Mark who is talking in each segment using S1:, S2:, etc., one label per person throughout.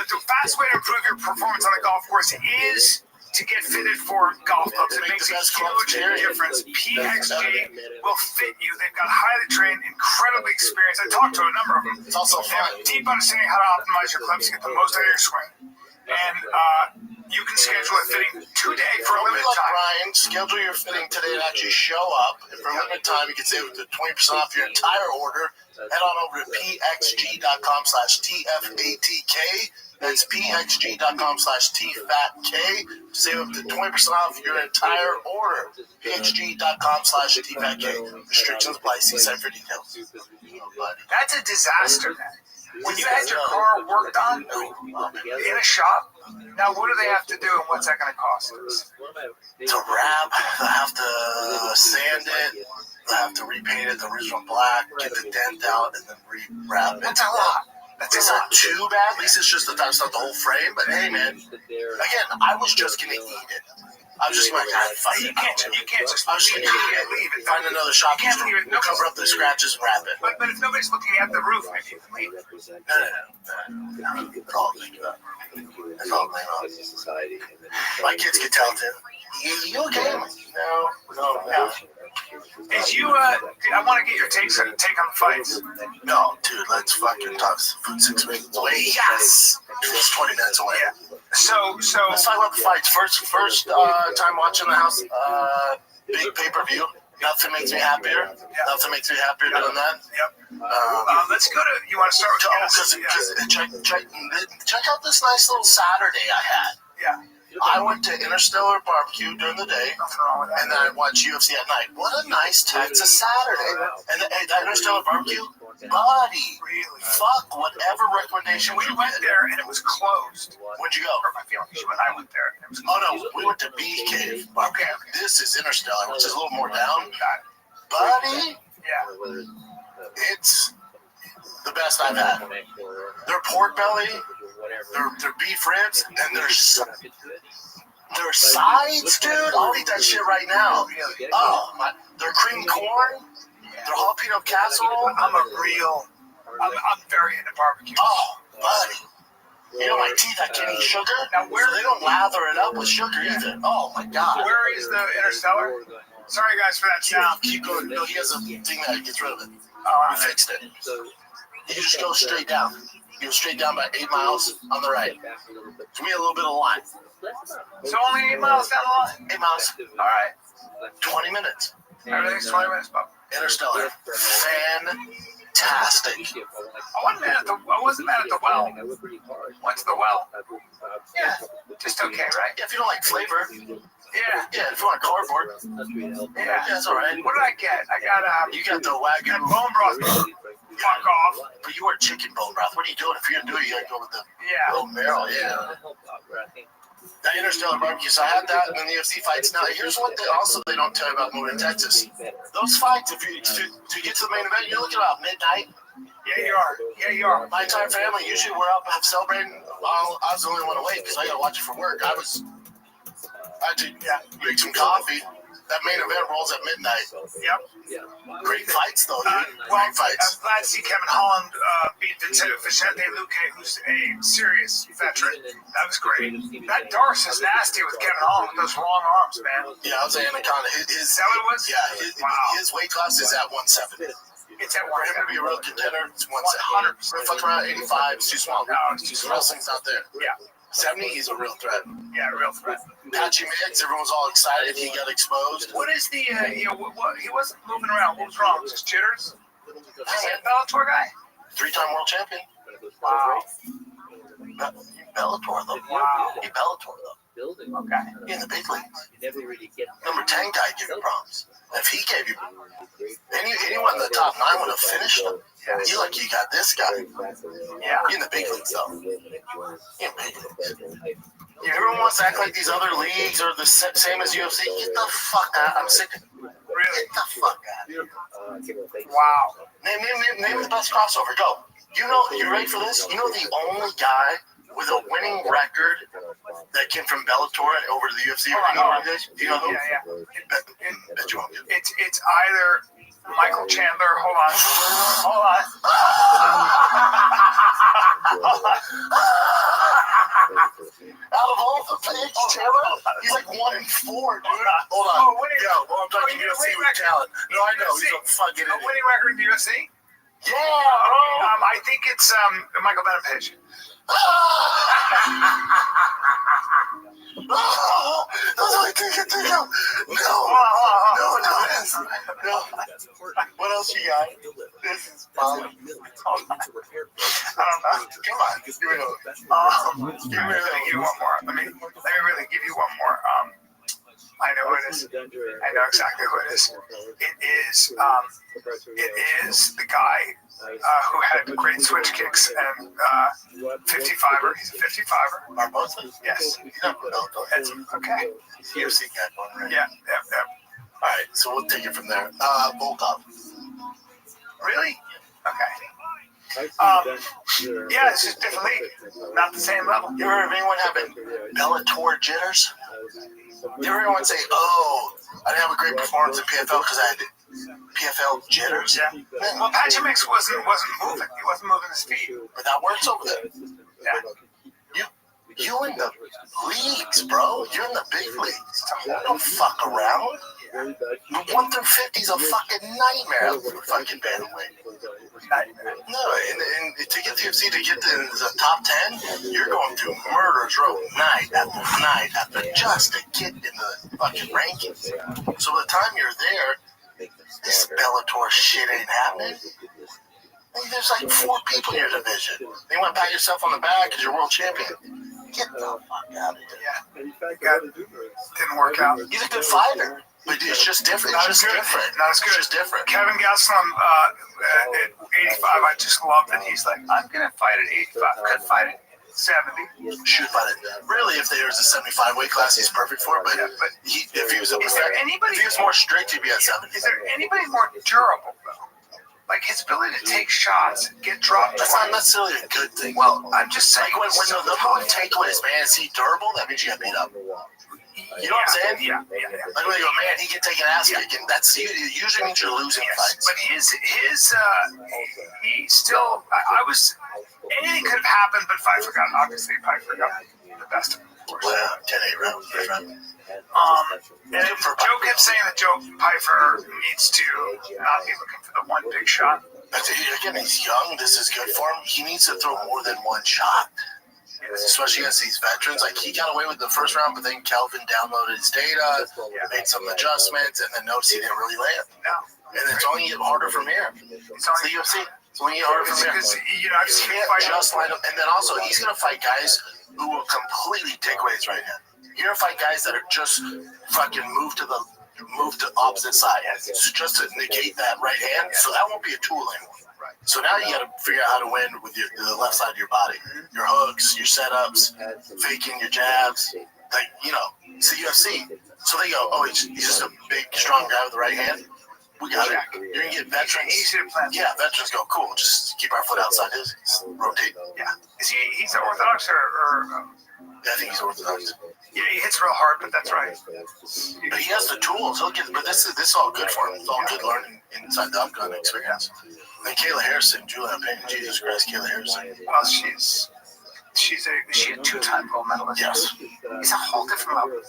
S1: the fast way to improve your performance on the golf course is to get fitted for golf clubs. It makes a huge difference. PXG will fit you. They've got highly trained, incredibly experienced. I talked to a number of them.
S2: It's also
S1: They have deep understanding how to optimize your clubs to get the most out of your swing. And you can schedule a fitting today for a limited time.
S2: Ryan, schedule your fitting today and actually show up. And for a limited time, you can save up to 20% off your entire order. Head on over to pxg.com/TFATK. That's pxg.com/TFATK. Save up to 20% off your entire order. pxg.com/TFATK. Restrictions apply. See site for details.
S1: That's a disaster, man. When you had your car worked on in a shop, now what do they have to do and what's that going to cost us?
S2: To wrap, they have to sand it, they have to repaint it the original black, get the dent out, and then re-wrap it.
S1: That's a lot.
S2: It's not too bad. At least it's just that's not the whole frame. But hey, man, again, I was just going to eat it. I was just like,
S1: you can't just leave it.
S2: Find another shop.
S1: You can't leave it.
S2: Cover up the scratches and wrap it.
S1: But if nobody's looking at the roof, maybe you can leave it.
S2: No. It's all clean up. It's all clean up. My kids can tell too. You okay? No.
S1: Is you, I want to get your take on the fights.
S2: No, dude, let's fucking talk. 6 minutes away. Yes! It's 20 minutes away.
S1: Yeah. So
S2: let's talk about the fights. First time watching the house, big pay-per-view. Nothing makes me happier. Nothing makes me happier doing that.
S1: Yep. Let's go to, you want to start with
S2: check out this nice little Saturday I had.
S1: Yeah.
S2: I went to Interstellar Barbecue during the day,
S1: Nothing wrong with that.
S2: and then I watched UFC at night. What a nice Texas Saturday. And that Interstellar Barbecue, buddy,
S1: Really?
S2: fuck whatever recommendation
S1: We went there and it was closed.
S2: Where'd you go?
S1: Hurt my feelings. I went there and it was
S2: Oh,
S1: closed.
S2: no, we went to Bee Cave.
S1: Okay.
S2: This is Interstellar, which is a little more down.
S1: Got it.
S2: Buddy,
S1: Yeah.
S2: it's the best I've had. Their pork belly, their beef ribs, and their sides, dude. I'll eat that shit right now. Oh, my, their cream corn, their jalapeno casserole.
S1: I'm very into barbecue.
S2: Oh, buddy. You know my teeth, I can't eat sugar.
S1: Now, where
S2: they don't lather it up with sugar either. Oh my god.
S1: Where is the Interstellar? Sorry guys for that sound.
S2: Keep going. No, he has a thing that gets rid of it.
S1: Oh,
S2: We fixed it. You just go straight down. You go straight down about 8 miles on the right. Give me a little bit of line.
S1: So only 8 miles down the line?
S2: 8 miles.
S1: All right.
S2: 20 minutes.
S1: Everything's 20 minutes, Bob.
S2: Interstellar. Fantastic.
S1: I wasn't mad at the well. Went to the well. Yeah. Just okay, right?
S2: Yeah, if you don't like flavor.
S1: Yeah.
S2: Yeah, if you want cardboard.
S1: Yeah.
S2: That's all right.
S1: What did I get? I got
S2: You got the wagon.
S1: bone broth. Fuck off.
S2: But you want chicken bone broth. What are you doing? If you're going to do it, you got to go with the
S1: Yeah.
S2: bone marrow. Yeah. That Interstellar Barbecue. So I had that in the UFC fights. Now, here's what they don't tell you about moving to Texas. Those fights, if you to get to the main event, you're looking about midnight.
S1: Yeah, you are. Yeah, you are.
S2: My entire family, usually we're up and celebrating. I was the only one awake because I got to watch it for work. I had to make some coffee. That main event rolls at midnight.
S1: Yep.
S2: Great fights, though, dude.
S1: Well,
S2: Great fights.
S1: I'm glad to see Kevin Holland beat Vicente Luque, who's a serious veteran. That was great. That Darce is nasty with Kevin Holland with those long arms, man.
S2: Yeah, I was an Anaconda.
S1: Is that what it was?
S2: Yeah, his weight class is at 170.
S1: It's at
S2: For him to be a real contender, it's 170.
S1: 100%.
S2: Fuck around 85, it's too small.
S1: No, it's too small.
S2: Wrestling's not there.
S1: Yeah.
S2: 70, he's a real threat.
S1: Yeah, real threat.
S2: Patchy Mix, everyone's all excited he got exposed.
S1: What is the, what, he wasn't moving around. What was wrong? Just jitters? Is he a Bellator guy?
S2: 3-time world champion.
S1: Wow.
S2: Bellator, though.
S1: Wow.
S2: He Bellator, though.
S1: Okay.
S2: In the big leagues. Number 10 guy gave you problems. If he gave you anyone in the top 9 would have finished him. You got this guy.
S1: Yeah.
S2: In the big leagues, though. In big leagues. Everyone wants to act like these other leagues are the same as UFC. Get the fuck out. I'm sick of it.
S1: Really?
S2: Get the fuck out.
S1: Wow.
S2: Name the best crossover. Go. You ready for this? You know the only guy with a winning record that came from Bellator over to the UFC? Do you know who?
S1: Yeah.
S2: Bet you won't get it.
S1: It's either Michael Chandler. Hold on.
S2: the page, Taylor? He's like 1-4, dude. Hold on.
S1: Oh, winning.
S2: Yeah, well, I'm talking UFC with talent. No, I know. He's a fucking
S1: A
S2: idiot.
S1: winning record in the UFC?
S2: Yeah, bro.
S1: I think it's Michael Benavidez.
S2: Oh, that's what I think. No. What else you got? This is fun.
S1: I don't know.
S2: Come on, give me one.
S1: Let me really give you one more. Let me really give you one more. I know who it is. I know exactly who it is. It is the guy who had great switch kicks and 55er. He's a 55er.
S2: Barbosa?
S1: Yes.
S2: No, go ahead.
S1: Okay.
S2: UFC guy one, right?
S1: Yeah.
S2: All right, so we'll take it from there. Volkov.
S1: Really? Okay. Yeah, it's just different league. Not the same level.
S2: You ever have anyone having Bellator jitters? You ever anyone say, "Oh, I didn't have a great performance in PFL because I had PFL jitters"?
S1: Yeah. Well, Patchy Mix wasn't moving. He wasn't moving his feet.
S2: But that works over there.
S1: Yeah.
S2: You in the leagues, bro. You're in the big leagues. Don't fuck around. 1 through 50 is a fucking nightmare for fucking bantamweight. No, and to get the UFC to get to the top 10, you're going through murder's row night after night after just to get in the fucking rankings. So by the time you're there, this Bellator shit ain't happening. There's like 4 people in your division. You want to pat yourself on the back because you're world champion. Get the fuck out of here.
S1: Yeah. Didn't work out.
S2: He's a good fighter. But it's just different.
S1: Not
S2: It's
S1: as
S2: just
S1: good.
S2: different.
S1: Not as good.
S2: It's just different.
S1: Kevin Gastelum at 85, I just love that he's like, I'm going to fight at 85. Could fight at 70.
S2: Should fight it. Really, if there's a 75 weight class, he's perfect for it. But if he was more strict, he'd be at 70.
S1: Is there anybody more durable, though? Like his ability to take shots, get dropped.
S2: That's not necessarily a good thing.
S1: Well, I'm just saying.
S2: Like when the number one takeaway is, man, is he durable? That means you got beat up. You know what I'm saying?
S1: Yeah.
S2: Like when you go, man, he can take an ass kicking. That's usually means you're losing fights.
S1: But he still. I was. Anything could have happened, but Pfeiffer got obviously the best of him.
S2: Well, 10-8 round.
S1: And Joe kept saying that Joe Pfeiffer needs to not be looking for the one big shot.
S2: Again, he's young. This is good for him. He needs to throw more than one shot. Especially against these veterans. Like, he got away with the first round, but then Kelvin downloaded his data, made some adjustments, and then noticed he didn't really land.
S1: No.
S2: And it's only getting harder from here. It's the UFC. It's only getting harder from here.
S1: Because, I've seen him fight.
S2: Just line up. And then also, he's going to fight guys who will completely take away his right hand. You're going to fight guys that are just fucking move to opposite side. So just to negate that right hand. So that won't be a tool anymore. So now you got to figure out how to win with the left side of your body. Your hooks, your setups, faking your jabs. Like, it's the UFC. So they go, oh, he's just a big, strong guy with the right hand. We got it. You're going to get veterans. Yeah, veterans go, cool. Just keep our foot outside his. Rotate.
S1: Yeah. Is he's Orthodox or
S2: Yeah, I think he's Orthodox.
S1: Yeah, he hits real hard, but that's right.
S2: But he has the tools. But this is all good for him. It's all good learning inside the gun experience. Like Kayla Harrison, Julian Payne, Jesus Christ, Kayla Harrison.
S1: Well, she's a 2-time gold medalist.
S2: Yes.
S1: It's a whole different level.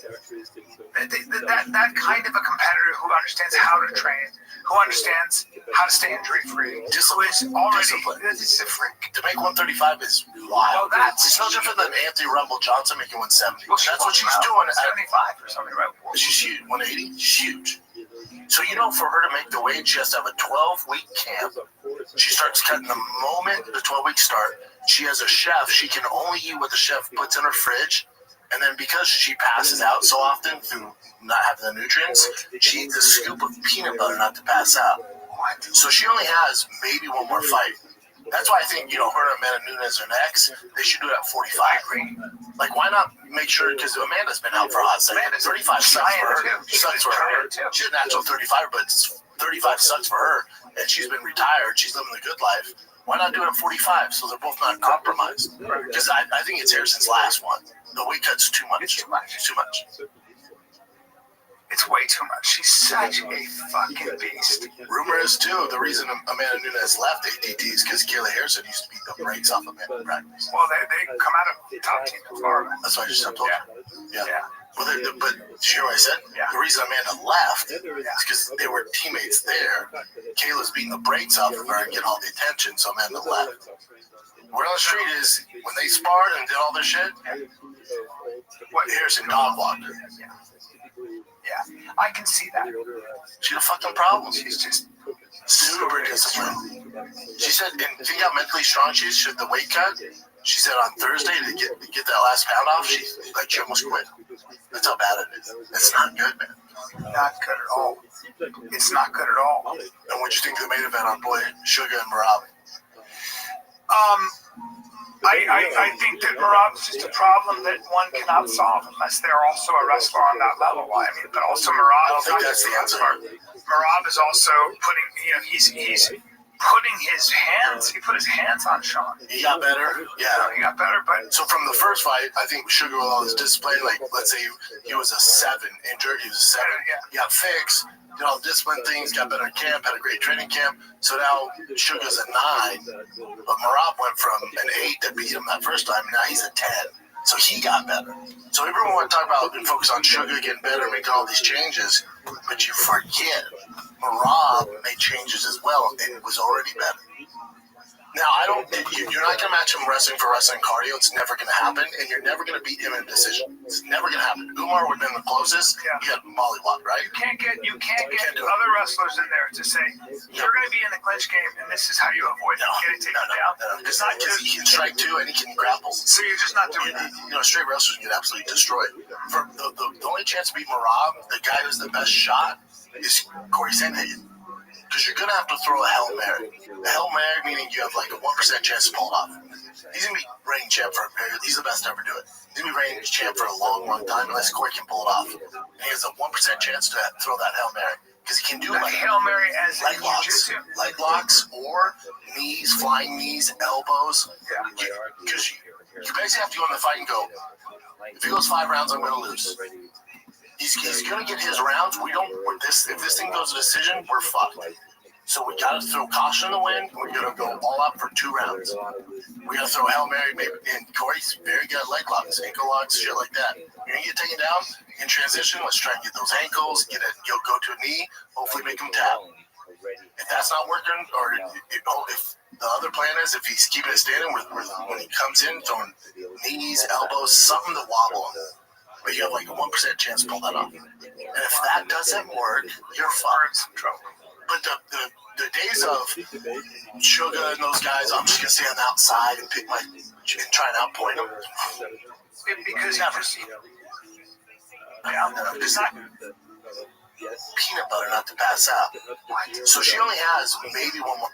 S1: That kind of a competitor who understands how to train, who understands how to stay injury free,
S2: Discipline.
S1: This is a freak.
S2: To make 135 is wild.
S1: Oh,
S2: it's no different than Anthony Rumble Johnson making 170.
S1: Well,
S2: that's what she's doing.
S1: 75 or something, right?
S2: She's huge. 180. She's huge. So for her to make the weight, she has to have a 12-week camp. She starts cutting the moment the 12-weeks start. She has a chef. She can only eat what the chef puts in her fridge. And then because she passes out so often through not having the nutrients, she eats a scoop of peanut butter not to pass out. So she only has maybe one more fight. That's why I think, her and Amanda Nunes are next. They should do it at 45. Like, why not make sure? Because Amanda's been out for a hot second. 35 sucks for her. Sucks for her. She's a natural 35, but 35 sucks for her. And she's been retired. She's living the good life. Why not do it at 45 so they're both not compromised? Because I think it's Harrison's last one. The weight cut's too much.
S1: It's too much.
S2: Too much.
S1: It's way too much. She's such a fucking beast.
S2: Rumor is, too, the reason Amanda Nunes left ATT is because Kayla Harrison used to beat the brakes off Amanda practice.
S1: Well, they come out of the top team in Florida.
S2: That's why I just told you. Yeah.
S1: Yeah.
S2: But you know what I said?
S1: Yeah.
S2: The reason Amanda left is because they were teammates there. Kayla's beating the brakes off of her and getting all the attention, so Amanda left. Word on the street is when they sparred and did all their shit, what Harrison dog walked her.
S1: Yeah, I can see that.
S2: She had a fucking problem.
S1: She's just
S2: Super disciplined. She said, and think how mentally strong she is. She had the weight cut. She said on Thursday to get that last pound off, she almost quit. That's how bad it is. It's not good, man.
S1: not good at all. It's not good at all.
S2: And what'd you think of the main event on boy Sugar and Marab?
S1: I think that Marab's just a problem that one cannot solve unless they're also a wrestler on that level. I mean, but also Marab.
S2: I don't think that's the answer.
S1: Marab is also putting, he's putting his hands. He put his hands on Sean.
S2: He got better. Yeah,
S1: he got better. But
S2: so from the first fight, I think Sugar with all his discipline, like let's say he was a 7 injured, he was a 7.
S1: Yeah.
S2: He got fixed. Did all the discipline things, got better in camp, had a great training camp. So now Sugar's a 9, but Marab went from an 8 that beat him that first time, and now he's a 10. So he got better. So everyone want to talk about and focus on Sugar getting better, making all these changes, but you forget Marab made changes as well, and it was already better. Now, you're not going to match him wrestling for wrestling cardio. It's never going to happen, and you're never going to beat him in a decision. It's never going to happen. Umar would have been the closest.
S1: Yeah.
S2: He had mollywop, right?
S1: You can't get other wrestlers in there to say you're going to be in the clinch game, and this is how you avoid getting taken down.
S2: It's not because he can strike too and he can grapple.
S1: So you're just not doing that.
S2: Straight wrestlers get absolutely destroyed. For the only chance to beat Marab, the guy who's the best shot, is Corey Sandhagen. Because you're going to have to throw a Hail Mary. A Hail Mary meaning you have like a 1% chance to pull it off. He's going to be reigning champ for a period. He's the best to ever do it. He's going to be reigning champ for a long, long time unless Corey can pull it off. And he has a 1% chance to throw that Hail Mary. Because he can do like
S1: Hail Mary as
S2: leg locks. Leg locks or knees, flying knees, elbows.
S1: Yeah.
S2: Because you basically have to go in the fight and go, if he goes 5 rounds, I'm going to lose. He's going to get his rounds. If this thing goes to decision, we're fucked. So we got to throw caution in the wind. We're going to go all out for 2 rounds. We got to throw Hail Mary, maybe. And Corey's very good at leg locks, ankle locks, shit like that. You're going to get taken down in transition. Let's try and get those ankles, go to a knee, hopefully make him tap. If that's not working, or if the other plan is if he's keeping it standing, when he comes in, throwing knees, elbows, something to wobble him. But you have like a 1% chance to pull that off. And if that doesn't work, you're far in some trouble. But the days of Sugar and those guys, I'm just going to stay on the outside and try and outpoint them.
S1: Because never see them. It's not
S2: peanut butter not to pass out. So she only has maybe 1 more.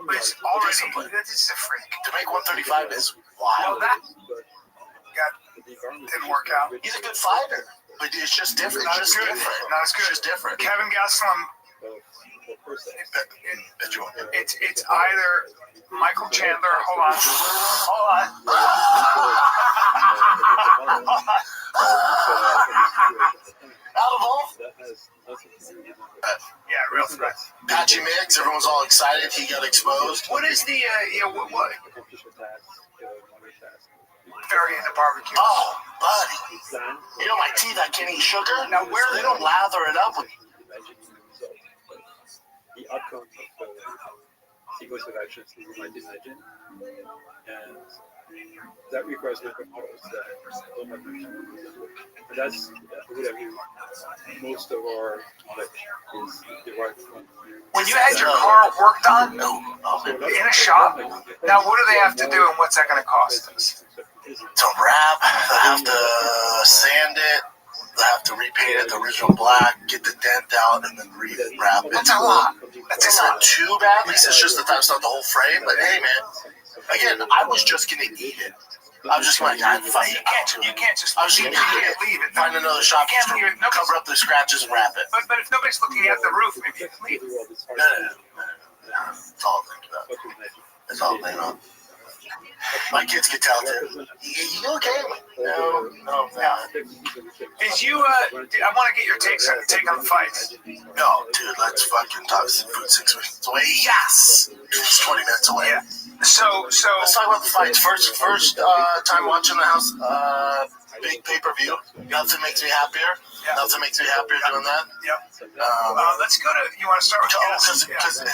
S1: But it's already, this is a freak.
S2: To make 135 is wild.
S1: Well, that didn't work out.
S2: He's a good fighter, but it's just different.
S1: Not
S2: It's
S1: as good.
S2: different.
S1: Not as good.
S2: It's just different.
S1: Kevin Gastelum. It's either Michael Chandler. Hold on.
S2: Out of all?
S1: Yeah, real threat.
S2: Patchy Mix, everyone's all excited. He got exposed.
S1: What is the what? Very into barbecue.
S2: Oh, buddy. You know my teeth, I can't eat sugar.
S1: Now where
S2: they don't lather it up with
S3: the outcome of sequence of actions that you might imagine, and that requires different models that don't have mentioned. And that's would argue most of our knowledge is derived from.
S1: When you had your car worked on in a shop, now what do they have to do and what's that going to cost us?
S2: To wrap, they have to sand it, they have to repaint it the original black, get the dent out, and then re-wrap it.
S1: That's a lot.
S2: It's not too bad, at least it's just it's not the whole frame, but hey man, again, I was just going to eat it. I was just going to fight.
S1: You can't just
S2: leave it. Find another shop, cover up the scratches and wrap it.
S1: But if nobody's looking at the roof, maybe you can leave it.
S2: No. That's all I'm thinking about. That's all I'm thinking about. My kids could tell too. You okay? No.
S1: Did you? I want to get your take on the fights.
S2: No, dude. Let's fucking talk food 6 weeks away. Yes. It's 20 minutes away.
S1: Yeah. So
S2: Let's talk about the fights. First time watching the house. Big pay-per-view. Nothing makes me happier.
S1: Yeah.
S2: Nothing makes me happier doing that.
S1: Yep. Let's go to. You want to start with?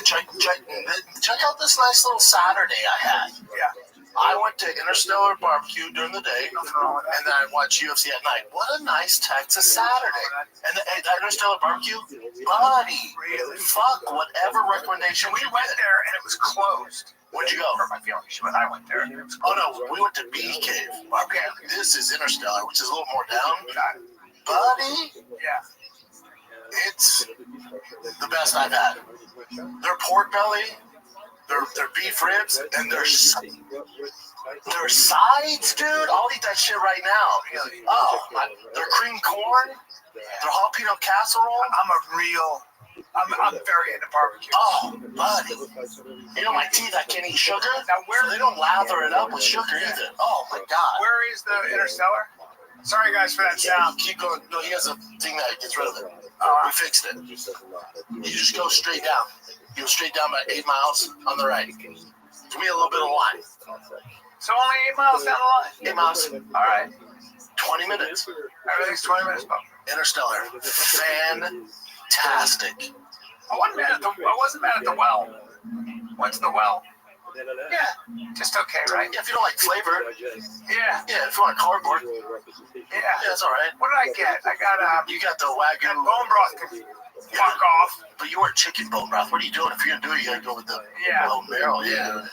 S2: Check out this nice little Saturday I had.
S1: Yeah.
S2: I went to Interstellar Barbecue during the day,
S1: Nothing wrong with that.
S2: and then I watched UFC at night. What a nice Texas Saturday. And the Interstellar Barbecue, buddy,
S1: Really?
S2: fuck whatever recommendation
S1: We went there and it was closed.
S2: Where'd you go?
S1: Hurt my feelings, but I went there. And it was
S2: Oh no, we went to Bee Cave.
S1: Okay.
S2: This is Interstellar, which is a little more down.
S1: Got it.
S2: Buddy,
S1: Yeah.
S2: it's the best I've had. Their pork belly, their beef ribs, and their sides, dude. I'll eat that shit right now. Oh, their cream corn, their jalapeno casserole.
S1: I'm very into barbecue.
S2: Oh, buddy. You know my teeth, I can't eat sugar.
S1: Now where
S2: They don't lather it up with sugar either. Oh my god.
S1: Where is the Interstellar? Sorry guys for that sound.
S2: Keep going. No, he has a thing that gets rid of it.
S1: Oh,
S2: We fixed it. You just go straight down. You go straight down about 8 miles on the right. Give me a little bit of line.
S1: So only 8 miles down the line.
S2: 8 miles.
S1: All right.
S2: 20 minutes.
S1: Everything's 20 minutes.
S2: Interstellar. Fantastic.
S1: I wasn't mad at the well. Went to the well. Yeah. Just okay, right?
S2: Yeah, if you don't like flavor.
S1: Yeah.
S2: Yeah, if you want cardboard.
S1: Yeah.
S2: Yeah, it's all right.
S1: What did I get? I got
S2: You got the
S1: got
S2: Wagyu.
S1: bone broth. Fuck off.
S2: But you weren't chicken bone broth. What are you doing? If you're going to do it, you got to go with the
S1: Yeah.
S2: bone marrow. Yeah.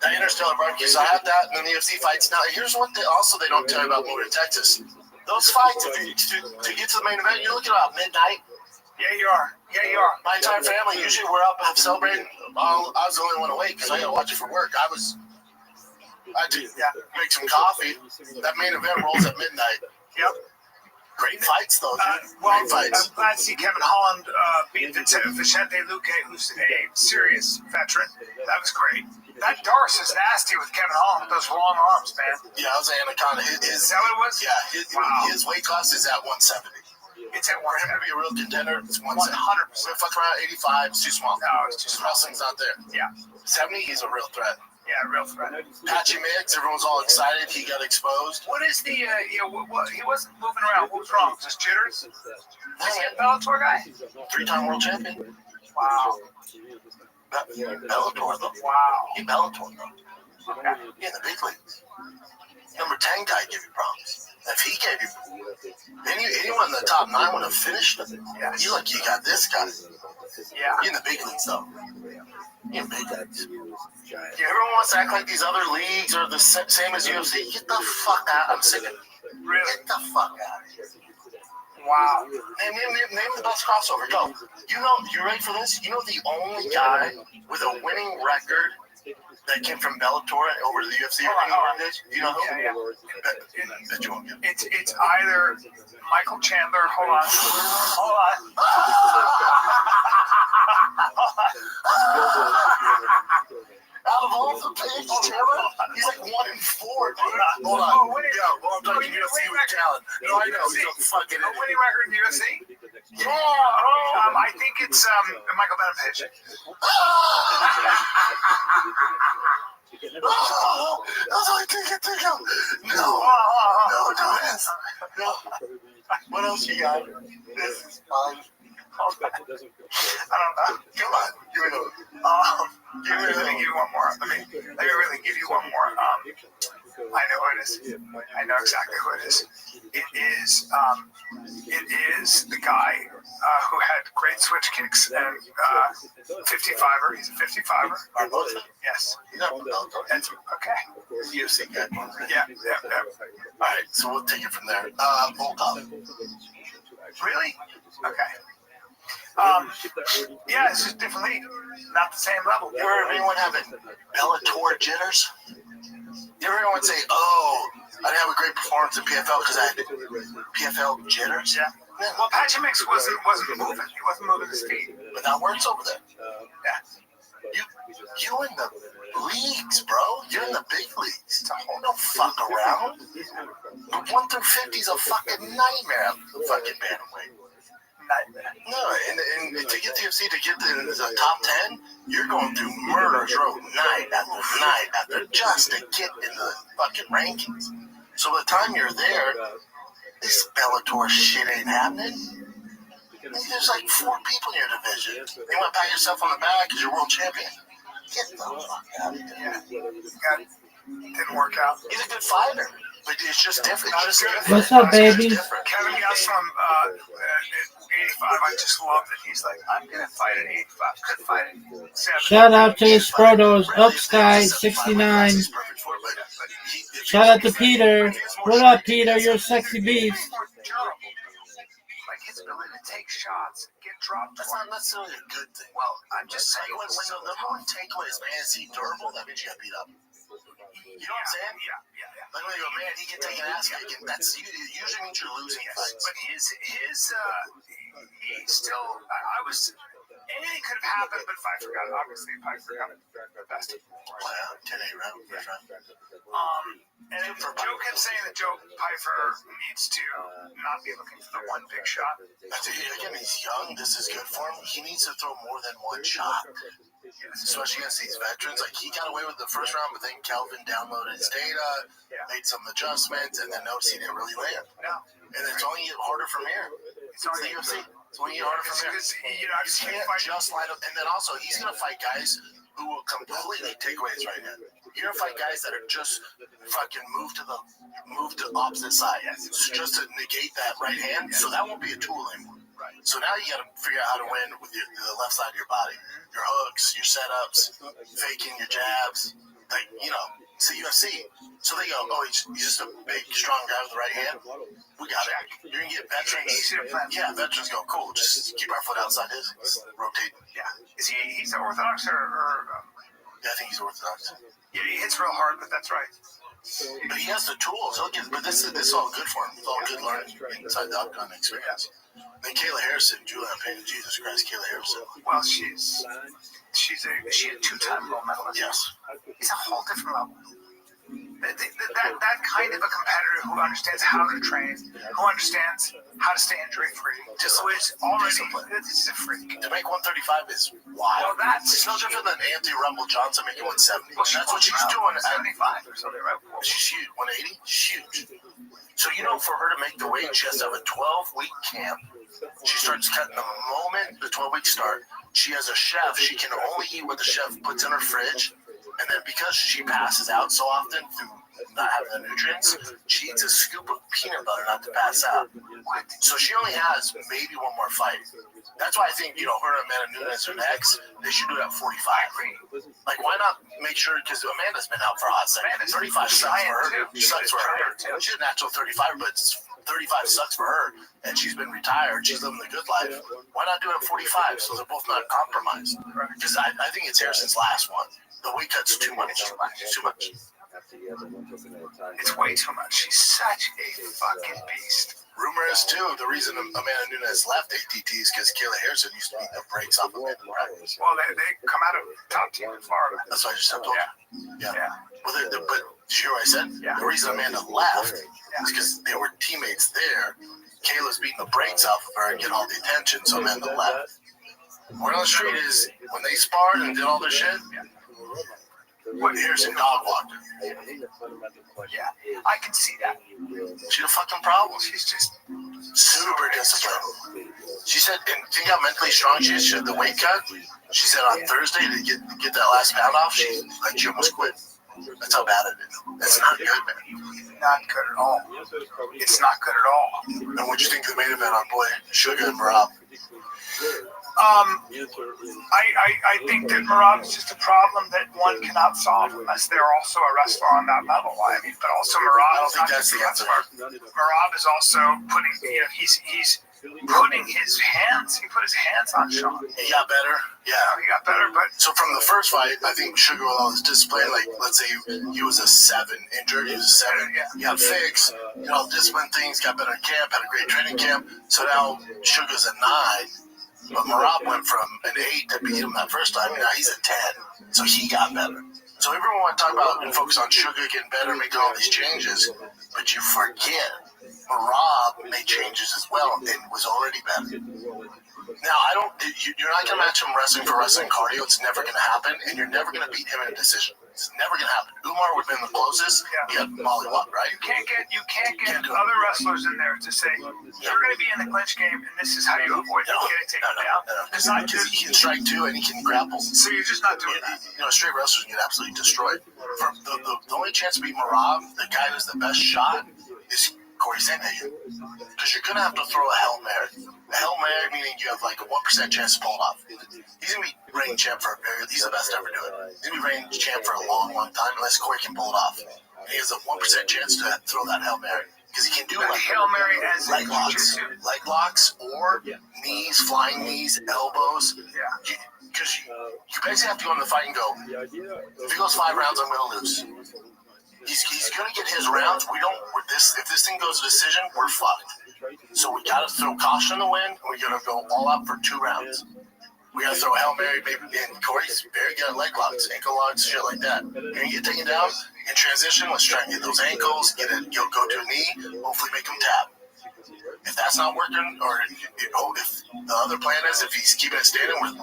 S2: That Interstellar Barbecue. So I had that and then the UFC fights. Now, here's what they don't tell you about moving to Texas. Those fights, if you to get to the main event, you're looking about midnight.
S1: Yeah, you are.
S2: My entire family, usually we're up celebrating. I was the only one awake because I got to watch it for work. I had to make some coffee. That main event rolls at midnight.
S1: Yep.
S2: Great fights, though, dude.
S1: Well,
S2: Great fights.
S1: I'm glad to see Kevin Holland beat Vicente Luque, who's a serious veteran. That was great. That Darce is nasty with Kevin Holland with those long arms, man.
S2: Yeah, I was an Anaconda.
S1: Is that what it was?
S2: Yeah, his weight class is at 170.
S1: It's at
S2: For him
S1: 100.
S2: to be a real contender, it's 170.
S1: 100%.
S2: Fuck around 85, it's too small.
S1: No, it's too
S2: His
S1: small.
S2: wrestling's not there.
S1: Yeah.
S2: 70, he's a real threat.
S1: Yeah, real threat.
S2: Patchy Mix, everyone's all excited. He got exposed.
S1: What is the, what, he wasn't moving around. What was wrong? Just jitters? Is he a Bellator guy?
S2: 3-time world champion.
S1: Wow.
S2: Bellator, though.
S1: Wow.
S2: He Bellator, though.
S1: Okay.
S2: He in the big leagues. Number 10 guy give you problems. If he gave you anyone in the top 9 would have finished him.
S1: Yeah.
S2: You like you got this guy.
S1: Yeah.
S2: He in the big leagues, though. He in big leagues. Yeah, everyone wants to act like these other leagues are the same as UFC. Get the fuck out. I'm sick of it.
S1: Really?
S2: Get the fuck out of here.
S1: Wow.
S2: Name the best crossover. Go. You ready for this? You know the only guy with a winning record that came from Bellator over to the UFC? You know who?
S1: Yeah.
S2: Bet you won't get it.
S1: It's either Michael Chandler. Hold on.
S2: Out of all the page, Chandler, he's like 1-4, dude. Hold on. I'm talking UFC with talent. No, I know. He's a fucking
S1: A winning record in UFC?
S2: Yeah.
S1: I think it's Michael Benavidez.
S2: Oh, I was like, take him. No, don't ask. No. What else you got? This is fine.
S1: I don't know.
S2: Come on, give me those.
S1: Let me give you one more. Let me really give you one more. I know who it is. I know exactly who it is. It is the guy who had great switch kicks and 55er. He's a 55er.
S2: Barbosa?
S1: Yes.
S2: He's not from Bellator.
S1: That's okay.
S2: UFC guy.
S1: Yeah.
S2: All right, so we'll take it from there. Volkov.
S1: Really? Okay. Yeah, it's just different league. Not the same level.
S2: You ever anyone having Bellator jitters? You ever anyone say, "Oh, I didn't have a great performance in PFL because I had PFL jitters"?
S1: Yeah. Well, Patchy Mix wasn't moving. He wasn't moving his feet.
S2: But that works over there.
S1: Yeah.
S2: You and the leagues, bro. You're in the big leagues. Don't fuck around. But 1 through 50 is a fucking nightmare at the fucking bantamweight.
S1: Nightmare.
S2: No, and to get the UFC to get the top 10, you're going through murder's row night after just to get in the fucking rankings. So by the time you're there, this Bellator shit ain't happening. There's like 4 people in your division. You want to pat yourself on the back because you're world champion. Get the fuck out of here.
S1: Didn't work out.
S2: He's a good fighter, but it's just different.
S4: What's up, baby?
S1: Kevin Gastelum, 85. I just love that he's like, I'm gonna fight at 85. Could fight at 70.
S4: Shout out to the Sprotos, Upsky 69. Shout out to Peter. What up, Peter? You're a sexy beast.
S1: Like his ability to take shots, get dropped.
S2: That's not necessarily a good thing.
S1: Well, I'm just saying.
S2: When the number one takeaway is, man, is he durable? That means you got beat up. You know what I'm saying?
S1: Yeah.
S2: Like when you go, man, he can take an ass kicking. That's usually means you're losing fights.
S1: But he still, I was, anything could have happened, but Pfeiffer got it. Obviously, Pfeiffer got the best of him.
S2: Wow, 10-8 round.
S1: And Joe kept saying that Joe Pfeiffer needs to not be looking for the one big shot.
S2: Again, he's young. This is good for him. He needs to throw more than one shot. Especially against these veterans. Like, he got away with the first round, but then Kelvin downloaded his data, made some adjustments, and then noticed he didn't really land.
S1: No.
S2: And it's only get harder from here. It's the UFC. It's only get harder from here.
S1: I've seen
S2: can't just line up. And then also, he's going to fight guys who will completely take away his right hand. You're going to fight guys that are just fucking move to the opposite side. Just to negate that right hand. So that won't be a tool anymore. So now you got to figure out how to win with the left side of your body. Your hooks, your setups, faking your jabs. Like, it's the UFC. So they go, oh, he's just a big, strong guy with the right hand. We got it. You're going to get veterans. Yeah, veterans go, cool. Just keep our foot outside his. Rotate.
S1: Yeah. He's Orthodox or
S2: Yeah, I think he's Orthodox.
S1: Yeah, he hits real hard, but that's right.
S2: But he has the tools. But this is all good for him. It's all good learning inside the upcoming experience. Then Kayla Harrison, Julian Payne, Jesus Christ, Kayla Harrison.
S1: Well, she a 2-time gold medalist.
S2: Yes.
S1: It's a whole different level. That kind of a competitor who understands how to train, who understands how to stay injury-free, just is already this is a freak.
S2: To make 135 is wild.
S1: Well,
S2: it's no different than Anthony Rumble Johnson making 170.
S1: Well,
S2: that's what she's doing at
S1: 75 or something, right?
S2: She's huge. 180? Huge. So, for her to make the weight, she has to have a 12-week camp. She starts cutting the moment the 12 weeks start. She has a chef. She can only eat what the chef puts in her fridge. And then because she passes out so often through not having the nutrients, she eats a scoop of peanut butter not to pass out. So she only has maybe one more fight. That's why I think, her and Amanda Nunes are next. They should do it at 45. Like, why not make sure, because Amanda's been out for a hot second. 35 sucks for her. Sucks for her. She's a natural 35, but 35 sucks for her, and she's been retired. She's living the good life. Why not do it at 45 so they're both not compromised? Because I think it's Harrison's last one. The weight cut's too much. Too much.
S1: It's way too much. She's such a fucking beast.
S2: Rumor is, too, the reason Amanda Nunes left ATT is because Kayla Harrison used to beat the brakes off of Amanda Nunes.
S1: Well, they come out of top team in Florida.
S2: That's why I just told you. Yeah. Well, but did you hear what I said?
S1: Yeah.
S2: The reason Amanda left is because they were teammates there. Kayla's beating the brakes off of her and getting all the attention, so Amanda left. Word on the street is, when they sparred and did all their shit, what Harrison dog walked her.
S1: Yeah, I can see that.
S2: She's a fucking problem.
S1: She's just
S2: super disciplined. She said, and think how mentally strong she is. She had the weight cut. She said on Thursday to get that last pound off, she almost quit. That's how bad it is. It's not good, man.
S1: Not good at all. It's not good at all.
S2: And what'd you think of the main event, our boy Sugar and Rob?
S1: I think that Merab is just a problem that one cannot solve unless they're also a wrestler on that level. But also Merab.
S2: I don't think that's the answer.
S1: Merab is also putting. He's putting his hands. He put his hands on Sean.
S2: He got better. Yeah,
S1: he got better. But
S2: so from the first fight, I think Sugar with all his discipline, like let's say he was a 7 injured, he was a 7. He got fixed. All discipline things. Got better in camp. Had a great training camp. So now Sugar's a 9. But Merab went from an 8 to beat him that first time. Now he's a 10. So he got better. So everyone want to talk about and focus on Sugar getting better, making all these changes, but you forget Rob made changes as well and was already better. Now, you're not going to match him wrestling for wrestling cardio. It's never going to happen, and you're never going to beat him in a decision. It's never going to happen. Umar would have been the closest. He had mollywop, right?
S1: You can't get other wrestlers in there to say, you're going to be in the clinch game, and this is how you avoid getting taken down.
S2: It's not because he can strike too, and he can grapple.
S1: So you're just not doing that.
S2: Straight wrestlers can get absolutely destroyed. For the only chance to beat Marab, the guy who's the best shot, is Corey Sandhagen. Because you're going to have to throw a Hail Mary. A Hail Mary meaning you have like a 1% chance to pull it off. He's going to be reigning champ he's the best to ever do it. He's going to be reigning champ for a long, long time unless Corey can pull it off. And he has a 1% chance to throw that Hail Mary. Because he can do like
S1: Hail Mary as
S2: leg locks, or knees, flying knees, elbows.
S1: Yeah.
S2: Because you basically have to go into the fight and go, if he goes 5 rounds, I'm going to lose. He's going to get his rounds. If this thing goes to decision, we're fucked. So we got to throw caution in the wind, and we got to go all out for 2 rounds. We got to throw Hail Mary, baby, and Corey's very good at leg locks, ankle locks, shit like that. You're going to get taken down in transition. Let's try and get those ankles, go to a knee, hopefully make him tap. If that's not working, or if the other plan is, if he's keeping it standing, when he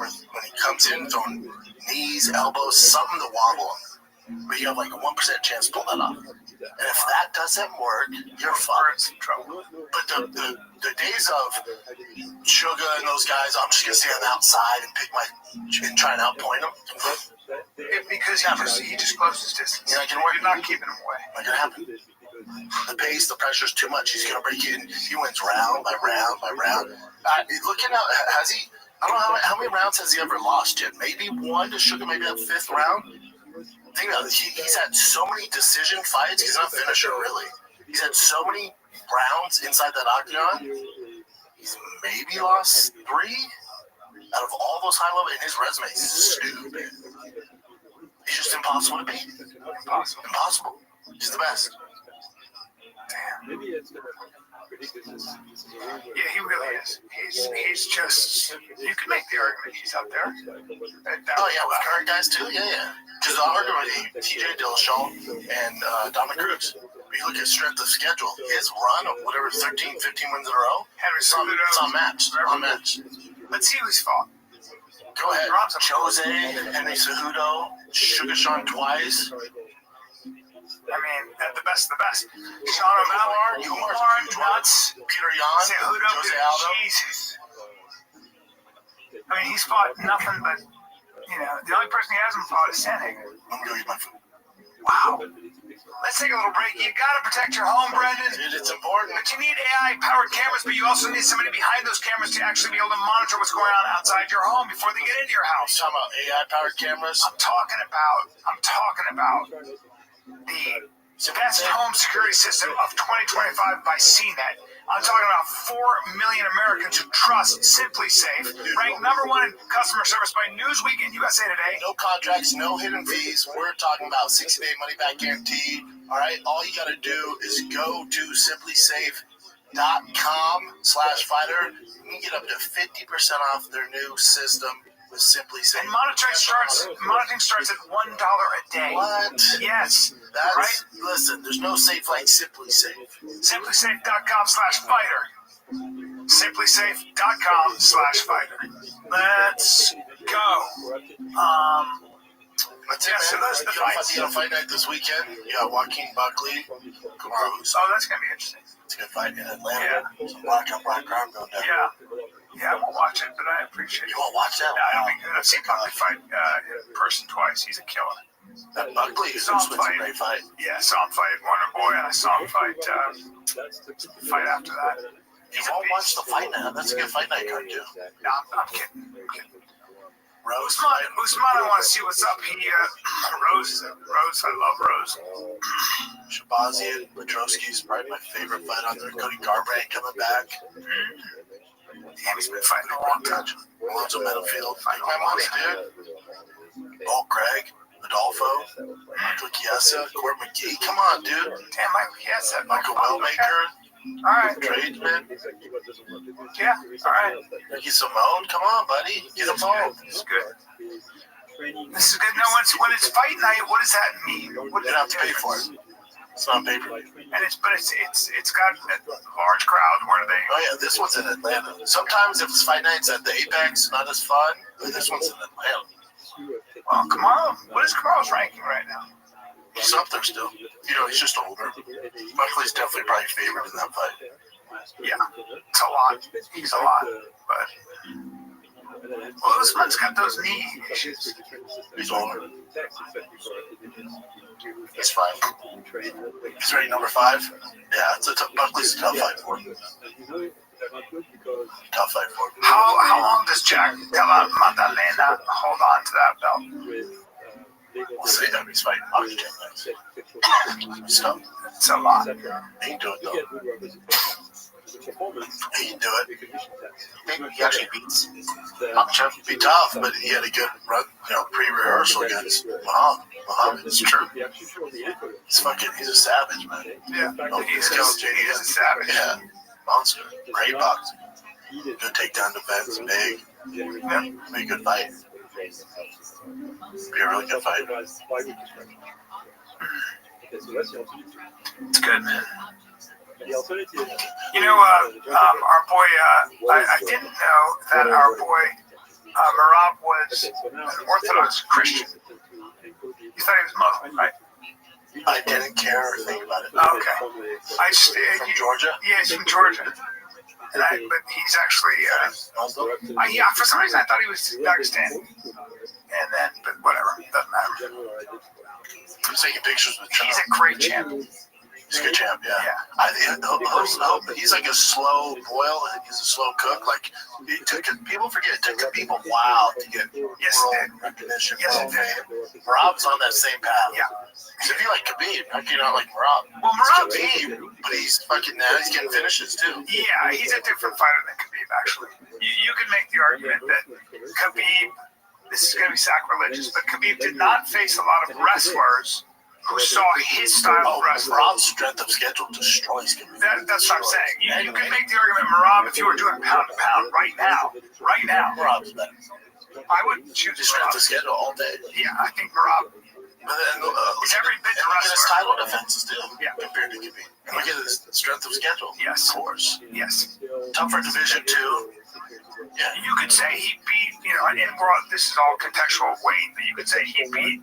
S2: comes in, throwing knees, elbows, something to wobble him. But you have like a 1% chance to pull that off. And if that doesn't work, you're fucked. But the days of Sugar and those guys, I'm just gonna stay on the outside and try and outpoint them.
S1: Because he just closed his distance.
S2: Yeah,
S1: You're not keeping him away.
S2: Not gonna happen. The pace, the pressure's too much. He's gonna break it. He wins round by round by round. Looking out, has he? I don't know how many rounds has he ever lost yet. Maybe 1 to Sugar, maybe that 5th round. Think about it, he's had so many decision fights. He's not a finisher, really. He's had so many rounds inside that octagon. He's maybe lost 3 out of all those high level. And his resume is stupid. He's just impossible to beat. Impossible. He's the best.
S1: Damn. Yeah, he really is. He's just. You can make the argument he's up there.
S2: Oh yeah, with current guys too. Yeah. Because the argument with T.J. Dillashaw and Dominic Cruz. If you look at strength of schedule, his run of whatever 13, 15 wins in a row, it's unmatched.
S1: Let's see who's fought.
S2: Go ahead. Jose, Henry Cejudo, Sugar Sean twice.
S1: I mean, the best of the best. Sean O'Malley, Umar, nuts.
S2: Peter Yan,
S1: Cejudo,
S2: Jose Aldo.
S1: Jesus. I mean, he's fought nothing but, the only person he hasn't fought is Sandhagen.
S2: I'm going to eat my food.
S1: Wow. Let's take a little break. You got to protect your home, Brendan.
S2: Dude, it's important.
S1: But you need AI-powered cameras, but you also need somebody behind those cameras to actually be able to monitor what's going on outside your home before they get into your house.
S2: You're talking about AI-powered cameras?
S1: I'm talking about the best home security system of 2025 by CNET. I'm talking about 4 million Americans who trust Simply Safe, ranked #1 in customer service by Newsweek and USA Today.
S2: No contracts, no hidden fees. We're talking about 60-day money-back guarantee. All right, all you got to do is go to simplysafe.com/fighter. You can get up to 50% off their new system with Simply Safe.
S1: And monitoring starts at $1 a day.
S2: What?
S1: Yes.
S2: That's
S1: right?
S2: Listen, there's no safe like Simply Safe.
S1: Simplysafe.com/fighter. Simplysafe.com/fighter. Let's go.
S2: That's it,
S1: so those are the fights.
S2: You got a fight night this weekend. You got Joaquin Buckley, Cruz.
S1: Oh, that's going to be interesting.
S2: It's a good fight in Atlanta. Some black on black arm going down.
S1: Yeah, I won't watch it, but I appreciate it.
S2: You won't watch that?
S1: Yeah, it'll be good. I've seen Buckley fight in person twice. He's a killer.
S2: That Buckley is a great fight.
S1: Yeah, I saw him fight Wonder Boy, and I saw him fight after that.
S2: You won't watch the fight night. That's a good fight night card, too.
S1: No, I'm kidding.
S2: Rose,
S1: Usman, I want to see what's up. Rose, I love Rose.
S2: Shabazian, Petrosky is probably my favorite fight on there. Cody Garbrandt coming back.
S1: Damn, he's been fighting a long time.
S2: Alonzo Meadowfield. Take my money, dude. Paul Craig, Adolfo, Michael Chiesa, Court McGee. Come on, dude.
S1: Damn, Michael Chiesa.
S2: Michael Wellmaker.
S1: All right.
S2: Tradesman.
S1: Yeah, all right.
S2: Ricky Simone. Come on, buddy. Get involved.
S1: He's good.
S3: training.
S1: This is good. No, when it's fight night, what does that mean? What
S2: You don't have to pay for it. It's not paper.
S1: And it's got a large crowd. Where are they?
S2: Oh yeah, this one's in Atlanta. Sometimes if it's fight nights at the Apex, not as fun. But this one's in Atlanta.
S1: Well, Kamaru. What is Kamaru's ranking right now?
S2: He's up there still. You know, he's just older. Buckley's definitely probably favored in that fight.
S1: Yeah, it's a lot. He's a lot. But well, this one's got those knee issues.
S2: He's older. He's fine. He's ready number 5. Yeah, it's a tough. Buckley's a tough fight for him. Tough fight for him.
S1: How long does Jack Della Maddalena hold on to that belt?
S2: We'll see. He's fighting Oxygen next. So,
S1: It's a lot.
S2: he can do it though. He can do it. He actually beats Oxygen. Be tough, but he had a good run, pre-rehearsal against Muhammad. It's true. He's a savage, man.
S1: Yeah,
S2: No,
S1: he is a savage.
S2: Yeah, monster. Great boxing. Good takedown defense, big. Be a good fight. Be a really good fight.
S1: It's good, man. You know, our boy, I didn't know that our boy Marab was an Orthodox Christian. You thought he was Muslim, right?
S2: I didn't care or think about it.
S1: Okay.
S2: From Georgia?
S1: Yeah, he's from Georgia. But he's actually, for some reason I thought he was Pakistani. But whatever, doesn't matter.
S2: He's taking pictures with Trump.
S1: He's a great champ.
S2: He's a good champ, yeah. He's like a slow boil. He's a slow cook. Like people forget it took people a while to get world recognition.
S1: Yes, it did.
S2: Marab's on that same path.
S1: Yeah.
S2: So if you like Khabib, how can you not like Marab?
S1: Well, Marab,
S2: Khabib, but he's he's getting finishes too.
S1: Yeah, he's a different fighter than Khabib, actually. You could make the argument that Khabib, this is going to be sacrilegious, but Khabib did not face a lot of wrestlers who saw his style of wrestling.
S2: Marab's strength of schedule destroys Khabib.
S1: That's what I'm saying. You could make the argument, Marab, if you were doing pound to pound right now,
S2: Marab's better.
S1: I would choose
S2: Strength of
S1: Marab.
S2: schedule all day.
S1: Yeah, I think Marab.
S2: He's
S1: every bit the
S2: look at his
S1: wrestler.
S2: title defenses too,
S1: Yeah.
S2: compared to Khabib. And look at his strength of schedule.
S1: Yes.
S2: Of course.
S1: Yes.
S2: Tougher division too. Yeah.
S1: You could say he beat, this is all contextual weight, but you could say he beat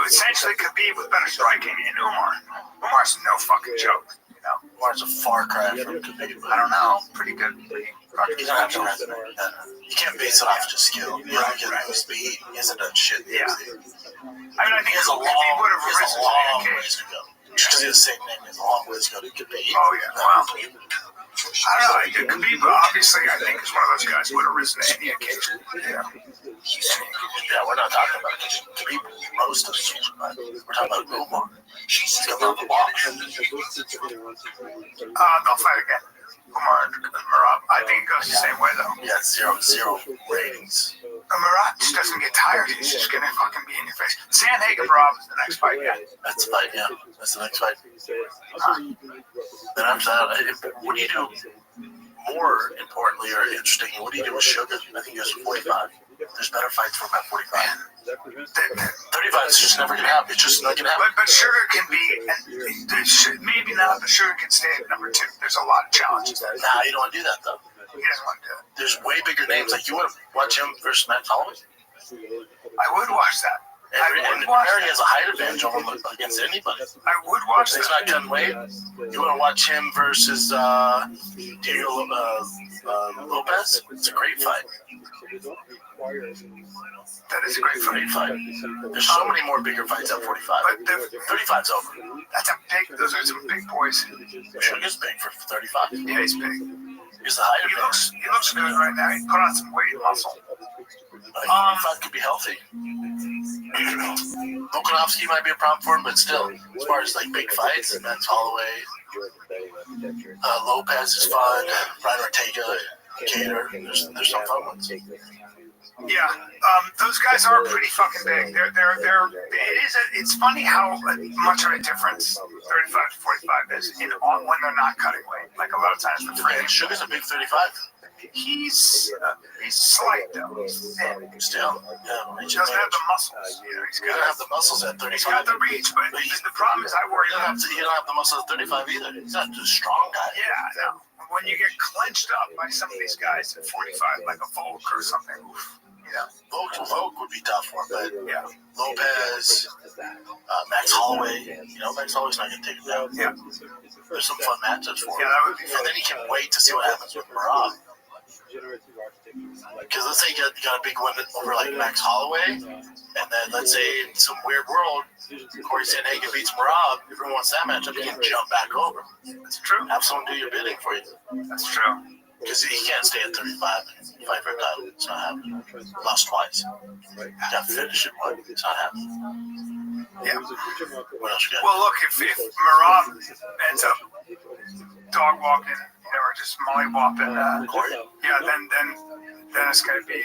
S1: essentially Khabib with better striking in Umar. Umar's no fucking joke,
S2: Umar's a far cry from Khabib.
S1: I don't know, pretty good.
S2: You don't have to wrestle. You can't base it off just skill. You don't get the speed. He hasn't done shit.
S1: Yeah. I think
S2: He has a
S1: Khabib would have risen to the
S2: long
S1: occasion.
S2: ways to go. Just because he has the same name, he has a long ways to go to Khabib.
S1: Oh, yeah. Well, I don't know. Khabib, obviously, I think is one of those guys who would have risen to any occasion. Yeah.
S2: Yeah, we're not talking about Khabib most of the season. We're talking about Umar. He's coming off the box.
S1: They'll fight again. Umar and Marab. I think it goes the same way, though.
S2: Yeah, 0 ratings.
S1: Marab just doesn't get tired. He's just going to fucking be in your face. Sandhagen Marab is the next fight, yeah.
S2: That's the fight, yeah. That's the next fight. Then after that, what do you do more importantly or interesting? What do you do with Sugar? I think he goes 45. There's better fights for him at 45. 35 is just never going to happen. It's just not going to happen.
S1: But Sugar can be, maybe not, but Sugar can stay at number 2. There's a lot of challenges there.
S2: Nah, you don't want to do that, though.
S1: He doesn't want to do it.
S2: There's way bigger names. Like, you want to watch him versus Matt Holloway?
S1: I would watch that.
S2: And Barry has a height advantage over him against anybody.
S1: I would watch
S2: He's
S1: that.
S2: not cutting weight. You want to watch him versus Diego Lopez? It's a great fight.
S1: That is a great fight.
S2: There's so many more bigger fights at 45.
S1: But
S2: 35's over.
S1: those are some big boys.
S2: Sugar's big for 35.
S1: Yeah, he's big.
S2: He's the height
S1: He
S2: advantage.
S1: looks good right now. He put on some weight and muscle.
S2: 35 could be healthy. Volkanovski might be a problem for him, but still, as far as like big fights, Max Holloway, Lopez is fun, Brian Ortega, Cater, there's some fun ones.
S1: Yeah, those guys are pretty fucking big. It's funny how much of a difference 35 to 45 is when they're not cutting weight. Like a lot of times the
S2: And
S1: frame.
S2: Sugar's a big 35.
S1: He's slight though. He's thin.
S2: Still,
S1: He doesn't have the muscles. You know,
S2: He doesn't have the muscles at
S1: he's
S2: 35.
S1: got the reach, but the problem is I worry about.
S2: He don't have the muscles at 35 either. He's not a strong guy.
S1: Yeah, no. When you get clenched up by some of these guys at 45, like a Volk or something, oof, yeah.
S2: Volk would be tough for him, but
S1: Yeah.
S2: Lopez, Max Holloway. You know, Max Holloway's not going to take him down.
S1: Yeah.
S2: There's some fun matchups for
S1: Yeah,
S2: him.
S1: that would be
S2: And
S1: fun.
S2: then he can wait to see what happens with Marab. Because let's say you got a big win over like Max Holloway, and then let's say in some weird world, Corey Sandhagen beats Marab. Everyone wants that matchup. You can jump back over.
S1: That's true.
S2: Have someone do your bidding for you.
S1: That's true.
S2: Because he can't stay at 35 and fight for a title. It's not happening. Lost twice. You have to finish it, but it's not happening.
S1: Yeah.
S2: What else you got?
S1: Well, look, if Marab ends up dog walking, you know, or just mollywopping,
S2: Corey?
S1: yeah, then it's going to be,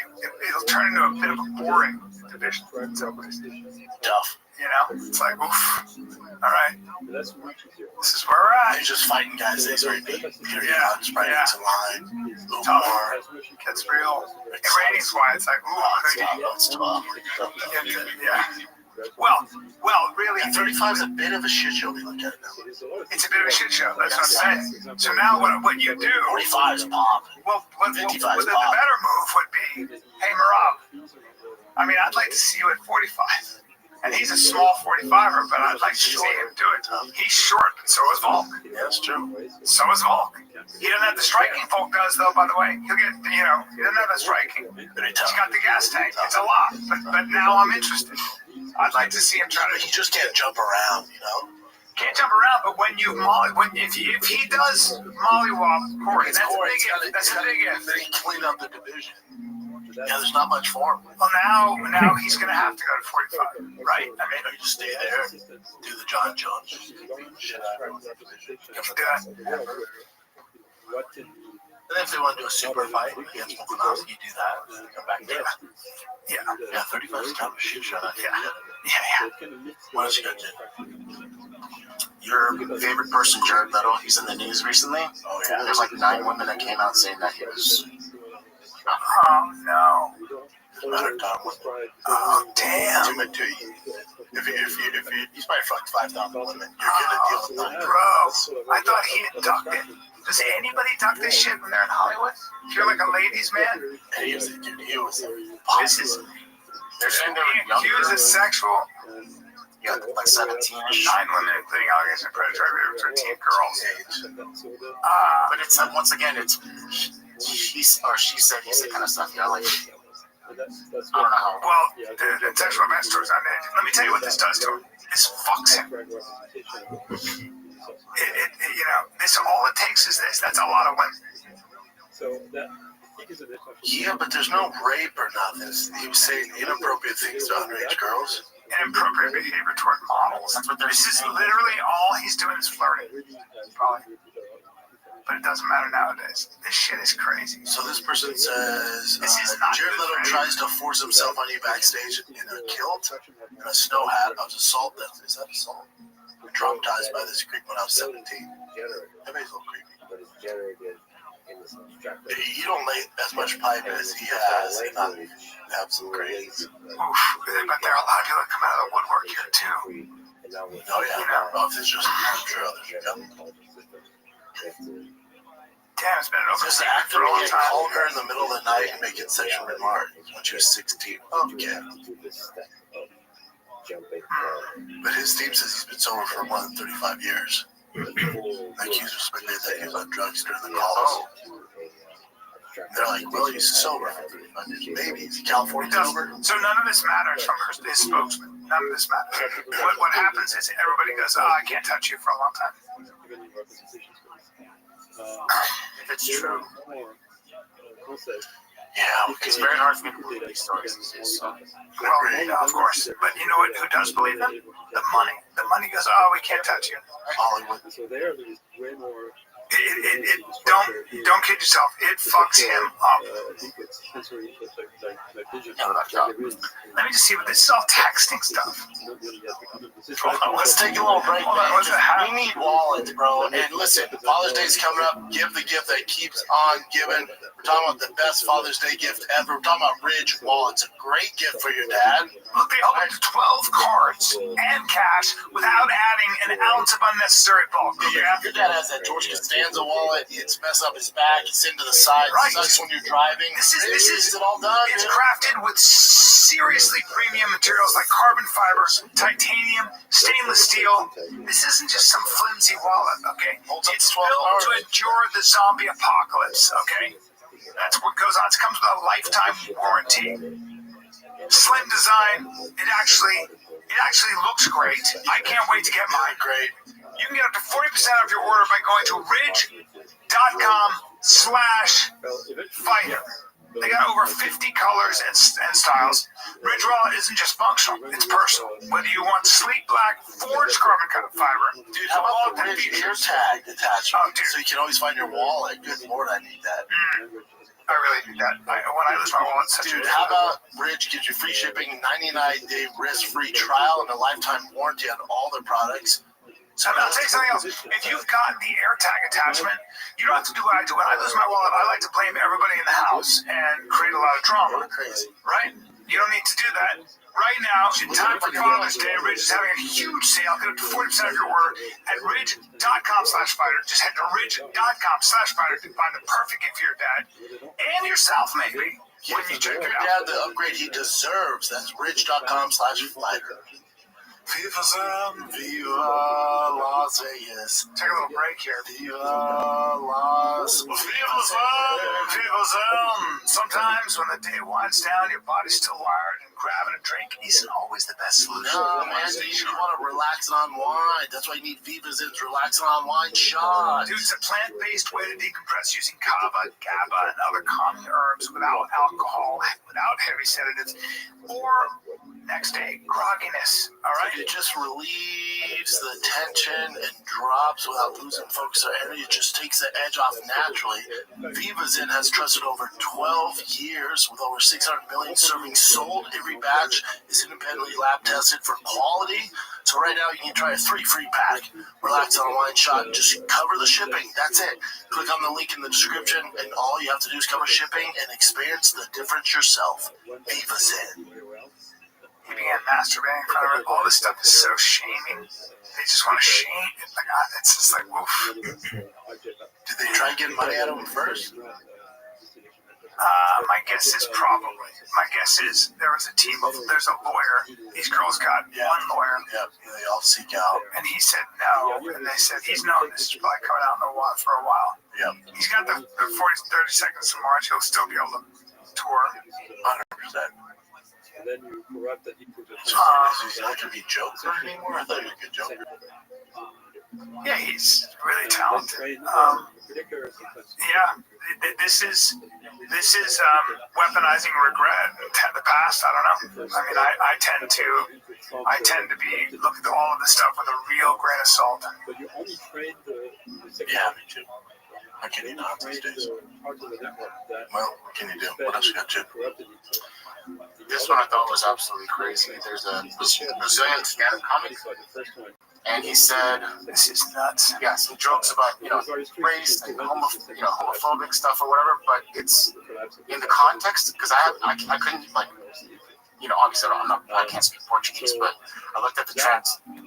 S1: it'll turn into a bit of a boring division. So,
S2: Tough.
S1: you know, it's like, oof, all right,
S3: That's much easier.
S1: this is where we're at.
S2: He's just fighting guys that he's already beat.
S1: Yeah,
S2: Just right
S1: yeah.
S2: into line.
S1: Tough.
S2: Umar.
S1: Gets real. And ratings wise, it's like, ooh,
S2: That's tough.
S1: yeah. Well, really,
S2: And 35 is a bit of a shit show we look at it now.
S1: it's a bit of a shit show. That's what I'm saying. So now what you do,
S2: 45 is pop.
S1: well, the
S2: 55 is
S1: better
S2: pop.
S1: move would be, hey, Marab, I mean, I'd like to see you at 45. And he's a small 45er, but I'd like to see him do it. He's short, but so is Volk.
S2: Yeah, that's true.
S1: So is Volk. He doesn't have the striking Volk does, though, by the way. He'll get, you know, he doesn't have the striking.
S2: Very
S1: He's
S2: tough.
S1: got the gas tank. It's a lot. But now I'm interested. I'd like to see him try
S2: He
S1: to.
S2: just can't jump around, you know?
S1: Can't jump around, but when you if he does mollywop Corey, that's
S2: Corey,
S1: a big if. That's a big if.
S2: Then he cleaned up the division. Yeah, there's not much for him.
S1: Well, now he's going to have to go to 45, right? I mean,
S2: You just stay there, do the John Jones shit out of the division.
S1: you can do that.
S2: And if they want to do a super fight against Volkanovski, do that. Come back there.
S1: Yeah,
S2: Yeah, 35 is kind of a shit show.
S1: yeah.
S2: What else you got, Jen?
S5: Your favorite person, Jared Leto, he's in the news recently.
S2: Oh, yeah.
S5: There's like 9 women that came out saying that he was.
S1: Oh no.
S2: Better time with
S1: Oh damn.
S2: if he's probably fucked 5,000 women, you're gonna deal with that.
S1: Bro, I thought he had ducked it. Does anybody duck this shit when they're in Hollywood? If you're like a ladies' man,
S2: And he was, dude, he was
S1: this is
S5: They're saying they
S1: being
S5: were
S1: accused
S5: younger.
S1: of sexual.
S5: Yeah, like 17-ish.
S1: 9 women, including allegations of predatory rape of 13 girls.
S5: But it's like, once again, it's he or she said, he said kind of stuff. You know, like, I don't know how.
S1: Well, the sexual event stories on it. Let me tell you what this does to him. This fucks him. You know, this all it takes is this. That's a lot of women.
S2: Yeah, but there's no rape or nothing. He was saying inappropriate things to underage girls.
S1: Inappropriate behavior toward models.
S5: That's what they're
S1: This is
S5: saying.
S1: literally all he's doing is flirting. Probably. But it doesn't matter nowadays. This shit is crazy.
S2: So this person says,
S1: This is not
S2: Jared
S1: good,
S2: Leto
S1: right?
S2: tries to force himself on you backstage in a kilt and a snow hat. I was assaulted. Is that assault? Traumatized by this creep when I was 17. Everybody's a little creepy. You don't lay as much pipe as he has and not have some grades.
S1: Oof. But there are a lot of people that come out of the woodwork here too.
S2: Oh yeah, well, if it's just I'm sure others are coming.
S1: Damn, it's been an
S2: Just
S1: overseas
S2: after
S1: for a long
S2: we
S1: time.
S2: called her in the middle of the night and making sexual remarks when she was 16. Okay. But his team says he's been sober for more than 35 years. Like he's speculated that he was on drugs during the calls. They're like, well, he's sober for 35 years. Maybe. Is he California
S1: It does.
S2: sober?
S1: So none of this matters from his spokesman. None of this matters. What happens is everybody goes, oh, I can't touch you for a long time.
S5: If it's true,
S2: Yeah,
S5: it's very hard for me to believe these stories. So,
S1: Well, no, of course. But you know what? Who does believe them? The money. The money goes, oh, we can't touch you.
S2: Hollywood.
S3: So there, there's way more
S1: Don't kid yourself. It fucks him up.
S3: I think it's sensory, like vision.
S1: Let me just see what this is all texting stuff.
S2: Let's take a little break. We need wallets, bro. And listen, Father's Day's coming up. Give the gift that keeps on giving. We're talking about the best Father's Day gift ever. We're talking about Ridge Wallets. A great gift for your dad.
S1: Look, they opened 12 cards and cash without adding an ounce of unnecessary bulk.
S2: Your dad has that George Costanza wallet. It's messed up his back. It's into the side.
S1: Right.
S2: It sucks when you're driving.
S1: This is
S2: it all done.
S1: It's
S2: dude.
S1: crafted with seriously premium materials like carbon fiber, titanium, stainless steel. This isn't just some flimsy wallet, okay? It's built to endure the zombie apocalypse, okay? That's what goes on. It comes with a lifetime warranty. Slim design. It actually looks great. I can't wait to get mine.
S2: Great.
S1: You can get up to 40% off your order by going to ridge.com/fighter. They got over 50 colors and styles. Ridge Wallet isn't just functional, it's personal. Whether you want sleek black, forged carbon fiber.
S2: Dude, how about the Ridge ear tag attachment?
S1: Oh, dude.
S2: So you can always find your wallet. Good Lord, I need that.
S1: I really need that. When I lose my wallet,
S2: Dude, how about Ridge gives you free shipping, 99-day risk-free trial, and a lifetime warranty on all their products?
S1: So I'll tell you something else. If you've got the AirTag attachment, you don't have to do what I do. When I lose my wallet, I like to blame everybody in the house and create a lot of drama.
S2: Crazy.
S1: Right? You don't need to do that. Right now, in time for Father's Day, Ridge is having a huge sale. Get up to 40% of your order at ridge.com/fighter. Just head to ridge.com/fighter to find the perfect gift for your dad and yourself, maybe, when you check it out.
S2: Your dad the upgrade he deserves. That's ridge.com/fighter. Viva Las Vegas.
S1: Take a little break here.
S2: Viva Las Vegas.
S1: Viva Zone. Sometimes when the day winds down, your body's still wired, and grabbing a drink isn't always the best solution.
S2: No, man, you want to relax and unwind. That's why you need Viva Zin's Relax and Unwind shot.
S1: Dude, it's a plant-based way to decompress using kava, GABA, and other calming herbs without alcohol, without heavy sedatives, or next day grogginess. All right.
S2: It just relieves the tension and drops without losing focus or energy. It just takes the edge off naturally. Viva Zen has trusted over 12 years with over 600 million servings sold. Every batch is independently lab tested for quality. So right now you can try a 3 free pack. Relax on a wine shot. Just cover the shipping. That's it. Click on the link in the description, and all you have to do is cover shipping and experience the difference yourself. Viva Zen.
S1: He began masturbating in front of her. All this stuff is so shaming. They just want to shame. It's just like, woof.
S2: Did they try getting money out of him first?
S1: My guess is probably. My guess is there's a lawyer. These girls got one lawyer.
S2: Yep, they all seek out.
S1: And he said no. And they said he's known this is probably coming out for a while.
S2: Yep.
S1: He's got the 30 seconds of March. He'll still be able to tour.
S2: 100%.
S3: And then you corrupt that he put it.
S2: Is he not going to be Joker anymore? I thought he was a good Joker.
S1: Yeah, he's really talented. This is weaponizing regret. The past, I don't know. I mean, I tend to be look at all of this stuff with a real grain of salt.
S3: But you only trade the
S2: Yeah, me too. How can you not these days? Well, what can you do? What else you got, Chip?
S5: This one I thought was absolutely crazy. There's a Brazilian stand-up comic, and he said,
S1: This is nuts.
S5: yeah, some jokes about race and homophobic stuff or whatever, but it's in the context because I couldn't obviously I can't speak Portuguese, but I looked at the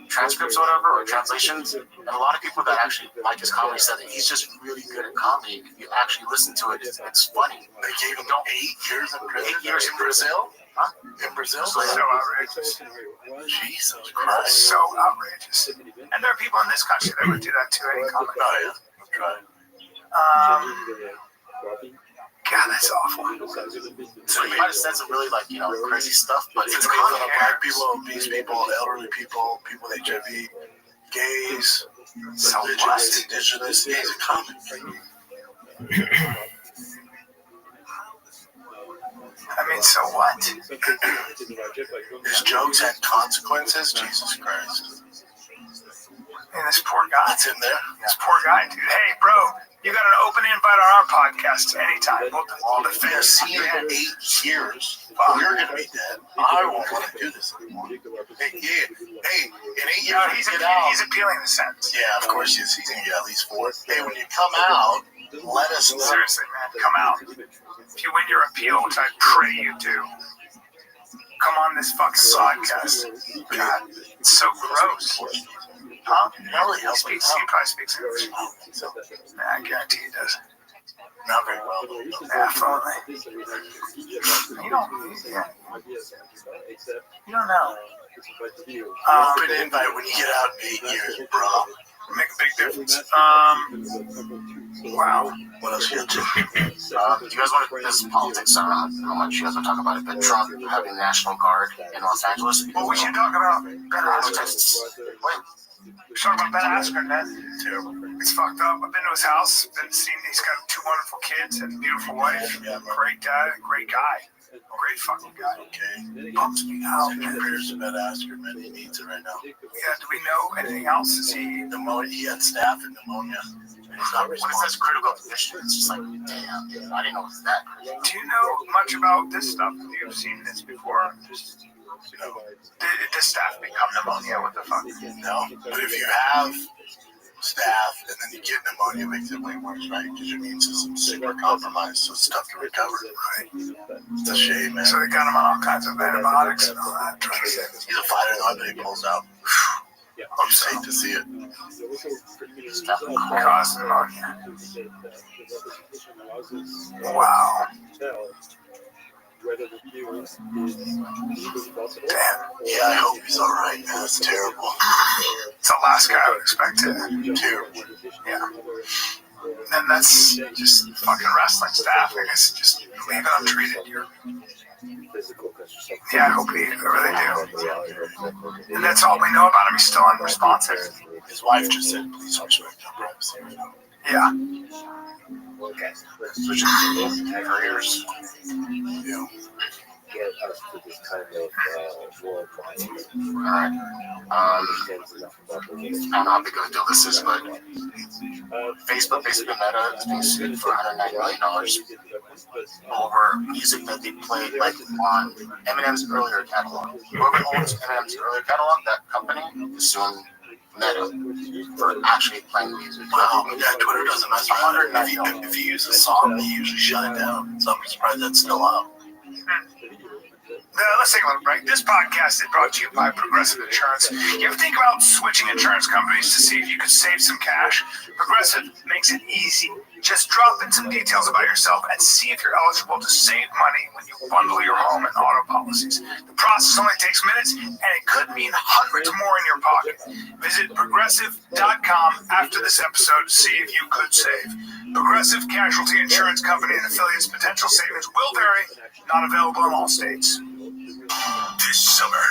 S5: transcripts or whatever, or translations, and a lot of people that actually like his comedy said that he's just really good at comedy. If you actually listen to it, it's funny.
S2: They gave him 8 years in prison. 8 years in Brazil? Huh? In Brazil?
S1: So outrageous.
S2: Jesus Christ.
S1: So outrageous. And there are people in this country that would do that too. Any comic.
S2: Oh, yeah. I'm trying.
S1: God, that's awful.
S5: So he might have said some really crazy stuff, but it's
S2: It's
S5: comedy.
S2: about black people, obese people, elderly people, people with HIV, gays, religious, indigenous. Yeah, he's a comic.
S1: I mean, so what?
S2: His jokes had consequences. Jesus Christ.
S1: And this poor guy.
S2: That's in there.
S1: This poor guy, dude. Hey, bro, you got an open invite on our podcast anytime. All the
S2: They're
S1: fans.
S2: seeing 8 years. You're going to be dead. I won't want to do this anymore. Hey, in 8 years,
S1: He's
S2: get out.
S1: he's appealing the sentence.
S2: Yeah, of course he is. He's going to get at least 4. Hey, when you come out, let us know.
S1: Seriously, man, come out. If you win your appeal, which I pray you do, come on this fucking podcast. God, it's so gross. Huh?
S2: Really
S1: He probably speaks English. I guarantee he does.
S2: Not very well.
S1: Yeah, fluently. You don't know.
S2: Open invite when you get out in 8 years, bro.
S1: Make a big difference. Wow.
S2: What else you got to do?
S5: Do you guys want to, this is politics, I don't know how much you guys want to talk about it, but Trump having the National Guard in Los Angeles.
S1: Well, we should talk about Ben Askren. We should talk about Ben Askren, man.
S2: Terrible.
S1: It's fucked up. I've been to his house. He's got 2 wonderful kids and a beautiful wife. Great dad, great guy. Great fucking guy.
S2: Okay.
S1: Pumps me out.
S2: Compares to Ben Askren, man. He needs it right now.
S1: Yeah, do we know anything else? Is he?
S2: Pneumonia. He had staph and pneumonia. He's not
S5: When it says critical condition, it's just like, damn, dude, I didn't know it was that crazy.
S1: Do you know much about this stuff? Have you seen this before?
S2: No.
S1: Did the staff become pneumonia? What the fuck?
S2: No. But if you have staph and then you get pneumonia, it makes it way worse, right? Because your immune system's super compromised, so it's tough to recover. Right. It's a shame, man.
S1: So they got him on all kinds of antibiotics and all that.
S2: He's a fighter, though, but he pulls out. I'm just hate to see it.
S1: Caused pneumonia. Wow. Damn.
S2: Yeah, I hope he's alright, man. That's terrible.
S1: It's the last guy I would expect to.
S2: Terrible.
S1: Yeah. And that's just fucking wrestling staff. I guess just leave it untreated. Yeah, I hope he really do. And that's all we know about him. He's still unresponsive.
S2: His wife just said, please respect our privacy.
S1: Yeah.
S5: Switching careers.
S2: Yeah.
S6: Get us to this kind of war climate.
S5: Alright. I don't know how big of a deal this is, but Facebook, basically Meta, is being sued for $190 million over music that they played like on Eminem's earlier catalog. Whoever owns Eminem's earlier catalog, that company, is suing Meta for actually playing music.
S2: Wow, yeah, Twitter doesn't mess around. If you use a song, they usually shut it down. So I'm surprised that's still out.
S1: Let's take a little break. This podcast is brought to you by Progressive Insurance. You ever think about switching insurance companies to see if you could save some cash? Progressive makes it easy. Just drop in some details about yourself and see if you're eligible to save money when you bundle your home and auto policies. The process only takes minutes, and it could mean hundreds more in your pocket. Visit Progressive.com after this episode to see if you could save. Progressive Casualty Insurance Company and affiliates potential savings will vary. Not available in all states.
S7: This summer,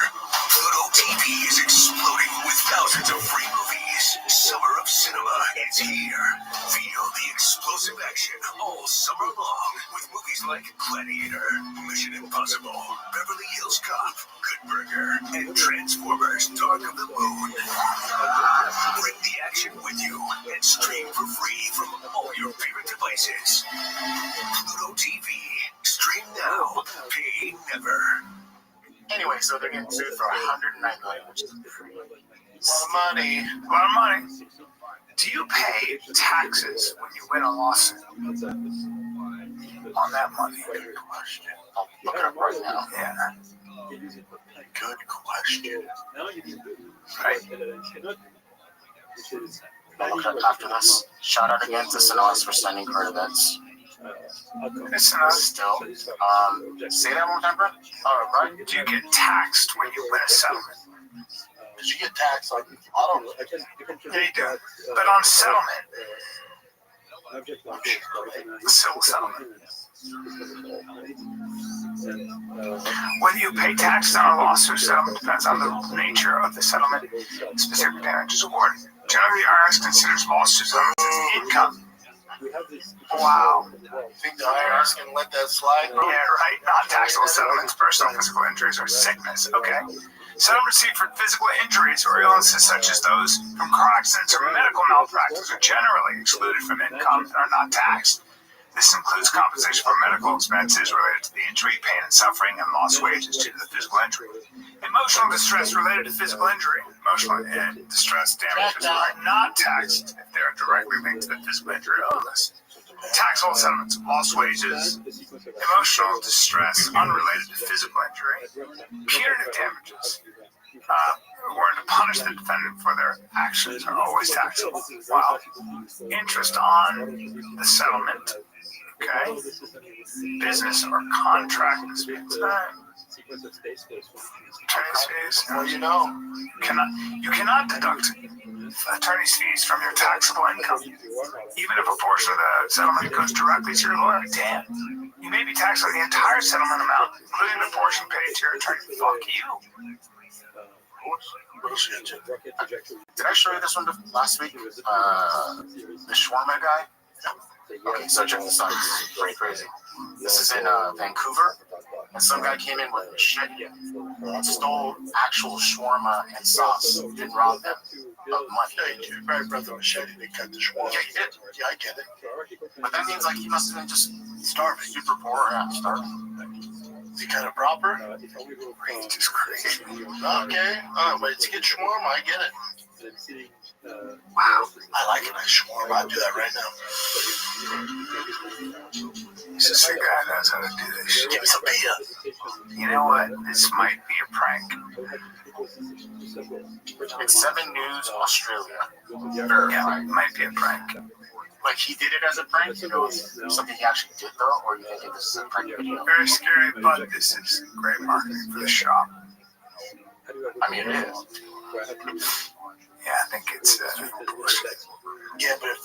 S7: Pluto TV is exploding with thousands of free movies. Summer of Cinema is here. Feel the explosive action all summer long with movies like Gladiator, Mission Impossible, Beverly Hills Cop, Good Burger, and Transformers Dark of the Moon. Bring the action with you and stream for free from all your favorite devices. Pluto TV. Stream now. Pay never.
S5: Anyway, so they're getting sued for $109 million, which is pretty
S2: A lot of money.
S1: A lot of money. Do you pay taxes when you win a lawsuit on that money?
S2: Good question.
S5: I'll look it up right now.
S1: Yeah.
S2: Good question.
S1: Right.
S5: I'll look it up after this. Shout out again to Sonos for sending current events.
S1: It's
S5: Still. Say that one more time, bro. Brian?
S1: do you get taxed when you win a settlement?
S2: Did you get taxed on auto?
S1: Yeah, you do. But on settlement, civil settlement, whether you pay tax on a lawsuit or settlement depends on the nature of the settlement, specific damages awarded. Generally, the IRS considers lawsuit settlements as income. Wow.
S2: Think the IRS can let that slide,
S1: Yeah,
S2: bro?
S1: right. Non-taxable settlements, personal physical injuries, or sickness. Okay. Settlement received for physical injuries or illnesses such as those from car accidents or medical malpractice are generally excluded from income and are not taxed. This includes compensation for medical expenses related to the injury, pain and suffering, and lost wages due to the physical injury. Emotional distress related to physical injury. Emotional and distress damages are not taxed if they are directly linked to the physical injury or illness. Taxable settlements of lost wages, emotional distress unrelated to physical injury, punitive damages, were to punish the defendant for their actions are always taxable, while interest on the settlement, okay, business or contract disputes, attorney's fees,
S2: Well, you know.
S1: you cannot deduct attorney's fees from your taxable income, even if a portion of the settlement goes directly to your lawyer. Damn, you may be taxed on the entire settlement amount, including the portion paid to your attorney. Fuck you.
S5: Did I show you this one last week? The shawarma guy? Okay, so check this out. This is pretty crazy. This is in Vancouver, and some guy came in with a machete and stole actual shawarma and sauce. Didn't rob them of money.
S2: Yeah, you right, brother, machete, they cut the shawarma.
S5: Yeah, he did.
S2: Yeah, I get it.
S5: But that means like he must have been just starving, super poor, and starving.
S2: Is he kind of proper?
S1: He's just crazy.
S2: Okay, but to get shawarma, I get it.
S1: Wow.
S2: I like a nice shawarma. I'll do that right now.
S1: This is the guy that knows how to do this shit.
S2: Give me some beer.
S1: You know what? This might be a prank.
S5: It's 7 News Australia.
S1: Yeah,
S5: Verified.
S1: it might be a prank.
S5: Like he did it as a prank, you know, something he actually did though, or you think this is a prank video?
S1: Very scary, but this is great marketing for the shop.
S5: I mean, it is.
S1: Yeah, I think it's bullshit.
S2: Yeah, but if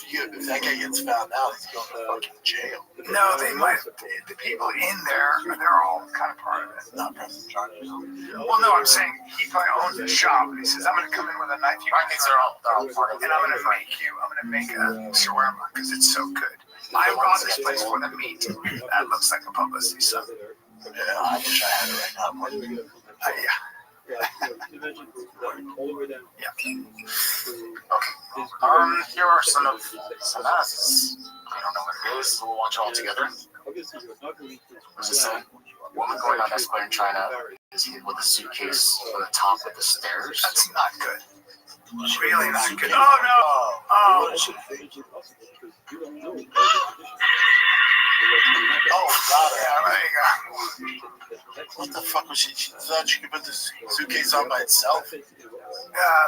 S2: that guy gets found out, he's going to fucking jail.
S1: No, they might. The people in there, they're all kind of part of it.
S2: Not President John.
S1: Well, no, I'm saying he probably owns the shop, and he says, "I'm going to come in with a knife,
S5: I think they're all part of it.
S1: and I'm going to make a shawarma because it's so good. I robbed this place for the meat. That looks like a publicity stunt.
S2: Yeah, I wish I had it right now.
S1: Yeah.
S5: Here are some analysis. I don't know what it is. We'll watch it all together. What's it say? Woman going on escalator in China is hit with a suitcase on the top of the stairs.
S1: That's not good. Really not good. Oh no! Oh.
S2: Oh, God.
S1: Yeah, there you go.
S2: What the fuck was she thought she could put the suitcase on by itself?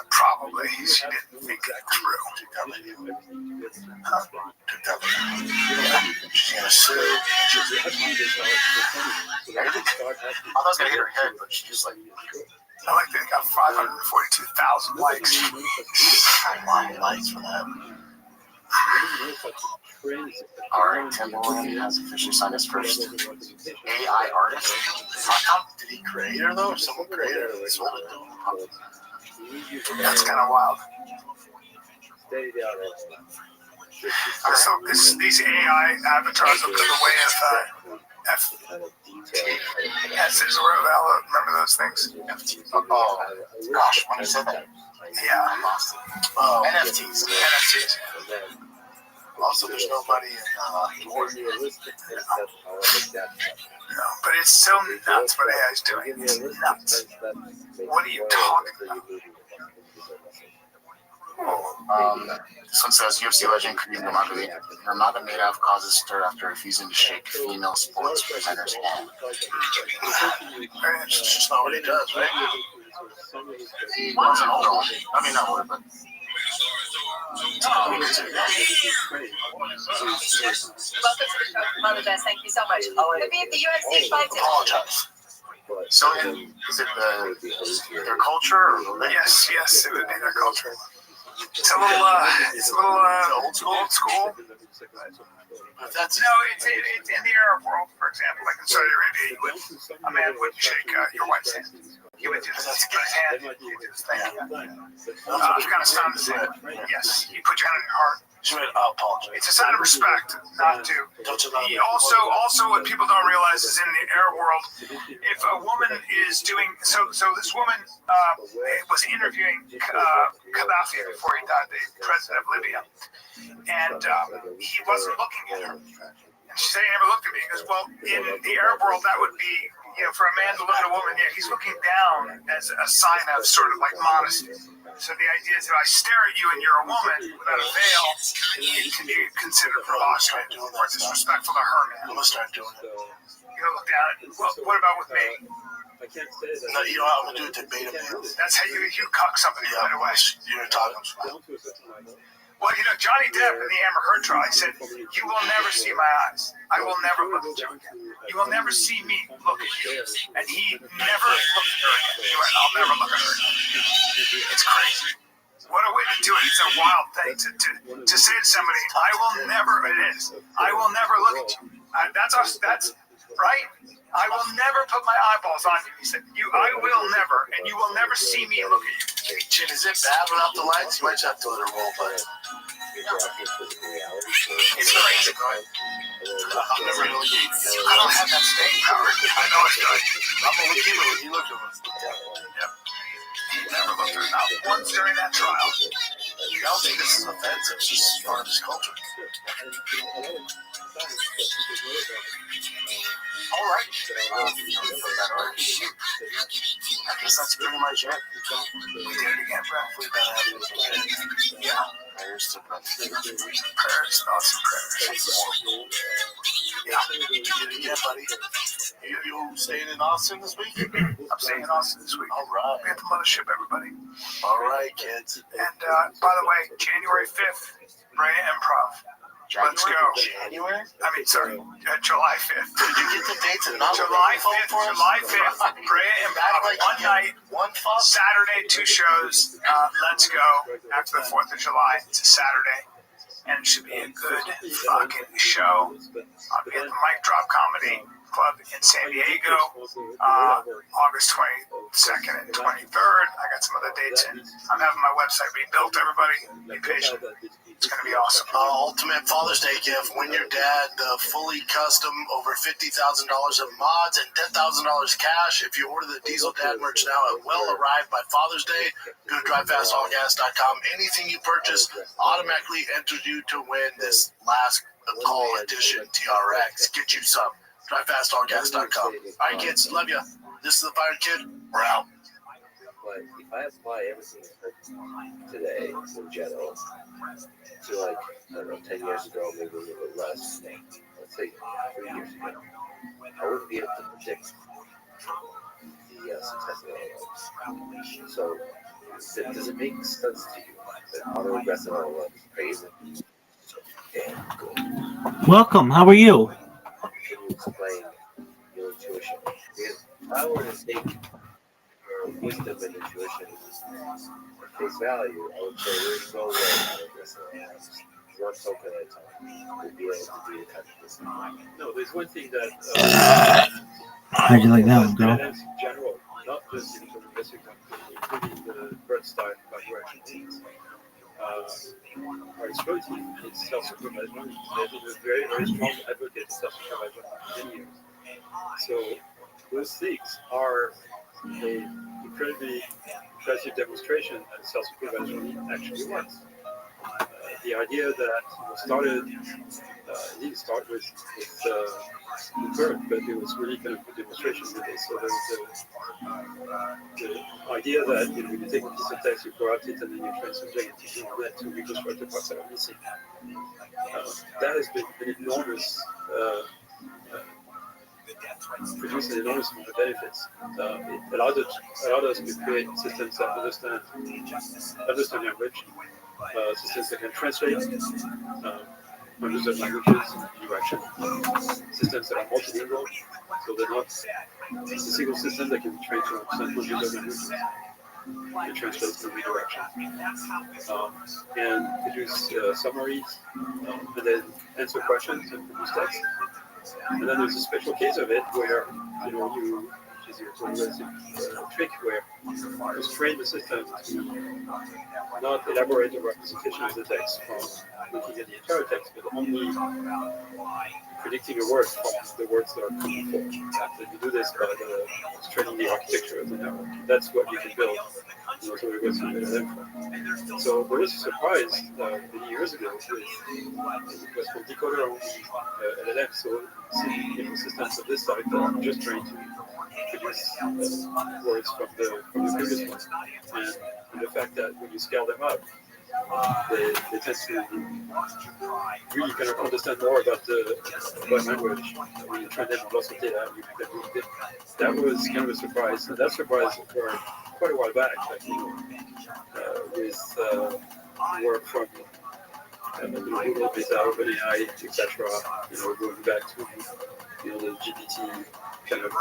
S1: Probably. She didn't think it through.
S2: Took that one. She's gonna sue.
S5: I thought I was gonna hit her head, but she just like.
S1: I like they got 542,000 likes.
S2: I want likes for that.
S5: Alright, Timberland has officially signed his first AI artist.
S2: Did he create her though? Or someone created her and sold it to him?
S1: That's kind of wild. So these AI avatars will go the way of FTs or whatever. Remember those things?
S5: Oh, gosh, when you said that.
S1: Yeah.
S5: I lost it.
S2: Oh,
S5: NFTs.
S1: NFTs.
S2: also there's nobody in Lord.
S1: No, but it's so nuts what AI is doing. It's nuts. What are you talking about?
S5: This one says UFC legend Kareem Nurmagomedov causes stir after refusing to shake female sports presenter's hand.
S2: It's just not what he does, right?
S5: He was an older one. I mean, not older, but.
S8: Welcome to the Apologize. Thank you so much. Could be at the UFC fight tonight.
S2: Apologize.
S5: So, is it their culture? Or
S1: Yes, it would be their culture. It's a little old school.
S2: But that's
S1: No, it's in the Arab world, for example, like in Saudi Arabia, a man wouldn't shake your wife's hand. He would do this.
S2: That's
S1: He put his hand. He would do this thing. Kind of sound the same. Yes. You put your hand on your heart. It's a sign of respect, not to. He also, what people don't realize is in the Arab world, if a woman is doing so this woman was interviewing Gaddafi before he died, the president of Libya, and he wasn't looking at her. And she said, "He never looked at me." He goes, "Well, in the Arab world, that would be, for a man to look at a woman, he's looking down as a sign of sort of like modesty. So the idea is if I stare at you and you're a woman without a veil, it can be considered provocative or disrespectful to her man.
S2: I'm gonna start doing it.
S1: You look down at, well, what about with me?
S3: I can't say that.
S2: No, you know how I'm gonna do it to beta male.
S1: That's how you cock somebody right away.
S2: You're talking.
S3: Down to a certain level.
S1: Well, Johnny Depp in the Amber Heard trial, he said, "You will never see my eyes. I will never look at you again. You will never see me look at you." And he never looked at her again. He went, "I'll never look at her again." It's crazy. What a way to do it. It's a wild thing to say to somebody, "I will never," it is, "I will never look at you." That's right. "I will never put my eyeballs on you." He said, "I will never, and you will never see me look at you."
S2: Hey, Chin, is it bad without the lights? You might just have to let it roll, but
S1: It's crazy, right?
S2: I'm never gonna look at you.
S1: I don't have that staying power. I know it's good.
S2: I'm gonna look at you when you look at us.
S1: Yep. He never looked at her not once during that trial.
S2: I don't think this is offensive. It's just part of his culture. All right. I guess that's pretty much it.
S1: We did it again, Brad.
S2: We've been having this.
S1: Yeah.
S2: Prayers to
S1: Prayers, thoughts, and prayers.
S2: Yeah. You did it again, buddy. You staying in Austin this week?
S1: I'm staying in Austin this week.
S2: All right.
S1: We're at the mothership, everybody.
S2: All right, kids.
S1: And by the way, January 5th, Brea Improv. Let's go.
S2: January?
S1: Sorry, July 5th.
S2: Did you get the dates and not
S1: July 5th, Brea Improv, one night,
S2: one fuck.
S1: Saturday, 2 shows. Let's go. After the 4th of July, it's a Saturday. And it should be a good fucking show. I'll be at the Mic Drop Comedy Club in San Diego, August 22nd and 23rd. I got some other dates in. I'm having my website rebuilt, everybody. Be patient. It's going to be awesome.
S2: Ultimate Father's Day gift. Win your dad the fully custom over $50,000 of mods and $10,000 cash. If you order the Diesel Dad merch now, it will arrive by Father's Day. Go to drivefastallgas.com. Anything you purchase automatically enters you to win this last call edition TRX. Get you some. drivefastallgas.com. All right, kids. Love you. This is the Fire Kid. We're out.
S6: But if I apply everything today in general to like, I don't know, 10 years ago, maybe a little bit less, let's say 3 years ago, I wouldn't be able to predict the success of analytics. So does it make sense to you that auto-aggressive analytics is crazy? Okay, good.
S4: Welcome. How are you?
S6: Can you explain your intuition? If I were to take your wisdom and intuition at face value, I would say there's no way auto-aggressive analytics, one token at a time, would be able to do the kind of this.
S3: No, there's one thing that
S4: How'd you like that one, girl?
S3: in general, not just in terms of this example, including the Bernstein direction teams, are exploiting in self-supervision. They've been a very, very strong advocate of self-supervision for many years. So those things are an incredibly impressive demonstration that self-supervision actually works. The idea that started, it didn't start with birth, but it was really kind of a demonstration with this. So the idea that when you take a piece of text, you corrupt it, and then you try subject it to reconstruct the parts that are missing. That has been enormous. Produced an enormous amount of benefits. It allowed us to create systems that understand language, systems that can translate hundreds of languages in direction, systems that are multilingual, so they're not a single system that can be trained to understand hundreds of languages and translate in every direction, and produce summaries, and then answer questions and produce text. And then there's a special case of it where you easier to realize a trick where you train the system to not elaborate a representation of the text from looking at the entire text, but only predicting a word from the words that are coming before. And you do this by training the architecture of the network. That's what you can build in order to reverse the LLM from. So there was a surprise many years ago with it was called decoder only LLM. So systems of this type that are just trying to produce words from the previous one. And the fact that when you scale them up, they tend to really kind of understand more about language. When you train them on lots of data, you make them really big. That was kind of a surprise. And that surprise occurred quite a while back, actually, with work from Google, Meta, OpenAI, etc. Going back to the GPT kind of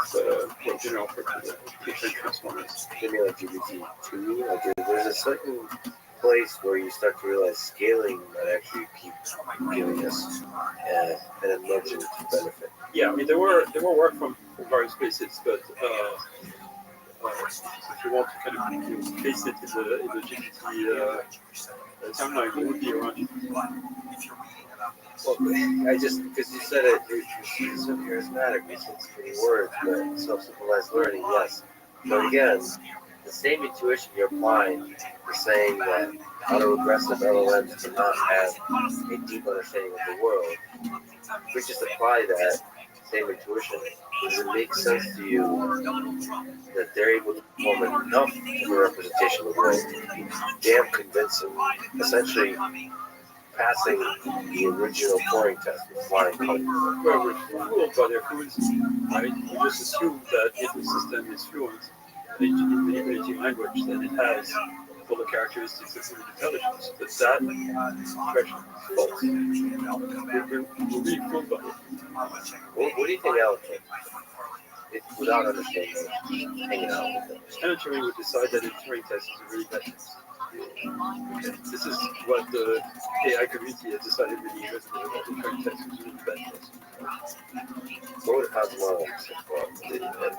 S3: general purpose train transformers.
S6: Maybe like GPT-2, like there's a certain place where you start to realize scaling might actually keep giving us an emergent benefit.
S3: Yeah, I mean there were work from various places, but if you want to kind of place it in the GPT timeline, it would be around.
S6: Well, I just, because you said it, you're so charismatic, you said so many words, but self-supervised learning, yes. But again, the same intuition you're applying is saying that autoregressive LLMs cannot have a deep understanding of the world. If we just apply that same intuition, does it make sense to you that they're able to perform enough of a representation of the world to be damn convincing, essentially passing the original Turing test with flying colors?
S3: Well, we're fooled by their fluency, right? We just assume that if the system is fluent in manipulating language, then it has all the characteristics of human intelligence. But that impression is false. We're being fooled by it.
S6: What do you think Alan thinks? Without understanding, hanging out with them.
S3: And Turing would decide that a Turing test is a really bad test. This is what the AI community has decided many years ago, that the Turing test was a really bad test.
S6: What would Cosmo say about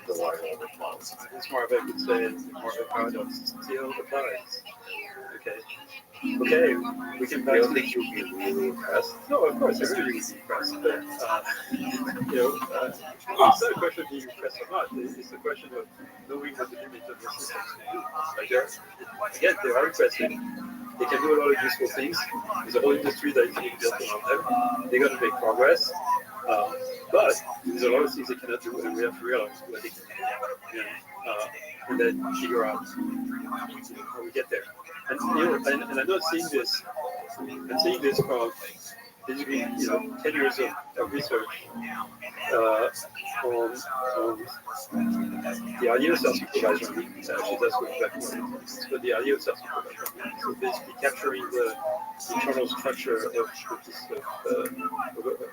S6: the large language models?
S3: It's more of a good say, more of a paradox still applies. Okay, we can
S6: I don't think you'll be really impressed.
S3: No, of course, everybody would be impressed, but it's not a question of being impressed or not. It's a question of knowing what the limit of your systems can do. Like they are impressive. They can do a lot of useful things. There's a whole industry that is being built around them. They're going to make progress, but there's a lot of things they cannot do, and we have to realize what they can do, and then figure out how we get there. And I'm not seeing this. I'm seeing this from basically 10 years of research on the idea of self-supervised learning. Actually, that's what back but the idea of self-supervised learning. So basically capturing the internal structure of a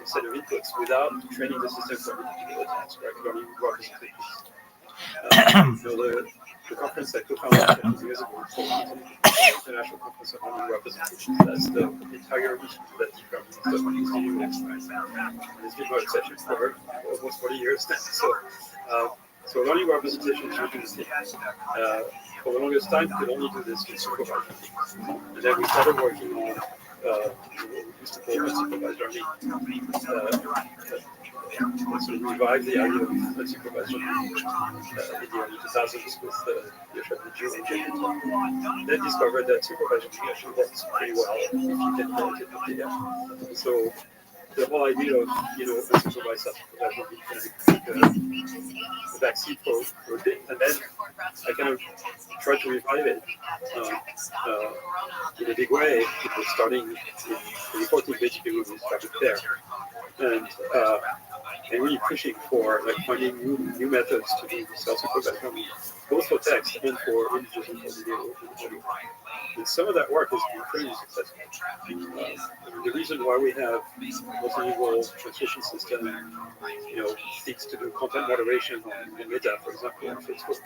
S3: set of inputs without training the system for any particular task, right? Learning representations. The conference I co-founded 20 years ago called the International Conference on Learning Representations. That's the entire mission that deep learning stuff is doing. And it's been my obsession for almost 40 years now. So learning representations usually the same. For the longest time, we could only do this with supervised learning. And then we started working on what we used to call unsupervised learning. So we revived the idea of unsupervised learning in the early 2000s with the Jew and then discovered that supervised learning actually works pretty well if you can correlate the data. So the whole idea of unsupervised self-supervised learning kind of the backseat for a bit, and then I kind of tried to revive it in a big way, starting in 2014 basically when we started there. And really pushing for finding new methods to do self-supervised learning, both for text and for images and for video. And some of that work has been pretty successful. The reason why we have multilingual translation system, seeks to do content moderation on Meta, for example, on Facebook,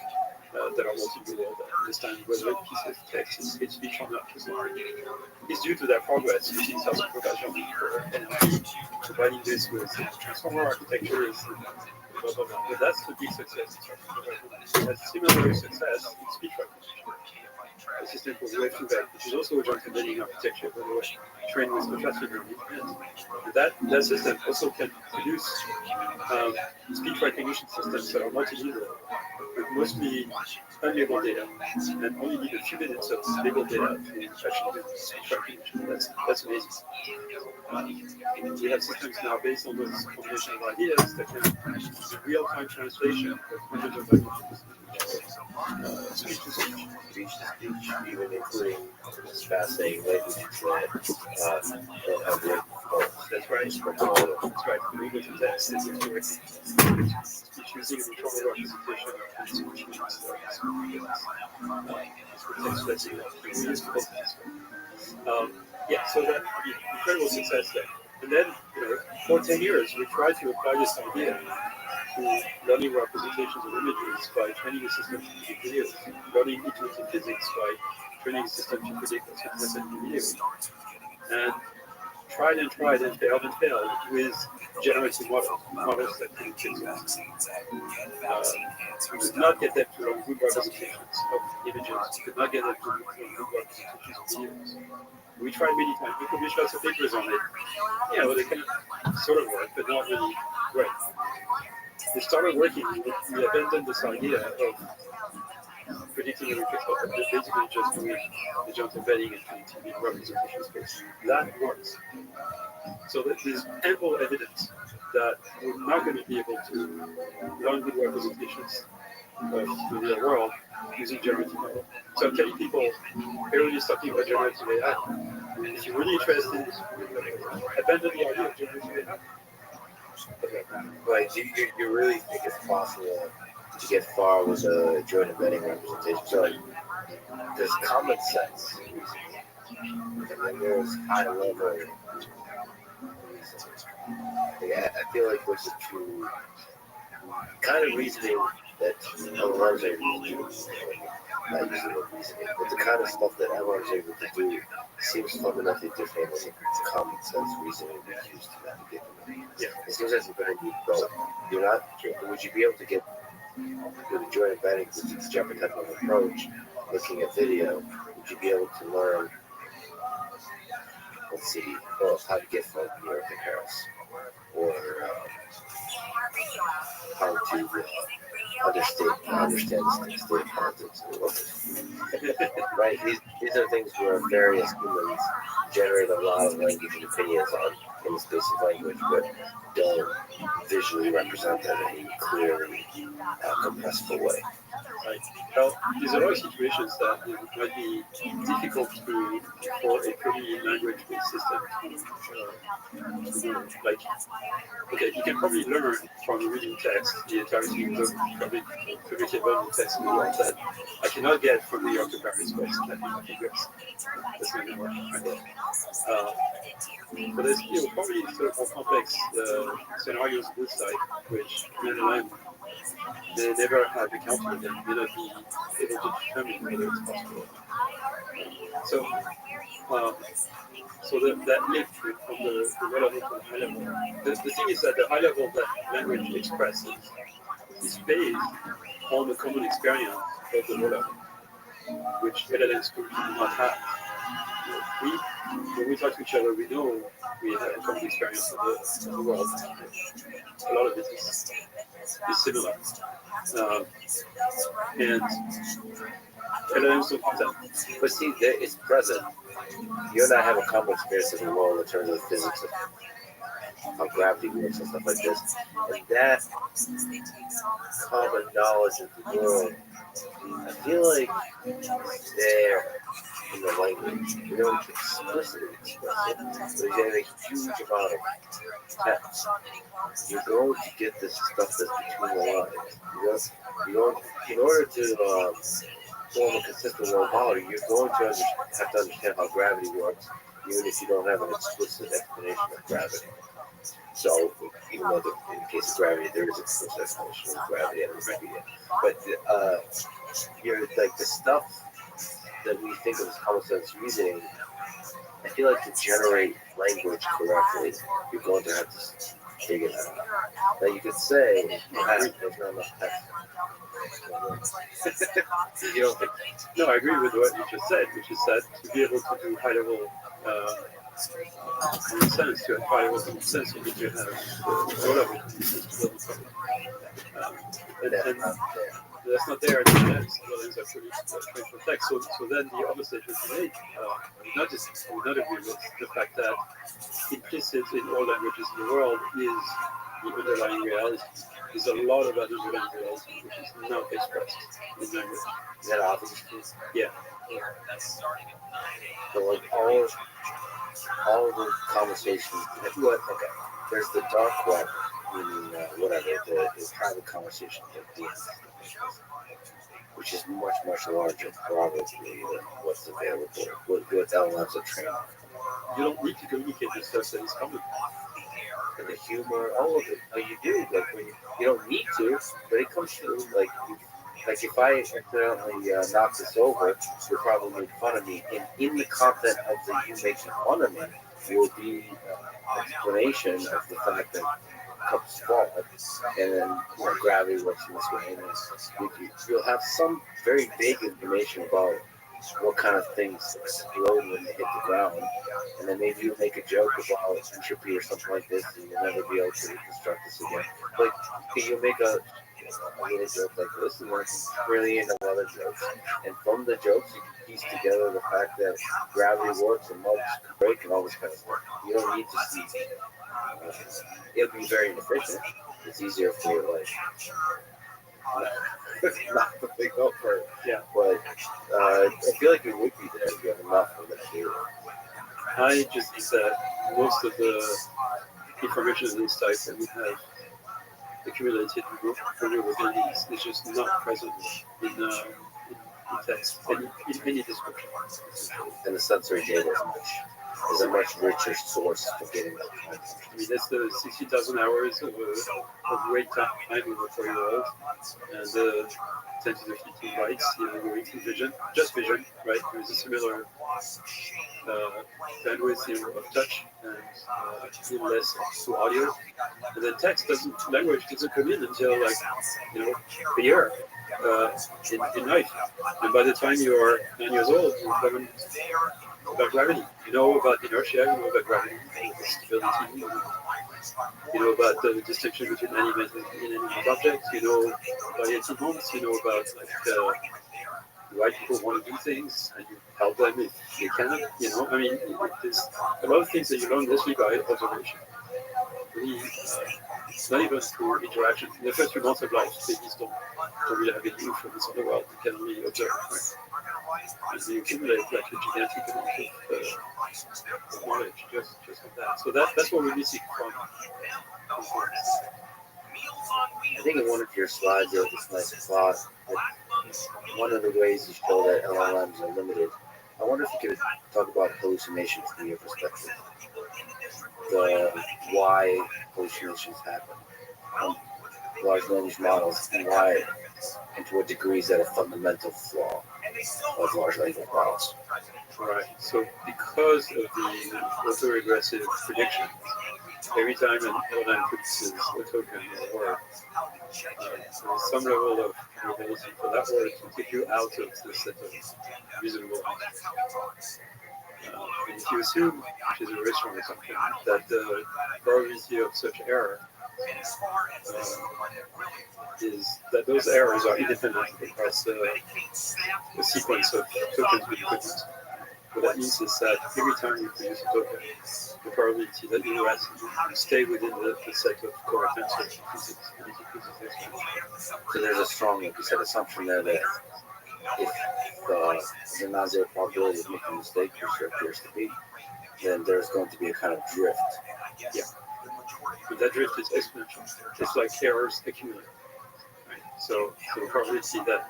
S3: that are multilingual, that understand whether a piece of text is hate speech or not. It's due to that progress using self-supervised learning for NLP, combining this with transformer architectures, blah, blah, blah. But that's the big success. That's similar success in speech recognition. A system called Wave2Vec, which is also a joint embedding architecture, by the way, trained with stochastic learning. And that system also can produce speech recognition systems that are multilingual, with mostly unlabeled data, and only need a few minutes of labeled data to actually do speech recognition. That's amazing. We have systems now based on those combination of ideas that can do real-time translation of hundreds of languages. Speech to speech.
S6: Speech to speech, even including this fascinating languages that don't have written forms.
S3: That's right. That's right. The language of text is directly speech using controller representation and speech yeah, so that incredible success there. And then, for 10 years, we tried to apply this idea to learning representations of images by training a system to predict videos, learning intuitive physics by training a system to predict what's going to happen in the video. And tried and failed with generative models that couldn't fix it. We could not get them to learn good representations of images. We could not get them to learn good representations of videos. We tried many times. We published lots of papers on it. They can sort of work, but not really great. They started working. We abandoned this idea of predicting every pixel, but basically just doing the joint embedding and predicting in representation space. That works. So there's ample evidence that we're not going to be able to learn good representations of the real world using generative model. So I'm telling people, everybody's talking about generative AI. If you're really interested, abandon the idea of generative AI.
S6: Okay. Right. Do you really think it's possible to get far with a joint embedding representation? So there's common sense reasoning, and then there's high level reasoning. I feel like there's a true kind of reasoning that LLMs are able to do, not using the reasoning, but the kind of stuff that LLMs are able to do seems fundamentally different than the common sense reasoning we use to navigate the domain.
S3: Yeah.
S6: It seems like you're going to need both. Would you be able to get with a joint embedding with this Jeffrey type of approach, looking at video, would you be able to learn, how to get from New York to Paris, or how to understand the state of politics in the world. Right? These are things where various humans generate a lot of language and opinions on in the space of language, but don't visually represent them in any clearly compressible way.
S3: Right. Well, there's a lot of situations that might be difficult for a purely language-based system to like, okay, you can probably learn from reading text the entirety of the publicly available text in the world that I cannot get from New York to Paris by snapping my fingers. That's not going to work. Right? But there's probably sort of more complex scenarios on this side, which LLM they never have encountered and may not be able to determine whether it's possible. So that link from the low level to the high level. The thing is that the high level that language expresses is based on the common experience of the low level, which LLMs do not have. When we talk to each other, we know we have a common experience of the world. A lot of it is similar. And LLMs don't have that.
S6: But see, it's present. You and I have a common experience of the world in terms of physics of how gravity works and stuff like this. And that common knowledge of the world, I feel like it's there in the language. We don't explicitly express it, but you have a huge amount of text. You're going to get this stuff that's between the lines. In order to form a consistent world model, you're going to have to understand how gravity works, even if you don't have an explicit explanation of gravity. So, even though in the case of gravity, there is explicit explanation of gravity and Wikipedia. But you're like the stuff that we think of as common sense reasoning, I feel like to generate language correctly, you're going to have to big enough that you could say, there's not enough text. You don't think?
S3: No, I agree with what you just said, which is that to be able to do high-level common sense, to have high-level common sense, you need to have low-level common sense. And that's not there, and then some ends are pretty trained for text. So then the other statement you made, I would not agree with the fact that implicit in all languages in the world is the underlying reality. There's a lot of underlying reality which is not expressed in language.
S6: Is that obvious?
S3: Yeah.
S6: So like all the conversations, okay, there's the dark web, meaning whatever, the private conversations like this, which is much, much larger probably than what's available, what LLMs are trained on.
S3: You don't need to communicate the stuff that is common.
S6: And the humor, all of it. No, you do. Like when you don't need to, but it comes through. Like if I accidentally knock this over, you'll probably make fun of me. And in the content of the you making fun of me will be an explanation of the fact that cups fall, and then gravity works in this way. And you'll have some very vague information about what kind of things explode when they hit the ground, and then maybe you'll make a joke about entropy or something like this, and you'll never be able to reconstruct this again. Like you'll make a little joke like this, and then really into other jokes, and from the jokes you can piece together the fact that gravity works and mugs can break and all this kind of stuff. You don't need to see. It'll be very inefficient. It's easier for not the big over.
S3: Yeah.
S6: But I feel like it would be there if you have enough of that data.
S3: I just think that most of the information of this type that we have accumulated from your abilities is just not present in text, in any description.
S6: And the sensory data is a much richer source for getting that content.
S3: I mean, that's the 60,000 hours of great time with a 4-year-old, and 10 to 15 bytes, going through vision, just vision, right? There's a similar bandwidth of touch, and less to audio. And then language doesn't come in until a year in life. And by the time you are 9 years old, you haven't about gravity. You know about inertia, you know about gravity, stability, you know about the distinction between animate and inanimate objects, you know about instruments, you know about why people want to do things, and you help them if they cannot, I mean, there's a lot of things that you learn mostly by observation. Not even through interaction. In the first few months of life, babies don't really have any influence on the world. They can only observe, right? And they accumulate like a gigantic amount of knowledge just from that. So that's what we're missing from.
S6: I think in one of your slides there was this nice plot that one of the ways you show that LLMs are limited. I wonder if you could talk about hallucinations from your perspective. Why hallucinations happen, large language models, and why, and to what degree is that a fundamental flaw of large language models?
S3: Right. So because of the autoregressive prediction, every time an LLM produces a token or a word, there's some level of probability for that word to take you out of the set of reasonable answers. And if you assume, which is a very strong assumption, that the probability of such error is that those errors are independent across the sequence of tokens being produced. What that means is that every time you produce a token, the probability that you stay within the set of correct answers increases.
S6: So there's a strong, like you said, assumption there that if the non-zero probability of making a mistake, which there appears to be, then there's going to be a kind of drift.
S3: Yeah. But that drift is exponential. It's like errors accumulate. Right? So the probability that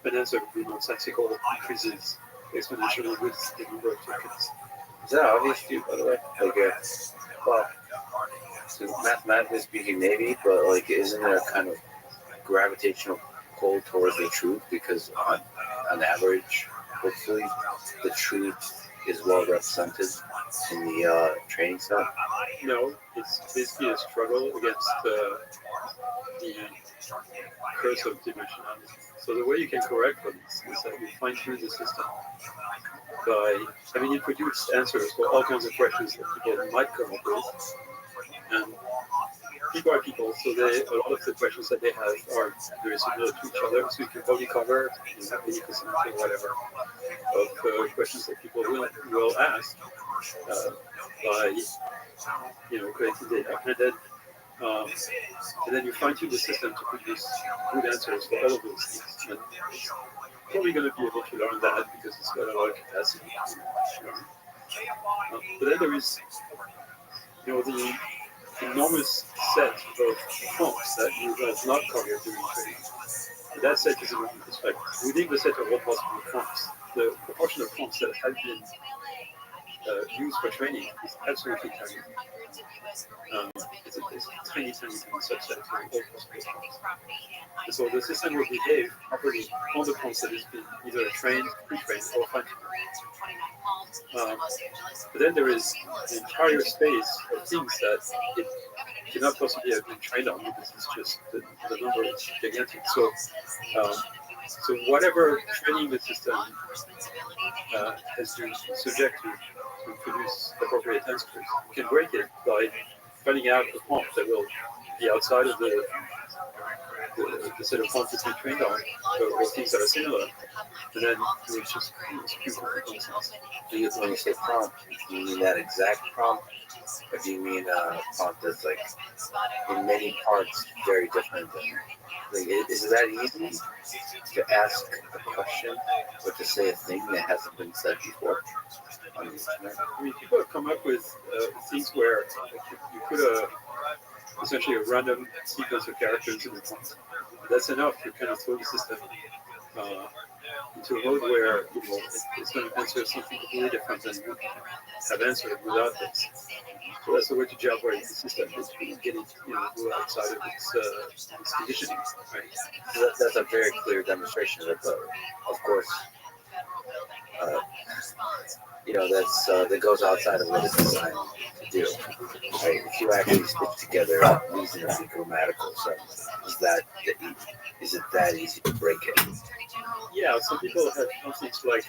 S3: an answer would be nonsensical increases exponentially with the number of tokens.
S6: Is that obvious to you, by the way? Well, so mathematically speaking, maybe, but isn't there a kind of gravitational pull towards the truth? Because on average, hopefully, the truth is well represented in the training set?
S3: No, it's basically a struggle against the curse of dimensionality. So the way you can correct for this is that you fine-tune the system by having it produce answers for all kinds of questions that people might come up with. And people are people, so a lot of the questions that they have are very similar to each other, so you can probably cover 80% or whatever of questions that people will ask by collecting data. And then you fine-tune the system to produce good answers for all of those things. And it's probably going to be able to learn that because it's got a lot of capacity to learn. But then there is, the enormous set of prompts that you have not covered during training. And that set is important because within the set of all possible prompts, the proportion of prompts that have been used for training is absolutely tiny. It's a tiny subset of all possible prompts. And so the system will behave properly on the prompts that has been either trained, pre-trained, or fine-tuned. But then there is an entire space of things that it cannot possibly have been trained on because it's just the number is gigantic. So whatever training the system has been subject to produce appropriate answers, you can break it by finding out a prompt that will be outside of the set of prompts it's been trained on, or things that are similar, and then you just execute consequences.
S6: Do you, when you say prompt, do you mean that exact prompt, or do you mean a prompt that's like in many parts very different? Is it that easy to ask a question or to say a thing that hasn't been said before on the internet?
S3: I mean, people have come up with things where you put essentially a random sequence of characters in the prompt. That's enough to kind of throw the system into a mode where it's going to answer something completely different than you have answered without this. So that's the way to jailbreak the system, is getting go outside of its conditioning. Right?
S6: So that's a very clear demonstration of course, that goes outside of what it's designed to do. Right? If you actually stitch together reasonably grammatical sentences, is it that easy to break it?
S3: Yeah, some people have things like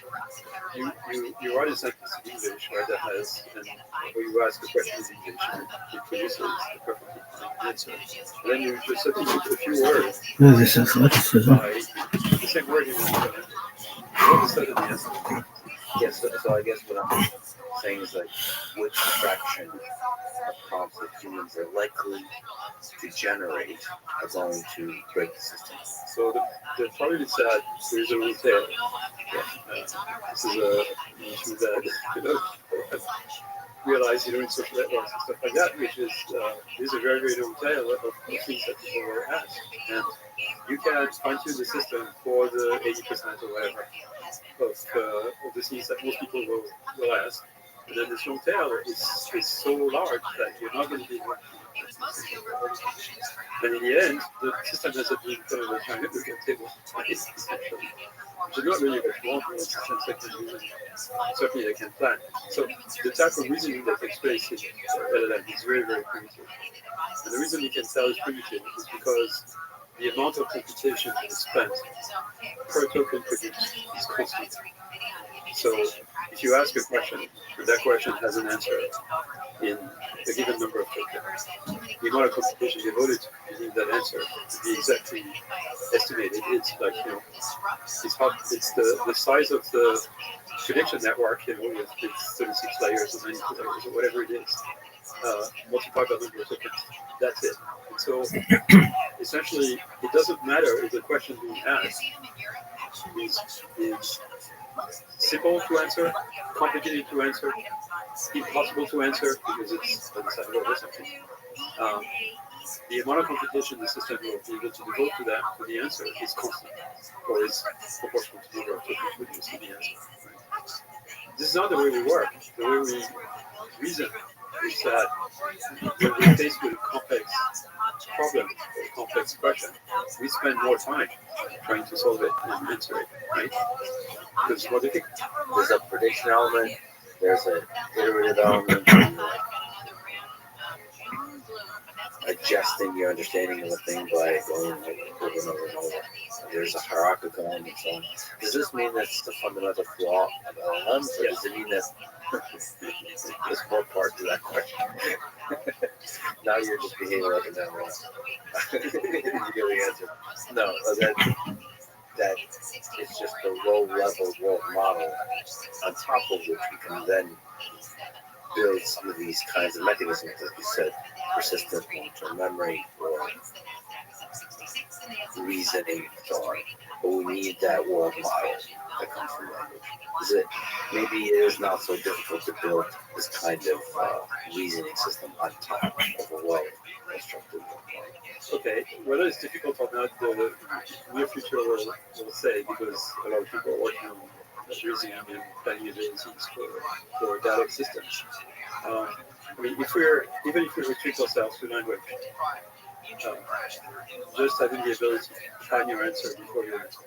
S3: you write a sentence in English, right, that has, or you ask a question in English and it produces the perfectly answer. And then you just substitute a few words by the same word you want to say the answer.
S6: Yes, so I guess what I'm saying is which fraction of prompts that humans are likely to generate are going to break the system.
S3: So the problem is that there is a rule tail. This is an issue that realize in social networks and stuff like that, which is there's a very, very long tail of things that people will ask. And you can fine-tune the system for the 80% or whatever of the things that most people will ask. And then this long tail is so large that you're not going to be able to. And in the end, the system has been kind of a giant looking table, essentially. Which is not really what you want for systems that can reason. Certainly they can plan. So the type of reasoning that takes place in LLM is very, very primitive. And the reason you can tell it's primitive is because the amount of computation that is spent per token produced is constant. So if you ask a question, and that question has an answer in a given number of tokens, the amount of computation devoted to producing that answer to be exactly estimated, it's like, it's the size of the prediction network, with its 36 layers or 92 layers or whatever it is, multiplied by the number of tokens. That's it. And so essentially, it doesn't matter if the question being asked is simple to answer, complicated to answer, impossible to answer because it's undecidable or something. The amount of computation the system will be able to devote to that for the answer is constant, or is proportional to the number of tokens produced in the answer. Right? This is not the way we work. The way we reason is that when we're faced with a complex problem or a complex question, we spend more time trying to solve it and answer it, right? Because what do you think?
S6: There's a prediction element, there's an iterative element to adjusting your understanding of a thing by going over and over and over. There's a hierarchical element. So on. Does this mean that's the fundamental flaw of LLMs, or does it mean that there's more part to that question? Now you're just behaving like a man. You get the answer. No, that it's just the low-level world model on top of which we can then build some of these kinds of mechanisms, like you said, persistent long-term memory or reasoning, so on. But we need that world model that comes from language. Maybe it is not so difficult to build this kind of reasoning system on top of a well-constructed world model.
S3: Okay, whether it's difficult or not, the near future will say, because a lot of people are working on reasoning and planning abilities for dialect systems. I mean, even if we restrict ourselves to language, just having the ability to plan your answer before you answer,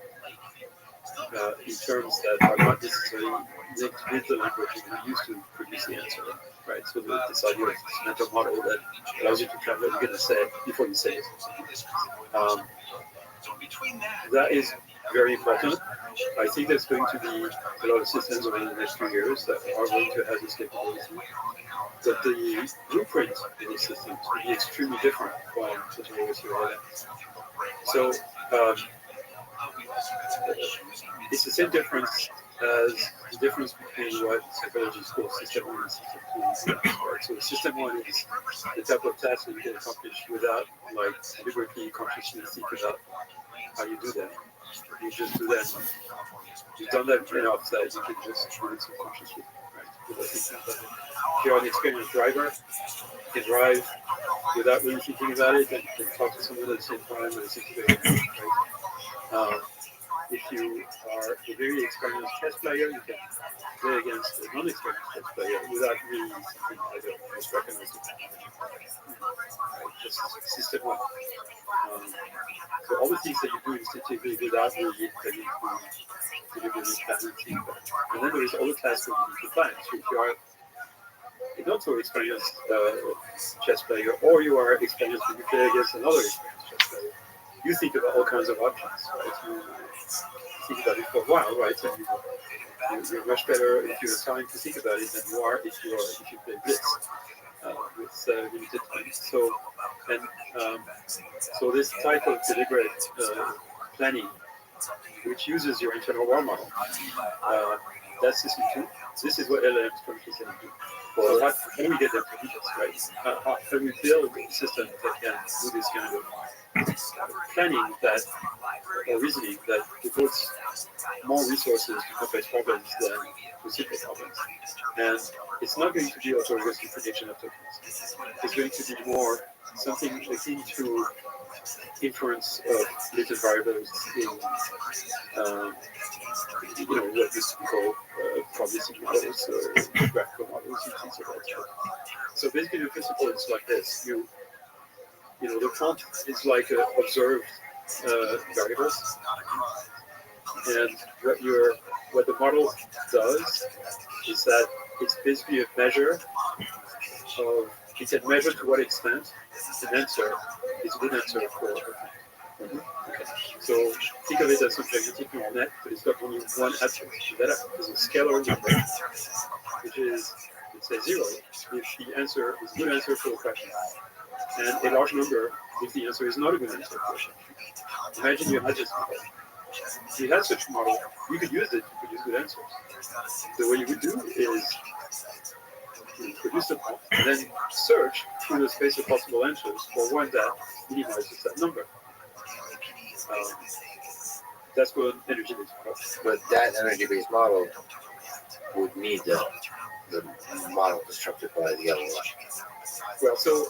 S3: in terms that are not necessarily linked with the language that you use to produce the answer, right? So this idea of this mental model that allows you to plan what you're going to say before you say it. That is very important. I think there's going to be a lot of systems over the next few years that are going to have this capability. But the blueprint in these systems will be extremely different from what you always hear about. So it's the same difference as the difference between what psychologists call system 1 and system 2. Right? So system 1 is the type of task that you can accomplish without deliberately consciously think about how you do that. You just do that. You've done that enough that you can just do it subconsciously. Right? If you're an experienced driver, you can drive without really thinking about it, and you can talk to someone at the same time at the same situation. Right? If you are a very experienced chess player, you can play against a non-experienced chess player without really thinking either. Just recognize it. Right? Just system 1. So all the things that you do instinctively without really planning to deliberately plan and think about. And then there is all the tasks that you need to plan. So if you are a not so experienced chess player, or you are experienced when you play against another experienced chess player, you think about all kinds of options, right? You think about it for a while, right? And you're much better if you have time to think about it than you are if you play blitz with limited time. So this type of deliberate planning, which uses your internal world model, that's system 2. This is what LLMs currently can do. Well, how do we get them to do this, right? How can we build a system that can do this kind of planning or reasoning that devotes more resources to complex problems than to simple problems? And it's not going to be autoregressive prediction of tokens. It's going to be more something akin to inference of latent variables in what used to be called probabilistic models or graphical models and things like that. So basically the principle is like this. The prompt is like observed variables, and what the model does is that it's basically a measure of, it can measure to what extent an answer is a good answer for a prompt. Okay. So think of it as a gigantic neural net, but it's got only one attribute. That is a scalar number, which is, let's say 0, if the answer is a good answer for a question, and a large number if the answer is not a good answer for a question. Imagine you had this model. If you had such a model, you could use it to produce good answers. So what you would do is produce a prompt and then search through the space of possible answers for one that minimizes that number. That's what an energy-based model.
S6: But that energy-based model would need the model constructed by the LLM.
S3: Well, so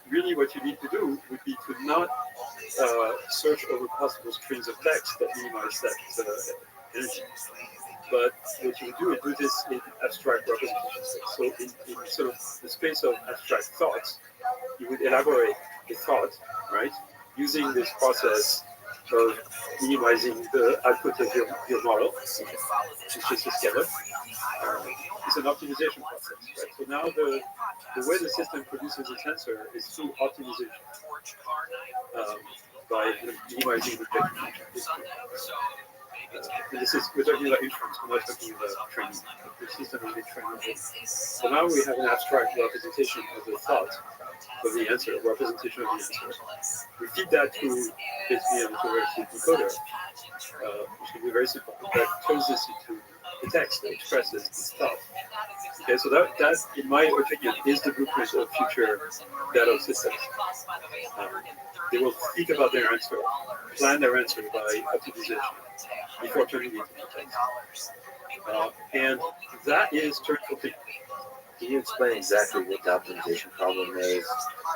S3: really what you need to do would be to not search over possible strings of text that minimize that energy. But what you would do is do this in abstract representations. So in sort of the space of abstract thoughts, you would elaborate a thought, right, using this process of minimizing the output of your model, which is just a scalar. it's an optimization process, right? So now the way the system produces its answer is through optimization, by minimizing the rejection. And this is, we're talking about inference, we're not talking about training. The system is being trained. So now we have an abstract representation of the thought of the answer, representation of the answer. We feed that to basically an interactive decoder, which can be very simple. That turns this into the text that expresses this thought. Okay, so that, in my opinion, is the blueprint of future data systems. They will think about their answer, plan their answer by optimization before turning it into text. And that is turn complete.
S6: Can you explain exactly what the optimization problem is?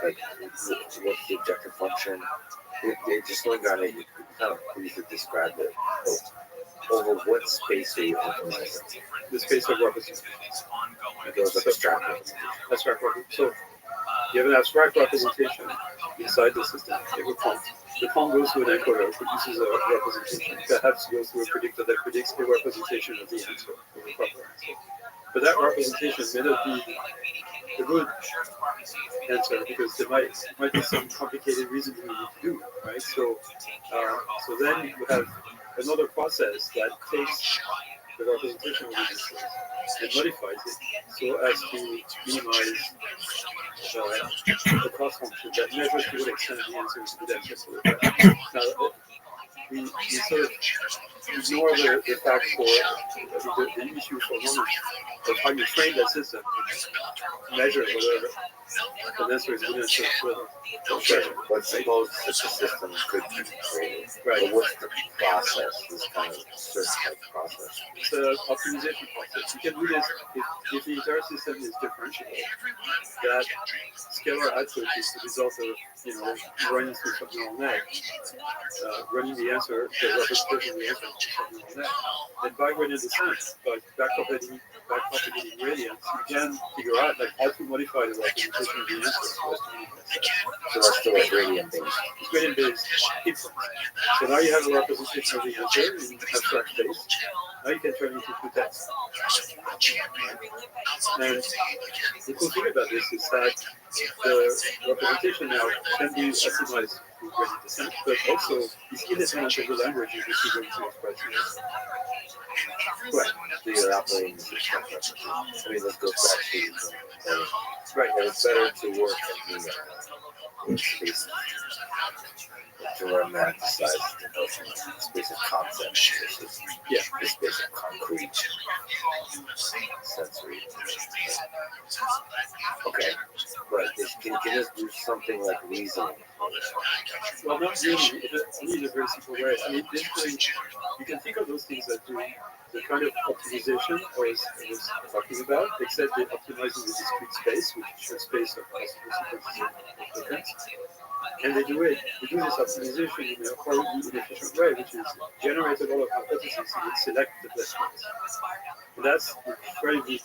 S6: Like, what's the objective function? Just going on it, you kind of briefly described it. Over what space are you optimizing?
S3: The space of representation.
S6: It goes like abstract representation.
S3: Abstract representation. So you have an abstract representation inside the system. You have a prompt. The prompt goes to an encoder, produces a representation. Perhaps goes to a predictor that predicts a representation of the answer, of the proper answer. But that representation may not be a good answer because there might be some complicated reasoning you need to do, right? So then you have another process that takes the representation of the answer and modifies it so as to minimize the cost function that measures to what extent the answer is good answer. Now, we sort of ignore the fact for the issue for a moment of how you train that system to measure whether the answer is good answer or whether.
S6: Okay, but suppose such a system could be created. Right. But what's the process, this kind of certified process?
S3: It's an optimization process. You can do this if the entire system is differentiable. That scalar output is the result of running through some neural net, running the answer, the representation of the answer from neural net. And by gradient descent, by backpropagating gradients, you can figure out how to modify the representation of the answer.
S6: So that's still a gradient based.
S3: It's gradient based inference. So now you have a representation of the answer in abstract space. Now you can turn it into text. And the cool thing about this is that the representation now can be optimized through gradient descent, but also is independent of the language in which you're going to express it.
S6: Right. So you're operating this abstract representation. I mean, let's go back to right. That it's better to work in the space to romanticize the space of concepts versus the space of concrete sensory. Okay, but can you just do something like reasoning?
S3: Well, not really. Only in a very simple way. I mean, basically, you can think of those things that do the kind of optimization I was talking about, except they're optimizing the discrete space, which is the space of possible sequences of tokens. And they do this optimization in a horribly inefficient way, which is generate a lot of hypotheses and then select the best ones. And that's incredibly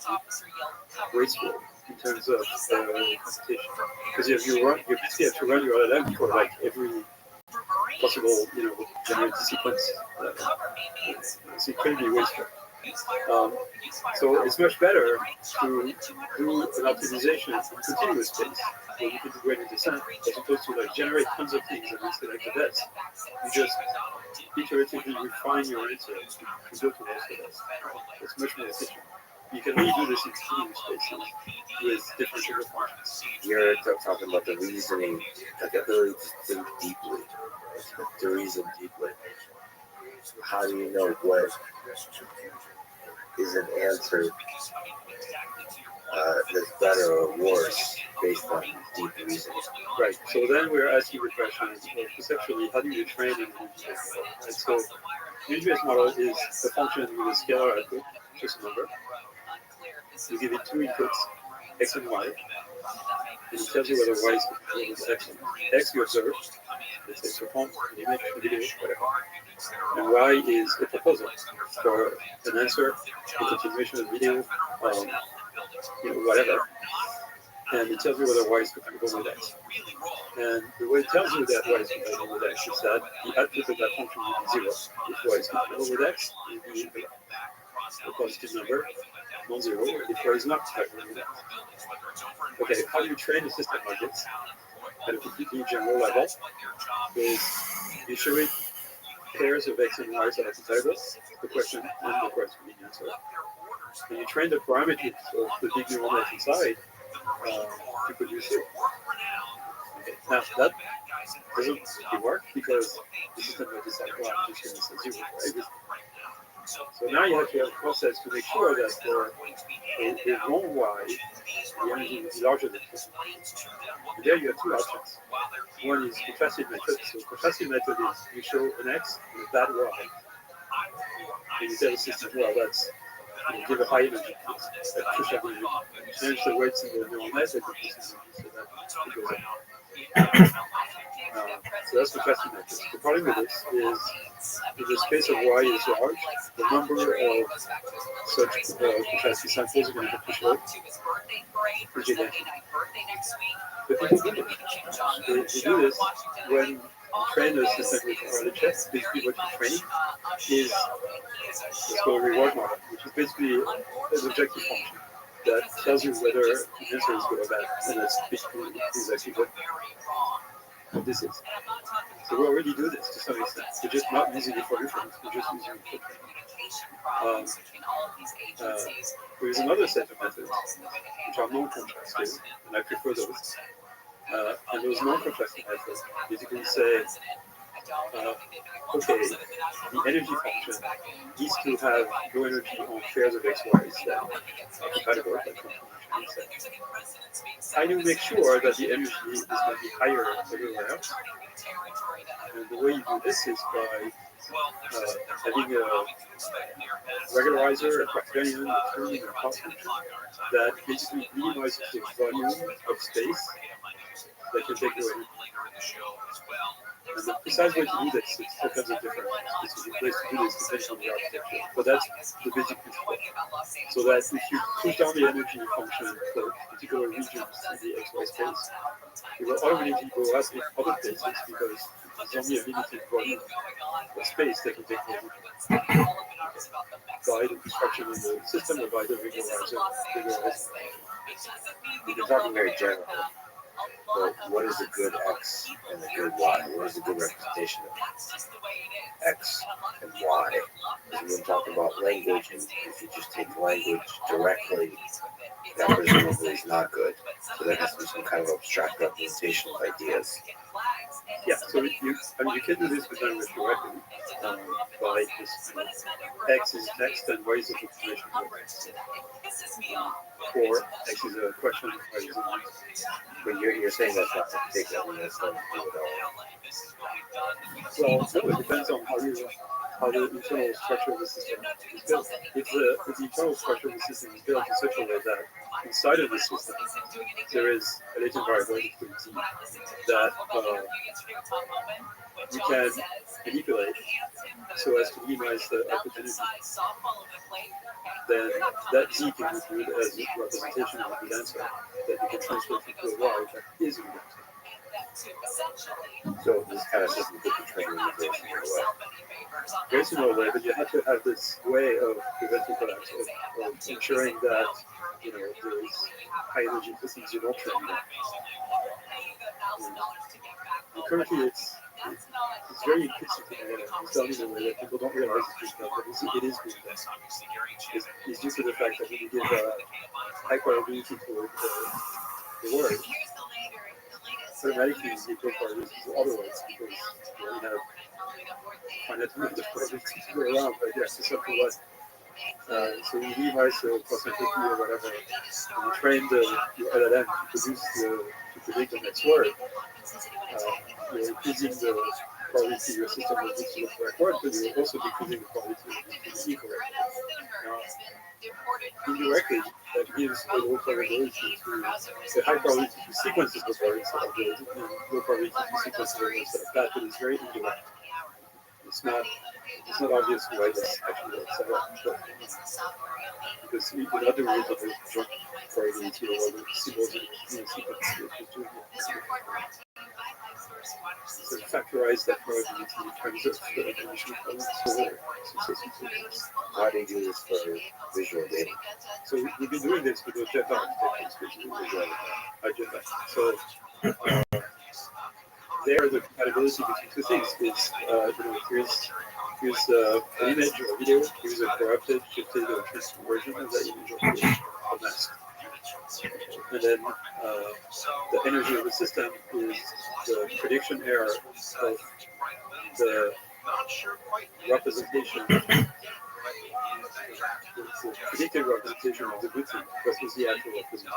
S3: wasteful in terms of computation. Because if you basically have to run your LLM for every possible, generated sequence. It's incredibly wasteful. So it's much better to do an optimization in continuous space, where you can do gradient descent, as opposed to generate tons of things and then select the best. You just iteratively refine your answer to go to those best. It's much more efficient. You can really do this in continuous spaces with different functions.
S6: You're talking about the reasoning, like the ability to think deeply, to reason deeply. How do you know what is an answer that's better or worse based on deep reasoning?
S3: Right. So then we're asking the question, conceptually, how do you train an NGS model? Right? So the NGS model is a function with a scalar output, just a number. You give it two inputs, x and y, and it tells you whether y is compatible with x. X you observe, let's say perform, an image, a video, whatever. And y is a proposal for an answer, a continuation of video, whatever. And it tells you whether y is compatible with x. And the way it tells you that y is compatible with x is that the output of that function will be 0. If y is compatible with x, it will be a positive number. non-zero if there is not type movement. Okay, how do you train a system like this at a completely general level? Is you show it pairs of x and y that are compatible, the question and the corresponding answer. And you train the parameters of the big neural net inside to produce it. Okay, now that doesn't really work because the system might decide, well, I'm just going to say 0 for everything. So now you have to have a process to make sure that for a wrong y, the energy will be larger than 2. And there you have two options. One is contrastive method. So contrastive method is you show an x and a bad y. And you tell the system, well, that's give a high energy piece that push up the energy. Change the weights in the neural net that produces energy so that it goes up. So that's contrastive method. The problem with this is if the space of y is large, the number of such contrastive samples are going to push out pretty gigantic. But people do this. They do this when you train a system with RLHS. Basically, what you're training is what's called a reward model, which is basically an objective function that tells you whether the answer is good or bad. And that's basically exactly what this is. So we already do this to some extent. We're just not using it for inference, we're just using it for training. There's another set of methods which are non-contrastive, and I prefer those. And those non-contrastive methods basically say, okay, the energy function needs to have low energy on pairs of x, y's that are compatible, like I do make sure that the energy is going to be higher everywhere else. And the way you do this is by having a regularizer, a criterion, a tuning, or a cost function that basically minimizes the volume of space that can take your energy. And the precise way to do this is all kinds of different specific ways to do this depending on the architecture. But that's the basic principle. So that if you push down the energy function for particular regions in the XY space, it will automatically go up in other places because there's only a limited volume of space that can take the energy. By the construction of the system or by the regularizer.
S6: You're talking very general. But what is a good X and a good Y? What is a good representation of X and Y? Because when we talk about language, and if you just take language directly, that presumably is not good. So there has to be some kind of abstract representation of ideas.
S3: Yeah, so you can do this with language directly by just X is text and Y is a population. Or X is a question, Y is an answer.
S6: But you're saying that's not to take that one, that's not to do it
S3: Well,
S6: all.
S3: no, it depends on how the internal structure of the system is built. If the internal structure of the system is built in such a way that inside of the system there is a latent variability that you can manipulate so as to minimize the output energy, then that Z can be viewed as a representation of the answer that you can transfer to a Y that is a good answer.
S6: So this kind of system could be trained in a
S3: very similar way, but you have to have this way of preventing collapse, of ensuring that there's high energy systems you don't train on. Currently, it's very implicit in the way that people don't realize it's being done, but it is being done. It's due to the fact that when you give high probability to the word, automatically you give probability to otherwise because you have finite amount of probability to go around, but yes, it's something like so you minimize the possibility or whatever, and you train your LLM to predict the next word. You're increasing the probability your system will reach the correct word, but you're also decreasing the probability of the incorrect word. Indirectly, that gives a low probability to a high probability to sequences of words that are good, and low probability to sequences of words that are bad, but it's very indirect. It's not obvious why this actually works out, because in other ways of the joint probability or other symbols in the sequence, sort of factorize that probability in terms of distribution problems for successful solutions.
S6: Why do you do this for visual data?
S3: So we've been doing this with the Jeff architecture, which is visual algebra. So there, the compatibility between two things is, here's an image or video, here's a corrupted, shifted, or transformed version of that image or mask. And then the energy of the system is the prediction error of the representation, the predicted representation of the good thing versus the actual representation.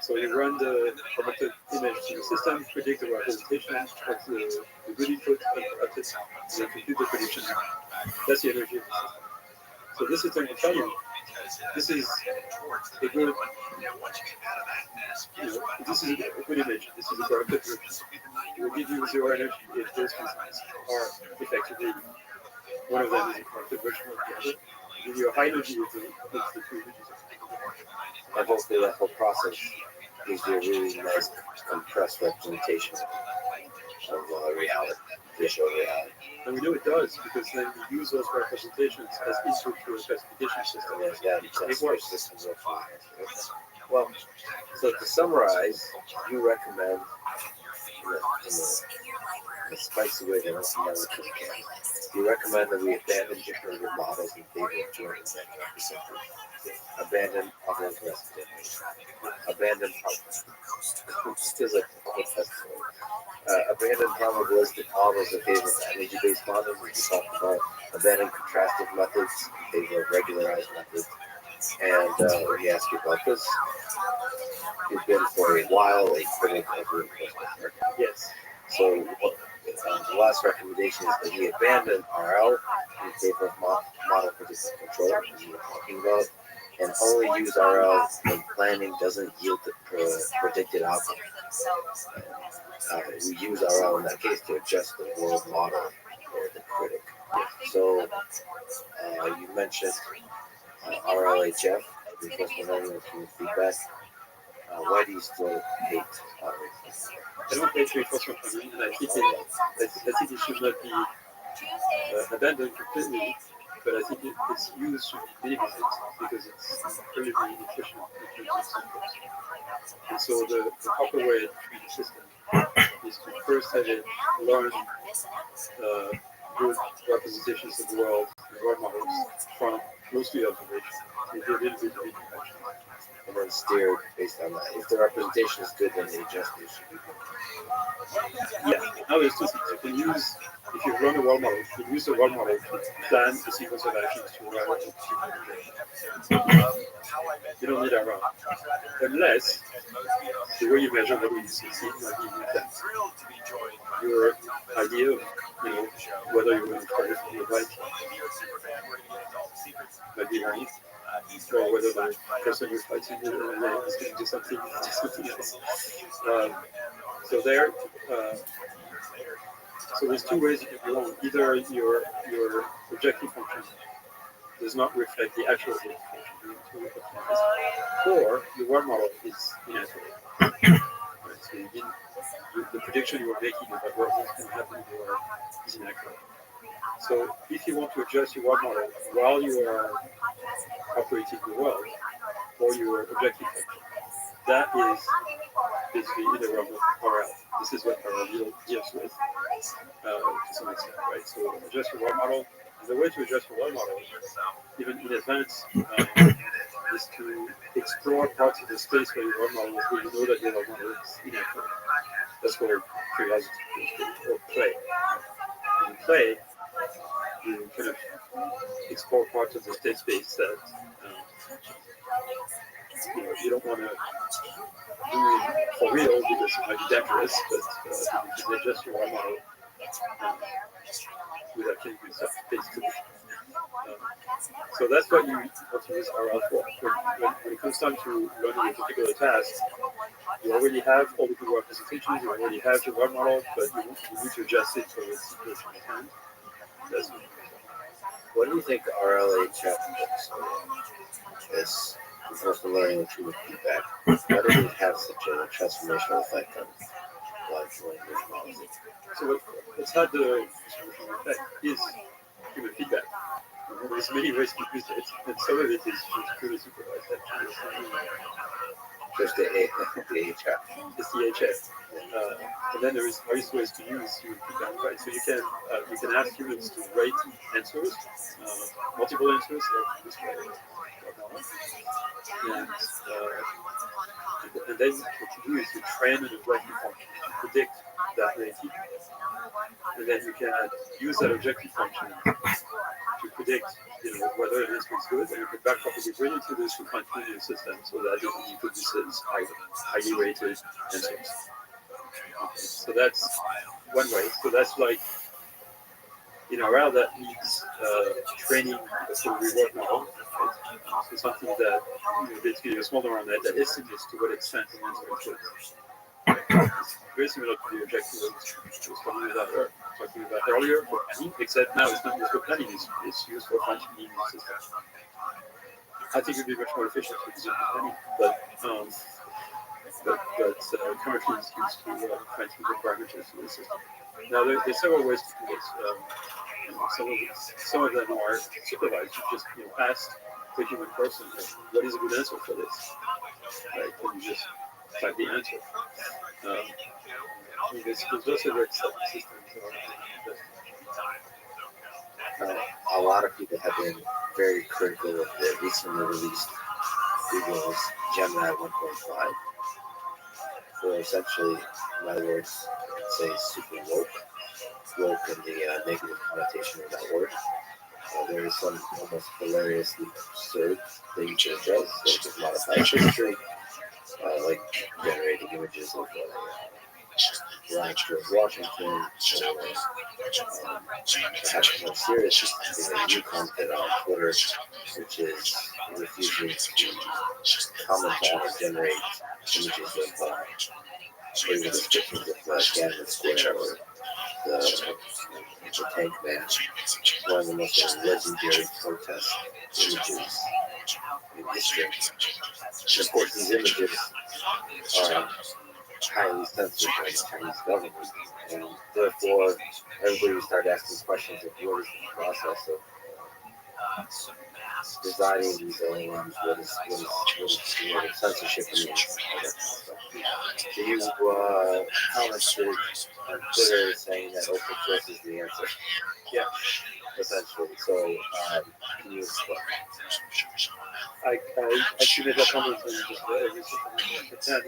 S3: So you run the corrupted image to the system, predict the representation of the good input and corrupted, and then compute the prediction error. That's the energy of the system. So this is going to tell you, this is a good, this is a good image, this is a corrupted version. It will give you 0 energy if those constants are effectively, one of them is a corrupted version of the other. It will give you a high energy if the two images are.
S6: And hopefully that whole process gives you a really nice compressed representation of reality, visual reality.
S3: And we know it does because then we use those representations as input to a classification system.
S6: It works. Systems are fine. Well, so to summarize, you recommend in a spicy way that I don't know you recommend that we abandon generative models in favor of joint representatives. Abandon probabilistic abandon probabilistic models in favor of energy-based models, we talked about abandon contrastive methods in favor of regularized methods. And let me ask you about this. You've been for a while a critic of reinforcement.
S3: Yes.
S6: So the last recommendation is that we abandon RL in favor of model predictive control, as you were talking about, and only use RL when planning doesn't yield the predicted outcome. We use RL in that case to adjust the world model or the critic. So you mentioned RLHF, reinforcement learning with human feedback. Why do you still hate
S3: I don't hate reinforcement learning, and I think it should not be abandoned completely, but I think its use should be minimized because it's incredibly inefficient in terms of samples. And so the proper way to treat the system is to first have it learn good representations of the world and world models from mostly observation. It did a little bit of interaction.
S6: And then steer based on that. If the representation is good, then the adjustment should be good.
S3: Yeah, now there's two things. You can use, if you run a world model, you can use the world model to plan a sequence of actions to run a You don't need RL. Unless the way you measure whether you succeed might be that. Your idea of whether you're going to target from the right might be wrong. Or whether the person who's fighting you is going to do something else. So there's two ways you can go wrong. Either your objective function does not reflect the actual objective function, or your world model is inaccurate. Right? So the prediction you are making about what is going to happen in the world is inaccurate. So if you want to adjust your world model while you are operating the world or your objective function, that is basically in the realm of RL. This is what RL deals with to some extent, right? So adjust your world model. And the way to adjust your world model, even in advance, is to explore parts of the space where your world model is, where you know that your world model is inaccurate. That's called curiosity or play. In play, you kind of explore parts of the state space that you don't want to do for real because it might be dangerous, but you can adjust your world model without changing the space condition. So that's what you use RL for. When it comes time to running a particular task, you already have all the good representations, you already have your world model, but you need to adjust it for the situation at hand. That's
S6: what do you think RLHF is reinforcement learning with human feedback? Why does it have such a transformational effect on
S3: inside the distribution effect is human feedback. There's many ways to use it, and some of it is purely supervised.
S6: Just the HF.
S3: It's the HF. And then there is various ways to use human feedback, right? So you can ask humans to rate answers, multiple answers, like this way, and then what you do is you train an objective function to predict that rating, and then you can use that objective function to predict, whether an answer is good, and you can backpropagate right into this to fine-tune your system so that you produces highly rated answers. Okay. So that's one way. So that's like in a route that needs training for reward model. Right? So something that basically a small neural net that estimates to what extent an answer is good. It's very similar to the objective I was talking about earlier for planning, except now it's not used for planning, it's used for fine-tuning the system. I think it would be much more efficient to use it for planning, but currently it's used to fine-tune the parameters of the system. Now there's several ways to do this. Some of them are supervised. You just ask the human person, what is a good answer for this? Right? And you just type the answer. There's also very systems.
S6: A lot of people have been very critical of the recently released Google's Gemini 1.5. So essentially, in other words, I could say super woke in the negative connotation of that word. There is some almost hilariously absurd things it does. They just modify history, like generating images of George Washington, perhaps more serious, is a new content on Twitter, which is refusing to comment on or generate images of or even descriptions of Tiananmen Square or the tank man, one of the most legendary protest images in history. And of course, these images are highly censored by the Chinese government, and therefore everybody started asking questions of what is the process of designing these LLMs, what is censorship and all that kind of stuff. So you commented on Twitter saying that open source is the answer.
S3: Yeah,
S6: essentially. So can you explain?
S3: I actually made that comment on just every system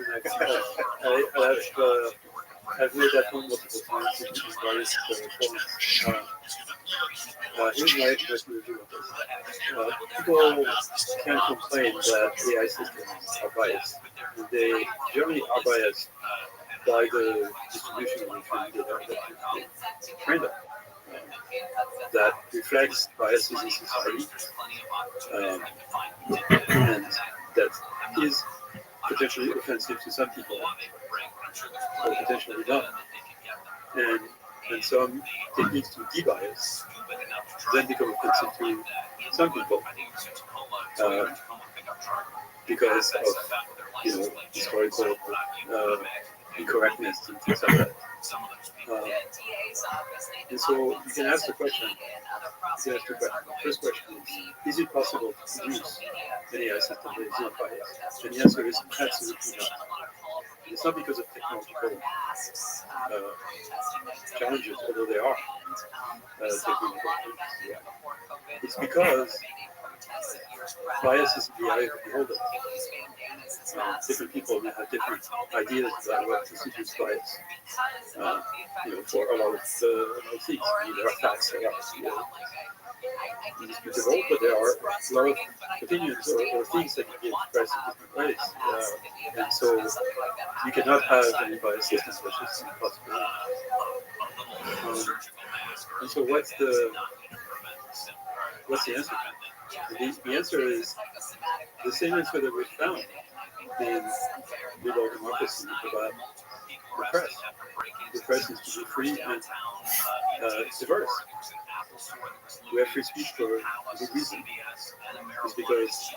S3: I've made that point multiple times in various forums. Here's my personal view of this. People can complain that AI systems are biased. They generally are biased by the distribution of the training data that they trained on. That reflects biases in society, and that is potentially offensive to some people, or potentially not. And some techniques to debias then become offensive to some people because of historical incorrectness and things like that. And so you can ask the question. The first question is it possible to produce an AI system that is not biased? And the answer is absolutely not. It's not because of technological challenges, although they are technical challenges. It's because bias is in the eye of the beholder. Different people have different ideas about what constitutes bias. For a lot of things, there are facts, there are indisputable, but there are a lot of opinions or things that can be expressed in different ways. And so you cannot have any bias systems, that's just impossible. And so what's the answer? The answer is the same answer that we found in liberal democracy about the press. The press needs to be free and diverse. We have free speech for a good reason. It's because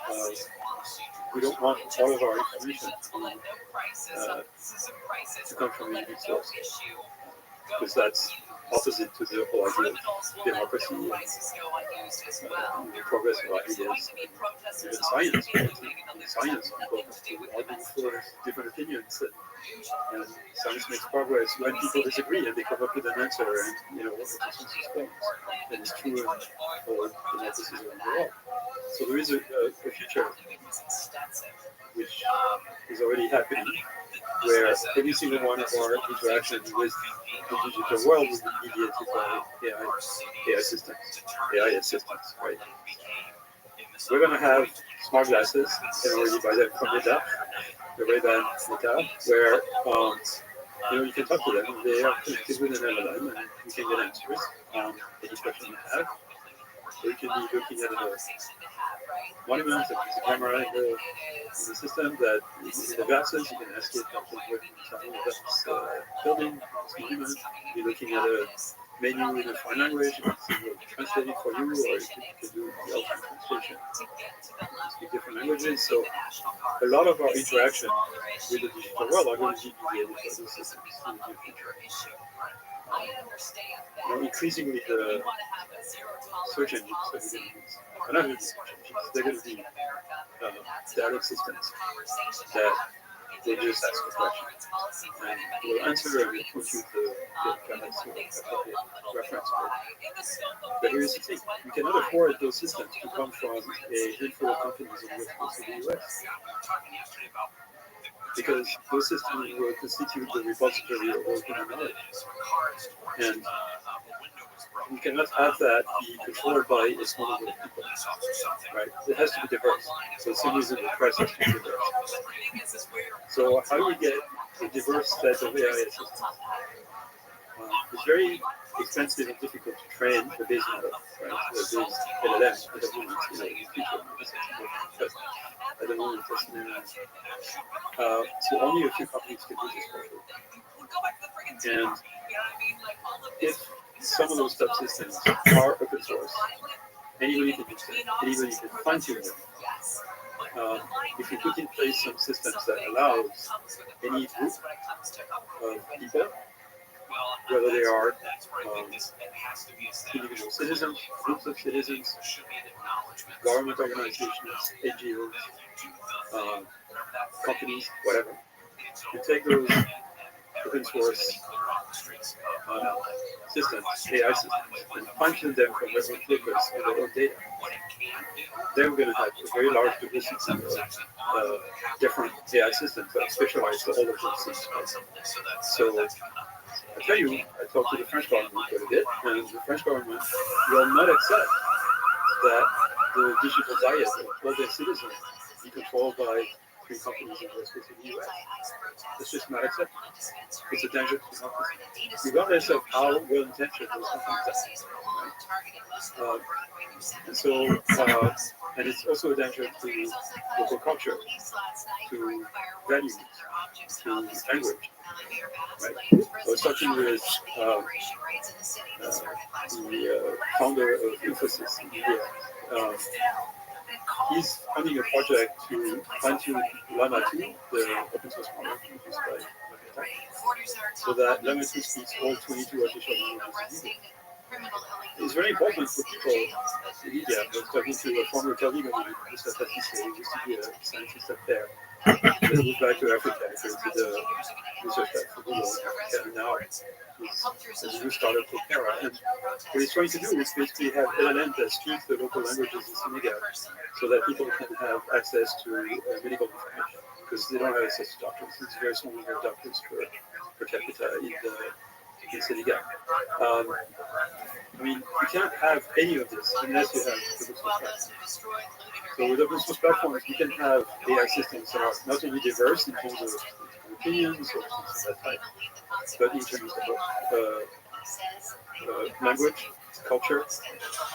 S3: we don't want all of our information to come from a unique source. Because that's opposite to the whole idea of democracy and progress of ideas, even science. Right? In science, people have to argue for different opinions, and science makes progress when people disagree and they come up with an answer, and what the consensus claims, and it's true for democracies around the world. So there is a future which is already happening, where every single one of our interactions with the digital world will be mediated by AI assistants, right? We're going to have smart glasses, and already by them from Meta, the Ray-Ban Meta, where you can talk to them, and they are connected with an LLM, and you can get answers on any question you have. Or you can be looking at a monument, and there's a camera in the system that in the glasses, you can ask it what inside of this building, this monument. You're looking at a menu in a foreign language, you can translate it for you, or you can do real-time translation. Speak different languages. So a lot of our interaction with the digital world are going to be mediated by these systems in the future. Increasingly, the search engines are going to be, they're going to be direct systems that they just ask a question and will answer and will put you the appropriate reference word. But here's the thing, you cannot afford those systems to come from a handful of companies in the US. Because those systems will constitute the repository of all human knowledge. And you cannot have that be controlled by a small number of people, right? It has to be diverse. So the same reason the press has to be diverse. So how do we get a diverse set of AI assistants? It's very expensive and difficult to train the base model, right? The base LLM at the moment, in the future, but at the moment, so only a few companies can do this properly. And if some of those subsystems are open source, anybody can use them, anybody can fine-tune them. If you put in place some systems that allows any group of people, whether they are individual citizens, groups of citizens, government organizations, NGOs, companies, whatever, you take those open source systems, AI systems, and function them from their own focus and their own data. Then we're going to have a very large diversity of different AI systems that are specialized to all of those systems. So I tell you, I talked to the French government quite a bit, and the French government will not accept that the digital diet of all their citizens be controlled by three companies in the US. It's just not acceptable. It's a danger to democracy, regardless of how well-intentioned those companies are. And so, and it's also a danger to local culture, to values, to language. Right. I was talking with the founder of Infosys in India. He's funding a project to fine-tune Llama 2, the open source model used by Meta, so that Llama 2 speaks all 22 artificial languages in India. It's very important for people in India. I was talking to a former colleague of mine who used to be a scientist up there. He moved back to Africa to the research lab for Google in Africa, and now there's a new startup called Terra. And what he's trying to do is basically have LLM that speaks the local languages in Senegal so that people can have access to medical information, because they don't have access to doctors. It's a very small number of doctors per capita in Senegal. I mean, you can't have any of this unless you have open source platforms. So with open source platforms, you can have AI systems that are not only diverse in terms of opinions or things of that type, but in terms of language, culture,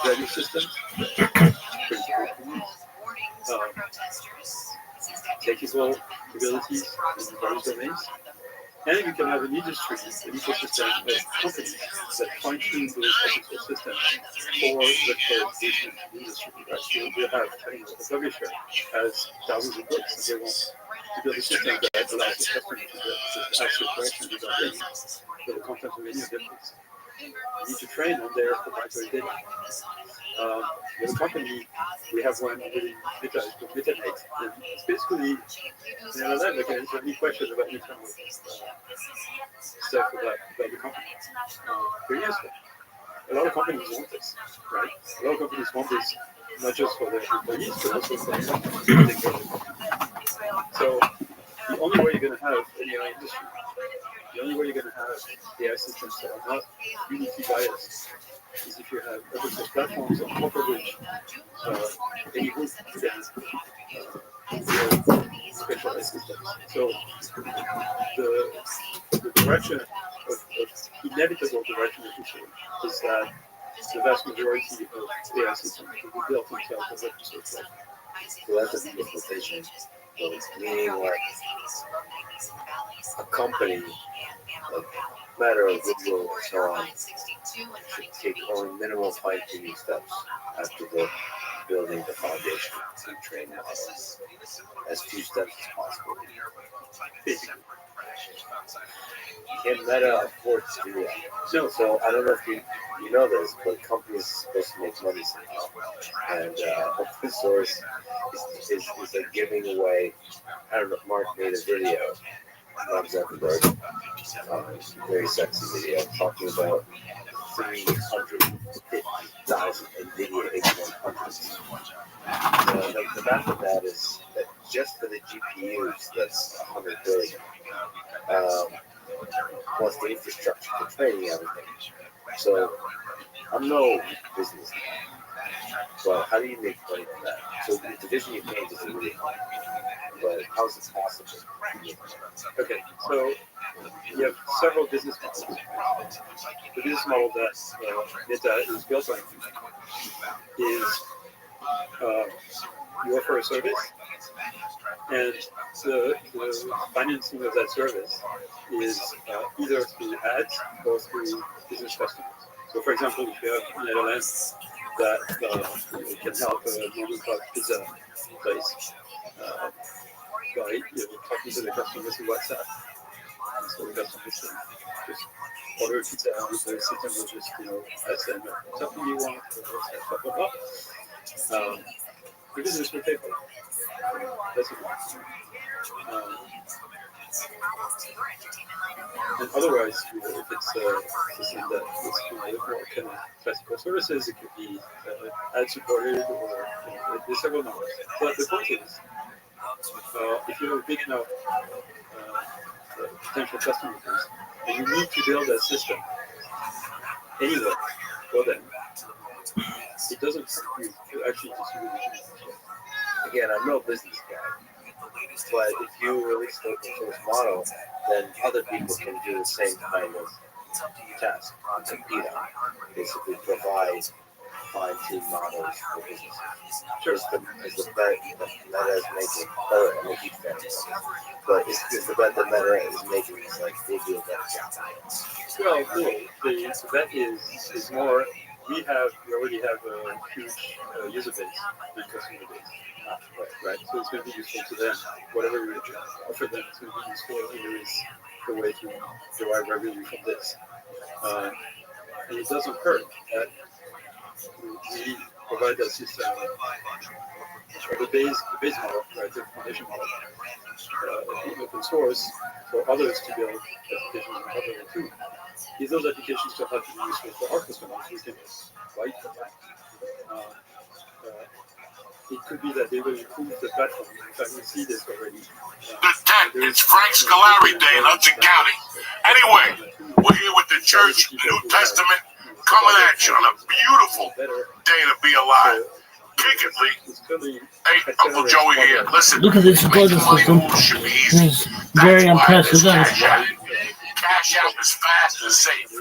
S3: value systems, technical abilities in various domains. And you can have an industry, an ecosystem of companies that fine-tune those open source systems for the code industry. Right? So you have a publisher has thousands of books, and they want to build a system that allows the customer to ask your questions about any for the content of any of their books. You need to train on their proprietary data. With a company, we have one really Meta, it's called MetaNet, and it's basically an LLM that can answer any question about any kind of stuff about the company. Very useful. A lot of companies want this, right? A lot of companies want this not just for their employees, but also for their customers. So the only way you're going to have an AI industry, the only way you're going to have AI systems that are not uniquely biased is if you have open source platforms on top of which any group can build specialized systems. So the direction of inevitable direction of history is that the vast majority of AI systems will be built on top of open source platforms.
S6: So that's a implementation. So meaning like a company, like matter of goodwill and so on, should take only minimal fine-tuning steps after the building the foundation to train models. As few steps as possible. Basically. Can Meta afford to do that? No, so I don't know if you know this, but companies are supposed to make money somehow. And open source is like giving away. I don't know, Mark made a video, Mark Zuckerberg, very sexy video, talking about 350,000 NVIDIA H100s. The math of that is that just for the GPUs, that's 100 billion. Plus the infrastructure for training everything. So I'm no business guy, but how do you make money from that? So the division you paint is really hard, but how is it possible?
S3: Okay, so you have several business models. The business model that Meta is built on is you offer a service, and the financing of that service is either through ads or through business customers. So, for example, if you have an LLM that can help a mom-and-pop pizza place by talking to the customers through WhatsApp, so the customers can just order a pizza and the system will just ask them something you want, blah blah blah. The business will pay for it. That's it. And otherwise, if it's a system that is more kind of classical services, it could be ad supported or there's several numbers. But the point is, if you have a big enough potential customer base, and you need to build that system anyway for them, it doesn't hurt you to actually distribute it.
S6: Again, I'm no business guy, but if you release the open source model, then other people can do the same kind of task on compete on. Basically provide fine-tuned models for businesses. Sure. Is the bet that Meta is making, I'm a huge fan of it, but is the bet that Meta is making is like they do a better job.
S3: Well, no, the bet is more, we already have a huge user base and customer base. Right, so it's going to be useful to them. Whatever we offer them, it's going to be useful. There is a way to derive revenue from this, and it doesn't hurt that we provide that system, the base model, right, the foundation model, open source for others to build applications on top of it too. If those applications don't have to be useful for our customers, we can write for that. It could be that they will improve the platform. In fact, we see this already.
S7: The 10th, it's Frank Scolari Day in Hudson County. Anyway, we're here with the Church New Testament coming at you on a beautiful day to be alive. Kick it, Lee. Hey, Uncle Joey here. Listen,
S4: Look at this
S7: making
S4: supporter
S7: money
S4: system.
S7: moves should be easy.
S4: It's very impressive.
S7: Cash out. Cash out is fast and safe.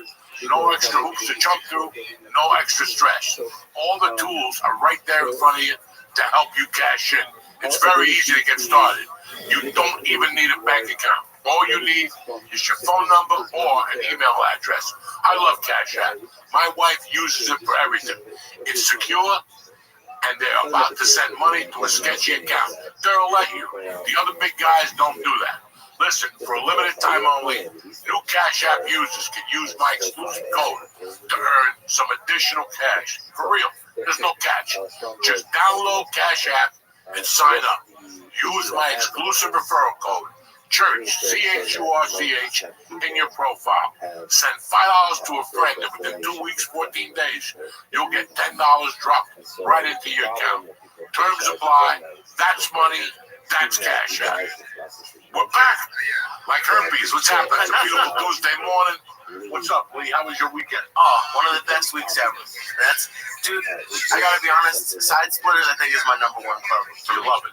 S7: No extra hoops to jump through, no extra stress. All the tools are right there in front of you to help you cash in. It's very easy to get started. You don't even need a bank account. All you need is your phone number or an email address. I love Cash App. My wife uses it for everything. It's secure, and they're about to send money to a sketchy account. They'll let you. The other big guys don't do that. Listen, for a limited time only, new Cash App users can use my exclusive code to earn some additional cash. For real, there's no catch. Just download Cash App and sign up. Use my exclusive referral code, Church, CHURCH, in your profile. Send $5 to a friend, and within 2 weeks, 14 days, you'll get $10 dropped right into your account. Terms apply. That's money. That's Cash App. We're back. Like herpes, what's happening? It's a beautiful Tuesday morning. What's up, Lee? How was your weekend?
S2: Oh, one of the best weeks ever. Dude, I gotta be honest, Side Splitters I think is my #1 club.
S7: You love it.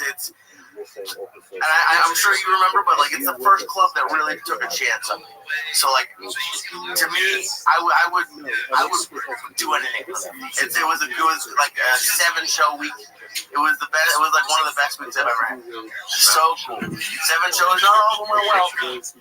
S2: It's and I'm sure you remember, but like it's the first club that really took a chance on me. So like to me, I would do anything. It was like a 7-show week. It was the best. It was like one of the best weeks I've ever had. So cool. 7 shows. Not all of them were well.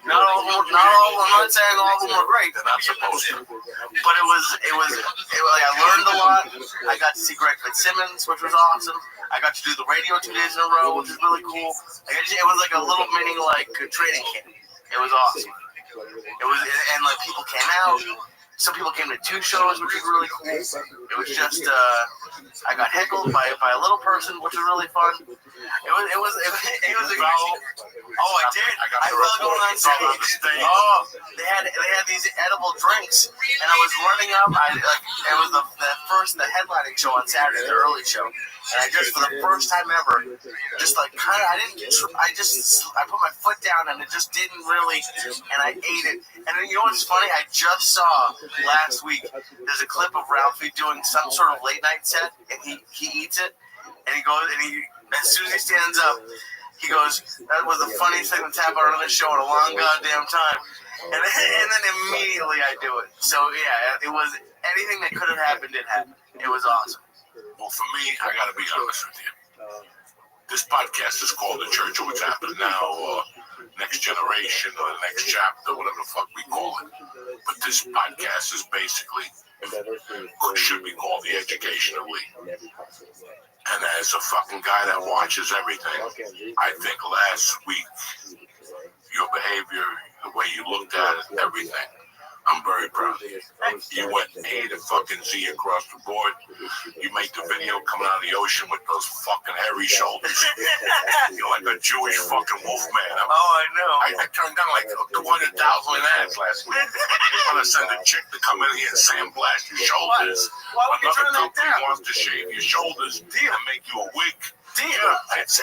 S2: Not all of them. I'm not saying all of them were great.
S7: They're not supposed to.
S2: But it was like I learned a lot. I got to see Greg Fitzsimmons, which was awesome. I got to do the radio 2 days in a row, which is really cool. It was like a little mini like training camp. It was awesome. It was, and like people came out. Some people came to 2 shows, which was really cool. It was just I got heckled by a little person, which was really fun. It was a oh, I did. I felt going on stage. Oh, they had these edible drinks, and I was running up. It was the headlining show on Saturday, the early show, and I just for the first time ever, just like kind of I put my foot down and it just didn't really, and I ate it. And then you know what's funny? I just saw last week. There's a clip of Ralphie doing some sort of late night set, and he eats it, and he goes and he as soon as he stands up. He goes, that was the funniest thing that's happened on this show in a long goddamn time. And then immediately I do it. So, yeah, it was anything that could have happened, it happened. It was awesome.
S7: Well, for me, I got to be honest with you. This podcast is called The Church of What's Happening Now, or Next Generation, or the Next Chapter, whatever the fuck we call it. But this podcast is basically, should be called The Education of Lee. And as a fucking guy that watches everything, I think last week, your behavior, the way you looked at it, everything, I'm very proud of you. You went A to fucking Z across the board. You made the video coming out of the ocean with those fucking hairy shoulders. You're like a Jewish fucking wolf man.
S2: Oh, I know.
S7: I turned down like 200,000 ads last week. They want to send a chick to come in here and sandblast your shoulders.
S2: Why would you turn
S7: Another
S2: that
S7: company
S2: down?
S7: wants to shave your shoulders and make you a wig.
S2: Damn.
S7: It's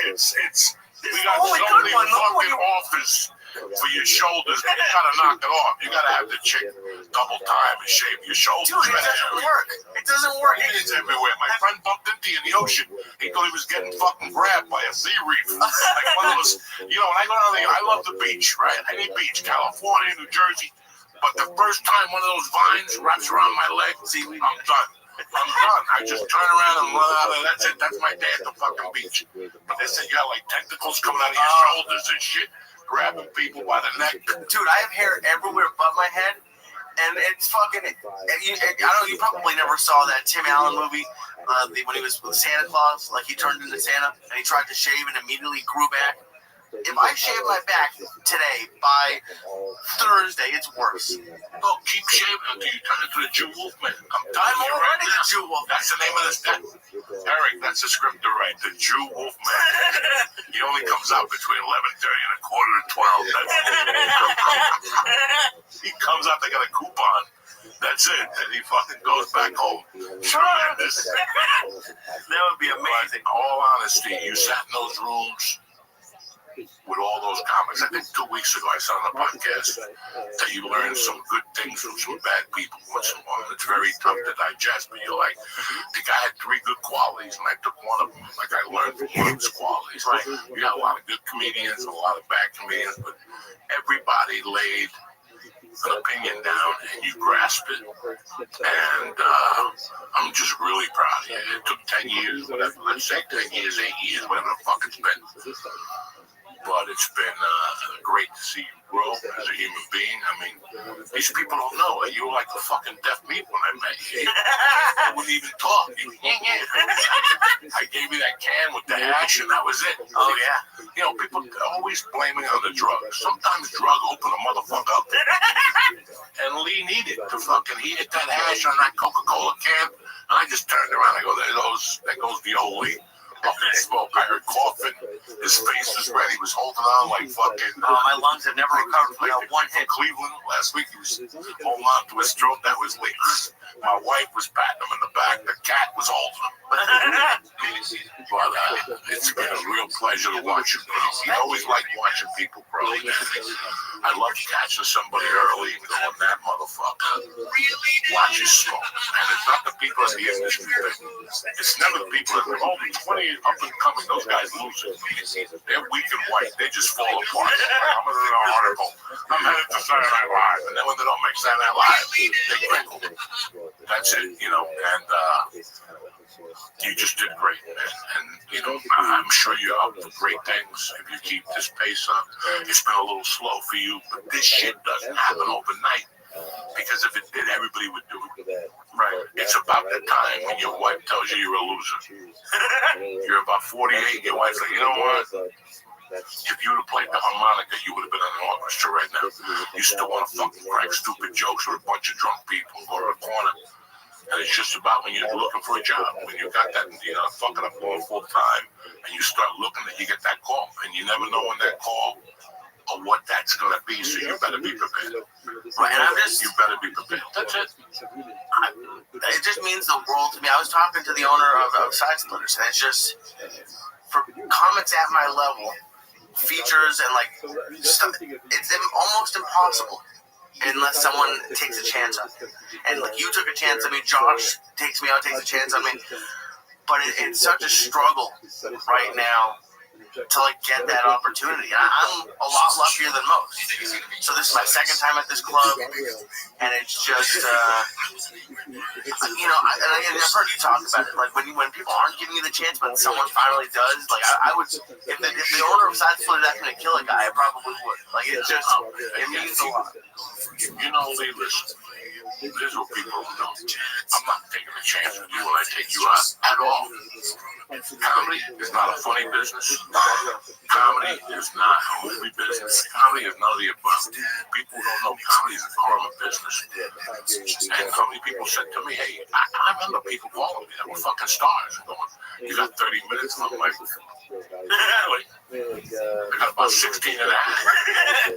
S7: we got so many fucking offers for your shoulders. You gotta knock it off. You gotta have the chick double time and shave your shoulders.
S2: Dude, it doesn't work. It doesn't work.
S7: It's everywhere. My friend bumped into you in the ocean. He thought he was getting fucking grabbed by a sea reef. Like one of those, you know, when I go down there, I love the beach, right? Any beach, California, New Jersey. But the first time one of those vines wraps around my leg, see, I'm done. I'm done. I just turn around and run out of that's it. That's my day at the fucking beach. But they said you got like tentacles coming out of your shoulders and shit, grabbing people by the neck.
S2: Dude, I have hair everywhere but my head, and it's fucking. I don't know. You probably never saw that Tim Allen movie when he was with Santa Claus. Like he turned into Santa and he tried to shave and immediately grew back. If I shave my back today, by Thursday, it's worse.
S7: Oh, keep shaving until you turn into the Jew Wolf man.
S2: I'm already the Jew Wolf.
S7: That's the name of this. Eric, that's the script to write. The Jew Wolf man. He only comes out between 11:30 and a quarter to 12. He comes out, they got a coupon. That's it. And he fucking goes back home. Tremendous.
S2: That would be amazing.
S7: In all honesty, you sat in those rooms with all those comics. I think 2 weeks ago I saw on the podcast that you learned some good things from some bad people once in a while. It's very tough to digest, but you're like, the guy had 3 good qualities, and I took one of them. Like I learned from one of his qualities. Right? You got a lot of good comedians and a lot of bad comedians, but everybody laid an opinion down and you grasp it. And I'm just really proud of you. It took 10 years, whatever. Let's say 10 years, 8 years, whatever the fuck it's been. But it's been great to see you grow as a human being. I mean, these people don't know it. You were like a fucking deaf mute when I met you. I wouldn't even talk. I gave you that can with the hash, and that was it.
S2: Oh, yeah.
S7: people always blaming on the drug. Sometimes drug open a motherfucker up. And Lee needed to fucking, he hit that hash on that Coca-Cola can. And I just turned around. I go, there goes the old Lee. Up in smoke. I heard coughing. His face was red. He was holding on like fucking.
S2: My lungs have never recovered from that one hit.
S7: Cleveland last week, he was holding on to his throat. That was Lee. My wife was patting him in the back. The cat was holding him. But it's been a real pleasure to watch him grow. I always like watching people grow. I love catching somebody early and going, that motherfucker. Watch his smoke. And it's not the people in the industry. It's never the people that are only 20 up and coming. Those guys lose it. They're weak and white. They just fall apart. I'm in an article. I'm headed to Saturday Night Live. And then when they don't make Saturday Night Live, they crinkle. That's it, and you just did great, and I'm sure you're up to great things if you keep this pace up. It's been a little slow for you, but this shit doesn't happen overnight, because if it did, everybody would do it. Right. It's about the time when your wife tells you you're a loser. You're about 48, your wife's like, you know what? If you would have played the harmonica, you would have been in an orchestra right now. You still want to fucking crack stupid jokes with a bunch of drunk people and go to a corner. And it's just about when you're looking for a job, when you got that, fucking up going full time, and you start looking and you get that call, and you never know when that call or what that's going to be, so you better be prepared.
S2: Right, and you
S7: better be prepared. That's it.
S2: It just means the world to me. I was talking to the owner of Side Splitters, and it's just, for comics at my level, features and stuff, it's almost impossible unless someone takes a chance on it. And you took a chance on me, Josh takes me out, takes a chance on me, but it's such a struggle right now to get that opportunity. And I'm a lot luckier than most. So this is my second time at this club, and it's just, and I've heard you talk about it. When people aren't giving you the chance, but someone finally does, I would, if the owner of Side Splitters asked me to kill a guy, I probably would. It means a lot.
S7: Lee, listen. This is what people don't know. I'm not taking a chance with you when I take you out at all. Comedy is not a funny business. Comedy is not a movie business. Comedy is none of the above. People don't know comedy is a karma business. And how many people said to me, hey, I remember people calling me that were fucking stars. Going, you got 30 minutes? I'm like, I got about 16 and a half.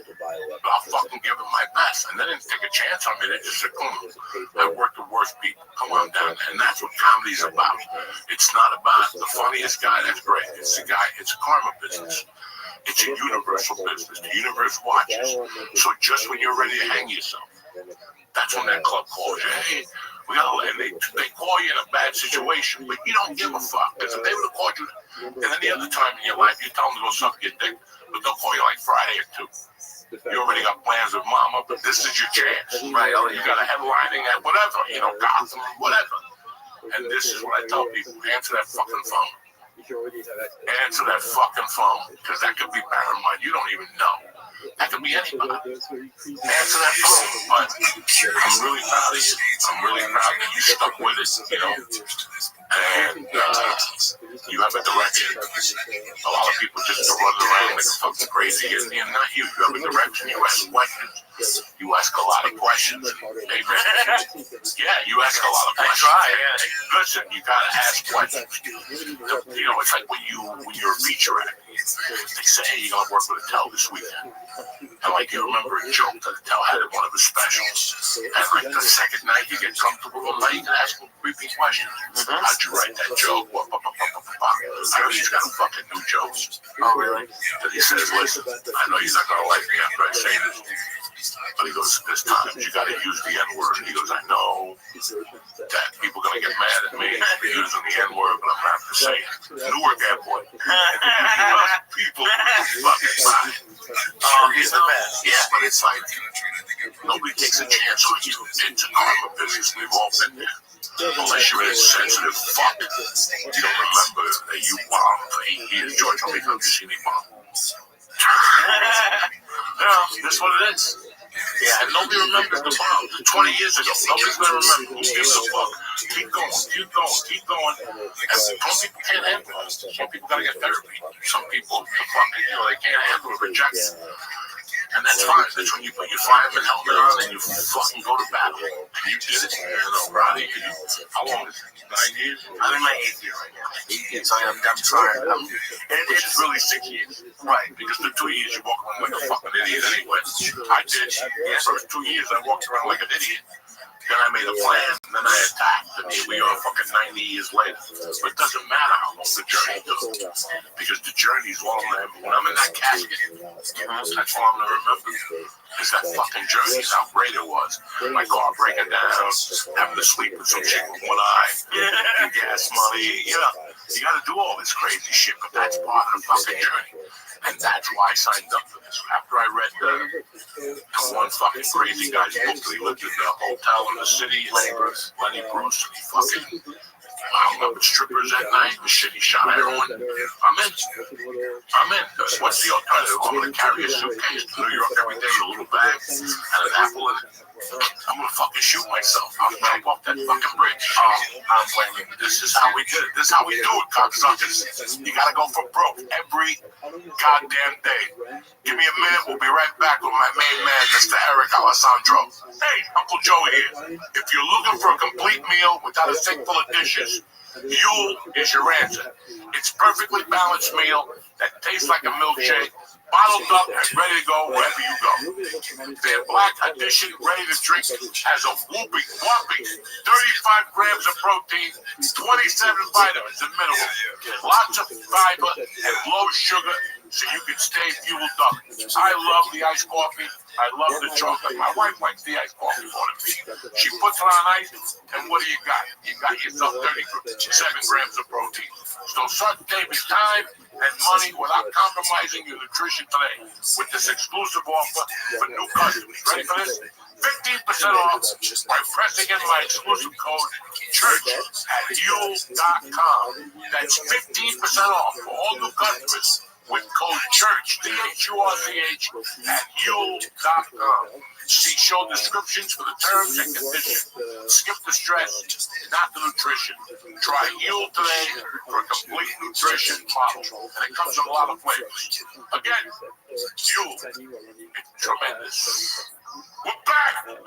S7: I'll fucking give them my best. And they didn't take a chance on me. They just said, I work the worst people. Come on down. And that's what comedy's about. It's not about the funniest guy. That's great. It's a karma business. It's a universal business. The universe watches. So just when you're ready to hang yourself, that's when that club calls you. Hey, and they call you in a bad situation, but you don't give a fuck. Because if they would have called you, and any other time in your life, you tell them to go suck your dick, but they'll call you Friday at 2. You already got plans with mama, but this is your chance, right? You got a headlining at whatever, Gotham, whatever. And this is what I tell people: answer that fucking phone. Answer that fucking phone, because that could be Paramount. You don't even know. That could be anybody. Answer that phone. But I'm really proud of you. I'm really proud that you stuck with it, And you have a direction. A lot of people just run around like fucking crazy. And not you. You have a direction. You ask questions. You ask a lot of questions. Hey, yeah, you ask a lot of questions. I try, yeah. Listen, you gotta ask questions. It's like when you're a feature actor. They say, hey, you're gonna work with Attell this weekend. And you remember a joke that Attell had at one of his specials. And the second night you get comfortable with him, now you can ask him creepy questions. How'd you write that joke? I know he's got fucking new jokes. Oh, really? Because he says, listen, I know you're not gonna like me after I say this. But he goes, there's times you gotta use the N-word. He goes, I know that people are gonna get mad at me for using the N-word, but I'm gonna have to say it. Newark Airport. People fucking fine.
S2: Oh, he's the best.
S7: Yeah, but it's nobody takes a chance on you. It's a karma business. We've all been there. Unless you're an insensitive fuck, you don't remember that you bombed for 8 years. George, how many times have you seen me bomb? This is what it is.
S2: Yeah, and nobody remembers the bomb 20 years ago. Nobody's gonna remember. Who gives a fuck? Keep going, keep going, keep going. And some people can't handle it. Some people gotta get therapy. Some people, they can't handle it, rejection. And that's fine. That's when you put your fireman helmet on and you fucking go to battle. And you did it. Roddy, how long is it? 9 years? I'm in my 8th year right now. 8 years. So I'm trying. And it's really 6 years. Right. Because the 2 years you walk around like a fucking idiot anyway. I did. The first 2 years I walked around like an idiot. Then I made a plan, and then I attacked, and here we are fucking 90 years later. But it doesn't matter how long the journey took, because the journey is all I'm gonna remember. When I'm in that casket, that's all I'm gonna remember. Because that fucking journey is how great it was. My car breaking down, having to sleep with some chick with one eye, gas money, you gotta do all this crazy shit, but that's part of the fucking journey. And that's why I signed up for this. After I read the one fucking crazy guy's book that he lived in the hotel in the city, Lenny Bruce, he fucking hung up with strippers at night and shit, he shot heroin. I'm in. What's the alternative? I'm gonna carry a suitcase to New York every day with a little bag and an apple in it. I'm gonna fucking shoot myself. I'll jump off that fucking bridge. I'm blaming. This is how we did it. This is how we do it, cocksuckers. You gotta go for broke every goddamn day. Give me a minute. We'll be right back with my main man, Mr. Eric Alessandro. Hey, Uncle Joe here. If you're looking for a complete meal without a sink full of dishes, Yule is your answer. It's perfectly balanced meal that tastes like a milkshake, bottled up and ready to go wherever you go. Their black edition, ready to drink, has a whopping 35 grams of protein, 27 vitamins and minerals, lots of fiber and low sugar, so you can stay fueled up. I love the iced coffee. I love the chocolate. My wife likes the iced coffee more than me. She puts it on ice, and what do you got? You got yourself 37 grams of protein. So start saving time and money without compromising your nutrition today with this exclusive offer for new customers. Ready for this? 15% off by pressing in my exclusive code church at Yule.com. That's 15% off for all new customers with code church, CHURCH, at Yule.com. See show descriptions for the terms and conditions. Skip the stress, not the nutrition. Try Yule today for a complete nutrition model. And it comes in a lot of flavors. Again, Yule, it's tremendous. We're back!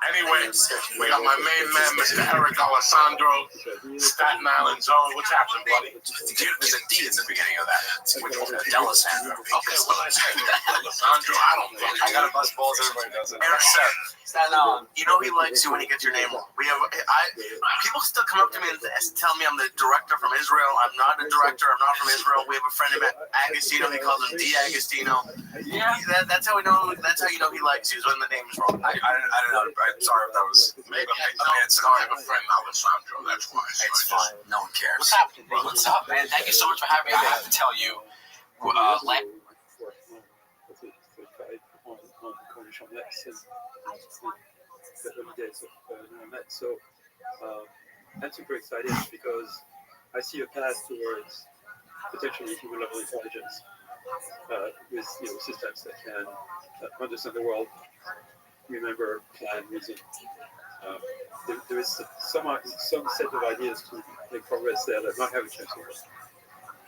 S2: Anyway, we got my main man, Mr. Eric Alessandro, Staten Island Zone. What's happening, buddy?
S5: There's a D in the beginning of that.
S2: Which one?
S5: Alessandro.
S2: Okay, well, I said Alessandro, I don't think.
S5: I got a buzz balls, everybody does it.
S2: Eric said,
S5: Staten Island. You know he likes you when he gets your name wrong. People still come up to me and tell me I'm the director from Israel. I'm not a director. I'm not from Israel. We have a friend named Agostino. He calls him D. Agostino. Yeah, that's how we know. That's how you know he likes you, is when the name is wrong. I don't know. I'm sorry if that was maybe a bad
S2: I have a friend, Alessandro. That's why.
S5: It's fine. No one cares.
S9: What's happening, bro? What's up, man? Thank you so much for having me. I have to tell you,
S3: So I'm super excited because I see a path towards potentially human level intelligence with systems that can understand the world, remember, plan, reason. There is some set of ideas to make progress there that might have a chance to work.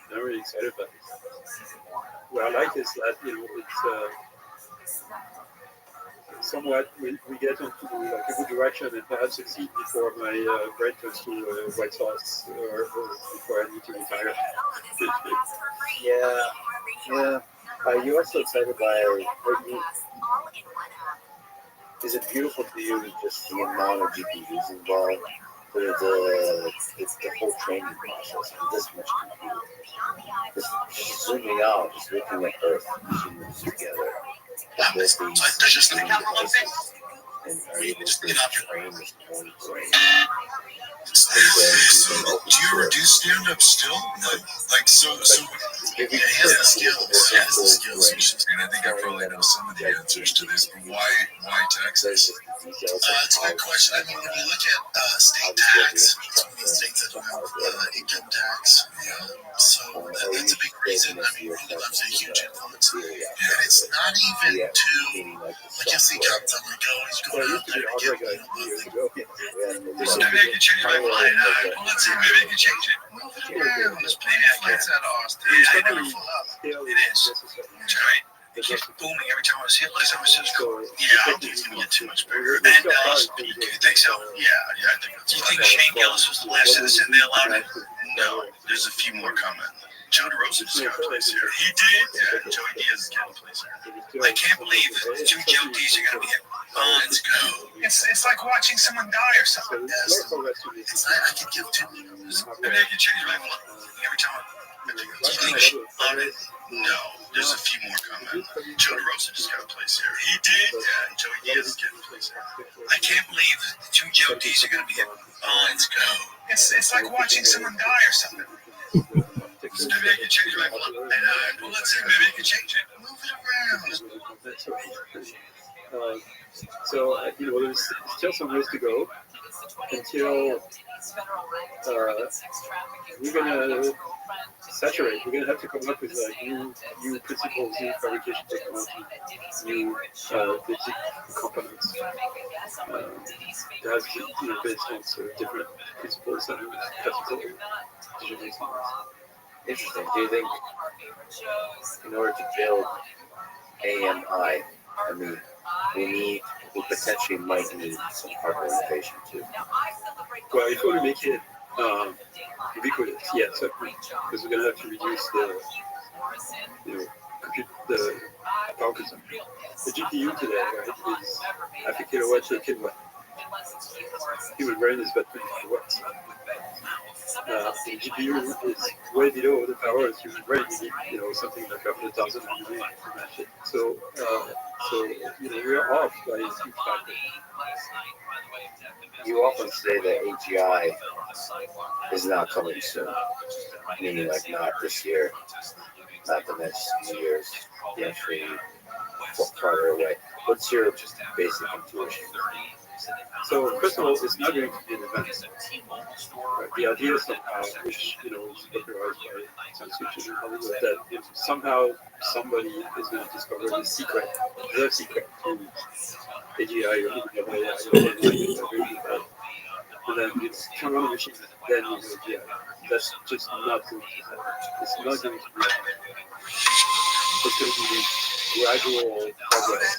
S3: And I'm really excited about it. What I like is that it's somewhat we get into a good direction and perhaps succeed before my brain turns to white sauce or before I need to retire.
S6: Yeah. You're also excited by is it beautiful to you just the amount of GPUs involved, but it's the whole training process and this much computing. Just zooming out, just looking at Earth, humans together.
S7: There's just an example of things.
S6: And are you just train this whole brain?
S7: So, do you ever do stand up still? So he has the skills. And I think I probably know some of the answers to this, but why Texas?
S6: details.
S2: That's a good question. I mean, when you look at state tax, it's one of the states that don't have income tax. So that's a big reason. I mean, really loves a huge influence. And it's not even to, like, you'll see comments on like, oh, he's going out there to get,
S1: So maybe I can change my mind. Well, let's see, maybe I can change it. Move it around. There's plenty of flights out of Austin. Yeah, I never full up. It is. That's right. It keeps booming every time I was hit like San Francisco. Yeah, I don't think it's going to get too much bigger. And do you think so? Yeah, I think that's. Do you think Shane Gillis was the last citizen they allowed it? No, there's a few more coming. Joe DeRosa just got a place here. He did? Yeah, Joey Diaz is getting a place here. I can't believe two Joe D's are going to be hit. Oh, let's go. It's like watching someone die or something. It's like I can give two. Maybe I can change my mind every time. Do you think she allowed it? No, there's a few more coming. Joe DeRosa just got a place here. He did? Yeah, Joey Diaz is getting a place here. I can't believe two Joe D's are going to be hit. Oh, let's go. It's like watching someone die or something. Maybe I can change my mind. Well, let's see. Maybe I can change it. Move it around.
S3: So, there's still some ways to go until we're going to saturate. We're going to have to come up with new principles, new fabrication technology, new basic components that have based on sort of different principles that are classical digital design.
S6: Interesting. Do you think in order to build AMI, we potentially might need some hardware innovation too?
S3: Well, if you want to make it ubiquitous, yeah, certainly, because we're going to have to reduce the power consumption. The GPU today, right, is half a kilowatt to a kilowatt. Human brain is about 25 watts. The GPU is way below the power of human brain. You need, something like 100,000 to match it. So we're off by a huge factor.
S6: You often say that AGI is not coming soon, meaning like not this year, not the next few years, actually farther away. What's your basic intuition?
S3: So first of all, it's not going to be an event. Right? The idea somehow, which is popularized by science fiction in Hollywood, that somehow somebody is going to discover the secret to AGI or AI, and then turn on the machine, then you do AGI. That's just not going to happen. It's not going to be. It's going to be gradual progress.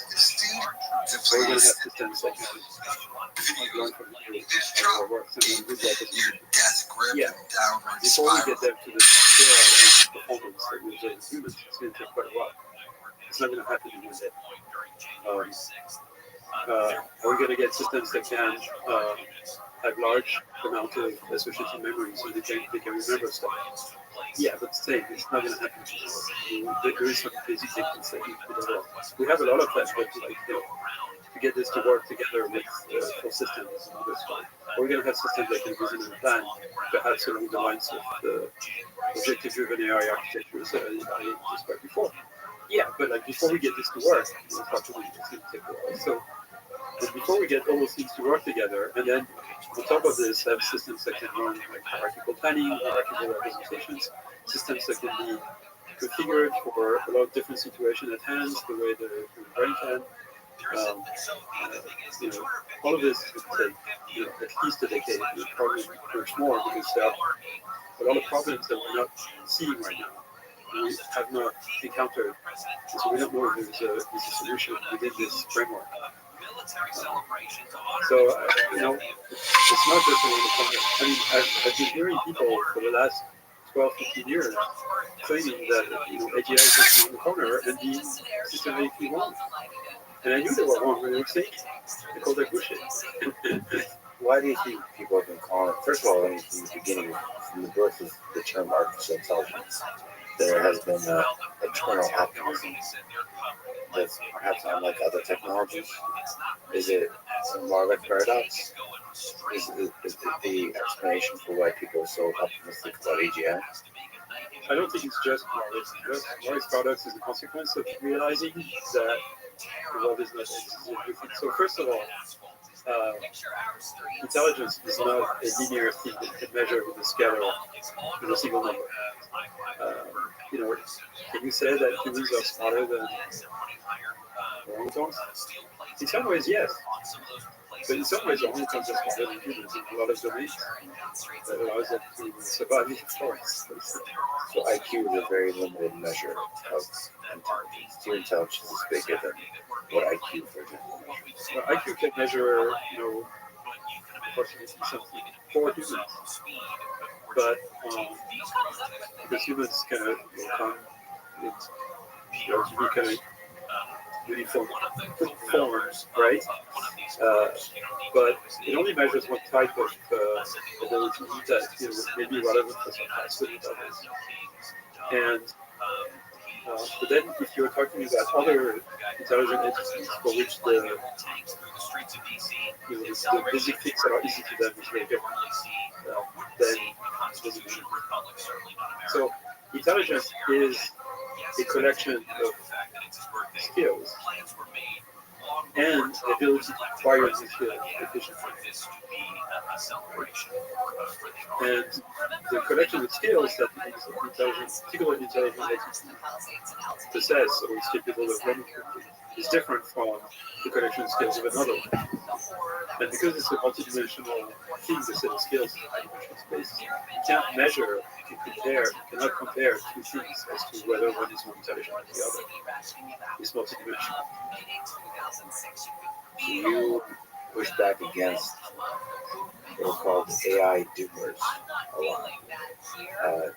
S3: We're going to have systems that can learn from your work. Yeah. Before we get them to the scale and performance that we observe in humans, it's going to take quite a while. It's not going to happen in one day. Are we going to get systems that can have large amount of associative memory so they can remember stuff? Yeah, but still, it's not going to happen tomorrow. There is some basic techniques that need to be developed. We have a lot of that, but to get this to work together with full systems and other stuff, we're going to have systems that can reason and plan, perhaps along the lines of the objective-driven AI architectures that I described before. Yeah, but before we get this to work, it's going to take a while. So, but before we get all those things to work together, and then on top of this, have systems that can run hierarchical planning, hierarchical representations, systems that can be configured for a lot of different situations at hand, the way the brain can. All of this could take at least a decade, probably much more, because there are a lot of problems that we're not seeing right now. We have not encountered, so we don't know if there's a solution within this framework. So, it's not just around the corner. I mean, I've been hearing people for the last 12, 15 years claiming that AGI is just around the corner and being systematically wrong. And I knew they were wrong when they were saying it. They called that bullshit.
S6: Why do you think people have been calling it? First of all, from the beginning, from the birth of the term artificial intelligence, there has been eternal optimism that's perhaps unlike other technologies. Is it more like paradox? Is it the explanation for why people are so optimistic about AGI?
S3: I don't think it's just Morris. Morris paradox is a consequence of realizing that the world is not everything. So first of all, intelligence is not a linear thing that you can measure with a scalar, with a single number. Can you say that humans are smarter than orangutans? In some ways, yes. But in some ways, orangutans are smarter than humans in a lot of domains. That allows them to survive in the forest.
S6: So IQ is a very limited measure of intelligence. Your intelligence is bigger than what IQ, for example, measures.
S3: Well, IQ can measure, approximately something for humans. But because humans kind of come to be kind of uniform forms, right? But it only measures one type of ability that may be relevant for some types of others. And but then, if you're talking about other intelligent entities for which the basic things that are easy to them is very different, then it doesn't matter. So, intelligence is a collection of skills and the ability to acquire these skills efficiently. And the collection of skills that particular intelligent entity possess or is capable of running is different from the collection of skills of another one. And because it's a multidimensional thing, the set of skills in high-dimensional space, you can't measure, cannot compare two things as to whether one is more intelligent than the other. It's multidimensional.
S6: You push back against what are called AI doomers a lot.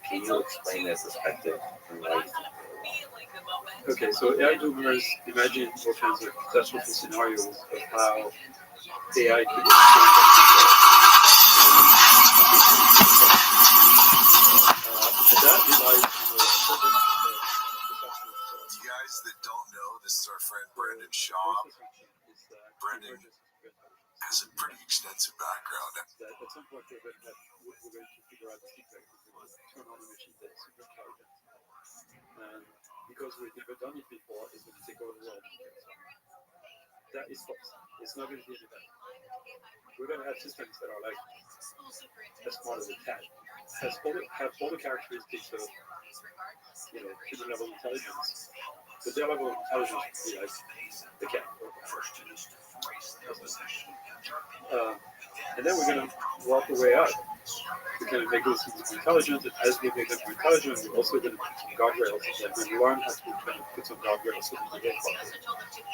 S6: Can you explain their perspective and why you think they're wrong?
S3: Okay, so AI doomers imagine all kinds of catastrophe scenarios of how AI could explain and that relies on
S7: You guys that don't know, this is our friend Brendan Shaw. Brendan has a pretty extensive background.
S3: That at some point we're going to figure out the secret. We're going to turn on a machine that is super intelligent. And because we've never done it before, it's going to take over the world. That is false. It's not going to be any better. We're going to have systems that are like as smart as a cat, have all the characteristics of human level intelligence, but their level of intelligence would be like the cat. And then we're going to walk the way up. We're going to make those things more intelligent, and as we make them more intelligent, we're also going to put some guardrails in them and learn how to kind of put some guardrails so we can get farther.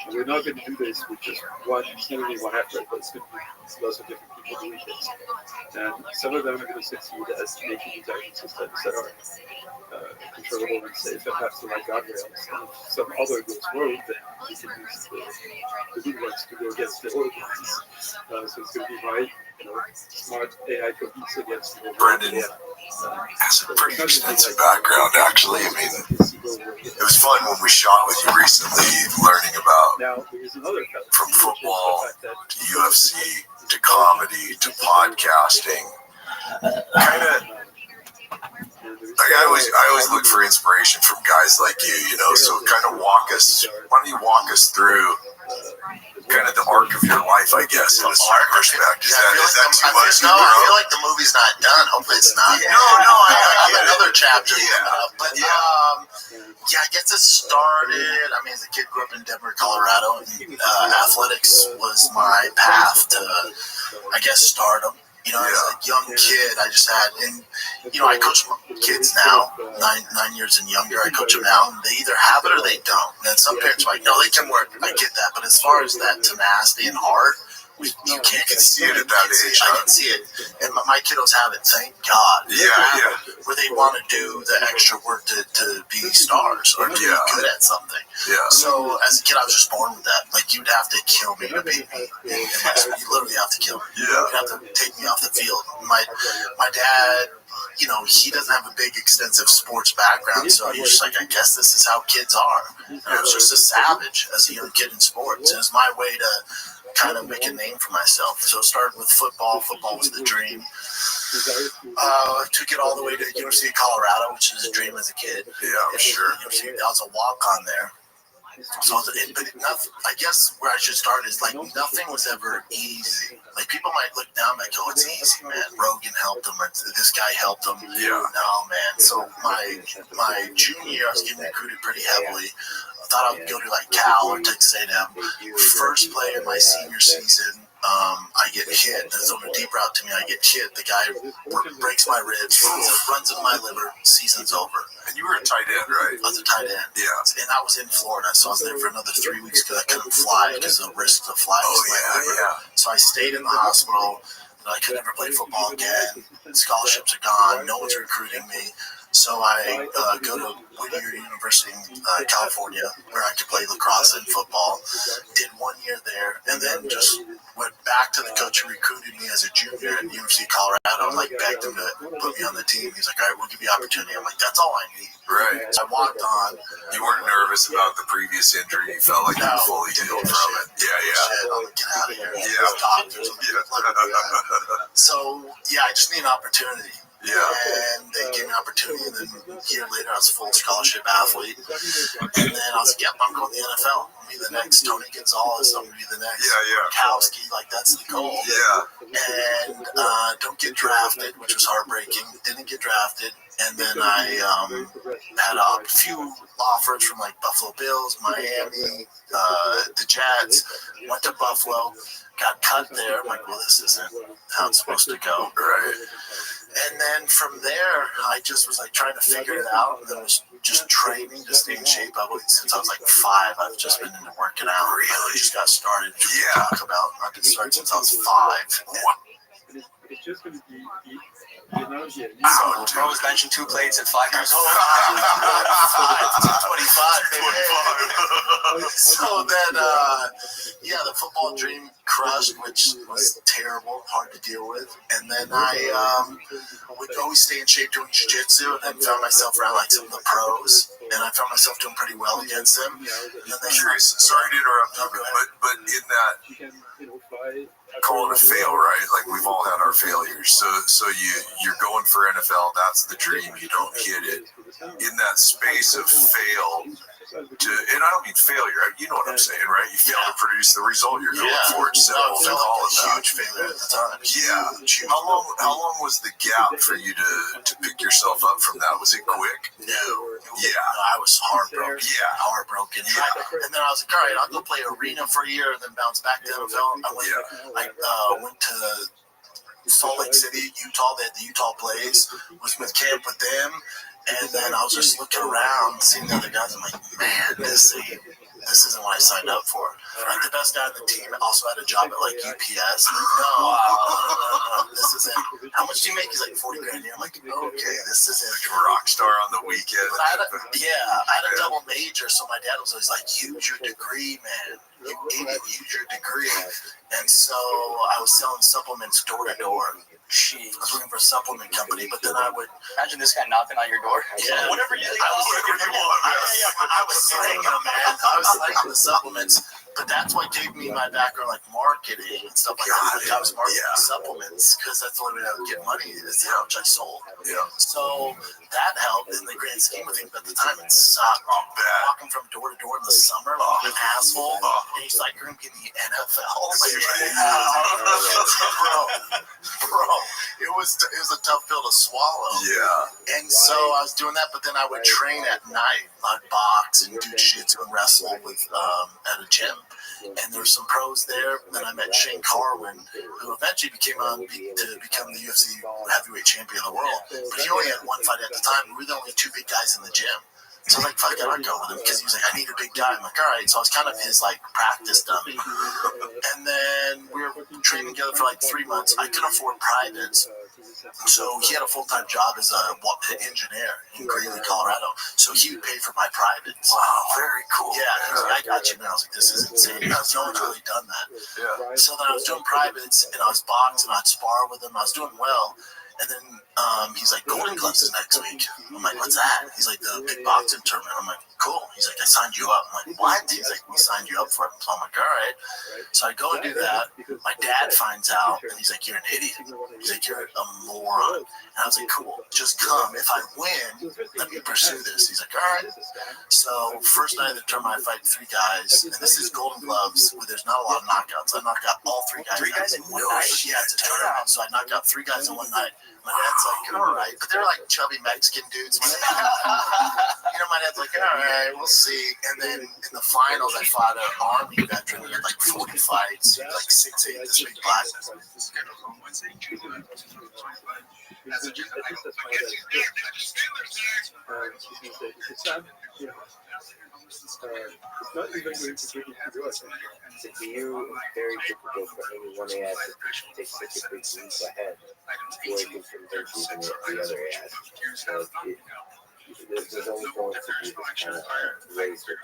S3: And we're not going to do this with just one effort, but it's going to be lots of different people doing this. And some of them are going to succeed as making intelligent systems that are controllable and safe and have some like guardrails. And if some other goes rogue, then we can use the good ones to go against the old ones. So it's going to be my smart AI competes against the
S7: Brendan has a pretty extensive background, actually. I mean, it was fun when we shot with you recently, learning about from football to UFC to comedy to podcasting. Kind of. I always look for inspiration from guys like you, so kind of why don't you walk us through kind of the arc of your life, I guess, in a certain respect. Is that too much?
S2: No, I feel like the movie's not done. Hopefully it's not. No, I have another chapter. But I guess it started, as a kid, grew up in Denver, Colorado, and athletics was my path to, I guess, stardom. As a young kid, I just had, and I coach kids now, 9 years and younger. I coach them now, and they either have it or they don't. And some parents are like, no, they can work. I get that, but as far as that tenacity and heart, you can't
S7: see it at that age.
S2: I can see it, and my kiddos have it. Thank God. Where they want to do the extra work to be stars or to be good at something. So as a kid, I was just born with that. Like you'd have to kill me to beat me. You literally have to kill me. You'd have to take me off the field. My dad, he doesn't have a big, extensive sports background, so he's just like, I guess this is how kids are. And I was just a savage as a young kid in sports. It was my way to kind of make a name for myself. So it started with football. Football was the dream. Took it all the way to University of Colorado, which was a dream as a kid.
S7: Yeah, I'm sure.
S2: I was a walk-on there. So, but nothing, I guess where I should start is like nothing was ever easy. Like people might look down and go, "It's easy, man." Rogan helped him, or this guy helped him.
S7: Yeah.
S2: No, man. So my junior year, I was getting recruited pretty heavily. I thought I would go to like Cal or Texas A&M. First play in my senior season, I get hit. That's on a deep route to me. I get hit. The guy breaks my ribs, runs in my liver. Season's over.
S7: And you were a tight end, right?
S2: I was a tight end.
S7: Yeah.
S2: And I was in Florida, so I was there for another 3 weeks because I couldn't fly because of the risk of flying.
S7: Yeah.
S2: So I stayed in the hospital. And I could never play football again. Scholarships are gone. No one's recruiting me. So I go to Whittier University in California, where I could play lacrosse and football. Did 1 year there, and then just went back to the coach who recruited me as a junior at the University of Colorado. And like begged him to put me on the team. He's like, "All right, we'll give you opportunity." I'm like, "That's all I need."
S7: Right.
S2: So I walked on.
S7: You weren't nervous about the previous injury. You felt like you were fully healed from it. Yeah, yeah.
S2: Shit, I'm like, "Get out of here."
S7: Yeah.
S2: Doctors, So yeah, I just need an opportunity.
S7: Yeah.
S2: And they gave me an opportunity, and then a year later, I was a full scholarship athlete. And then I was like, "Yep, I'm going to the NFL. I'm going to be the next Tony Gonzalez. I'm going to be the next Kowski. Like, that's the goal."
S7: Yeah.
S2: And don't get drafted, which was heartbreaking. Didn't get drafted. And then I had a few offers from like Buffalo Bills, Miami, the Jets. Went to Buffalo, got cut there. I'm like, "Well, this isn't how it's supposed to go."
S7: Right.
S2: And then from there, I just was like trying to figure it out. And then was just training, just staying in shape. Since I was like 5, I've just been into working out. Really, just got started. Talk about. I've been started since I was 5.
S3: It's just going to be
S9: Bro was benching 2 plates at 5 years old.
S2: 25, baby. So then, the football dream crushed, which was terrible, hard to deal with. And then I would always stay in shape doing jiu-jitsu, and then found myself around like some of the pros, and I found myself doing pretty well against them. And then
S7: Curious. Sorry to interrupt you, but in that, call it a fail, right? Like we've all had our failures. So you're going for NFL. That's the dream. You don't hit it. In that space of fail, and I don't mean failure. You know what I'm saying, right? You fail to produce the result you're going for. It's simple.
S2: I felt like a huge failure at the time.
S7: Yeah. How long was the gap for you to pick yourself up from that? Was it quick?
S2: No.
S7: Yeah.
S2: I was heartbroken.
S7: Yeah.
S2: Heartbroken. Yeah. And then I was like, "All right, I'll go play arena for a year and then bounce back to NFL." I went to Salt Lake City, Utah. They had the Utah Blaze. Was with camp with them. And then I was just looking around, seeing the other guys. I'm like, "Man, this isn't what I signed up for." Like the best guy on the team also had a job at like UPS. I'm like, no, this isn't. How much do you make? He's like 40 grand a year. I'm like, okay, this isn't.
S7: Rock star on the weekend.
S2: But I had a double major, so my dad was always like, "Use your degree, man. You idiot, use your degree." And so I was selling supplements door to door. I was working for a supplement company, but then I would
S9: Imagine this guy knocking on your door.
S2: Yeah.
S9: Whatever you
S2: I was slanging them, man. I was slanging the supplements. But that's what gave me my background, like marketing and stuff like that. Like I was marketing supplements because that's the only way I would get money is how much I sold.
S7: Yeah.
S2: So that helped in the grand scheme of things. But at the time, it sucked. Walking from door to door in the summer like an asshole. And he's like, "You're going to be in the NFL." Bro, it was a tough pill to swallow.
S7: Yeah.
S2: And so I was doing that, but then I would train at night. I'd box and do jiu-jitsu and wrestle with at a gym. And there were some pros there. Then I met Shane Carwin, who eventually became to become the UFC heavyweight champion of the world. But he only had one fight at the time. We were the only 2 big guys in the gym. So I was like, "Fuck it, I'll go with him," because he was like, "I need a big guy." I'm like, "All right." So I was kind of his like practice dummy. And then we were training together for like 3 months. I couldn't afford privates. So he had a full-time job as an engineer in Greeley, Colorado. So he would pay for my privates.
S7: Wow, very cool.
S2: Yeah, he was like, "I got you." And I was like, "This is insane." No one's really done that.
S7: Yeah.
S2: So then I was doing privates, and I was boxing, I'd spar with him. I was doing well. And then he's like, Golden Gloves is next week. I'm like, what's that? He's like, the big boxing tournament. I'm like, cool. He's like, I signed you up. I'm like, what? He's like, we signed you up for it. So I'm like, all right. So I go and do that. My dad finds out, and he's like, you're an idiot. He's like, you're a moron. And I was like, cool, just come. If I win, let me pursue this. He's like, all right. So first night of the tournament, I fight 3 guys, and this is Golden Gloves, where there's not a lot of knockouts. I knocked out all 3 guys.
S9: 3 guys in one night?
S2: Yeah, it's a tournament. So I knocked out 3 guys in one night. My dad's like, all right. But they're like chubby Mexican dudes. My dad's like, all right, we'll see. And then in the finals, I fought an Army veteran. He had like 40 fights. He was like 6'8", this big black.
S3: It's not even going to bring you to do it.
S6: So for you, it's very difficult for anyone AS to take such a big leap ahead before you can convince even the other AS. So there's only going to be this kind of race with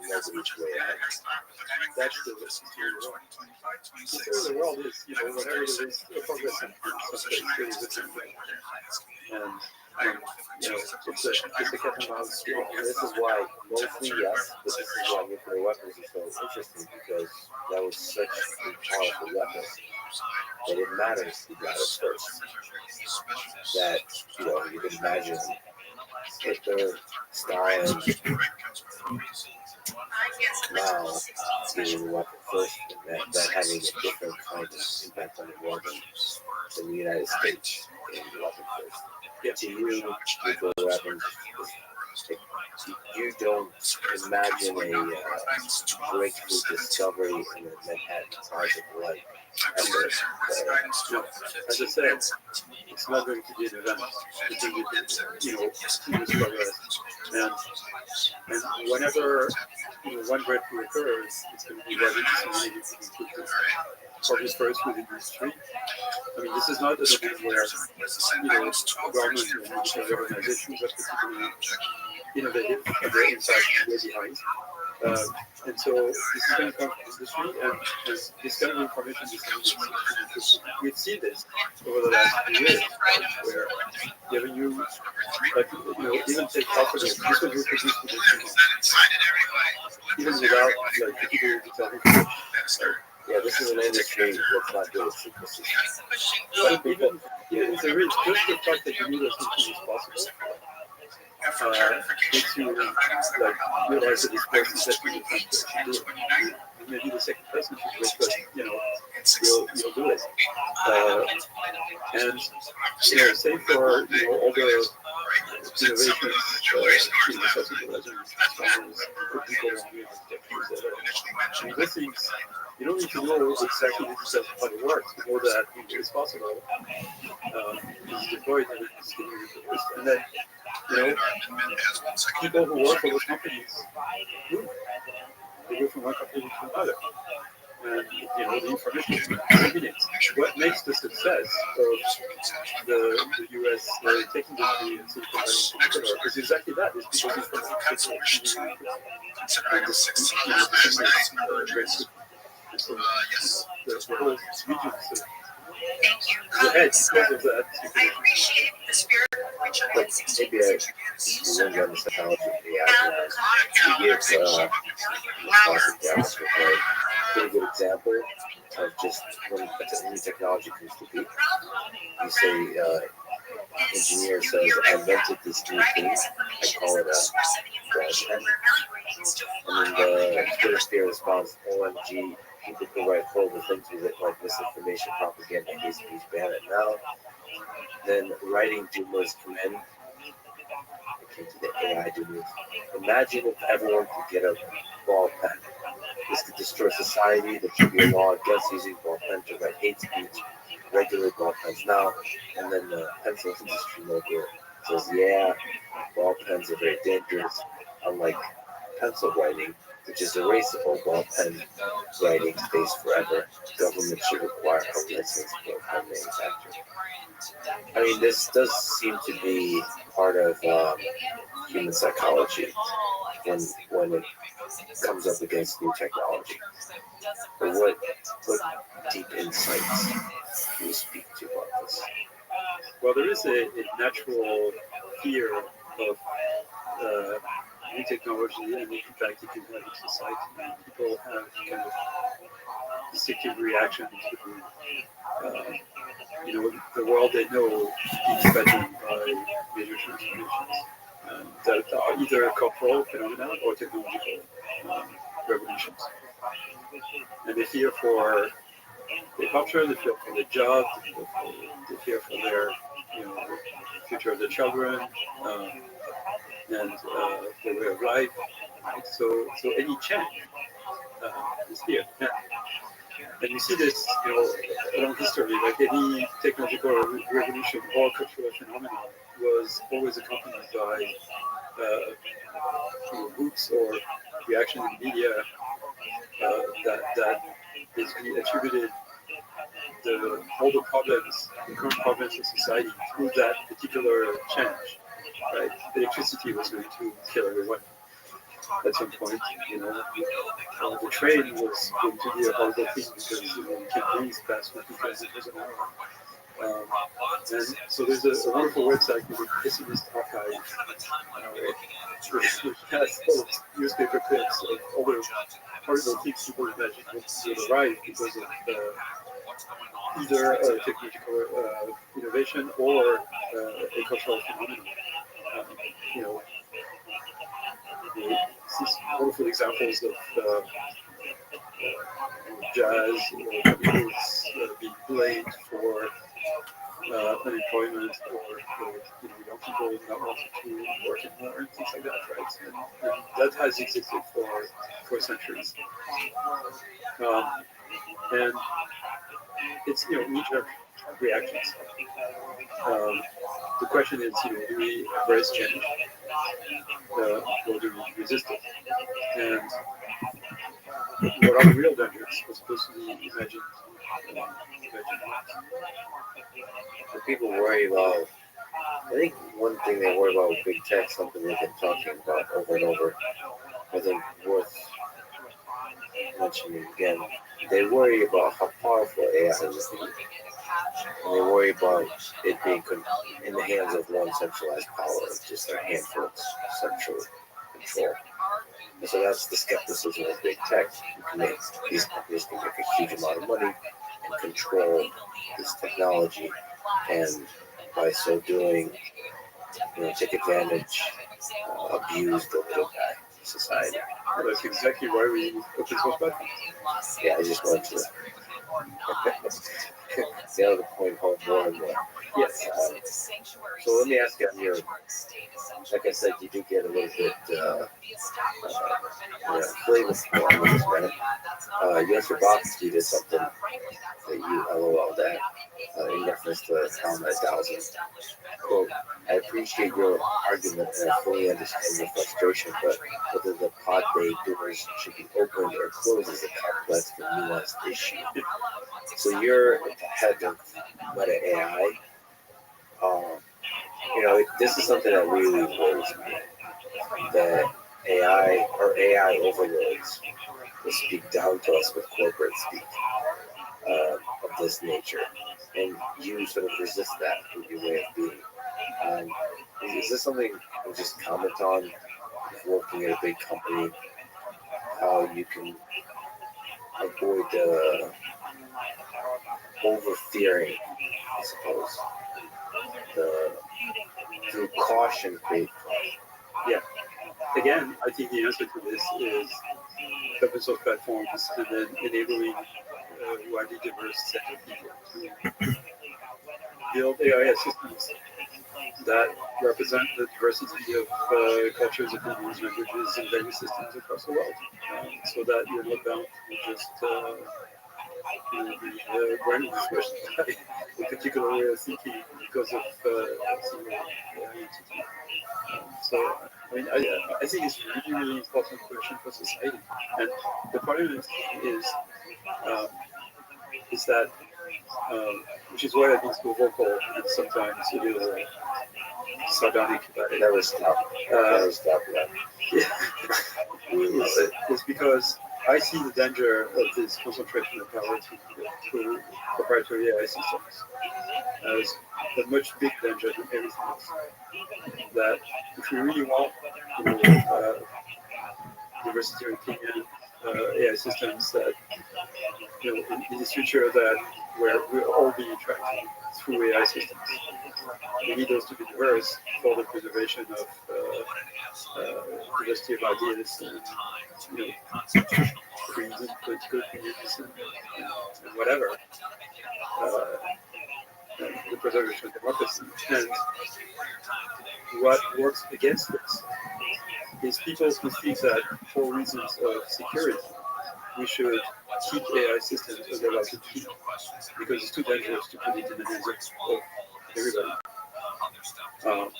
S6: nobody's way ahead.
S3: That's the the world is, whatever it is, progress in something really different. And it's a cat and mouse game.
S6: And this is why, mostly yes, but this is why nuclear weapons is so interesting, because that was such a powerful weapon that it matters who got it first. That, you can imagine Hitler, Stalin, now getting the weapon first, and that having a different kind of impact on the world than the United States getting the weapon first. To you, nuclear weapons, you don't imagine a breakthrough discovery in the Manhattan Project like ever.
S3: As I said, it's not going to be an event until you can, see this progress. And whenever one breakthrough occurs, it's going to be very disseminated to progress first within Restream. I mean, this is not a domain where, government and military organizations are particularly innovative and they're inside way behind. And so this is going to come from industry, and this kind of information is we've seen this over the last few years, where giving you, even take property, this was reproduced even without, the people telling you.
S6: Yeah, this is an industry that's not good at secrecy.
S3: But even if there is, just the fact that you need as much as possible makes you realize that this person is definitely something to do. Maybe the second person should do it, but you'll do it. And same for all the innovations, this is, you don't need to know exactly how it works to know that it's possible. It's deployed and it's getting reproduced. And then, people who work for those companies move. They go from one company to another. And, the information is convenient. What makes the success of the U.S. tech industry and Silicon Valley in particular is exactly that. It's because information the whole regions
S8: Thank you. I appreciate the spirit which I had 16
S6: maybe I learned on the psychology of AI. To give a pretty good example of just when a new technology comes to be. You say, engineer says, I invented this new thing. I call it a broadband. And then the Twitter sphere responds, OMG, people can write horrible things with it, like misinformation, propaganda, hate speech, ban it now. Then writing Joomla's command. I came to the AI Joomlas. Imagine if everyone could get a ball pen. This could destroy society. There should be a law against using ball pens to write hate speech, regular ball pens now. And then the pencil industry logo says, yeah, ball pens are very dangerous, unlike pencil writing, which is erasable. Ball pen writing stays forever. Government should require a license for pen manufacturing. I mean, this does seem to be part of human psychology when it comes up against new technology. But what deep insights do you speak to about this?
S3: well, there is a natural fear of new technology and the impact it can have in society. People have kind of instinctive reaction to, the world they know being threatened by major transformations that are either cultural phenomena or technological revolutions. And they fear for their culture, they fear for their job, they fear for their, future of their children, and their way of life. Right? So any change is here. And you see this, along history, like any technological revolution or cultural phenomenon was always accompanied by roots or reaction in the media that basically attributed all the problems, the current problems of society through that particular change. Right? Electricity was going to kill everyone at some point. The train was going to be a horrible thing because you can't breathe past 50 kilometers an hour. And so there's a wonderful website called Pessimist Archive, which has all newspaper clips of all the horrible things people imagine will arrive because of either technological innovation or a cultural phenomenon. These wonderful examples of jazz is being blamed for unemployment or young people not wanting to work anymore and things like that, right? And that has existed for centuries. And it's knee-jerk reactions. The question is, do we embrace change or do we resist it? And what are the real dangers as opposed to the imagined
S6: What people worry about, I think one thing they worry about with big tech, something they've been talking about over and over, I think worth mentioning again, they worry about how powerful AI is being. And they worry about it being in the hands of one centralized power, just a handful of central control. And so that's the skepticism of big tech. These companies can make a huge amount of money and control this technology, and by so doing, take advantage, abuse the little guy in society.
S3: Well, that's exactly why we open source platforms.
S6: Yeah, I just want to get the point home more and more.
S3: Yes.
S6: So let me ask you on your, like I said, you do get a little bit flavor for this, right? Yosser Box tweeted something that you LOL'd at in reference to Talmud 1000. Quote, I appreciate your argument and I fully understand your frustration, but whether the pod bay doors should be opened or closed is a complex and nuanced issue. So you're at the head of Meta AI. This is something that really worries me. That AI overlords will speak down to us with corporate speak of this nature, and you sort of resist that with your way of being. Is this something you just comment on, working at a big company, how you can avoid over-fearing, I suppose, through caution, create caution?
S3: Yeah. Again, I think the answer to this is open source platforms and then enabling a widely diverse set of people to build AI systems that represent the diversity of cultures, opinions, languages, and value systems across the world, so that you're not bound to just be brainwashed by a particular way of thinking because of some entity. So, I think it's a really, really important question for society. And the problem is that, which is why I've been so vocal and sometimes a little sardonic about it.
S6: Never stop. Never stop that.
S3: Yeah. It's because I see the danger of this concentration of power to proprietary AI systems as a much big danger than everything else. That if we really want diversity of opinion, AI systems that in this future that where we'll all be interacting through AI systems, we need those to be diverse for the preservation of diversity of ideas and creeds and political opinions and whatever. The preservation of democracy. And what works against this is people who think that for reasons of security, we should keep AI systems as they're allowed to keep, because it's too dangerous to put it in the hands of everybody,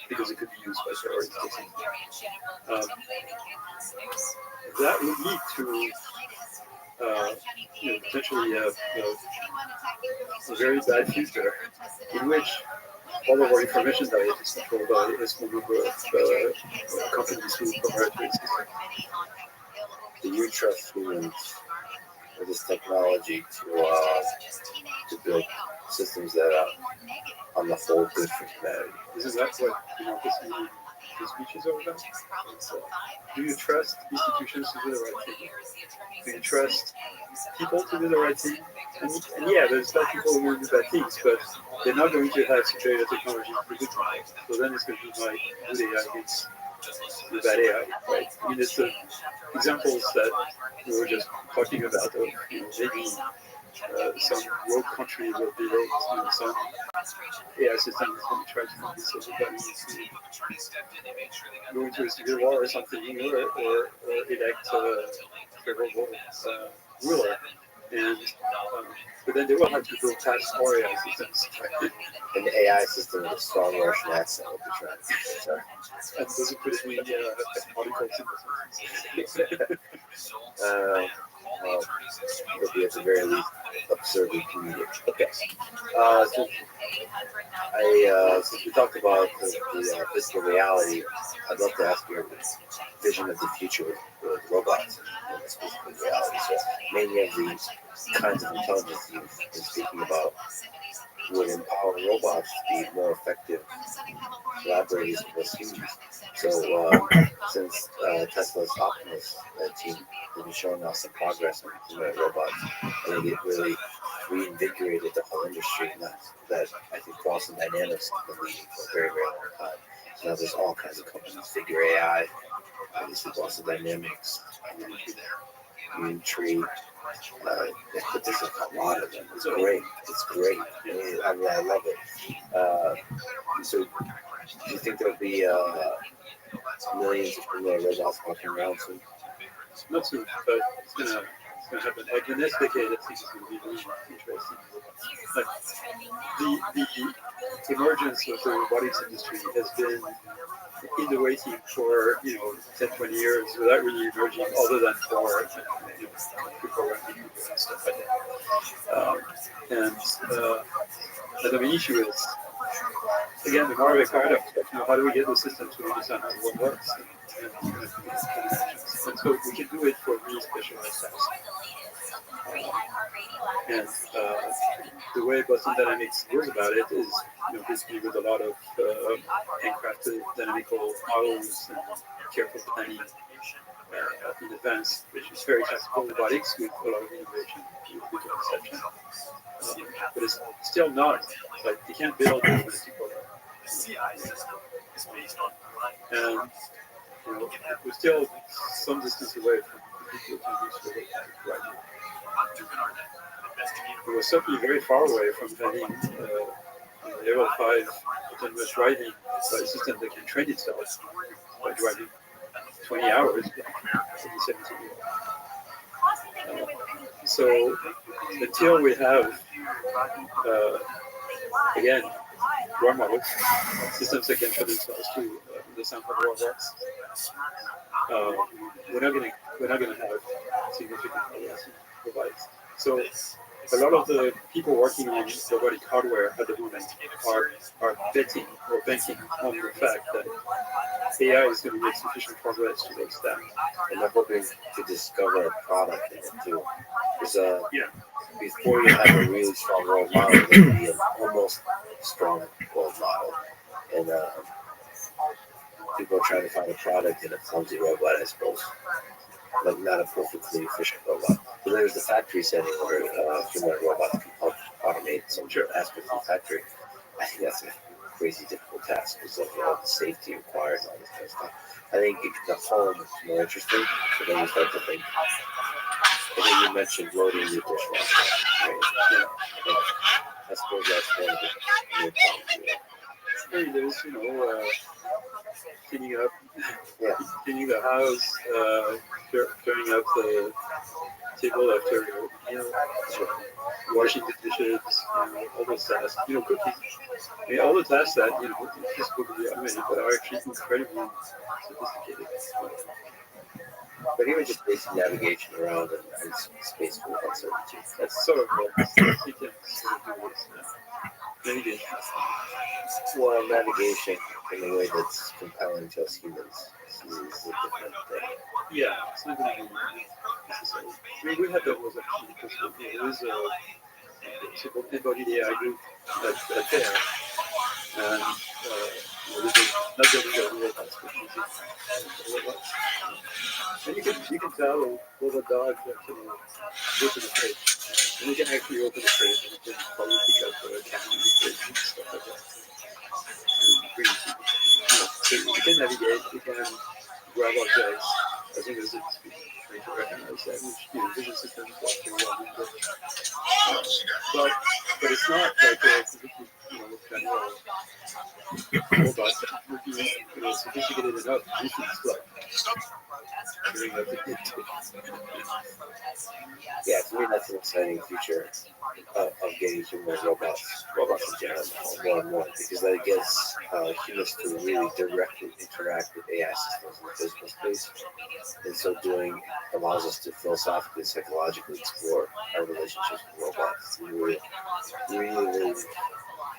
S3: because it could be used by terrorists. That would lead to potentially a very bad future in which all of our information diet is controlled by a small number of companies who proprietary systems.
S6: Do you trust humans with this technology to build systems that are on the whole good for humanity?
S3: Isn't that what democracy the speech is all about? Do you trust institutions to do the right thing? Do you trust people to do the right thing? And yeah, there's bad people who will do bad things, but they're not going to have superior technology to do good. So then it's going to be like good AI against the bad AI, right? I mean, it's the examples that we were just talking about of maybe some rogue country will build some AI system is going to try to convince everybody to go into a civil war or something, or elect a favorable ruler. And but then they will have to go past our AI systems.
S6: An AI system with a strong Russian accent will be trying to sorry.
S3: And those are put in articles in
S6: It'll be at the very least absurdly comedic. Okay. Since we talked about the physical reality, I'd love to ask your vision of the future with robots and this physical reality. So many of these kinds of intelligence you've been speaking about would empower robots to be more effective collaborators with us humans. So since Tesla's Optimus team has been showing us some progress in humanoid robots, I think it really reinvigorated the whole industry, and that I think Boston Dynamics has been leading for a very, very long time. So now there's all kinds of companies, Figure AI, obviously Boston Dynamics, Tree. But there's a lot of them. It's great. It's great. I mean, I love it. So, do you think there'll be millions of humanoid robots walking around soon?
S3: Not soon, but it's gonna happen. Like the next decade, I think it's gonna be really interesting. Like the emergence of the robotics industry has been in the waiting for 10-20 years without really emerging, other than for programming and stuff like that. And the main issue is, again, the Moravec paradox. How do we get the system to understand how the world works? And so we can do it for really specialized tasks. And the way Boston Dynamics goes about it is, basically with a lot of handcrafted dynamical models and careful planning in advance, which is very classical robotics with a lot of innovation, with perception. But it's still not like you can't build a domestic robot. And we're still some distance away from the people who use it right now. We're certainly very far away from having level 5 autonomous driving by a system that can train itself by driving 20 hours in 17 years. So until we have, again, role models, systems that can train themselves to understand how the world works, we're not going to have significant progress in robotics. So a lot of the people working on robotic hardware at the moment are betting or banking on the fact that AI is going to make sufficient progress towards that.
S6: And they're hoping to discover a product in it too. Because
S3: Yeah.
S6: before you have a really strong role model, there will be an almost strong role model. And people are trying to find a product in a clumsy robot, I suppose. Like not a perfectly efficient robot. But there's the factory setting where humanoid robots can help automate some aspects of the factory. I think that's a crazy difficult task because of all the safety required and all this kind of stuff. I think the home is more interesting, so then you start to think. And then you mentioned loading your dishwasher. Right? Yeah. I suppose that's one of the main problems.
S3: Hey, there's, cleaning up, cleaning the house, clearing up the table after your meal, washing the dishes, all those tasks, cooking. I mean, all the tasks that, people can be automated, but are actually incredibly sophisticated.
S6: But even just basic navigation around and space for uncertainty.
S3: That's sort of what you can sort of do with navigation.
S6: Well, navigation in a way that's compelling to us humans is a different thing.
S3: Yeah, it's not going to be necessary. I mean, we had that was actually because there was a so-called embodied AI group at there, and not building their robots, but using robots. And you can tell with a dog that can go to the fridge, and you can actually open the fridge, and you can probably pick up a can in the fridge and stuff like that. So you can navigate, you can grab objects, as long as it's trying to recognize that, which vision systems are pretty well known. But it's not like a completely, general robot that would be sophisticated enough to do things like doing that to get to.
S6: Yeah, to me that's an exciting future of getting human robots in general more and more, because that gets humans to really directly interact with AI systems in the physical space. And so doing allows us to philosophically, psychologically explore our relationships with robots. Really.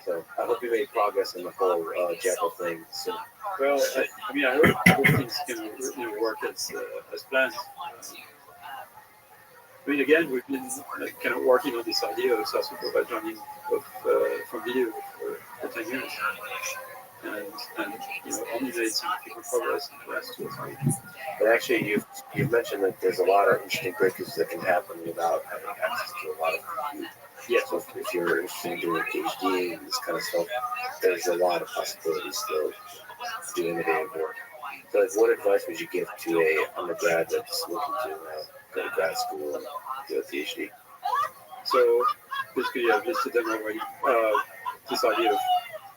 S6: So I hope you made progress in the whole Jekyll thing soon.
S3: Well, I hope things can work as planned. I mean, again, we've been kind of working on this idea of self-supervised learning from video for 10 years, and only made significant progress in the last 2 or 3 years.
S6: But actually, you've mentioned that there's a lot of interesting breakthroughs that can happen without having access to a lot of compute.
S3: Yeah.
S6: So if you're interested in doing PhD and this kind of stuff, there's a lot of possibilities still to do innovative work. So, like, what advice would you give to a undergrad that's looking to go to grad school and do a PhD?
S3: So basically, I've listed them already. This idea of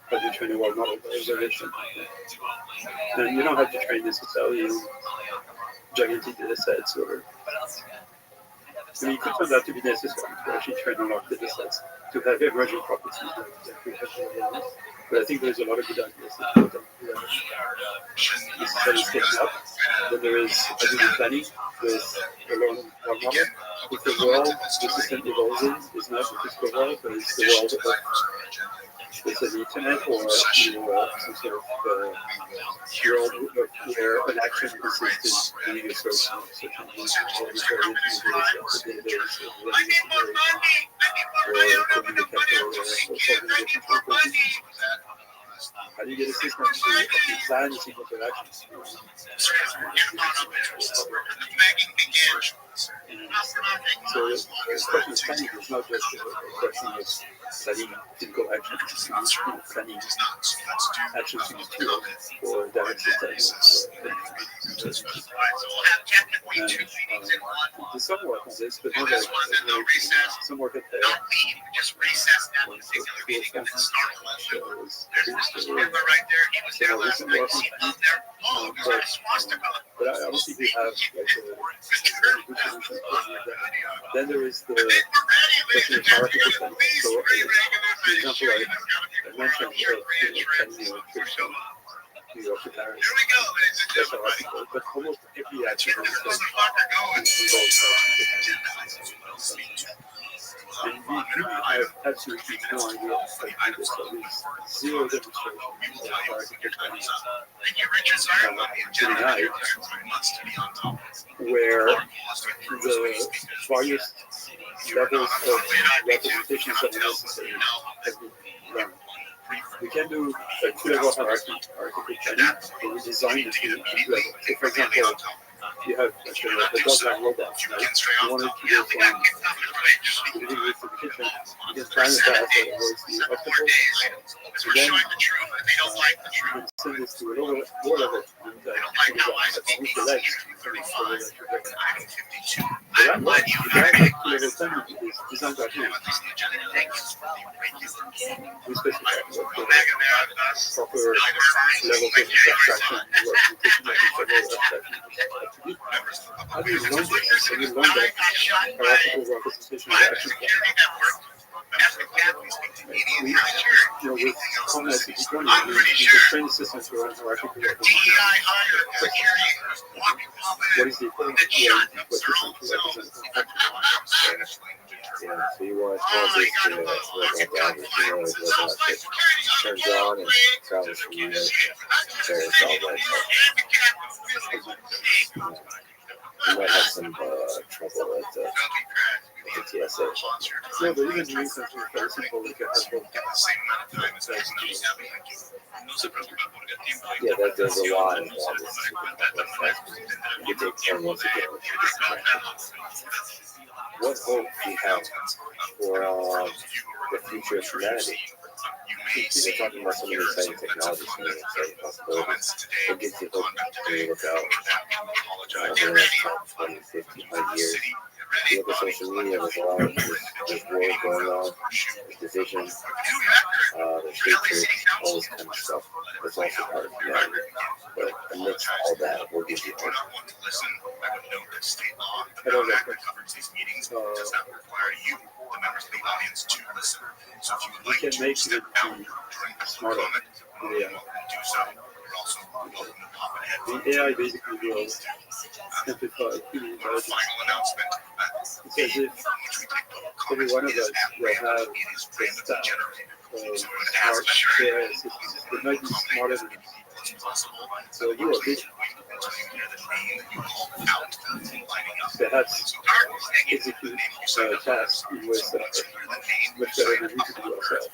S3: how to train a world model by observation. And you don't have to train necessarily in gigantic data sets or. I mean, you could find that to be necessary to actually train a lot of data sets to have emerging properties like exactly how. But I think there's a lot of good ideas that necessarily taken up. Then there is identity planning with a world model. If the world the system evolves in is not the physical world, but it's the world of the internet or some sort of world where an action consists in doing a search engine or referring to the database or how do you get a system to design a sequence of actions? So the question of planning is not just a question of planning physical actions, it's planning actions in tools for direct systems. There's some work on this, but not some work at the but I don't think we have like a good solution for like that. Then there is the question of hierarchical planning. So, for example, I mentioned planning your trip to New York to Paris. That's hierarchical, but almost every action involves hierarchical planning. And we have absolutely no idea how to do this. There is zero demonstration of architecture tonight, where the various levels of representations that are necessary have been learned. We can do a two-level hierarchy architecture, but we design the two levels. So, for example, you have the dog-like robot. Right? You wanted to go from the living room to the kitchen. You can plan it that way, where it's the octopus. And then you can send this to a lower level, and move the legs. So that works. The two-level planning is designed by hand. We specify proper levels of abstraction, representation of each level of abstraction. How do you learn this? So you learn that hierarchical representation of action plan. With context economy, you can train the system to run hierarchical representation. What is the equivalent of what you're trying to represent?
S6: Yeah, so you want all this to work on down, turns on and travels from unit, various outlets. You might have some trouble at the TSA.
S3: No, but even doing something very simple like a helpful.
S6: Yeah, that does a lot of that. You take 10 months ago. What hope do you have for the future of humanity? We're talking about some of the exciting technologies, some of the exciting possibilities. What gives you hope when you look out over the next 10, 20, 50, 100 years? You look at social media, there's a lot of there's war going on, there's division, there's hatred, all this kind of stuff. That's also part of humanity. But amidst all that, what gives you hope?
S3: I don't know. We can make it smarter. The AI basically will simplify human intelligence. It's as if every one of us will have a staff of smart AI systems. It might be smarter than us. So you are big. Perhaps execute tasks in ways that are much better than we could do ourselves.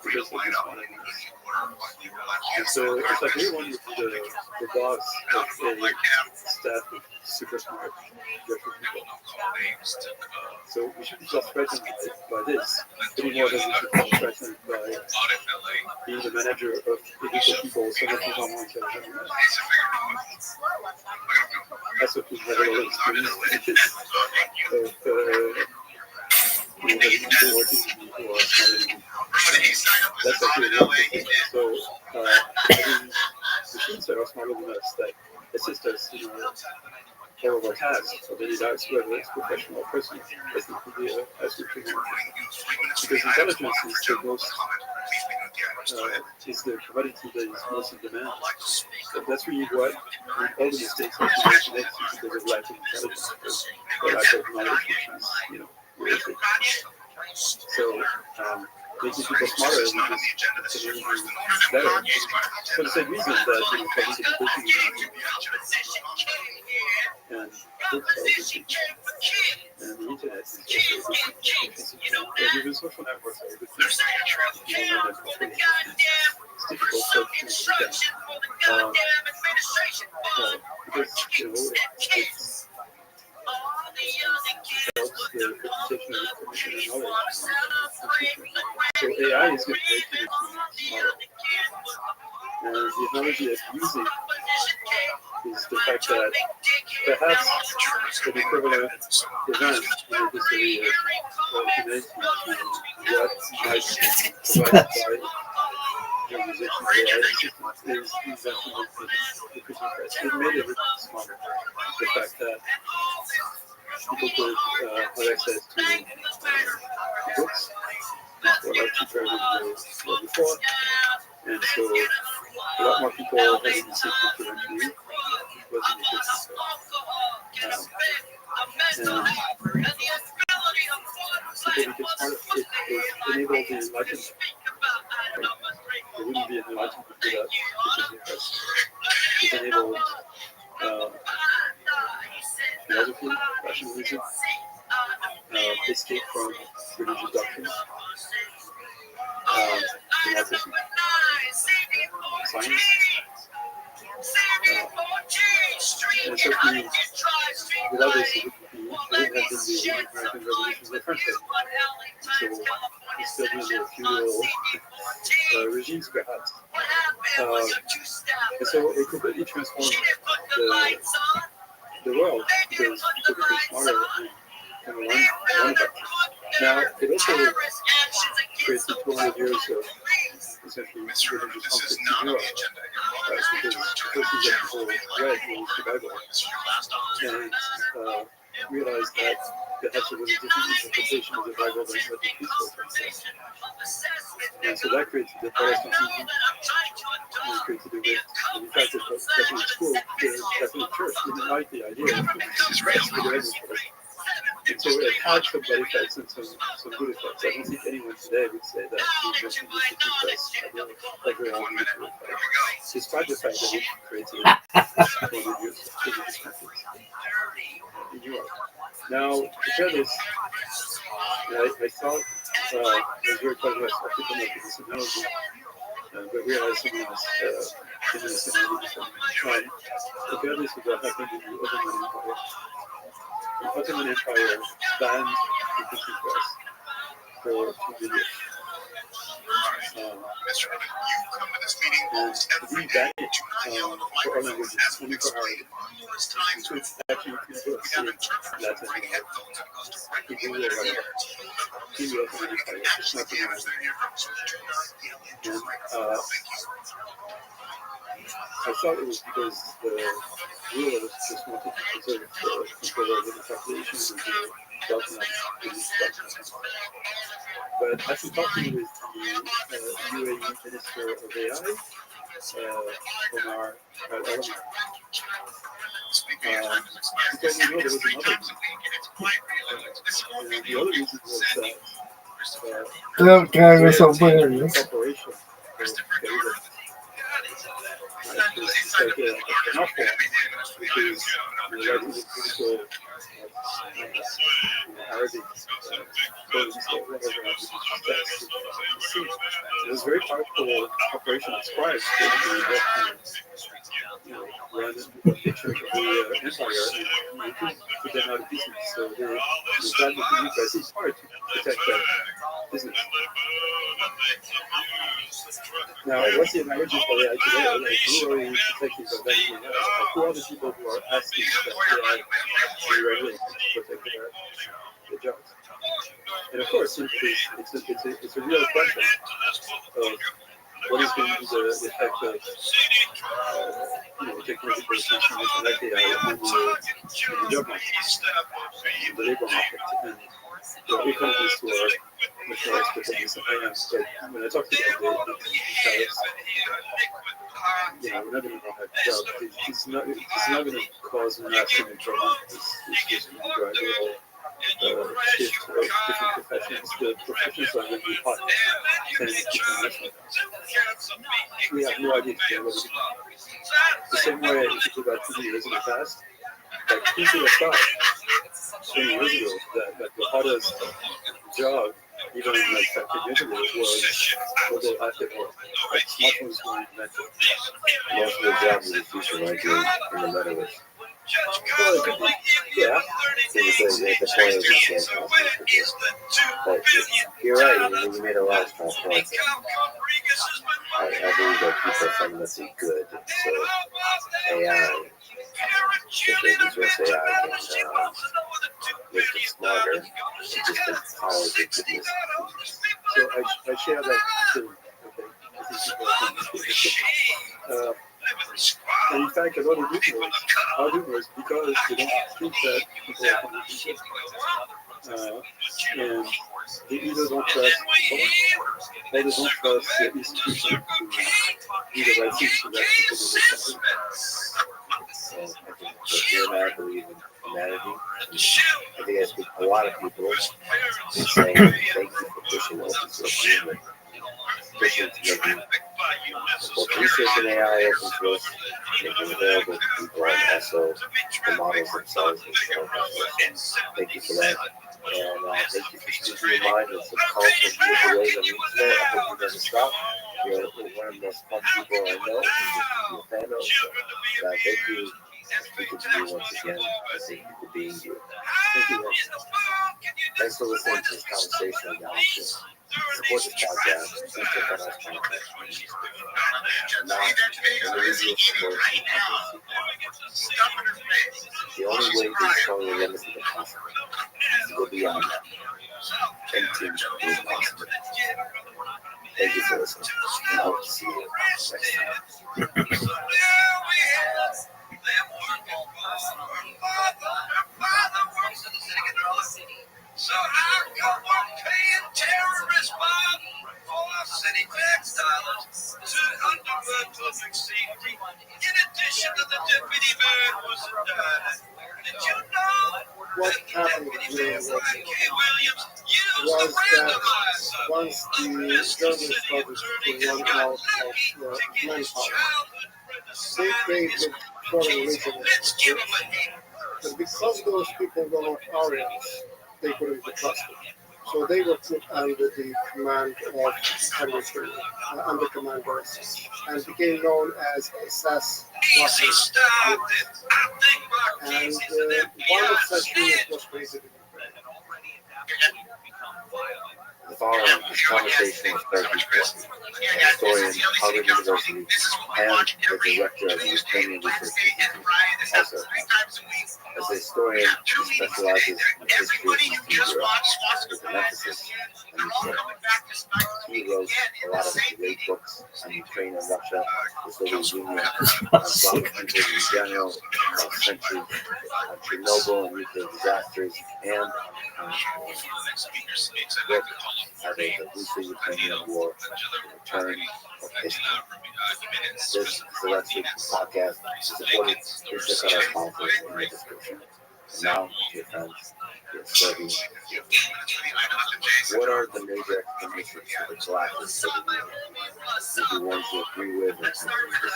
S3: Because they're smarter than us. And so it's like anyone with the boss of a staff of super smart people. So we shouldn't feel threatened by this any more than we should feel threatened by being the manager of individual people so much more intelligent than us. That's what we've never really experienced of having people working who are smarter than we. That's actually a real thing. So having machines that are smarter than us that assist us in all of our tasks, or daily lives, whether it's professional or personal, I think would be absolutely wonderful. Because intelligence is the most is the commodity that is most in demand. So that's really what all the mistakes that we make because of lack of intelligence, or lack of knowledge, which is, really big. So making people smarter is better. For the same reason that public education and books are good, and the internet is also a good thing. And even social networks are a good thing. It's difficult to do that. Because, it helps the representation of information and knowledge. So AI is going to make it smarter. And the analogy of music is the fact that perhaps an equivalent event in the history of humanity to what might be provided by the musician AI is the invention of the printing press. It made everything smarter. The fact that people could have access to books that were a lot cheaper than they were before, and so a lot more people having the same culture and read wasn't the case. became smarter, it enabled the enlightenment. Right? There wouldn't be an enlightenment without teaching us. It enabled philosophy, rationalism, escape from religious doctrines, democracy, science, and certainly without this it wouldn't have been the American Revolution in the first place. So we still be under feudal regimes perhaps. And so it completely transformed the world because people became smarter and learn about it. Now, it also created 200 years of essentially religious conflict in Europe, right? Because the first thing that people read was the Bible and realized that perhaps there was a different interpretation of the Bible than what the peaceful said. And so that created the Protestantism and created the rift. And in fact, the Catholic school, the Catholic Church didn't like the idea of the and so it had some bad effects and some good effects. I don't think anyone today would say that the invention of the press had very good effects, despite the fact that it created 200 years of religious conflict in Europe. Now, to share this, I thought it was very clever to come up with this analogy, but realized someone else did this analogy before. Compare this with what happened in the Ottoman Empire. The Ottoman Empire banned the printing press for 2 years. And we banned it for our languages, only for Arabic. So it's actually books in Latin, Hebrew, or whatever, in the Ottoman Empire. It's not in Arabic. And I thought it was because the rulers just wanted to preserve control over the population and the government in this government. But after talking with the UAE Minister of AI, Omar Al-Alami, he told me no, there was another reason. And the other reason was that corporation it's like an art form, which is related to political Arabic codes or whatever text. It was a very powerful corporation of scribes run a picture of the empire and put them out of business. So they decided to use that. It's hard to protect that business. Now, what's the analogy for AI today? Like, who are we protecting from that? Who are the people who are asking that AI be regulated to protect their jobs? And of course, it's a real question of what is going to be the effect of technological transformation like AI on the job market, the labor market, and the economists who are much more expert than this. I am, but when I talk to them, the tariffs, we're not going to have jobs. It's not going to cause mass unemployment. It's just going to drive a whole shift of different professions. The professions are going to be hot, and we have no idea what it is. The same way, if you go back 20 years in the past, like who would have thought 20 years ago that the hottest job, even like 15 years ago, was mobile afterwork. Like smartphones were invented.
S6: Most of the jobs in the future might be in the metaverse.
S3: Well, it could be, yeah.
S6: So the point is the same but you're right, you made a lot of strong points. I believe that people are fundamentally good, so AI, especially if it's AI, can make them smarter, it just empowers the goodness.
S3: So I share that too. Okay. And in fact, a lot of doers are doers because they don't think that people are fundamentally good. And they either don't trust someone, or they don't trust the institution to do the right thing so that people do the right thing.
S6: So I think that you and I believe in humanity. I think I speak for a lot of people in saying thank you for pushing open source movement, pushing to making both research and AI open source, making available to people, and also the models themselves as open source. Thank you for that. And thank you for speaking your mind in some colorful, beautiful ways on the internet. I hope you never stop. You're one of the most fun people I know and just be a fan of. So, thank you for speaking to me once again. And thank you for being here. Thank you. Thanks for listening to this conversation with Alex. Support this podcast. Please check out our content. Now, individual support the only way to show the limits of the possible is to go beyond that. And to do possible. Thank you for listening. And I hope to see you next time.
S7: So how come we're paying terrorist Bob for our city tax dollars to underword public safety? In addition to the deputy mayor who was died. Did you know
S10: what happened here was that once the Germans started to run out of manpower, they created foreign legionnaires. But because those people were not Aryans, they couldn't be trusted. So they were put under the command of Henry III, under Commander SS, and became known as SS Russia. And one of such units was created in Ukraine.
S6: The following conversation was very important. Historian, Harvard University, and the director of the Ukrainian Research Institute. Also, as a historian, he specializes in the history of Eastern Europe, with an emphasis on Ukraine. He wrote a lot of great books on Ukraine and Russia, the Soviet Union, on Slavic peoples in general, on century, on Chernobyl and nuclear disasters, and on book titled The Russo-Ukrainian War, The Return of History. This Selected podcast is supported. Please check out our sponsors in the description. And now, dear friends, get started. What are the major explanations for the collapse of the Soviet Union? Would you want to agree with or disagree with?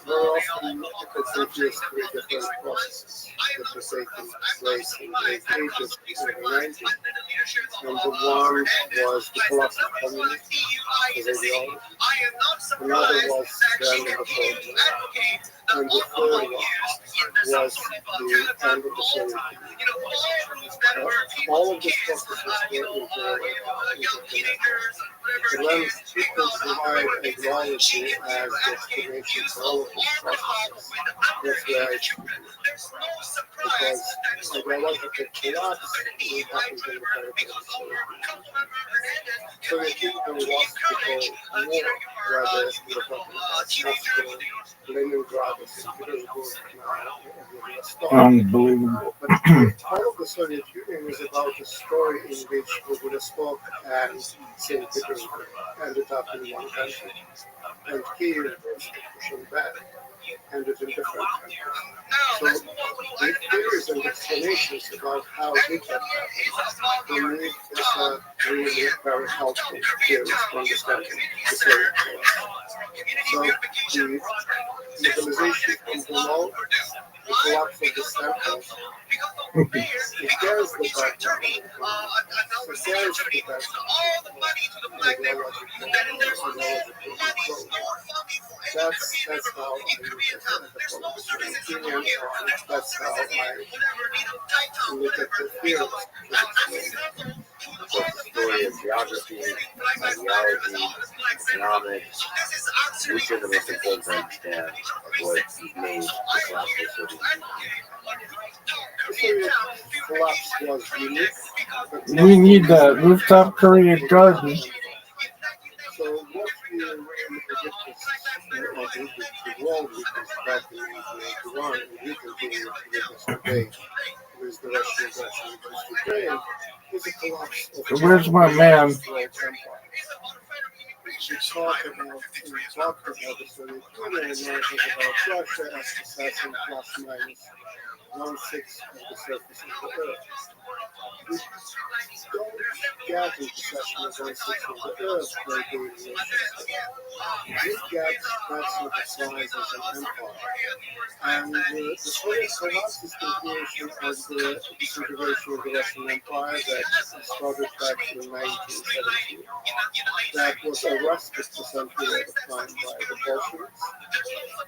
S10: Very often, you could say just three different processes that were taking place in the late 80s and the 90s. Number one was the collapse of communism as ideology. Another was the end of the Soviet Union. And the third one was the end of the Soviet Union. All of these processes were interconnected. And when people provide ideology as the explanation for all of these processes, that's where I should be. Because ideological collapse will happen in the territory of the Soviet Union. Soviet Union lost people more, rather than the Moscow, Leningrad, and St. Petersburg.
S4: Unbelievable.
S10: But all of the Soviet Union is about a story in which Vladivostok and St. Petersburg ended up in one country, and Kiev was pushing back, ended in different countries. So the theories and explanations about how did that happen, to me, is really very helpful theories to understand the Soviet collapse. So the legalization from below, the collapse of the samples, it carries the background. It carries the That's how I that's how I look at the field.
S6: The story of geography, ideology, economics, which are the most important to understand of what made the collapse of the Soviet Union.
S10: The Soviet collapse was unique.
S4: We need that rooftop Korean garden.
S10: So what we really witnessed, the world witnessed back in 1991, and we continue to witness today with the Russian aggression against Ukraine, is a collapse of the
S4: Where's my man?
S10: world empire. We talk about the Soviet Union and now talk about Russia as assassin plus minus 1/6 of the surface of the Earth. We don't get in possession of 1/6 of the Earth by doing this. We get that sort of size as an empire. And the Soviet collapse is continuation of the disintegration of the Russian Empire that started back in 1917. That was arrested for some period of time by the Bolsheviks,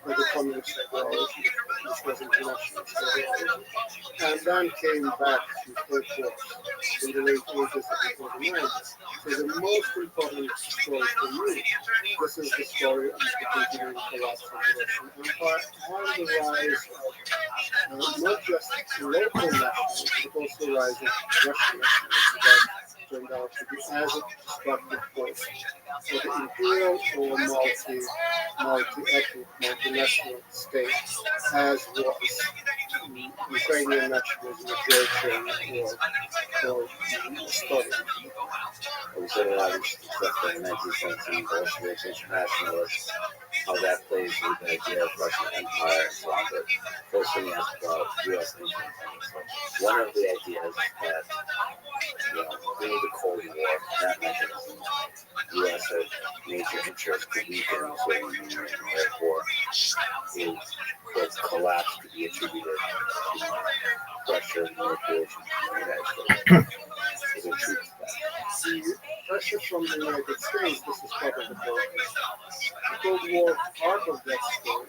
S10: by the communist ideology, which was international ideology, and then came back to full force in the late 80s and before the 90s. So the most important story for me, this is the story of the continuing collapse of the Russian Empire and the rise of not just local nationalism, but also the rise of Russian nationalism that turned out to be as a destructive force for the imperial or multi-ethnic, multinational state as was Ukrainian nationalism, Georgian or Estonian.
S6: We said a lot of stuff in the 1917 Bolsheviks, internationalists, how that plays with the idea of Russian Empire and so on. But first thing you ask about U.S. independence. One of the ideas that, through the Cold War, that mechanism, the U.S. had major interest to weaken the Soviet Union, and therefore the collapse could be attributed to pressure and manipulation from the United States. Is it true to that?
S10: The pressure from the United States, this is part of the problem. The Cold War part of that story,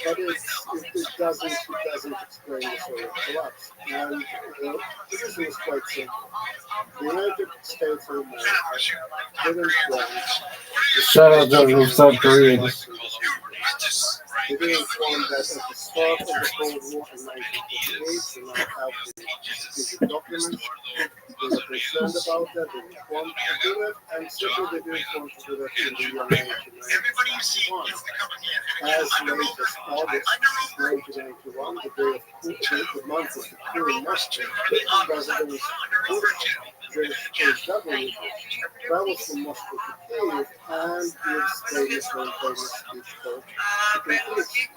S10: but it doesn't explain the Soviet collapse. And the reason is quite simple. The United States of America didn't want
S4: Shout out to South Koreans.
S10: they didn't want that at the start of the Cold War in 1948 to not have the strategic documents. They were concerned about that, they didn't want to do it, and simply they didn't want to do that in the year 1991. As late as August 1991, the month of the Korean Massacre, President Bush, George travels from Moscow to Kyiv and gives famous speech called the Complete,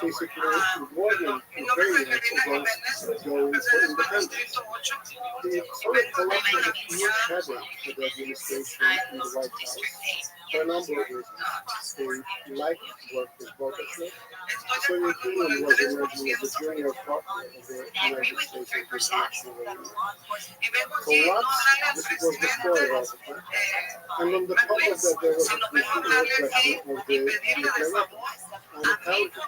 S10: basically warning Ukrainians against going for independence. The Soviet collapse was a huge headache for the administration in the White House for a number of reasons. They liked to work with Gorbachev. The Soviet Union was emerging as a junior partner of the United States in the international arena. Collapse, this was the story all the time. And on the top of that, there was a question of the nuclear weapons and counter.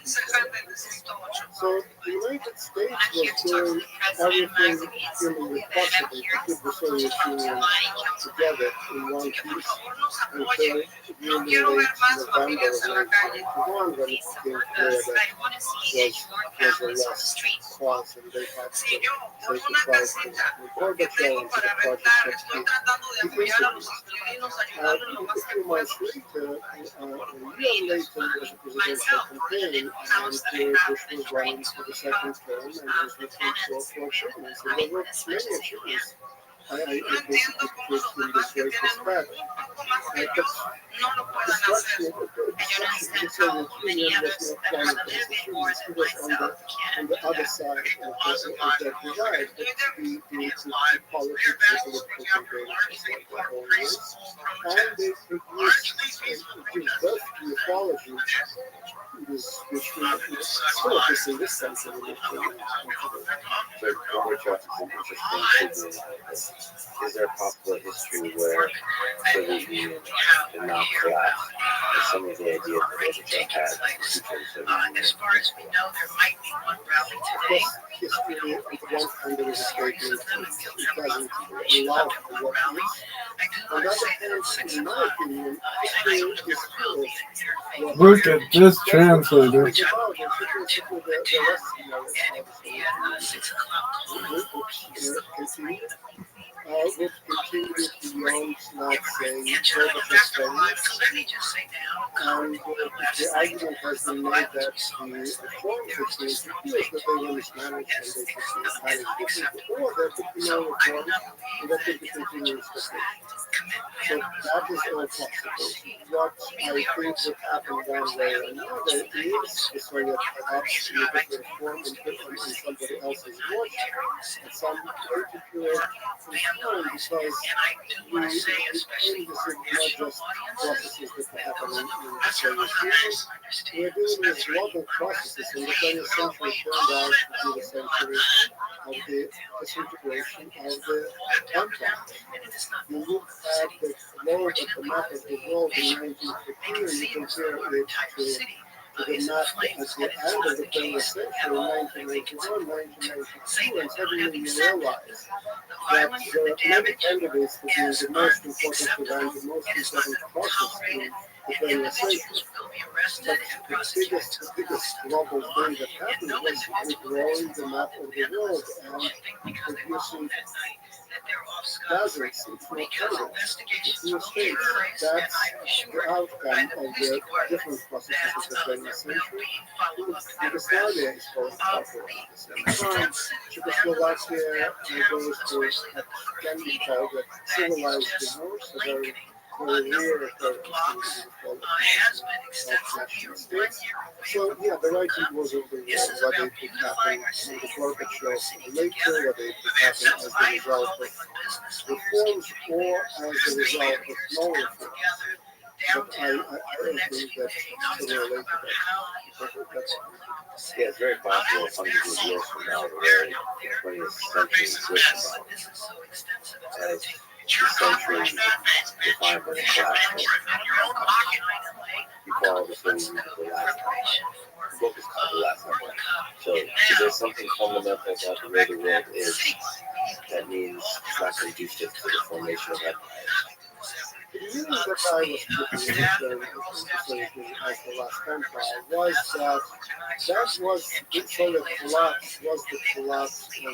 S10: So the United States was doing everything humanly possible to keep the Soviet Union together in one piece until really late November of 1991, when it became clear that was a lost cause and they had to say goodbye to Gorbachev and to the project that he introduced. A few months later, a year later, there was a presidential campaign, and Bush was running for the second term and was looking for achievements. And there were many achievements. I basically put in this race respect. But destruction of the Soviet Union was not one of those achievements. It was on the other side of that divide. But the politics and political campaign was always. And they produced birth to mythology, which we still face in this sense of the
S6: So Gorbachev is an interesting figure. Is there a possible history where Soviet Union did not collapse? And some of the ideas that Gorbachev had for the future of the Soviet Union?
S8: As far as we know, there might be one rally today.
S10: History of one kind of a statement it doesn't allow for what is. On the other hand, in my opinion, history is full of what
S4: Look at this translator.
S10: it's about. It's the rest would continue beyond, let's say, Gorbachev and the argument has been made that the reforms which they introduced, that they were mismanaged and they could be managed differently, or there could be no reforms and there could be continuous reforms. So that is all possible. What I think would happen one way or another is the Soviet perhaps in a different form and put on somebody else's watch at some particular time because we this is not just processes that happen in the Soviet Union. We're dealing with global processes in the 20th century turned out to be the century of the disintegration of the empire. You look at the globe, at the map of the world in 1915, you compare it to the map at the end of the 20th century, 1991, 1992, and suddenly you realize that there are many candidates for being the most important event, the most important process in the 20th century. But the biggest global thing that happened was regrowing the map of the world and producing deserts, it's not deserts, it's new states. That's the outcome of the different processes of the 20th century. Yugoslavia is falling apart around the same time. Czechoslovakia goes through what can be called a civilized divorce, a very rare occurrence in the national states. So, yeah, the writing was of the world, whether it would happen in the Gorbachev later, whether it would happen as a result of reforms or as a result of no reforms. But I don't think that sooner or later that's
S6: Yeah, it's very possible hundreds of years from now, the way the 20th century is written about as the century defined by the collapse you call the Soviet Union the last time. The book is called The Last Empire. So there's something fundamental about the way the world is that means it's not conducive to the formation of empire.
S10: The reason that I was putting the Soviet Union as the last empire was that was the Soviet collapse was the collapse of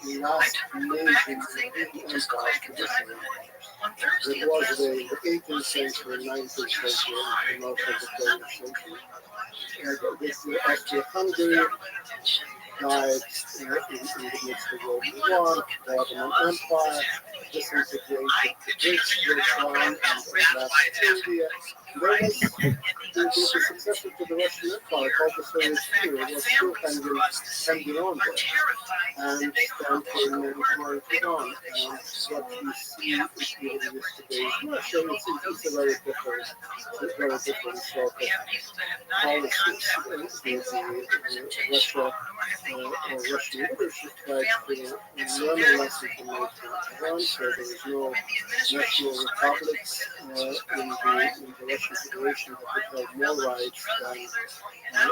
S10: the last major European empire traditionally. It was the 18th century, 19th century, and most of the 20th century. Austria-Hungary died in the midst of World War I, the Ottoman Empire, disintegrated the British Empire and left India. There was the successor to the Russian Empire called the Soviet Union was still hanging on there. And then came and on. And what we see is even yesterday's Russia, it's a very different sort of policies. Russia or Russian leadership tried to learn a lesson from 1991, so there was no national republics in the Russian Federation that would have more rights than the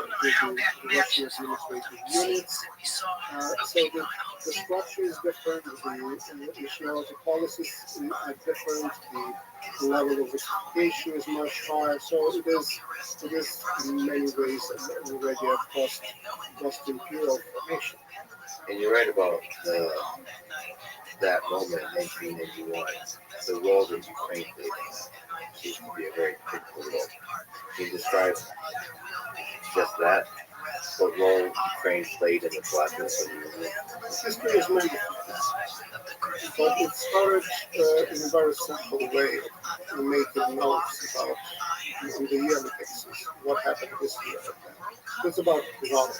S10: Russian administrative units. So the structure is different, the nationality policies are different, the level of education is much higher, so it is in many ways already a post-imperial formation.
S6: And you're right about that moment in 1991. The role that Ukraine played seems to be a very critical role. Can you describe just that? What role Ukraine played in the collapse of the Union?
S10: History is many, but it started in a very simple way, making notes about on the yearly basis what happened this year. It's about chronology.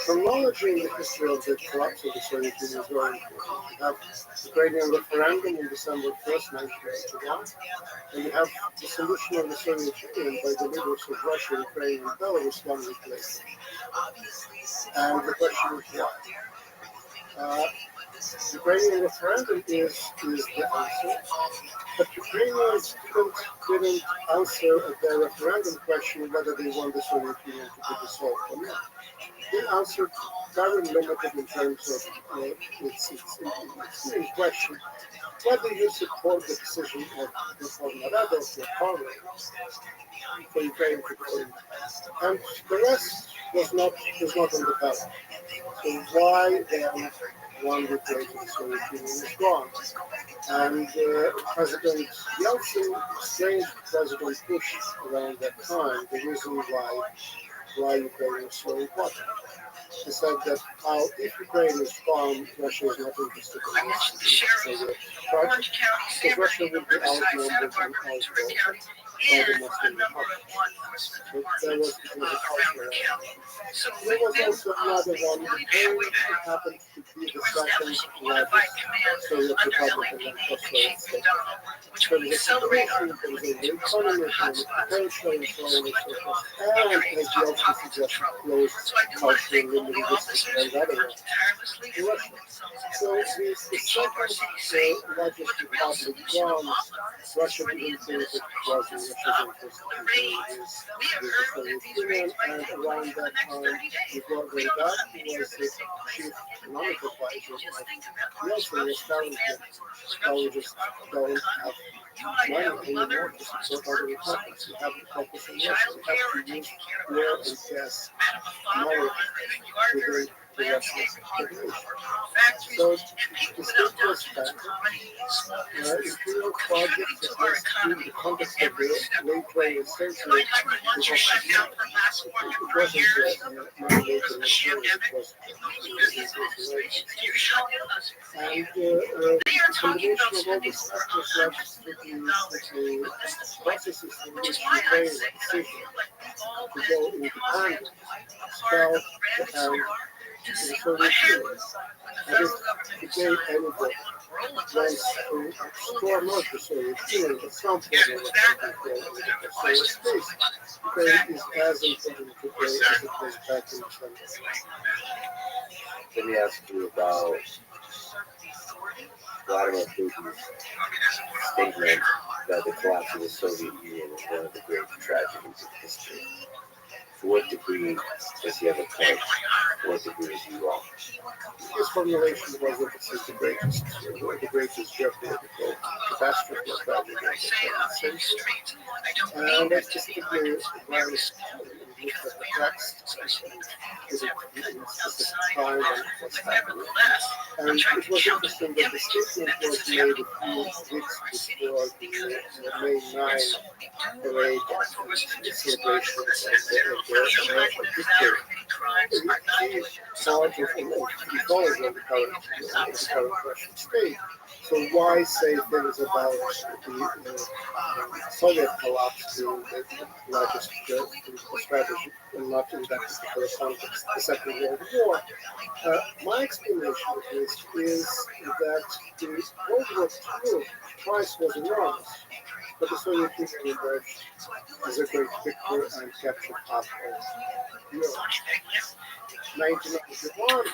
S10: Chronology in the history of the collapse of the Soviet Union is very important. You have the Ukrainian referendum on December 1st, 1991, and you have the solution of the Soviet Union by the leaders of Russia, Ukraine, and Belarus 1 week later. And the question is why? The Ukrainian referendum is the answer, but Ukrainians didn't answer their referendum question whether they want the Soviet Union to be dissolved or not. They answered very limited in terms of its main question. Whether you support the decision of the Narada of your parliament for Ukraine to go in, and the rest was not on the ballot. So why then 1 week later the Soviet Union is gone? And President Yeltsin explained to President Bush around that time the reason why Ukraine was so important. He said that if Ukraine is strong, Russia is not interested
S8: I
S10: in
S8: mentioned the
S10: this
S8: sheriff
S10: Soviet
S8: of
S10: project,
S8: Orange County,
S10: because
S8: San
S10: Russia
S8: Bernardino,
S10: would be
S8: Riverside, Santa
S10: outnumbered and
S8: Barbara, Ventura
S10: outvoted
S8: County,
S10: by the
S8: and a
S10: Muslim
S8: number of
S10: republics.
S8: law enforcement
S10: But there
S8: departments
S10: was a
S8: around the
S10: cultural
S8: county. So
S10: there was
S8: within
S10: also another
S8: the
S10: one,
S8: 40
S10: Ukraine
S8: way path,
S10: happened to be the
S8: we're
S10: second
S8: establishing unified
S10: largest
S8: command
S10: Soviet
S8: under
S10: republic
S8: LAPD
S10: and then
S8: and
S10: post-Soviet
S8: Chief
S10: state.
S8: McDonald, which
S10: So
S8: will
S10: there's a
S8: accelerate our
S10: situation, there is
S8: ability
S10: a
S8: to
S10: great
S8: respond
S10: economy,
S8: to
S10: economic
S8: hotspots,
S10: potential, and
S8: people
S10: so on and so
S8: switching
S10: forth.
S8: off,
S10: And
S8: create
S10: as the option
S8: pockets of
S10: suggests,
S8: trouble.
S10: close
S8: So I do want to thank
S10: culturally,
S8: all the
S10: linguistically,
S8: officers
S10: and
S8: who
S10: otherwise
S8: worked tirelessly
S10: in
S8: and
S10: Russia.
S8: put themselves in
S10: So
S8: place
S10: the
S8: to keep our
S10: second
S8: city safe.
S10: largest
S8: But the real
S10: republic
S8: solution of
S10: from
S8: all of this is
S10: Russia
S8: for the
S10: didn't think that
S8: administration
S10: was
S8: to
S10: in
S8: stop
S10: Russia's
S8: the
S10: interest
S8: raids. We have
S10: with the
S8: heard that
S10: Soviet
S8: these
S10: Union,
S8: raids might
S10: and
S8: take
S10: around
S8: place for the
S10: that
S8: next
S10: time,
S8: 30 days.
S10: before
S8: We
S10: they
S8: don't know
S10: got,
S8: how
S10: he
S8: many are
S10: was
S8: going
S10: the
S8: to take place
S10: chief
S8: at the end of the
S10: economic
S8: day. If
S10: advisor
S8: you just
S10: of
S8: think about
S10: the
S8: our
S10: also was
S8: disruption to
S10: telling him
S8: families, disruption
S10: colleges
S8: to our whole
S10: don't
S8: economy,
S10: have
S8: you might
S10: money
S8: have a mother
S10: anymore
S8: who
S10: to
S8: wants to
S10: support other
S8: work
S10: departments.
S8: besides
S10: You have to focus on Russia.
S8: child
S10: You
S8: care
S10: have
S8: or
S10: to use
S8: taking care of the
S10: oil and
S8: house.
S10: gas
S8: Madam, a father
S10: knowledge
S8: who's a gardener,
S10: within the Russian
S8: landscape
S10: population.
S8: factories,
S10: So
S8: and people
S10: to
S8: without
S10: take this
S8: documents,
S10: back,
S8: poverty, small business,
S10: imperial
S8: who
S10: projects
S8: contribute to
S10: that
S8: our
S10: was in
S8: economy
S10: the
S8: in
S10: context of
S8: every
S10: the
S8: step of
S10: late
S8: the way.
S10: 20th century,
S8: My husband
S10: it
S8: wants to shut down for mass
S10: it
S8: market for
S10: wasn't
S8: years
S10: mandated
S8: because of the
S10: material, it
S8: pandemic.
S10: was
S8: Lately, this administration keeps shutting us for
S10: and
S8: years. They are
S10: the
S8: talking about
S10: combination of all
S8: spending
S10: this
S8: over
S10: factors led
S8: $100
S10: to
S8: billion
S10: the
S8: with this deployment,
S10: processes in
S8: which
S10: which
S8: is why I
S10: Ukraine
S8: say that I
S10: decision
S8: feel like we've all
S10: to
S8: been
S10: go into
S8: caused
S10: conflict
S8: a part
S10: fell
S8: of the grand
S10: and
S8: explore to
S10: the
S8: see
S10: Soviet
S8: what
S10: Union.
S8: happens when the
S10: I
S8: federal
S10: think
S8: government
S10: today
S8: decides
S10: anybody
S8: roll the
S10: wants
S8: dice
S10: to
S8: roll
S10: explore
S8: against
S10: not
S8: you.
S10: the Soviet Union, but some
S8: Yeah,
S10: form of
S8: with that,
S10: control over the Soviet
S8: questions,
S10: space. Ukraine is as important today as it was back in the 70s.
S6: Let me ask you about Vladimir Putin's statement that the collapse of the Soviet Union is one of the great tragedies of history. To what degree does he have a point? To what degree is he wrong?
S10: His formulation was that this is the greatest geopolitical catastrophe or tragedy of the 20th century. And I specifically glanced and looked at the text and did it in a specific time when it was happening. And it was interesting that the statement was made a few weeks before the May 9 parade and celebrations of the victory. He thought of he followed the current Russian state. So why say things about the Soviet collapse being the largest political strategy and not in that particular context, the Second World War? My explanation of this is that the World War II price was enormous, but the Soviet Union emerged as a great victor and captured half of Europe. 1991,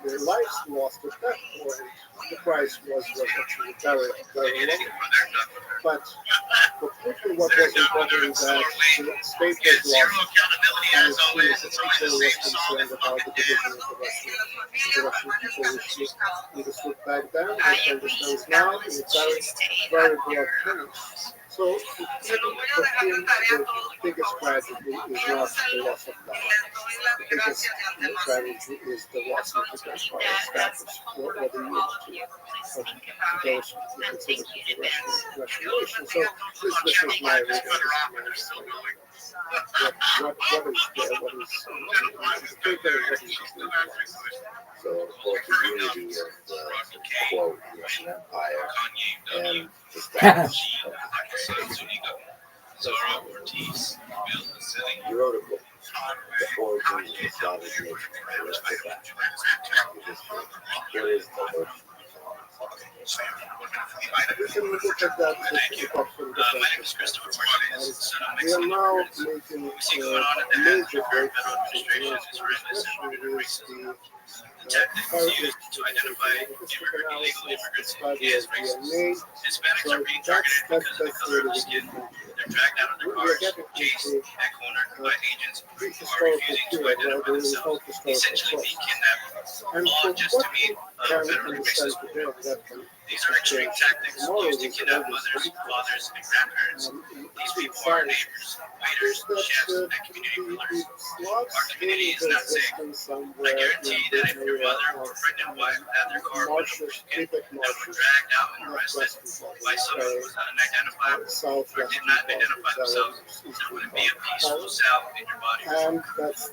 S10: the lives lost at that point, the price was actually very, very low. But for Putin, what was important that the state was lost, and he particularly was concerned about the division of the Russian people, which he understood back then, which he understands now, in a very, very broad terms. So for him, the biggest tragedy is not the loss of life. The biggest tragedy is the loss of the empire status or the unity of those who consider the Russian nation. So this is my reading. What is there? What is the paper? What is the
S6: So both the unity of the quote Russian Empire and the status of you wrote a book, The Origins of the Slavic Nation. So let's go back. What is the origin?
S10: We can look at that from different perspectives. We are now making major breakthroughs, especially with the current linguistic analysis, the study of DNA. So that's really the difference. We are getting into prehistorical period where there is no historical source. And from what we can understand today, that can
S1: These are extreme tactics used to kidnap mothers, fathers, and grandparents. These people are our neighbors, waiters, chefs, and community rulers. Our community is not safe. I guarantee that if your mother or pregnant wife had their car window broken and were dragged out and arrested by someone who was unidentifiable or did not identify themselves, there wouldn't be a peaceful sound in your body.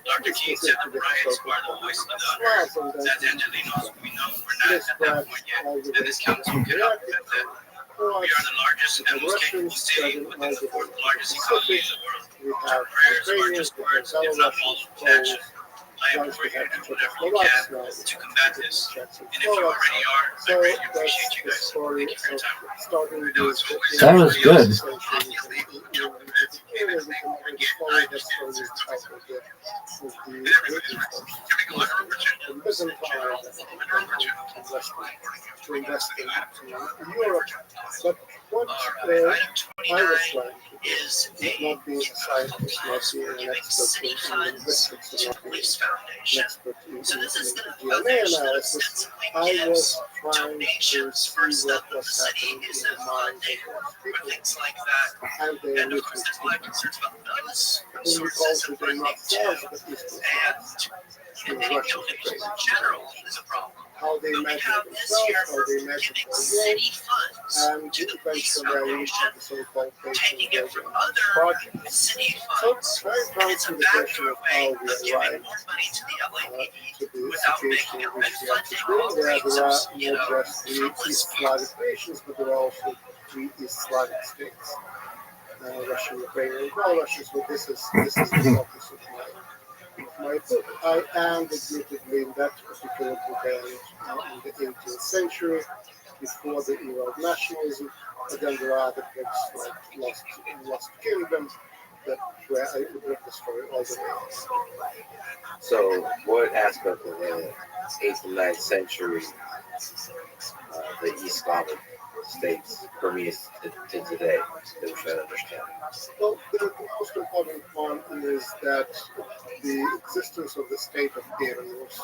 S1: Dr. King said the riots are the voice of the unheard. As Angelinos, we know we're not at that point yet, and this council cannot prevent that. We are the largest and most capable city within the fourth largest economy in the world. Our prayers are just words, if not multiple action. I implore you to do whatever you can to combat this. And if you already are, I greatly appreciate you guys. Thank you for your time. I know it's always
S4: That was good.
S1: I feel able to jump in and everything over again. I understand this is and everything is right. Can we go under Richard? Under Richard.
S10: To invest in Europe. But what
S1: Item 29
S10: I was trying
S1: is
S10: to do, not being a scientist, not being an expert in linguistics, not being an expert in DNA analysis, I was trying to see what was happening in the minds of people
S1: things like that.
S10: and their
S1: And of course, there's a lot of concerns about those sources of
S10: culture, not
S1: funding
S10: forced,
S1: too.
S10: but
S1: And Russian
S10: trade.
S1: in general is a problem.
S10: How they
S1: But we
S10: measure
S1: have this
S10: themselves,
S1: year
S10: how they measure
S1: giving
S10: their
S1: city
S10: growth,
S1: funds
S10: and
S1: to the police
S10: eventually I reached
S1: foundation,
S10: the so-called
S1: taking
S10: patient
S1: it from
S10: building
S1: other
S10: project.
S1: city
S10: So
S1: funds.
S10: very
S1: And
S10: close
S1: it's
S10: to
S1: a
S10: the question
S1: backdoor
S10: of
S1: way
S10: how
S1: of
S10: we
S1: giving
S10: arrived
S1: more money to the LAPD
S10: to the
S1: without
S10: situation
S1: making
S10: in
S1: it
S10: which we have to
S1: funding
S10: do. There
S1: rates
S10: are
S1: of,
S10: not just the East Slavic nations, but there are also 3 East Slavic states, Russia, Ukraine, and Belarus. So this is the focus of my book. I am admittedly in that particular book in the 18th century, before the era of nationalism, but then there are other books like Lost Kingdom, where I read the story all the way.
S6: So, what aspect of the 8th and 9th century, the East Slavic states permeates to today that we should understand?
S10: Well, the most important one is that the existence of the state of Belarus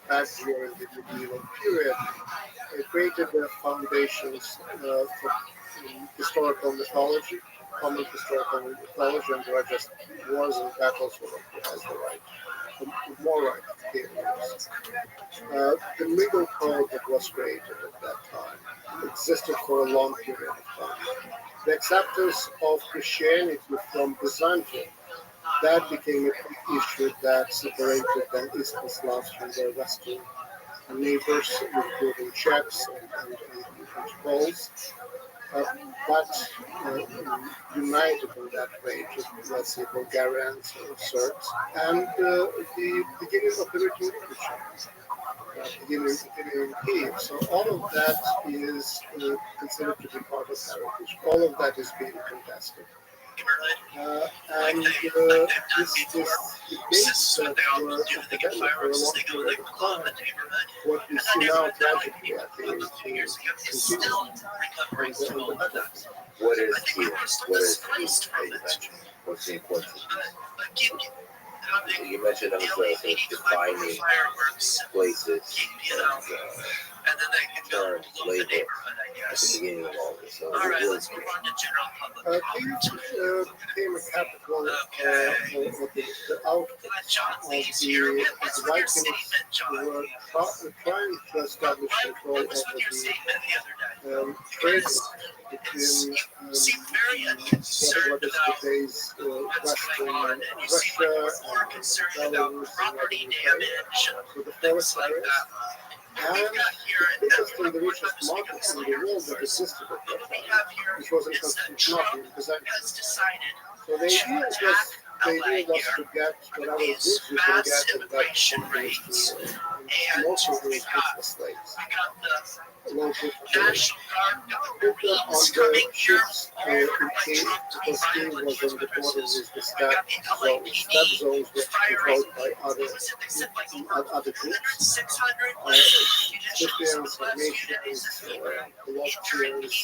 S10: back during the medieval period created the foundations for historical mythology, common historical mythology, and there are just wars and battles for who has the right, the more right to Belarus. The legal code that was created at that time existed for a long period of time. The acceptance of Christianity from Byzantium, that became a big issue that separated then Eastern Slavs from their Western neighbors, including Czechs and Poles. But united in that way, just let's say Bulgarians or Serbs, and the beginning of the written literature. Beginning in Kiev. So all of that is considered to be part of heritage. All of that is being contested. And this debates that were academic for a long period of time, what we see now tragically, I think, is continuing on the methods.
S6: What is Kiev? What is Kiev? What's the importance? You mentioned those defining places and terms, labels at the beginning of all this. So what was Kiev?
S10: Kiev became a capital of the output of the Vikings who were trying to establish control over the trade between what is today's Western Russia and Belarus and Ukraine. So the forest areas. And the biggest and the richest market in the world that existed at that time, which was in Constantinople, in Byzantium. So the idea was to get whatever goods you can get in that country, and most of those goods were slaves. Local population. Put them on the ships in Kiev, because Kiev was on the border with the steppe zones. Steppe zones were controlled by other groups. Scythians, Dalmatians, Wallachians,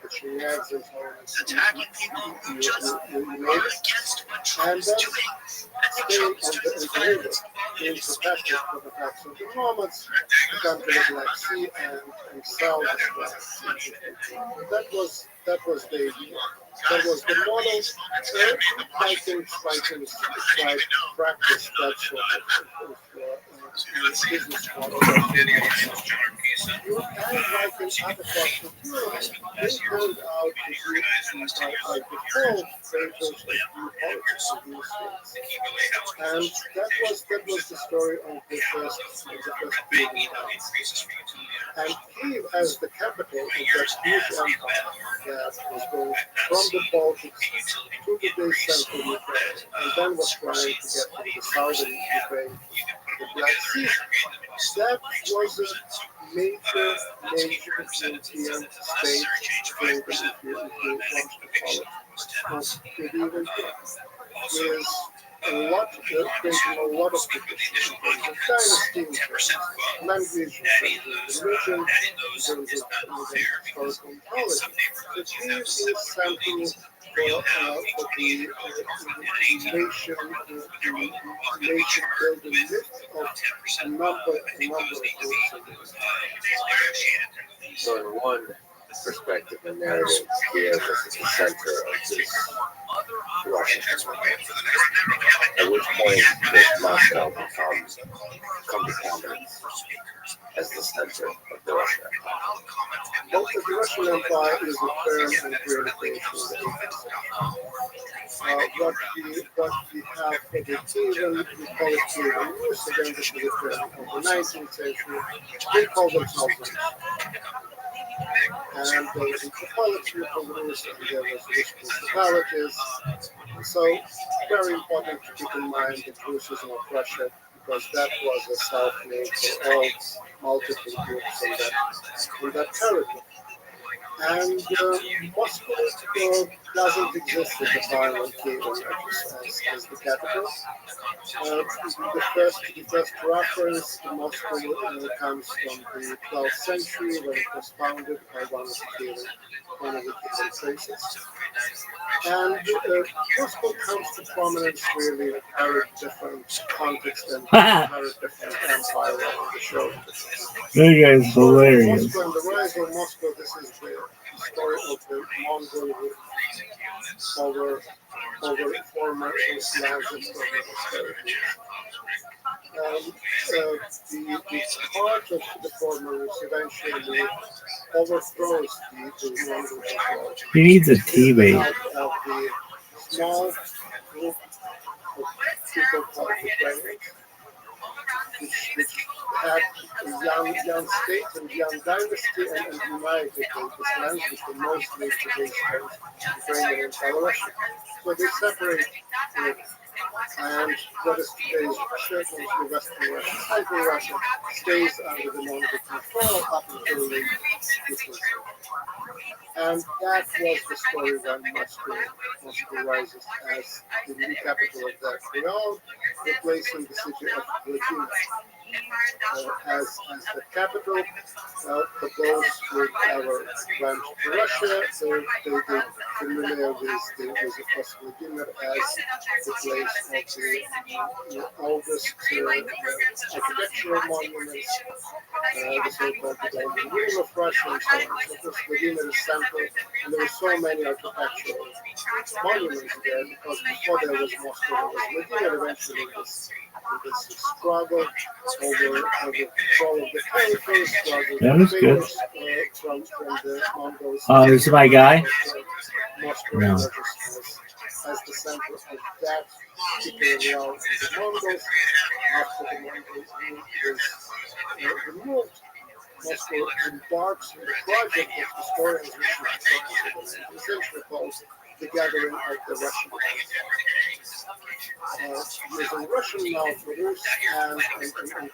S10: Pechenyegs, and so on.
S1: Attacking people who just are against what Trump
S10: And
S1: is
S10: that's
S1: doing. I think
S10: staying
S1: Trump is
S10: on
S1: doing
S10: the
S1: this very
S10: being protected from attacks of the nomads, the country of Black Sea, and themselves as well. That was the idea. That was the model. Vikings practice that sort of business model. You and Vikings artifacts of Europe, they turned out to be by default creators of new politics of new states. And that was the story of the first building. And Kiev as the capital of that huge empire that was going from the Baltics to the base central Ukraine, and then was trying to get to the southern Ukraine, the Black Sea. That was a major European state thing, if you want to call it, medieval with a lot of creating a lot of traditions, dynasty, language, religion, historical knowledge. The Kiev is something for the nation building myth of a number of groups.
S6: So in one perspective and narrative, Kiev is at the center of this Russian history. At which point does Moscow become prominence as the center of the Russian Empire?
S10: Well, the Russian Empire is a term and realization of the 18th what we have for the Kievan, we call it Kievan Rus, again this is a term of the 19th century, they call themselves Rus. And there was a topology of the Rus, and there was Rus principalities. So very important to keep in mind the Rusism of Russia, because that was a self-made for all multiple groups in that territory. And Moscow doesn't exist at the time when Kiev as the capital. The first reference to Moscow comes from the 12th century when it was founded by one of the Kievan princes. And Moscow comes to prominence really in a very different context and a very different empire on the show.
S4: That guy's hilarious.
S10: Moscow and the rise of Moscow, this is the story of the Mongol over former lands and the part of the former Rus eventually overthrows the Mongol control.
S4: He needs a teammate.
S10: Of the small group of people called Ukrainians, which had a young state and young dynasty and united these lands, which were mostly today's Ukrainian and Belarusian. So they separate and what is today's Russia, mostly Western Russia, Central Russia, stays under the Mongol control up until the 15th. And that was the story when Moscow rises as the new capital of that realm, replacing the city of Vladimir as the capital. For those who ever went to Russia, they're familiar with the Vladimir as the place of the oldest architectural monuments, the so-called Golden Wheel of Russia, and so on. So Vladimir is central, and there were so many architectural monuments there because before there was Moscow, there was Vladimir. Eventually, this struggle over control of the territory, struggle
S4: That was good.
S10: From the Mongols.
S4: Oh, this is my guy?
S10: Moscow
S4: No.
S10: as the center of that particular realm. The Mongols, after the Mongols is removed, Moscow embarks on the project of historians essentially calls the gathering of the Russian using Russian now for Rus and trying to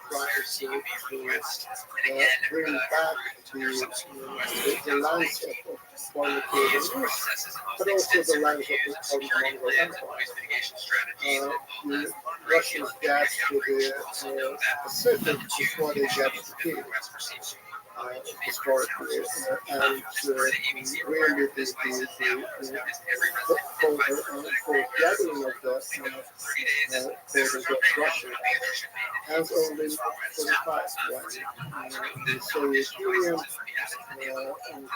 S10: bring back the lands of former Kievan Rus, but also the lands of the Mongol Empire. The Russians get to the Pacific before they get to Kiev. historically, and really the gathering of the Russian has only for the past when the Soviet Union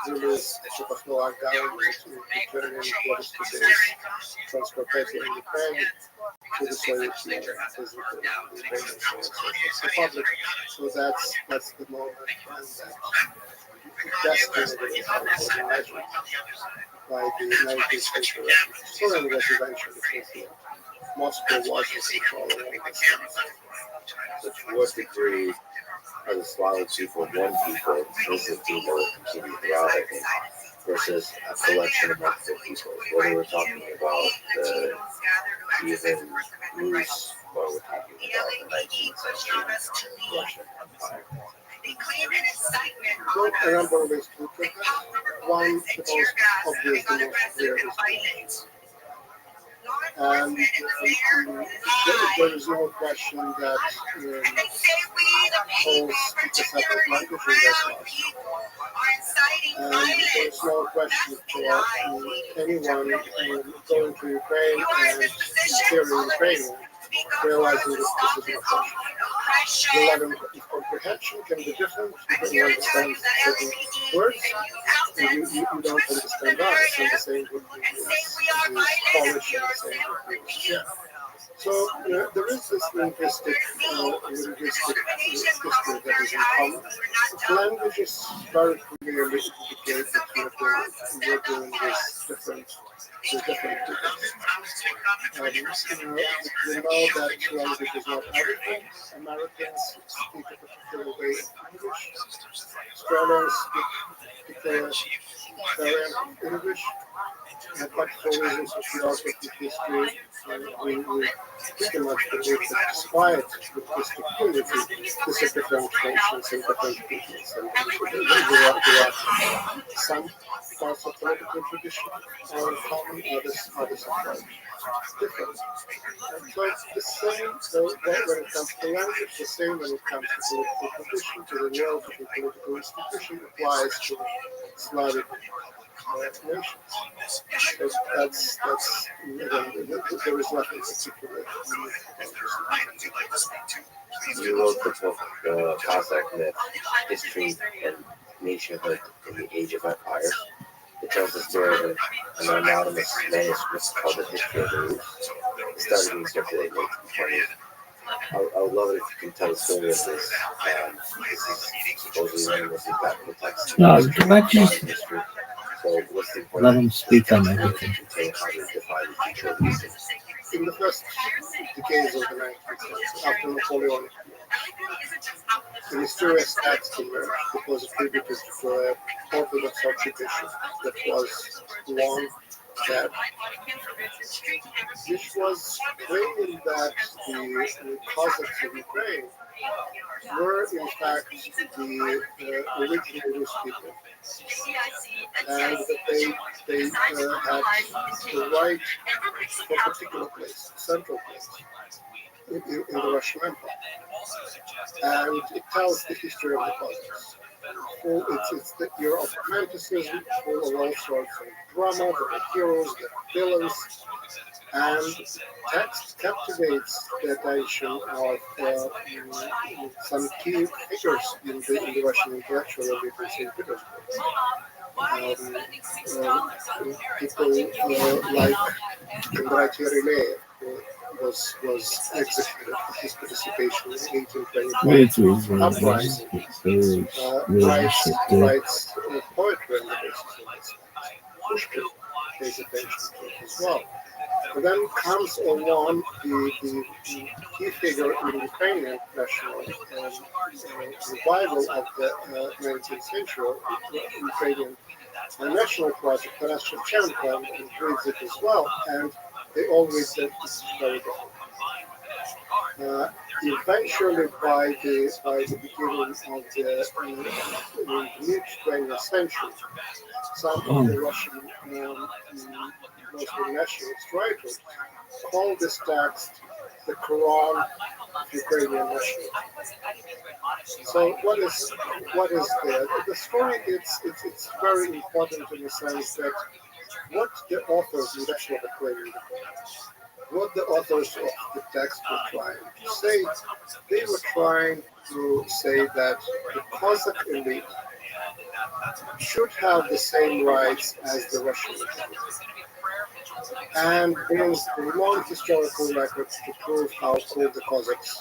S10: really Czechoslovakia turning what is today's Transcarpathian Ukraine to the Soviet Union, physically the Ukrainian Republic. So that's the moment when that destiny is imagined by the 19th century historian was eventually fulfilled. Moscow was in control of all this.
S6: So to what degree are the Slavic people one people, Muslim people, completely throughout, I think, versus a collection of multiple people? Whether we're talking about the even Rus, or we're talking about the 19th century Russian Empire.
S10: Well, a number of ways to look at that. One, the most obvious, the most clear is and there is no question that Poles speak a separate language in their class. And there is no question for anyone going to Ukraine and hearing Ukrainian, realizing that this is not Russian. The level of comprehension can be different. You can understand certain words, and you don't understand others, and the same would be Polish, and the same would be Czech. So there is this linguistic history that is in common. Languages very clearly indicate that you're doing this different. We know that language is not everything. Americans speak a particular way of English. Australians speak variant English. But for reasons of geography, history, we pretty much believe that despite linguistic unity, these are different nations and different peoples. And there are some parts of political tradition are in common, others are quite different. And so it's the same when it comes to language, the same when it comes to political tradition, to the world of the political institution applies to Slavic nations. So that's there is nothing particular.
S6: You wrote the book, The Cossack Myth, History and Nationhood in the Age of Empire. It tells the story of an anonymous manuscript called The History of the Rus. It started in circulating in 1920s. I would love it if you can tell the story of this. This is supposedly anonymously back in the text.
S4: No, let you
S6: So what's the
S4: let him speak on everything.
S10: In the first decades of the 19th century, after Napoleonic Wars, the mysterious text emerged that was attributed to an Orthodox Archbishop that was long dead. This was claiming that the Cossacks of Ukraine were in fact the original Rus people, and that they had the right for a particular place, central place in the Russian Empire. And it tells the history of the Cossacks. It's the era of romanticism, full of all sorts of drama, the heroes, the villains, and text captivates the attention of some key figures in the Russian intellectual elite in St. Petersburg. People like Kondratiev Ryleyev, who was executed for his participation in 1825 uprising, writes poetry on the basis of this. Pushkin pays attention to it as well. And then comes along the key figure in the Ukrainian national revival of the 19th century, Ukrainian national project, Taras Shevchenko, and reads it as well, and they all read that this is very different. Eventually, by the beginning of the mid-20th century, some of the Russian mostly nationalist writers call this text the Quran of Ukrainian nationalism. So what is there? The story it's very important in the sense that what the authors, and that's what the claim, what the authors of the text were trying to say, they were trying to say that the Cossack elite should have the same rights as the Russian elite. And there's a long historical record to prove how cool the Cossacks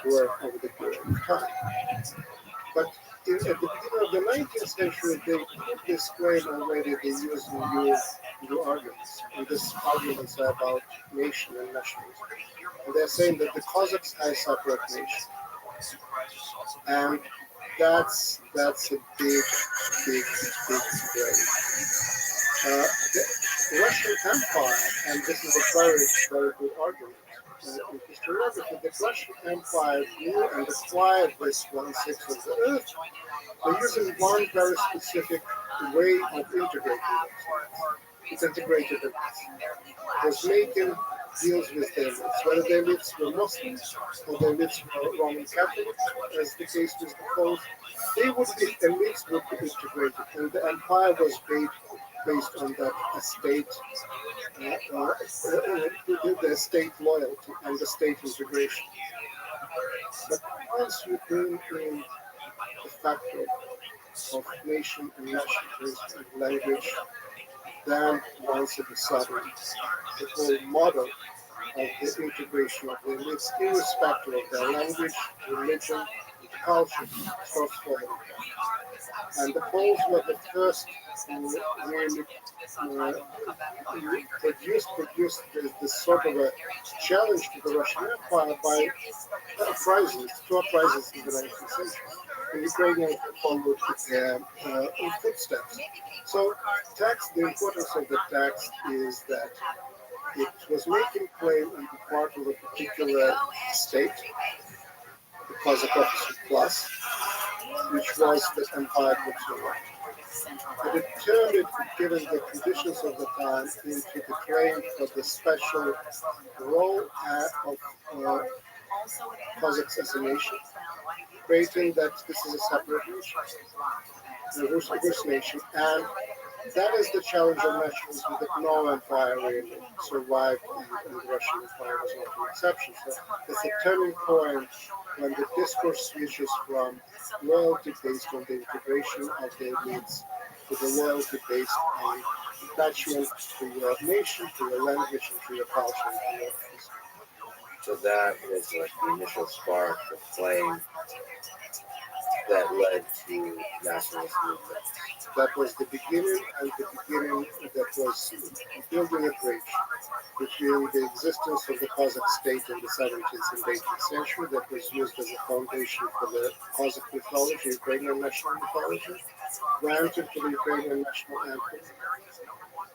S10: were over the period of time. But at the beginning of the 19th century, they put this claim already. They used new arguments. And these arguments are about nation and nationalism. And they're saying that the Cossacks are a separate nation. And that's a big claim. The Russian Empire, and this is a very, very good argument in historiography, the Russian Empire grew and acquired this 1/6 of the earth by using one very specific way of integrating themselves. It integrated them. It was making deals with their elites, whether their elites were Muslims or their elites were Roman Catholics, as the case was the Poles. They would be elites would be integrated, and the empire was based on that the state loyalty and the state integration. But once you bring in the factor of nation and nationalism and language, then once it is sudden, the whole model of the integration of the elites, irrespective of their language, religion, culture, starts falling apart. And the Poles were the first who really produced this sort of a challenge to the Russian Empire by two uprisings in the 19th century. The Ukrainians followed their footsteps. So the importance of the text is that it was making claim on the part of a particular state, the Cossack officer class, which was the empire control. But it turned it, given the conditions of the time, into the claim for the special role of Cossacks as a nation, creating that this is a separate nation, a Rus nation, and that is the challenge of nationalism that no empire really survived, and the Russian Empire was not an exception. So it's a turning point when the discourse switches from loyalty based on the integration of the elites to the loyalty based on attachment to your nation, to your language, and to your culture, and to your history.
S6: So that was like the initial spark of flame that led to nationalist movement.
S10: That was the beginning, and the beginning that was building a bridge between the existence of the Cossack state in the 17th and 18th century that was used as a foundation for the Cossack mythology, Ukrainian national mythology, granted to the Ukrainian national anthem,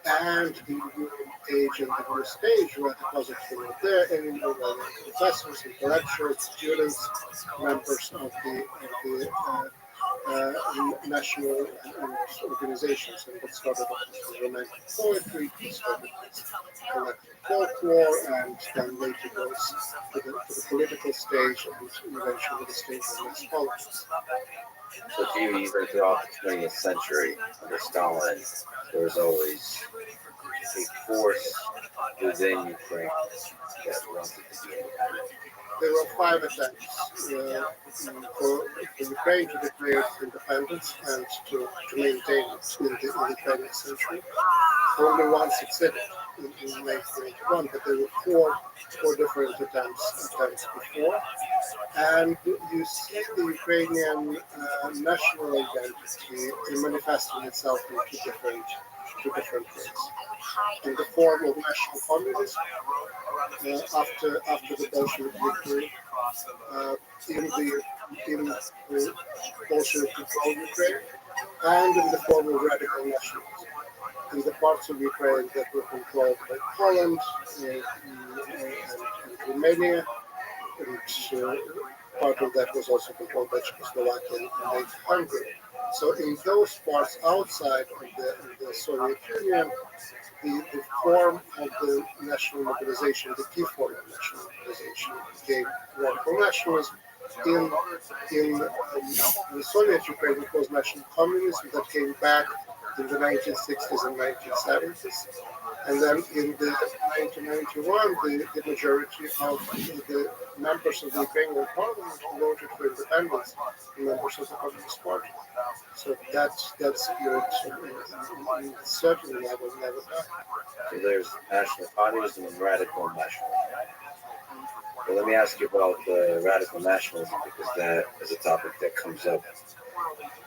S10: and the new age and the new stage where the Cossacks were not there anymore, where professors, intellectuals, students, members of the national organizations, and what started off with romantic poetry, started with collective folklore, and then later goes to the political stage, and eventually the stage of mass politics.
S6: So if you even throughout the 20th century under Stalin, there was always a force within Ukraine that wanted to be independent.
S10: There were 5 attempts for Ukraine to declare independence and to maintain it in the 20th century. Only one succeeded in 1981, but there were four different attempts before. And you see the Ukrainian national identity manifesting itself in two different ways. In the form of national communism, after the Bolshevik victory, in the Bolshevik controlled Ukraine, and in the form of radical nationalism. In the parts of Ukraine that were controlled by Poland and Romania, and part of that was also controlled by Czechoslovakia and Hungary. So in those parts outside of the Soviet Union, the form of the national mobilization, the key form of national mobilization, became radical nationalism. In the Soviet Ukraine, it was national communism that came back in the 1960s and 1970s. And then in the 1991, the majority of the members of the Ukrainian parliament voted for independence, members of the Communist Party. So that spirit certainly I will never back.
S6: So there's national communism and radical nationalism. Well, let me ask you about the radical nationalism, because that is a topic that comes up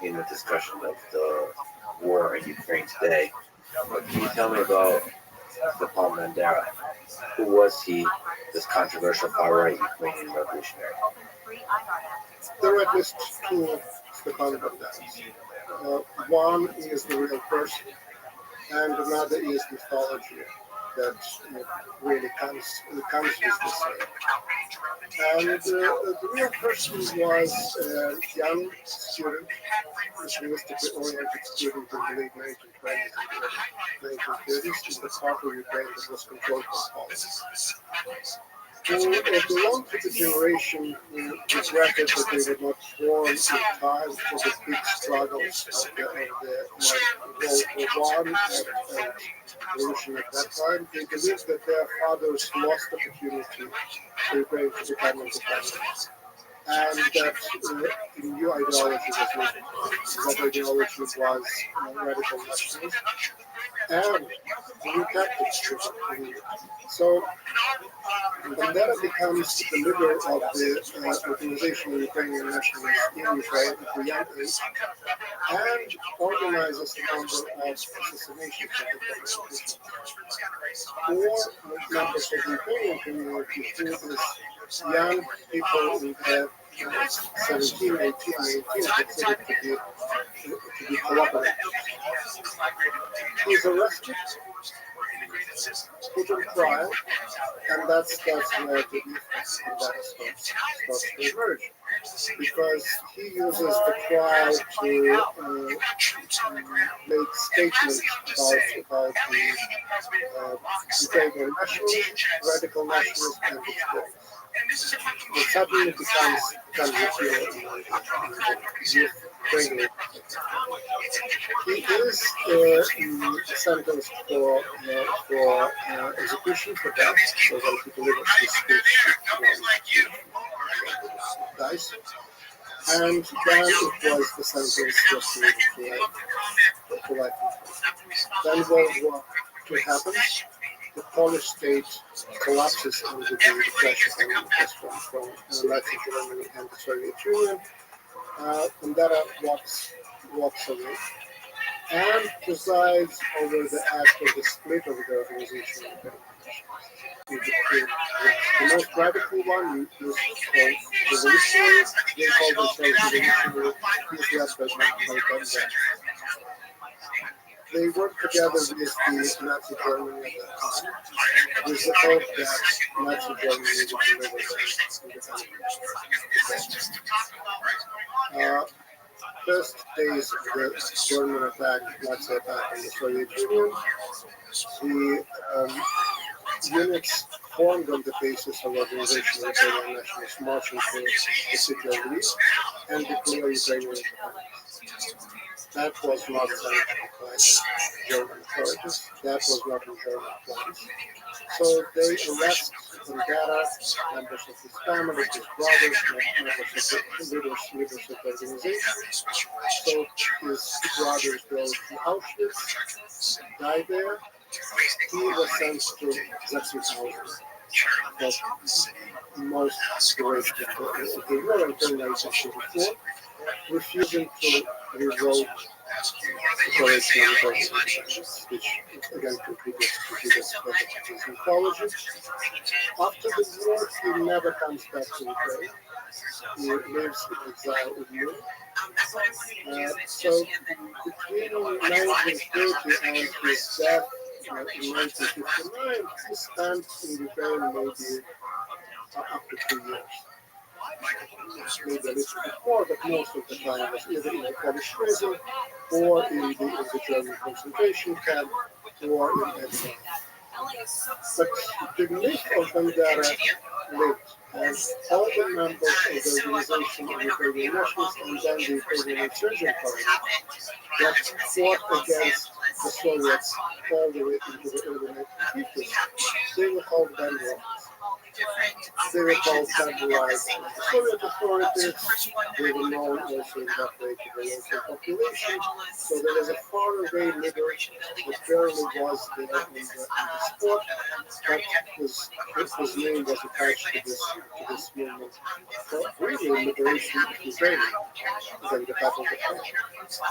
S6: in the discussion of the war in Ukraine today. But can you tell me about Stepan Bandera? Who was he, this controversial far-right Ukrainian revolutionary?
S10: There are at least two Stepan Banderas. One is the real person, and another is mythology that really comes with the same. And the real person was a young student, nationalistically oriented student in the late 1920s and 1930s in the part of Ukraine that was controlled by Poland, who belonged to the generation who regretted that they were not born in time for the big struggles of the World War I and revolution at that time. They believed that their fathers lost the opportunity for Ukraine to become independent. And that a new ideology was needed. That ideology was radical nationalism and new tactics. So Bandera becomes the leader of the organization of Ukrainian nationalists in Ukraine at a young age and organizes a number of assassinations of the communists. 4 members of the Ukrainian community who is young people in their 17, 18, 19, considered to be collaborators. He's arrested, put on trial, and that's where the difference in that starts to emerge. Because he uses the trial to make statements about the Ukrainian nationalism, radical nationalism, and its goals. It suddenly becomes material in Ukrainian. He is sentenced for execution for death, so that he delivers his speech dice. And then it was the sentence just to life. Then World War II happens. The Polish state collapses under the pressure from Nazi Germany and the Soviet Union. Bandera walks away and presides over the act of the split of the organization. The most radical one is called revolutionary. They call themselves revolutionary. He's led by Bandera. They work together with the Nazi Germany at that time, with the hope that Nazi Germany would deliver their first days of the German attack, Nazi attack on the Soviet Union, the units formed on the basis of organization of Ukrainian nationalists marching to the city of Lviv and declare Ukrainian independence. That was not sanctioned by German authorities. That was not in German plans. So they arrest Bandera, members of his family, his brothers, members of the leaders of the organization. So his brothers go to Auschwitz, die there. He was sent to Zepsy that most great people in the war until 1944, refusing to revoke declaration of independence, which again contributes to his mythology. After the war, he never comes back to Ukraine. He lives in exile in Europe. So between 1930 and his death in 1959, he spent in Ukraine maybe up to 2 years. maybe a little bit more, but most of the time was either in the Polish prison or in the German concentration camp or in exile. But the myth of Bandera lived, and all the members of the Organization of Ukrainian Nationalists and then the Ukrainian Insurgent Party that fought against the Soviets all the way into the early 1950s, they were called Bandera. They were called Banderites by the Soviet authorities. They were known also in that way to the local population. So there was a faraway leader that barely was there in the sport, but his name was attached to this movement. So really, liberation of Ukraine than the Battle of the Plain.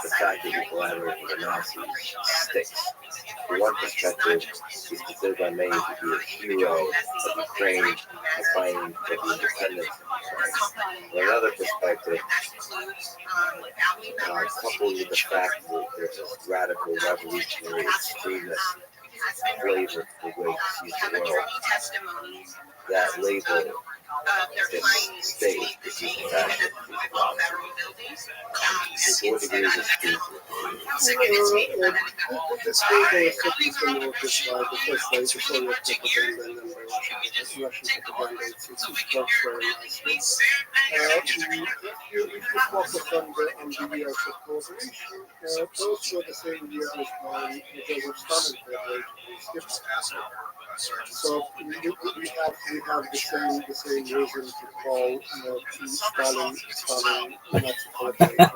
S6: The fact that he collaborated with the Nazis sticks. From one perspective, he's considered by many to be a hero of Ukraine and fighting for the independence of Ukraine. From another perspective, coupled with the fact that there's this radical revolutionary extremist flavor to the way he sees the world, that label this state is fascist. To what degree is this true?
S10: This label is certainly promoted by the first by the Soviet propaganda and then by Russian propaganda. It works very nicely. If you focus on the years of cooperation, those were the same years when Joseph Stalin collaborated with Hitler. So we have the same reason to call Stalin Nazi collaborator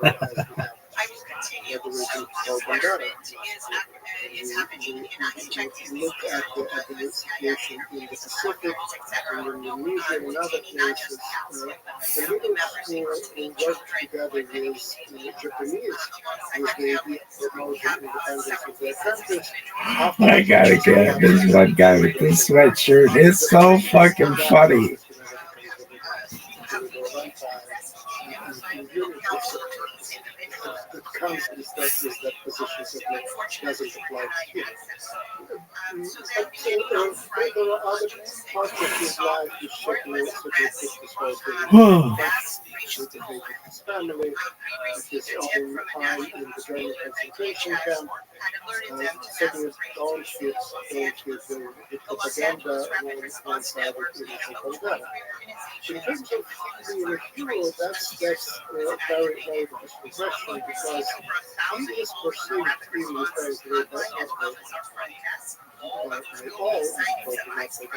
S10: as we have the reason to call Bandera. We look at the situation in the Pacific and in Indonesia and other places. The leaders who worked together with the Japanese with the idea of promoting independence of their countries.
S4: I gotta get this one guy with this sweatshirt. It's so fucking funny.
S10: The council discusses that positions of it doesn't apply to him. There are other parts of his life which certainly fit this whole thing. His family, his own time in the German concentration camp, certainly don't fit the propaganda one side of the propaganda. In terms of being a hero, that's very, very difficult question because he is perceived in Ukraine by all, the majority,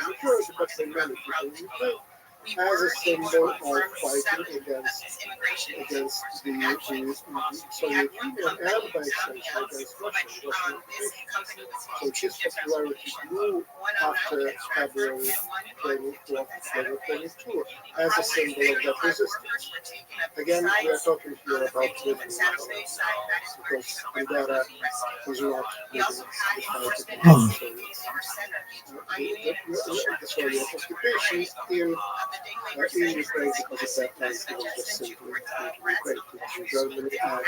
S10: but by many people in Ukraine, as a symbol of fighting against the Soviet Union and by extension against Russian occupation. So his popularity grew after February 2022 as a symbol of that resistance. Again, we are talking here about because Bandera was not the Soviet occupation in Ukraine because at that time it was just simply Ukraine to Germany, and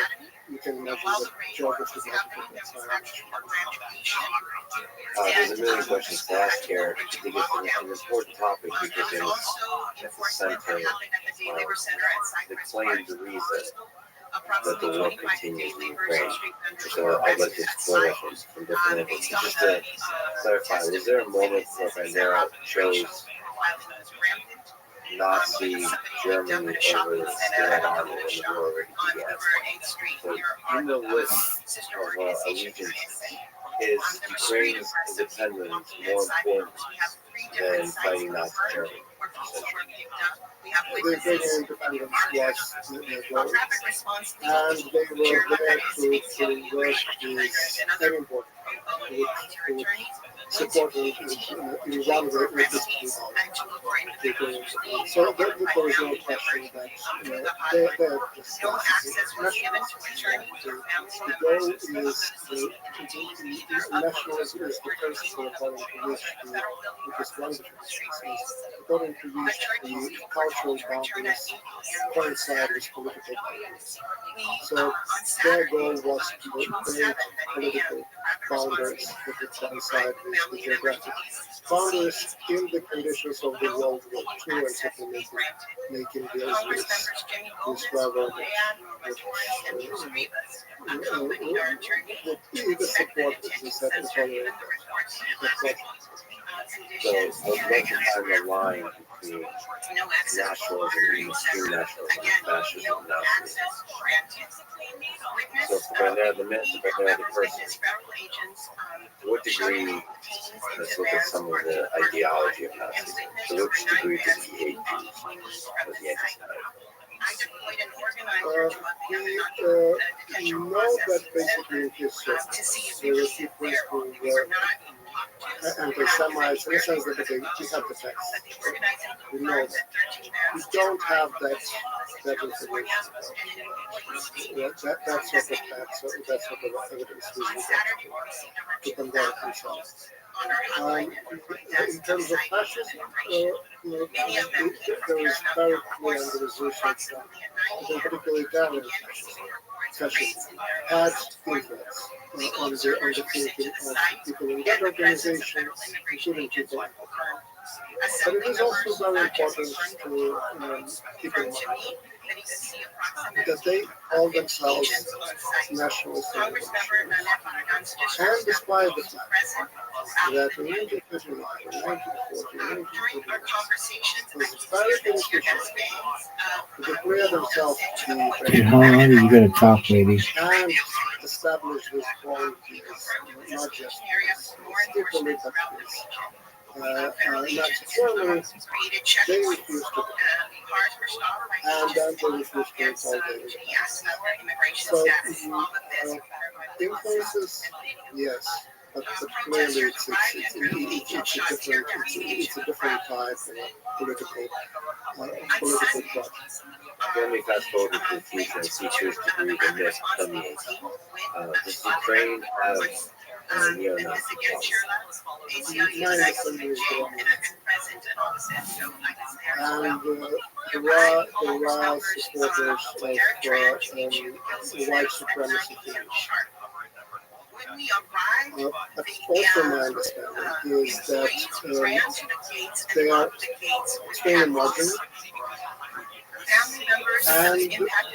S10: you can imagine the geography of that time.
S6: There's a million questions to ask here. I think it's an important topic because it's at the center of the claim, the reason that the war continues in Ukraine. So I'd like to explore that from different angles. Just to clarify, was there a moment where Bandera chose Nazi Germany over the Red Army when the war already began? So in the list of allegiance, is Ukraine's independence more important than fighting Nazi Germany?
S10: The Ukrainian independence was the goal, and they were there to work with anyone who supported in one way or this people. So there is no question that they're just the goal is nationalism is the principle according to which is wonderful. According to which the cultural boundaries coincide with political boundaries. So their goal was to create political boundaries that would coincide with the geographic boundaries in the conditions of the World War II and certainly making deals with whoever would either support the secretary or
S6: So I would like to find the line between nationalism and extreme nationalism and fascism and nationalism. So if they're there the myth, if they're there the person, to what degree, let's look at some of the ideology of Nazism. To which degree does he hate Jews? Was the anti-Semitic?
S10: We know that basically in his circles there were people who were anti-Semites in the sense that we have the text. We know that. We don't have that information. That sort of evidence we need to conduct themselves. In terms of fascism, there is very clear in the research that particularly Italian fascism had influence on the thinking of people in that organization, including people. But it is also very important to keep in mind that they call themselves nationalist organizations. And despite the fact that in 1939, 1940, 1941, was very beneficial to declare themselves to be
S4: Dude, how long are you gonna talk, lady?
S10: and establish this quality as not just stipulate that Nazi Germany, they refused to do. And then they refused to consolidate it. So influences, yes, but clearly it's a different type of political project.
S6: When we fast forward to the future and see to which degree the myth permeates, does Ukraine have neo-Nazi policy?
S10: My understanding is and there are supporters of white supremacy theories. But also my understanding is that they are extremely marginal and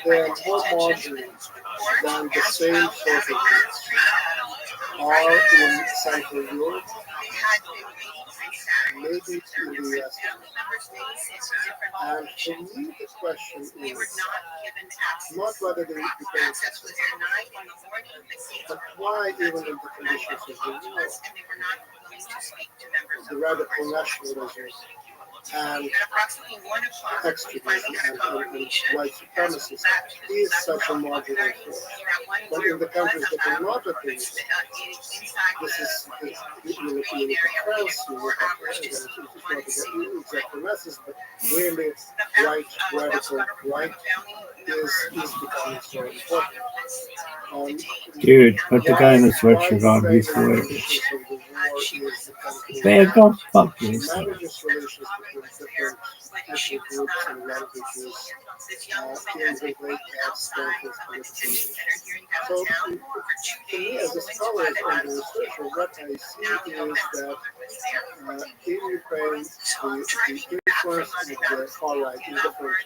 S10: they are more marginal than the same sort of groups are in Central Europe, maybe in the US. And for me, the question is not whether they became but why even in the conditions of the war, the radical nationalism and extremism and white supremacy is such a marginal force. But in the countries that are not at least, this is you look at France, you look at it's not exactly masses, but really white, radical white is becoming so important.
S4: Dude, put the guy in the sweatshirt on before it. Man, go fuck yourself.
S10: Manages relations between different ethnic groups and languages in the way that strengthens political. So, to me, as a scholar and a researcher, what I see is that in Ukraine, the influence of the far right in different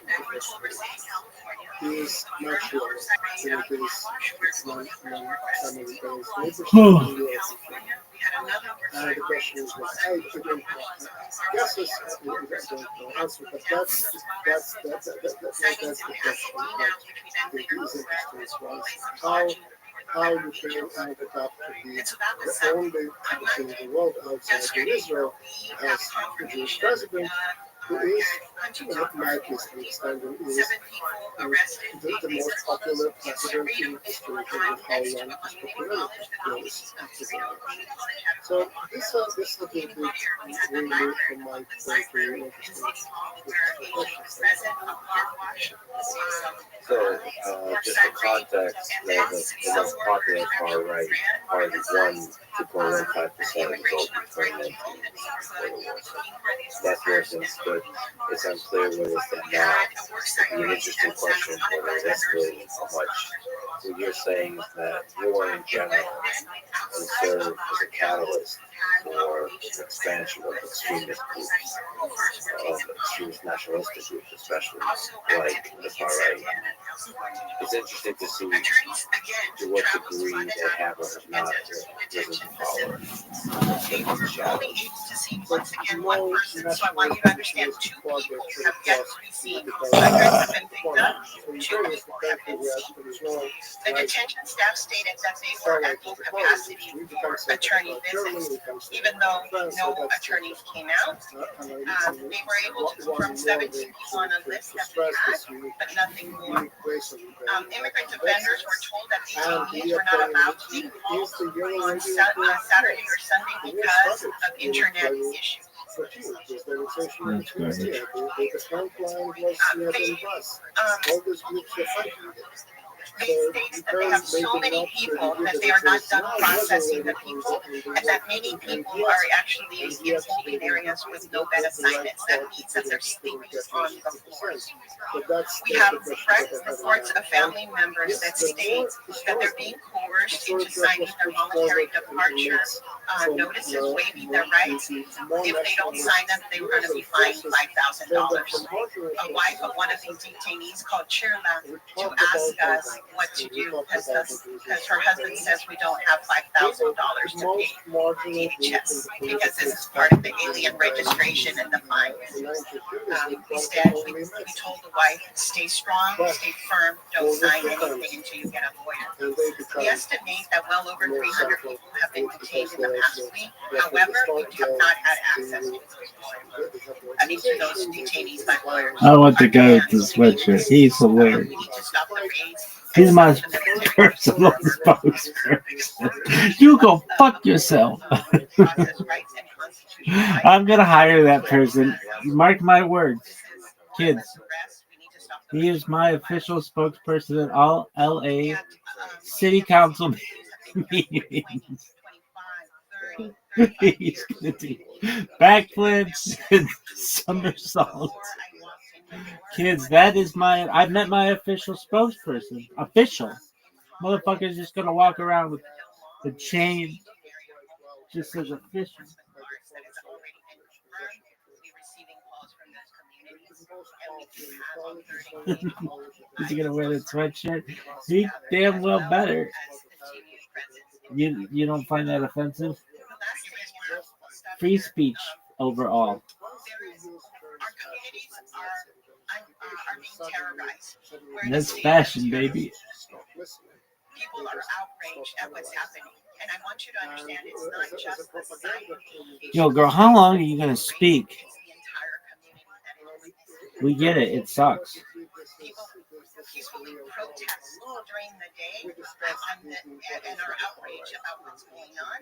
S10: is much lower than it is among some of those neighbors in Europe. And the question is, I don't guess it's don't know answer, but that's the question that is interesting as well. How Ukraine ended up to be the only country in the world outside of Israel has a Jewish president who is, my case understanding, is the most popular president in history in terms of how long his popularity goes after the election. So this is really, from my point of view, interesting question.
S6: So, just for context, the most popular far right party won 2.15% of the vote in 2019. That's where things stood. It's unclear where they stand now. It'd be an interesting question whether that's really how much what you're saying is that war in general will serve as a catalyst for expansion of extremist groups, of extremist nationalistic groups, especially like the far right. It's interesting to see to what degree they have or have not risen to power.
S8: Only able to see once again one person, so I want you to understand 2 people have yet to be seen. Records have been picked up, 2 people have been seen. The detention staff stated that they were at full capacity for attorney visits, even though no attorneys came out. They were able to confirm 17 people on a list that we had, but nothing more. Immigrant offenders were told that detainees were not allowed to leave homes on Saturday or Sunday because of internet issues. They stated that they have so many people that they are not done processing the people, and that many people are actually in holding areas with no bed assignments. That means that they're sleeping on the floors. We have reports of family members that state that they're being coerced into signing their voluntary departure notices, waiving their rights. If they don't sign them, they were going to be fined $5,000. A wife of one of these detainees called Chirla to ask us what to do because her husband says we don't have $5,000 to pay DHS because this is part of the alien registration and the fine. Instead, we told the wife, stay strong, stay firm, don't sign anything until you get a lawyer. We estimate that well over 300 people have been detained in the past week. However, we have not had access to those detainees by lawyers.
S4: I want the guy with the sweatshirt. He's hilarious.
S8: We need to stop the raids.
S4: He's my personal spokesperson. You go fuck yourself. I'm gonna hire that person. Mark my words, kids. He is my official spokesperson at all LA City Council meetings. He's gonna do backflips and somersaults. Kids, that is I've met my official spokesperson. Official. Motherfucker's just gonna walk around with the chain. Just says official. Is he gonna wear the sweatshirt? He damn well better. You don't find that offensive? Free speech overall.
S8: Our communities are being terrorized.
S4: That's fashion, baby.
S8: People are outraged at what's happening. And I want you to understand it's not just the site.
S4: Yo, girl, how long are you gonna speak? We get it. It sucks.
S8: People peacefully protest during the day and are outraged about what's going on.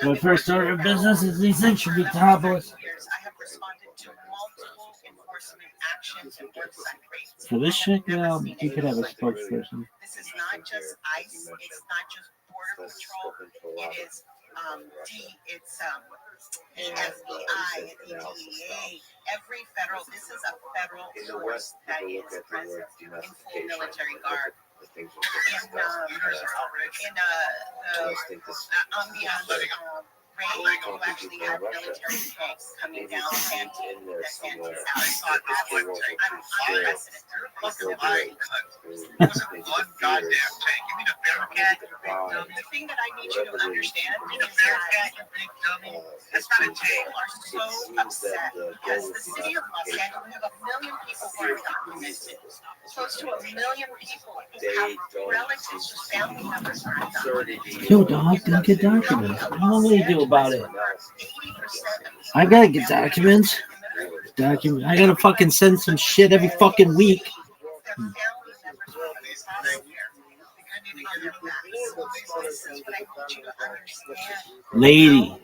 S4: My first order of business is these things should be topless.
S8: I have responded to multiple enforcement actions and website raids.
S4: For this shit, you could have a spokesperson.
S8: This is not just ICE. It's not just Border Patrol. It is the FBI, the DEA, every federal. This is a federal force that is present in full military guard. Raid, you actually have military tanks coming down and I'm president.
S7: One goddamn tank. You mean a Bearcat, you big dummy?
S8: The thing that I need you to understand
S7: You mean a Bearcat, you big dummy? That's not a tank.
S8: People are so upset because the city of Los Angeles, we have 1 million people who are undocumented. Close to 1 million people who have relatives or family members who are undocumented.
S4: Yo, dog, don't get documents. What am I gonna do about it? I gotta get documents. I gotta fucking send some shit every fucking week. Lady,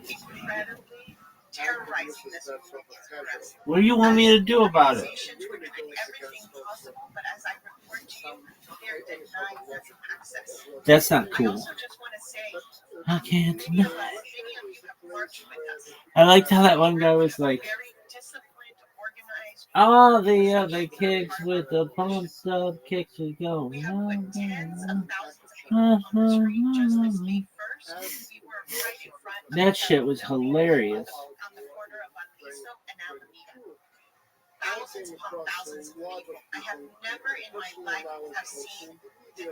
S4: what do you want me to do about it? That's not cool. I can't deny. I liked how that one guy was like, All the other kicks with the pumped up kicks we go.
S8: We have like tens of thousands of people on the street. Just this week first, we were right in front of
S4: That shit was hilarious.
S8: on the corner of Aliso and Alameda. Thousands upon thousands of people. I have never in my life have seen the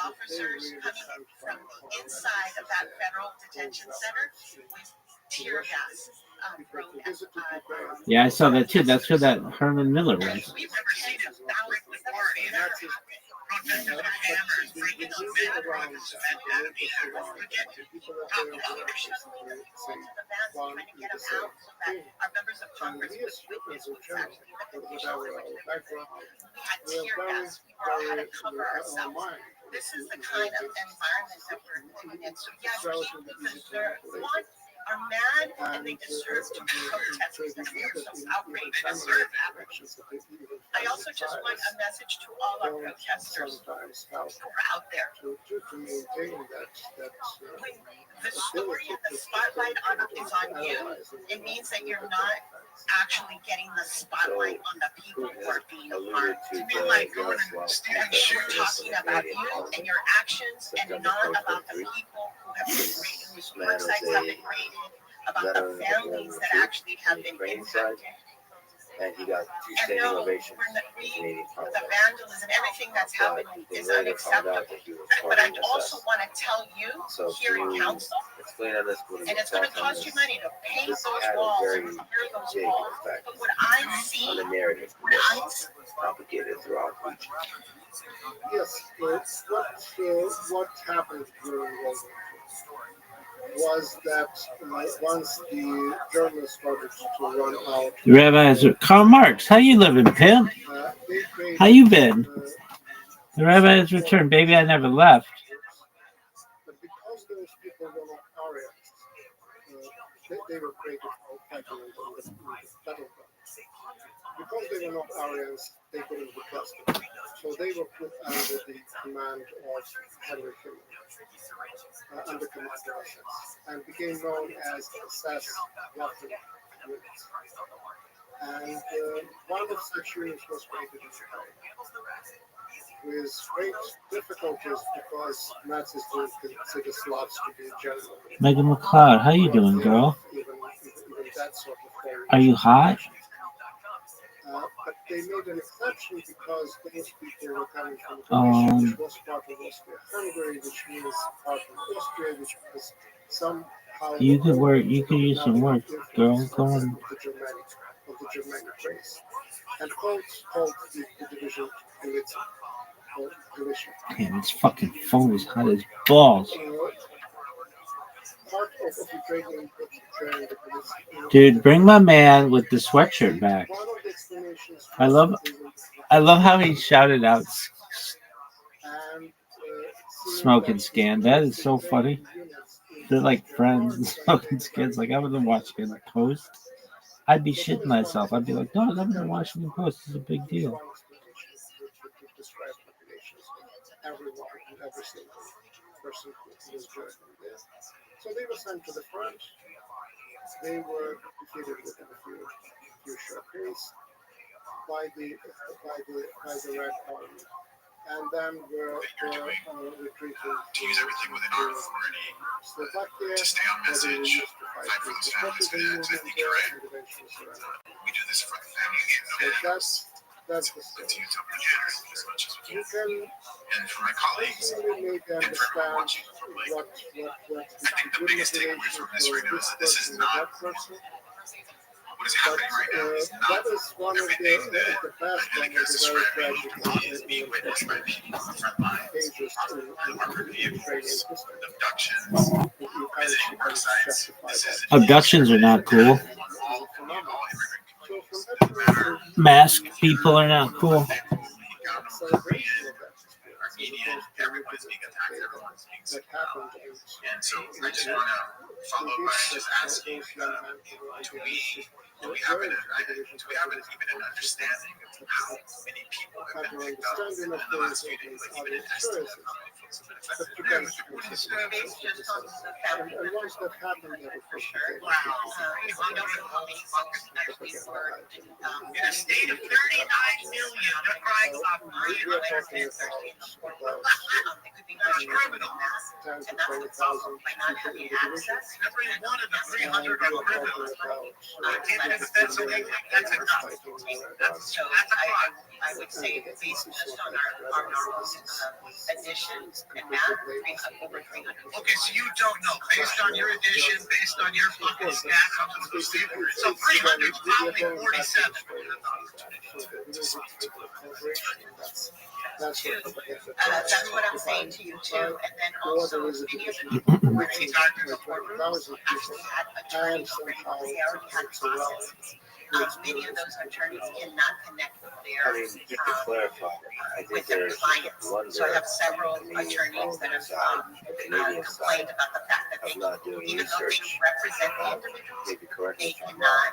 S8: officers coming from the inside of that federal detention center with tear gas thrown at
S4: Yeah, I saw that too. That's where that Herman Miller was.
S8: We've never seen it before. Protesters with hammers, bringing up men runs and ammunition. Forget people are shuttling the people into the vans and trying to get them out so that our members of Congress could witness what's actually the conditions they were living. We had tear gas. We were all had to cover ourselves. This is the kind of environment that we're living in. So yes, people deserve are mad and they deserve to be protesting because they are so outraged. They deserve outrage. I also just want a message to all our protesters who are out there. When the story and the spotlight is on you, it means that you're not actually getting the spotlight on the people who are being harmed. To be like going and talking about you and your actions and not about the people who have been raided, whose websites have been raided, about the families that actually have been impacted.
S6: And he got two standing ovations.
S8: The vandalism, everything that's happening is unacceptable. But I also want to tell you here in council, and it's going to cost you money to paint those walls and clear those walls. But what I see,
S6: propagated throughout the region.
S10: Yes, what happened during World War II was that once the Germans started to run out,
S4: Rabbis, Karl Marx, how you living, pimp? How you been? The rabbi has returned, baby. I never left.
S10: But because those people were not Aryans, they were created for fighting on the battlefield. Because they were not Aryans, they couldn't be trusted. So they were put under the command of Henry Himmler, under Commander SS, and became known as SS Waffen units. And one of such units was created in Ukraine, with great difficulties because Nazis didn't consider Slavs to be general.
S4: Megan McLeod, how you doing, girl?
S10: Even that sort of thing.
S4: Are you hot?
S10: But they made an exception because those people were coming from Croatia, which was part of Austria-Hungary, which means part of Austria, which was somehow...
S4: You could work. You could use some work, girl. Go on.
S10: Of the Germanic race. And called the division Galicia.
S4: Damn, this fucking phone is hot as balls.
S10: Part of Ukrainian training,
S4: Dude, bring my man with the sweatshirt back. I love how he shouted out Smoking Scan. That is so funny. They're like friends. Smoking Scan's like, I was in Washington Post. I'd be shitting myself. I'd be like, no, I'm in the Washington Post. It's a big deal.
S10: Everyone and every single person who was joining there. So they were sent to the front. They were defeated within a few short days by the Red Army, and then were retreating to Slovakia,
S7: to stay on message, fight for those families that I think you're right. We do this for the families.
S10: So that's the story.
S7: Let's use up the generous as much as we
S10: You
S7: can.
S10: can
S7: And for my colleagues,
S10: easily make
S7: and for everyone
S10: understand
S7: watching,
S10: what
S7: I think the biggest takeaway from this right now is that this is not what is happening right now. Is not
S10: that is one of
S7: everything that
S10: the best
S7: Billy guys describing is being witnessed by people on the front lines.
S10: pages in
S7: Armored vehicles,
S10: history.
S7: abductions, visiting work sites. This is
S4: Abductions are not cool. Masked people are not cool.
S7: Armenian, everyone's being attacked, everyone's being suppressed. And so I just want to follow by just asking, do we
S1: do we have even an understanding of how many people have been picked up in the last few days? Like even an estimate of how many folks have been affected?
S8: Based just on the family
S10: And once
S8: members
S10: that happened, that
S8: for sure.
S1: Wow.
S8: We don't know how many folks actually were
S1: In a state of 39 million, they're crying off
S10: we are talking about
S8: it could be much greater than that.
S10: tens
S8: And
S10: of
S8: that's the problem, by not having access.
S1: Every one of the 300
S10: and we
S1: are
S10: are talking
S1: criminals.
S10: about
S1: That's enough.
S8: So I would say that based just on our additions and math, over 300.
S1: Okay, so you don't know, based on your addition, based on your fucking stats, so 300 is probably 47.
S10: That's
S8: That's what I'm saying to you too, and then also many of the people who were in the courtrooms actually had attorneys already, because they already had processes. Many of those attorneys cannot connect with
S6: I mean, just to clarify, I think
S8: with their
S6: there's
S8: clients.
S6: one
S8: So I
S6: there
S8: have several attorneys that have
S6: Canadian side
S8: complained about the fact that
S6: of
S8: they,
S6: not doing
S8: even though they
S6: research.
S8: represent the individuals,
S6: Maybe correct
S8: they
S6: me if I'm
S8: cannot
S6: wrong,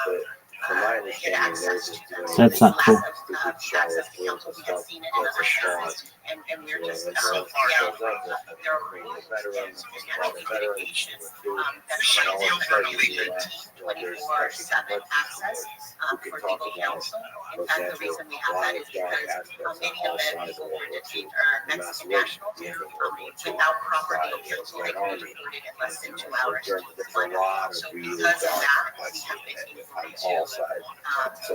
S6: but from my
S8: get
S6: understanding, they're
S8: access
S6: just
S8: to them.
S6: doing
S4: That's not cool.
S8: Access to counsel, we have seen it in other cases, and we're just, there are rules and communication, that allows 24/7 access, for legal counsel. In fact, the reason we have that is because, many of the people who were detained are Mexican nationals, without proper legal counsel, they can be deported in less than 2 hours to Guatemala. So because of that, we have been able
S6: all
S8: to,
S6: sides. So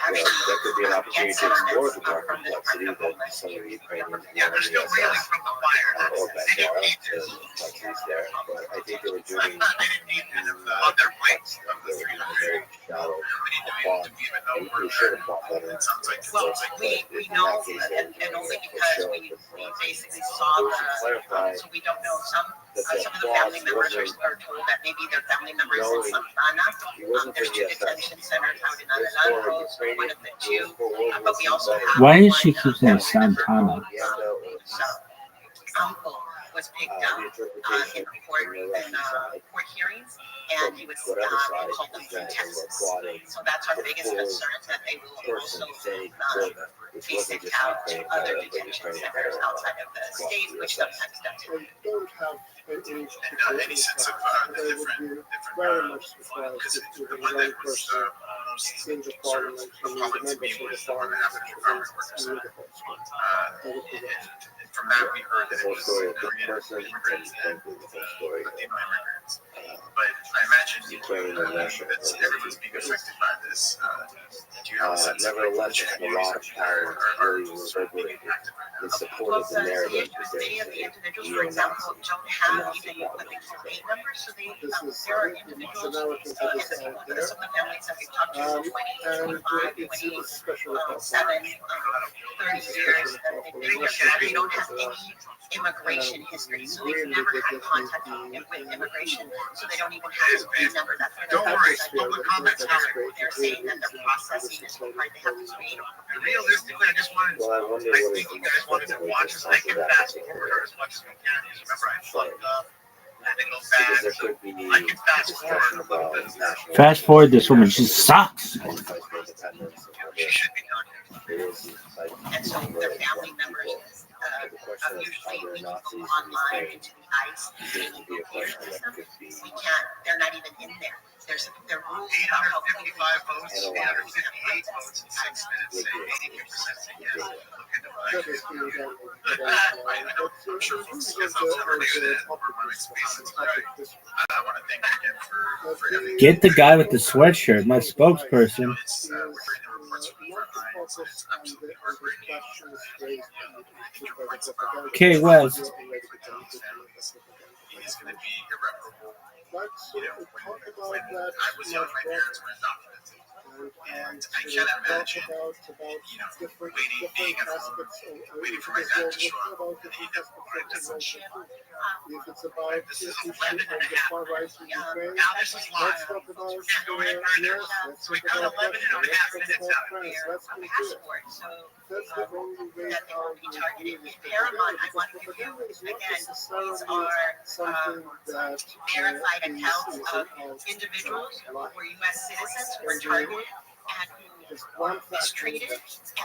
S8: actually,
S6: that could be an opportunity to explore the dark
S8: from the
S6: complexity
S8: Department of
S6: that some of the Ukrainians
S1: Yeah, they're still reeling from the fire.
S6: or
S1: They didn't need
S6: there's
S1: this.
S6: complexities there. But I think they were
S1: They
S6: doing
S1: didn't need on their plates of the 300.
S6: very shallow
S1: How many
S6: thought.
S1: do we even know
S6: We should have thought better.
S1: It sounds like
S8: Well, we know, and only because we basically saw so we don't know, some of the family members are told that maybe their family members in Santana, there's 2 detention centers out in Adelanto, so one of the 2, but we also have
S4: Why does she
S8: one,
S4: keep saying Santana?
S8: uncle was picked up in court hearings, and he was called them from Texas. So that's our biggest concern, that they will also be sent out to other detention centers outside of the state, which sometimes does.
S10: I don't have
S1: any sense of the different
S10: very much surprised
S1: because
S10: if
S1: the
S10: the
S1: one
S10: young
S1: that was
S10: person
S1: most
S10: in the
S1: sort of
S10: parliament
S1: appalling to me was the one that happened to farmers workers. And from that we heard that it was Korean immigrants and Latino immigrants. But I imagine that everyone's being affected by this. Do you have a sense of
S6: nevertheless, a lot of power really reverberated in support of the narrative.
S8: Many of the individuals, for example, don't have even what they call pay numbers, so there are individuals, and some of the families that we've talked to, 20, 25, 27, 30 years, they don't have any immigration history, so they've never had contact with immigration, so they don't even have a pay number. That's why
S1: Don't worry, public comments
S8: they're saying that their processing is hard, they have to wait.
S1: realistically, I just wanted, I think you guys wanted to watch us. I can fast forward as much as we can. Because remember, I fucked up. I had to go back. So I can fast forward a little bit.
S4: Fast forward, this woman, she sucks.
S1: She should be done.
S8: And so their family members, usually we can go online into the ICE system. We can't, they're not even in there. There's rules about how
S1: 855 votes, 858 votes in 6 minutes, say 82% say yes. Look at I'm sure folks get up every day that we're running spaces. I want to thank you again for everything.
S4: Get the guy with the sweatshirt, my spokesperson.
S1: It's, we're hearing the reports from the front lines. It's absolutely heartbreaking.
S4: Okay, Wes.
S1: It's going to be irreparable.
S10: Let's
S1: You know,
S10: talk
S1: when
S10: about that.
S1: I was young, my parents were undocumented. And I can't imagine, you know, being at home, waiting for my dad to show up, and he never wanted to touch shit.
S10: If it's about
S1: This is
S10: issue
S1: 11 and
S10: of
S1: a
S10: the
S1: half.
S10: far right in Ukraine,
S1: Now this is live.
S10: let's talk about
S1: Can't go any further.
S10: yes, let's
S1: So we
S10: talk
S1: got
S10: about
S1: 11 and a half
S10: Let's
S1: minutes
S10: talk
S1: out.
S10: about France. Let's
S8: a
S10: do it.
S8: passport, so
S10: the only way
S8: that they
S10: how
S8: will be
S10: we
S8: targeted.
S10: deal with
S8: In Paramount, I want to
S10: the
S8: give you,
S10: problem is not
S8: again, these
S10: necessarily
S8: are
S10: something that
S8: verified
S10: is
S8: accounts of
S10: out
S8: individuals who
S10: life.
S8: were U.S. citizens who were targeted and who
S10: Just one
S8: were mistreated, and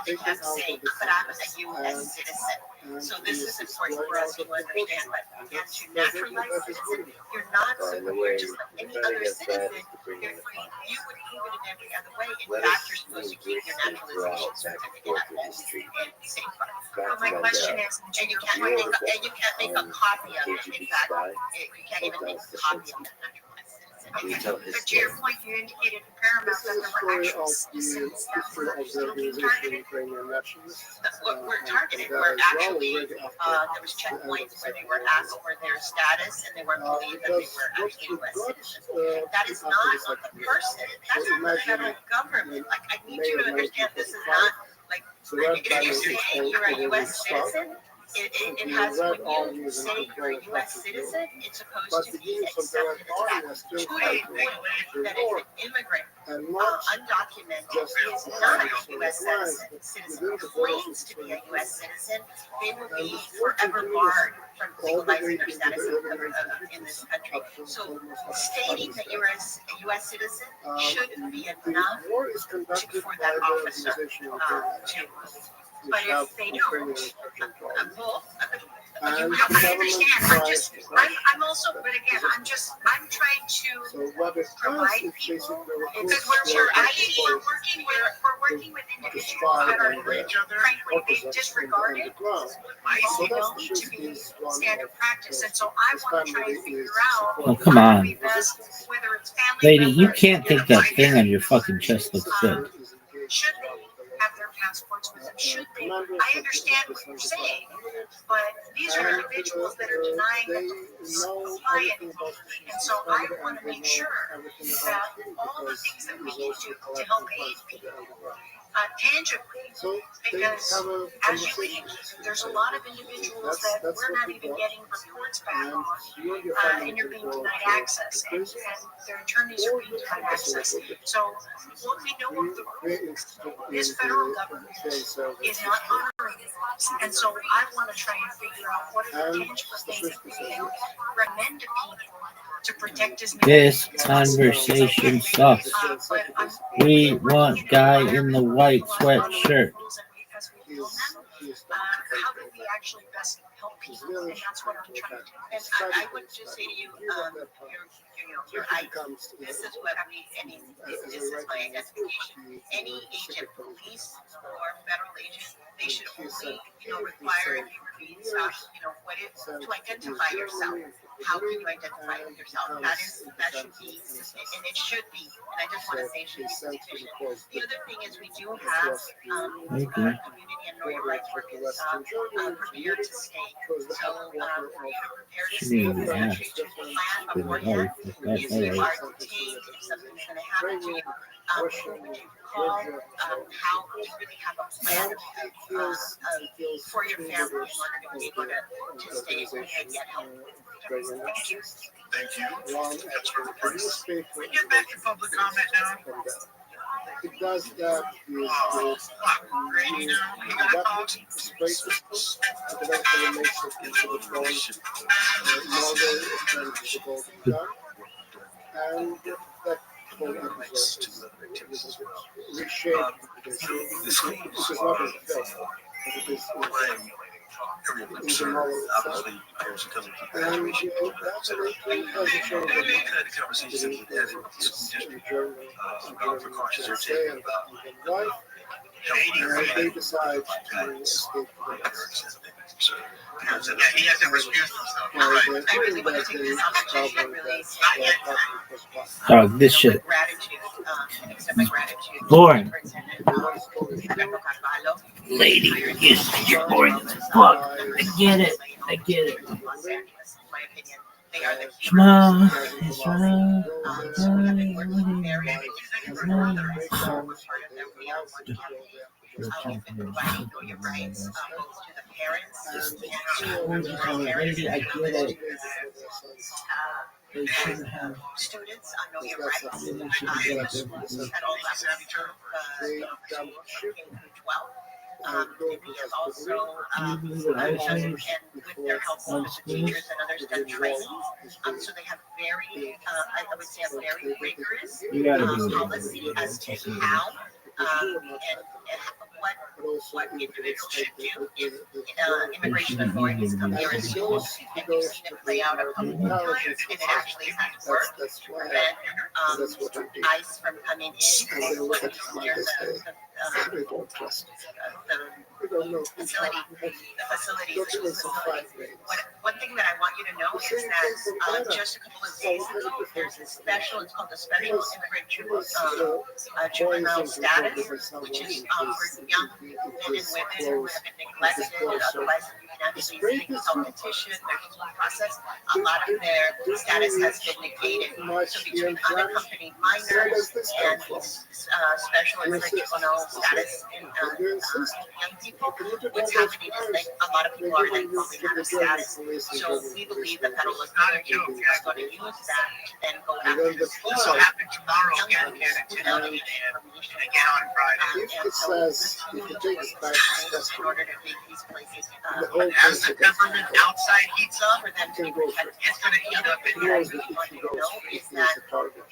S8: they
S10: taken
S8: kept
S10: out
S8: saying,
S10: of the
S8: but I'm a
S10: sentence
S8: U.S. citizen.
S10: and
S8: So this is important for
S10: going
S8: us
S10: out
S8: to
S10: of
S8: understand.
S10: proportion.
S8: But again, to naturalize citizen, you're not
S6: And the
S8: you're
S6: way
S8: just like any
S6: fight
S8: other
S6: against that
S8: citizen.
S6: is to bring
S8: You're
S6: in the
S8: free.
S6: content.
S8: You would prove it in every other way. In
S6: Let
S8: fact,
S6: us
S8: you're supposed to
S6: move
S8: keep
S6: this
S8: your
S6: thing
S8: naturalization
S6: throughout back and
S8: certificate
S6: forth
S8: at
S6: with the
S8: home
S6: street.
S8: and safeguard.
S6: Back
S8: My
S6: to
S8: question
S6: Mandela.
S8: is, and you can't make a copy of it. In fact, you can't even make a copy of that naturalized citizen.
S6: We tell his
S8: But to your
S6: story.
S8: point, you indicated in Paramount
S10: This is
S8: that
S10: a
S8: there were
S10: story
S8: actual
S10: of the
S8: citizens that
S10: history
S8: were
S10: of the
S8: still being
S10: organization
S8: targeted.
S10: Ukrainian nationalists.
S8: We're targeted. We're actually there was checkpoints where they were asked for their status and they were believed that they were actually U.S. citizens. That is not on the person. That's on the federal government. Like I need you to understand, this is not like if you say you're a U.S. citizen. It has, when you say you're a U.S. citizen, it's supposed to be accepted as that. To the point that if an immigrant, undocumented, is not a U.S. citizen, claims to be a U.S. citizen, they will be forever barred from legalizing their status in this country. So stating that you're a U.S. citizen shouldn't be enough for that officer to. But if they don't, you have to understand. I'm also, but again, I'm trying to provide people because we're working with individuals that are frankly being disregarded. To be standard practice, and so I want to try and figure out.
S4: Oh, come on.
S8: Whether it's family
S4: Lady, you
S8: members,
S4: can't think that thing on your fucking chest looks good.
S8: Should they have their passports with them? Should they? I understand what you're saying, but these are individuals that are denying supply anything. And so I want to make sure that all the things that we can do to help aid people tangibly, because as you leave, there's a lot of individuals that we're not even getting reports back on, and you're being denied access, and their attorneys are being denied access. So what we know of the rules, this federal government is not honoring the laws, and so I want to try and figure out what are the tangible things that we can recommend to people to protect as many.
S4: This conversation sucks. We want guy in the white sweatshirt.
S8: How do we actually best help people? And that's what I'm trying to do. And I would just say to you, your ID. This is what I mean. This is my identification. Any agent, police or federal agent, they should only, require you to identify yourself. How can you identify yourself? That should be, and it should be. And I just want to say it should be sufficient. The other thing is we do have community and know your rights work is prepared to stay. So for you to prepare to stay in this country, to plan beforehand. If you are detained, if something's going to happen to you, who would you call? How do you really have a plan for your family in order to be able to stay and get help? Thank you.
S5: Thank you.
S1: We get back to public comment now.
S10: It does that with
S1: Grady now, you got a call?
S10: spaces, it eventually makes it into the phone model and the golden gun. And that whole episode is reshaped. This is not in the film, but it is in the novel itself. And that has a show of wife, and they decide to escape
S1: He has to refuse himself. You're right.
S8: I really want to take this opportunity to really
S4: Dog, this shit.
S8: gratitude, and extend my gratitude.
S4: Boring.
S8: Superintendent
S4: Lady, you're boring as fuck. I get it. I get it.
S8: Los Angeles, in my opinion, they are the
S4: Come on.
S8: heroes. Have been working very hard. So we're part of the We Are One campaign. We've been providing Know Your Rights, both to the parents and to the parents.
S4: Lady, I get it. They
S8: And
S4: should have.
S8: students on Know Your Rights
S4: They should get it.
S8: at all levels, K through 12. And we have also, and with their help, the teachers and others done training. So they have very, I would say, a very rigorous policy as to how and what individuals should do if immigration authorities come here in school. And we've seen it play out a couple of times, and it actually has worked to prevent ICE from coming in near the facilities. One thing that I want you to know is that just a couple of days ago, there's a special, it's called the Special Immigrant Juvenile Status, which is for young men and women who have been neglected, otherwise you can actually make a petition, there's a process. A lot of their status has been negated. So between unaccompanied minors and special immigrant juvenile status in young people, what's happening is like a lot of people are like falling out of status. So we believe the federal authority is going to use that to then go after the
S1: Also happened tomorrow again
S8: again
S1: on Friday.
S10: If it says, if it takes back
S8: in order to make these places
S1: As the government outside heats up,
S8: for them to be protected.
S1: it's going to heat up in here.
S10: knows that if he goes,
S8: Is
S10: he
S8: that
S10: is a target.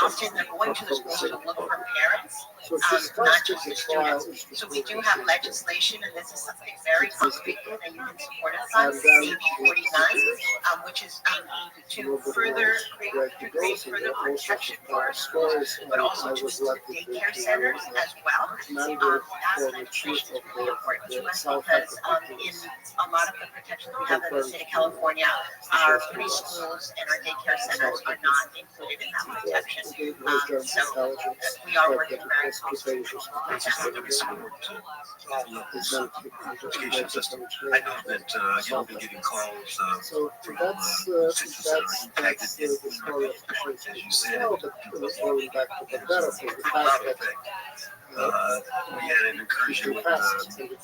S8: often they're going to the schools to look for parents,
S10: So if this
S8: not
S10: starts
S8: just
S10: with
S8: the
S10: the trial,
S8: students. So we do have legislation, and this is something very concrete that you can support us on,
S10: And
S8: AB 49, which is to further create further protection for our schools, but also to include daycare centers as well. That legislation is really important to us because in a lot of the protections we have in the state of California, our preschools and our daycare centers are not included in that protection. So we are working very closely with
S7: Education system. I know that you'll be getting calls
S10: So
S7: from
S10: that's
S7: citizens that are impacted
S10: that's
S7: in
S10: the story of the
S7: as you said,
S10: going back to the better thing, the fact that
S7: we had an incursion with last evening.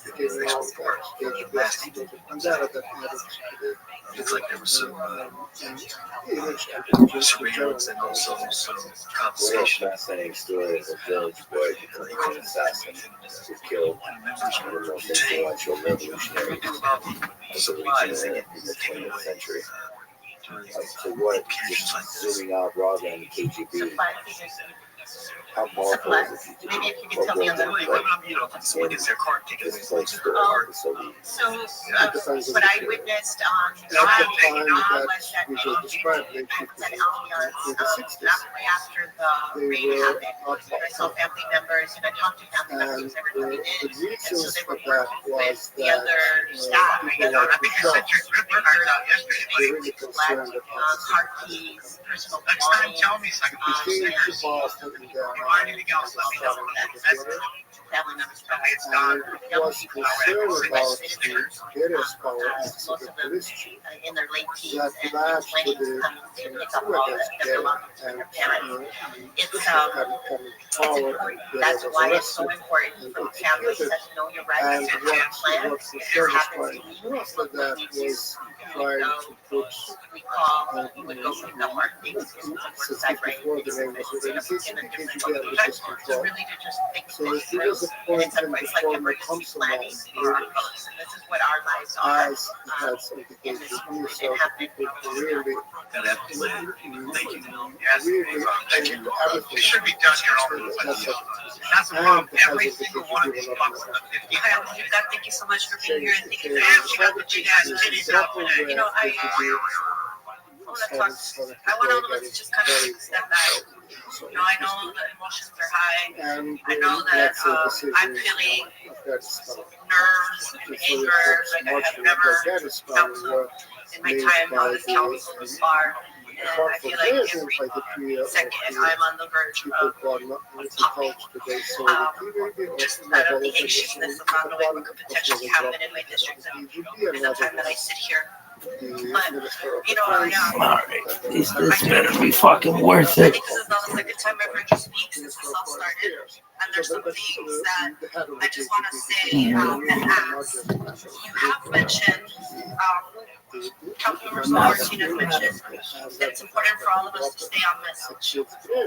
S7: Looks like there was some surveillance and also some
S6: One of the
S7: confiscation.
S6: fascinating stories of village boy becoming an assassin who killed one of the most influential revolutionaries of the region in the 20th century. So what, just zooming out broadly on the KGB, how powerful is it?
S8: Maybe if you can tell me on the
S7: Someone gets their car taken
S6: This
S7: away.
S6: place for the Soviet.
S8: So what I witnessed on
S10: At the time
S8: was that
S10: we just described, they took
S8: that
S10: in
S8: Allianz,
S10: the 60s,
S8: right after the
S10: they
S8: raid
S10: were
S8: happened,
S10: not
S8: I saw family members and I talked to family members
S10: and
S8: who were coming
S10: the
S8: in. And so
S10: reasons
S8: they
S10: for
S8: were
S10: that
S8: working
S10: was
S8: with the
S10: that
S8: other staff.
S10: people
S8: I
S10: like
S8: think
S10: the
S8: I sent your
S10: shops,
S8: grip card out
S10: they're
S8: yesterday.
S10: really concerned about
S8: Car keys, personal
S1: Next time,
S8: belongings.
S1: tell me so I can
S10: They came
S1: put
S10: to Boston and
S1: anything else, let me know.
S8: Family members.
S1: It's gone.
S10: and was concerned about the various powers of the police chief
S8: In their late teens
S10: that
S8: and
S10: latched to
S8: twenties,
S10: the
S8: coming to pick up all that belonged to
S10: and
S8: their parents. It's
S10: it's
S8: important. That's why it's so important for families to know your rights and your plans. If this happens to you,
S10: after that was trying to put
S8: we call, we would go pick up our things in the
S10: since
S8: side right.
S10: before the name was already
S8: In a different
S10: KGB
S8: location.
S10: was
S8: So really to just think
S10: So
S8: things
S10: it
S8: through.
S10: was a
S8: And
S10: point
S8: it's
S10: in the
S8: like
S10: former
S8: emergency planning
S10: compromise
S8: for our folks. And this is what our lives are.
S10: as it had some
S8: In
S10: indications
S8: this
S10: to
S8: moment,
S10: so
S8: it happened.
S10: people really,
S7: That happened. Thank you.
S1: Yes,
S10: really
S1: thank you.
S10: into everything.
S1: It should be done here all the
S10: That's
S1: time.
S10: it.
S1: That's the problem. Every single one of these bucks.
S8: Thank you so much for being here and thank you
S1: Yeah,
S8: for
S1: we got the big ass titties out today.
S8: You know, I want to talk. I want all of us to just kind of step back. You know, I know the emotions are high.
S10: And
S8: I know that I'm feeling nerves and anger like I have never felt so in my time on this council this far. And I feel like every second I'm on the verge of popping. Just out of the anxiousness of not knowing what could potentially happen in my district and in the time that I sit here. But, you know,
S4: This better be fucking worth
S8: I
S4: it.
S8: think this is not the second time I've heard you speak since this all started. And there's some things that I just want to say and ask. You have mentioned, Councilmember Martinez mentioned that it's important for all of us to stay on message,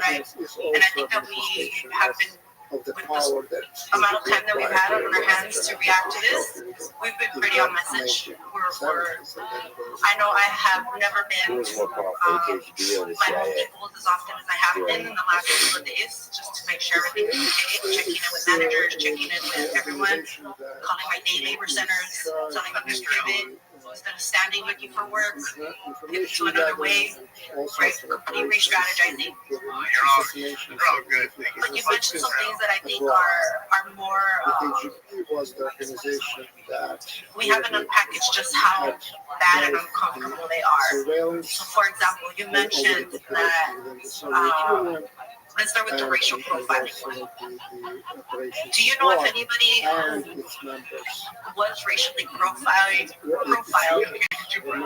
S8: right? And I think that we have been
S10: of the
S8: with
S10: power
S8: the
S10: that
S8: amount of time that we've had on our hands to react to this, we've been pretty on message. I know I have never been to my home Depots as often as I have been in the last couple of days, just to make sure everything's okay, checking in with managers, checking in with everyone, calling my day labor centers, telling them there's pivot, instead of standing looking for work, pivot to another way, right? Company re-strategizing.
S1: You're all good.
S8: But you mentioned some things that I think are more.
S10: Was the organization that
S8: we haven't unpackaged just how bad and uncomfortable they are. So, for example, you mentioned that. Let's start with the racial profiling. Do you know if anybody was racially profiled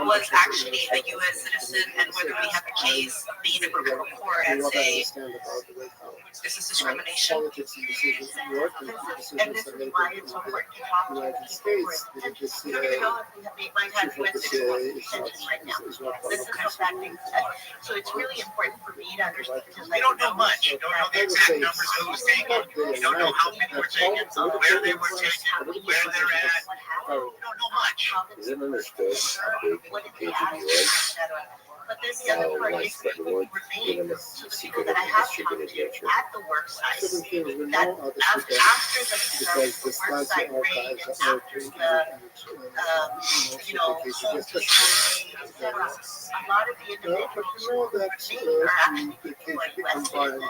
S8: was actually a U.S. citizen, and whether we have a case being able to report and say this is discrimination? And this is why it's important to talk to people who are in detention. You don't even know if we might have U.S. citizens in detention right now. This is how bad things are. So it's really important for me to understand.
S1: You don't know much. You don't know the exact numbers of who's taken. You don't know how people were taken, where they were taken, where they're at. You don't know much.
S6: Is it understood
S8: What did they ask? But then the other part is people who remain, so the people that I have talked to at the work site, that after the work site raid and after the, home teaching, etc., a lot of the individuals who remain are actually people who are U.S. citizens,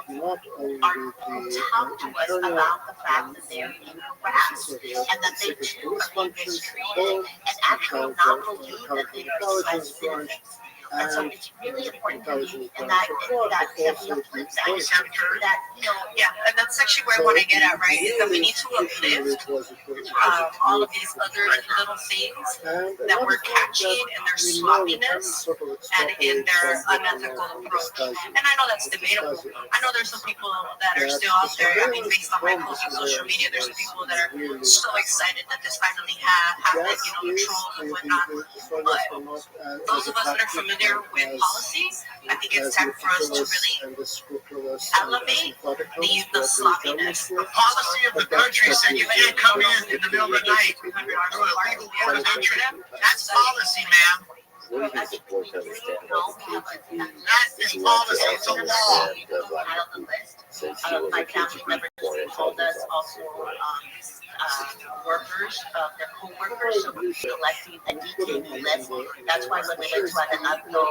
S8: talk to us about the fact that they are being harassed and that they too are being mistreated and actually not believe that they are U.S. citizens. And so it's really important to me, and that we uplift that, yeah, and that's actually where I want to get at, right, is that we need to uplift all of these other little things that we're catching in their sloppiness and in their unethical approach. And I know that's debatable. I know there's some people that are still out there, I mean, based on my posts on social media, there's some people that are so excited that this finally happened, the trolls and whatnot. But those of us that are familiar with policies, I think it's time for us to really elevate the sloppiness.
S1: The policy of the country said you can't come in the middle of the night to illegal portal entry. That's policy, ma'am.
S6: What is important to understand
S1: That is policy. It's a law.
S6: since
S8: My family members told us also workers, their co-workers, so we collecting a detainee list. That's why when we went to Adenaudo,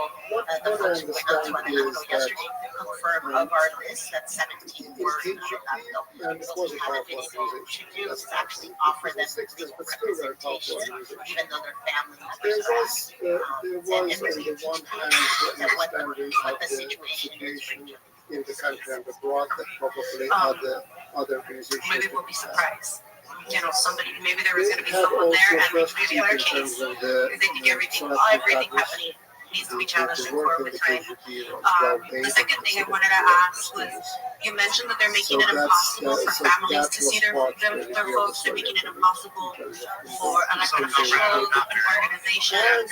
S8: the folks who went out to Adenaudo yesterday confirmed of our list that 17 were in Adenaudo. What we haven't been able to do is actually offer them legal representation, even though their families are and everything that what the situation is
S10: in the country and abroad that probably other organizations.
S8: Maybe we'll be surprised. Somebody, maybe there was going to be someone there and maybe our case, because they think everything happening needs to be challenged in court over time. The second thing I wanted to ask was, you mentioned that they're making it impossible for families to see their folks. They're making it impossible for elected officials, organizations,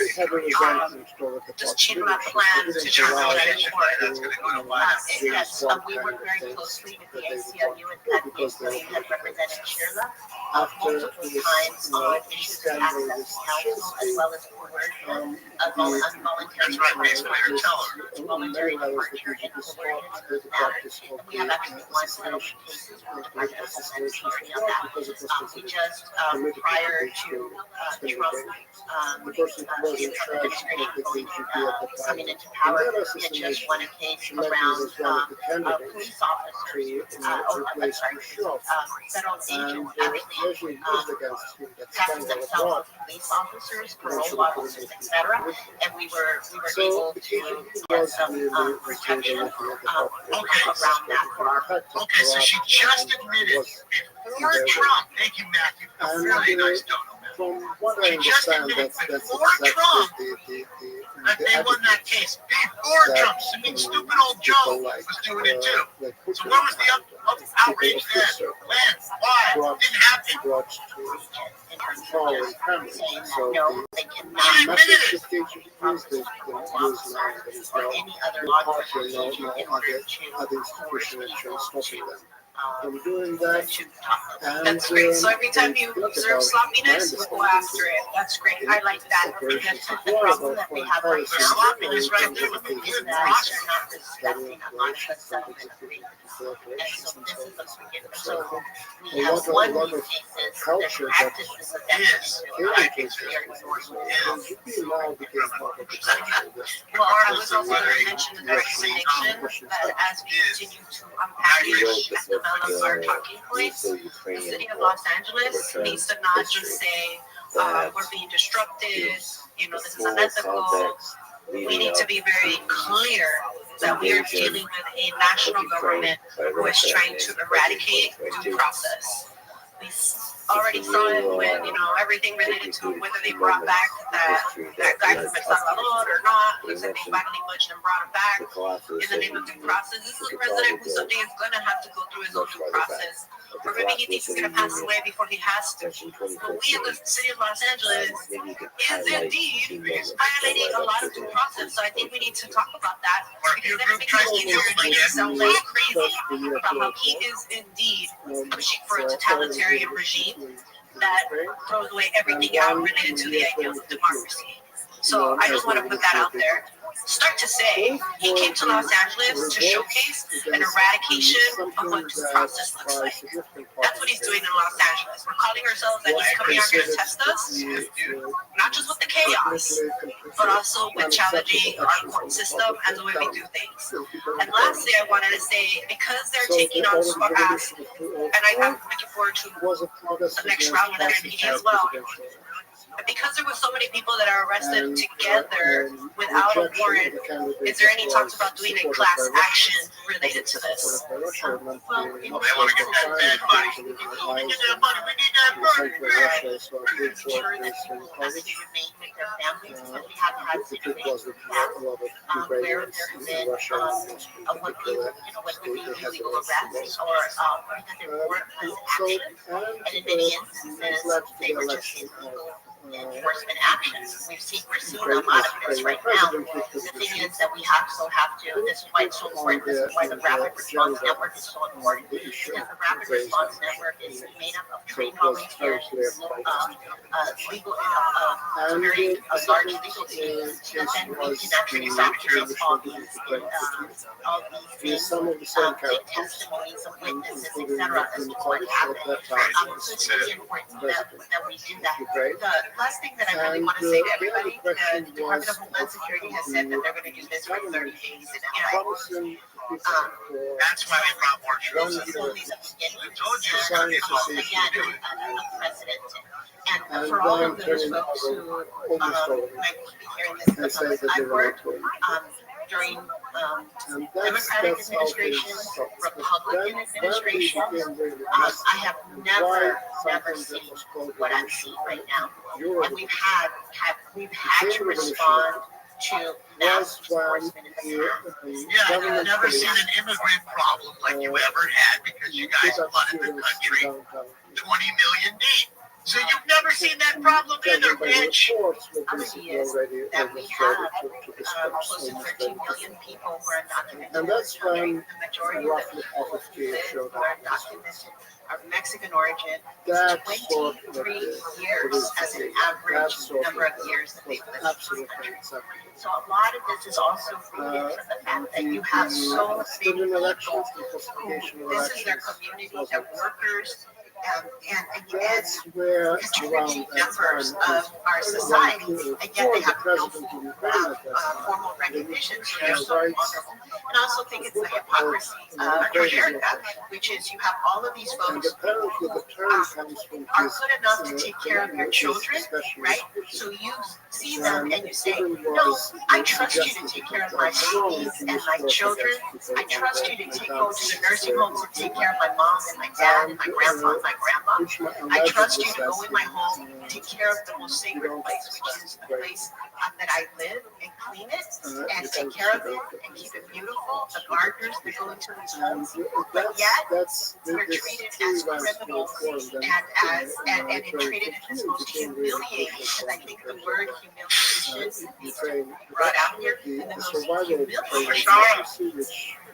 S8: just cheating on plans to challenge that in court. Yes, we work very closely with the ACLU and we had represented Shirla multiple times on issues of access to counsel as well as coercion, voluntary departure and coercion matters. And we have actually won several cases with the Department of Homeland Security on that. We just, prior to Trump coming into power, we had just won a case around police officers, federal agents actually passing themselves as police officers, parole officers, etc. And we were able to get some protection around that for our.
S1: Okay, so she just admitted before Trump. Thank you, Matthew. A really nice donor. She just admitted before Trump that they won that case. Before Trump, I mean, stupid old Joe was doing it too. So where was the outrage then? When? Why? Didn't happen.
S8: No, they cannot or any other law enforcement in order to coerce people
S10: from doing that.
S8: That's great. So every time you observe sloppiness, you go after it. That's great. I like that. Because the problem that we have right now sloppiness right there with the is that they're not respecting a lot of the settlement agreements. And so this is a beginning. So we have won these cases. Their practices of that well, I was also going to mention the recommendation that as we continue to unpackage and develop our talking points, the city of Los Angeles needs to not just say we're being disruptive, this is unethical. We need to be very clear that we are dealing with a national government who is trying to eradicate due process. We already saw it with, everything related to whether they brought back that guy from El Salvador or not. Looks like they finally budged and brought him back in the name of due process. This is a president who someday is going to have to go through his own due process. Or maybe he thinks he's going to pass away before he has to. But we in the city of Los Angeles is indeed violating a lot of due process. So I think we need to talk about that. Because then it becomes easier to make it sound less crazy about how he is indeed pushing for a totalitarian regime that throws away everything out related to the ideals of democracy. So I just want to put that out there. Start to say he came to Los Angeles to showcase an eradication of what due process looks like. That's what he's doing in Los Angeles. We're calling ourselves that he's coming out here to test us, not just with the chaos, but also with challenging our court system and the way we do things. And lastly, I wanted to say, because they're taking on and I'm looking forward to the next round with NPD as well. Because there were so many people that are arrested together without a warrant, is there any talks about doing a class action related to this?
S2: Well, they want to get that bad money. We need that money. We need that money.
S8: Ensure that people as they remain with their families, because we have had situations in the past where there have been what would be illegal arrests or because there weren't class action, and in many instances they were just illegal enforcement actions. We're seeing a lot of this right now. The thing is that we also have to, this is why it's so important, this is why the Rapid Response Network is so important, because the Rapid Response Network is made up of trained volunteers, legal, a very large legal team, and then we can actually document all these take testimonies of witnesses, etc., as to what happened. So it's really important that we do that. The last thing that I really want to say to everybody, the Department of Homeland Security has said that they're going to do this for 30 days in LA.
S2: That's why they brought more troops.
S8: I told you, again, unprecedented. And for all of those folks who might be hearing this, I worked during Democratic administrations, Republican administrations. I have never seen what I'm seeing right now. And we've had to respond to mass enforcement in the
S2: Yeah, I've never seen an immigrant problem like you ever had because you guys flooded the country 20 million deep. So you've never seen that problem either, bitch.
S8: reality is that we have close to 13 million people who are undocumented.
S10: And that's when
S8: the majority of the people who are undocumented are Mexican origin.
S10: That's
S8: 23 years as an average number of years that they've lived in this country. So a lot of this is also rooted from the fact that you have so many people who this is their community, their workers, and contributing members of our society, and yet they have no formal recognition. So they're so vulnerable. And I also think it's the hypocrisy of America, which is you have all of these folks who are good enough to take care of your children, right? So you see them and you say, no, I trust you to take care of my babies and my children. I trust you to go to the nursing homes and take care of my mom and my dad and my grandpa and my grandma. I trust you to go in my home, take care of the most sacred place, which is the place that I live, and clean it and take care of it and keep it beautiful. The gardeners that go into these homes, but yet we're treated as criminals and treated in this most humiliating. And I think the word humiliation needs to be brought out here. And the most humiliating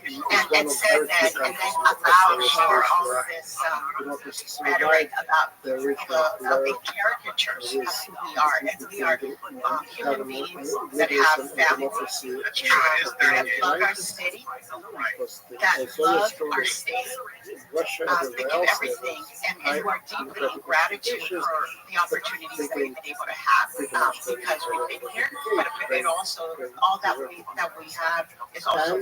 S8: and said that, and then allowed for all of this rhetoric about the big caricatures of who we are, and we are human beings that have families, that love our city, that love our state, that give everything, and who are deeply in gratitude for the opportunities that we've been able to have because we've been here, but also all that we have is also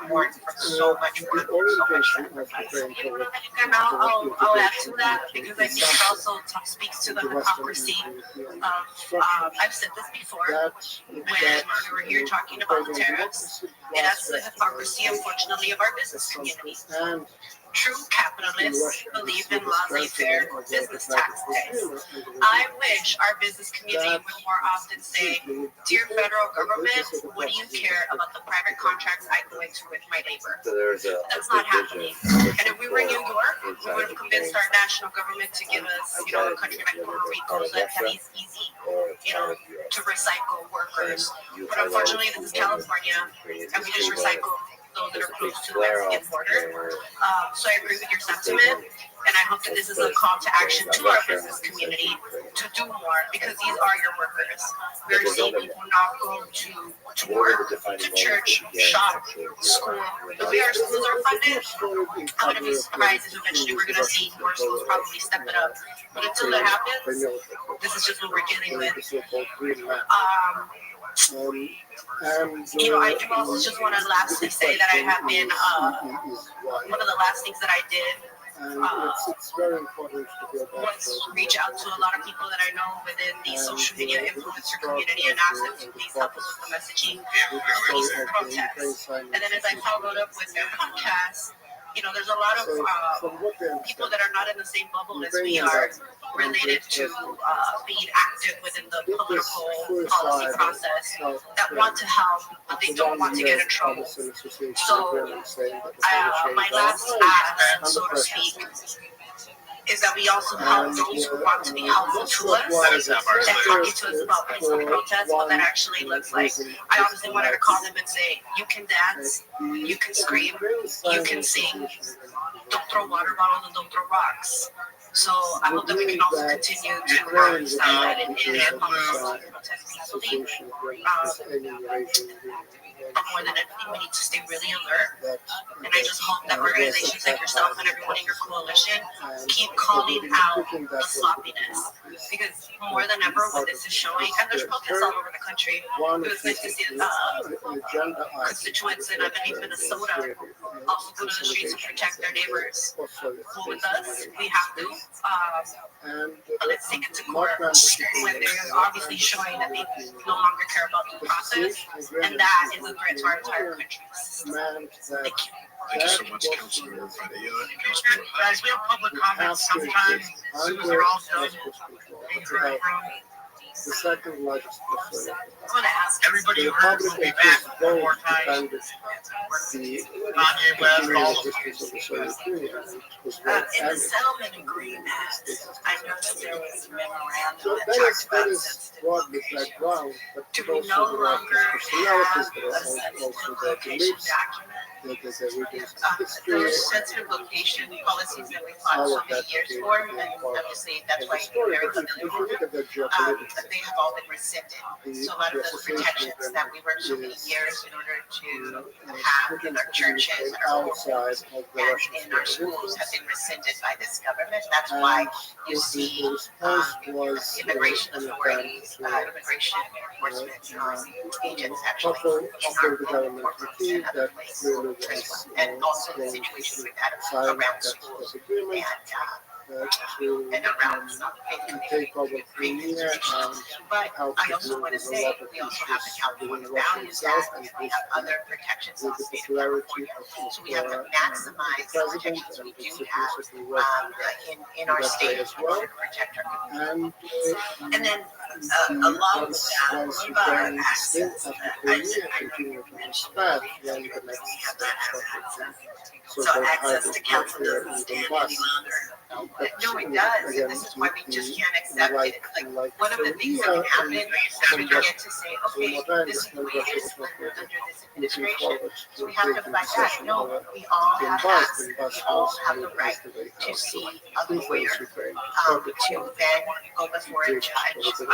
S8: born from so much work, so much sacrifice. And I'll add to that because I think it also speaks to the hypocrisy of, I've said this before, when we were here talking about the tariffs, and that's the hypocrisy, unfortunately, of our business community. True capitalists believe in laissez-faire business taxes. I wish our business community would more often say, dear federal government, what do you care about the private contracts I go into with my labor? That's not happening. And if we were in New York, we would have convinced our national government to give us, a country like Puerto Rico that is easy, to recycle workers. But unfortunately, this is California, and we just recycle those that are close to the Mexican border. So I agree with your sentiment, and I hope that this is a call to action to our business community to do more, because these are your workers. We're seeing people not go to work, to church, shop, school. The way our schools are funded, I wouldn't be surprised if eventually we're going to see more schools probably step it up. But until that happens, this is just what we're dealing with. I do also just want to lastly say that I have been, one of the last things that I did was reach out to a lot of people that I know within the social media influencer community and ask them to please help us with the messaging for these protests. And then as I followed up with their podcast, there's a lot of people that are not in the same bubble as we are related to being active within the political policy process that want to help, but they don't want to get in trouble. So my last ask, so to speak, is that we also help those who want to be helpful to us and talking to us about peaceful protests, what that actually looks like. I obviously wanted to call them and say, you can dance, you can scream, you can sing, don't throw water bottles and don't throw rocks. So I hope that we can also continue to stand and protest peacefully. But more than anything, we need to stay really alert. And I just hope that organizations like yourself and everyone in your coalition keep calling out the sloppiness. Because more than ever, what this is showing, and there's protests all over the country, it was nice to see constituents in, I believe, Minnesota also go to the streets and protect their neighbors. Well, with us, we have to. Let's take it to court when they're obviously showing that they no longer care about the process, and that is a threat to our entire country. Thank you.
S7: Thank you so much, Councilor, for the
S1: Guys, we have public comments sometimes. As soon as they're all done,
S10: the second largest person.
S1: I'm going to ask everybody who heard will be back one more time. Kanye West, all of them.
S8: In the settlement agreement, I noticed there was a memorandum that talked about sensitive location. Do we no longer have a sensitive location document? Those sensitive location policies that we fought so many years for, and obviously that's why you're very familiar with them, but they have all been rescinded. So a lot of those protections that we worked so many years in order to have in our churches, our schools, and in our schools have been rescinded by this government. That's why you see immigration authorities, immigration enforcement agents actually in our courtrooms and other places. And also the situation we've had around schools and around faith community. But I also want to say we also have the California Values Act, we have other protections in the state of California. So we have to maximize the protections we do have in our state in order to protect our community. And then along with that,
S10: once
S8: what
S10: you
S8: about our
S10: can still
S8: access?
S10: have to
S8: I
S10: pay
S8: just
S10: and continue to
S8: mentioned
S10: expand,
S8: that
S10: then
S8: we
S10: the next
S8: have
S10: step
S8: not had
S10: started
S8: access.
S10: to
S8: So
S10: so-called
S8: access to
S10: hybrid
S8: council
S10: warfare
S8: doesn't
S10: even
S8: stand
S10: less.
S8: any longer.
S10: But
S8: No, it does, and this is why we just can't accept it. Like one of the things that can happen is we get to say, okay, this is the way it is under this administration, so we have to fight back. No, we all have access. We all have the right to see a lawyer, to then go before a judge, to put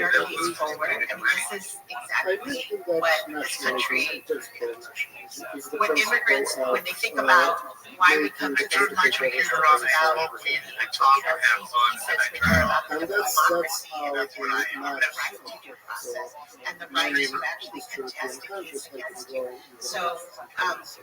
S8: our case forward. I mean, this is exactly what this country, when immigrants, when they think about why we come to this country, it's about, he says we care about the democracy and the right to due process and the right to actually contest a case against you. So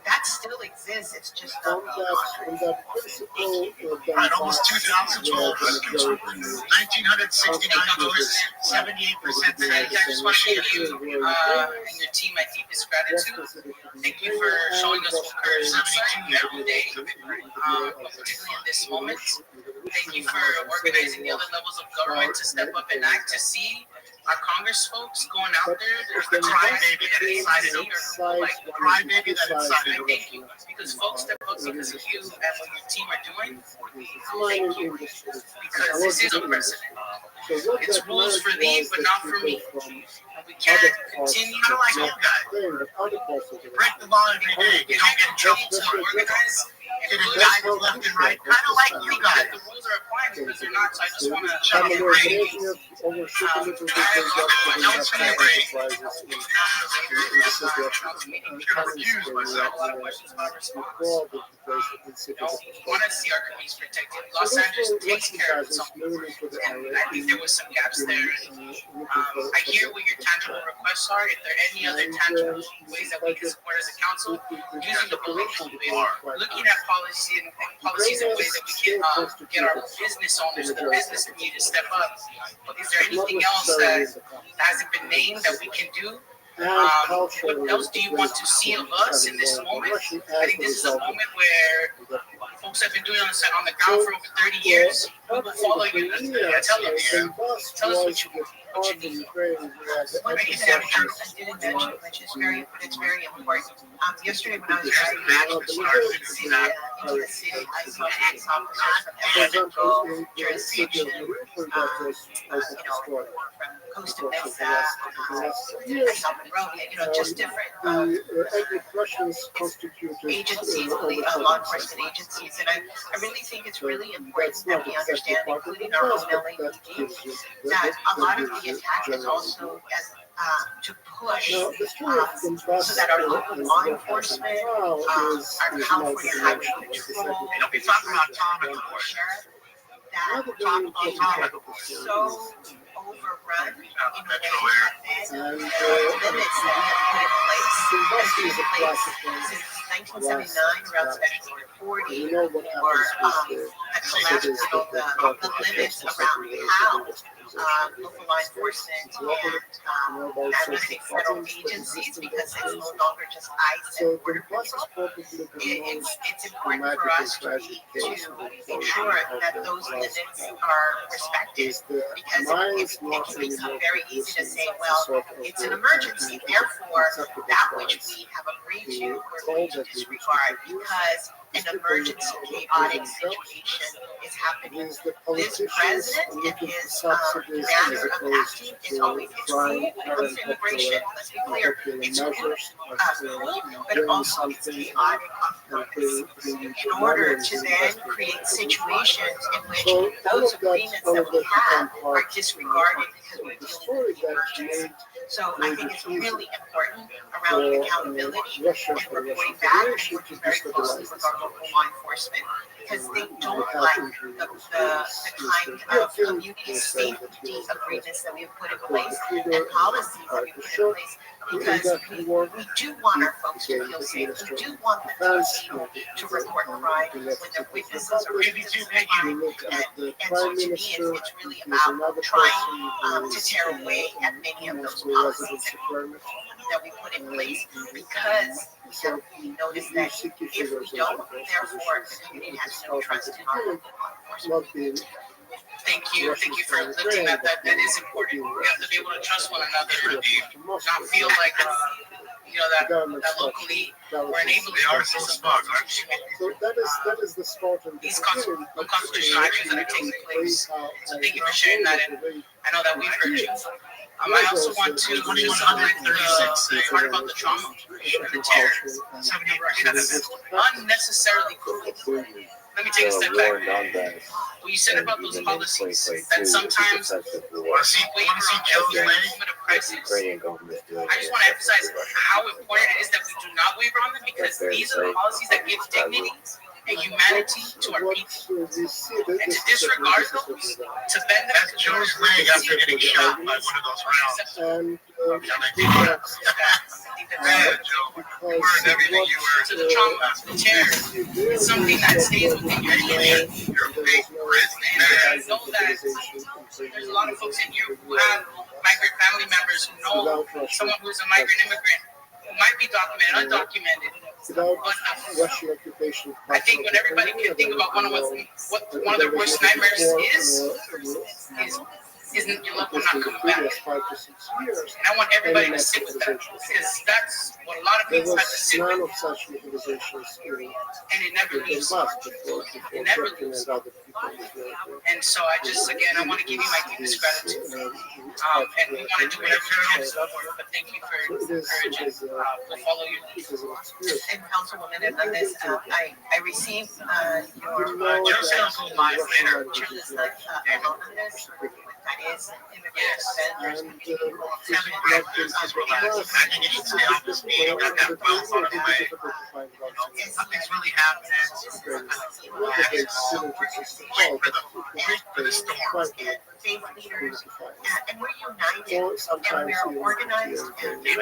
S8: that still exists, it's just not being honored.
S5: Right, almost 2012 residents, 1,969 voters, 78% today.
S9: I just want to give you and your team my deepest gratitude. Thank you for showing us what courage looks like every day, particularly in this moment. Thank you for organizing the other levels of government to step up and act, to see our Congress folks going out there.
S5: There's the crybaby that incited it.
S9: Like
S5: Crybaby that incited it.
S9: thank you, because folks step up because of you and what your team are doing. Thank you, because this is a precedent. It's rules for thee, but not for me. And we can't continue
S5: Kind of like you guys. You break the law every day. You don't get in trouble.
S9: to organize
S5: Get indicted left and right. Kind of like you guys.
S9: the rules are applying because they're not. So I just want to
S5: Shut up,
S9: get
S5: Ray.
S9: want to see our communities protected. Los Angeles takes care of its own, and I think there was some gaps there. I hear what your tangible requests are. If there are any other tangible ways that we can support as a council, using the political wheel, looking at policies and ways that we can get our business owners, the business community to step up. But is there anything else that hasn't been named that we can do? What else do you want to see of us in this moment? I think this is a moment where folks have been doing this on the ground for over 30 years. We will follow you. Tell us what you need.
S8: One thing that I didn't mention, which is very important. Yesterday when I was driving back into the city, I saw police officers from every jurisdiction, from coast to mesa, I saw Monroe, just different agencies, law enforcement agencies, and I really think it's really important that we understand, including our own LAPD, that a lot of the attack is also as to push so that our local law enforcement, our California Highway Patrol,
S5: Be talking about Tom at the board.
S8: sheriff, that is so overrun in a way that the limits that we have put in place has been in place since 1979 around Special Order 40 or the collapse of the limits around how local law enforcement and federal agencies, because it's no longer just ICE and border patrol. It's important for us to ensure that those limits are respected, because it can become very easy to say, well, it's an emergency, therefore that which we have agreed to, we're going to disregard because an emergency chaotic situation is happening. This president and his manner of acting is always extreme when it comes to immigration. Let's be clear, it's cruel, but also it's chaotic on purpose in order to then create situations in which those agreements that we have are disregarded because we're dealing with the emergency. So I think it's really important around accountability and reporting back and working very closely with our local law enforcement, because they don't like the kind of community safety agreements that we have put in place and policies that we put in place, because we do want our folks to feel safe. We do want them to report crime when their witnesses are really crime. And so to me, it's really about trying to tear away at many of those policies that we put in place, because we notice that if we don't, therefore the community has no trust in our local law enforcement.
S9: Thank you for lifting up that is important. We have to be able to trust one another and not feel like that locally we're enabling.
S5: They are so smart, aren't they?
S10: So that is the start and
S9: These unconstitutional actions that are taking place. So thank you for sharing that, and I know that we've heard you. I also want to just uplift the part about the trauma and the terror. That's unnecessarily cruel. Let me take a step back. What you said about those policies, that sometimes we waiver on every moment of crisis. I just want to emphasize how important it is that we do not waiver on them, because these are the policies that give dignity and humanity to our people. And to disregard those, to bend them
S5: That's Joe's leg after getting shot by one of those rounds.
S10: And
S5: Joe, you earned everything you earned.
S9: To the trauma, to the terror, it's something that stays within your DNA.
S5: You're a big prison
S9: And I know that there's a lot of folks in here who have migrant family members who know someone who's a migrant immigrant who might be documented, undocumented.
S10: without Russian occupation.
S9: I think when everybody can think about one of their worst nightmares is your loved one not coming back. And I want everybody to sit with that, because that's what a lot of people have to sit with.
S10: None of such mobilizations
S9: And it never leaves. It never leaves. And so I want to give you my deepest gratitude. And we want to do whatever we can to support it, but thank you for encouraging. We'll follow your lead.
S8: And Councilwoman Hernandez, I received your
S5: Just cancel my later.
S8: Hernandez that is immigrant
S10: And
S5: Having breakfast is relaxed. I think you should stay off this meeting. I got well out of the way. Nothing's really happening. Wait for the storm.
S8: faith leaders, and we're united, and we're organized, and we're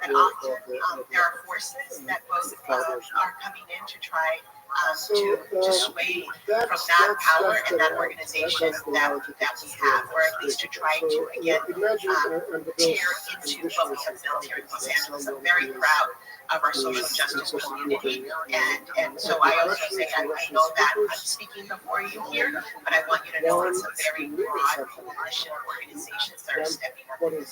S8: and often there are forces that both are coming in to try to sway from that power and that organization that we have, or at least to try to again tear into what we have built here in Los Angeles. I'm very proud of our social justice community, and so I also say I know that I'm speaking before you here, but I want you to know it's a very broad coalition of organizations that are stepping up.
S9: And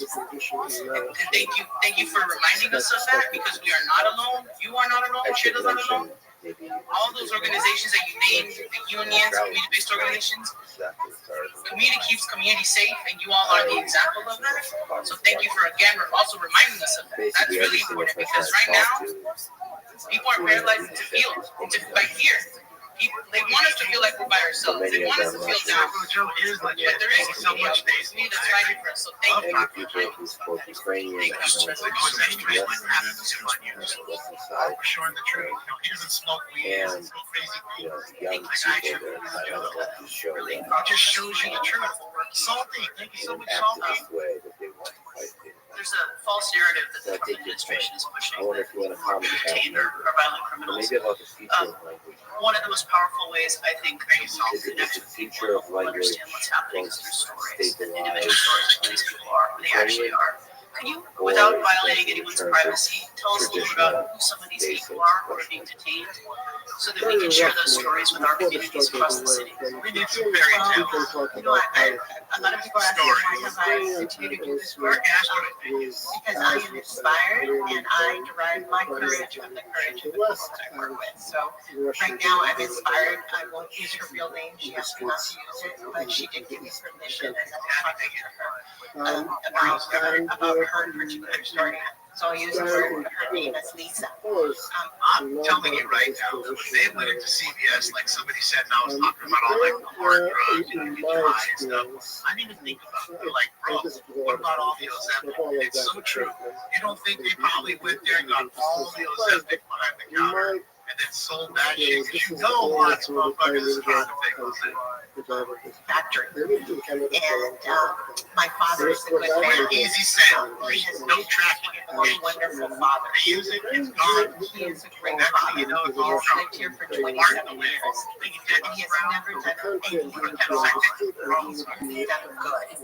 S9: thank you for reminding us of that, because we are not alone. You are not alone. Shit is not alone. All those organizations that you named, the unions, community-based organizations, community keeps community safe, and you all are the example of that. So thank you for again also reminding us of that. That's really important, because right now people are paralyzed into fear, by fear. They want us to feel like we're by ourselves. They want us to feel down. But there is so much space. We need to fight for us. So thank you.
S6: Thank you.
S5: For showing the truth. He doesn't smoke weed. He doesn't smoke crazy weed. It just shows you the truth. Salty. Thank you so much, Salty.
S9: There's a false narrative that the Trump administration is pushing that we're detained or violent criminals. One of the most powerful ways I think we can connect with people and understand what's happening is through stories, and individual stories of who these people are, who they actually are. Can you, without violating anyone's privacy, tell us a little about who some of these people are who are being detained, so that we can share those stories with our communities across the city?
S5: We need some fairy tales.
S8: You know, a lot of people ask me why have I continued to do this work? Because I am inspired, and I derive my courage from the courage of the people that I work with. So right now I'm inspired. I won't use her real name. She asked me not to use it, but she did give me permission, and I'm talking to her about her particular story. So I'll use her name as Lisa.
S5: I'm telling you right now, if they went into CBS, like somebody said, and I was talking about all like the hard drugs and dry and stuff, I didn't even think about it. Like, bro, what about all the Ozempic? It's so true. You don't think they probably went there and got all the Ozempic behind the counter and then sold that shit? Because you know lots of motherfuckers is trying to take Ozempic.
S8: Factory. And my father is a good man.
S5: Very easy sale.
S8: He has
S5: No tracking.
S8: a wonderful father.
S5: They use it, it's gone.
S8: He is a great
S5: Next thing you
S8: father.
S5: know, it's
S8: He
S5: all
S8: has lived here for 27 years. And he has never done anything wrong. He's done good.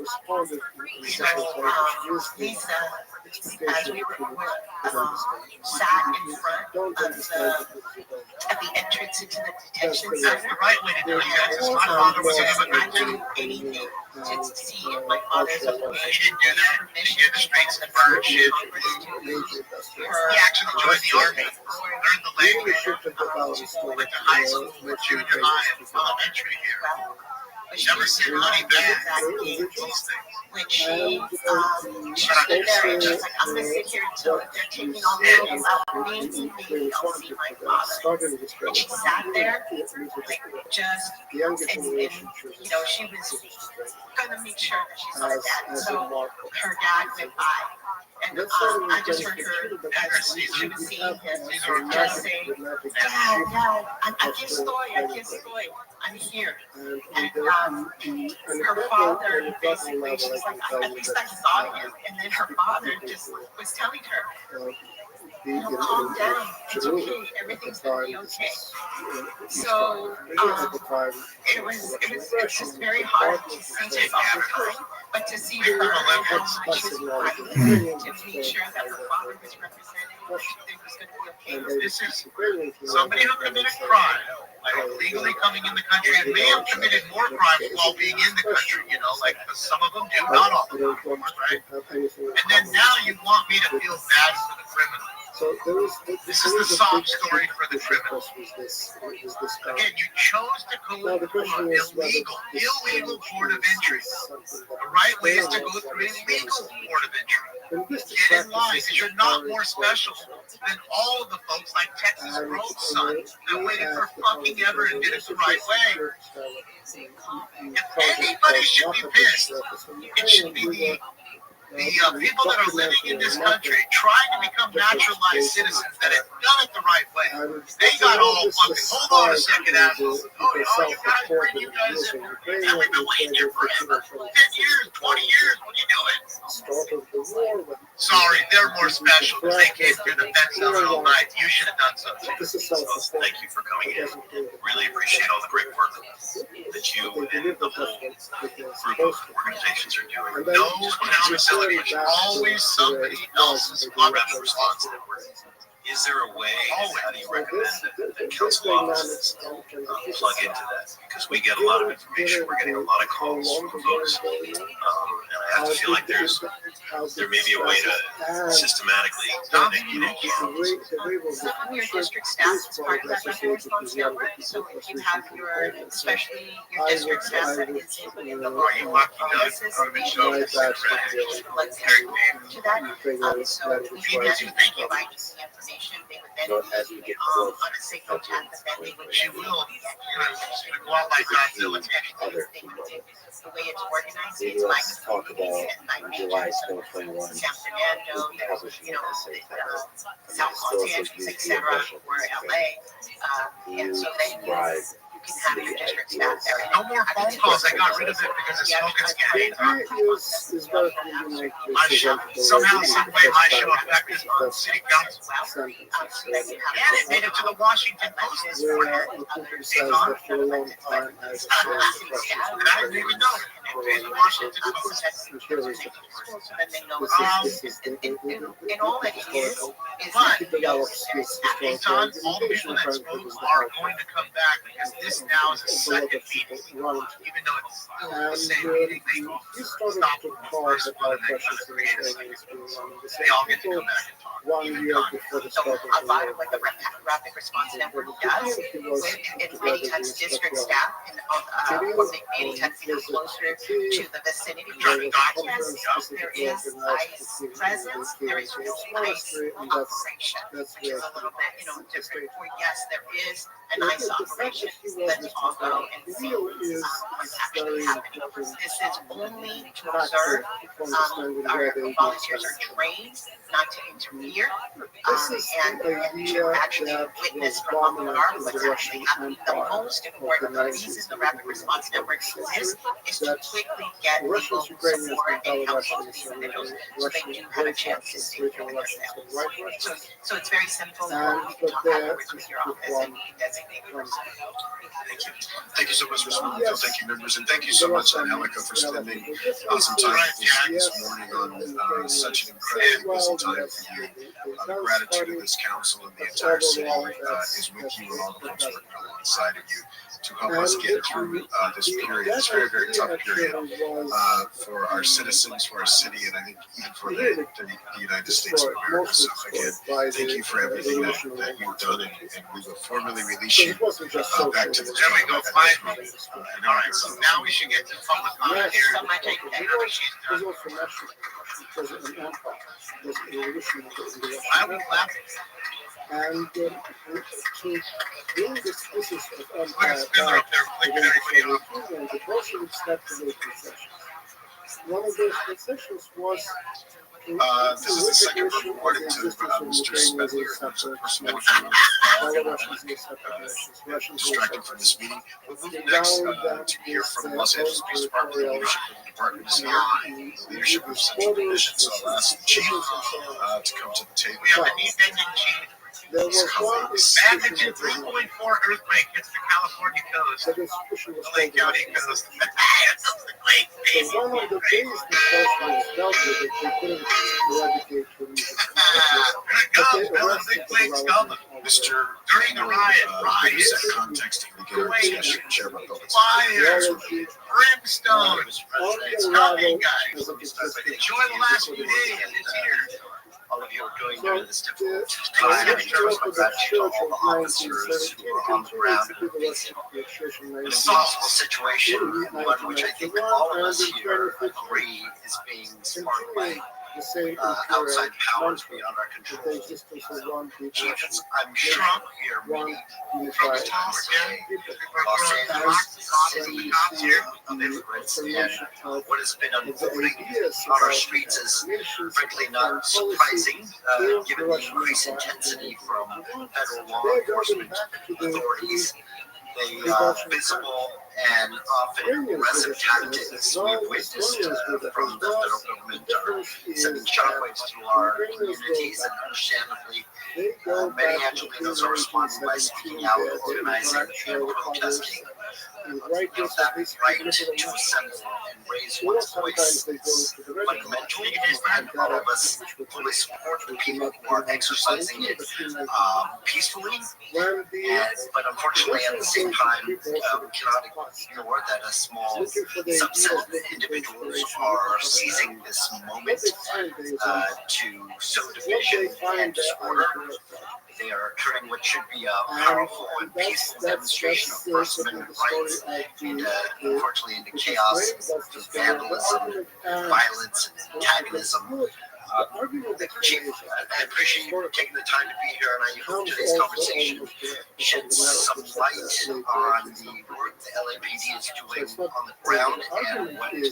S8: So, Lisa, as we were sat in front of the at the entrance into the detention
S9: That's
S8: center.
S9: the right way to do it, guys. Because my father was an immigrant
S8: I
S9: too.
S8: do anything to see if my father's a
S9: He didn't do that. He did the streets and bird shit. He actually joined the army, learned the language, went to high school, junior high, and elementary here. Never seen money back. Those things.
S8: When she stood there and she's like, I'm gonna sit here until they're taking all the rules out. Maybe I'll see my father. And she sat there, like just, and she was gonna make sure that she saw dad. So her dad went by. And I just heard her as she was seeing him just saying, Dad, aquí estoy, I'm here. And her father basically, she's like, at least I saw him. And then her father just was telling her, calm down, it's okay, everything's gonna be okay. So it's just very hard to see her all the time, but to see her how much she was fighting to make sure that her father was represented, everything was gonna be okay.
S9: This is somebody who committed crime, like legally coming in the country, and may have committed more crimes while being in the country, like some of them do, not all of them, right? And then now you want me to feel bad for the criminal. This is the sob story for the criminal. Again, you chose to go through an illegal port of entry. The right way is to go through a legal port of entry. Get in line, because you're not more special than all of the folks like Texas Road's son that waited for fucking ever and did it the right way. If anybody should be pissed, it should be the people that are living in this country trying to become naturalized citizens that have done it the right way. They got all fucking, hold on a second, assholes. Oh, you guys, bring you guys in. And we've been waiting here forever. 10 years, 20 years, what are you doing? Sorry, they're more special because they came through the fence all night. You should have done something.
S7: Thank you for coming in. Really appreciate all the great work that you and the whole group of organizations are doing.
S9: No accountability. There's always somebody else's responsibility.
S7: Is there a way, how do you recommend that council offices plug into that? Because we get a lot of information, we're getting a lot of calls from folks, and I have to feel like there may be a way to systematically communicate.
S8: Some of your district staff is part of that Rapid Response Network. So if you have especially your district staff that is in the local offices, to that. So if you do think you might need the information, they would then be on a signal chat that then they would.
S9: She will. She's gonna go out like Godzilla.
S8: The way it's organized, it's
S6: Let's talk about July 2021.
S8: San Fernando, South Los Angeles, etc., or LA, and so then you can have your district staff there.
S9: No more phone calls. I got rid of it because it's smoking scary. My show, somehow, some way, my show affected on city council. And it made it to the Washington Post this morning. And I didn't even know. It made the Washington Post.
S8: And all that is
S9: Anytime, all the people that spoke are going to come back because this now is a second meeting. Even though it's the same meeting, they stop the first one and then kind of create a second. They all get to come back and talk.
S8: So a lot of what the Rapid Response Network does, and many times district staff and many times even closer to the vicinity. Yes, there is ICE presence, there is no ICE operation, which is a little bit, different. Or yes, there is an ICE operation. Let's all go and see what's actually happening. This is only to observe. Our volunteers are trained not to interfere and to actually witness from afar what's actually happening. The most important reason the Rapid Response Network exists is to quickly get legal support and counsel to these individuals so they do have a chance to stay with their families. So it's very simple. You can talk afterwards with your office and you can
S11: Thank you so much, Mr. Rothschild. Thank you, members, and thank you so much, Angelica, for spending some time this morning on such an incredibly busy time for you. The gratitude of this council and the entire city is with you and all the folks working alongside of you to help us get through this period, this very, very tough period for our citizens, for our city, and I think even for the United States of America. So again, thank you for everything that you've done, and we will formally release you back to the
S9: There we go, 5 minutes.
S11: All
S9: Alright, so now we should get to public comment here.
S8: So my take that.
S9: I will clap.
S10: And to bring this process of
S9: Look at Spindler up there flicking everybody off.
S10: the Bolsheviks had to make concessions. One of those concessions was
S11: this is the second report to Mr. Spindler, who's a person distracted from this meeting. We'll move next to hear from Los Angeles Police Department. The leadership of the department is here. The leadership of Central Division, so I'll ask the chief to come to the table.
S9: We have a need bending chief.
S10: there was one
S9: Magnitude 3.4 earthquake hits the California coast.
S10: that institution was
S9: The Lake County coast. That's the great baby.
S10: So one of the things the Bolsheviks dealt with it, they couldn't eradicate the reason.
S9: Here it comes, Bill, the big plate scalded.
S11: Mr.
S9: During the riot,
S11: Please set
S9: riots,
S11: context to begin our discussion. Chair of Public
S9: fire,
S10: Reality
S9: brimstone,
S10: on the
S9: coming
S10: level
S9: guys.
S10: as it existed.
S9: Enjoy the last few days, it's here.
S6: All of you are doing
S10: So
S6: during this
S10: the
S6: difficult time. And
S10: church of the
S6: gratitude to
S10: church
S6: all
S10: of
S6: the officers who
S10: 1917
S6: are on the ground
S10: continues to be the rest
S6: facing
S10: of the church in
S6: an
S10: 1917.
S6: impossible situation, one which I think all of us here agree is being sparked by
S10: The same
S6: outside powers
S10: mantra,
S6: beyond our
S10: the
S6: control.
S10: existence of one people,
S6: Chiefs, I'm sure here
S10: one
S6: many
S10: unified
S6: times today,
S10: people.
S6: Los Angeles City
S10: City
S6: of immigrants, and
S10: of
S6: what has been
S10: the
S6: unfolding
S10: ideas
S6: on our
S10: about
S6: streets is
S10: nations
S6: frankly
S10: and
S6: not surprising, given the increased intensity from federal law
S10: They're going
S6: enforcement
S10: back to the
S6: authorities, the visible and often aggressive tactics we've witnessed from the federal government are sending shockwaves through our communities, and understandably,
S10: they go
S6: many
S10: back to
S6: Angelinos are responding by speaking out, organizing, and protesting.
S10: and right
S6: You know, that right to assemble and raise one's voice is fundamental, and all of us fully support the people who are exercising it peacefully. But unfortunately, at the same time, we cannot ignore that a small subset of individuals are seizing this moment to sow division and disorder. They are turning what should be a powerful and peaceful demonstration of First Amendment rights and unfortunately into chaos, vandalism, violence, and antagonism. Chief, I appreciate you taking the time to be here, and I hope today's conversation sheds some light on the work the LAPD is doing on the ground and what we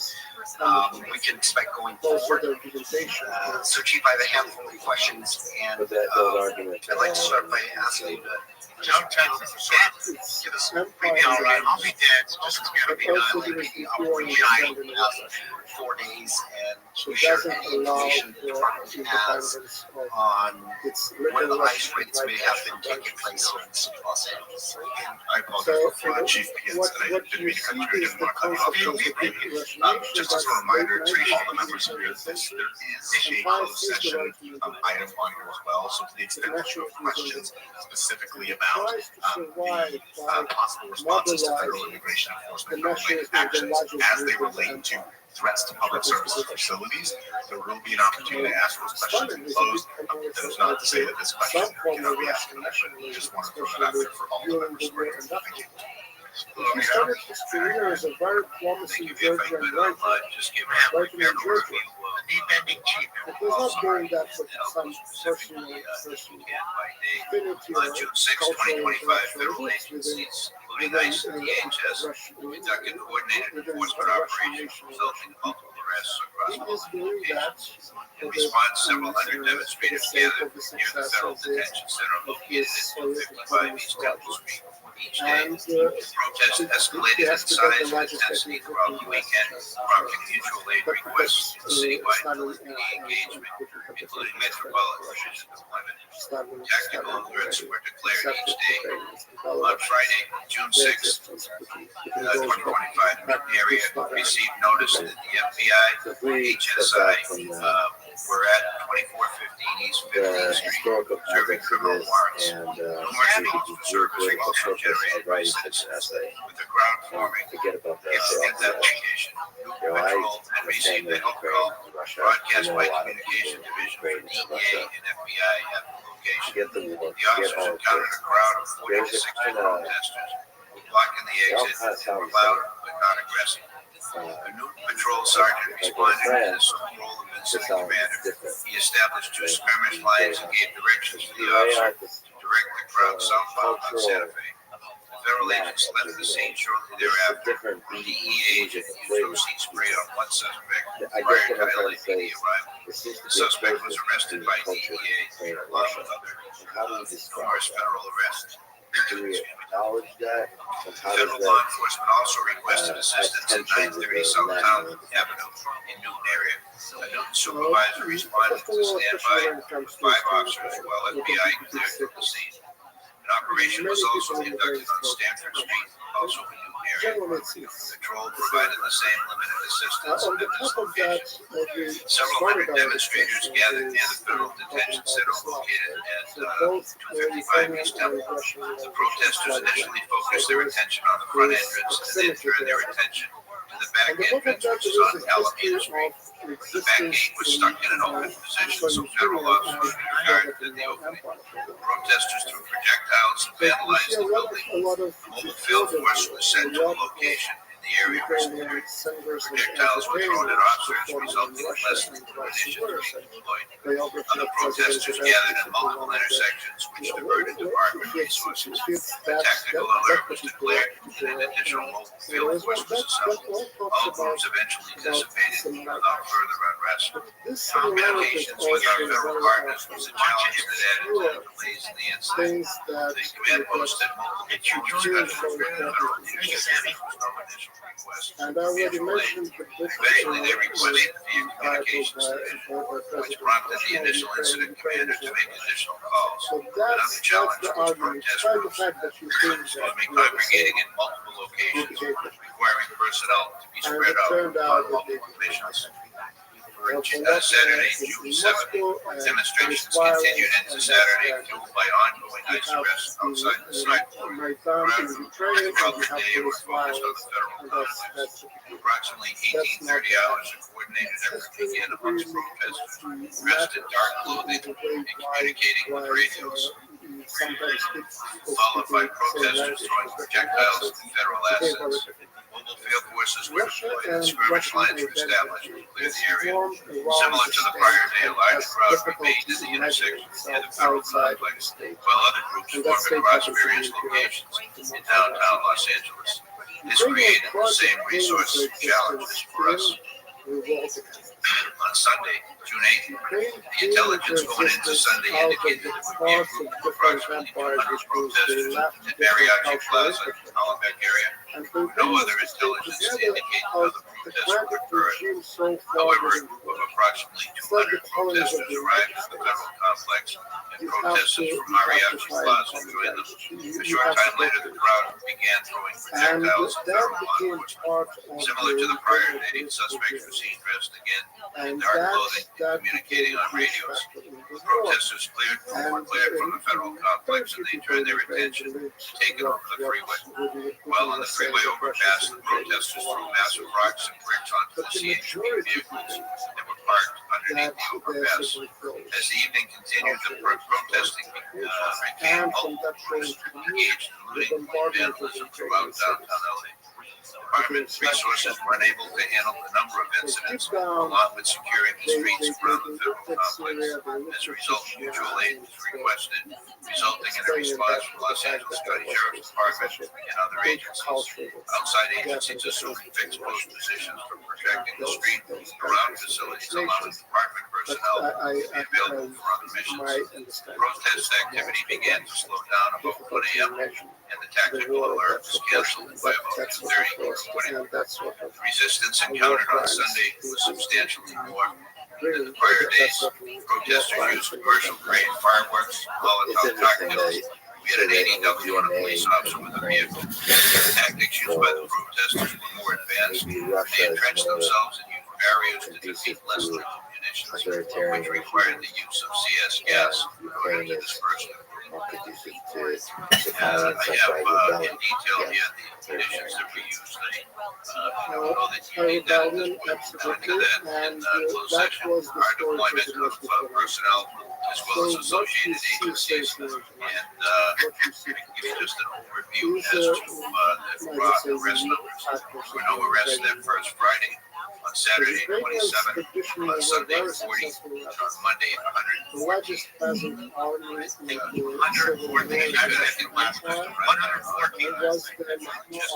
S6: can expect going forward. So, Chief, I have a handful of questions, and I'd like to start by asking you to
S9: Don't tell them.
S6: give us
S9: We'll be all right. I'll be dead. This is gonna be done.
S6: LAPD operation 4 days, and we share any information the department has on what the ICE raids may have been taking place here in the city of Los Angeles.
S11: I apologize before the chief begins, and I didn't mean to cut you. I didn't want to cut you off. You'll be brief. Just as a reminder to all the members of here, there is a closed session item on here as well. So to the extent that you have questions specifically about the possible responses to federal immigration enforcement related actions as they relate to threats to public services facilities, there will be an opportunity to ask those questions in closed. That is not to say that this question cannot be asked in that, but just want to throw that out there for all the members who are here. Thank you.
S10: He started his career as a very promising Georgian writer,
S9: Just give
S10: writing in Georgia.
S9: the knee bending chief.
S10: But he's not doing that for some personal affinity or
S11: On June 6,
S10: cultural
S11: 2025,
S10: intellectual
S11: federal
S10: roots
S11: agencies, including
S10: within
S11: ICE and DHS, conducted coordinated enforcement operations resulting in multiple arrests across
S10: He is
S11: multiple
S10: doing
S11: locations.
S10: that
S11: In
S10: for
S11: response,
S10: the
S11: several hundred demonstrators gathered near the federal detention center located at 255 East Capitol Street.
S9: each day.
S10: And
S9: Protests escalated in size and intensity throughout the weekend, prompting mutual aid requests and citywide military engagement, including metropolitan police deployment. Tactical alerts were declared each day. On Friday, June 6th, 2025, the area received notice that the FBI, HSI, were at 2415 East 15th Street, serving criminal warrants. Numerous calls for service were also generated by citizens, with the crowd forming if they get that location. New Patrol had received the help call broadcast by Communication Division for DEA and FBI at the location. The officers encountered a crowd of 40 to 60 protesters blocking the exit and were loud but not aggressive. A new patrol sergeant responded to this role of incident commander. He established two skirmish lines and gave directions to the officer to direct the crowd southbound on Santa Fe. The federal agents left the scene shortly thereafter. DEA agent used OC spray on one suspect prior to LAPD arrival. The suspect was arrested by DEA along with other numerous federal arrests.
S6: Do we acknowledge that?
S9: Federal law enforcement also requested assistance at 930 Southtown Avenue in Newton area. A Newton supervisor responded to standby with 5 officers while FBI cleared the scene. An operation was also conducted on Stanford Street, also in Newton area. Patrol provided the same limited assistance at this location. Several hundred demonstrators gathered near the federal detention center located at 255 East Temple. The protesters initially focused their attention on the front entrance and then turned their attention to the back entrance, which is on Alameda Street. The back gate was stuck in an open position, so federal officers guarded the opening. Protesters threw projectiles and vandalized the building. Mobile field force was sent to a location in the area was cleared. Projectiles were thrown at officers, resulting in less than ammunition being deployed. Other protesters gathered in multiple intersections, which diverted department resources. A tactical alert was declared, and an additional mobile field force was assembled. All groups eventually dissipated without further unrest. Communications with our federal partners was a challenge that added to the delays in the incident. The command posted multiple special federal leadership with no initial request.
S10: And I already mentioned the book.
S9: Eventually, they requested via communications division, which prompted the initial incident commander to make additional calls.
S10: So
S9: Another challenge
S10: the
S9: was
S10: argument.
S9: protest
S10: Despite the
S9: groups
S10: fact that you think that
S9: congregating in multiple locations, requiring personnel to be spread out on multiple missions. Saturday, June 7th, demonstrations continued into Saturday, fueled by ongoing ICE arrests outside the site. Throughout the day, were focused on the federal conflicts. Approximately 1830 hours of coordinated effort began amongst protesters dressed in dark clothing and communicating with radios, followed by protesters throwing projectiles at federal assets. Mobile field forces were deployed and skirmish lines were established to clear the area. Similar to the prior day, a large crowd remained in the intersections near the federal complex, while other groups formed across various locations in downtown Los Angeles. This created the same resources and challenges for us. On Sunday, June 8th, the intelligence going into Sunday indicated there would be a group of approximately 200 protesters at Mariachi Plaza, Hollenbeck area. No other intelligence to indicate another protest would occur. However, a group of approximately 200 protesters arrived at the federal complex, and protesters from Mariachi Plaza joined them. A short time later, the crowd began throwing projectiles at federal law enforcement. Similar to the prior day, suspects were seen dressed again in dark clothing, communicating on radios. Protesters were cleared from the federal complex, and they turned their attention to taking over the freeway. While on the freeway overpass, the protesters threw massive rocks and bricks onto the CHP vehicles that were parked underneath the overpass. As the evening continued, the protesting became multiple, engaged in looting and vandalism throughout downtown LA. Department resources were unable to handle the number of incidents, along with securing the streets around the federal complex. As a result, mutual aid was requested, resulting in a response from Los Angeles County Sheriff's Department and other agencies. Outside agencies assumed fixed post positions for protecting the street around facilities, along with department
S11: personnel will be available for other missions. Protest activity began to slow down about 1 a.m. and the tactical alert was canceled by about 2:30 or 20. The resistance encountered on Sunday was substantially more than the prior days. Protesters used commercial-grade fireworks, Molotov cocktails. We had an ADW on a police officer with a vehicle. The tactics used by the protesters were more advanced. They entrenched themselves in human barriers to defeat less lethal munitions, which required the use of CS gas in order to disperse them. I have in detail here the conditions that we used. I know that you need that at this point. We'll go into that in closed session. Our deployment of personnel as well as associated agencies, and give you just an overview as to the arrest numbers. There were no arrests that first Friday. On Saturday, 27, on Sunday, 40, on Monday, 114. 114. I think last was 114. Just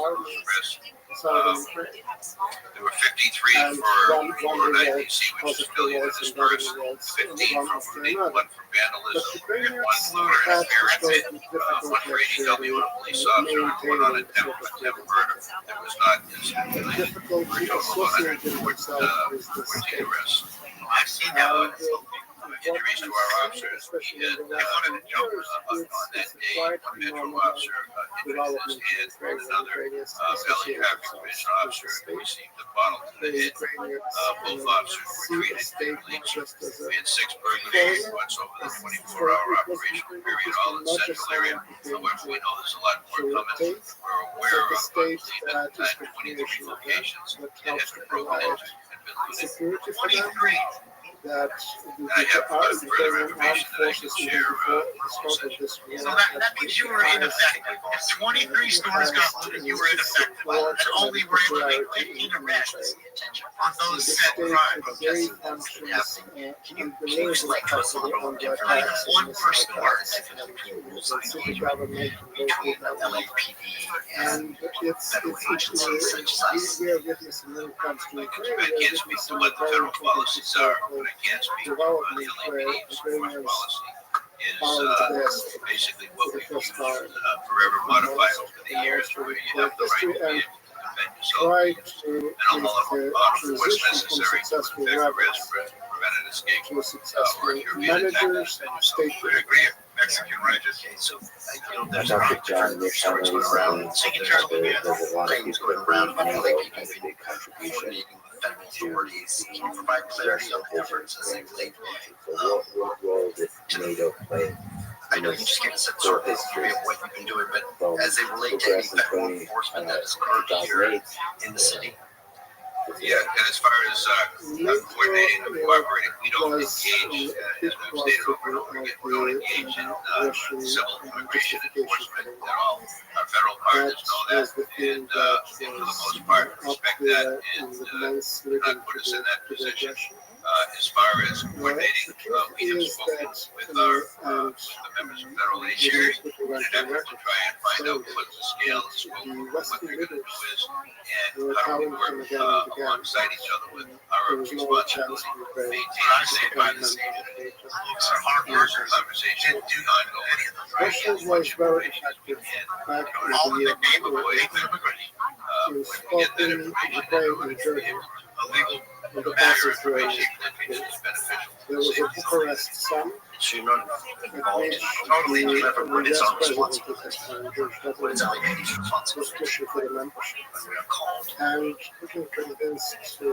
S11: arrests. There were 53 for IPC, which is failure to disperse, 15 for looting, 1 for vandalism, 1 looter interference, 1 for ADW and a police officer, 1 on attempt murder. There was not incident related. For a total of 114 arrests. I've seen injuries to our officers. We had on that day, 1 Metro officer injured his head, and another Valley Traffic Division officer received a bottle to the head. Both officers were treated differently. We had 6 burglary reports over the 24-hour operation period, all in the central area. However, we know there's a lot more coming. We're aware of, I believe, at the time, 23 locations that have been broken into and been looted. 23. I have further information that I can share.
S1: So that means you were ineffective. If 23 stores got looted, you were ineffective. And only were able to make 15 arrests on those set crimes. Can you explain to us a little more different? Not even 1 per store. Between the LAPD and federal agencies such as us.
S10: We are witnessing many times to
S11: I can't speak to what the federal policies are, but I can speak to the LAPD's foreign policy is basically what we've used forever modified over the years, where you have the right to be able to defend yourself and all force necessary to effect arrest, prevent an escape, or if you're being attacked, defend yourself. I agree. Mexican righteous. So, there's a lot of different stories going around. Taking care of things going around about LAPD coordinating federal authorities can provide clarity on efforts as they relate.
S6: What role did NATO play?
S11: I know you just gave us a sort of history of what you've been doing, but as they relate to any federal enforcement that has occurred here in the city. Yeah, and as far as coordinating and cooperating, we don't engage, as we've stated over and over again, we don't engage in civil immigration enforcement at all. Our federal partners know that, and for the most part, respect that, and not put us in that position. As far as coordinating, we have spoken with the members of federal agencies in an effort to try and find out what the scale and scope of what they're going to do is, and how do we work alongside each other with our responsibility to maintain the same kind of hard workers conversation do not go any of them.
S10: Russians was very effective back in
S11: All in
S10: the
S11: the name of immigrants. When we get that information, a legal matter information that is beneficial.
S10: There was a Bucharest summit
S11: Should not
S10: at which
S11: totally
S10: the
S11: deliver what it's
S10: US
S11: on
S10: president
S11: responsibility.
S10: at the time, George
S11: What it's
S10: W.
S11: LAPD's
S10: was
S11: responsibility.
S10: pushing for the membership.
S11: We are called.
S10: And looking convinced
S11: To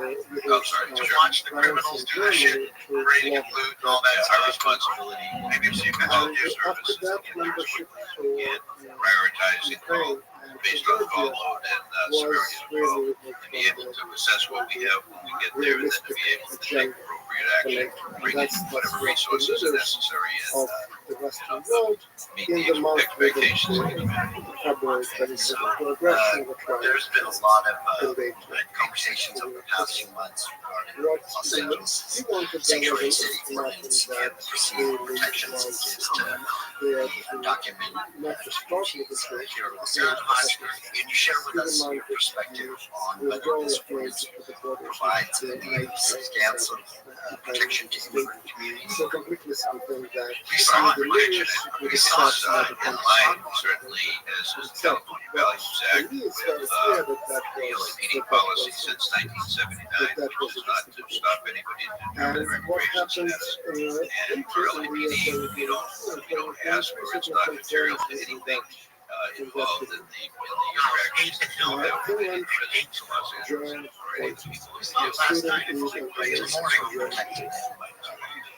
S11: watch the criminals do their shit, raiding and loot and all that's our responsibility. Maybe if you can help your
S10: after
S11: services
S10: that
S11: and get
S10: membership
S11: and prioritize the call based on call load and severity
S10: was
S11: of the call,
S10: really
S11: and be able to assess what we have when we get there, and then to be able to take appropriate action, bring in whatever resources are necessary,
S10: of
S11: and
S10: the Western world
S11: meet
S10: in the
S11: the
S10: month
S11: expectations of the community.
S10: February 25th for aggression of a trial.
S11: There's been a lot of conversations over the past few months regarding Los Angeles
S10: He wanted
S11: sanctuary
S10: to
S11: city ordinance and proceed protections to document
S10: not just talk with the church,
S11: here in Los Angeles. Can you share with us your perspective on whether this ordinance provides any substantial protection to immigrant communities?
S10: so completely something that
S11: We saw online, certainly, as the California Values Act with the LAPD policy since 1979, which is not to stop anybody from doing their immigration status. And for LAPD, we don't ask for it's not material to anything involved in the interactions that don't have any presence in Los Angeles or any people in the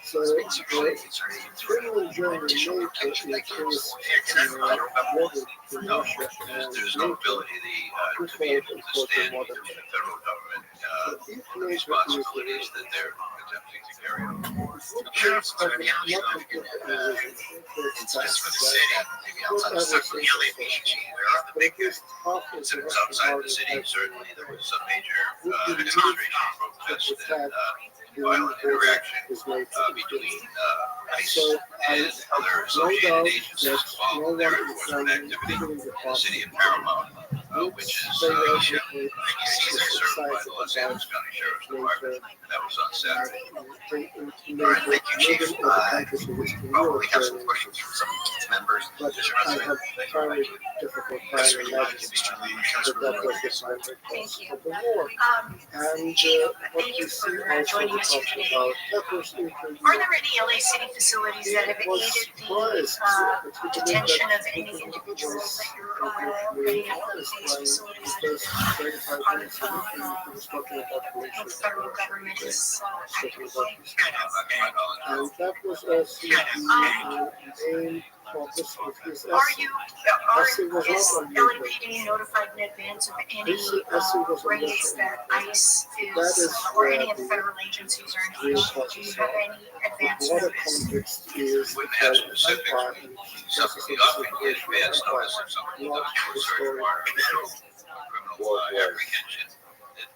S10: so criminal journey may
S11: no, there's no ability to be able to stand between the federal government responsibilities that they're attempting to carry out.
S9: Sheriff's attorney, in specific city, maybe outside of the LAPD, where are the biggest
S11: Since outside the city, certainly there was some major demonstration protest and violent interaction between ICE and other associated agencies involved in their enforcement activity in the city of Paramount, which is served by the Los Angeles County Sheriff's Department. That was on Saturday.
S9: All right, thank you, Chief. Probably have some questions from some of its members.
S10: but I have very difficult time imagining that was the sign of the war. And what you see also talks about peppers increase.
S8: Are there any LA City facilities that have aided the detention of any individuals that you're aware of? Any of these facilities that are part of the federal government is actively?
S10: And that was also the main focus of his
S8: Are
S10: essay.
S8: is LAPD notified in advance of any raids that ICE is, or any of the federal agencies or anything? Do you have any advance
S10: What a
S8: notice?
S10: context is
S11: Wouldn't have specific, something often get advance notice if somebody does a search warrant or criminal apprehension.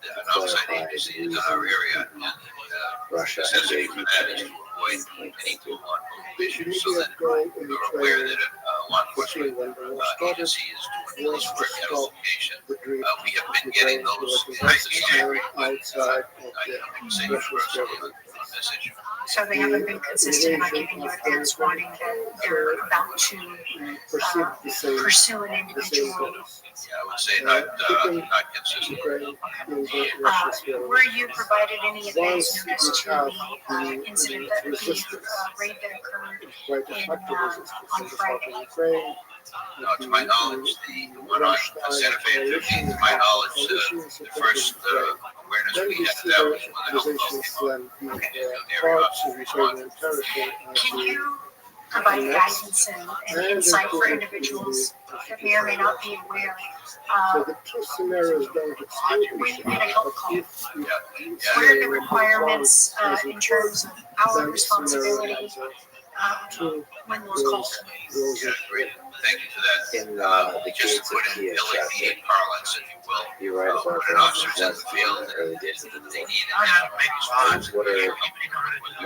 S11: An outside agency is in our area, and necessity for that is to avoid any two-on collision, so that we're aware that a law enforcement agency is doing police work at a location. We have been getting those kinds of stories, but I can say personally on this issue.
S8: So they haven't been consistent about giving you advance warning that they're about to pursue an individual.
S11: Yeah, I would say not consistent.
S8: Were you provided any advance notice to the incident that the raid that occurred on Friday?
S11: No, to my knowledge, the one on Santa Fe 15, to my knowledge, the first awareness we had of that was when the health call came out.
S8: Can you provide guidance and insight for individuals that may or may not be aware?
S10: So the two scenarios don't exclude
S8: When you get a help call,
S11: Yeah,
S8: what are the requirements in terms of our responsibility when those calls come in?
S11: yeah, great. Thank you for that. Just to put in LAPD parlance, if you will,
S6: You're right about
S11: put an
S6: that.
S11: officers in the field that
S6: Early days of the
S11: they
S6: war.
S11: need an automatic response.
S6: What are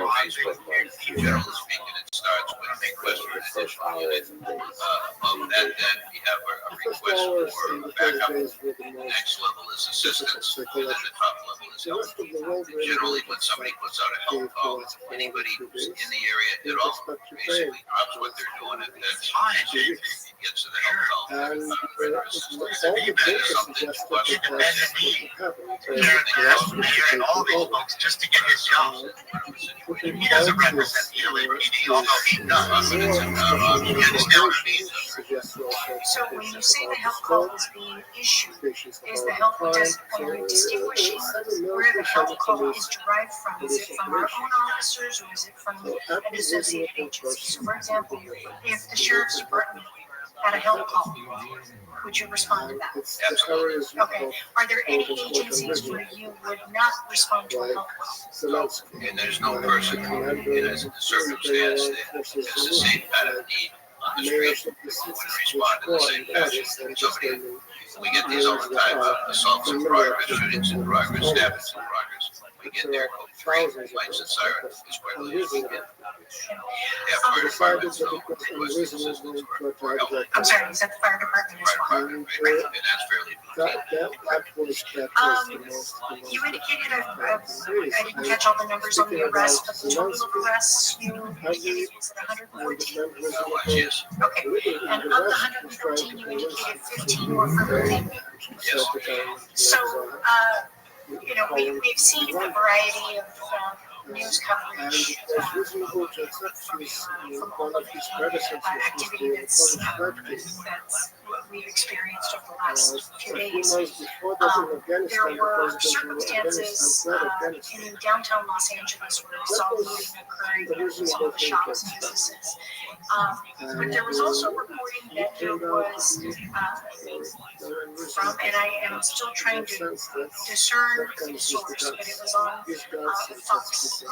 S11: Generally speaking, it starts with a request for an additional unit. Above that, then we have a request for backup. The next level is assistance, and then the top level is help. Generally, when somebody puts out a help call, anybody who's in the area at all basically drops what they're doing and then gets to the help call.
S10: and
S11: Further assistance.
S10: all the
S11: That
S10: data
S11: is something to
S10: suggests
S11: us.
S10: that that's what happened.
S9: Sheriff asked the mayor and all these folks just to get his job. He doesn't represent the LAPD, although he does. He understand what I mean?
S8: So when you say the help call is being issued, is the help, are you distinguishing where the help call is derived from? Is it from our own officers or is it from an associated agency? So for example, if the sheriff's department had a help call, would you respond to that? Okay. Are there any agencies where you would not respond to a help call?
S11: And there's no person in a circumstance that has the same kind of need the street wouldn't respond in the same fashion. Somebody, we get these all the time, assaults in progress, shootings in progress, stabbings in progress. We get there, code 3, lights and sirens as quickly as we can. Yeah, fire departments don't request assistance for help.
S8: I'm sorry, you said the fire department as well.
S11: And that's fairly routine.
S8: You indicated, I didn't catch all the numbers on the arrests, but the total of arrests you indicated was it 114?
S11: Yes.
S8: Okay, and of the 114, you indicated 15 were for looting.
S11: Yes.
S8: So, you know, we've seen a variety of news coverage from all of the activity that's we've experienced over the last few days. There were circumstances in downtown Los Angeles where we saw looting occurring in some of the shops and businesses. But there was also reporting that there was from, and I am still trying to discern the source, but it was on Fox,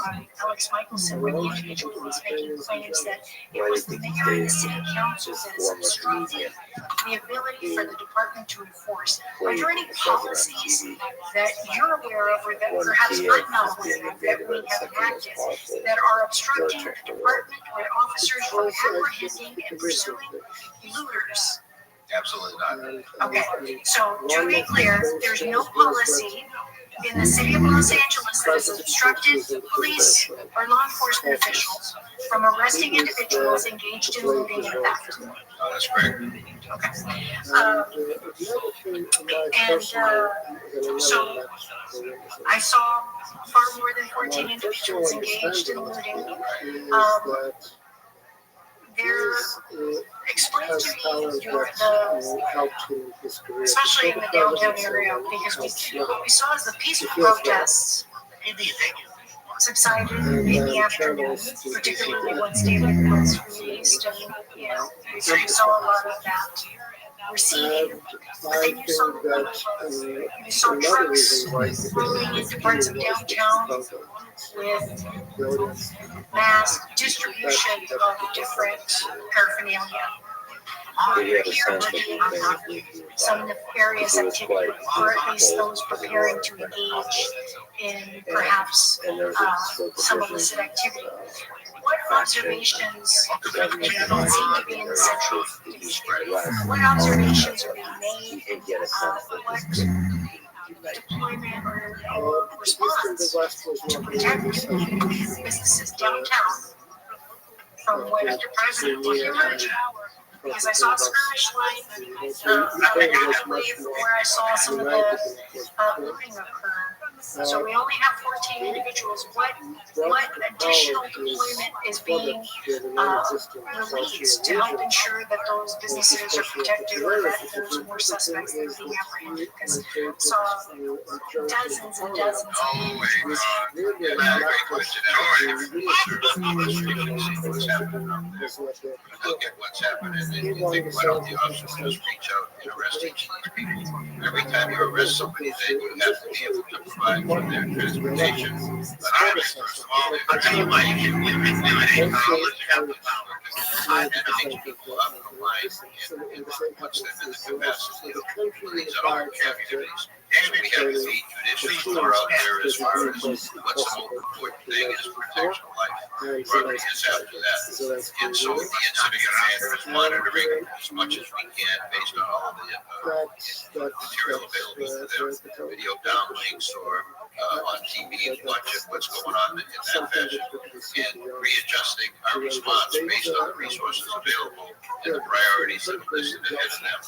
S8: Alex Michelson, where the individual was making claims that it was the mayor and the city council that is obstructing the ability for the department to enforce. Are there any policies that you're aware of or that perhaps I'm not aware of that we have enacted that are obstructing the department or officers from apprehending and pursuing looters?
S11: Absolutely not.
S8: Okay, so to be clear, there's no policy in the city of Los Angeles that has obstructed police or law enforcement officials from arresting individuals engaged in looting and theft.
S11: Oh, that's correct.
S8: And so I saw far more than 14 individuals engaged in looting. Explain to me especially in the downtown area, because what we saw is the peaceful protests subsided in the afternoon, particularly once David was released, and you know, we saw a lot of that receding. But then you saw trucks rolling into parts of downtown with mass distribution of different paraphernalia. We're here looking at some nefarious activity, or at least those preparing to engage in perhaps some illicit activity. What observations seem to be in the central division? What observations are being made? What deployment or response to protect businesses downtown from what President emerged? Because I saw a skirmish line up in that wave where I saw some of the looting occur. So we only have 14 individuals. What additional deployment is being released to help ensure that those businesses are protected or that there's more suspects that are being apprehended? Because I saw dozens and dozens of
S11: Oh, wait. Yeah, that's a great question. Look at what's happening and you think, why don't the officers just reach out and arrest each people? Every time you arrest somebody, then you have to be able to provide for their transportation. First of all, I'll tell you why you can eliminate college and take people up the line and puts them in the capacity of these other activities. So we have to be judicious out there as far as what's the most important thing is protection of life. Robbery is after that. And so the incident commander is monitoring as much as we can based on all of the material available to them, video downlinks or on TV, watching what's going on in that fashion, and readjusting our response based on the resources available and the priorities that are listed ahead of them.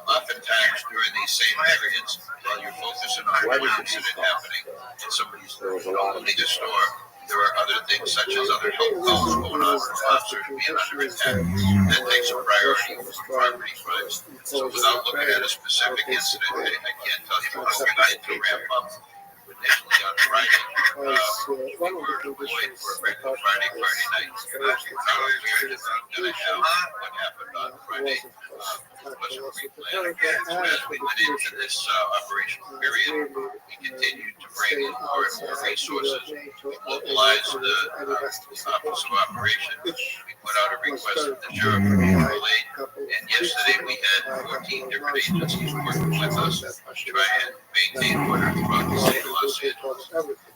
S11: Oftentimes during these same periods, while you're focusing on one incident happening and somebody's opening a store, there are other things such as other help calls going on from officers being under attack that takes a priority over property crimes. So without looking at a specific incident, I can't tell you what we're going to ramp up. Initially on Friday, we were deployed for a regular Friday night. What happened on Friday was a pre-plan. And so as we went into this operational period, we continued to bring in more and more resources. We mobilized the Office of Operation. We put out a request to the sheriff for mutual aid. And yesterday we had 14 different agencies working with us to try and maintain order throughout the state of Los Angeles.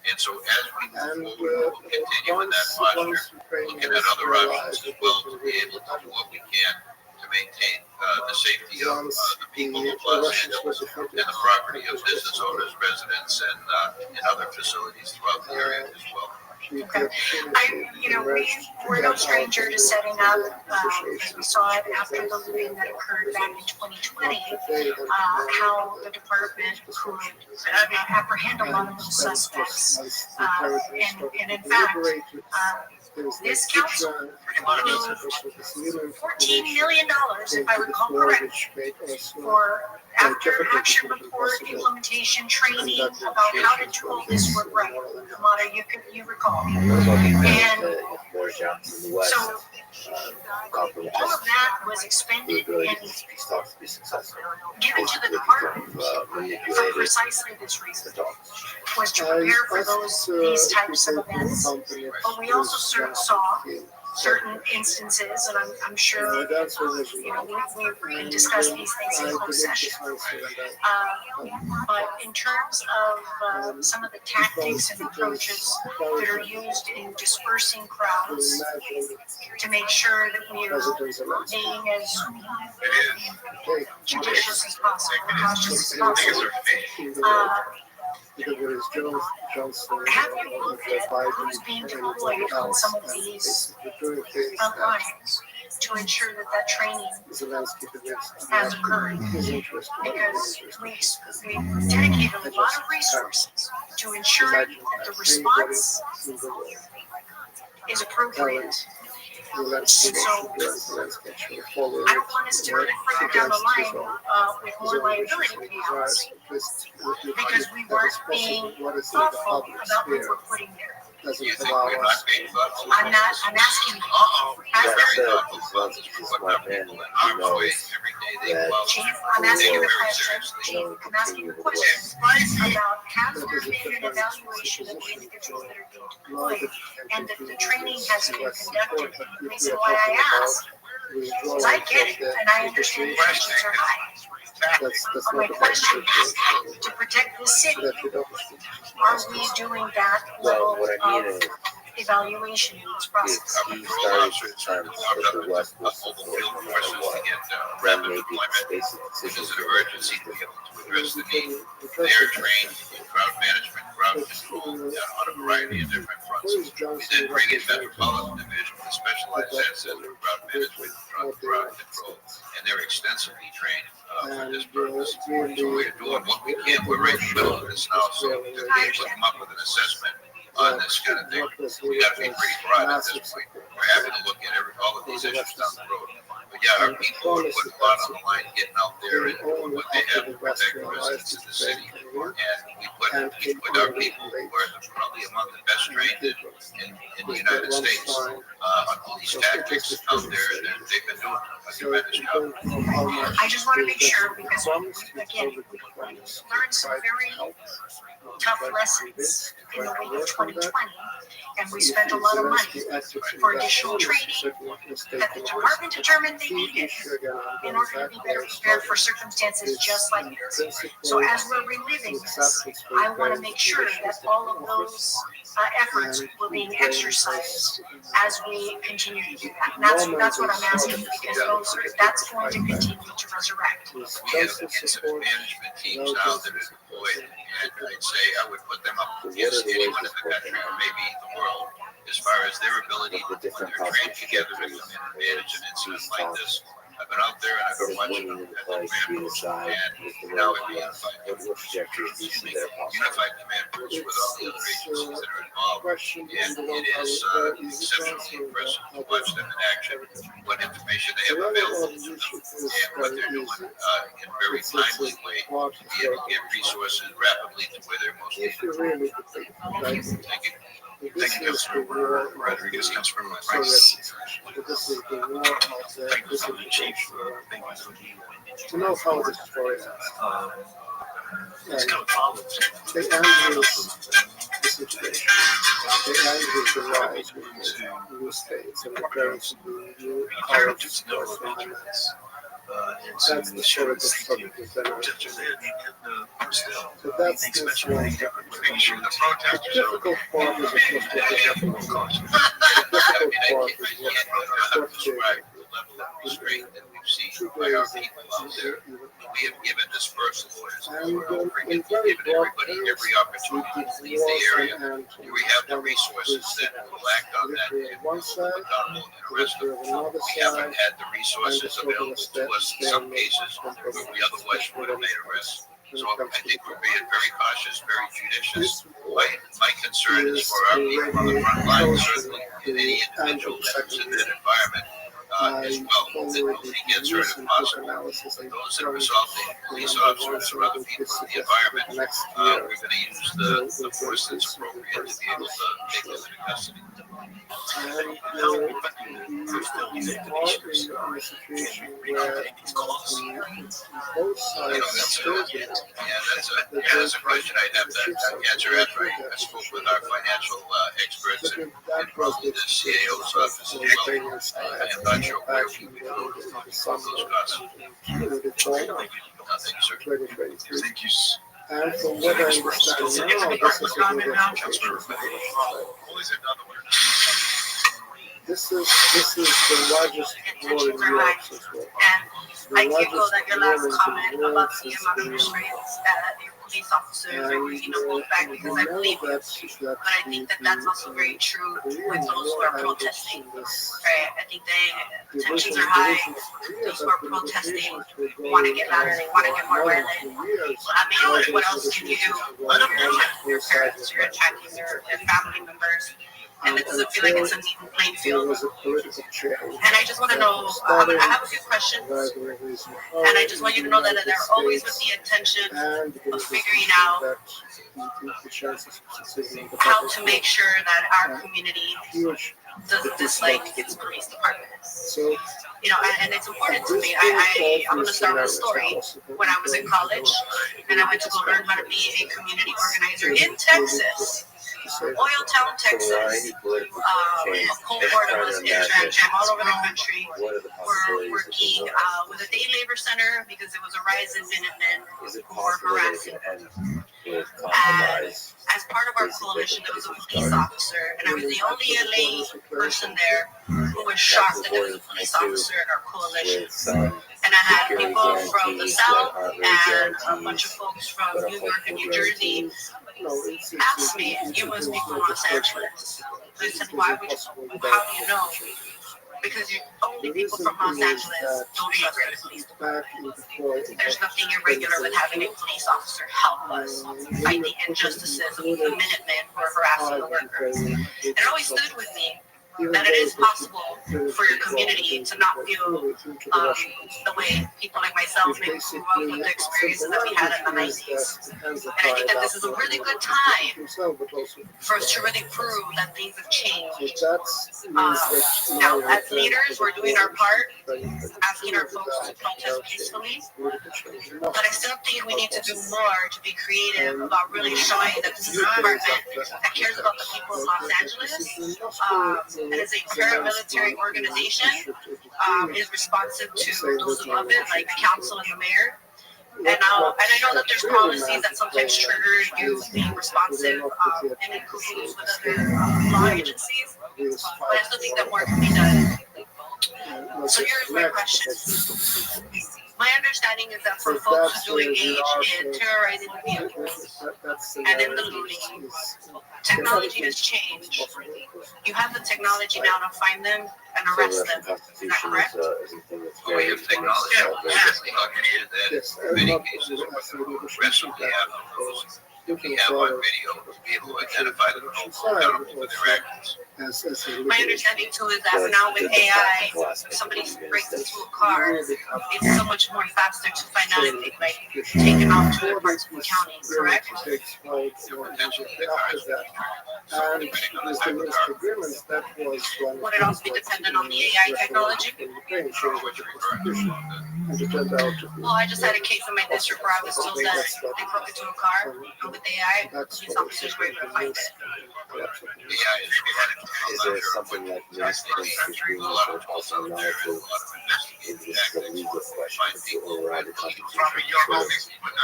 S11: And so as we move forward, we'll continue in that posture, looking at other options as well to be able to do what we can to maintain the safety of the people of Los Angeles and the property of business owners, residents, and other facilities throughout the area as well.
S8: Okay. We're no stranger to setting up, we saw it after the looting that occurred back in 2020, how the department could apprehend a lot of those suspects. And in fact, this council approved $14 million, if I recall correctly, for after action report implementation training about how to do all this work right. Kamada, you recall. And so all of that was expended and given to the department for precisely this reason, was to prepare for these types of events. But we also saw certain instances, and I'm sure we can discuss these things in closed session. But in terms of some of the tactics and approaches that are used in dispersing crowds to make sure that we are being as judicious as possible, cautious as possible. Have you looked at who's being deployed on some of these front lines to ensure that training has occurred? Because we dedicated a lot of resources to ensure that the response is appropriate. And so I don't want us to go further down the line with more liability payouts because we weren't being thoughtful about what we're putting there.
S11: You think we're not being thoughtful?
S8: I'm asking you.
S11: We're very thoughtful about this. We're putting our people in harm's way every day. They go out.
S8: Chief, I'm asking you a question. Chief, I'm asking you a question about has there been an evaluation of the individuals that are being deployed and that the training has been conducted? The reason why I ask is I get it and I understand the questions are high. But my question is, to protect the city, are we doing that level of evaluation in this process?
S11: Rapid deployment, which is an emergency to be able to address the need. They are trained in crowd management, crowd control on a variety of different fronts. We then bring in Metropolitan Division with specialized assets for crowd management, crowd control, and they're extensively trained for this purpose. So we're doing what we can. We're right in the middle of this now, so to be able to come up with an assessment on this kind of thing, we got to be pretty broad at this point. We're having to look at all of these issues down the road. But yeah, our people are putting a lot on the line, getting out there and doing what they have to protect the residents of the city. And we put our people who are probably among the best trained in the United States on all these tactics out there. They've been doing a tremendous job.
S8: I just want to make sure because, again, we learned some very tough lessons in the week of 2020, and we spent a lot of money for additional training that the department determined they needed in order to be better prepared for circumstances just like this. So as we're reliving this, I want to make sure that all of those efforts were being exercised as we continue to do that. And that's what I'm asking, because that's going to continue to resurrect.
S11: We have incident management teams now that are deployed, and I'd say I would put them up against anyone in the country or maybe the world as far as their ability to put their train together to come in and manage an incident like this. I've been out there and I've been watching them at the command post, and now we're unified command post with all the other agencies that are involved, and it is exceptionally impressive to watch them in action, what information they have available to them, and what they're doing in a very timely way to be able to get resources rapidly to where they're most needed. Thank you.
S10: This
S11: Thank you,
S10: is the
S11: Councilor
S10: war.
S11: Rodriguez, Councilor
S10: So
S11: Price.
S10: this is the war of the
S11: Thank you, Chief.
S10: disinformation.
S11: Thank you.
S10: To know how this story ends.
S11: It's
S10: And
S11: kind of problems.
S10: they end with the situation. They end with the rise of the new states and the parents of the new colleges course in the Mass. That's the story of the subject of generation. So that's this one. The difficult part is, of course, what the difficult part. The difficult part is what
S7: Level of restraint that we've seen by our people out there. We have given dispersal orders. We're
S10: in
S7: giving
S10: very broad
S7: everybody
S10: terms,
S7: every opportunity to leave the area. We have the resources that will act on that.
S10: literally one side,
S7: And arrest them.
S10: literally another
S7: We
S10: side,
S7: haven't had the resources available to us in some cases where we otherwise would have made arrests. So I think we're being very cautious, very judicious. My concern is for our people on the front line, certainly, and any individual that's in that environment as well, that nobody gets hurt if possible. But those that are assaulting police officers or other people in the environment, we're going to use the force that's appropriate to be able to take them into custody.
S10: and these are in a situation where both sides still get it.
S7: Yeah, that's a question I'd have to answer after I spoke with our financial experts and
S10: That was
S7: the CAO's office as well. I am not sure where we would go with those costs. Nothing, sir.
S10: 2023.
S11: Thank you.
S10: And from what I understand now, this is a good expectation. This is the largest war in Europe since World
S8: And I echo that your last comment about the amount of restraints that your police officers are using to hold back, because I believe you. But I think that that's also very true with those who are protesting. Right? I think the tensions are high. Those who are protesting want to get louder, they want to get more violent. I mean, what else can you do? You're attacking your parents, you're attacking their family members. And it doesn't feel like it's an even playing field. And I just want to know, I have a few questions. And I just want you to know that they're always with the intention of figuring out how to make sure that our community doesn't dislike its police department. You know, and it's important to me. I'm going to start with a story. When I was in college, and I went to go learn how to be a community organizer in Texas. Oiltown, Texas, a cohort of us interns from all over the country were working with a day labor center because there was a rise in Minutemen who were harassing them. And as part of our coalition, there was a police officer, and I was the only LA person there who was shocked that there was a police officer in our coalition. And I had people from the South and a bunch of folks from New York and New Jersey asked me, you must be from Los Angeles. I said, why would you, how do you know? Because only people from Los Angeles don't trust their police department. There's nothing irregular with having a police officer help us fight the injustices of the Minutemen who are harassing the workers. It always stood with me that it is possible for your community to not feel the way people like myself maybe grew up with the experiences that we had in the 90s. And I think that this is a really good time for us to really prove that things have changed. Now, as leaders, we're doing our part, asking our folks to protest peacefully, but I still think we need to do more to be creative about really showing that this is a department that cares about the people of Los Angeles. And as a paramilitary organization, is responsive to those above it, like the council and the mayor. And I know that there's policies that sometimes trigger you being responsive and in cahoots with other law agencies, but I still think that more can be done. So here's my question. My understanding is that for folks who do engage in terrorizing the vehicles and in the looting, technology has changed. You have the technology now to find them and arrest them. Is that correct?
S7: We have technology that in many cases arrest them. We have on video to be able to identify them and hold them accountable for their actions.
S10: as a
S8: My understanding too is that now with AI, if somebody breaks into a car, it's so much more faster to find out if they like taken off to other parts of the county, correct?
S10: And with the Minsk agreements, that was one.
S8: Would it also be dependent on the AI technology?
S10: And it turned out to be.
S8: Well, I just had a case in my district where I was told that they broke into a car, and with AI, police officers were able to find it.
S6: Is there something like this being researched also now to is this the legal question to override the Constitution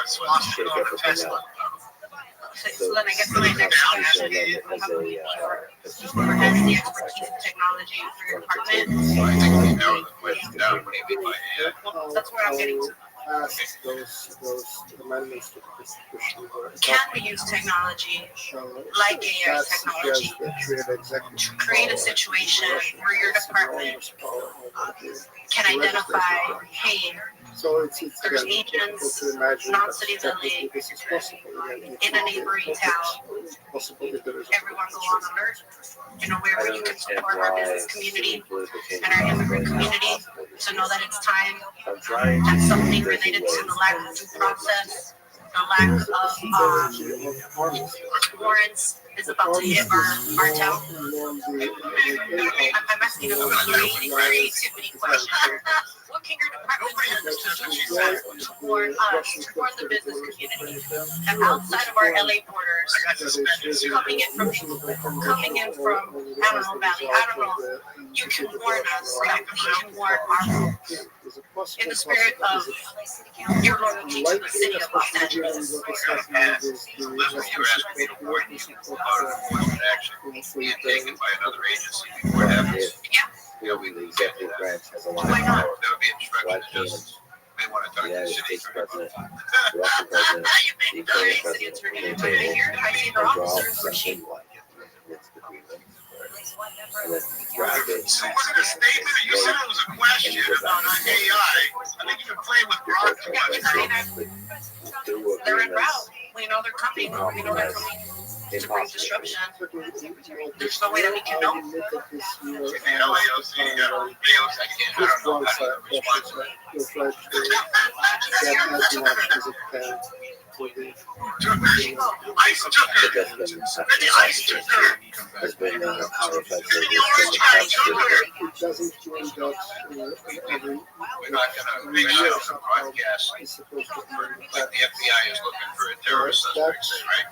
S6: to shake everything out?
S8: So then I guess my next question is, who has the expertise in technology for your department? That's where I'm getting to.
S10: Those amendments to the Constitution.
S8: Can we use technology like AI technology to create a situation where your department can identify, hey, there's agents, non-citizen in a neighboring town. Everyone go on alert. Wherever you can support our business community and our immigrant community to know that it's time that something related to the lack of due process, the lack of warrants is about to hit our town. I'm asking a creativity question. What can your department do to warn us, to warn the business community that outside of our LA borders, coming in from, I don't know, Valley, I don't know, you can warn us that we can warn our folks in the spirit of your loyalty to the city of Los Angeles.
S6: The executive branch has a lot of
S8: Why not?
S6: power. Why can't the United States president, the Russian president, the Ukrainian president, maintain
S8: Here, I see her
S6: and draw
S8: officers were
S6: something
S8: cheap.
S6: like this between them? And then draft it.
S11: So was it a statement? You said it was a question about AI. I think you can play with Grok too much.
S8: They're en route. We know they're coming. We know they're coming to bring disruption. There's no way that we can know.
S6: Has been our effective
S10: It doesn't mean that every
S11: We're not going to make sure some broadcast
S10: is supposed to
S11: like the FBI is looking for a terrorist suspect, right?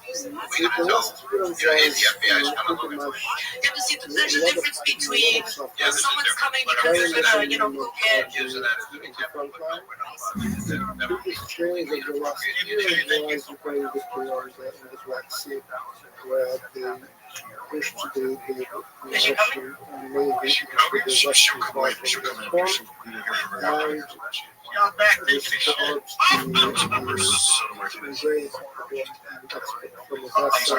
S11: We're going to tell the FBI is going to look for it.
S8: Yeah, but see, there's a difference between someone's coming because they're gonna, go get.
S11: Using that as an example, but no, we're not allowed to.
S10: the biggest change of the last year was Ukraine victory on the vaccine, where they pushed the Russian Navy to the Russian part of the front, and
S11: Y'all back
S10: this
S11: this shit.
S10: supports the Ukraine from the past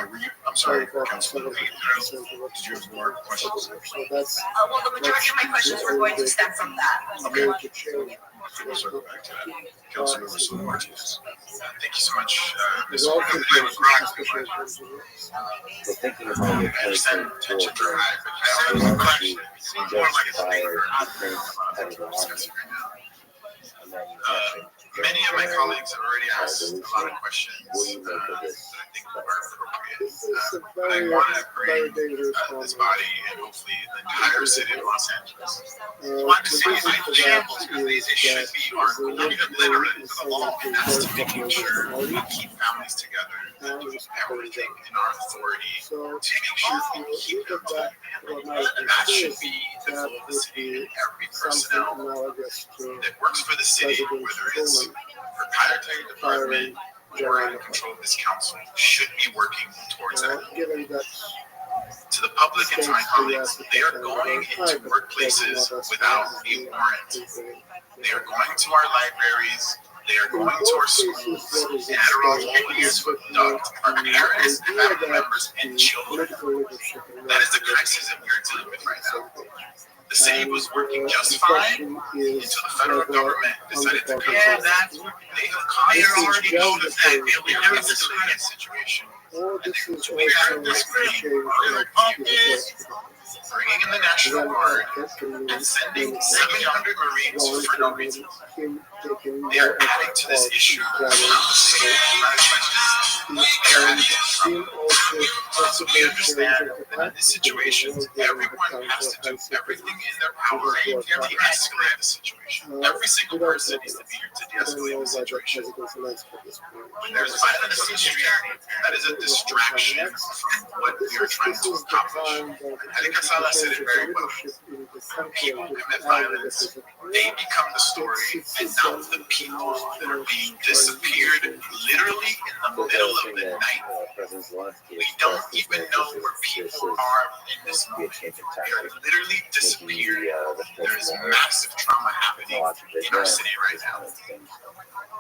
S11: I'm sorry,
S10: about
S11: Council.
S10: 70% of
S11: More questions.
S10: So that's
S8: Well, the majority of my questions were going to stem from that.
S10: a major change.
S11: We'll circle back to that. Councilmember Soto Martinez. Thank you so much.
S10: There's
S11: Ms.
S10: all
S11: Walker.
S10: conditions, especially in terms of race.
S6: So thinking about the
S11: I understand
S6: 2024
S11: tensions are high, but
S6: they
S11: you
S6: want
S11: said
S6: to
S11: it seems more like it's a
S6: justify
S11: favor.
S6: Ukraine's competitive army and manufacturing.
S11: Many of my colleagues have already asked a lot of questions
S6: What do you make of
S11: that
S6: this?
S11: I think are appropriate.
S10: This is a
S11: But I
S10: very,
S11: want to
S10: very
S11: bring
S10: dangerous
S11: this
S10: problem.
S11: body and hopefully the entire city of Los Angeles.
S10: The
S11: Want to see
S10: reason
S11: it
S10: for
S11: shambles
S10: that
S11: because these
S10: is
S11: should
S10: that
S11: be our not even literally to the law, and that's to making sure we
S10: and
S11: keep families together and do everything in our authority
S10: so
S11: to make sure we
S10: if
S11: keep
S10: you
S11: them
S10: look at
S11: together.
S10: what might be
S11: That should
S10: this,
S11: be the
S10: that
S11: goal of the
S10: would
S11: city.
S10: be
S11: Every
S10: something
S11: personnel
S10: analogous to
S11: that works for the city,
S10: President
S11: whether it's
S10: Truman
S11: proprietary department
S10: firing
S11: or in
S10: General
S11: control of this council, should be working towards that.
S10: given that
S11: To the public and to my colleagues, they are going into workplaces without a warrant. They are going to our libraries. They are going to our schools. And Adderall employees who abduct our parents, family members, and children. That is the crisis that we are dealing with right now. The city was working just fine until the federal government decided to come in. They have caused a situation.
S10: Or this is
S11: We
S10: also
S11: heard this
S10: a shame
S11: little pump is
S1: National Guard and sending 700 Marines for no reason. They are adding to this issue. Not the city, not as much as they are adding to this problem. So we understand that in this situation, everyone has to do everything in their power to de-escalate the situation. Every single person needs to be here to de-escalate the situation. When there's violence on the street, that is a distraction from what we are trying to accomplish. I think Asala said it very well. People commit violence, they become the story, and not the people that are being disappeared literally in the middle of the night. We don't even know where people are in this moment. They are literally disappeared. There is massive trauma happening in our city right now.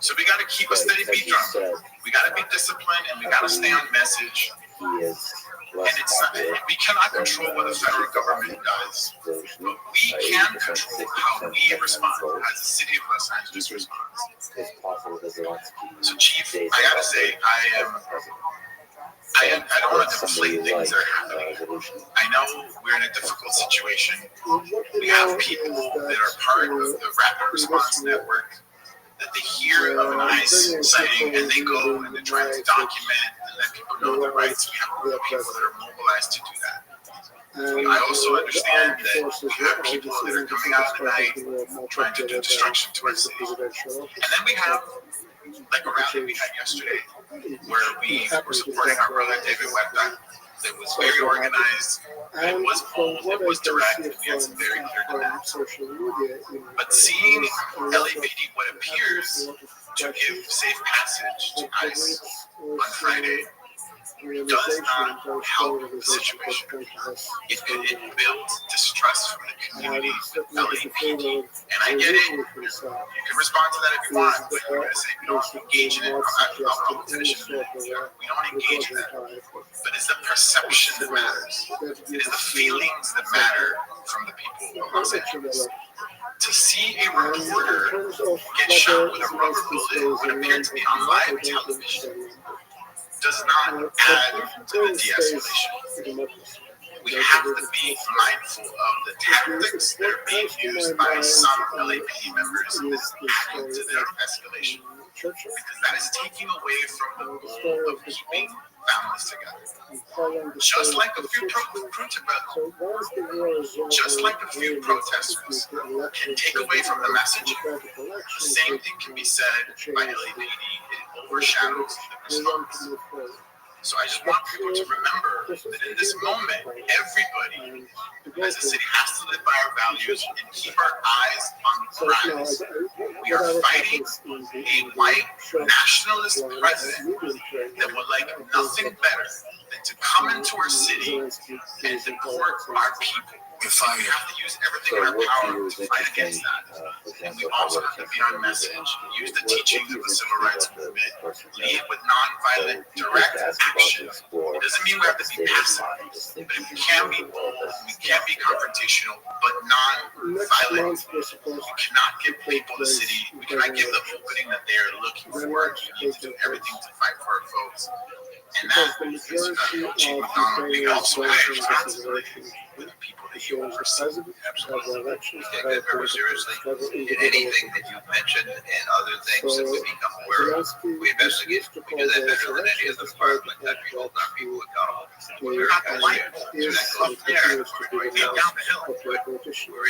S1: So we got to keep a steady beat drum. We got to be disciplined, and we got to stay on message. And it's not, we cannot control what the federal government does, but we can control how we respond, as the city of Los Angeles responds. So, Chief, I gotta say, I don't want to conflate things that are happening. I know we're in a difficult situation. We have people that are part of the Rapid Response Network that they hear of an ICE sighting and they go and they're trying to document and let people know their rights. We have people that are mobilized to do that. I also understand that we have people that are coming out at night trying to do destruction to our city. And then we have, like a rally we had yesterday, where we were supporting our brother David Webber. It was very organized, it was bold, it was direct, and we had some very clear demands. But seeing LAPD, what appears to give safe passage to ICE on Friday, does not help the situation. It builds distrust from the community with LAPD. And I get it. You can respond to that if you want, but you're going to say we don't engage in it. I'll finish in a minute. We don't engage in that. But it's the perception that matters. It is the feelings that matter from the people of Los Angeles. To see a reporter get shot with a rubber bullet what appeared to be on live television does not add to the de-escalation. We have to be mindful of the tactics that are being used by some LAPD members that is adding to their escalation, because that is taking away from the goal of keeping families together. Just like a few protesters can take away from the message, the same thing can be said by LAPD. It overshadows the response. So I just want people to remember that in this moment, everybody as a city has to live by our values and keep our eyes on the prize. We are fighting a white nationalist president that would like nothing better than to come into our city and deport our people. We have to use everything in our power to fight against that. And we also have to be on message, use the teachings of the civil rights movement, lead with nonviolent, direct action. It doesn't mean we have to be passive, but we can be bold, we can be confrontational, but non-violent. We cannot give people the city, we cannot give the opening that they are looking for. We need to do everything to fight for our folks. And that is Chief McDonald. We also have a responsibility with the people that you oversee.
S6: Absolutely. We take that very seriously. In anything that you've mentioned and other things that we become aware of, we investigate. We do that better than any other department. That we hold our people accountable. We're not going to that up there. We're going down the hill. But we're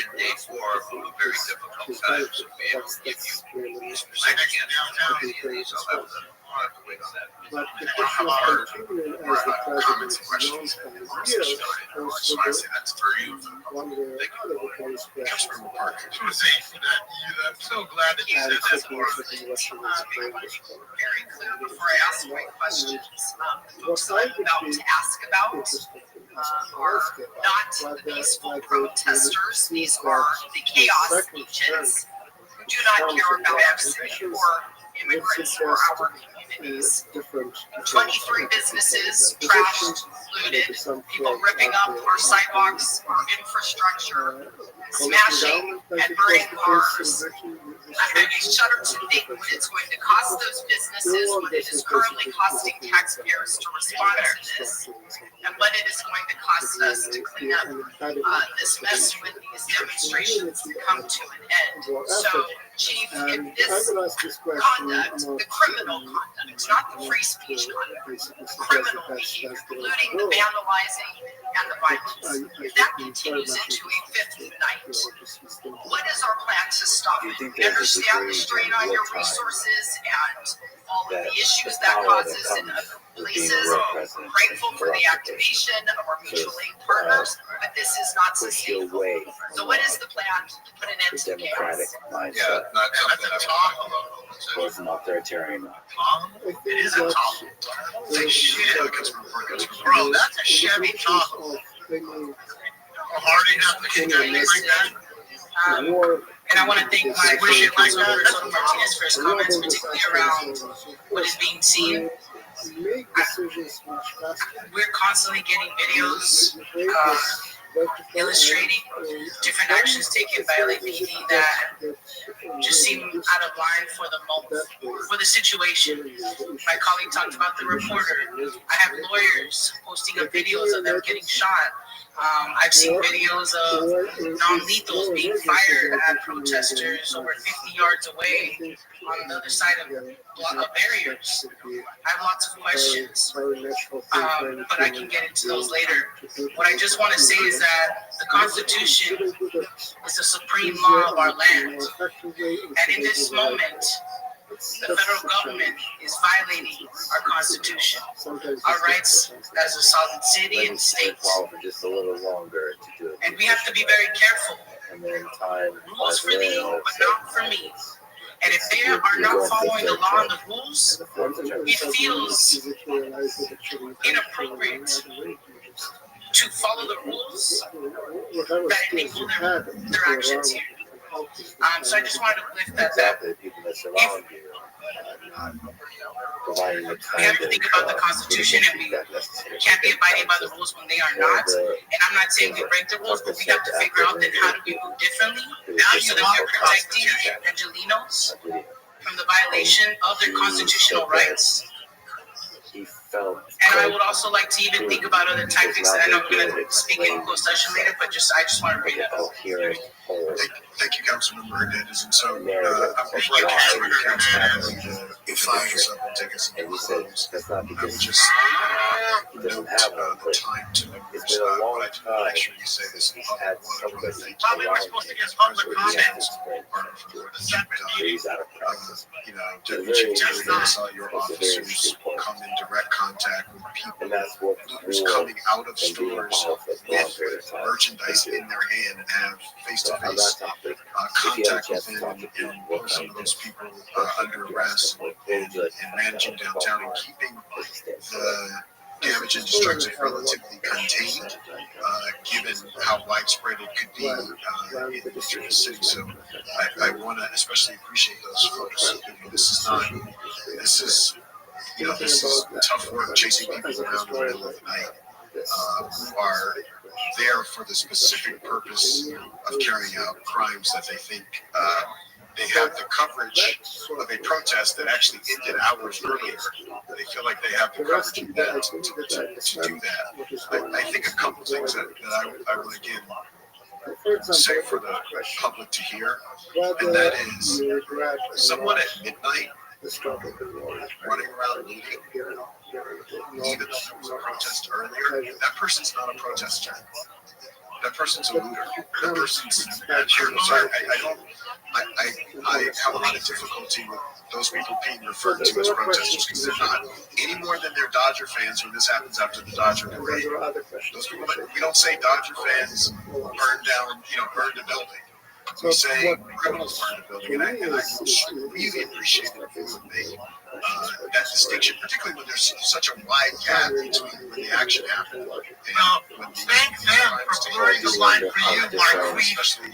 S6: in day 4 of a very difficult time. So we have to give you specific answers. I'll have to wait on that.
S10: But the question of continuing as the president announced on his years, also
S1: that's for you.
S10: one way or other becomes questioned.
S1: I'm so glad that you said that.
S8: Very clear before I ask my questions. Folks I'm about to ask about are not the peaceful protesters. These are the chaos agents who do not care about our city or immigrants or our community. communities.
S10: different
S8: 23 businesses trashed, looted, people ripping up our sidewalks, our infrastructure, smashing and burning cars. I shudder to think what it's going to cost those businesses, what it is currently costing taxpayers to respond to this, and what it is going to cost us to clean up this mess when these demonstrations come to an end. So, Chief, if this conduct, the criminal conduct, not the free speech conduct, criminal behavior, including the vandalizing and the violence, if that continues into a fifth night, what is our plan to stop it? We understand the strain on your resources and all of the issues that causes in other places. We're grateful for the activation of our mutual aid partners, but this is not sustainable. So what is the plan to put an end to chaos?
S11: Yeah, that's a talk.
S6: It's an authoritarian.
S11: It is a talk. It's a shit. Bro, that's a Chevy Tahoe. Hardy have to kick like that.
S8: And I want to thank my Soto Martinez for his comments, particularly around what is being seen. We're constantly getting videos illustrating different actions taken by LAPD that just seem out of line for the moment, for the situation. My colleague talked about the reporter. I have lawyers posting up videos of them getting shot. I've seen videos of non-lethals being fired at protesters over 50 yards away on the other side of barriers. I have lots of questions, but I can get into those later. What I just want to say is that the Constitution is the supreme law of our land. And in this moment, the federal government is violating our Constitution, our rights as a sovereign city and state.
S6: Just a little longer to do it.
S8: And we have to be very careful.
S6: And then time.
S8: Rules for thee, but not for me. And if they are not following the law and the rules, it feels inappropriate to follow the rules that enable their actions here. So I just wanted to lift that up. We have to think about the Constitution, and we can't be abiding by the rules when they are not. And I'm not saying we break the rules, but we have to figure out then how do we move differently so that we're protecting Angelinos from the violation of their constitutional rights. And I would also like to even think about other tactics that I know I'm going to speak in closed session later, but I just want to bring it up.
S11: Thank you, Councilmember Hernandez. And so, before I can Councilmember fires up and take us into close, I would just note the time to members. But I do make sure you say this in public. One of the things
S9: we were supposed to get public comments.
S11: You know, Deputy Chief Justice saw your officers come in direct contact with people who's coming out of stores with merchandise in their hand and have face-to-face contact with them and put some of those people under arrest and managing downtown and keeping the damage and destruction relatively contained, given how widespread it could be in the city. So I want to especially appreciate those folks. This is tough work chasing people around in the middle of the night who are there for the specific purpose of carrying out crimes that they think they have the coverage of a protest that actually ended hours earlier. They feel like they have the coverage to do that. I think a couple things that I would again say for the public to hear, and that is someone at midnight running around looting, even though there was a protest earlier, that person's not a protester. That person's a looter. That person's I have a lot of difficulty with those people being referred to as protesters because they're not any more than they're Dodger fans when this happens after the Dodger parade. Those people, we don't say Dodger fans burned a building. We say criminals burned a building, and I really appreciate that people make that distinction, particularly when there's such a wide gap between when the action happened.
S9: Thank them for blurring the line for you, Mark.
S11: Especially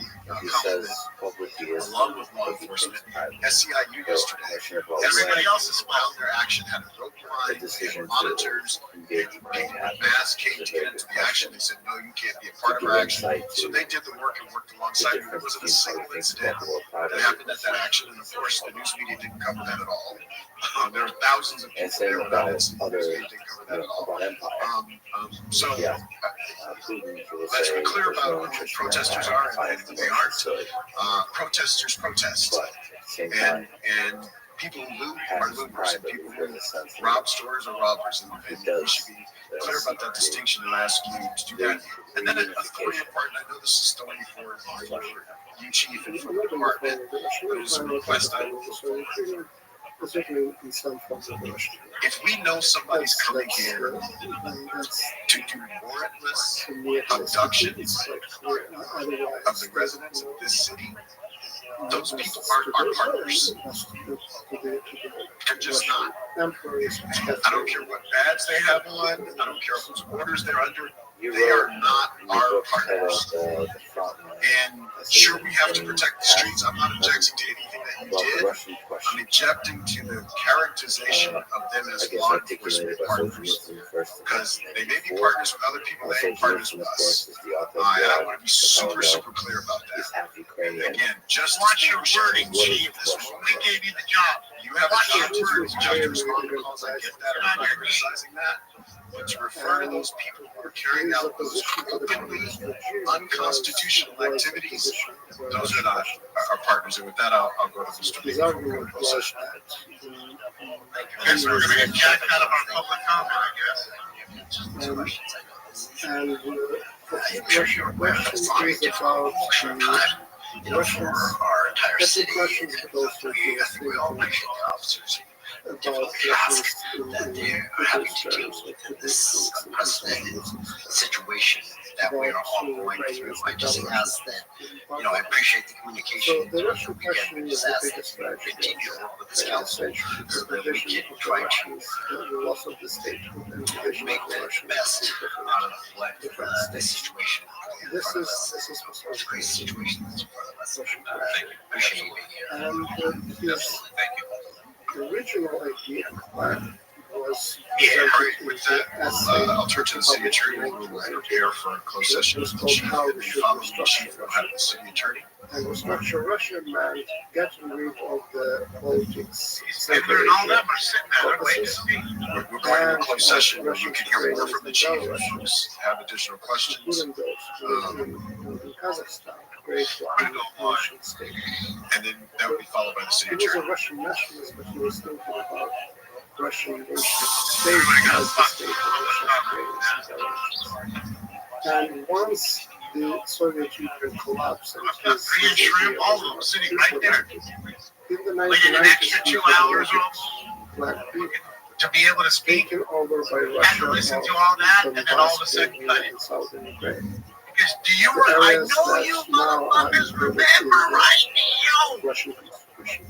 S11: along with law enforcement. enforcement. SEIU yesterday. Everybody else has filed their action, had a rope line, they had monitors, people with masks came to get into the action. They said, no, you can't be a part of our action. So they did the work and worked alongside me. There wasn't a single incident that happened at that action, and of course, the news media didn't cover that at all. There are thousands of people there about it, so the news media didn't cover that at all. So let's be clear about who protesters are and who they aren't. Protesters protest, and people who loot are looters, and people who rob stores are robbers, and we should be clear about that distinction and ask you to do that. And then authority department, I know this is story for you, chief, and for the department, but it's a request I will. If we know somebody's coming here to do warrantless abductions of the residents of this city, those people aren't our partners. They're just not. I don't care what badge they have on. I don't care whose orders they're under. They are not our partners. And sure, we have to protect the streets. I'm not objecting to anything that you did. I'm objecting to the characterization of them as law enforcement partners. Because they may be partners with other people, they ain't partners with us. And I want to be super, super clear about that. And again, just watch your wording, chief. We gave you the job. You have a job to respond to calls. I get that. I'm not criticizing that. But to refer to those people who are carrying out those openly unconstitutional activities, those are not our partners. And with that, I'll go to Mr. Lee. Yes, we're going to get jacked out of our public comment, I guess.
S10: And I'm sure you're aware that it's not a difficult time, for our entire city. We all appreciate the officers. Difficult task that they're having to deal with this unprecedented situation that we are all going through. I just ask that, I appreciate the communication. We just ask that we continue to work with this council so that we can try to make the best out of what this situation is. It's a crazy situation that's in front of us. Appreciate you being here. Thank you. The original idea was
S11: with that, I'll turn to the city attorney. We will prepare for a closed session with the chief, and then following the chief, we'll have the city attorney.
S10: And the structure Russia meant getting rid of the politics.
S11: All them are sitting there waiting to speak. We're going to a closed session where you can hear more from the chief if you have additional questions.
S10: In Kazakhstan, great Russian state.
S11: And then that would be followed by the city
S10: He was a
S11: attorney.
S10: Russian nationalist, but he was thinking about Russian nation state as the state of Russia. And once the Soviet Union collapsed, and
S11: Restream, all of them sitting right there.
S10: in the
S11: Waited an extra 2 hours
S10: black people
S11: to be able to speak.
S10: taken over by
S11: Had to
S10: Russia
S11: listen to all that, and then all of a sudden cut it.
S10: in southern Ukraine.
S11: Because I know you motherfuckers remember right now
S10: Russian constitution.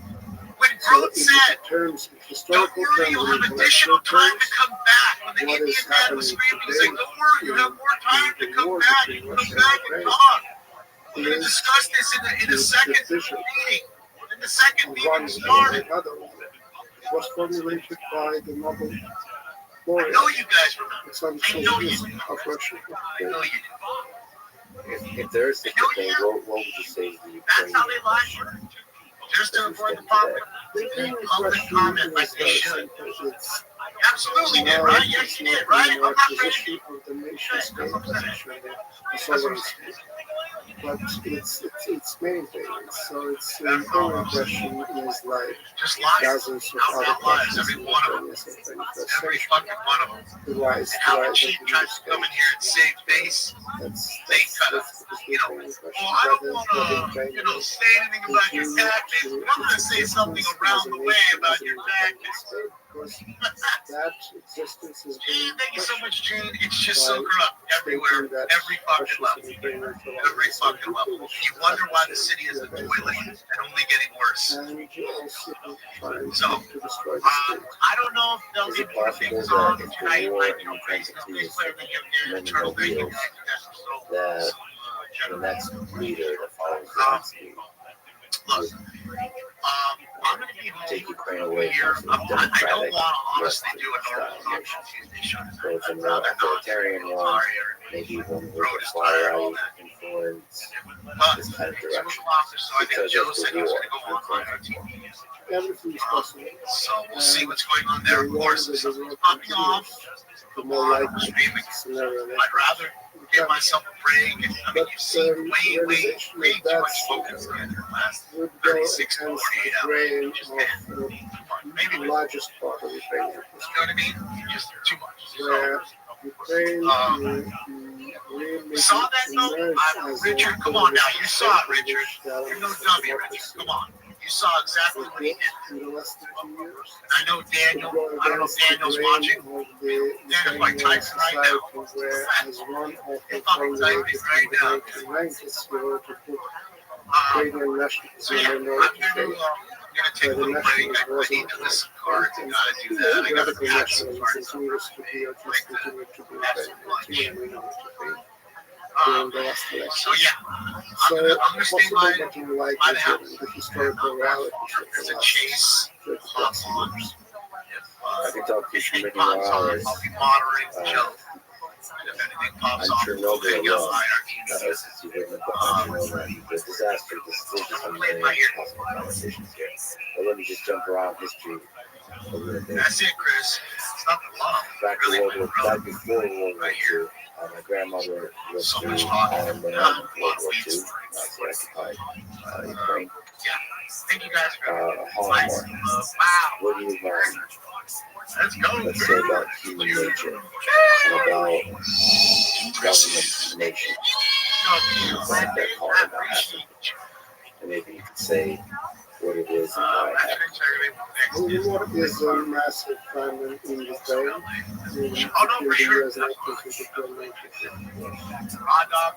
S11: when Groth said,
S10: Terms,
S11: don't
S10: historical
S11: worry, you'll have additional time to come back. When the
S10: What
S11: Indian
S10: is
S11: man was
S10: happening
S11: screaming, he said,
S10: today
S11: don't worry, you have more time to come back. You can come back and talk. We're going to discuss this in a second meeting. And the second meeting started.
S10: Was formulated by the Nobel
S11: I
S10: laureate.
S11: know you guys remember. I know you do.
S10: Of Russia.
S11: I know you do.
S6: If there's such a thing, what would you say to the
S11: That's how they lie. Just to avoid the public comment like they should. Absolutely did, right? Yes, you did, right? I'm not crazy.
S10: Of the nation state position, the sovereign state. But it's many things. So it's the important question is like
S11: Just lies.
S10: dozens of
S11: Out
S10: other
S11: loud lies,
S10: questions
S11: every
S10: in
S11: one of
S10: the
S11: them.
S10: 20th and 21st
S11: Every
S10: century.
S11: fucking one of them.
S10: The rise,
S11: And how the
S10: of
S11: chief
S10: the
S11: tries to
S10: state.
S11: come in here and save face.
S10: They
S11: cut us. I don't want to, say anything about your taxes, but I'm going to say something around the way about your taxes.
S10: That existence is
S11: Gene, thank you so much, Gene. It's just so corrupt everywhere, every fucking level. Every fucking level. And you wonder why the city is a toilet and only getting worse. So, I don't know if they'll give more things on tonight, like, crazy things where they give their internal thing.
S6: that the next leader that follows Zelensky
S11: Look,
S9: I'm going to be home
S6: take Ukraine away
S9: here.
S6: from
S9: I
S6: some
S9: don't
S6: democratic
S9: want to honestly do a
S6: Western
S9: normal
S6: style nation.
S9: constitution.
S6: Go from the
S9: Rather not
S6: authoritarian one, maybe one with a far right influence,
S9: But
S6: this kind of
S9: 2
S6: direction.
S9: o'clock or so, I think
S6: Because
S9: Joe
S6: of
S9: said
S6: the
S9: he was
S6: war.
S9: going to go on live TV.
S10: Everything is possible.
S9: So we'll see what's going on there. Of course, if something's popping off,
S10: The more likely
S9: streaming.
S10: scenario.
S9: I'd rather give myself a break. And, I mean, you've seen way too much focus in the last
S10: would go
S9: 36 to
S10: against
S9: 48
S10: the
S9: hours.
S10: grain
S9: You just
S10: of
S9: can't. Maybe,
S10: the
S9: you know
S10: largest part of Ukraine,
S9: what I mean? Just too much.
S10: where Ukraine really
S9: Saw that note?
S10: emerged as
S9: Richard, come on now. You saw it, Richard. You're no dummy, Richard. Come on. You saw exactly what he did.
S10: in the last 30 years.
S9: I know Daniel. I don't know if Daniel's watching. Daniel's like Tyson right now.
S10: Where as one of the
S9: He's fucking typing right now.
S10: 1990s, we were to put
S9: So
S10: Ukrainian nationalism
S9: yeah,
S10: in order
S9: I'm
S10: to
S9: gonna
S10: fail.
S9: take a little break. I need to list some cards. I gotta do that. I gotta
S10: Radical
S9: add some
S10: nationalism
S9: cards.
S10: continues to be or just continued to be
S9: That's
S10: very
S9: much.
S10: continuing to fail during the last election.
S9: So yeah,
S10: So
S9: I'm gonna stay
S10: possible
S9: by
S10: that you like
S9: the house.
S10: the historical realities
S9: There's
S10: of the
S9: a
S10: last
S9: chase.
S10: 30
S9: Hop
S10: plus
S9: on.
S10: years.
S6: I can talk to you for
S9: If
S6: many
S9: anything pops
S6: more
S9: on,
S6: hours.
S9: I'll be moderating Joe. And if anything pops
S6: I'm
S9: off,
S6: sure
S9: we'll
S6: nobody
S9: take out
S6: will.
S9: hierarchy.
S6: Since you wouldn't have the disaster, this is some very possible conversations here. But let me just jump around history a little bit.
S9: That's it, Chris. It's not the long.
S6: Back
S9: Really,
S6: back before World War
S9: right
S6: II,
S9: here.
S6: my grandmother was
S9: So
S6: through
S9: much talking.
S6: World War II, Nazi-occupied Ukraine.
S9: Yeah. Thank you guys for
S6: Holocaust.
S9: wow.
S6: What do you learn?
S9: Let's go.
S6: Let's say about human nature and about government nation. That called it happened. And maybe you could say what it is and why it happened.
S10: The war is a massive famine in Ukraine.
S9: Oh, no, for sure.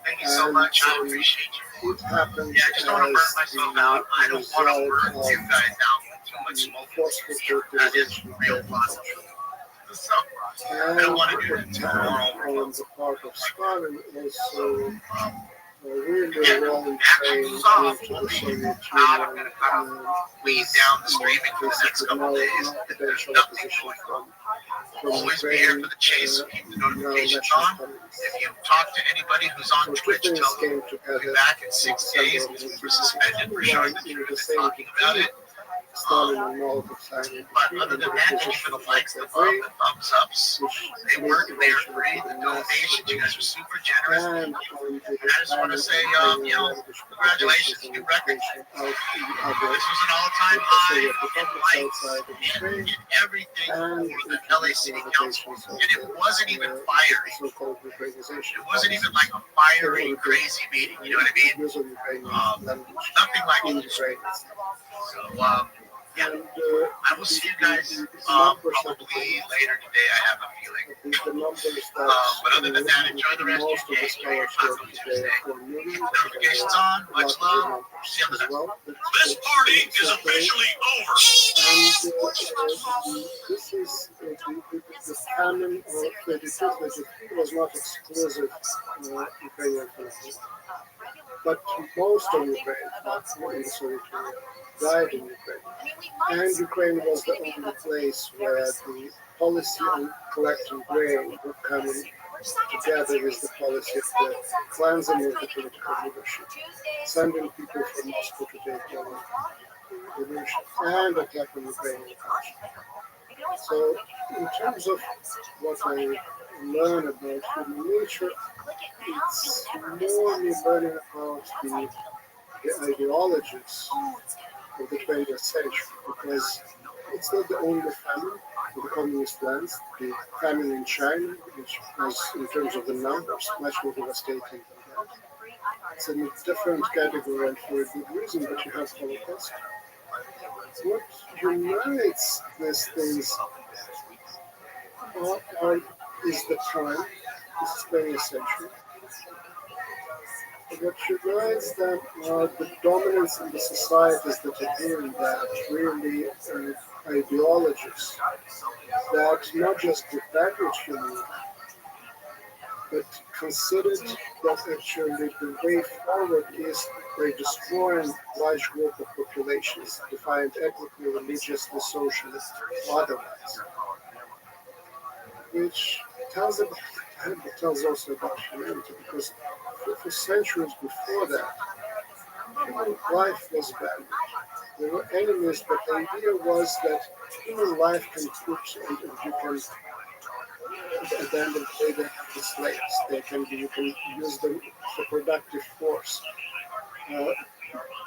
S9: Thank you so much. I appreciate you.
S10: It happened
S9: Yeah, I just don't want to burn myself out. I don't want to burn you guys out with too much smoke. That is real fun. So, I don't want to do that tomorrow.
S10: On the part of Stalin also really
S9: Yeah,
S10: well
S9: after
S10: trained
S9: it's off,
S10: into
S9: we'll
S10: the
S9: be
S10: Soviet
S9: out. I'm
S10: Union.
S9: going to kind of weed down the streaming for the next couple of days. There's nothing going on. Always be here for the chase. Keep the notifications on. If you talk to anybody who's on Twitch, tell them we'll be back in 6 days because we're suspended for showing the truth and talking about it.
S10: Stalin and all the time.
S9: But other than that, thank you for the likes, the love, the thumbs ups. They work, they are free. The donations, you guys are super generous.
S10: And
S9: And I just want to say, congratulations, new record. This was an all-time high in lights and everything for the LA City Council. And it wasn't even fiery. It wasn't even like a fiery, crazy meeting. You know what I mean? Nothing like it. So, yeah, I will see you guys probably later today. I have a feeling. But other than that, enjoy the rest of your day. Enjoy your Taco Tuesday. Keep the notifications on. Much love. See you on the next one.
S7: This party is officially over.
S10: This is the canon of 32, it was not exclusive Ukrainian country. But most of Ukraine, not in the Soviet Union, died in Ukraine. And Ukraine was the only place where the policy on collecting grain would come in together with the policy of the cleansing of the political leadership, sending people from Moscow to take over the leadership and attacking Ukrainian culture. So, in terms of what I learn about human nature, it's more me learning about the ideologies of the 20th century, because it's not the only famine of the communist lands. The famine in China, which was, in terms of the numbers, much more devastating than that. It's in a different category and for a good reason, but you have Holocaust. What unites these things is the time, this is 20th century. What unites them are the dominance in the societies that are doing that, really ideologies that not just defend human life, but considered that actually the way forward is by destroying large group of populations, defined ethnically, religiously, socially, or otherwise, which tells also about humanity, because for centuries before that, human life was valued. There were enemies, but the idea was that human life can put, and you can, at the end of the day, they have the slaves. You can use them for productive force.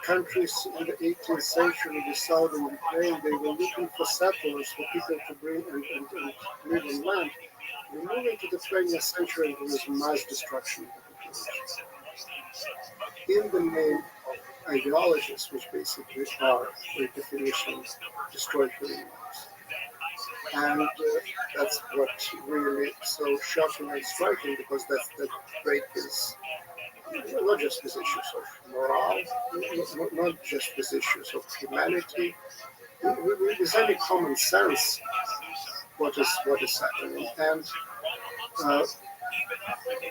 S10: Countries in the 18th century, the southern Ukraine, they were looking for settlers, for people to bring and live on land. We move into the 20th century, and there was mass destruction of the population. In the name of ideologies, which basically are, by definition, destroyed human lives. And that's what really so shocking and striking, because that break is not just these issues of morale, not just these issues of humanity. With any common sense, what is happening, and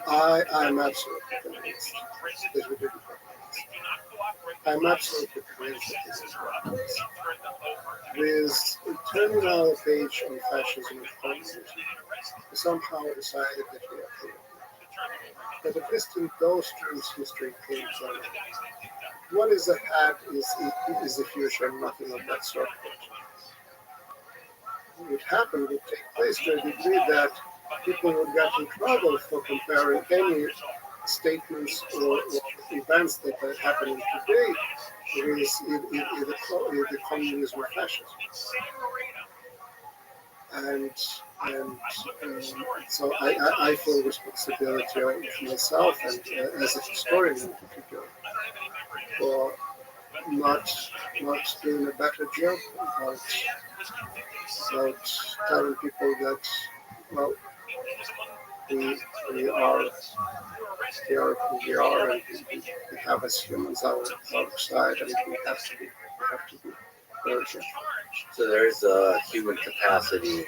S10: I'm absolutely convinced that we didn't have this. I'm absolutely convinced that this is what it is. With turning our page on fascism and communism, we somehow decided that we are through. But at least in those terms, history came to an end. What is ahead is the future, and nothing of that sort. What would happen would take place to a degree that people would get in trouble for comparing any statements or events that are happening today with either communism or fascism. And so I feel responsibility of myself and as a historian in particular for not doing a better job about telling people that, well, we are who we are, and we have as humans our side, and we have to be urgent.
S6: So there's a human capacity to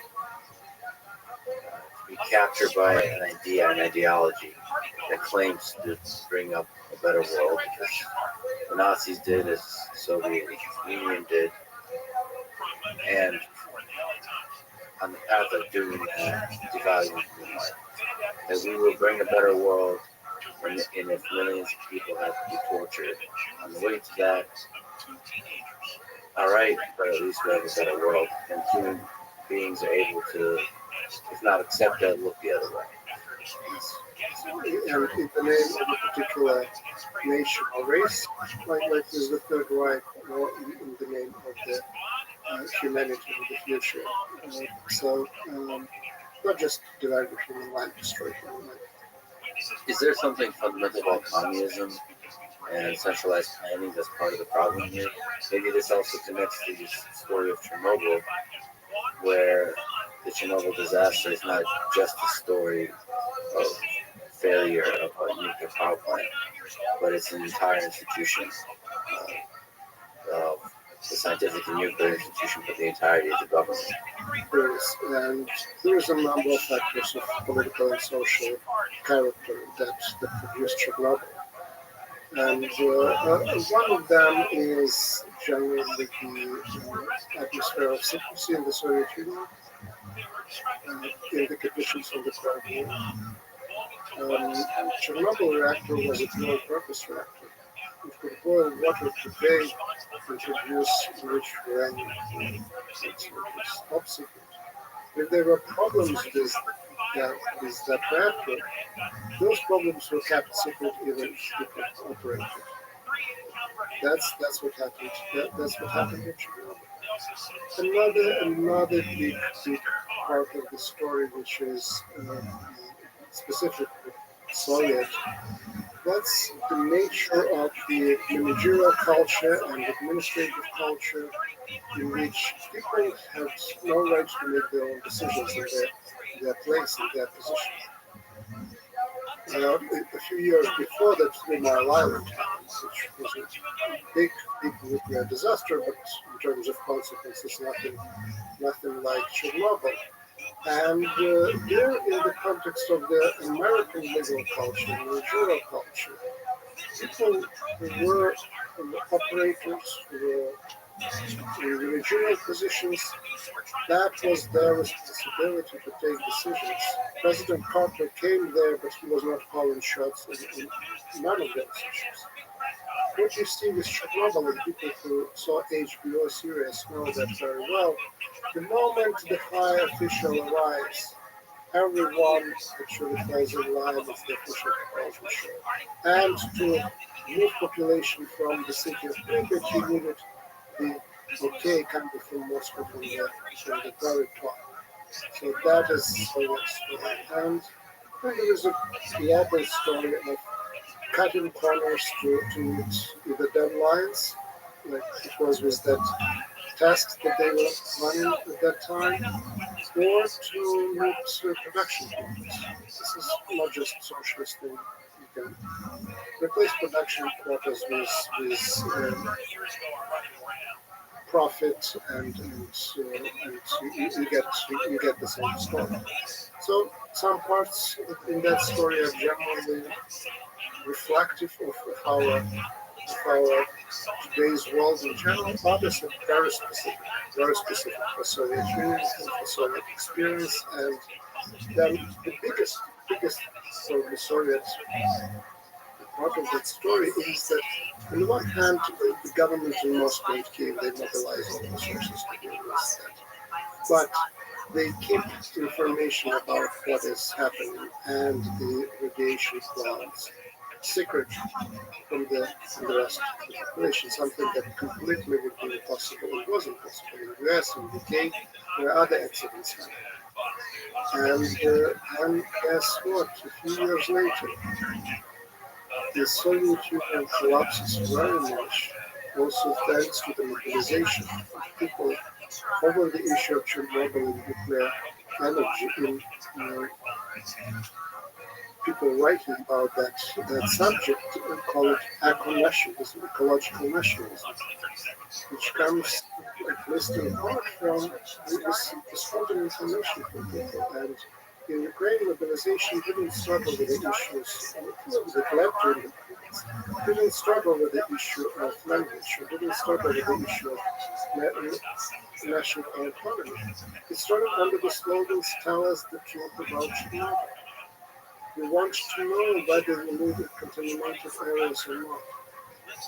S6: be captured by an idea, an ideology that claims to bring up a better world, because the Nazis did as the Soviet Union did, and on the path of doing that, devaluing human life, that we will bring a better world, and if millions of people have to be tortured on the way to that, all right, but at least we have a better world, and human beings are able to, if not accept that, look the other way.
S10: And in the name of a particular nation or race, like with the Third Reich, or in the name of the humanity of the future. Not just divide human life, destroy human life.
S6: Is there something fundamental about communism and centralized planning that's part of the problem here? Maybe this also connects to the story of Chernobyl, where the Chernobyl disaster is not just a story of failure of a nuclear power plant, but it's an entire institution of the scientific and nuclear institution, but the entirety of the government.
S10: There is a number of factors of political and social character that produced Chernobyl. And one of them is generally the atmosphere of secrecy in the Soviet Union, in the conditions of the Cold War. Chernobyl reactor was a dual-purpose reactor. It could boil water today and produce rich uranium. It was top secret. If there were problems with that reactor, those problems were kept secret even if it operated. That's what happened. That's what happened in Chernobyl. Another big part of the story, which is specifically Soviet, that's the nature of the managerial culture and administrative culture, in which people have no right to make their own decisions in their place, in their position. A few years before that, 3 Mile Island happened, which was a big nuclear disaster, but in terms of consequences, nothing like Chernobyl. And there, in the context of the American legal culture, managerial culture, people who were operators, who were in managerial positions, that was their responsibility to take decisions. President Carter came there, but he was not calling shots in none of those issues. What you see with Chernobyl, and people who saw HBO series know that very well, the moment the high official arrives, everyone actually falls in line with the official proposal. And to move population from the city of Pripyat, you needed the okay coming from Moscow from the very top. So that is Soviet story. And then there is a global story of cutting corners to meet the deadlines, like it was with that test that they were running at that time, or to meet production quotas. This is not just socialist thing. You can replace production quotas with profit, and you get the same story. So some parts in that story are generally reflective of our today's world in general. Others are very specific for Soviet Union and for Soviet experience. And then the biggest for the Soviet part of that story is that on the one hand, the government in Moscow and Kiev, they mobilize all the resources to deal with that. But they keep information about what is happening and the radiation clouds secret from the rest of the population, something that completely would be impossible. It was impossible in the US and UK, where other accidents happened. And guess what? A few years later, the Soviet Union collapses very much, also thanks to the mobilization of people over the issue of Chernobyl and nuclear energy. In people writing about that subject call it eco-nationalism, ecological nationalism, which comes at least in part from this distorted information from people. And in Ukraine, mobilization didn't struggle with the issues that led to independence, didn't struggle with the issue of language, or didn't struggle with the issue of national autonomy. It started under the slogans, "Tell us the truth about Chernobyl." We want to know whether we live in contaminated areas or not.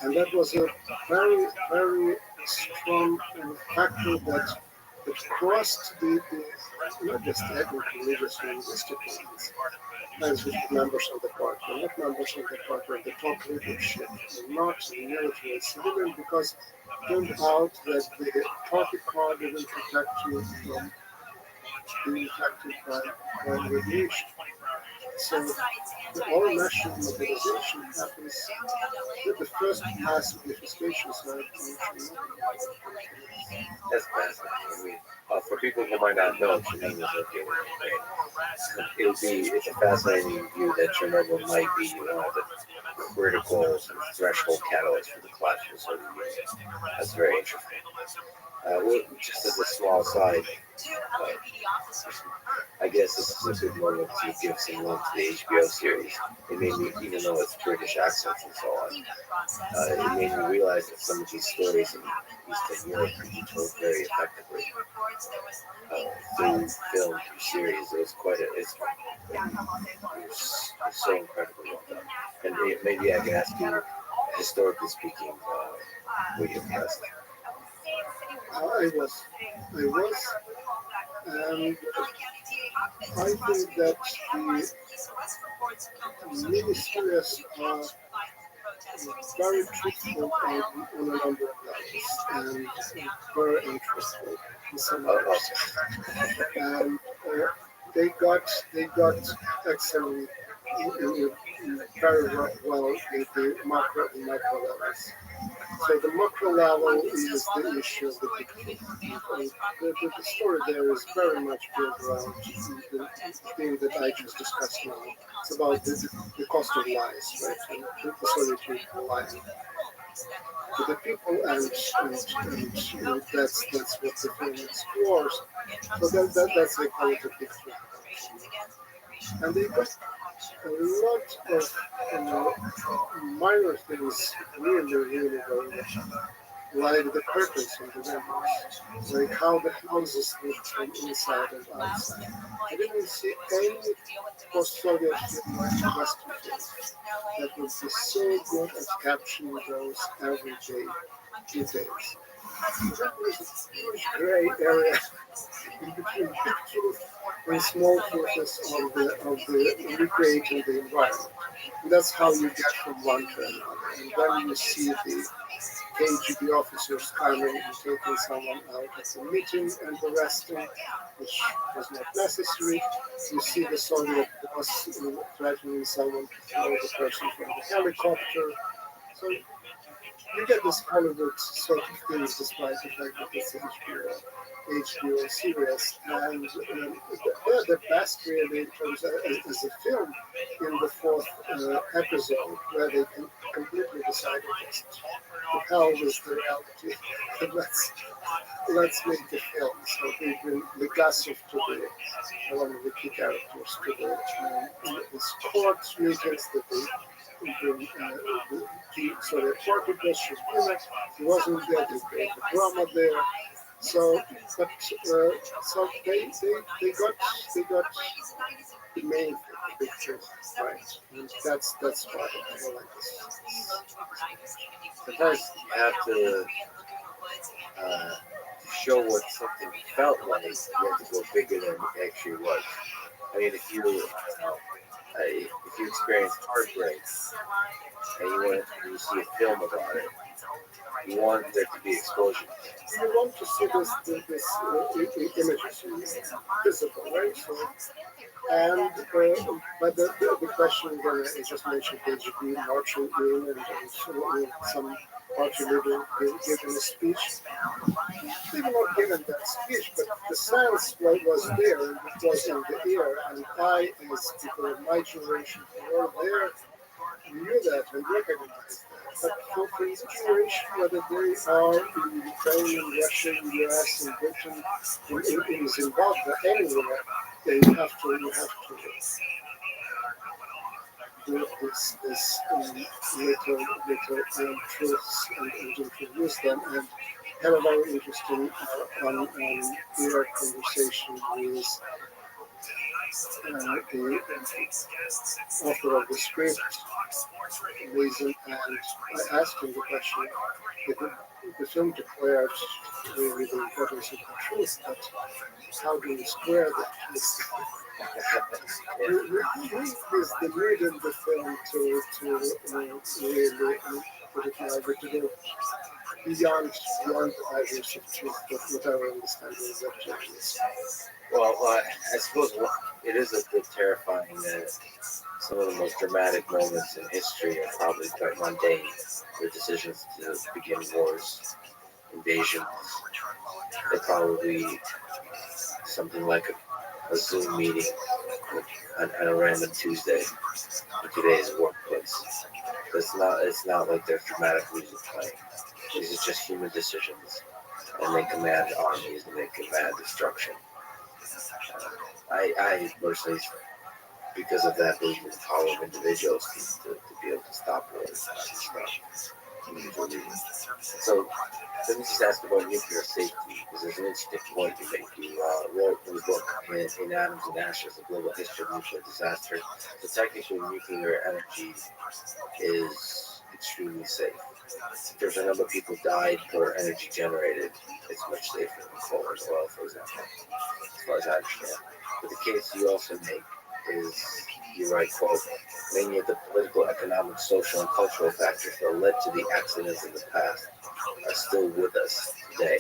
S10: And that was a very, very strong factor that crossed the not just ethnic, religious, or linguistic lines, as with members of the party, not members of the party, the top leadership, not the military, civilian, because it turned out that the party card didn't protect you from being affected by radiation. So the all national mobilization happens with the first mass manifestations of
S6: That's fascinating. I mean, for people who might not know, Chernobyl is located in Ukraine. It's a fascinating view that Chernobyl might be one of the critical threshold catalysts for the collapse of the Soviet Union. That's very interesting. Well, just as a small side, I guess this is a good moment to give some love to the HBO series. It made me, even though it's British accents and so on, it made me realize that some of these stories in Eastern Europe can be told very effectively. Through film, through series, it was quite it's so incredibly well done. And maybe I can ask you, historically speaking, were you impressed?
S10: I was, and I think that the miniseries are very truthful on a number of levels, and very interesting in some others. And they got excellent very well in the macro and micro levels. So the macro level is the issue of the big truth. The story there is very much built around the thing that I just discussed now. It's about the cost of lies, right? And the Soviet Union lying to the people, and that's what the film explores. So that's a quality picture. And they got a lot of minor things really going on. Like the curtains on the windows, like how the houses look from inside and outside. I didn't see any post-Soviet film like Western films that would be so good at capturing those everyday details. That was a huge gray area in between big truth and small truths of the recreating the environment. And that's how you get from one to another. And then you see the KGB officers coming and taking someone out at the meeting and arresting, which was not necessary. You see the Soviet boss threatening someone to throw the person from the helicopter. So you get this Hollywood sort of things despite the fact that it's HBO series. And they're the best really in terms of, as a film in the fourth episode where they completely decided just to hell with the reality. And let's make the film. So they bring the Gassov to one of the key characters to this court meetings that they bring the key, so the court was he wasn't there, they played the drama there. So, but so they got the main thing, the picture right, and that's why I like this.
S6: Sometimes you have to show what something felt like. You have to go bigger than it actually was. I mean, if you experience heartbreak and you see a film about it, you want there to be explosion.
S10: You want to see this images visible, right? So, and but the question again, I just mentioned KGB marching in and some party leader giving a speech. They were not given that speech, but the sense was there, and it was in the air, and I, as people of my generation who were there, knew that and recognized that. But for each generation, whether they are in Ukraine, Russia, US, in Britain, in Zimbabwe, anywhere, you have to do this little truths and introduce them and have a very interesting on-air conversation with the author of the script, reason, and I asked him the question. The film declared really the importance of the truth, but how do you square that? With the need in the film to really put it mildly, to go beyond the ideas of truth, but whatever understanding of that is.
S6: Well, I suppose it is a bit terrifying that some of the most dramatic moments in history are probably quite mundane. The decisions to begin wars, invasions, they're probably something like a Zoom meeting on a random Tuesday in today's workplace. It's not like there's dramatic music playing. These are just human decisions, and they command armies and they command destruction. I personally, because of that, believe in the power of individuals to be able to stop wars and So let me just ask about nuclear safety, because there's an interesting point you make. You wrote in the book, in Atoms and Ashes, A Global History of Nuclear Disaster. So technically, nuclear energy is extremely safe. If there's a number of people died per energy generated, it's much safer than coal as well, for example, as far as I understand. But the case you also make is, you write, quote, many of the political, economic, social, and cultural factors that led to the accidents of the past are still with us today,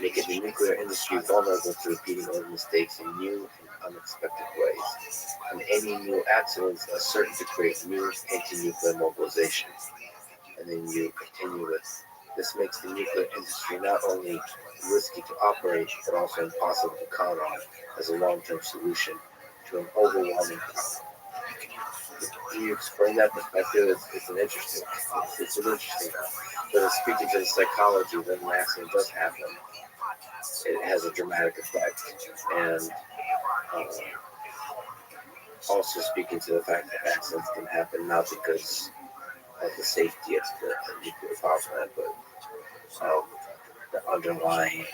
S6: making the nuclear industry vulnerable to repeating old mistakes in new and unexpected ways. And any new accidents are certain to create new anti-nuclear mobilization. And then you continue with, this makes the nuclear industry not only risky to operate, but also impossible to count on as a long-term solution to an overwhelming problem. Can you explain that perspective? It's an interesting, but it's speaking to the psychology when an accident does happen, it has a dramatic effect. And also speaking to the fact that accidents can happen not because of the safety of the nuclear power plant, but of the underlying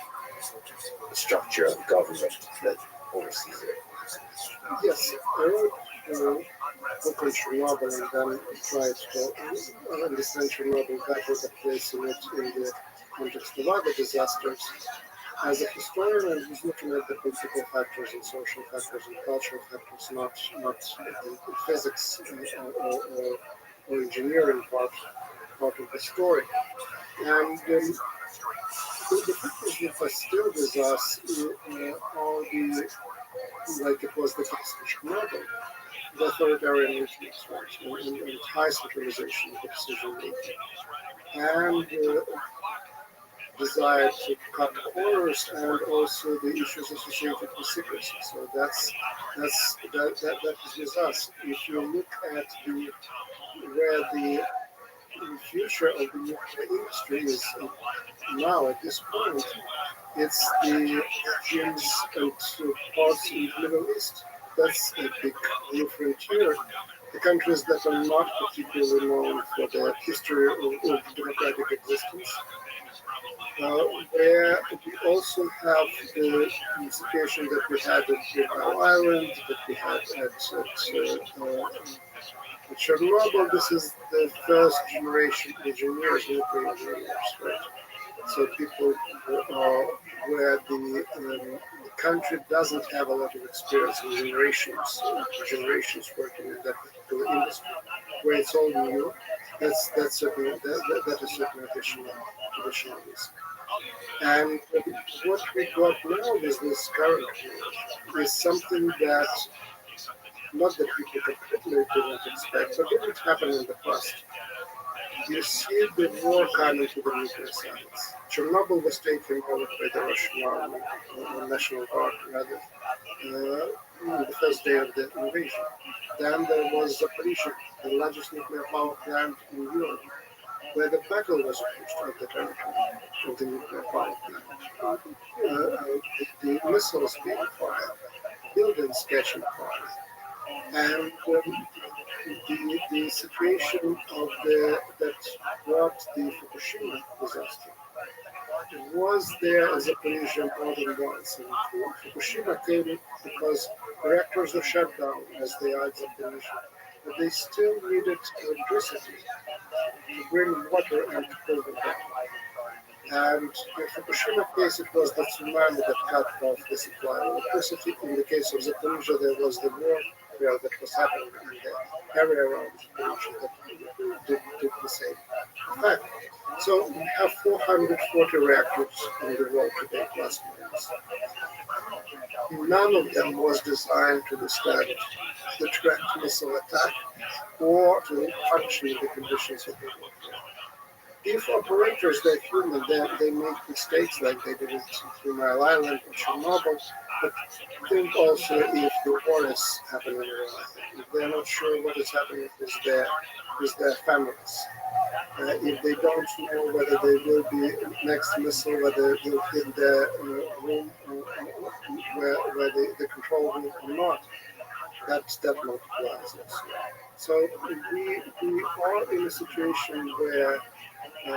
S6: structure of government that oversees it.
S10: Yes, I wrote book on Chernobyl and then tried to understand Chernobyl better, the place in it in the context of other disasters. As a historian, I was looking at the political factors and social factors and cultural factors, not the physics or engineering part of the story. And the factors that still with us are the, like it was the case in Chernobyl, the authoritarian regimes, right, and high centralization of the decision making, and desire to cut corners, and also the issues associated with secrecy. So that is with us. If you look at where the future of the nuclear industry is now at this point, it's the regimes and parts in the Middle East. That's a big new frontier. The countries that are not particularly known for their history of democratic existence, where we also have the situation that we had at Rhode Island, that we had at Chernobyl. This is the first generation engineers, nuclear engineers, right? So people where the country doesn't have a lot of experience in generations working in that particular industry, where it's all new. That's certainly that is certainly additional risk. And what we got now with this current war is something that not that people completely didn't expect, but didn't happen in the past. You see the war coming to the nuclear sites. Chernobyl was taken over by the Russian army, National Guard rather, on the first day of the invasion. Then there was Zaporizhzhia, the largest nuclear power plant in Europe, where the battle was waged of the territory of the nuclear power plant. The missiles being fired, buildings catching fire, and the situation of that brought the Fukushima disaster was there as a collision more than once. And Fukushima came because reactors were shut down as they are in Zaporizhzhia, but they still needed electricity to bring water and to cool them down. And in Fukushima case, it was the tsunami that cut off the supply of electricity. In the case of Zaporizhzhia, there was the warfare that was happening in the area around Zaporizhzhia that did the same effect. So we have 440 reactors in the world today, plus minus. None of them was designed to withstand the direct missile attack or to function in the conditions of the warfare. If operators, they're human, they make mistakes like they did in Rhode Island or Chernobyl, but think also if the war is happening around them, if they're not sure what is happening with their families, if they don't know whether they will be next missile, whether they'll hit their room where the control room or not, that multiplies also. So we are in a situation where we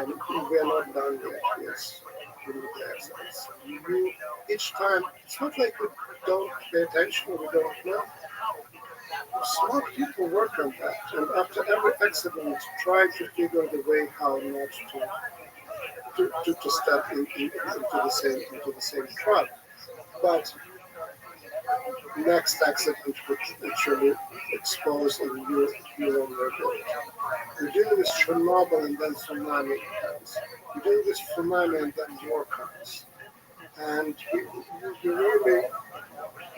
S10: are not done yet, yes, with the accidents. Each time, it's not like we don't pay attention or we don't know. Smart people work on that, and after every accident, try to figure the way how not to step into the same trap. But next accident would actually expose a new vulnerability. We deal with Chernobyl and then tsunami comes. We deal with tsunami and then war comes. And we really,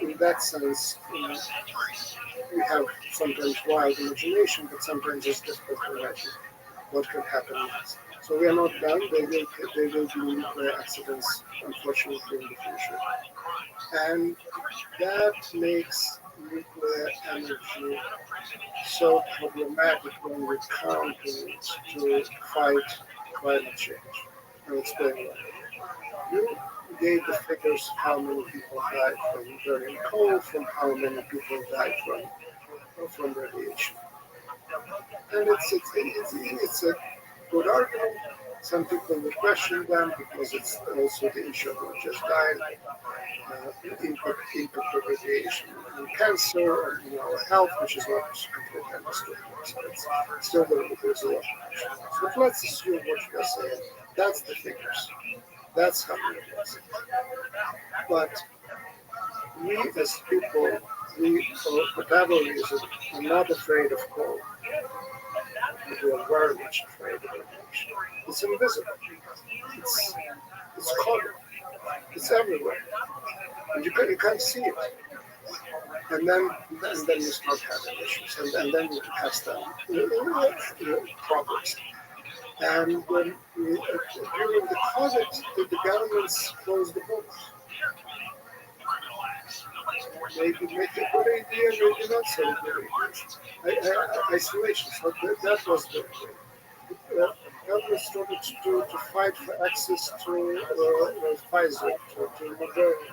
S10: in that sense, we have sometimes wild imagination, but sometimes it's difficult to imagine what could happen next. So we are not done. There will be nuclear accidents, unfortunately, in the future. And that makes nuclear energy so problematic when we count it to fight climate change. I'll explain why. You gave the figures how many people died from burning coal, from how many people died from from radiation. And it's a good argument. Some people will question them because it's also the issue of not just dying, impact of radiation on cancer or our health, which is not completely understood. So it's still there's a lot of questions. But let's assume what you are saying. That's the figures. That's how it is. But we as people, we for whatever reason, are not afraid of coal. We are very much afraid of radiation. It's invisible. It's common. It's everywhere. And you can't see it. And then you start having issues. And then you have some problems. And during the COVID, the governments closed the books. Maybe a good idea, maybe not so good idea. Isolation. So that was the government started to fight for access to Pfizer, to Moderna,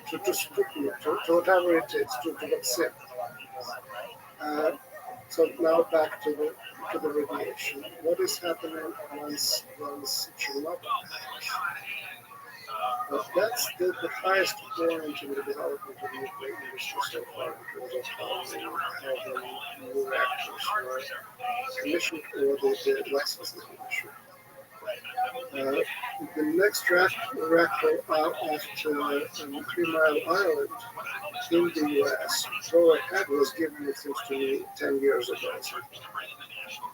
S10: to Sputnik, to whatever it is, to vaccine. So now back to the radiation. What is happening once Chernobyl? That's the highest point in the development of the nuclear industry so far in terms of how the new reactors were commissioned or the licensing issue. The next reactor after 3 Mile Island in the US, go ahead, was given, it seems to me, 10 years ago.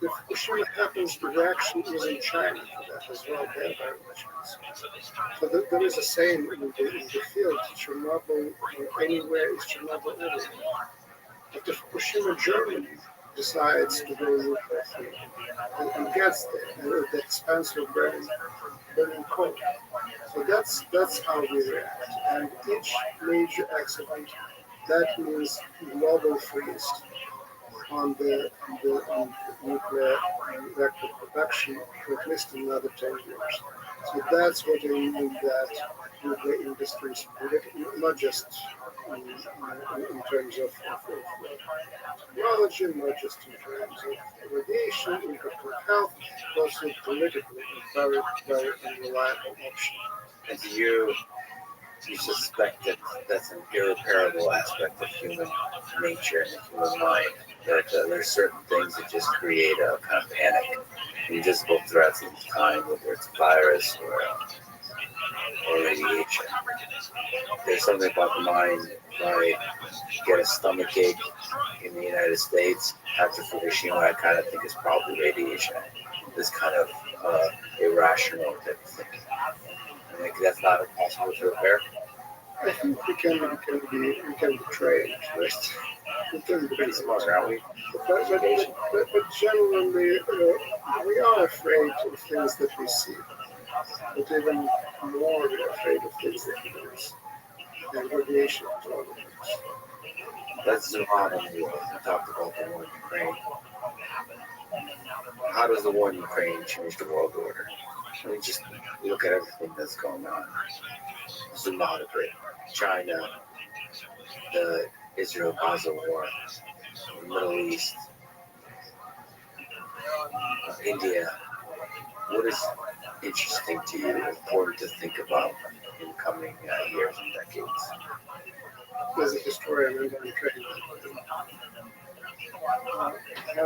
S10: If Fukushima happens, the reaction is in China for that as well. They are very much concerned. So there is a saying in the field, Chernobyl anywhere is Chernobyl everywhere. But if Fukushima, Germany, decides to go nuclear and gets there at the expense of burning coal. So that's how we react. And each major accident, that means global freeze on the nuclear reactor production for at least another 10 years. So that's what I mean that nuclear industry is not just in terms of technology, not just in terms of radiation, impact on health, but also politically a very, very unreliable option.
S6: And do you suspect that that's an irreparable aspect of human nature and the human mind? That there's certain things that just create a kind of panic, invisible threats in time, whether it's a virus or radiation. There's something about the mind. If I get a stomach ache in the United States after Fukushima, I kind of think it's probably radiation. This kind of irrational type of thing. I think that's not possible to repair.
S10: I think we can be trained, right? We can be
S6: Pretty smart, aren't we?
S10: But generally, we are afraid of things that we see. But even more, we are afraid of things that we don't see. And radiation is one of them.
S6: Let's zoom out on the war. We talked about the war in Ukraine. How does the war in Ukraine change the world order? I mean, just look at everything that's going on. Zoom out a bit. China, the Israel-Gaza war, the Middle East, India. What is interesting to you, important to think about in the coming years and decades?
S10: As a historian, I'm very trained. I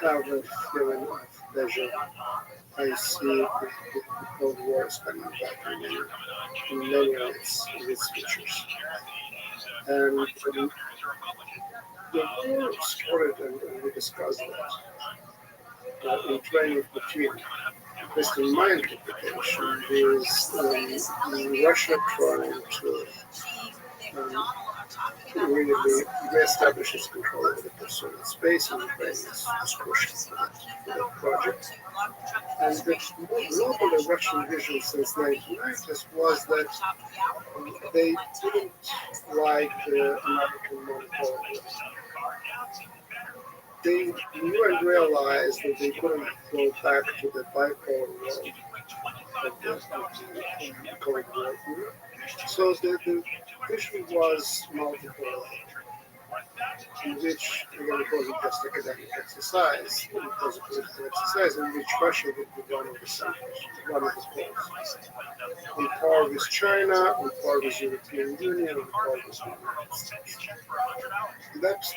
S10: have a feeling of pleasure. I see the Cold War is coming back in many of its features. And the war started, and we discussed that, in training of Putin. Just in my interpretation, is Russia trying to really reestablish its control over the pursuit of space, and Ukraine is crucial for that project. And the global Russian vision since 1990s was that they didn't like the American monopoly. They knew and realized that they couldn't go back to the bipolar world of the Cold War. So the vision was multipolar. in which, again, it wasn't just academic exercise, it was a political exercise in which Russia would be one of the centers, one of the poles. On par with China, on par with European Union, on par with the United States.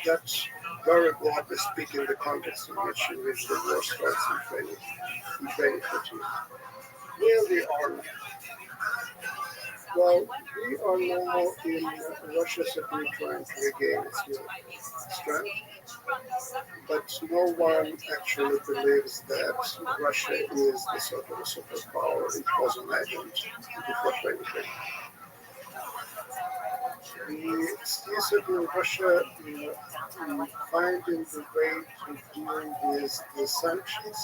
S10: That's very broadly speaking the context in which the war starts in 2014. Where we are now. Well, we are now in Russia certainly trying to regain its military strength, but no one actually believes that Russia is the sort of a superpower it was imagined before 2020. We see certainly Russia finding the way to deal with the sanctions,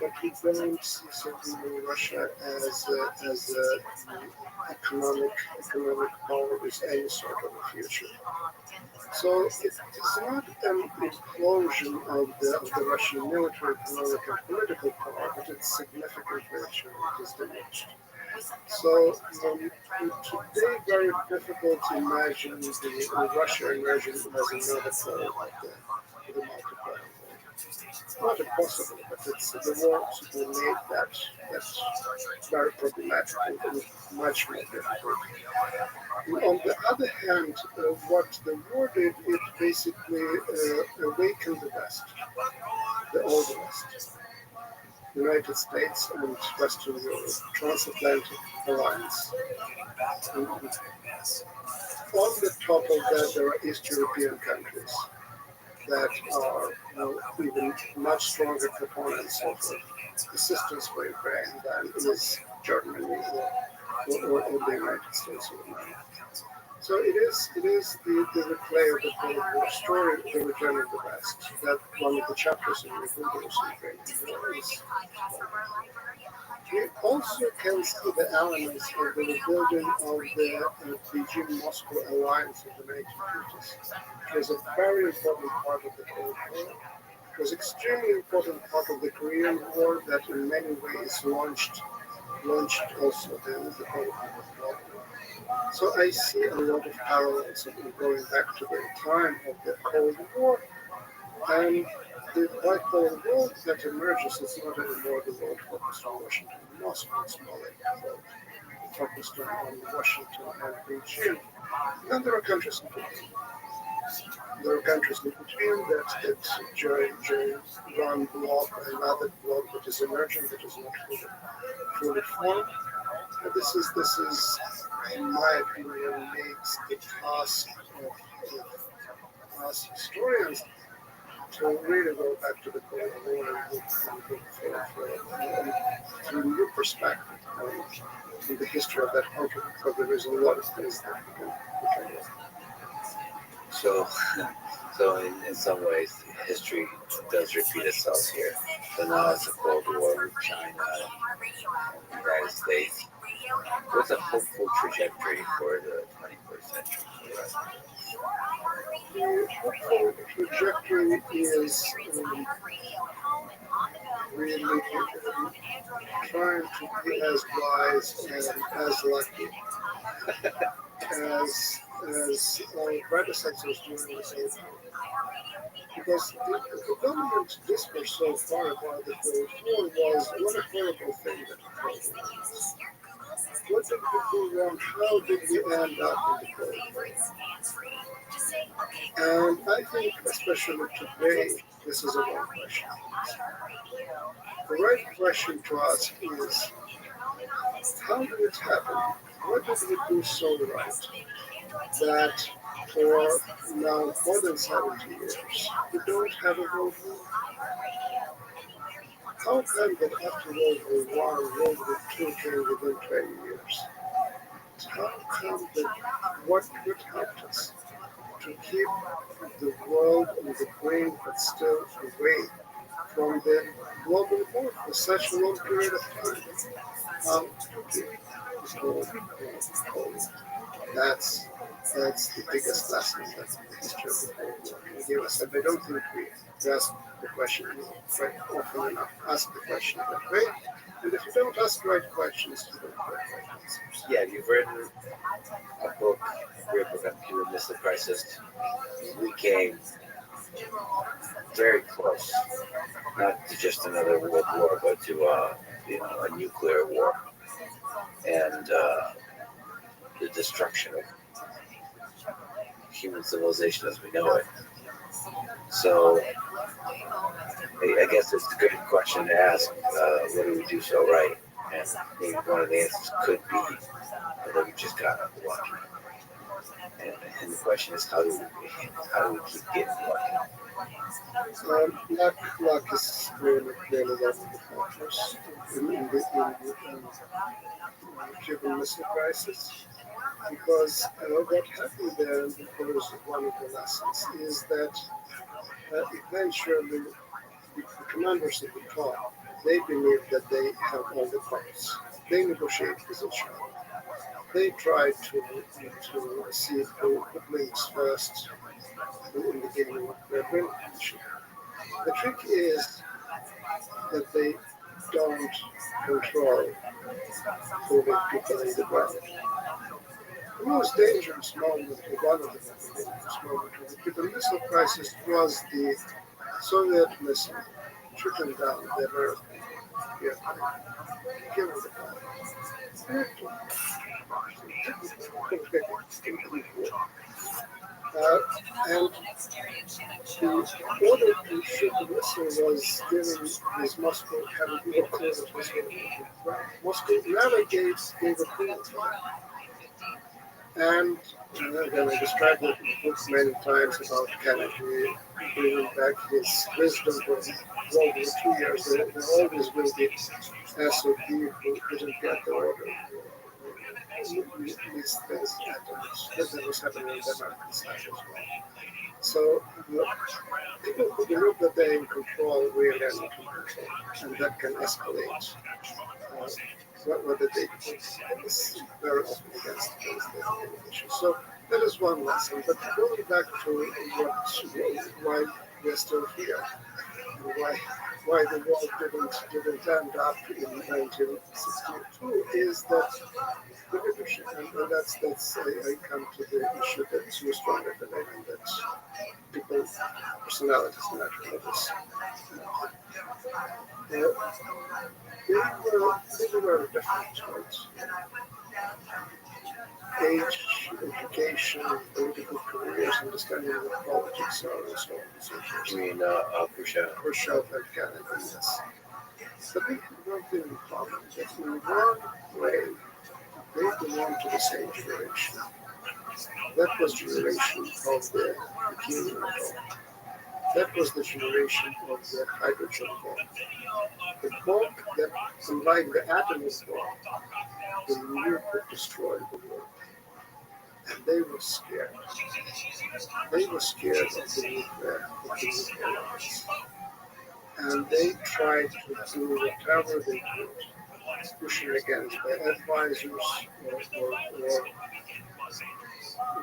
S10: but we don't see certainly Russia as a economic power with any sort of a future. So it is not an implosion of the Russian military, economic, and political power, but it's significantly actually it is diminished. So today, very difficult to imagine the Russia emerging as another pole like the multiplayer. Not impossible, but it's the war to made that very problematic and much more difficult. And on the other hand, what the war did, it basically awakened the West, the old West, United States and Western Europe, transatlantic alliance. And on the top of that, there are East European countries that are even much stronger proponents of assistance for Ukraine than is Germany or the United States of America. So it is the replay of the Cold War story, the return of the West. That one of the chapters in the Ukrainian War is. We also can see the elements of the rebuilding of the Beijing-Moscow alliance in the 1950s. It was a very important part of the Cold War. It was extremely important part of the Korean War that in many ways launched also the Cold War. So I see a lot of parallels of going back to the time of the Cold War, and the bipolar world that emerges is not anymore the world focused on Washington and Moscow, it's more like the world focused on Washington and Beijing. And there are countries in between. There are countries in between that join one bloc, another bloc that is emerging, that is not fully formed. And this is, in my opinion, makes the task of us historians to really go back to the Cold War and look through a new perspective on the history of that conflict, because there is a lot of things that we can learn.
S6: So in some ways, history does repeat itself here. So now it's a Cold War with China and the United States. What's a hopeful trajectory for the 21st century?
S10: The hopeful trajectory is really trying to be as wise and as lucky as our predecessors during the same time. Because the dominant discourse so far about the Cold War was what a horrible thing that the Cold War was. What did we do wrong? How did we end up in the Cold War? And I think, especially today, this is a wrong question. The right question to ask is, how did it happen? What did we do so right that for now more than 70 years we don't have a World War? How come that after World War I, World War II came within 20 years? How come that what helped us to keep the world on the brink but still away from the global war for such a long period of time? How to keep this world cold? That's the biggest lesson that the history of the Cold War can give us. And I don't think we ask the question quite often enough. Ask the question that way. And if you don't ask the right questions, you don't get right answers.
S6: Yeah, you've written a book the Cuban Missile Crisis, we came very close, not to just another world war, but to a nuclear war and the destruction of human civilization as we know it. So I guess it's a good question to ask. What do we do so right? And maybe one of the answers could be that we just got lucky. And the question is, how do we keep getting lucky?
S10: Luck is really one of the factors in the Cuban Missile Crisis, because what happened there, and because one of the lessons is that eventually the commanders at the top, they believe that they have all the cards. They negotiate with each other. They try to see who wins first in the game of their relationship. The trick is that they don't control who the people in the ground. The most dangerous moment, or one of the most dangerous moments of the Cuban Missile Crisis was the Soviet missile shooting down the American airplane, killing the pilot. And the order to shoot the missile was given as Moscow having no clue that was going to happen. Moscow never gave approval for that. And then I described it in the book many times about Kennedy bringing back his wisdom from World War 2 years. There always will be SOD who didn't get the order. Missed things that was happening on the American side as well. So people who believe that they're in control really are not in control, and that can escalate. Whether they do is very often against the issue. So that is one lesson. But going back to why we're still here, and why the world didn't end up in 1962 is that the leadership, and that's I come to the issue that's so strong at the moment, that people's personalities matter for this. They were very different, right? Age, education, political careers, understanding of what politics are, and so on and so forth.
S6: You mean
S10: Khrushchev and Kennedy, yes. But they had one thing in common, that in one way, they belong to the same generation. That was generation of the helium bomb. That was the generation of the hydrogen bomb. The bomb that, unlike the atomic bomb, the nuke could destroy the world. And they were scared. They were scared of the nuclear weapons. And they tried to do whatever they could, pushing against their advisors or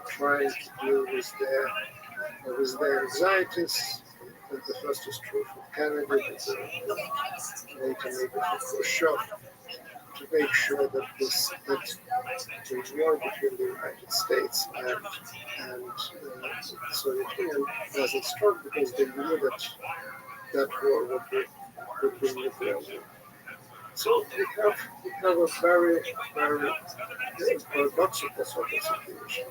S10: trying to deal with their anxieties. And the first is true for Kennedy, but later maybe for Khrushchev, to make sure that the war between the United States and the Soviet Union wasn't strong, because they knew that war would be nuclear war. So we have a very, very paradoxical sort of situation.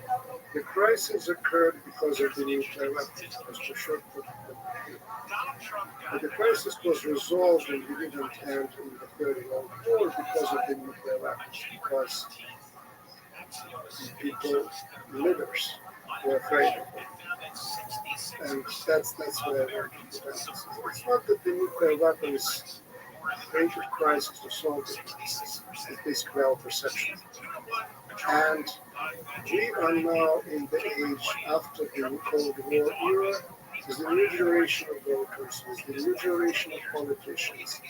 S10: The crisis occurred because of the nuclear weapons, was the short put. But the crisis was resolved and we didn't end in the Third World War because of the nuclear weapons, because people, leaders, were afraid of it. And that's where I want to put emphasis. It's not that the nuclear weapons created crisis or solved the crisis, at least to our perception. And we are now in the age after the Cold War era. There's a new generation of voters, there's the new generation of politicians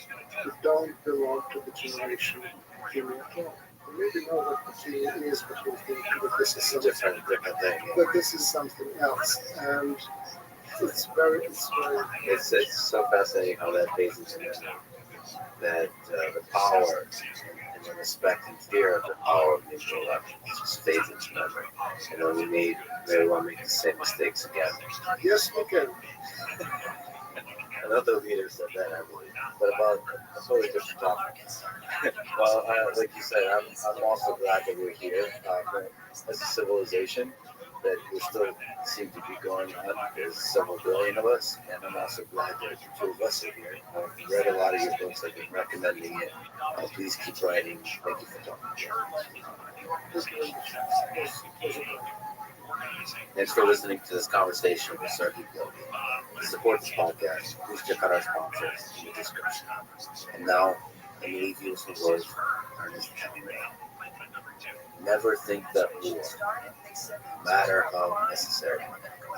S10: who don't belong to the generation of Kimmy at all. We maybe know what the Kimmy is, but we think that this is something
S6: different thing.
S10: But this is something else, and it's so fascinating how that phases in.
S6: that the power and the respect and fear of the power of mutual elections just fades into memory. And then we may well make the same mistakes again.
S10: Yes, we can.
S6: Another leader said that, I believe, but about a totally different topic. Well, like you said, I'm also glad that we're here. But as a civilization, that we still seem to be going on. There's several billion of us, and I'm also glad that the two of us are here. I've read a lot of your books. I've been recommending it. Please keep writing. Thank you for talking. Thanks for listening to this conversation with Sergey Global. To support this podcast, please check out our sponsors in the description. And now, let me leave you with some words from Ernest Hemingway. Never think that war, no matter how necessary,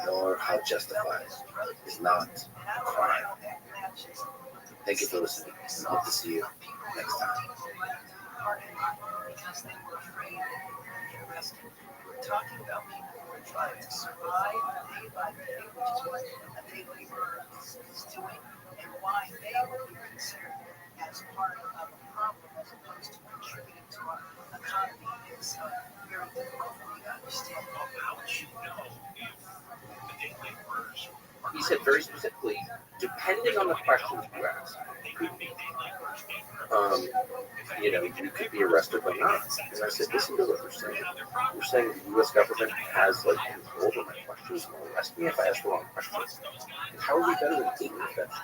S6: nor how justified, is not a crime. Thank you for listening, and hope to see you next time.
S12: Talking about people who are trying to survive day by day, which is what a daily bird is doing, and why they would be considered as part of a problem as opposed to contributing to our economy is very difficult for me to understand.
S9: How would you know if the daily birds are
S6: He said very specifically, depending on the questions you ask, you could be arrested or not. And I said, listen to what you're saying. You're saying the U.S. government has control over my questions and will arrest me if I ask the wrong questions. And how are we better than England if that's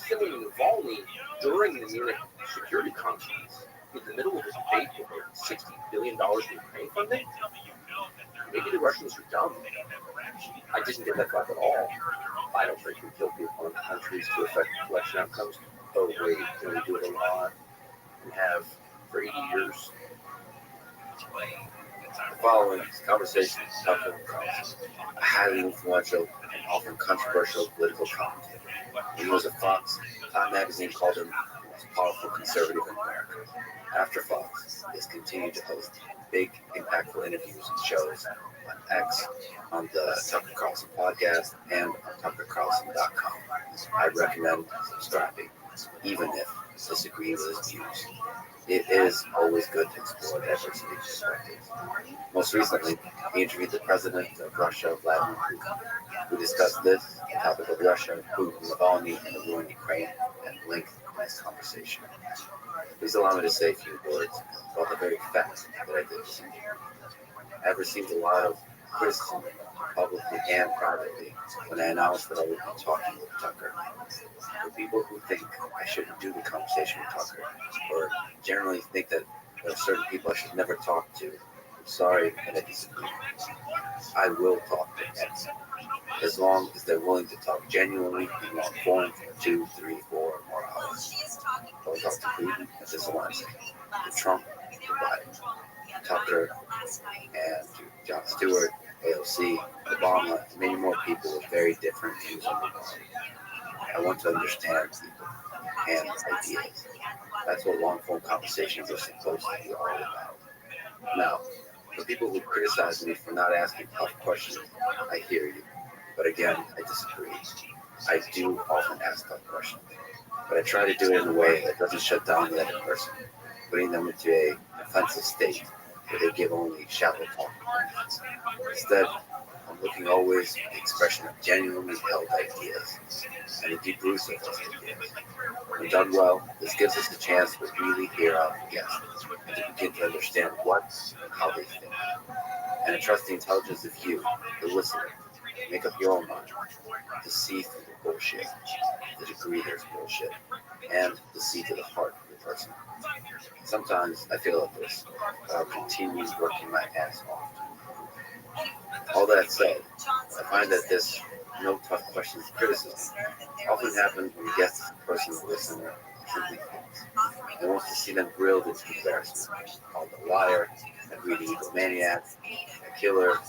S6: true? Killing Navalny during the Munich Security Conference in the middle of a debate over $60 billion in Ukraine funding? Maybe the Russians are dumb. I didn't get that thought at all. I don't think we kill people in countries to affect election outcomes. Oh, wait, we do it a lot. We have for 80 years. The following conversation is Tucker Carlson, a highly influential and often controversial political commentator. He was at Fox. Time magazine called him the most powerful conservative in America. After Fox, he has continued to host big, impactful interviews and shows on X, on the Tucker Carlson podcast, and on TuckerCarlson.com. I recommend subscribing, even if you disagree with his views. It is always good to explore diversity of perspectives. Most recently, he interviewed the president of Russia, Vladimir Putin, who discussed this, the topic of Russia, Putin, Navalny, and the war in Ukraine at length in this conversation. Please allow me to say a few words about the very fact that I did this interview. I've received a lot of criticism, publicly and privately, when I announced that I would be talking with Tucker. For people who think I shouldn't do the conversation with Tucker, or generally think that there are certain people I should never talk to, I'm sorry that I disagree. I will talk to them, as long as they're willing to talk genuinely in long form for 2, 3, 4, or more hours. I will talk to Putin and to Zelensky, to Trump, to Biden, Tucker, and to Jon Stewart, AOC, Obama, and many more people with very different views on the world. I want to understand people and ideas. That's what long-form conversations are supposed to be all about. Now, for people who criticize me for not asking tough questions, I hear you. But again, I disagree. I do often ask tough questions, but I try to do it in a way that doesn't shut down the other person, putting them into a defensive state where they give only shallow talk. Instead, I'm looking always for the expression of genuinely held ideas and the deep roots of those ideas. When done well, this gives us the chance to really hear out the guests and to begin to understand what and how they think. And I trust the intelligence of you, the listener, to make up your own mind, to see through the bullshit, the degree there's bullshit, and to see to the heart of the person. Sometimes I feel like this, but I'll continue working my ass off. All that said, I find that this no tough questions criticism often happens when the guest is a person the listener simply hates and wants to see them grilled into embarrassment, called a liar, a greedy egomaniac, a killer,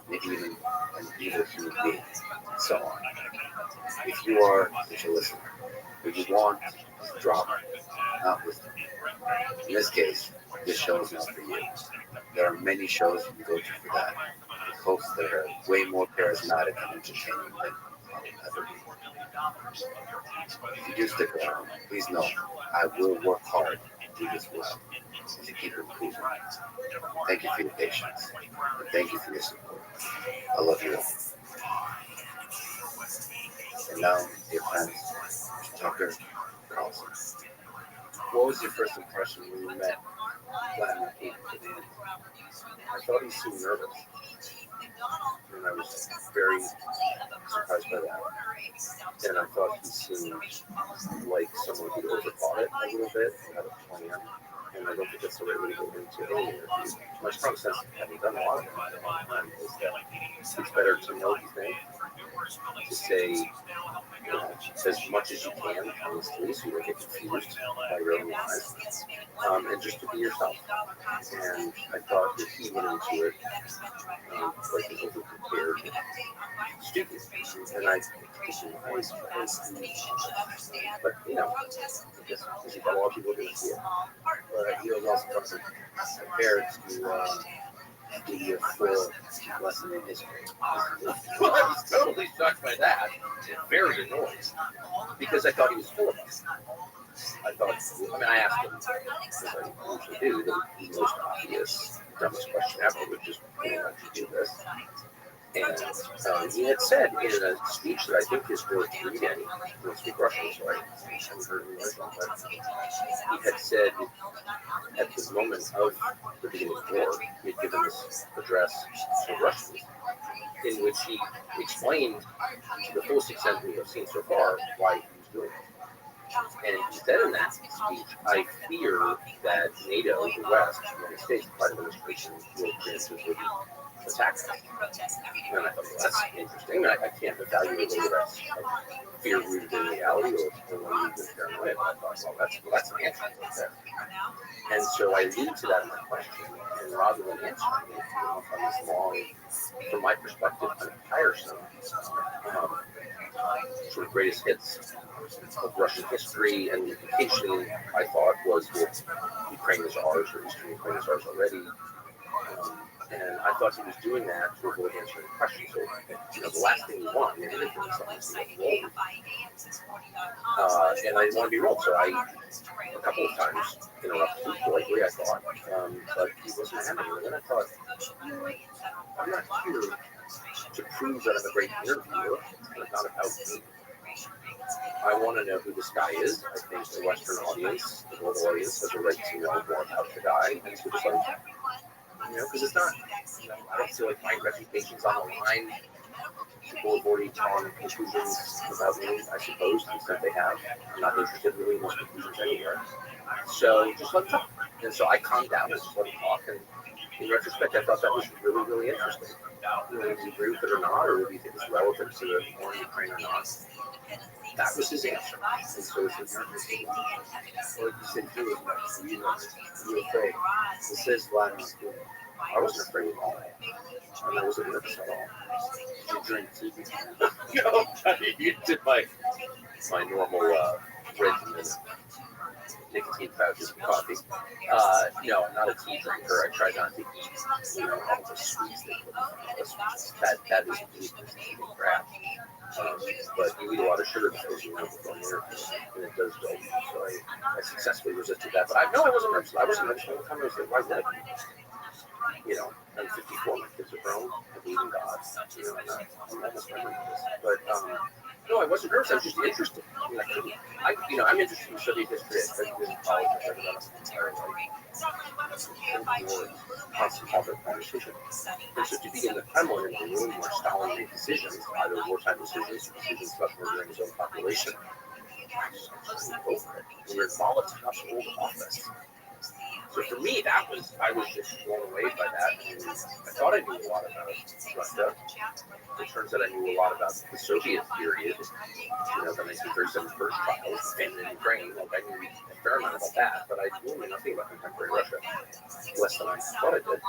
S6: maybe even an evil human being, and so on. If you are such a listener, what you want is drama, not wisdom. In this case, this show is not for you. There are many shows you can go to for that, with hosts that are way more charismatic and entertaining than If you do stick around, please know I will work hard to do this well to keep improving. Thank you for your patience. And thank you for your support. I love you all. And now, dear friends, Tucker Carlson. What was your first impression when you met Vladimir Putin? I thought he seemed nervous. And I was very surprised by that. And I thought he seemed like someone who overthought it a little bit, had a plan. And I don't think that's the right way to go into any interview. My strong sense, having done a lot of them in a long time, is that it's better to know the thing, to say as much as you can, honestly, so you don't get confused by your own lies, and just to be yourself. And I thought that he went into it like an over-prepared stupid, and I but you know, because you got a lot of people going to see it. But he was also prepared to give you a full lesson in history. Well, I was totally shocked by that, and very annoyed, because I thought he was full of us. I asked him, as I usually do, the most obvious, dumbest question ever, which is, why don't you do this? And he had said in a speech that I think is worth reading, he don't speak Russian, so I haven't heard him Russian, but he had said at the moment of the beginning of the war, he had given this address to Russians, in which he explained to the fullest extent we have seen so far why he was doing it. And he said in that speech, I fear that NATO, the West, the United States, the Biden administration will preemptively attack us. And I thought, well, that's interesting. I can't evaluate whether that's fear rooted in reality or rooted in paranoia. But I thought, well, that's an answer right there. And so I alluded to that in my question, and rather than answering it, on this long, from my perspective, kind of tiresome, sort of greatest hits of Russian history, and the implication, I thought, was that Ukraine is ours, or Eastern Ukraine is ours already. And I thought he was doing that to avoid answering the question. So, the last thing you want in an interview is something to get rolled. And I didn't want to be rolled, so I, a couple of times, interrupted him politely, I thought. But he wasn't having it. And then I thought, I'm not here to prove that I'm a great interviewer. It's not about me. I want to know who this guy is. I think the Western audience, the global audience, has a right to know more about the guy. And so just like, because it's not, I don't feel like my reputation's on the line. People have already drawn conclusions about me, I suppose, to the extent they have. I'm not interested really in those conclusions anywhere. So just let him talk. And so I calmed down and just let him talk. And in retrospect, I thought that was really, really interesting. Whether you agree with it or not, or whether you think it's relevant to the war in Ukraine or not, that was his answer. And so it's interesting. Or you said he was you were afraid. It says Vladimir Putin. I wasn't afraid at all. And I wasn't nervous at all. Did you drink tea? No, you did my normal regimen. Nicotine pouches and coffee. No, I'm not a tea drinker. I try not to eat, all the sweets they put in. That is eating crap. But you eat a lot of sugar because before an interview, and it does dull you. So I successfully resisted that. But I wasn't nervous. I wasn't nervous all the time. I was like, why would I be? I'm 54. My kids are grown. I believe in God. I'm not necessarily nervous. But no, I wasn't nervous. I was just interested. I'm interested in studying history. I studied in college. I studied about my entire life. Constant topic of conversation. And so to be in the Kremlin in a room where Stalin made decisions, either wartime decisions or decisions about murdering his own population, I just over it. We were in Molotov's old office. So for me, I was just blown away by that. And I thought I knew a lot about Russia. It turns out I knew a lot about the Soviet period, the 1937 first trials, and in Ukraine. I knew a fair amount about that, but I knew nothing about contemporary Russia, less than I thought I did.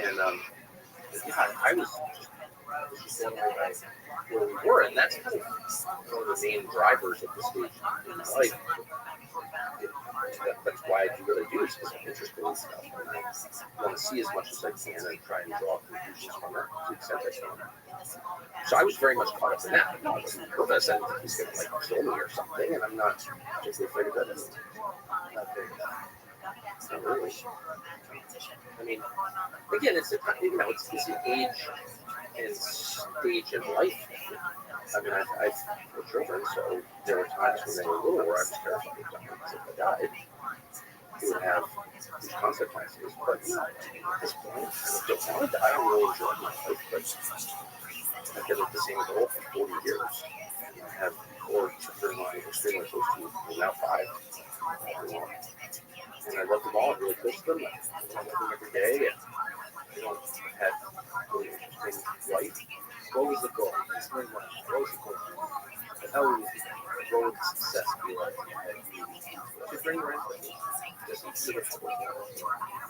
S6: And I was just blown away by where we were, and that's kind of one of the main drivers of the stage in my life. That's why I do what I do, is because I'm interested in stuff, and I want to see as much as I can and try and draw conclusions from it to the extent I can. So I was very much caught up in that. I wasn't nervous. I didn't think he's going to like kill me or something, and I'm not just afraid of that. Not really. I mean, again, it's it's an age and stage in life. I mean, I've four children, so there were times when they were little where I was terrified of dying because if I died, it would have huge consequences. But at this point, I don't want to die. I'm really enjoying my life, but I've been at the same goal for 40 years. I have 4 children who I'm extremely close to, and now 5. And I love them all. I'm really close to them. I love them every day. And, I've had a really interesting life. What was the goal? What was the goal? And how would success be like? To bring your empathy.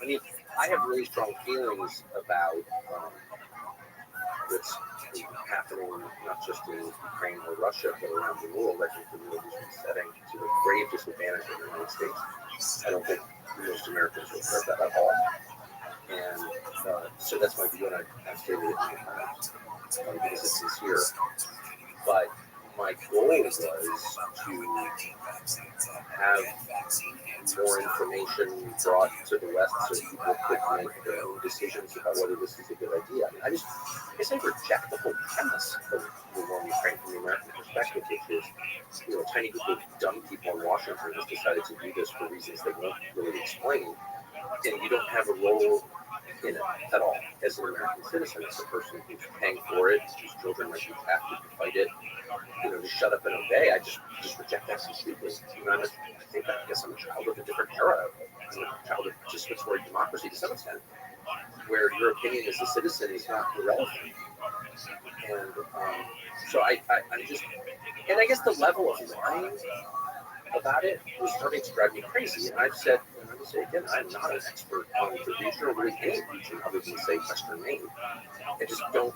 S6: I mean, I have really strong feelings about what's happening, not just in Ukraine or Russia, but around the world. I think the world is resetting to the grave disadvantage of the United States. I don't think most Americans will regret that at all. And so that's my view, and I've stated it because it's sincere. But my goal was to have more information brought to the West so people could make their own decisions about whether this is a good idea. I guess I reject the whole premise of the war in Ukraine from the American perspective, which is, a tiny group of dumb people in Washington has decided to do this for reasons they won't really explain, and you don't have a role in it at all as an American citizen, as a person who's paying for it, whose children might be drafted to fight it. To shut up and obey. I just reject that completely. I guess I'm a child of a different era. I'm a child of participatory democracy to some extent, where your opinion as a citizen is not irrelevant. And so I'm just, and I guess the level of lying about it was starting to drive me crazy. And I've said, and I'm going to say again, I'm not an expert on the region or really any region other than, say, Western Maine. I just don't,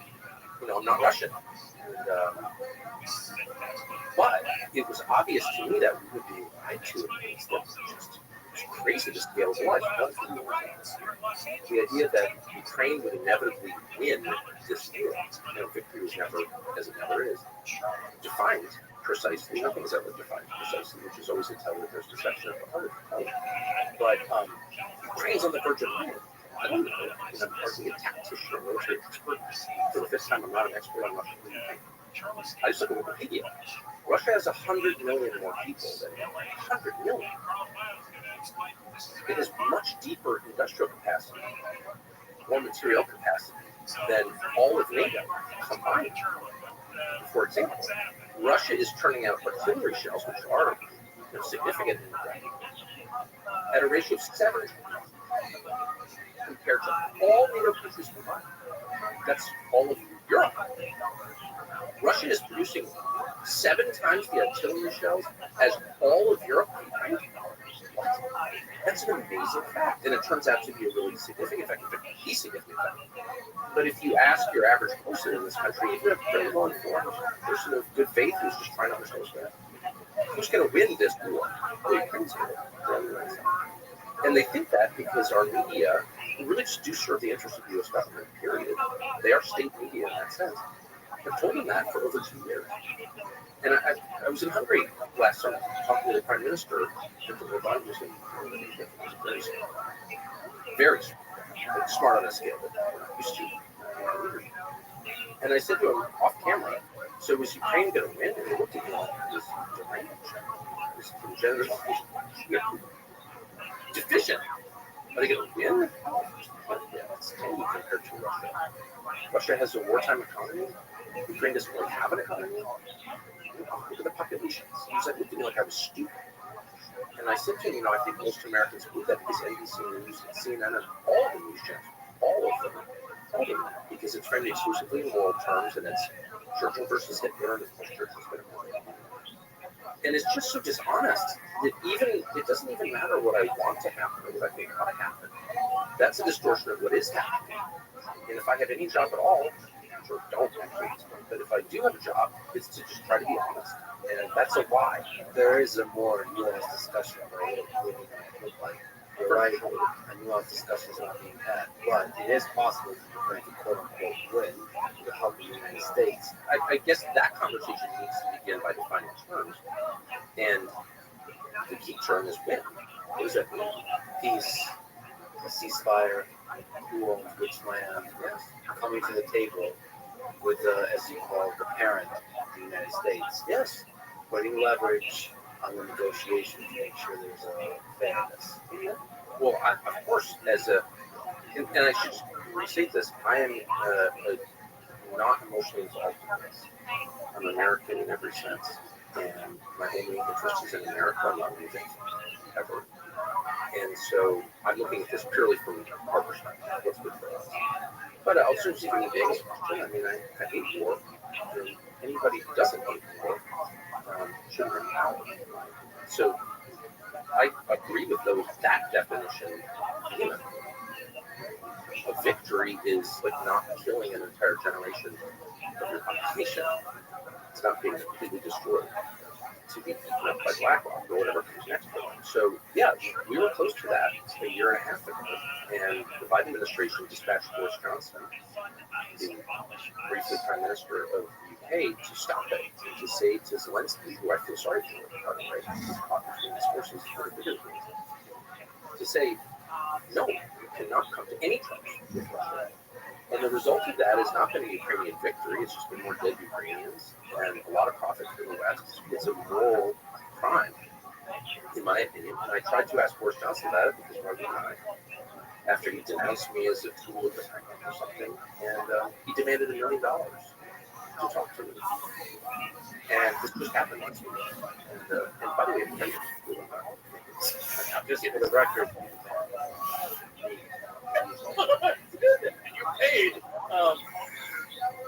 S6: I'm not Russian. And, but it was obvious to me that we would be lied to in ways that was just crazy to scale of life. The idea that Ukraine would inevitably win this war, victory was never, as it never is, defined precisely. Nothing is ever defined precisely, which is always a tell that there's deception at the heart of it. But Ukraine's on the verge of winning. I don't know. I'm hardly a tactician or military expert. For the fifth time, I'm not an expert on Russian Ukraine. I just look at Wikipedia. Russia has 100 million more people than 100 million. It has much deeper industrial capacity, more material capacity than all of NATO combined. For example, Russia is turning out artillery shells, which are significant in the ground, at a ratio of 7 compared to all NATO countries combined. That's all of Europe. Russia is producing 7 times the artillery shells as all of Europe combined. That's an amazing fact, and it turns out to be a really significant fact, a significant fact. But if you ask your average person in this country, even a very well-informed person of good faith who's just trying to understand who's going to win this war, the Ukrainians going to win. And they think that because our media really just do serve the interests of the U.S. government, period. They are state media in that sense. I've told them that for over 2 years. And I was in Hungary last summer talking to the Prime Minister, very smart on a scale that we're not used to. And I said to him off camera, so was Ukraine going to win? And he looked at me like this deranged, this congenital deficient. Are they going to win? Yeah, it's tiny compared to Russia. Russia has a wartime economy. Ukraine doesn't really have an economy. Look at the populations. He was looking at me like I was stupid. And I said to him, I think most Americans believe that because NBC News and CNN and all the news channels, all of them, because it's framed exclusively in moral terms, and it's Churchill versus Hitler, and it's Churchill's been and it's just so dishonest that it doesn't even matter what I want to happen or what I think ought to happen. That's a distortion of what is happening. And if I have any job at all, or don't actually, but if I do have a job, it's to just try to be honest. And that's a why.
S13: There is a more nuanced discussion about what it would look like.
S6: you're right. A nuanced discussion is not being had, but it is possible for Ukraine to quote unquote win with the help of the United States. I guess that conversation needs to begin by defining terms, and the key term is win. What does that mean? Peace, a ceasefire, who owns which land, yes, coming to the table with, as you call the parent, the United States, yes, putting leverage on the negotiations to make sure there's a fairness. Well, of course, and I should restate this, I am not emotionally involved in this. I'm American in every sense, and my only interest is in America. I'm not leaving ever. And so I'm looking at this purely from our perspective, what's good for us. But also, just even the biggest question, I mean, I hate war. And anybody who doesn't hate war shouldn't have power. So I agree with that definition. You know, a victory is like not killing an entire generation of your population. It's not being completely destroyed to be eaten up by BlackRock or whatever comes next for them. So yeah, we were close to that a year and a half ago, and the Biden administration dispatched Boris Johnson, the briefly Prime Minister of the UK, to stop it and to say to Zelensky, who I feel sorry for, by the way, he's caught between these forces for the to say, no, you cannot come to any terms with Russia. And the result of that has not been a Ukrainian victory, it's just been more dead Ukrainians and a lot of profit for the West. It's a moral crime, in my opinion. And I tried to ask Boris Johnson about it because why wouldn't I? After he denounced me as a tool of the Kremlin or something, and he demanded $1 million to talk to me. And this just happened last week. And by the way, just for the record, you paid.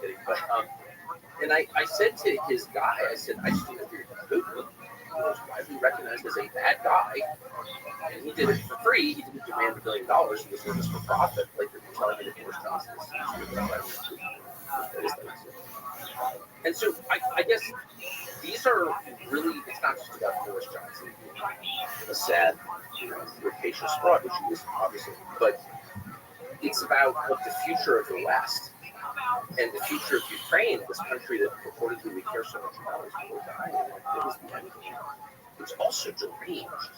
S6: Kidding, but and I said to his guy, I said, I just interviewed Putin, who was widely recognized as a bad guy, and he did it for free. He didn't demand $1 million. He was doing this for profit, like you're telling me that Boris Johnson is. And so I guess these are really, it's not just about Boris Johnson being a sad, rapacious fraud, which he is obviously, but it's about what the future of the West and the future of Ukraine, this country that purportedly we care so much about, is going to die, and it is the end game. It's also deranged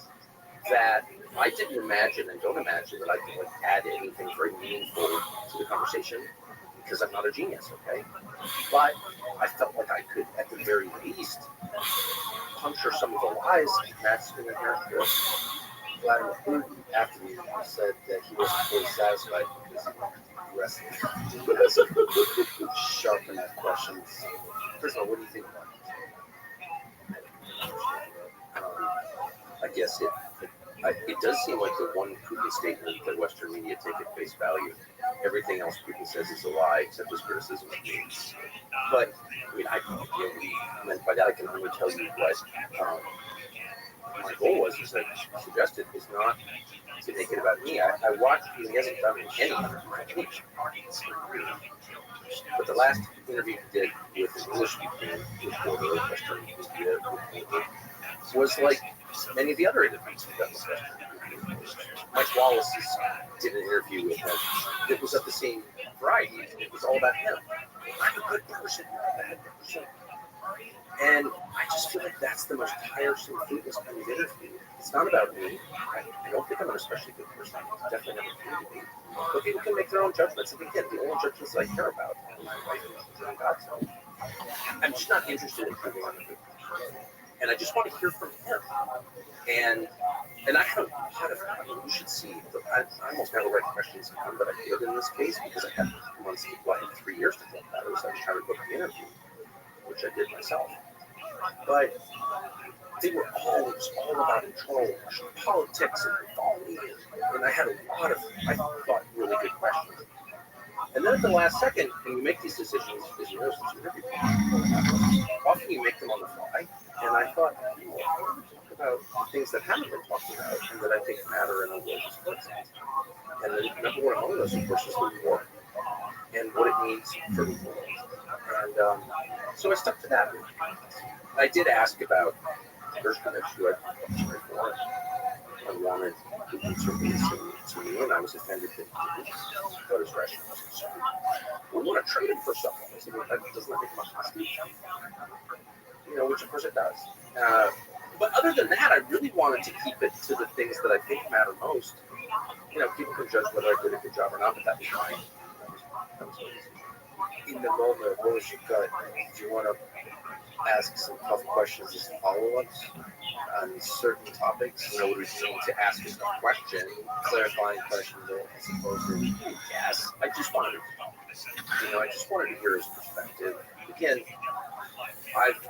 S6: that I didn't imagine and don't imagine that I could add anything very meaningful to the conversation because I'm not a genius, okay? But I felt like I could, at the very least, puncture some of the lies that's in the character. Vladimir Putin, after he said that he wasn't fully satisfied because he wanted to sharpen that questions. First of all, what do you think about this? I guess it does seem like the one Putin statement that Western media take at face value. Everything else Putin says is a lie, except his criticism of me. But I mean, I meant by that I can only tell you what my goal was, as I suggested, is not to make it about me. I watched, he hasn't done any interview. But the last interview he did with an English-speaking reporter of Western media was like many of the other interviews we've done with Western media. Mike Wallace did an interview with him that was of the same variety. It was all about him. I'm a good person, you're a bad person. And I just feel like that's the most tiresome, fruitless kind of interview. It's not about me. I don't think I'm an especially good person. I definitely never claimed to be. But people can make their own judgments. And again, the only judgments that I care about are my wife and God's own. I'm just not interested in proving I'm a good person. And I just want to hear from him. And I have a lot of, you should see, I almost never write questions down, but I did in this case because I had months, I had 3 years to think about it. So I was trying to book the interview, which I did myself. But they were always all about internal politics and equality, and I had a lot of, I thought, really good questions. And then at the last second, when you make these decisions, as you know, since you interview people, often you make them on the fly. And I thought, talk about the things that haven't been talked about and that I think matter in a world of sports. And the number one among those, of course, is the war and what it means for the world. And so I stuck to that. I did ask about Gershkovich, who I've before, on wanted to insert me to me, and I was offended that voters' ration wasn't served. We want to trade him for something. I said, well, that doesn't make him a hostage. Which of course it does. But other than that, I really wanted to keep it to the things that I think matter most. People can judge whether I did a good job or not, but that was fine. That was always in the moment. What was your gut? Do you want to ask some tough questions as follow-ups on certain topics? Would we need to ask a question, clarifying question as opposed to yes? I just wanted to hear his perspective. Again, I've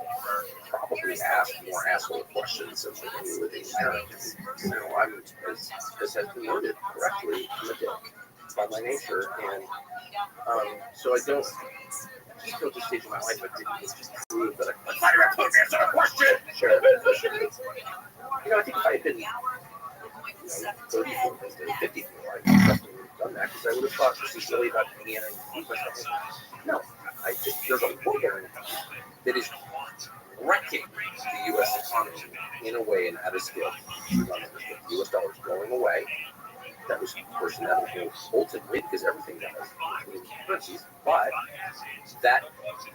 S6: probably asked more asshole questions than any living American. I'm as has been worded correctly, I'm a dick by my nature, and so I don't. Just go to the stage of my life, I didn't just prove that I could put me answer a question. Sure. I think if I had been 34, 54, I definitely would have done that because I would have thought this is silly about me and I prove myself. No, there's a war going on that is wrecking the U.S. economy in a way and at a scale. The U.S. dollar is going away. That was, of course, inevitable ultimately because everything does in currencies. But that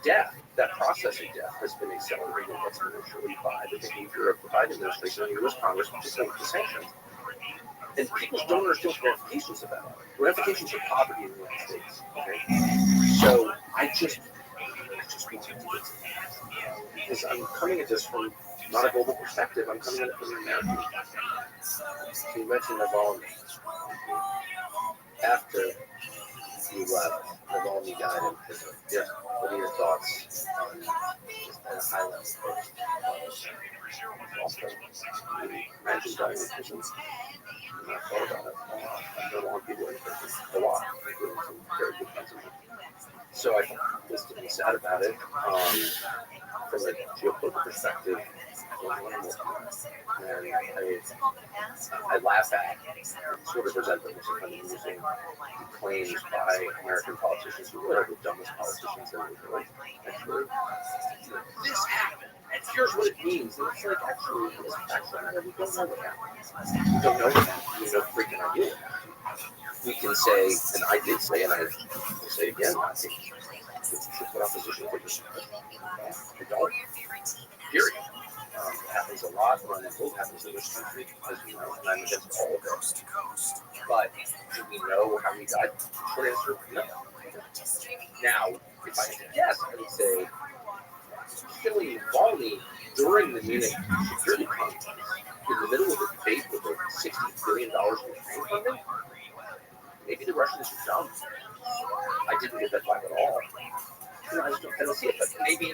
S6: death, that process of death, has been accelerated exponentially by the behavior of the Biden administration and the U.S. Congress, particularly with the sanctions. And people don't understand the ramifications of that. Ramifications of poverty in the United States. Okay, so I just want to do this because I'm coming at this from not a global perspective. I'm coming at it from an American. So you mentioned Navalny. After you left, Navalny died in prison. Yeah. What are your thoughts on just that high level post? Imagine dying in prison. And I thought about it. I don't want people in prison. A lot. Including some very good friends of mine. So I was sad about it. From a geopolitical perspective, and I laugh at sort of resentment which is kind of using claims by American politicians who are the dumbest politicians in the world. Actually, this happened, and here's what it means. And it's like, actually, it's factual matter. We don't know what happened. We don't know what happened. We have no freaking idea what happened. We can say, and I did say, and I will say again, I think it's what opposition figures. They don't. Period. It happens a lot around the world, happens in this country, as we know, and I'm against all of it. But do we know how he died? Short answer, no. Now, if I had to guess, I would say killing Navalny during the Munich security conference, in the middle of a debate with over $60 billion in Ukraine funding, maybe the Russians are dumb. I didn't get that vibe at all. I don't see it, but maybe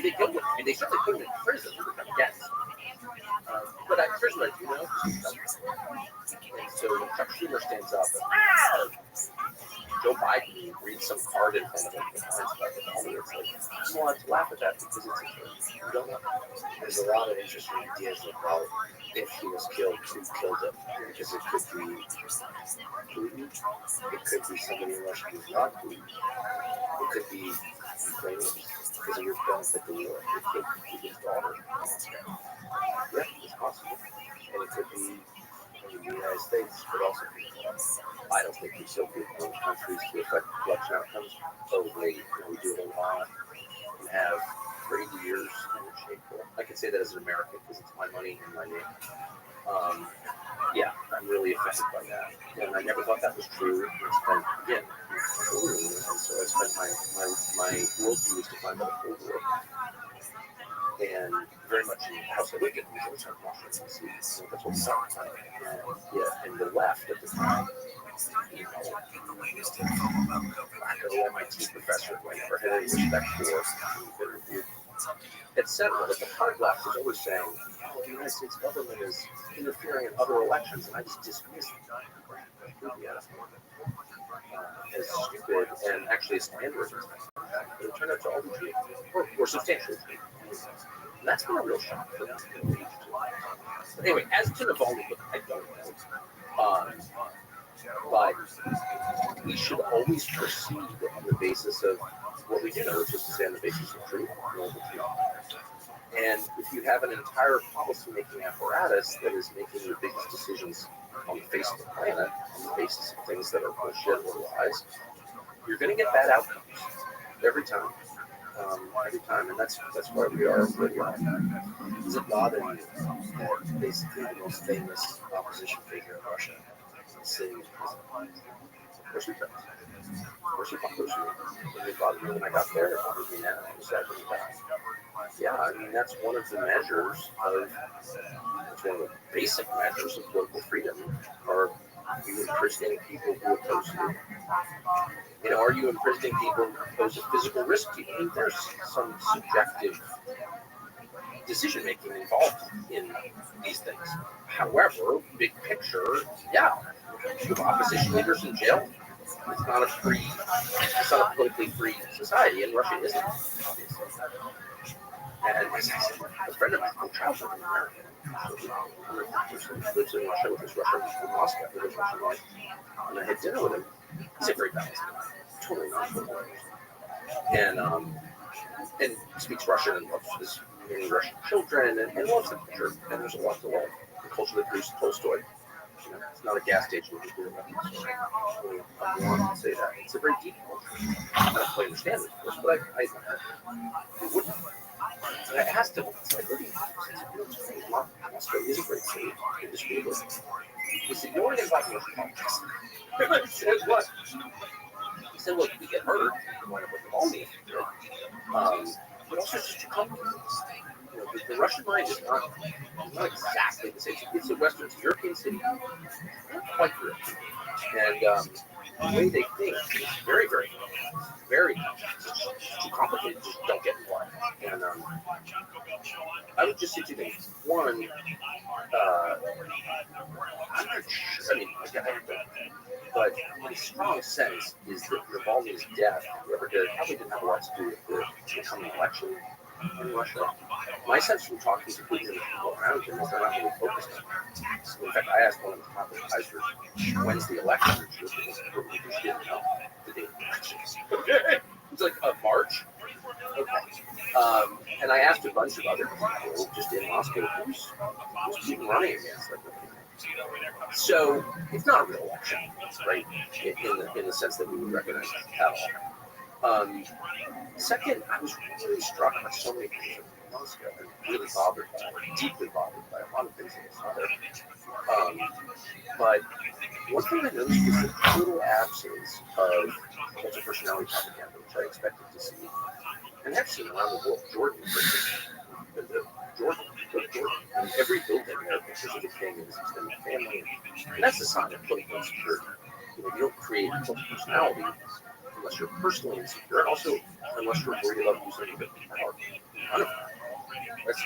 S6: they killed him. I mean, they certainly put him in prison, which I'm against. But at prison, I do know. And so Chuck Schumer stands up and Joe Biden reads some card in front of him and finds about the dollar. It's like, you want to laugh at that because it's a you don't know. There's a lot of interesting ideas about if he was killed, who killed him. Because it could be Putin, it could be somebody in Russia who's not Putin. It could be Ukrainians because of your benefit to war. It could be his daughter. Yeah, it's possible. And it could be in the United States, but also I don't think we still give those countries to affect election outcomes. Probably, we do it a lot and have for 80 years, and it's shameful. I can say that as an American because it's my money and my name. Yeah, I'm really offended by that. And I never thought that was true. I spent, again, and so I spent my worldview is defined by the Cold War. And very much in the House of Lincoln, which was Washington, D.C. So that's what we saw. And the left at the time, I know MIT professor who I never had any respect for, etc. But the hard left is always saying, the United States government is interfering in other elections, and I just dismiss it as stupid and actually slanderous. But it turned out to all be true, or substantially true. And that's been a real shock for them. But anyway, as to Navalny, I don't know. But we should always proceed on the basis of what we do know, which is to say on the basis of truth. And if you have an entire policy-making apparatus that is making the biggest decisions on the face of the planet, on the basis of things that are bullshit or lies, you're going to get bad outcomes every time. And that's why we are where we are. Does it bother you that basically the most famous opposition figure in Russia is sitting in prison? Of course it does. Of course it bothers me. It bothered me when I got there. It bothers me now. It sad when he died. Yeah, I mean, that's one of the measures of, that's one of the basic measures of political freedom. Are you imprisoning people who oppose you? You know, are you imprisoning people who pose a physical risk to you? I mean, there's some subjective decision making involved in these things. However, big picture, yeah, you have opposition leaders in jail. It's not a politically free society, and Russia isn't, obviously. And as I said, a friend of mine from childhood in America, lives in Russia with his Russian from Moscow, with his Russian wife. And I had dinner with him. He's a very balanced guy, totally non-political, and speaks Russian and loves his many Russian children and loves the culture. And there's a lot to love. The culture that produced Tolstoy. You know, it's not a gas station with a beer. I want to say that it's a very deep culture. I don't quite understand it, of course, but I wouldn't. I asked him, Moscow is a great city. It is really good. He said, you know what it is like Russian politics? I said, what? He said, well, we get hurt. We wind up with pneumonia. But also it's just too complicated. You know, the Russian mind is not exactly the same. It's a Western, it's a European city, not quite European. And the way they think is very, very complex. Very complex. It's too complicated. Just don't get involved. And I would just say two things. One, I'm not sure. I mean, I don't know. But my strong sense is that Navalny's death, whoever did it, probably didn't have a lot to do with the coming election in Russia. My sense from talking to people around him is they're not really focused on it. So in fact, I asked one of the top advisors, when's the election? She didn't know the date of the election. Okay. It's like March. Okay. And I asked a bunch of other people just in Moscow, who's Putin running against? Like, so it's not a real election, right? In the sense that we would recognize it at all. Second, I was really struck by so many things in Moscow and really bothered by it, deeply bothered by a lot of things in this other. But one thing I noticed was the total absence of multi-personality propaganda, which I expected to see, and have seen around the world. Jordan, for example, Jordan. In every building there are pictures of the king and his extended family, and that's a sign of political insecurity. You know, you don't create multi-personality unless you're personally insecure, and also unless you're worried about losing a bit of power. None of that.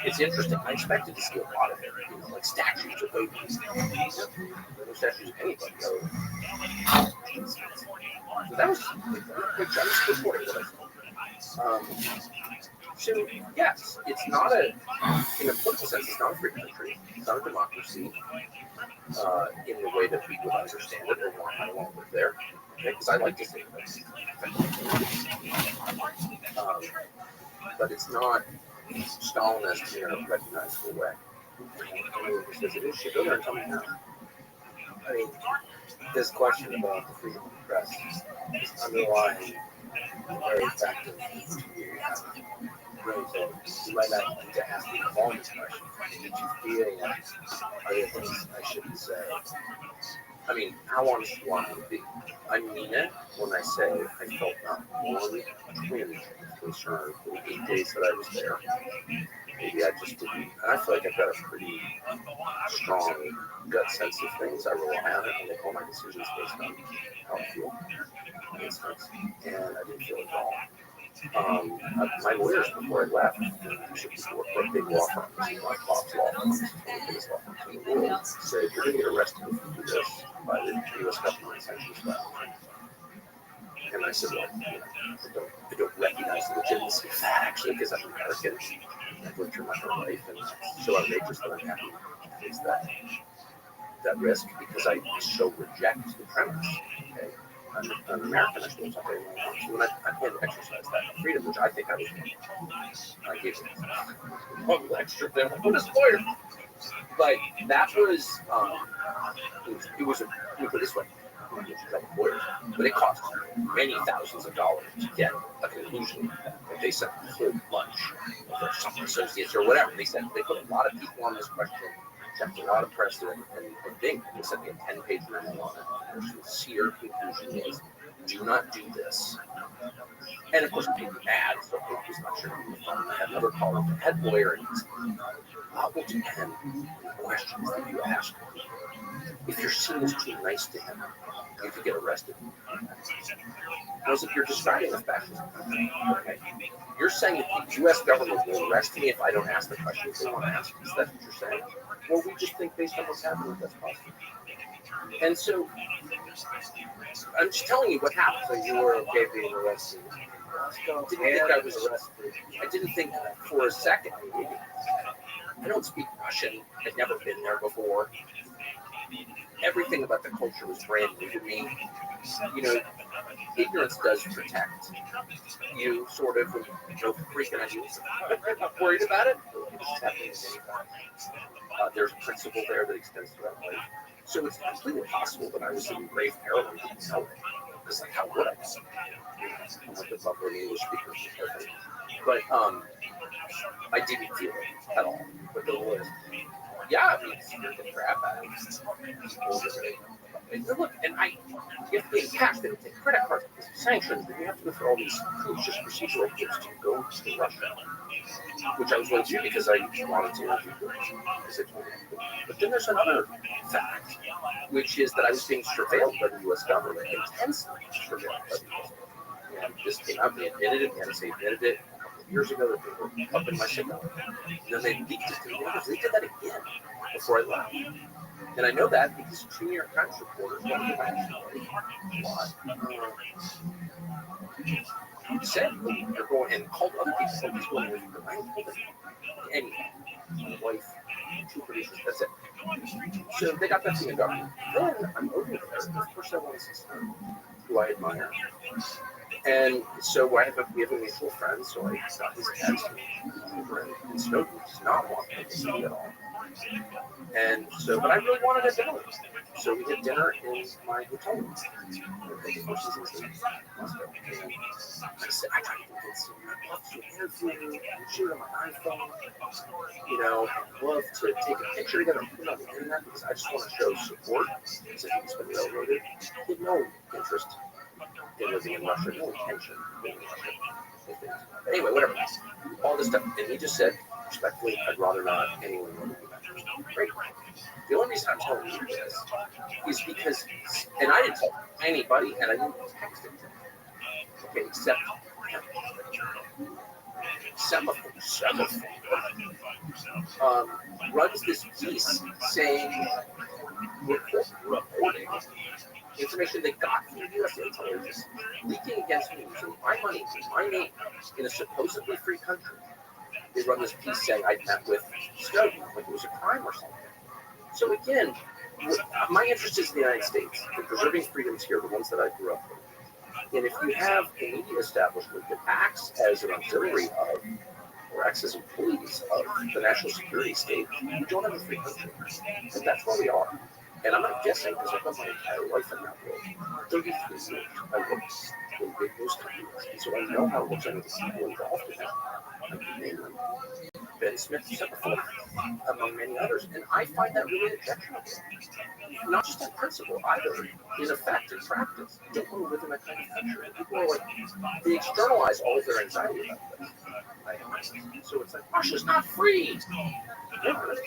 S6: It's interesting. I expected to see a lot of it, you know, like statues of babies. No statues of anybody. So that was just reporting what I saw. So yes, it's not in a political sense, it's not a free country. It's not a democracy in the way that we would understand it, or I want to live there. Because I like to say this. But it's not Stalinist in a recognizable way. Anyone who says it is should go there and tell me how.
S13: I mean, this question about the freedom of the press is underlying very effective to you. So you might not need to ask the following question. Did you feel like other things I shouldn't say?
S6: I mean, how honest do you want me to be? I mean it when I say I felt not one twinge of concern for the 8 days that I was there. Maybe I just didn't. And I feel like I've got a pretty strong gut sense of things. I rely on it and make all my decisions based on how I feel. And I didn't feel it at all. My lawyers, before I left, before a big law firm, like Bob's Law Firm, one of the biggest law firms in the world, said, you're going to get arrested if you do this by the U.S. government sanctions violation. And I said, well, I don't recognize the legitimacy of that, actually, because I'm American. I've lived through my whole life, and it's so outrageous that I'm happy to face that risk, because I so reject the premise. Okay?
S13: an American, I suppose, I when I had to exercise that freedom, which I think I was, I gave some extra thing. What is lawyer? But that was, it was a, let me put it this way, lawyers, but it cost many thousands of dollars to get a conclusion like that. Like they sent a whole bunch of their summer associates or whatever. They put a lot of people on this question, checked a lot of precedent, and I think they sent me a 10-page memo on it. Their sincere conclusion was, do not do this. And of course, it made me mad, so I was not sure. I had another call with the head lawyer, and he said, what will depend on the questions that you ask. If your scene is too nice to him, you could get arrested. Whereas if you're describing a fascist country, okay, you're saying that the U.S. government will arrest me if I don't ask the questions they want to ask. Is that what you're saying? Well, we just think based on what's happening, that's possible. And so, I'm just telling you what happened.
S6: So you were okay being arrested?
S13: I didn't think I was arrested. I didn't think for a second. I don't speak Russian. I'd never been there before. Everything about the culture was brand new to me. You know, ignorance does protect you, sort of, when you're freaking out. I'm not worried about it. It's happening at any time. There's a principle there that extends throughout life. So it's completely possible that I was in grave peril and didn't know it. Because, like, how would I know? I'm like a bubbling English speaker. But I didn't feel it at all. But there was, yeah, I mean, it scared the crap out of me. And look, and you have to pay cash, they don't take credit cards because of sanctions, and you have to go through all these hoops, just procedural hoops to go to Russia, which I was going to do because I wanted to interview them. But then there's another fact, which is that I was being surveilled by the U.S. government, intensely surveilled by the U.S. government. And this came out, they admitted it, and they admitted it a couple of years ago that they were up in my signal. And then they leaked it to me. They did that again before I left. And I know that because two New York Times reporters, one of them actually said they're going and called other people from this woman. I told them, and my wife, two producers, that's it. So they got that from the government. Then I'm over there. Of course, I want to see someone who I admire. And so we have a mutual friend, so I got his text and Snowden does not want me to see at all. And so, but I really wanted a dinner. So we did dinner in my hotel room. I said, I tried to convince him, I'd love to interview, shoot on my iPhone, you know, I'd love to take a picture together and put it on the internet because I just want to show support because I think it's been railroaded. He had no interest in living in Russia, no intention of living in Russia. Anyway, whatever. All this stuff. And he just said, respectfully, I'd rather not anyone know that. Great. The only reason I'm telling you this is because, and I didn't tell anybody, and I didn't text it to him. Okay, except Semaphore runs this piece saying, reporting information they got from the U.S. intelligence, leaking against me using my money, my name, in a supposedly free country. They run this piece saying I'd met with Snowden, like it was a crime or something. So again, my interest is in the United States, in preserving freedoms here, the ones that I grew up with. And if you have a media establishment that acts as an auxiliary of, or acts as employees of the national security state, you don't have a free country. And that's where we are. And I'm not guessing because I've got my entire life in that world. 33 years I worked in big news companies. And so I know how it looks. I know the people involved in that. I can name them. Ben Smith, Semaphore, among many others. And I find that really objectionable. Not just in principle, either in effect and practice. People who live in that kind of country, people are like, they externalize all of their anxiety about this. So it's like, Russia's not free. Neither is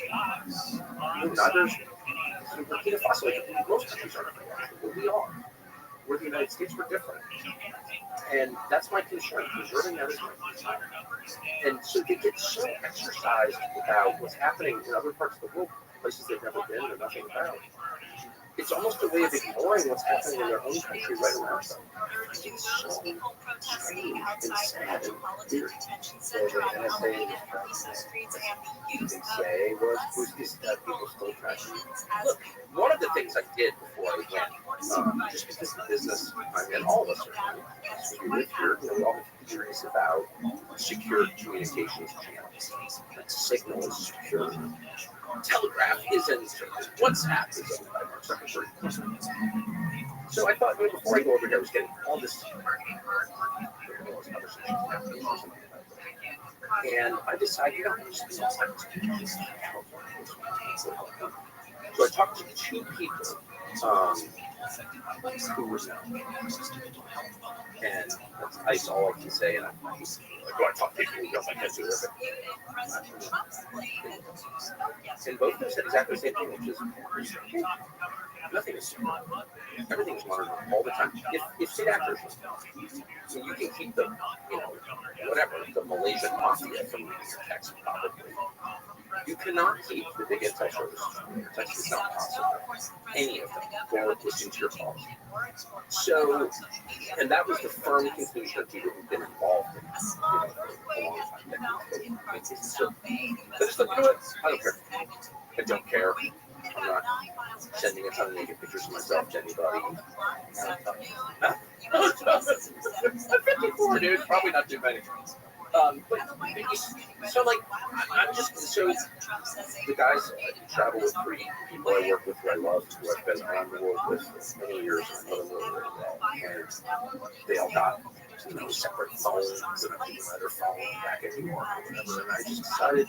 S13: Burkina Faso. Like, most countries aren't free, but we are. We're the United States, we're different. And that's my concern, preserving that is my concern. And so they get so exercised about what's happening in other parts of the world, places they've never been or nothing about. it's almost a way of ignoring what's happening in their own country right around them. It's so strange and sad and weird. So the NSA say was these people still trashing. Look, one of the things I did before I went, just because the business I'm in, all of us are in, we live here, we all have theories about secure communications channels. Signal is secure. Telegraph isn't. WhatsApp is owned by Mark Zuckerberg. So I thought, before I go over here, I was getting all this conversations happening or something like that. And I decided, I'm just going to So I talked to two people who were known. And that's all I can say. And I talk to people who don't like that too. And both of them said exactly the same thing, which is nothing is secret. Everything is monitored all the time. If state actors, so you can keep the, whatever, the Malaysian mafia from your text probably. You cannot keep the big intel services from your text. It's not possible. Any of them, or listening to your calls. So, and that was the firm conclusion of people who've been involved in this for a long time. So, but it's like, you know what? I don't care. I don't care. I'm not sending a ton of naked pictures of myself to anybody. I'm 54, dude. Probably not too many. But so like, I'm just so the guys I travel with, three people I work with, who I love, who I've been around the world with for many years, and I know them really, really well. And they all got separate phones, and I'm on their phone back in New York or whatever. And I just decided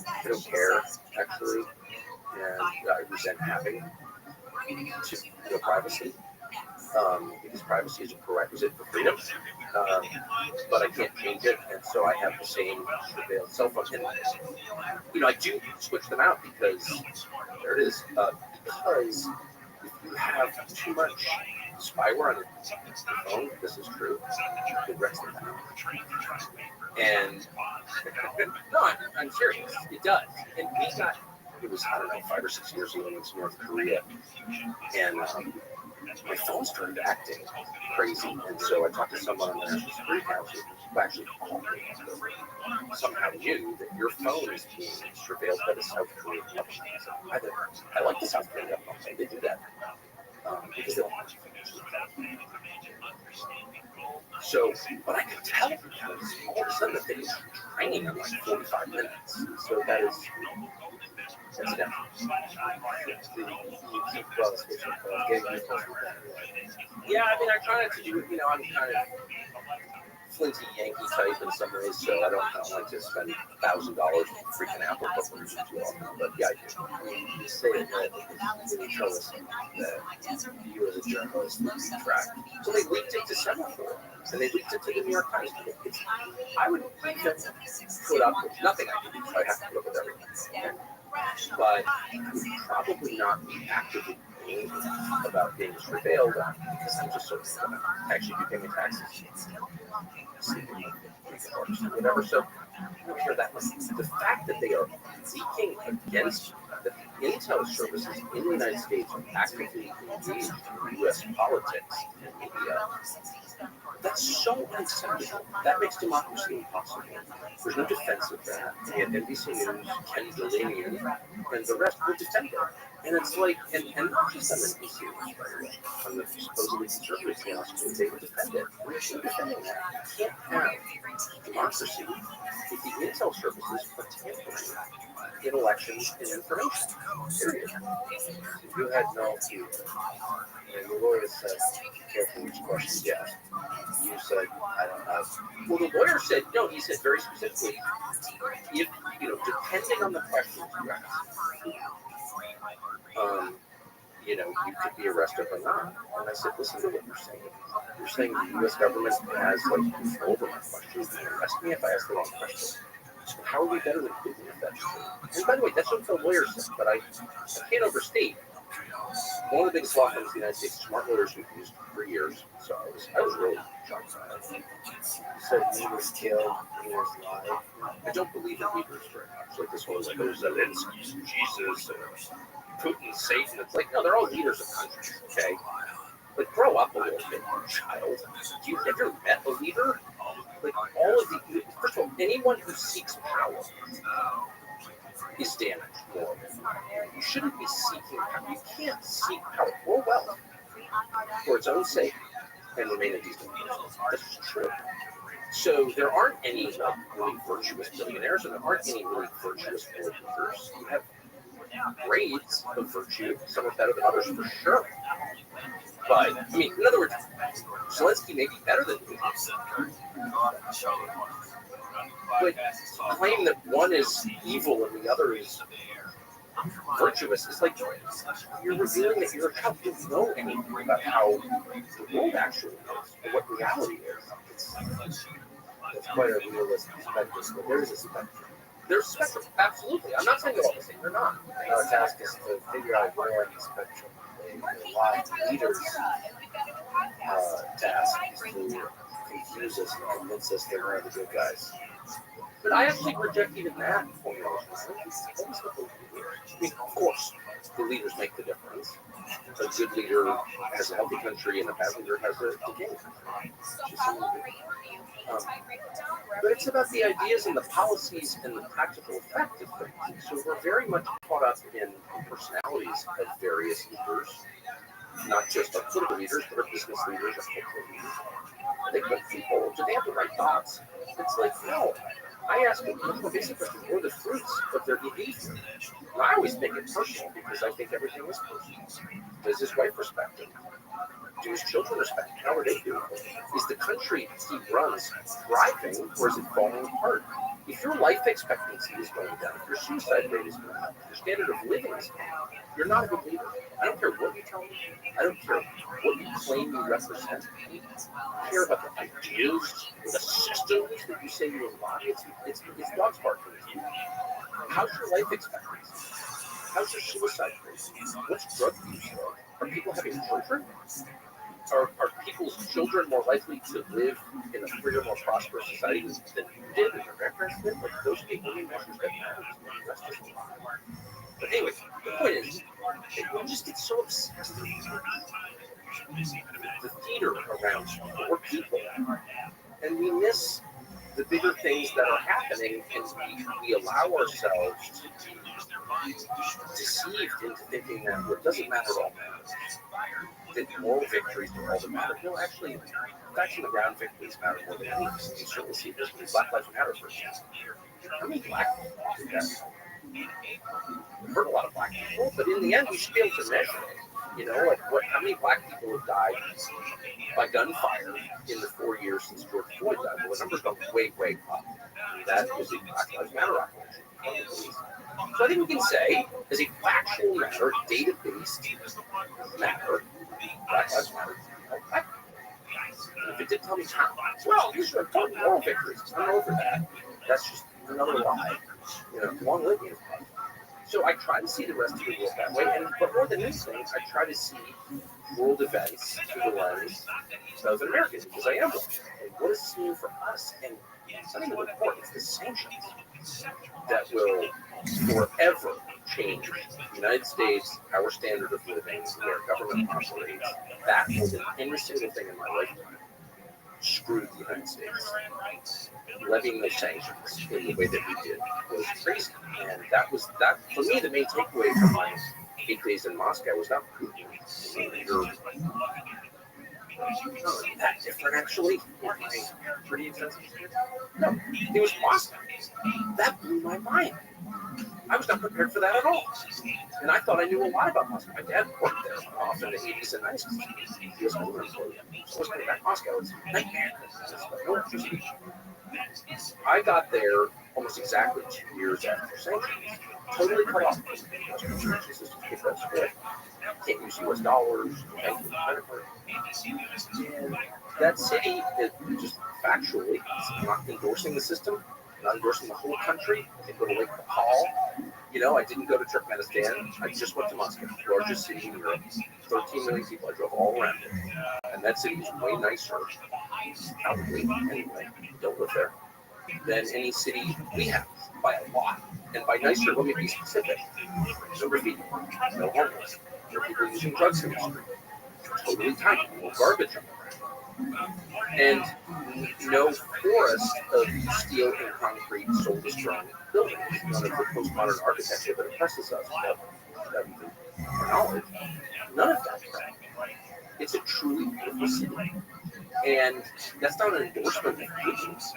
S13: I don't care actually, and I resent having to privacy. Because privacy is a prerequisite for freedom, but I can't change it, and so I have the same surveillance cell phone. And I do switch them out because there it is. Because if you have too much spyware on your phone, this is true, it wrecks them out. And no, I'm serious. It does. And we got. It was, I don't know, 5 or 6 years ago when I was in North Korea, and my phone started acting crazy, and so I talked to someone on the National Security Council who actually called me and somehow knew that your phone is being surveilled by the South Korean government. I like the South Korean government, and they do that because they don't want you. So, but I could tell because all of a sudden the thing is training in like 45 minutes. So that is. That's enough. Yeah, I mean, I try not to do, I'm kind of flinty Yankee type in some ways, so I don't like to spend $1,000 on freaking Apple corporation too often. But yeah, I do. You say it that you tell us that you as a journalist track. So they leaked it to Semaphore, and they leaked it to the New York Times. I would put up with nothing I can do, so I have to put up with everything. But I would probably not be actively paying about being surveilled because I'm just sort of actually be paying taxes, whatever. So I don't care that much. The fact that they are leaking against the intel services in the United States are actively engaged in U.S. politics and media. That's so unacceptable. That makes democracy impossible. There's no defense of that. And NBC News, Ken Delaney, and the rest will defend it. And it's like, and not just on NBC News, by the way, on the supposedly conservative channels, they will defend it. We're actually defending that. You can't have democracy if the intel services are tampering in elections and information. Period. If you had no view, and the lawyer said, careful which questions you ask. You said, I don't know. Well, the lawyer said, no, he said very specifically, if, depending on the questions you ask, you could be arrested or not. And I said, listen to what you're saying. You're saying the U.S. government has, control over my questions. Arrest me if I ask the wrong question. So how are we better than Putin if that's true? And by the way, that's what the lawyer said, but I can't overstate one of the biggest law firms in the United States, smart lawyers we've used for years. So I was really shocked by that. He said leaders kill, leaders lie. I don't believe in leaders very much. Like this whole like, oh, Zelensky, Jesus, Putin, Satan. It's like, no, they're all leaders of countries, okay? But grow up a little bit, child. Do you ever met a leader? Like all of the, first of all, anyone who seeks power is damaged morally. You shouldn't be seeking power. You can't seek power or wealth for its own sake and remain a decent person. That's true. So there aren't any really virtuous billionaires, and there aren't any really virtuous leaders. You have grades of virtue. Some are better than others, for sure. But, I mean, in other words, Zelensky may be better than Putin. But to claim that one is evil and the other is virtuous is like you're revealing that you're a child. You don't know anything about how the world actually is or what reality is. It's quite a realistic spectrum, but there is a spectrum. There's a spectrum, absolutely. I'm not saying they're all the same. They're not. Our task is to figure out where on the spectrum they lie. Leaders' task is to confuse us and convince us that we're the good guys. But I actually reject even that formulation. I mean, of course, the leaders make the difference. A good leader has a healthy country, and a bad leader has a decaying country. But it's about the ideas and the policies and the practical effect of things. So we're very much caught up in personalities of various leaders, not just our political leaders, but our business leaders, our cultural leaders. They put people, do they have the right thoughts? It's like, no. I ask them the basic question, what are the fruits of their behavior? And I always make it personal because I think everything is personal. Does his wife respect him? Do his children respect him? How are they doing? Is the country he runs thriving or is it falling apart? If your life expectancy is going down, if your suicide rate is going up, if your standard of living is going up, you're not a good leader. I don't care what you tell me. I don't care what you claim you represent. I care about the ideas, the systems that you say you embody. It's dog's bark for me. How's your life expectancy? How's your suicide rate? What's drug use? Are people having children? Are people's children more likely to live in a freer, more prosperous society than you did and your grandparents did? Like those people need measures that matter. But anyway, the point is, we just get so obsessed with the theater around people or people, and we miss the bigger things that are happening, and we allow ourselves to be deceived into thinking that what doesn't matter at all matters. That moral victories are all that matter. No, actually, facts on the ground victories matter more than anything. You certainly see this with Black Lives Matter, for example. How many black people do that? We've heard a lot of black people, but in the end, we should be able to measure it. You know, like how many black people have died by gunfire in the 4 years since George Floyd died? Well, the numbers go way, way up. And that is a Black Lives Matter operation. So I think we can say, as a factual matter, data-based matter, Black Lives Matter. And if it did tell me how, well, these are important moral victories. I'm over that. That's just another lie. You know, long living. So I try to see the rest of the world that way, but more than anything, I try to see world events through the lens of an American, because I am one. And what does this mean for us? And it's not even important, it's the sanctions that will forever change the United States, our standard of living, where government operates. That was in any single thing in my lifetime screwed the United States. Levying those sanctions in the way that we did was crazy. And that was, for me, the main takeaway from my 8 days in Moscow was not Putin. Not that different, actually. Pretty intensive. No, it was Moscow. That blew my mind. I was not prepared for that at all. And I thought I knew a lot about Moscow. My dad worked there off in the 80s and 90s. He was going back to Moscow. It's a nightmare. No electricity. I got there almost exactly 2 years after sanctions. Totally cut off. Can't use US dollars. And that city, it just factually, not endorsing the system, not endorsing the whole country. They go to Lake Nepal.
S6: I didn't go to Turkmenistan. I just went to Moscow, largest city in Europe. 13 million people. I drove all around it. And that city is way nicer, probably, anyway, don't live there, than any city we have by a lot. And by nicer, let me be specific. No graffiti, no homeless, no people using drugs in the street. Totally tiny, no garbage on the ground. And no forest of steel and concrete soul-destroying buildings. None of the postmodern architecture that oppresses us without even our knowledge. None of that crap. It's a truly beautiful city. And that's not an endorsement of Putin's.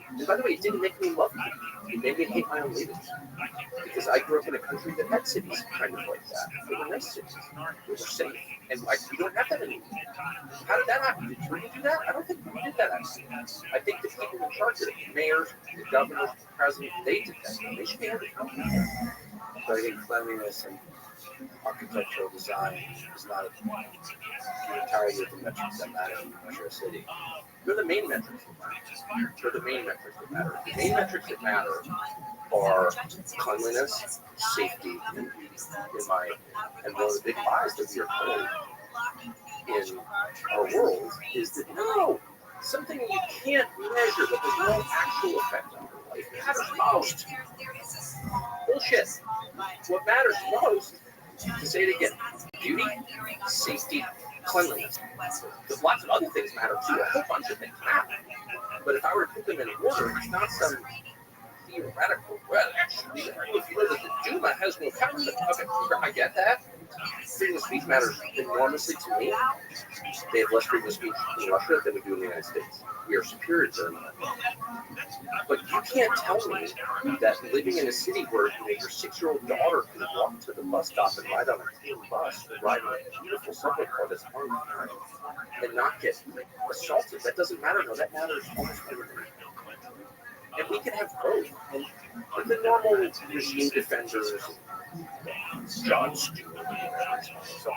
S6: And by the way, it didn't make me love Putin. It made me hate my own leaders. Because I grew up in a country that had cities kind of like that. They were nice cities. They were safe. And we don't have that anymore. How did that happen? Did Putin do that? I don't think Putin did that, actually. I think the people in charge of it, the mayors, the governors, the president, they did that. They should be held accountable.
S13: So I think cleanliness and architectural design is not the entirety of the metrics that matter in Measure City.
S6: They're the main metrics that matter. They're the main metrics that matter. The main metrics that matter are cleanliness, safety, and beauty, in my opinion. And one of the big lies that we are told in our world is that no, something you can't measure that has no actual effect on your life matters most. Bullshit. What matters most, to say it again, beauty, safety, cleanliness. Because lots of other things matter too. A whole bunch of things matter. But if I were to put them in order, it's not some theoretical, well, actually, if you know that the Duma has no power, okay, I get that. Freedom of speech matters enormously to me. They have less freedom of speech in Russia than we do in the United States. We are superior to them. But you can't tell me that living in a city where your 6-year-old daughter can walk to the bus stop and ride on a clean bus, or ride on a beautiful subway car that's unkind, and not get assaulted, that doesn't matter. No, that matters almost everything. And we can have both. And the normal regime defenders, John Stewart, so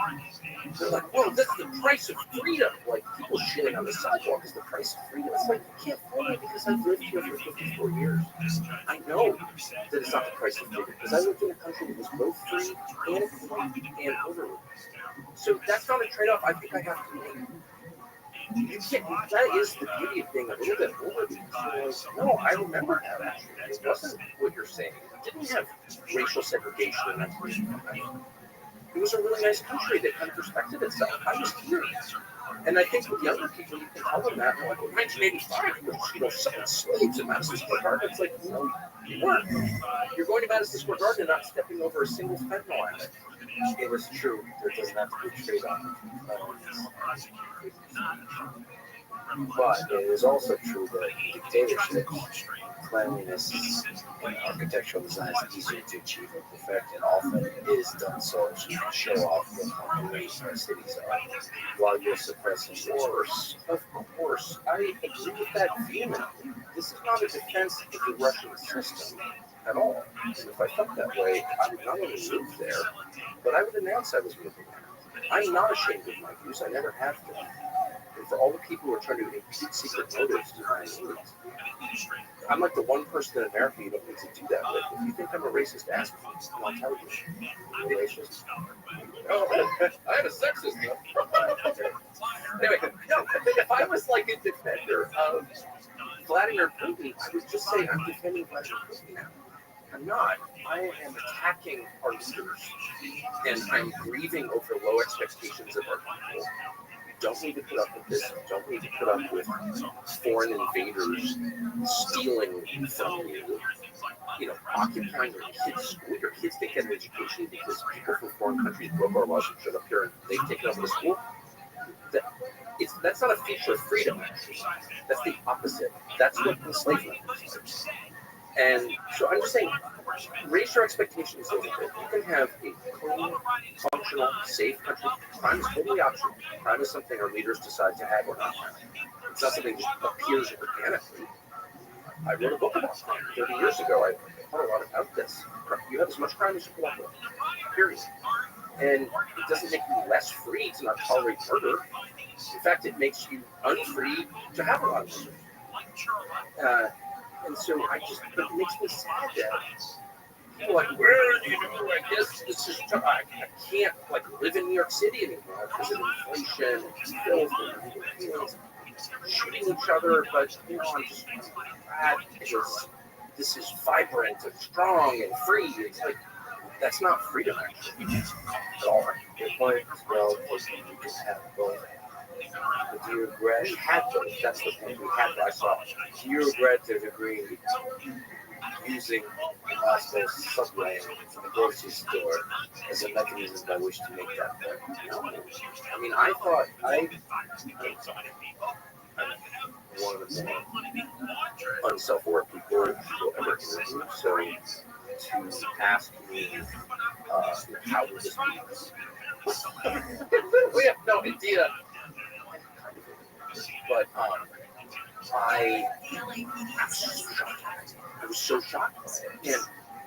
S6: they're like, well, that's the price of freedom. Like, people shitting on the sidewalk is the price of freedom. It's like, you can't fool me because I've lived here for 54 years. I know that it's not the price of freedom because I lived in a country that was both free and free and overruled. So that's not a trade-off I think I have to make. You can't, that is the beauty of being a little bit older. No, I remember that actually. It wasn't what you're saying. It didn't have racial segregation in that country. It was a really nice country that kind of respected itself. I was here. And I think with younger people, you can tell them that. Like, in 1985, you were selling slaves at Madison Square Garden. It's like, no, you weren't. You're going to Madison Square Garden and not stepping over a single fentanyl addict.
S13: It was true. There doesn't have to be a trade-off. But it is also true that dictatorship, cleanliness, and architectural design is easier to achieve or perfect, and often is done so to show off what great our cities are, while you're suppressing wars.
S6: Of course, I agree with that vehemently. This is not a defense of the Russian system at all. And if I felt that way, I would not only move there, but I would announce I was moving there. I'm not ashamed of my views. I never have been. And for all the people who are trying to impute secret motives to my views, I'm like the one person in America you don't need to do that with. If you think I'm a racist, ask me, and I'll tell you. You're racist? Oh, I am a sexist. Anyway, no, if I was like a defender of Vladimir Putin, I would just say I'm defending Vladimir Putin now. I'm not. I am attacking our leaders, and I'm grieving over low expectations of our people. You don't need to put up with this. You don't need to put up with foreign invaders stealing from you, occupying your kids' school. Your kids didn't get an education because people from foreign countries broke our laws and showed up here and they've taken over the school. That's not a feature of freedom, actually. That's the opposite. That's what enslavement is. And so I'm just saying, raise your expectations a little bit. You can have a clean, functional, safe country. Crime is totally optional. Crime is something our leaders decide to have or not have. It's not something that just appears organically. I wrote a book about crime 30 years ago. I thought a lot about this. You have as much crime as you can with, period. And it doesn't make you less free to not tolerate murder. In fact, it makes you unfree to have a lot of murder. And so but it makes me sad that
S13: people are like, well, you know, like this is tough. I can't like live in New York City anymore because of inflation and filth and shooting each other. But you know, I'm just glad because this is vibrant and strong and free. It's like that's not freedom actually at all.
S6: Your point as well is that you can have both. But do you regret?
S13: We had both. That's the point. We had. I saw.
S6: Do you regret to a degree using Moscow subway from the grocery store as a mechanism by which to make that point?
S13: No. I mean, I thought I'm one of the more unself-aware people you'll ever interview. So to ask me how would this be? We have no idea. But I was so shocked by it.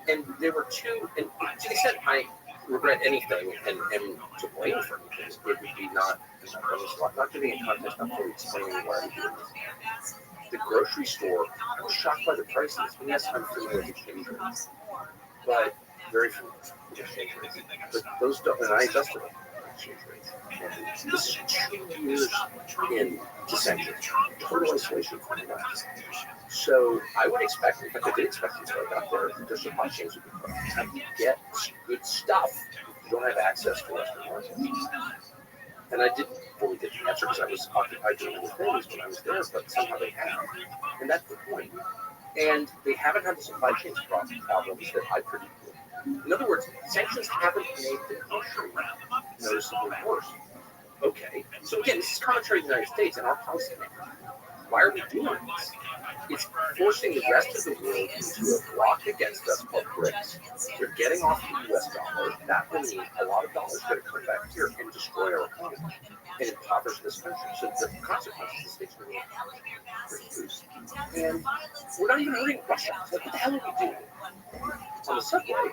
S13: And there were two, and to the extent I regret anything and am to blame for anything, it would be not giving it context, not fully explaining why I'm doing this. The grocery store, I was shocked by the prices. And yes, I'm familiar with exchange rates, but very familiar with exchange rates. But those don't, and I adjusted exchange rates. And this is 2 years in dissension, total isolation from the West. So I would expect, in fact, I did expect until I got there, their supply chains would be problems. How do you get good stuff if you don't have access to Western markets? And I didn't fully get the answer because I was occupied doing other things when I was there, but somehow they have. And that's the point. And they haven't had the supply chains problems that I predicted. In other words, sanctions haven't made the country noticeably worse. Okay, so again, this is contrary to the United States and our policymakers. Why are we doing this? It's forcing the rest of the world into a block against us called BRICS. They're getting off the U.S. dollar. That will mean a lot of dollars going to come back here and destroy our economy and impoverish this country. So the consequences the states are going to produce. And we're not even hurting Russia. Like, what the hell are we doing? On the subway,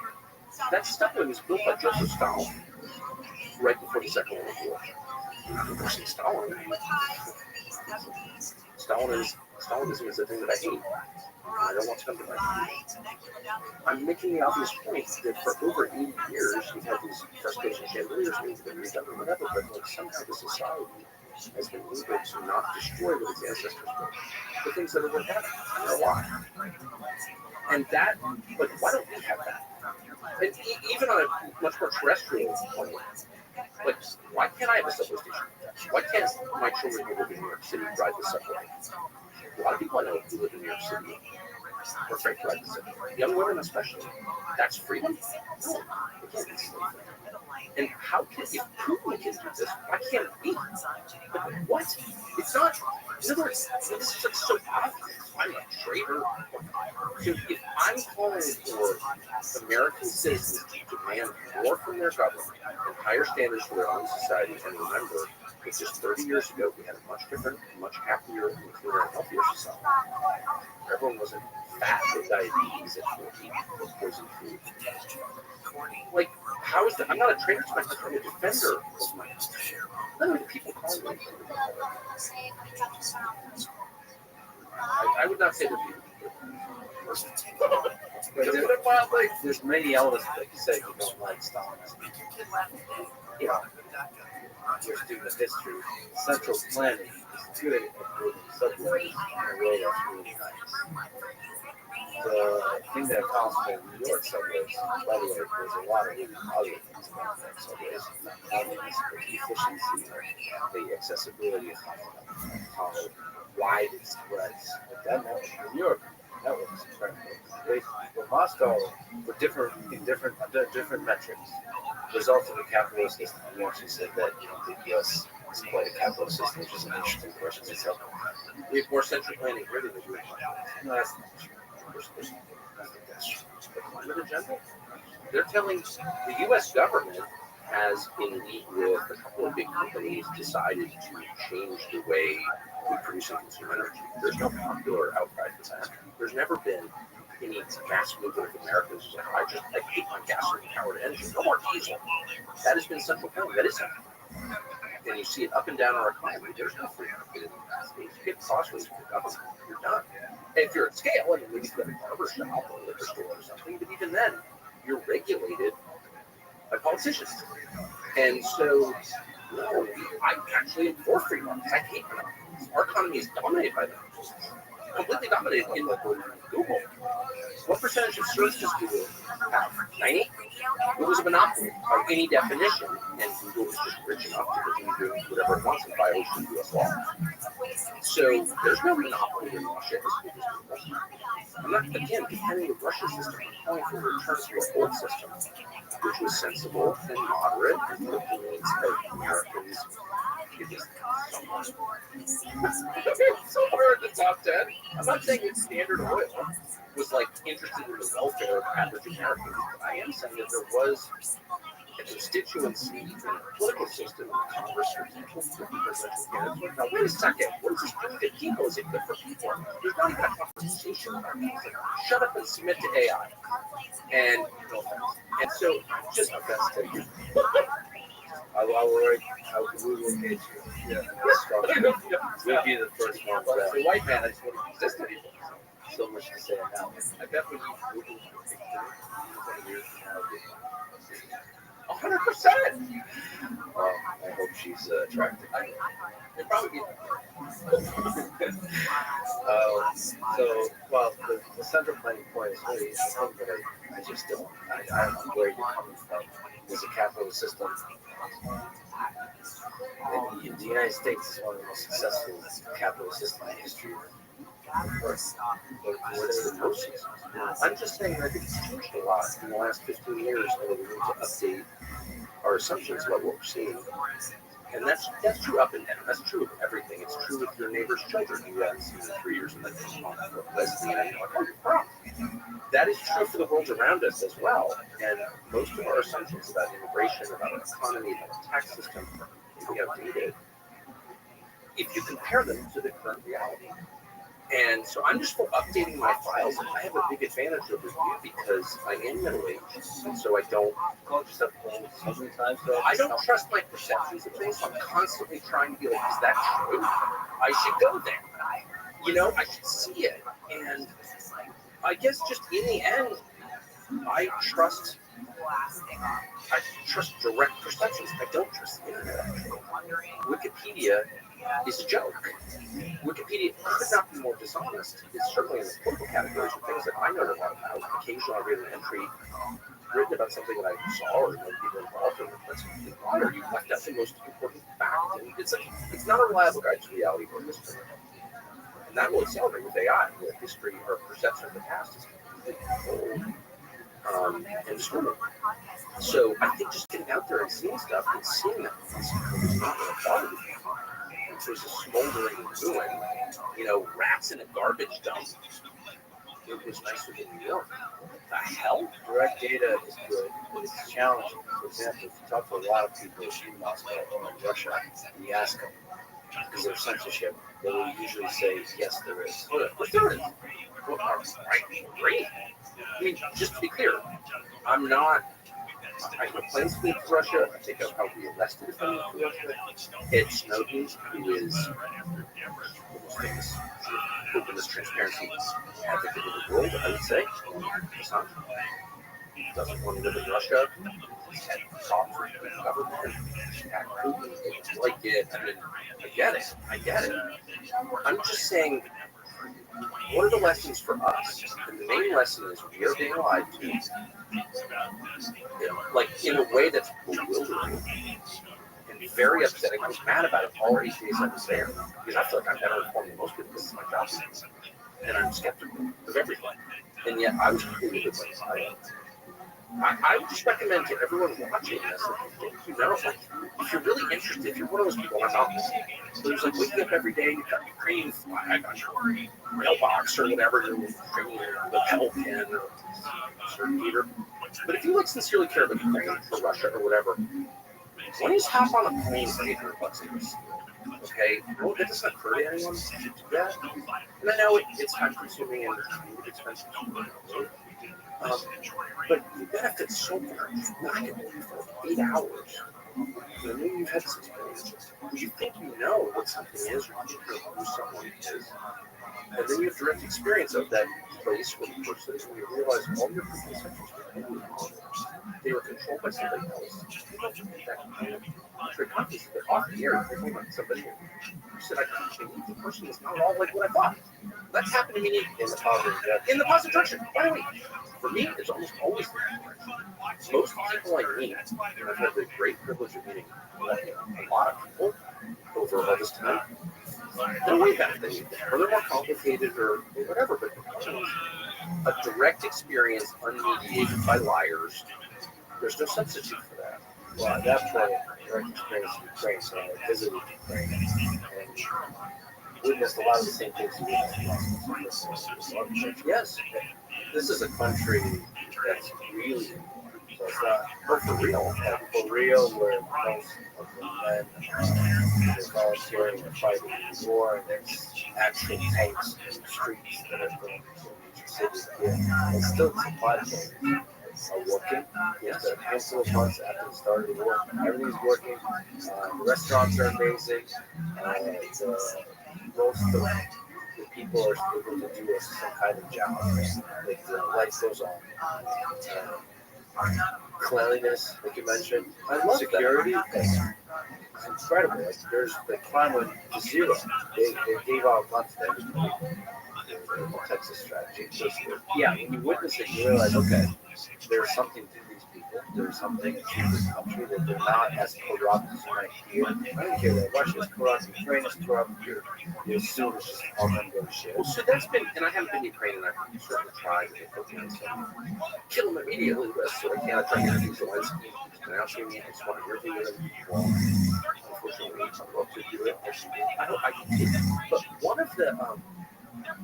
S13: that subway was built by Joseph Stalin right before the Second World War. Stalinism is a thing that I hate. I don't want to come to my country. I'm making the obvious point that for over 80 years, we've had these frustration chandeliers, we've been redone or whatever, but like somehow the society has been able to not destroy what its ancestors did. The things that are worth having. I don't know why. And that, but why don't we have that? And even on a much more terrestrial point, like, why can't I have a subway station? Why can't my children who live in New York City ride the subway? A lot of people I know who live in New York City are afraid to ride the subway. Young women especially. That's freedom? No, it can't be slavery. And how can, if Putin can do this, why can't we? But what? It's not, in other words, this is so obvious. I'm a traitor. So if I'm calling for American citizens to demand more from their government and higher standards for their own society, and remember, it's just 30 years ago, we had a much different, much happier, and cleaner, and healthier society. Everyone wasn't fat with diabetes at 14 with poison food. Like, how is that? I'm not a traitor to my country, I'm a defender of my country. None of the people calling me. I would not say that people.
S6: But there's many elements that you say you don't like Stalinism. You know, your student of history, central planning is good at building subways in a way that's really nice. The thing that accounts for New York subways, by the way, there's a lot of really positive things about New York subways, not only the efficiency, the accessibility, how wide it spreads. But that network, New York network is incredible. But Moscow, for different metrics, results in a capitalist system. You actually said that the U.S. is quite a capitalist system, which is an interesting question itself.
S13: We have more central planning here than we do.
S6: No, that's not true.
S13: I think that's true. The climate agenda. They're telling the U.S. government has, in league with a couple of big companies, decided to change the way we produce and consume energy. There's no popular outcry for that. There's never been any mass movement of Americans who's like, I hate my gasoline-powered engine. No more diesel. That has been central planning. That is central. And you see it up and down our economy. There's no freedom. You get crossways from the government. You're done. And if you're at scale, and maybe you have a barber shop or a liquor store or something, but even then, you're regulated by politicians. And so, no, I actually am for free markets. I hate monopolies. Our economy is dominated by monopolies. Completely dominated in Google. What percentage of search does Google have? 90? It was a monopoly by any definition, and Google was just rich enough to continue doing whatever it wants in violation of U.S. law. So there's no monopoly in Russia as big as Google. I'm not, again, defending the Russian system. I'm calling for a return to an old system, which was sensible and moderate and for the needs of Americans. Somewhere in the top 10. I'm not saying that Standard Oil was like interested in the welfare of average Americans, but I am saying that there was a constituency in the political system in the Congress, for example, for presidential candidates. Now, wait a second. What is this doing to people? Is it good for people? There's not even a conversation about it. It's like, shut up and submit to AI. And no offense. And so, just offense to you.
S6: I we will engage you. Yeah. We'll be the first one.
S13: But as a white man, I just want to exist to people.
S6: So much to say now.
S13: I bet when you Google 20 years from now, 100%.
S6: Well, I hope she's attractive.
S13: It'd probably be.
S6: So, well, the central planning point is really something that I just don't. I don't know where you're coming from. There's a capitalist system. The United States is one of the most successful capitalist systems in history. What are the notions? I'm just saying that I think it's changed a lot in the last 15 years, and we need to update our assumptions about what we're seeing. And that's true up and down. That's true of everything. It's true with your neighbor's children. You haven't seen in 3 years and then come on for a lesbian and you're like, oh, you're wrong. That is true for the world around us as well. And most of our assumptions about immigration, about our economy, about our tax system, can be outdated if you compare them to the current reality. And so I'm just for updating my files, and I have a big advantage over you because I am middle-aged, and so I don't call yourself old so many times.
S13: I don't trust my perceptions of things, so I'm constantly trying to be like, is that true? I should go there. You know, I should see it. And I guess just in the end, I trust direct perceptions. I don't trust the internet. Wikipedia is a joke. Wikipedia could not be more dishonest. It's certainly in the political categories of things that I know a lot about. Occasionally I'll read an entry written about something that I saw or know people involved in. That's why are you left out the most important fact? And it's not a reliable guide to reality or history. And that will accelerate with AI, with history or perception of the past is completely old and discriminatory. So I think just getting out there and seeing stuff and seeing that is not what I thought it would be. There's a smoldering ruin, you know, rats in a garbage dump. It was nicer than New York. What the hell?
S6: Direct data is good, but it's challenging. For example, if you talk to a lot of people in Moscow or in Russia, and you ask them, is there censorship? They will usually say, yes, there is.
S13: Of course there is. Well, right, great. I mean, just to be clear, I'm not. I have plans to leave Russia. I think I'll probably be arrested if I leave Russia. Ed Snowden, who is the most famous openness, transparency advocate in the world, I would say. He doesn't want to live in Russia. He's had talks with the government. Putin, like it. I mean, I get it. I'm just saying, what are the lessons for us? And the main lesson is we are being lied to. Like in a way that's bewildering and very upsetting. I was mad about it all 8 days I was there because I feel like I'm better informed than most people. This is my job, and I'm skeptical of everything. And yet I was completely good. I would just recommend to everyone watching this, if you're really interested, if you're one of those people, I'm not. There's like waking up every day, you've got your Ukrainian flag on your mailbox or whatever, you're Ukrainian, the pedal pin or certain heater. But if you like sincerely care about Ukraine or Russia or whatever, why don't you just hop on a plane for $800? Okay, well, that doesn't occur to anyone to do that. And I know it's time consuming and expensive. But you benefit so much. Not for 8 hours. I know you've had this experience. You think you know what something is, or you think who someone is, and then you have direct experience of that place or the person, and you realize all your preconceptions were totally wrong. They were controlled by somebody else. You don't get that kind of consciousness. But off the air, you're talking about somebody who said, I couldn't believe the person is not all like what I thought. That's happened to me in the positive direction. In the positive direction. By the way, for me, it's almost always the direction. Most people I meet, and I've had the great privilege of meeting a lot of people over all this time, they're way better than you think, or they're more complicated, or whatever. But a direct experience unmediated by liars, there's no substitute for that.
S6: Well, at that point, direct experience in Ukraine, so I visited Ukraine and witnessed a lot of the same things you witnessed.
S13: Yes, this is a country that's really, so it's not, but for real,
S6: where most of the men are volunteering and fighting in the war, and there's actual tanks in the streets that are going to major cities here. And still, the supply chains are working.
S13: yes.
S6: A handful of months after the start of the war, everything's working. The restaurants are amazing. Most of the people are able to do some kind of job. Like the life goes on. Cleanliness, like you mentioned,
S13: I love
S6: security. It's incredible. Like there's the crime went to zero. They gave out guns to everybody. The Texas strategy. Yeah, when you witness it, you realize, okay, there's something to these people. There's something to this country that they're not as corrupt as you might hear. I don't care that Russia's corrupt, Ukraine is corrupt. You assume it's just all them going shit.
S13: Well, so that's been, and I haven't been to Ukraine, and I've certainly tried to kill them immediately, so I can't try to interview Zelensky. And I also I just want to interview them. Well, unfortunately, I'm about to do it. I hope I can take it. But one of the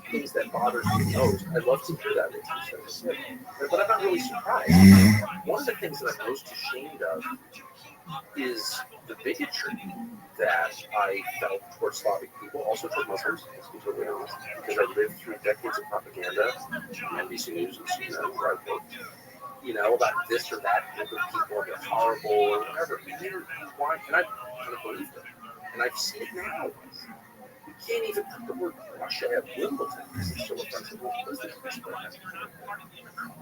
S13: things that bothers me most, I'd love to hear that with you, but I'm not really surprised. One of the things that I'm most ashamed of is the bigotry that I felt towards Slavic people, also toward Muslims, let's be totally honest, because I lived through decades of propaganda, NBC News and CNN, where I worked, about this or that group of people, they're horrible or whatever. And I kind of believed it. And I see it now. You can't even put the word Russia at Wimbledon because it's so offensive.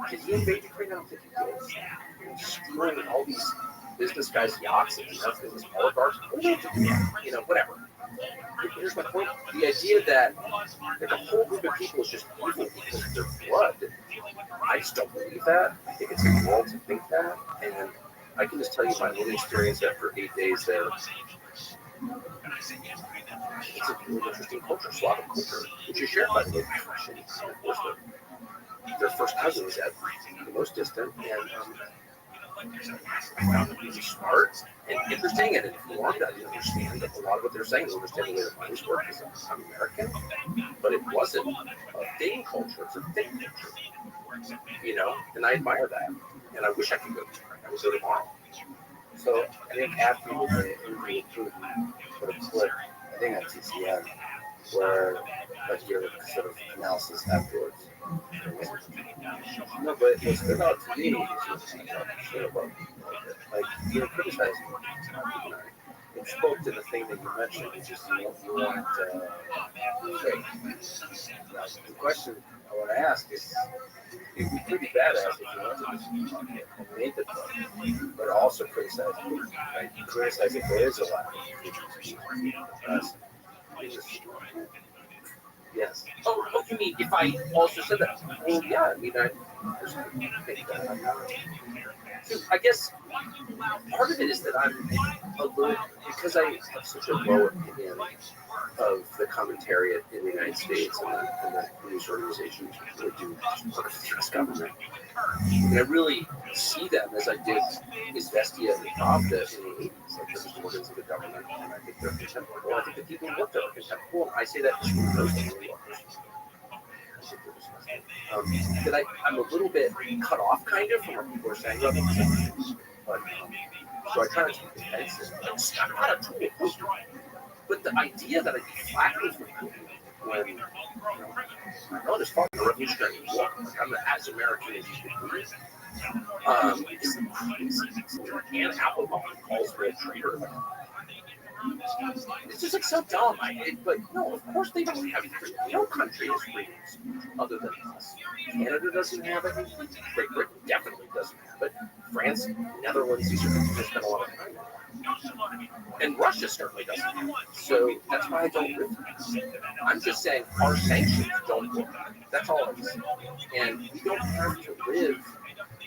S13: Did he invade Ukraine? I don't think he did. He's screwing all these business guys' yachts and that's business oligarchs. Whatever. Here's my point. The idea that a whole group of people is just evil because of their blood, I just don't believe that. I think it's immoral to think that. And I can just tell you my own experience after 8 days there. It's a really interesting culture, Slavic culture, which is shared by the Russians. Of course, their first cousins at the most distant, and I found them really smart and interesting and informed. I didn't understand a lot of what they're saying. I understand the way the minds work because I'm American, but it wasn't a thing culture, it's a thing culture, and I admire that, and I wish I could go to Ukraine. I would go tomorrow.
S6: So I think after you interview with Putin, put a clip, I think on TCM, where your sort of analysis afterwards.
S13: No, but what stood out to me is
S6: like you're criticizing.
S13: It spoke to the thing that you mentioned, which is you want fake.
S6: The question I want to ask is, it'd be pretty badass if you went to this market and made the book, but also criticize it. Like, criticize if there is a lack of
S13: yes. Oh, you mean if I also said that? Well, yeah, I mean, I think that. I guess part of it is that I'm a little, because I have such a low opinion of the commentariat in the United States and the news organizations that do work for the US government. And I really see them as I did Izvestia and Pravda in the 80s, like those organs of the government, and I think they're contemptible. I think the people who work there are contemptible, and I say that from those that I'm a little bit cut off, kind of, from what people are saying about them. But, so I try to keep defensive. I'm not a tool. But the idea that I'd be flapping for people when there's fucking a revolutionary war, like I'm as American as you can be, is crazy. And Applebaum calls me a traitor.
S6: It's just like so dumb. But no, of course they don't have freedom. No country has freedoms other than us. Canada doesn't have it. Great Britain definitely doesn't have it. France, Netherlands, these are countries that spend a lot of time in. And Russia certainly doesn't have it. So that's why I don't live there. I'm just saying our sanctions don't work. That's all I'm saying. And we don't have to live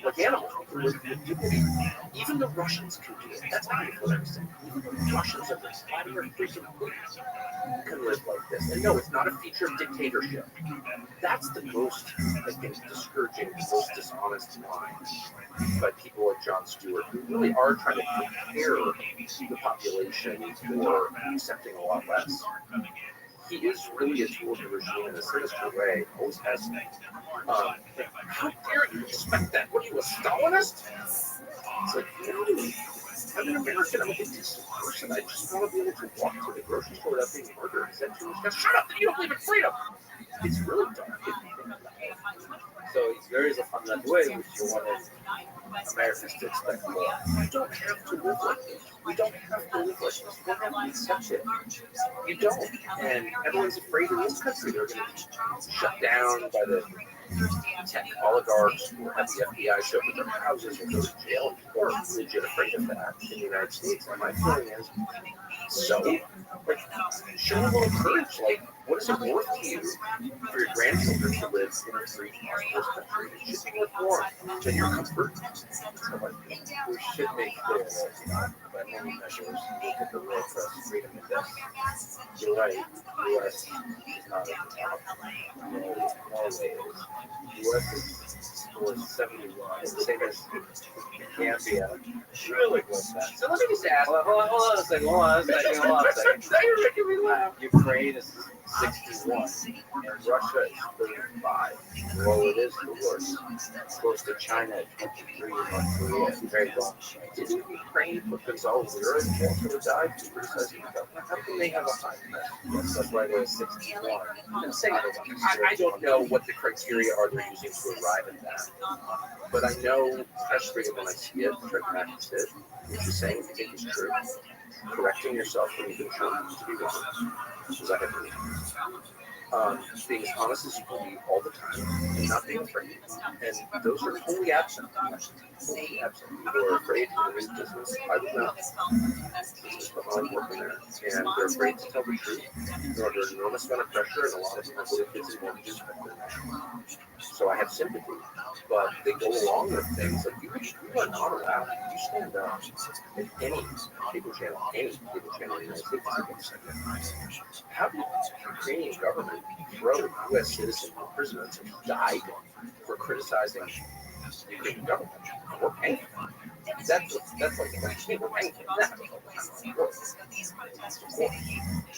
S6: like animals. We can live with dignity. Even the Russians can do it. That's not what I'm saying. Even the Russians of this Vladimir freaking Putin can live like this. And no, it's not a feature of dictatorship. That's the most, I think, discouraging, most dishonest line by people like Jon Stewart, who really are trying to prepare the population for accepting a lot less. He is really a tool of the regime in a sinister way. Always has been. How dare you expect that? What are you, a Stalinist? It's like, no. I'm an American. I'm a decent person. I just want to be able to walk to the grocery store without being murdered. Is that too much? Shut up! You don't believe in freedom. It's really dark.
S13: So he's very on that way, which you wanted Americans to expect more.
S6: We don't have to live like this. We don't have to live like this. We're going to accept it. You don't. And everyone's afraid in this country they're going to be shut down by the tech oligarchs who have the FBI show up at their houses or go to jail. And people are legit afraid of that in the United States. And my feeling is, so, like, show a little courage. Like, what is it worth to you for your grandchildren to live in a free, prosperous country? It should be worth more than your comfort.
S13: So like, we should make clear that by many measures, look at the World Press Freedom Index. You're right, the U.S. is not at the top. Norway is. The U.S. scores 71, the same as Gambia. Really close that.
S6: So let me just ask.
S13: Hold on a second. Now you're making me laugh. Ukraine is 61, and Russia is 35. Well, it is the worst. Close to China at 23, North Korea is very low.
S6: Didn't Ukraine put themselves there and also died to criticizing the government? How can they have a high
S13: Yes, that's why they're 61.
S6: I'm saying I don't know what the criteria are they're using to arrive at that. But I know press freedom when I see it, Fred practiced it, what you're saying I think is true. Correcting yourself when you've been shown to be wrong. Because I have been. Being as honest as you can be all the time and not being afraid. And those are totally absent. Totally absent. People are afraid to leave business. I would not. Business behind working there. And they're afraid to tell the truth. They're under an enormous amount of pressure, and a lot of times their kids and mortgages affect their life. So I have sympathy. But they go along with things like you are not allowed. You stand up in any cable channel in the United States. How did the Ukrainian government throw U.S. citizens in prison who died for criticizing the Ukrainian government? We're paying for them. That's like the question. We're paying for that.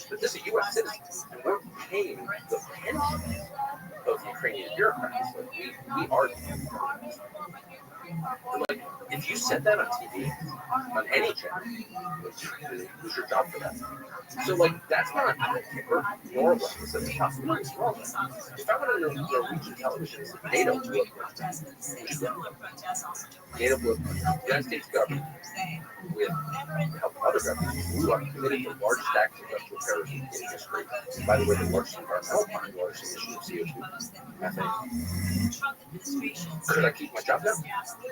S6: But this is a U.S. citizen, and we're paying the pension of Ukrainian bureaucrats. Like we are. Like, if you said that on TV, on any channel, lose your job for that. So, like, that's not Norway is at the top of the list. If I went on Norwegian television, NATO blew up. NATO blew up. The United States government, with the help of other governments, blew up, committed the largest act of industrial terrorism in history. And by the way, the largest environmental crime, the largest emission of CO2, methane. Could I keep my job now?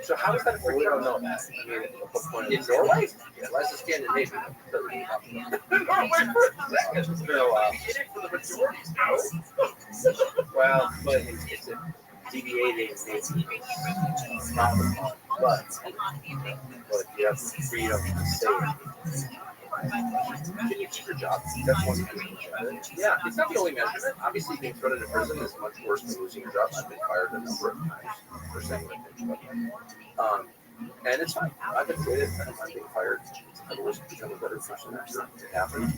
S6: So how does that affect
S13: We don't know that. I mean,
S6: in Norway? Yeah, that's a Scandinavian. Norway for a second.
S13: it's been a while.
S6: We did it for the majority. No.
S13: Well, but it's a deviating maybe not the fun, but you have freedom to say
S6: Can you keep your job? That's one measurement. Yeah, it's not the only measurement. Obviously, being thrown into prison is much worse than losing your job. I've been fired a number of times for saying what I think. And it's fine. I've enjoyed it. I'm not being fired. I've always become a better person after it happened.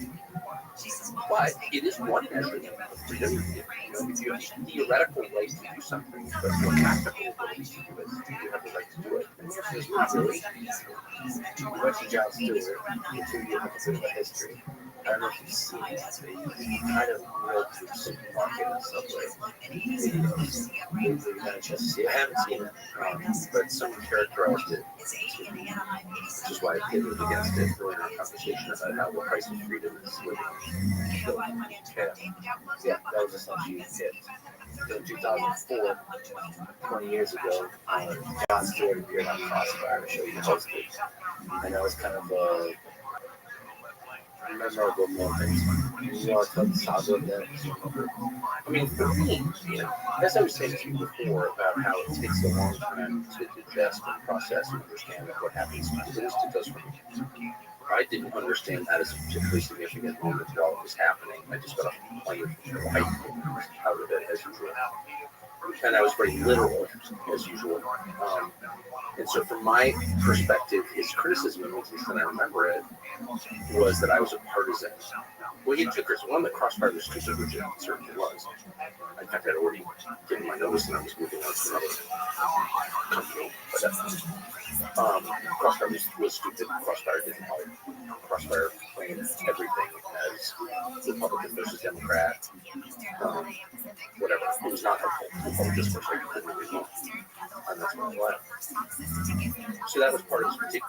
S6: But it is one measurement of freedom. If you have the theoretical right to do something, but your practical ability to do it, do you have the right to do it? And the answer is not really.
S13: What's your job still? You two have a bit of a history.
S6: don't know if you've seen it. They kind of real to supermarket and Subway videos. I haven't seen it, but someone characterized it, which is why I pitted against it earlier in our conversation about how the price of freedom is living. Yeah, that was essentially it. In 2004, 20 years ago, John Stewart appeared on Crossfire, a show he hosted. And that was kind of a memorable moment. You want to tell the saga of that? I mean, for me, as I was saying to you before about how it takes a long time to digest and process and understand what happens, at least it does for me. I didn't understand that as a particularly significant moment while it was happening. I just got a point of light out of it as usual. And I was very literal as usual. And so from my perspective, his criticism, at least that I remember it, was that I was a partisan. Well, he took one of the Crossfire was stupid, which it certainly was. In fact, I'd already given my notice and I was moving on to another company. But Crossfire was stupid. Crossfire didn't help. Crossfire claimed everything as Republican versus Democrat. Whatever. It was not helpful. People just were like, couldn't really know. And that's what it was. So that was part of his critique.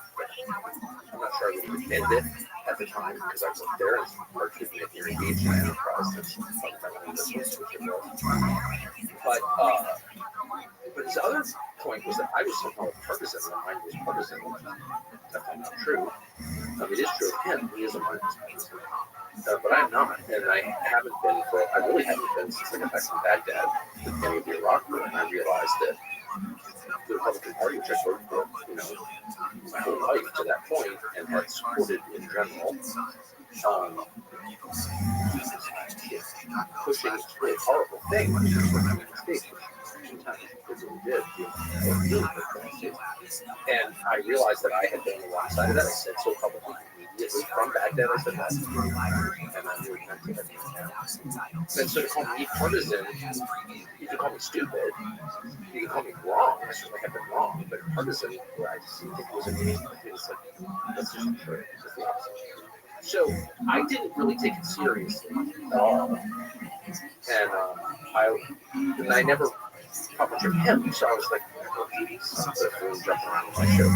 S6: I'm not sure I would have admitted it at the time because I worked there and part of it, you're engaged in enterprise. That's fundamentally this was what it was. But his other point was that I was somehow a partisan and mine was partisan. That's not true. It is true of him. He is a mindless partisan. But I'm not, and I really haven't been since I got back from Baghdad, the beginning of the Iraq War, and I realized that the Republican Party, which I voted for, my whole life to that point, and had supported in general, pushing this really horrible thing, which is what the United States because we did. And I realized that I had been on the wrong side of that. I said so publicly. From Baghdad, I said that. And I really meant it. And so to call me partisan, you can call me stupid. You can call me wrong. I certainly have been wrong. But partisan, where I just think it was a meaning, it's like, that's just not true. It's the opposite. So I didn't really take it seriously at all. And I never published him, so I was like, jumping around on my show.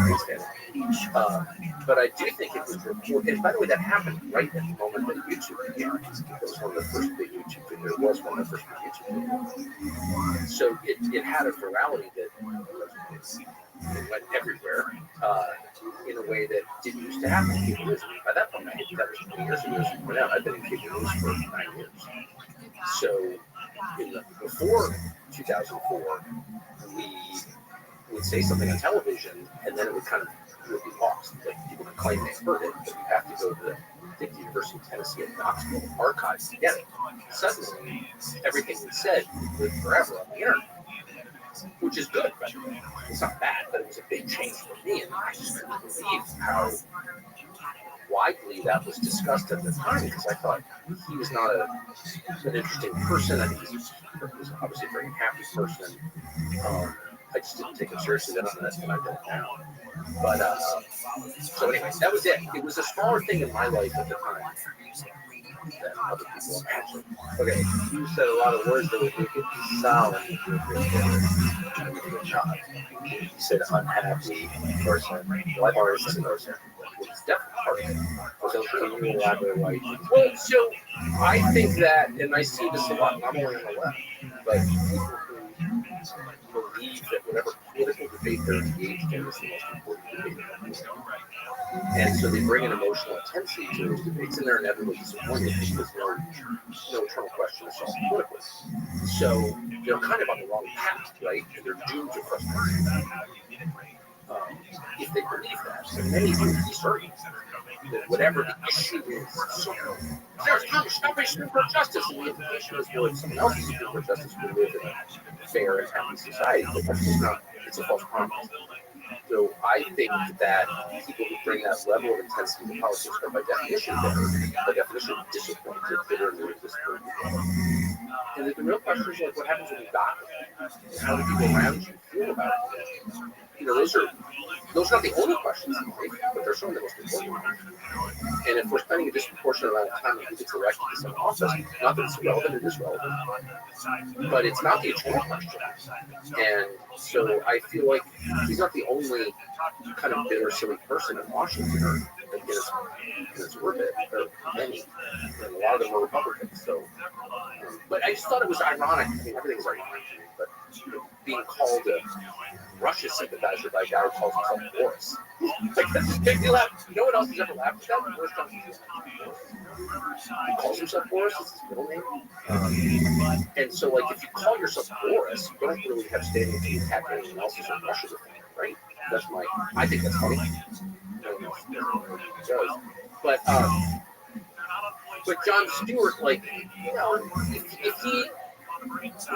S6: But I do think it was reported. And by the way, that happened right at the moment that YouTube began. It was one of the first big YouTube videos. It was one of the first big YouTube videos. So it had a virality that went everywhere in a way that didn't used to happen in cable news. By that point, that was 20 years ago. As you point out, I've been in cable news for 9 years. So before 2004, we would say something on television, and then it would be lost. Like people could claim they heard it, but you have to go to the University of Tennessee at Knoxville archives to get it. Suddenly, everything we said would live forever on the internet, which is good. By the way. It's not bad, but it was a big change for me, and I just couldn't believe how widely that was discussed at the time, because I thought he was not an interesting person. I think he was obviously a very happy person. I just didn't take him seriously then, and that's what I don't now. But so anyway, that was it. It was a smaller thing in my life at the time than other people imagine. Okay, you said a lot of words that would make it sound you said unhappy person, partisan person. It's definitely partisan. So can you elaborate why? Well, so I think that, and I see this a lot, not only on the left, but people who believe that whatever political debate they're engaged in is the most important debate. And so they bring an emotional intensity to those debates, and they're inevitably disappointed because no eternal question is solved politically. So they're kind of on the wrong path, right? And they're doomed to frustration if they believe that. So many do be certain that whatever the issue is, so there's no Supreme Court justice, and the implication is, well, if someone else's Supreme Court justice would live in a fair and happy society, but that's just not, it's a false promise. So I think that people who bring that level of intensity to politics are by definition disappointed, bitter, and disappointed. And the real question is, like, what happens when you die? How do people around you feel about it?
S13: those are not the only questions in life, but they're certainly the most important ones. And if we're spending a disproportionate amount of time on who gets elected to some office, not that it's irrelevant, it is relevant, but it's not the eternal question. And so I feel like he's not the only kind of bitter, silly person in Washington. It's worth it. There are many, and a lot of them are Republicans. So, but I just thought it was ironic. I mean, everything's ironic to me, but being called a Russia sympathizer by a guy who calls himself Boris. Like, that makes me laugh. No one else has ever laughed at that. Boris Johnson calls himself Boris. It's his middle name. And so, like, if you call yourself Boris, you don't really have standing to attack anyone else as a Russia defender, right? I think that's funny. But Jon Stewart, like, if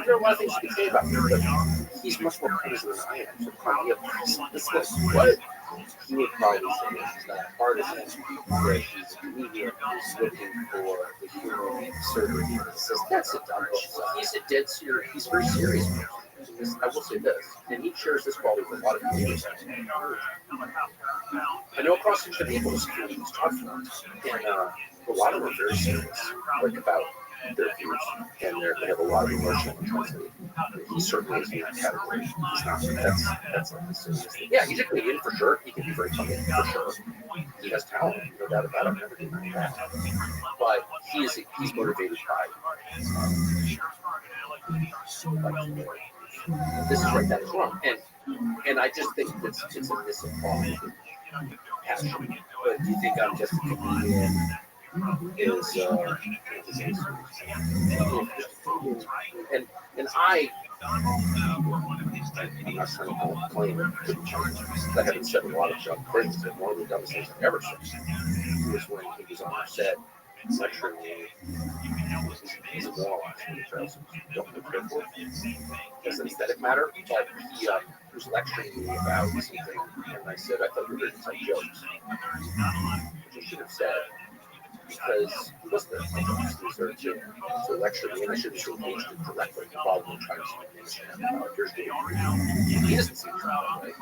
S13: there are a lot of things you can say about him, but he's much more partisan than I am. So call me a partisan. It's like, what? He would probably say that he's not a partisan, that he's a comedian who's looking for the humor and absurdity of the system. That's a dumb shit. He's a dead serious, he's very serious. I will say this, and he shares this quality with a lot of comedians. I know across the people is comedians talk to them, and a lot of them are very serious, like about their views, and they have a lot of emotional intensity. He certainly is in that category. He's not. That's like the serious thing. Yeah, he's a comedian for sure. He can be very funny for sure. He has talent, no doubt about it. Never denying that. But he's motivated by this is right, that is wrong, and I just think it's a misinformed passion. But do you think I'm just a comedian? Is and I'm not trying to claim I haven't said a lot of dumb things, and one of the dumbest things I've ever said was when he was on our set lecturing me. He's a moral trousers. Don't look good for as an aesthetic matter, but he was lecturing me about something, and I said, I thought you were going to tell jokes, which I should have said. Because he wasn't there to lecture me, and I should have engaged him directly rather than trying to manage him about here's the he doesn't seem that way.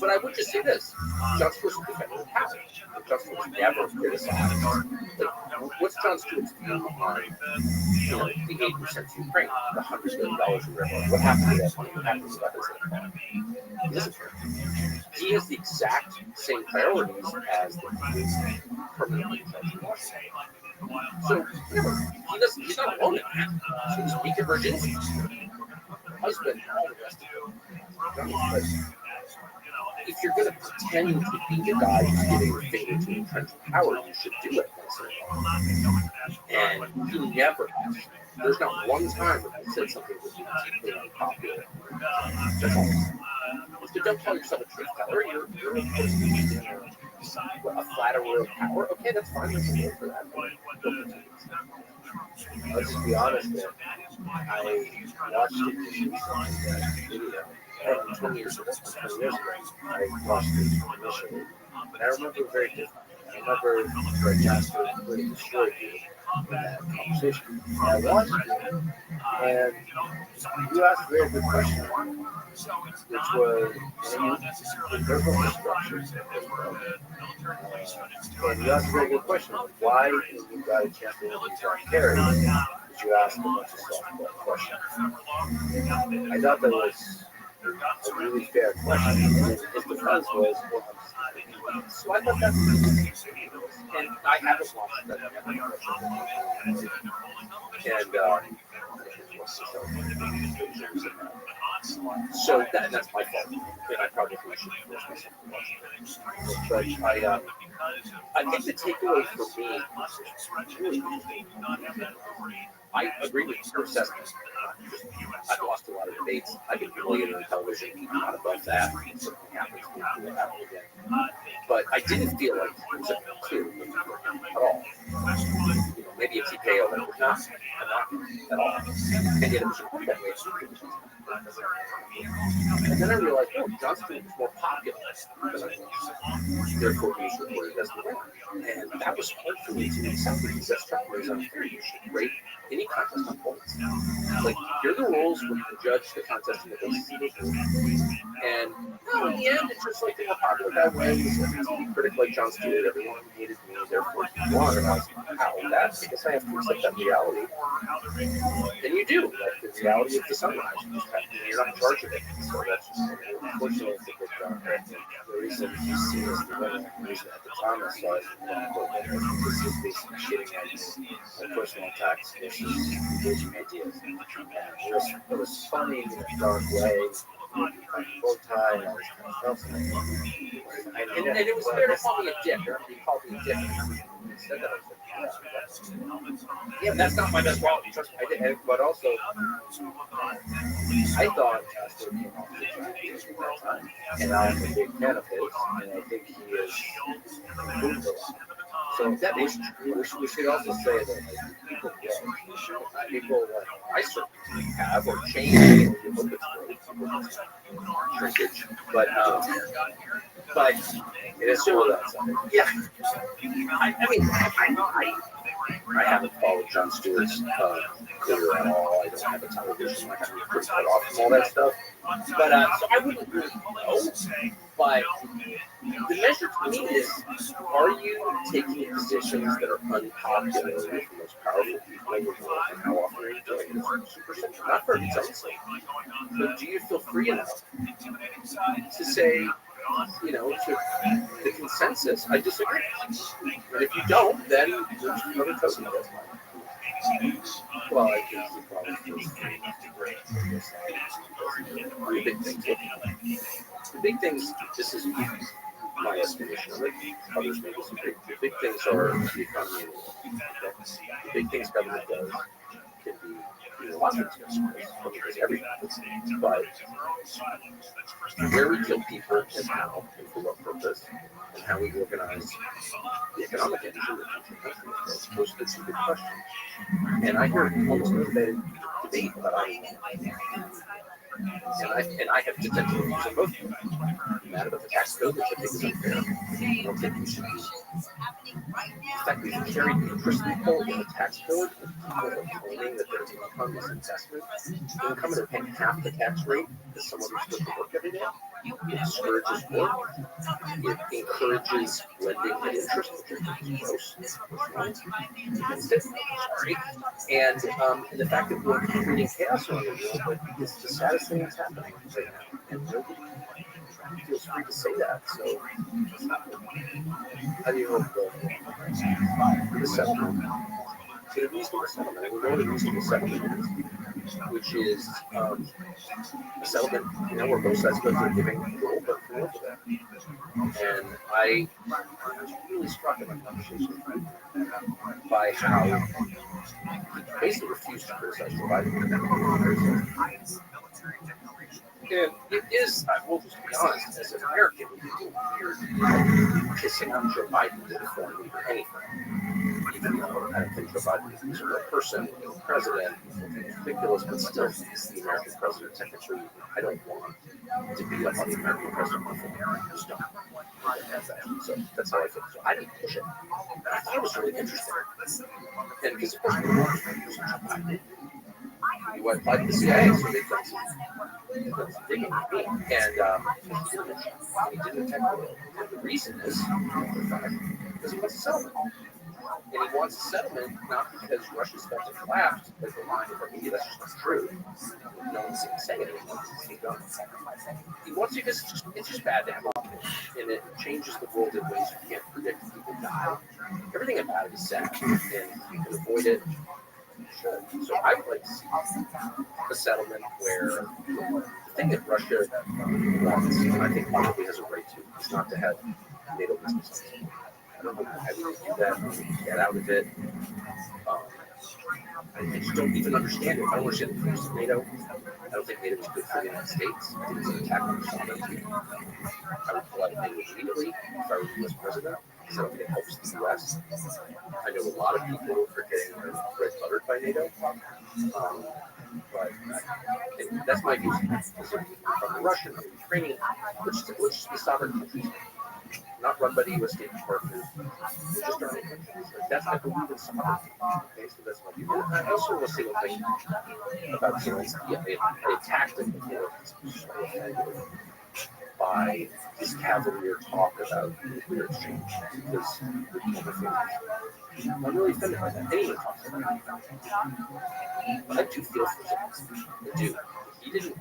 S13: But I would just say this: Jon Stewart's a defender of power. Jon Stewart's never criticized. Like, what's Jon Stewart's view on the 8% to Ukraine, the $100 billion or whatever? What happened to that money? What happened to that? He doesn't care. He has the exact same priorities as the permanently in charge of Washington. So he's not alone in that. So he's weak at Virginia. Husband, all the rest of it. But if you're going to pretend to be a guy who's giving favor to entrenched power, you should do it once in a while. And he never has. There's not one time when he said something that was deeply unpopular. That's all. So don't call yourself a truth teller. You're a flatterer of power. Okay, that's fine. There's a role for that.
S6: Let's just be honest, man. I watched it video
S13: From 20 years ago.
S6: I watched it initially, and I remember very different. I remember Greg Johnson really destroyed me in that conversation. And I watched it, and you asked a very good question, which was, there's no structure. And you asked a very good question: why, when you got a chance to interview John Kerry, did you ask a bunch of softball questions? I thought that was a really fair question. And his defense was, well,
S13: So I thought that's, and I haven't watched that. So that's my fault, and I probably should force myself to watch it. But I think the takeaway for me, I agree with your assessment. I've lost a lot of debates. I've been humiliated on television. I'm not above that. Something happens to me, it happen again. But I didn't feel like it was a clear win at all. Maybe a TKO, but not at all. And yet it was that way. And then I realized, oh, Jon Stewart was more popular than I was. Therefore, he was reported as the winner. And that was hard for me to accept because that struck me as unfair. You should rate any contest on points. Like, here are the rules. We're going to judge the contest on the basis of those rules. And no, in the end, it's just like they were popular that way. A critic like Jon Stewart, everyone hated me, therefore he won. And I was like, how? That's, I guess I have to accept that reality. And you do, like the reality of the sunrise. You just have to, you're not in charge of it. So that's just, unfortunately, it's a big the reason you see is the winner, the reason at the time I saw it, this is basically shitting at my personal attacks versus engaging ideas. And it was funny in a dark way. Bow tie and all this kind of stuff. And it was fair to call me a dick. He called me a dick. He said that. I was like, yeah, that's not my best quality. Trust me, I did. But also, I thought Casper came off the track, and I'm a big fan of his, and I think he is improved a lot. So that is true. We should also say that people I certainly have or change or you hope it's shrinkage, but it is still that side. Yeah, I haven't followed Jon Stewart's career at all. I don't have a television. I haven't pretty cut off from all that stuff. But so I wouldn't really know. But the measure to me is, are you taking positions that are unpopular with the most powerful people in the world, and how often are you doing it? Super simple. Not for its own sake. But do you feel free enough to say, you know, to the consensus, I disagree. And if you don't, then there's another token of it. Well, I think he probably feels great. The big things. The big things, this is my estimation of it. Others may disagree. The big things are the economy and the world. The big things government does can be lots of things, because everything. But where we kill people and how and for what purpose and how we organize the economic engine of the country, those are the two big questions. And I hear almost no debate about either one. And I have detected views on both. I'm mad about the tax code, which I think is unfair. I don't think we should be. In fact, we should carry interest people in the tax code if people are claiming that their income is investment. Income and they're paying half the tax rate because someone who's supposed to work every day. It discourages work. It encourages lending at interest, which I think is gross. Sorry. And the fact that we're creating chaos around the world, but it's the saddest thing that's happening right now. And nobody feels free to say that. So, how do you hope the settlement? So the reasonable settlement, we know what a reasonable settlement is, which is a settlement, you know, where both sides are giving a little bit for that. And I was really struck in my conversation by how he basically refused to criticize Joe Biden. And it is, I will just be honest, as an American, weird kissing on Joe Biden as a foreign leader, anything. Even though I don't think Joe Biden is a real person, a real president, it's ridiculous, but still, he's the American president. Technically, I don't want to be up on the American president before. I just don't. So that's how I feel. So I didn't push it. But I thought it was really interesting. And because, of course, he went by the CIA, so they've done some digging at me. And he didn't attack me. And the reason is, because he wants a settlement. And he wants a settlement not because Russia's got to collapse, as the line of media, that's just not true. No one's saying it anymore. He wants it because it's just bad to have on it. And it changes the world in ways you can't predict. People die. Everything about it is sad. And you can avoid it. Should. So I would like to see a settlement where the thing that Russia wants, and I think probably has a right to, is not to have NATO business. I don't know how we would do that, get out of it. I just don't even understand it. I don't understand the purpose of NATO. I don't think NATO is good for the United States. I think it's an attack on the sovereignty. I would pull out of NATO immediately if I were the US president, because I don't think it helps the US. I know a lot of people are getting red buttered by NATO. But that's my view. From the Russian or the Ukrainian, which is the sovereign countries, not run by the U.S. State Department, just our own countries. That's I believe in sovereignty. Okay, so that's my view. And I also want to say one thing about Zelensky. I attacked him before by this cavalier talk about nuclear exchange because I'm really offended by that. Anyone talks about it. But I do feel for Zelensky. I do. He didn't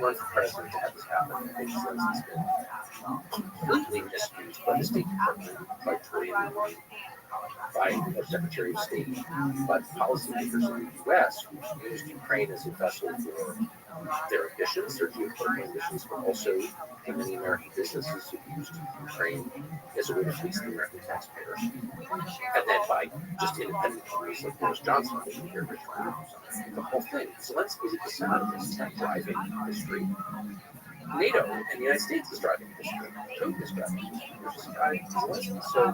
S13: run for president to have this happen. I think Zelensky's been completely misused by the State Department, by Tory by our Secretary of State, by policymakers in the U.S. who used Ukraine as a vessel for their ambitions, their geopolitical ambitions, but also in many American businesses who used Ukraine as a way to fleece the American taxpayers. And then by just independent companies like Boris Johnson, the whole thing. Zelensky is at the center of this driving history. NATO and the United States is driving history. Putin is driving history. So,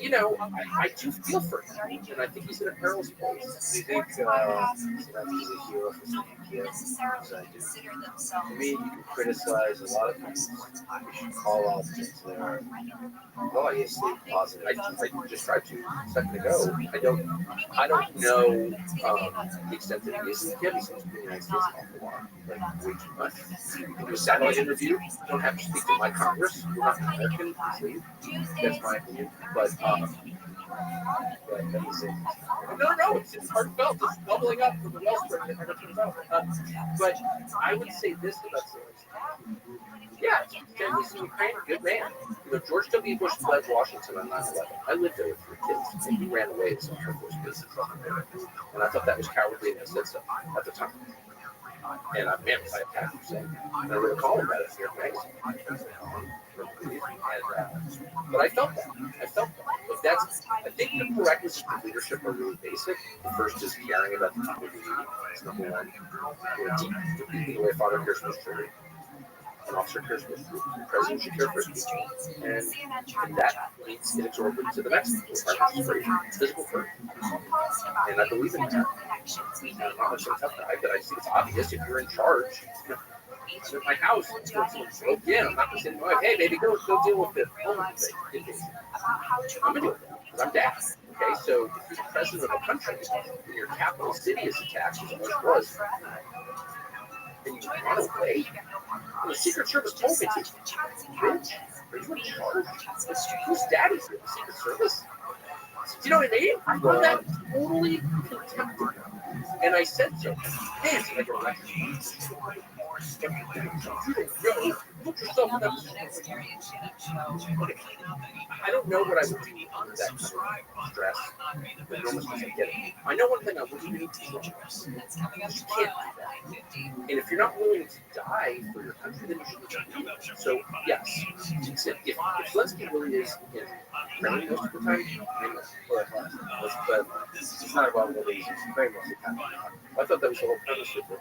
S13: you know, I do feel for him, and I think he's in a perilous place.
S6: Do you think Zelensky's a hero for saying Kiev? As I do. To me, you can criticize a lot of things. You should call out things that are obviously positive.
S13: I just tried to a second ago. I don't know the extent that he is in Kiev. He seems to be in the United States an awful lot, like way too much. You can do a satellite interview. You don't have to speak to my Congress. You're not an American. That's my opinion. But no, it's heartfelt. It's bubbling up from the wellspring that never turns out. But I would say this about Zelensky. Yeah, he's a Ukraine, good man. You know, George W. Bush led Washington on 9/11. I lived there with 3 kids, and he ran away with some Air Force bases. And I thought that was cowardly, and I said so at the time. And I meant I attacked Hussein. And I wrote a column about it here, magazine. But I felt that. But I think the prerequisites of leadership are really basic. The first is caring about the people you need. That's number one. The way Father cares for his children. An officer cares for his group. The president should care for his people. And that leads inexorably to the next physical first. And I believe in that. And I'm not much of a tough guy, but I think it's obvious if you're in charge. I'm at my house, someone broke in. I'm not going to say to my wife, hey, baby, go deal with the homeless thing. I'm going to deal with it because I'm dad. Okay, so if you're the president of a country and your capital city is attacked, as it was, and you run away, and the Secret Service told me to. Bitch, are you in charge? Whose daddy's here? The Secret Service? Do you know what I mean? I found that totally contemptible. And I said so. Hey, it's like a election. Put yourself in that position. I don't know what I would do under that kind of stress. But enormous I get it. I know one thing I wouldn't do. You can't do that. And if you're not willing to die for your country, then you shouldn't do it. So, yes, if Zelensky really is in Ukraine most of the time,
S6: but it's not about what he's very mostly kind of.
S13: I thought that was the whole premise of it.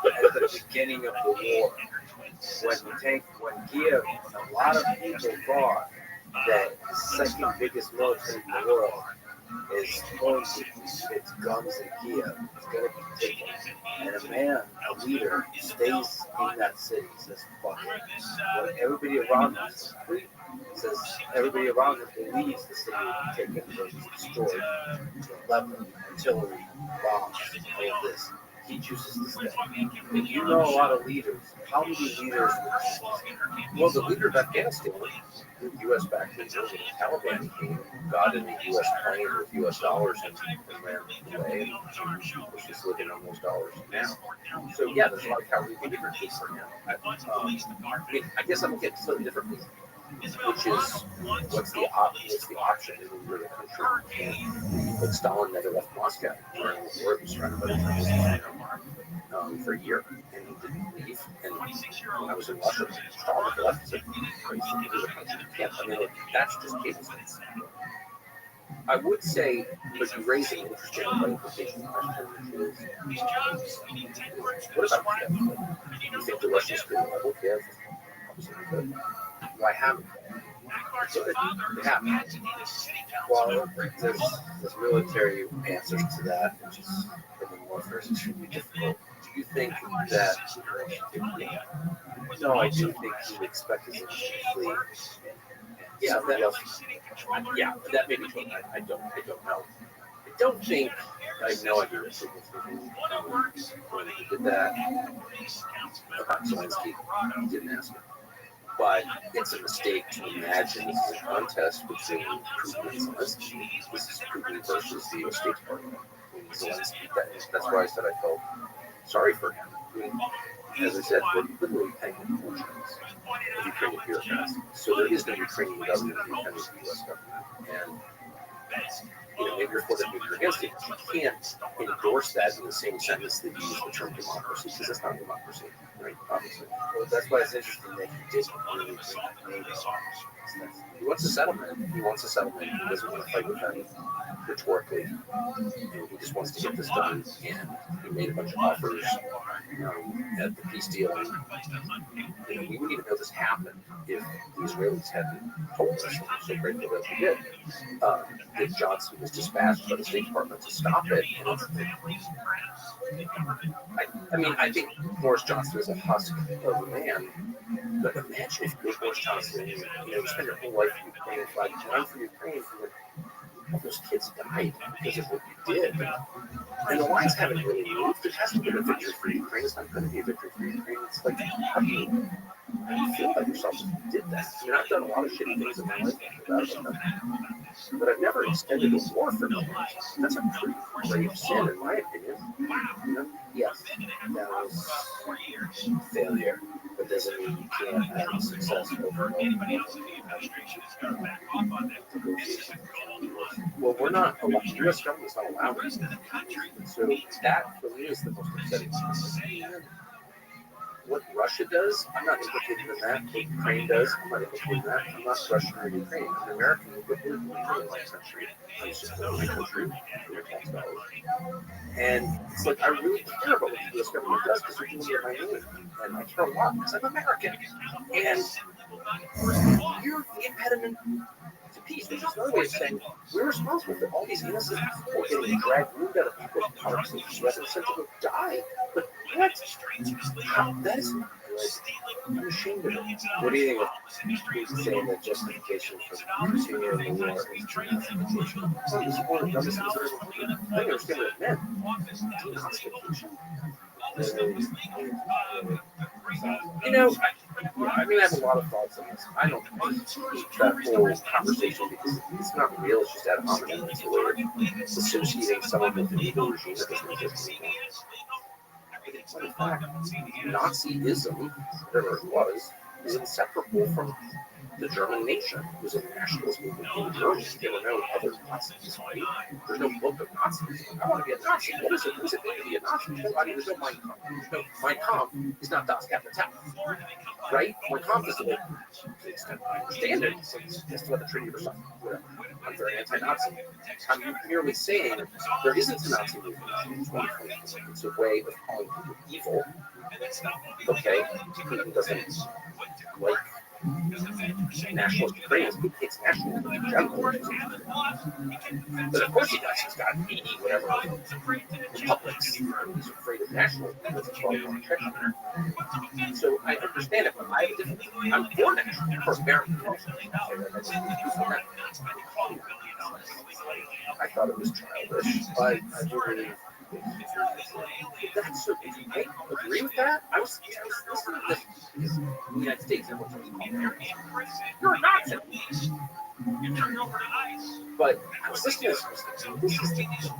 S6: At the beginning of the war, when Kiev, a lot of people thought that the second biggest military in the world is going to its guns in Kiev. It's going to be taken. And a man, a leader, stays in that city, says, fuck it. When everybody around him is free, says everybody around him believes the city will be taken, will be destroyed. Weapons, artillery, bombs, all of this. He chooses to stay. And you know a lot of leaders. How many leaders?
S13: Well, the leader of Afghanistan, the U.S. backed the Taliban came, got in the U.S. plane with U.S. dollars and ran away, and was just living on those dollars now. So yeah, there's a lot of cowardly behavior for him. I guess I'm looking at something differently, which is what's the option in the country? But Stalin never left Moscow during the war. He was trying to for a year, and he didn't leave. And when I was in Russia, Stalin never left. He said, I mean, that's just cable space. I would say, but you raise an interesting implication question, which is, what about Kiev? You think the Russians could level Kiev? Why haven't they? It happened. While there's military answers to that, which is urban warfare is extremely difficult. Do you think that? No, I do think he expected him to flee. Yeah, that may be true. I don't know. I don't think. I have no idea when he did that about Zelensky. He didn't ask him. But it's a mistake to imagine this is a contest between Putin and Zelensky. This is Putin versus the U.S. State Department. Zelensky, that's why I said I felt sorry for him. I mean, as I said, we're literally paying the fortunes of Ukrainian bureaucrats. So there is no Ukrainian government independent of the U.S. government. And maybe you're for it, maybe you're against it. You can't endorse that in the same sentence that you use the term democracy, because that's not democracy, right? Obviously. Well, that's why it's interesting that he did really he wants a settlement. He doesn't want to fight with them rhetorically. He just wants to get this done. And he made a bunch of offers at the peace deal. We wouldn't even know this happened if the Israelis hadn't told us. And I'm so grateful that they did. That Johnson was dispatched by the State Department to stop it. I think Boris Johnson is a husk of a man. But imagine if you're Boris Johnson, you spend your whole life in Ukraine and fighting for Ukraine, all those kids died because of what you did. And the lines haven't really moved. It hasn't been a victory for Ukraine. It's not going to be a victory for Ukraine. It's like, how do you feel about yourself if you did that? I've done a lot of shitty things in my life, but I've never extended a war for no reason. That's a pretty grave sin, in my opinion. Yes, that was failure, but doesn't mean you can't have success over and well, we're not. The U.S. government's not allowed it. So that, for me, is the most upsetting thing. What Russia does, I'm not implicated in that. What Ukraine does, I'm not implicated in that. I'm not Russian or Ukraine. I'm an American. We're in my country. I'm supporting my country for tax dollars. And it's like, I really care about what the U.S. government does because they're doing it in my name. And I care a lot because I'm American. And you're the impediment to peace, which is another way of saying we're responsible for all these innocent people getting dragged out of people's parks and sent to go die. But what? That is not good. I'm ashamed of it. What do you think of saying that justification for continuing the war is justification? Some support of government I understand what it meant. Justification. I have a lot of thoughts on this. I don't hate that whole conversation because it's not real. It's just ad hominem. It's weird. It's associating someone with an evil regime that doesn't exist anymore. But in fact, Nazism, whatever it was inseparable from the German nation. It was a nationalist movement in Germany. There were no other Nazis, right? There's no book of Nazis. I want to be a Nazi. What is it? What is it mean to be a Nazi? There's no Mein Kampf. Mein Kampf is not Das Kapital, right? Mein Kampf is the way, to the extent I understand it, it's just about the Treaty of Versailles. Whatever. I'm very anti-Nazi. I'm merely saying there isn't a Nazi movement in 2020. It's a way of calling people evil. Okay? Putin doesn't like nationalist Ukrainians, he hates nationalism in general. But of course he does. He's got 80 whatever republics. He's afraid of nationalism. That's a problem. So I understand it, but I have a different. I'm for nationalism, for American nationalism. I thought it was childish, but I do really. That's so. I agree with that. I was listening to this because the United States, everyone's always called American. You're a Nazi. But I was listening to this. This is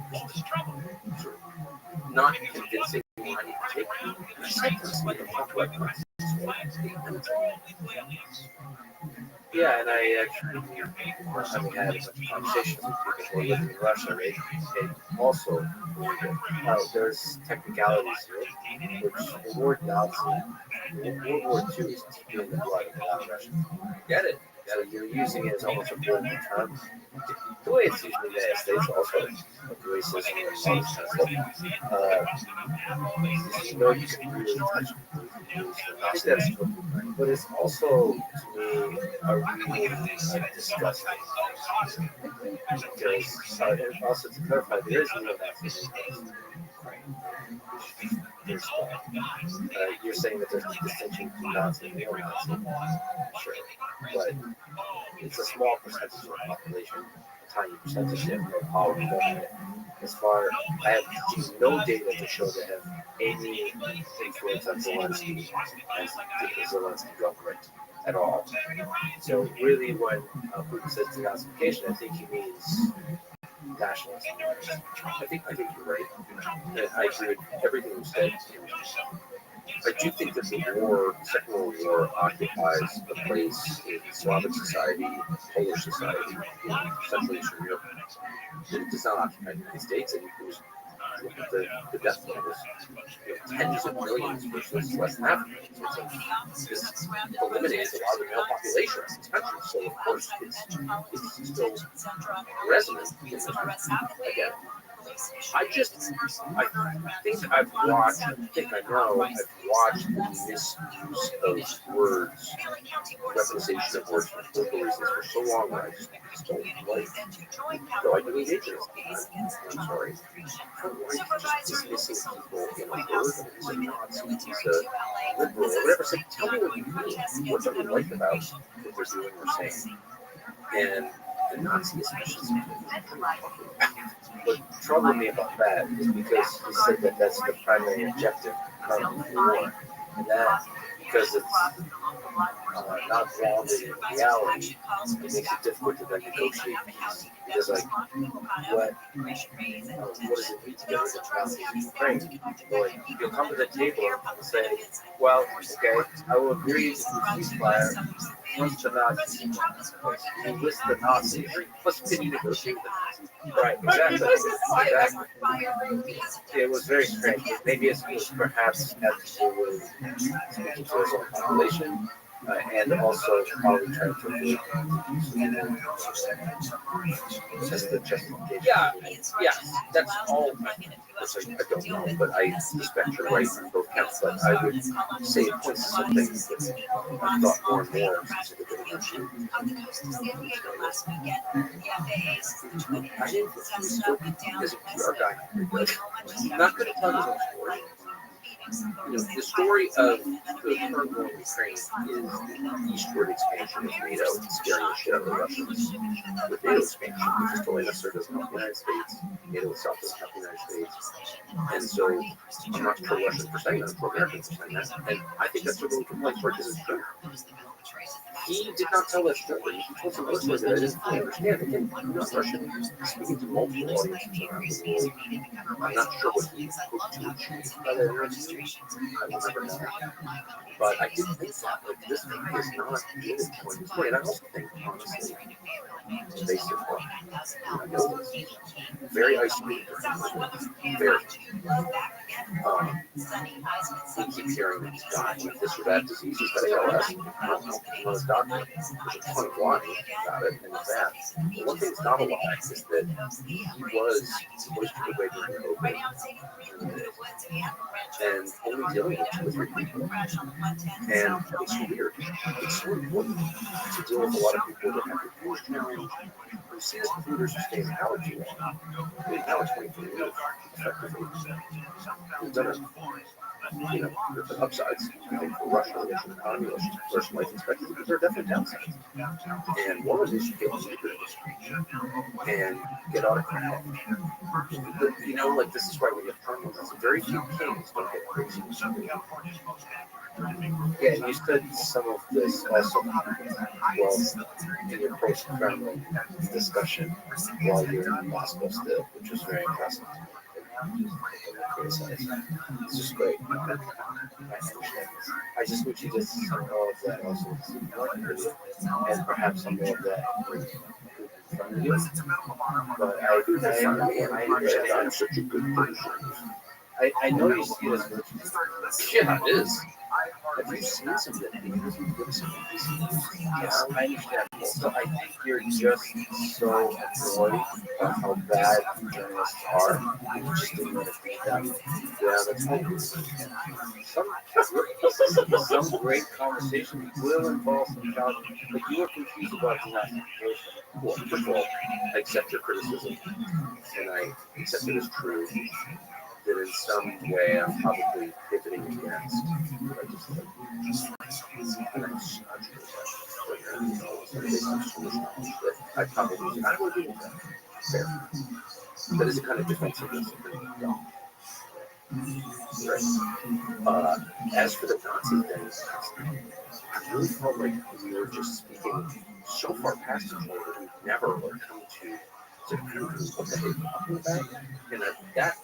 S13: not convincing me I need to take. I just like to like talk about Nazis. Yeah, and I actually had a bunch of conversations with people who are living in Russia, right? And also, there's technicalities here, which the word Nazi, in World War II is deep in the blood of non-Russians. Get it? So you're using it as almost a political term. The way it's used in the United States also, like racism and all this kind of stuff. You can really touch
S6: That's true. But it's also, to me, a really disgusting. Because, and also to clarify, there is no Nazis in Ukraine. You're saying that there's a distinction between Nazi and neo-Nazi. Sure. But it's a small percentage of the population, a tiny percentage of the power government. As far, I have no data to show they have any influence on Zelensky as the Zelensky government at all. So really, when Putin says denazification, I think he means nationalism. I think you're right. I agree with everything you said. I do think that the war, Second World War, occupies a place in Slavic society, Polish society, Central Eastern Europe. It does not occupy the United States, and it was the death levels, tens of millions versus less than half a million. So this eliminates a lot of the male population in this country. So of course it's still resonant. Again, I think I've watched the misuse of words, weaponization of words for political reasons for so long that I just don't like. Though I do engage in it. I'm sorry. I don't like just dismissing people in a word. He's a Nazi, he's a liberal, or whatever. So tell me what you mean. What do you like about what they're doing or saying? And the Nazi especially. What troubled me about that is because he said that that's the primary objective of the war, and that because it's not grounded in reality, it makes it difficult to then negotiate peace. Because what does it mean to get rid of Nazis in Ukraine? Like, you'll come to the table and say, well, okay, I will agree to the ceasefire once the Nazis. You list the Nazis. Plus, can you negotiate with the Nazis? Right, exactly. It was very strange. Maybe it was perhaps had to do with speaking to his own population, and also probably trying to avoid just the justification. Yeah, that's all. I don't know, but I suspect you're right on both counts. But I would say it points to something that I thought more and more specifically about you. I didn't think he was still as a PR guy. Not going to tell you the story. The story of the current war in Ukraine is the eastward expansion of NATO scaring the shit out of the Russians. With NATO expansion, which is totally necessary, doesn't help the United States. NATO itself doesn't help the United States. And so I'm not pro-Russian for saying that, I'm pro-American for saying that. And I think that's a really good place for it, because it's true. He did not tell that story. He told some other story that I didn't fully understand. Again, I'm not Russian. Speaking to multiple audiences around the world, I'm not sure what he hoped to achieve by that interview. I will never know. But I did think that, like, this guy is not really telling the story. And I also think, honestly, based on what I know, very isolated. Very. We keep hearing that he's dying of this or that disease. He's got ALS. I don't know. I'm not a doctor. There's a ton of lying about it, and it's that. But one thing that's not a lie is that he was supposed to be away during COVID. And only dealing with 2 or 3 people. And it's weird. It's so important to deal with a lot of people that have a huge challenge. Who see as computers who stay in power too long. I mean, now it's 24 years, effectively. We've done it. There's the upsides, I think, for Russia, the Russian economy, Russian life expectancy, but there are definitely downsides. And one of those is you get leaders and get autocratic. Like, this is why we have problems. Very few kings don't get crazy. Yeah, and you said some of this also, in your post-Kremlin discussion while you're in Moscow still, which was very impressive. It's just great. I just wish you did some more of that also, and perhaps some more of that in front of you. But I am such a good person. I know you see this. Yeah, it is. Have you seen some of the videos you give some of these? Yes, I understand. So I think you're just so annoyed by how bad journalists are. You just didn't want to read them. Yeah, that's what some great conversation will involve some child, but you are confused about the nationalization. Well, first of all, I accept your criticism, and I accept it as true. That in some way I'm probably pivoting against what I just like. And I'm just not sure that I probably not would do that. Fair. That is a kind of defensiveness. Right. As for the Nazi things, I really felt like we were just speaking so far past each other that we've never come to what the heck are you talking about? And that,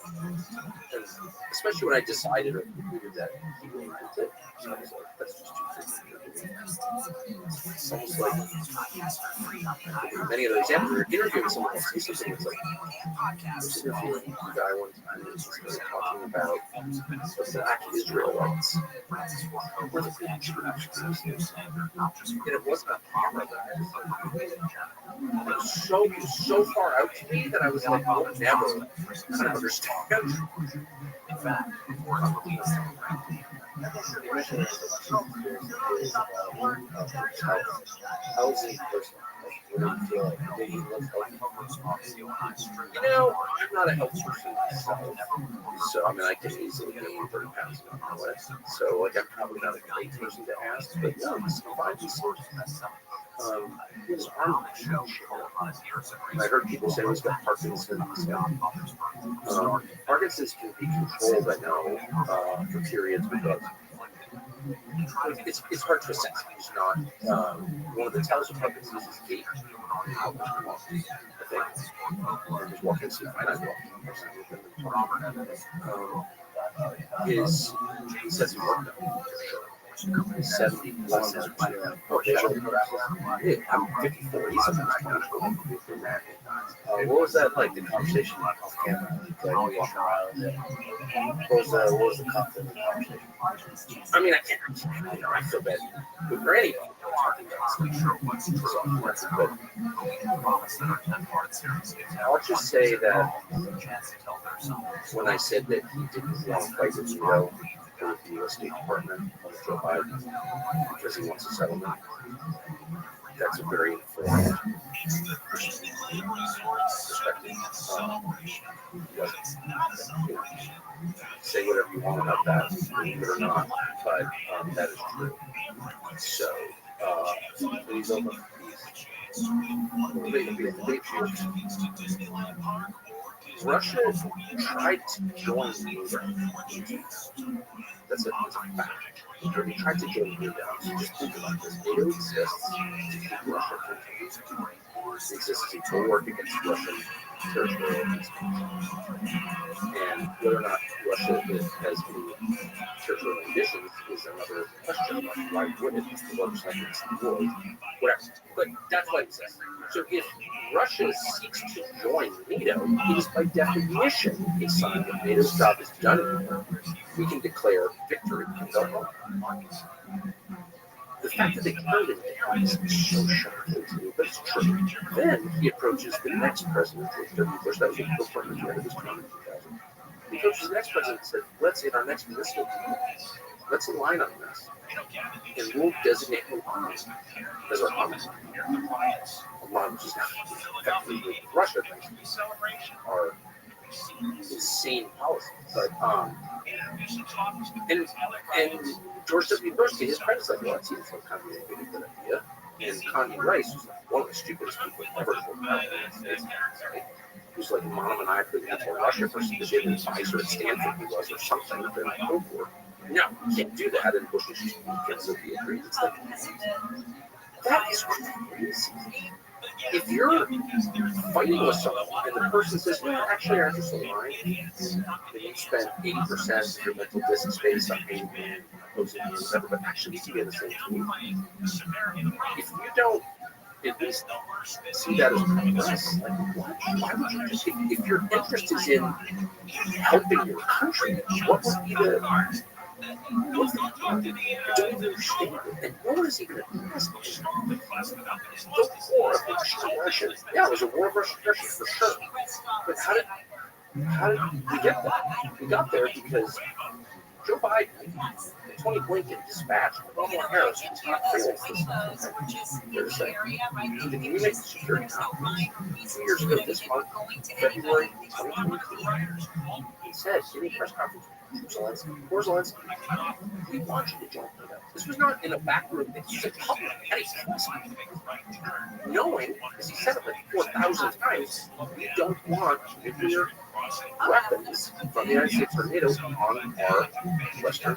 S6: and especially when I decided or concluded that he really did it, so I was like, that's just too freaking. It's almost like many of those examples, we're interviewing someone else, say something that's like, I was interviewing a guy one time and he was talking about what's the act of Israel rights. Or the action and it wasn't a camera that it was so far out to me that I was like, I'll never kind of understand. In fact, housing person. You know, I'm not a health person myself, so I mean, I can easily get 130 pounds on my way. So, like, I'm probably not a great person to ask, but no, just find these sorts of his arm. I heard people say he's got Parkinson's. Parkinson's can be controlled, I know, for periods, because it's hard to assess. He's not one of the tells of Parkinson's is gait. I think. He's walking some finite walking. He says he worked out. 70 plus is I'm 54. He's what was that like? The conversation off camera, like you walk around. What was the content of the conversation? I mean, I can't. I feel bad for anybody. I'll just say that when I said that he didn't want to fight with Joe for the U.S. State Department of Joe Biden because he wants a settlement, that's a very informed perspective. Say whatever you want about that, believe it or not, but that is true. So, please open Russia tried to join NATO. That's a fact. They tried to join NATO. So just think about this. NATO exists to keep Russia from it exists to work against Russian territorial expansion. And whether or not Russia has any territorial ambitions is another question. Why would it? It's the largest country in the world. Whatever. But that's why it exists. So if Russia seeks to join NATO, it is by definition a sign that NATO's job is done. We can declare victory and go home. The fact that they turned it down is so shocking to me, but it's true. Then he approaches the next president, George W. Bush. That was the first part of the end of his term in 2000. He approaches the next president and said, let's in our next municipal deal, let's align on this. And we'll designate Oman as our homeland. Oman, which is now effectively Russia, are insane policy. But and George W. Bush, his credit's like, well, it seems like kind of a good idea. And Connie Rice was like one of the stupidest people ever to work out in the United States. He was like monomaniacally anti-Russia person that did an advisor at Stanford he was or something that they're like, go for it. No, you can't do that. And Bush was just against the agreed. It's like, that is crazy. If you're fighting with someone and the person says, no, actually, our interests align, then you spend 80% of your mental distance space on hating and opposing and whatever, but actually you can get the same team. If you don't at least see that as progress, like, why would you just, if your interest is in helping your country, what would be the
S13: What's the point? I don't even understand it. And no one is even addressing it. The war of aggression. Yeah, it was a war of aggression for sure. But how did we get there? We got there because Joe Biden and Tony Blinken dispatched Kamala Harris, who's not failing this. They're saying, the community security conference 2 years ago this month, February 2022, he said in a press conference, poor Zelensky, we want you to join NATO. This was not in a back room. This was in public. And he's telling knowing, as he said it like 4,000 times, we don't want nuclear weapons from the United States or NATO on our western.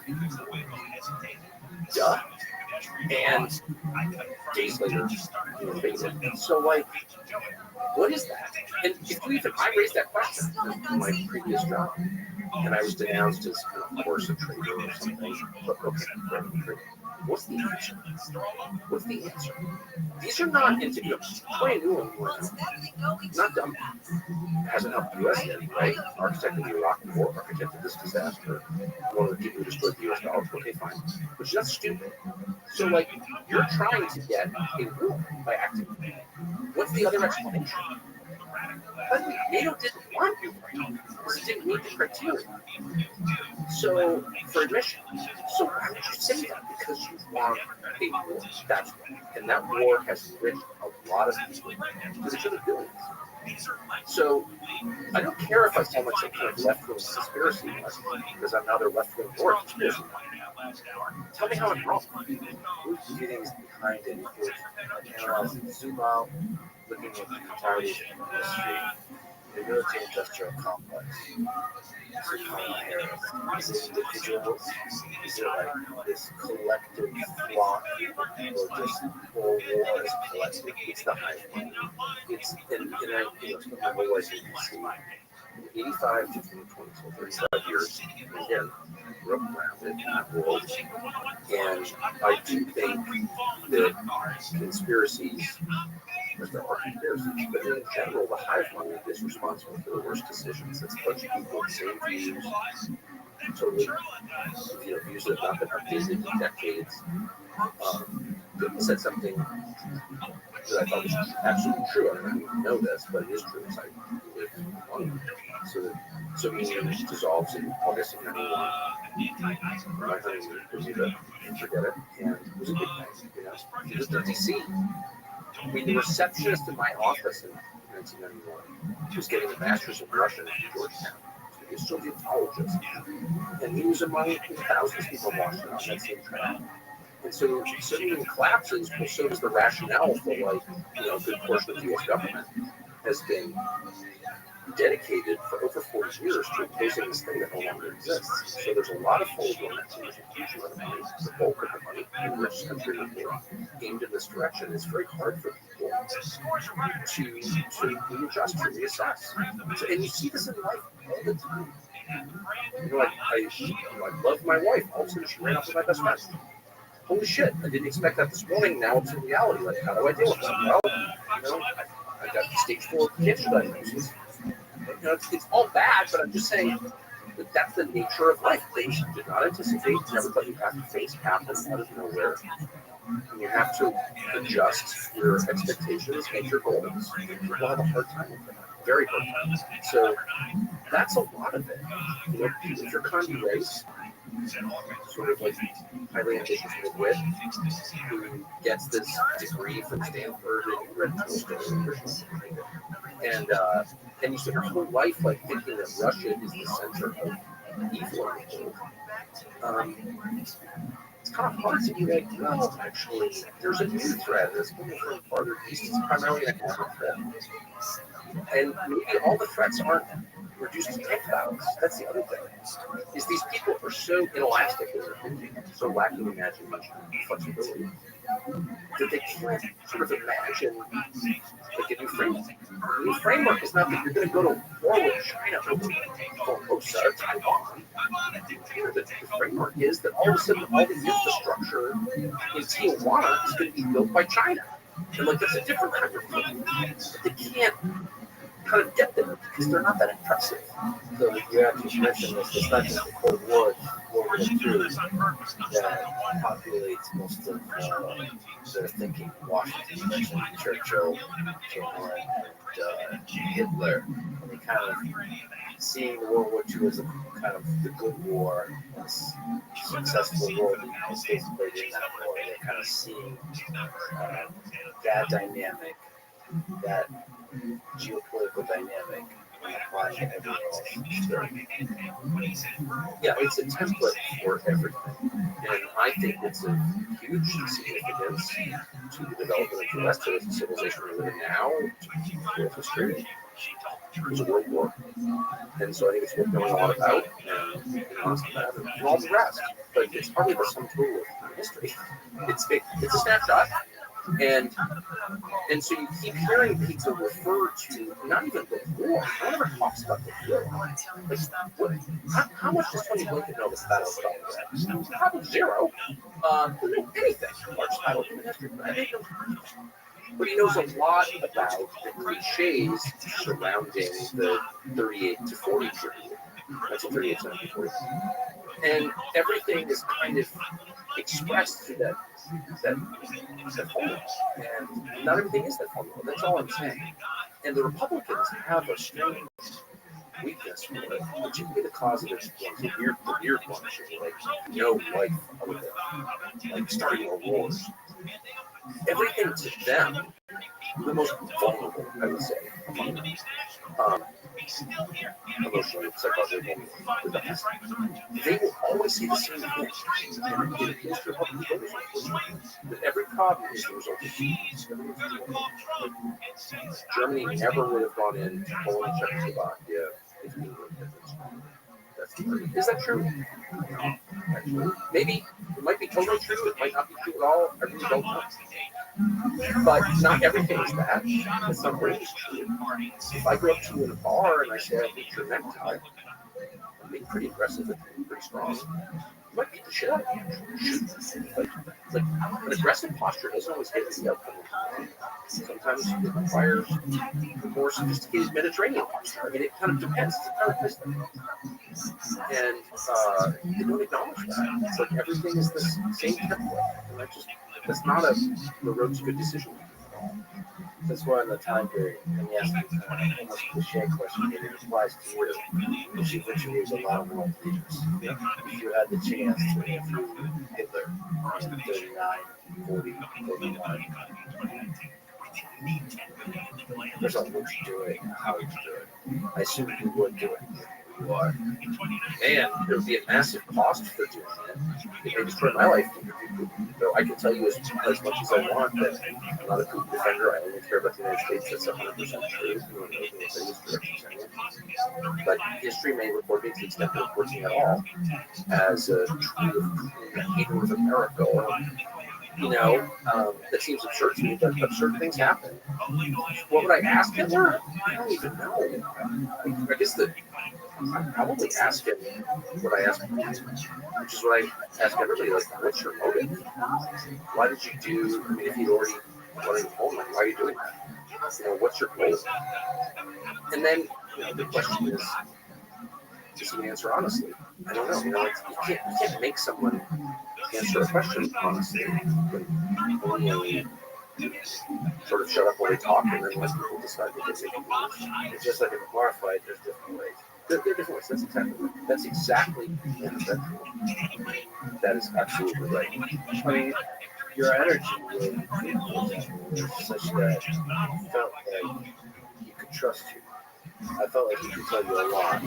S13: Duh. And days later, he invaded. So, like, what is that? And if I raised that question in my previous job, and I was denounced as, of course, a traitor or something, but okay, what's the answer? What's the answer? These are not into play a new one. Not dumb. It hasn't helped the U.S. yet, right? Architected the Iraq War, architected this disaster. One of the people who destroyed the U.S. dollar. Okay, fine. Which is not stupid. So, like, you're trying to get a war by acting. What's the other explanation? NATO didn't want you, or it didn't meet the criteria. So, for admission. So, why would you say that? Because you want a war. That's why. And that war has enriched a lot of people because it should have billions. So, I don't care if I sound like some kind of left-wing conspiracy because I'm another left-wing war conspiracy. Tell me how I'm wrong.
S6: What do you think is behind it? If you analyze it, zoom out, looking at the entirety of the Restream, the military-industrial complex. Is it Kamala Harris? Is it individuals? Is it like this collective flock, or just whole war as a collective? It's the hive mind. It's and I spent my whole life in DC. 85 to 2020, so 35 years. And again, grew up around it in that world. And I do think that conspiracies, there are conspiracies, but in general, the hive mind is responsible for the worst decisions. It's a bunch of people with the same views, totally, views that have not been updated in decades. Goodman said something that I thought was absolutely true. I don't even know this, but it is true. It's like, so that Soviet Union dissolves in August of 91. My honeymoon in Bermuda, forget it, and it was a good thing, It was in DC. I mean, the receptionist in my office in 1991 was getting a master's in Russian at Georgetown. He was a Sovietologist, and he was among thousands of people in Washington on that same track. And so Soviet collapses, well, so does the rationale for, like, a good portion of the U.S. government has been dedicated for over 40 years to opposing this thing that no longer exists. So there's a lot of full-blown activities, a huge amount of money, the bulk of the money in the richest country in the world, aimed in this direction. It's very hard for people to readjust, to reassess. So, and you see this in life all the time. I love my wife. All of a sudden, she ran off with my best friend. Holy shit, I didn't expect that this morning. Now it's a reality. Like, how do I deal with that? Well, I got stage 4 cancer diagnosis. It's all bad, but I'm just saying that that's the nature of life. Things you did not anticipate, never thought you have to face happen out of nowhere. And you have to adjust your expectations and your goals. People have a hard time with that. Very hard time. So that's a lot of it. If you're Condi Rice, sort of like highly ambitious midwit, who gets this degree from Stanford and read Tolstoy and you spend your whole life like thinking that Russia is the center of evil in the world. It's kind of hard to be like, no, actually, there's a new threat that's coming from farther east. It's primarily an economic threat. And maybe all the threats aren't reduced to tank battles. That's the other thing. Is these people are so inelastic in their thinking, so lacking imagination and flexibility, that they can't sort of imagine like a new framework. A new framework is not that you're going to go to war with China over Formosa or Taiwan. The framework is that all of a sudden all the infrastructure in Tijuana is going to be built by China. And like that's a different kind of thing. But they can't kind of get there because they're not that impressive. So you actually mentioned this. It's not just the Cold War. World
S13: through that populates most of their thinking. Washington, you mentioned Churchill, Chamberlain, and Hitler. And they kind of seeing World War II as a kind of the good war, this successful war the United States played in that war. They're kind of seeing that dynamic, that geopolitical dynamic, and applying it everywhere else. Yeah, it's a template for everything. And I think it's a huge significance to the development of the rest of the civilization we live in now, world history. It was a world war. And so I think it's worth knowing a lot about and honest about it and all the rest. But it's probably the sum total of history. It's a snapshot. And so you keep hearing people refer to not even the war. No one ever talks about the war. Like, how much does Tony Blinken know this battle of Probably zero. Doesn't know anything about battle of history. But he knows a lot about the cliches surrounding the 38 to 40 period. That's a 38 to 40. And everything is kind of expressed through that formula. And not everything is that formula. That's all I'm saying. And the Republicans have a strange weakness for it, particularly the causative ones, the weird ones, like no life other than like starting more wars. Everything to them, the most vulnerable, I would say, among them. Emotionally, psychologically vulnerable. They will always see the same thing. And in history of that every problem is the result of peace. Germany never would have gone into Poland, Czechoslovakia if we were different. Is that true? No. Actually, maybe it might be totally true. It might not be true at all. I really don't know. But not everything is bad. It's not always true. If I go up to you in a bar and I say, I hate your necktie, I'm being pretty aggressive and pretty strong. You might beat the shit out of me. Like an aggressive posture doesn't always hit the outcome. Sometimes it requires a more sophisticated Mediterranean posture. I mean, it kind of depends. It's kind of twisting. And they don't acknowledge that. It's like everything is the same template. And that's not the road to good decision making at all. That's why in the time period, and yes, almost cliche question, but it applies to you. If you interviewed a lot of world leaders, if you had the chance to interview Hitler in 39, 40, 41, first of all, would you do it? How would you do it? I assume you would do it. You are. And there would be a massive cost for doing it. It may destroy my life. So I can tell you as much as I want that I'm not a Putin defender. I only care about the United States. That's 100% true. But history may report me to the extent that it reports me at all as a hater of America. That seems absurd to me, but absurd things happen. What would I ask Hitler? I don't even know. I guess I'd probably ask him what I ask him, which is what I ask everybody, like, what's your motive? Why did you do, if you'd already running home, why are you doing that? What's your goal? And then, the question is, just an answer honestly. I don't know. You can't make someone answer a question honestly. Only sort of shut up while they talk and then let people decide what they think. It's just like in a bar fight, there's different ways. There are different ways. That's exactly that is absolutely right. I mean, your energy really was such that you felt like you could trust you. I felt like he could tell you a lot. I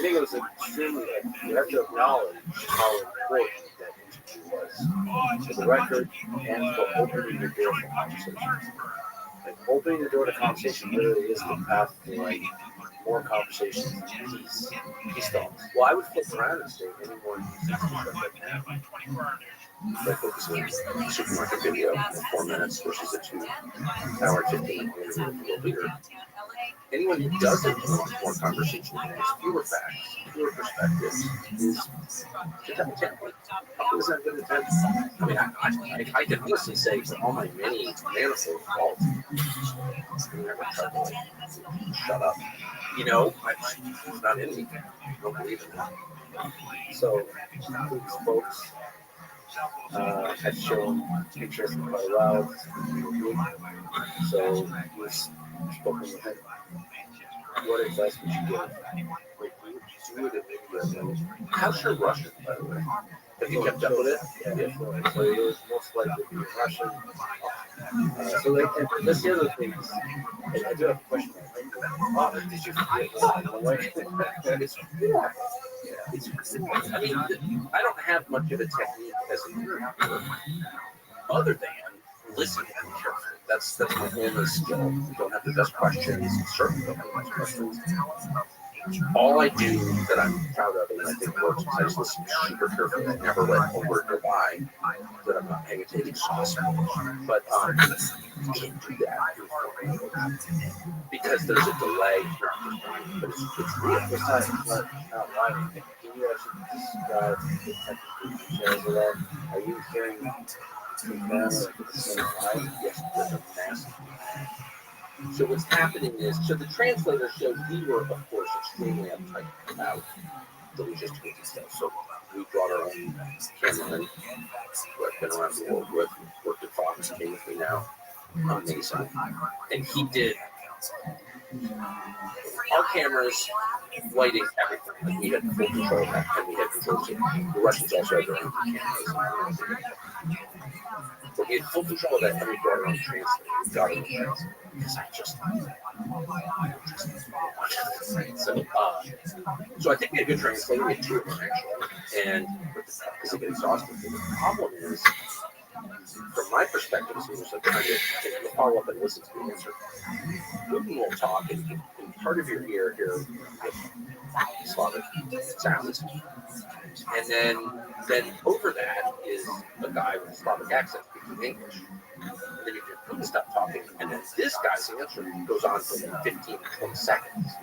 S13: think it was extremely, you have to acknowledge how important that interview was for the record and for opening the door for conversations. Like, opening the door to conversation really is the path to more conversations and peace talks. Well, I would flip around and say anyone who's right now. By focusing on the supermarket video in 4 minutes versus a 2-hour 15-minute interview with a leader. Anyone who doesn't want more conversation and has fewer facts, fewer perspectives, should have a template. How is that good intent? I mean, I can honestly say for all my many manifold faults, I never tried to shut up. you know, I'm not in anything. I don't believe in that. So these folks had shown interest in quite a while. So we've spoken with him. What advice would you give? Like, you would have been how's your Russian, by the way? Have you kept up with it? Yeah. So it was most likely be Russian. So like, and that's the other thing. I do have a question. Did you forget? I mean, I don't have much of a technique as an interviewer, other than listening carefully. That's my only skill. You don't have the best questions. Certainly don't have the best questions. All I do that I'm proud of and I think works is I just listen super carefully. I never let a word go by that I'm not paying attention to. But you can't do that because there's a delay. But it's real. It's not lying. Can you actually describe the technical details of that? Are you hearing from them at the same time? Yes, there's a massive. So what's happening is, so the translator showed we were, of course, extremely uptight about the logistical details. So we brought our own cameraman, who I've been around the world with, worked at Fox, came with me now, amazing. And he did our cameras, lighting, everything. Like we had full control of that, and we had control of it. The Russians also had their own cameras. But we had full control of that, and we brought our own translator. We got our own translator. Because I just so I think we had a good translator. We had two of them actually, and because they get exhausted. The problem is, from my perspective, as soon as I'm trying to follow up and listen to the answer, Putin will talk, and part of your ear here Slavic sounds, and then over that is a guy with a Slavic accent speaking English. And then if you're Putin stop talking, and then this guy's answer goes on for 15 to 20 seconds.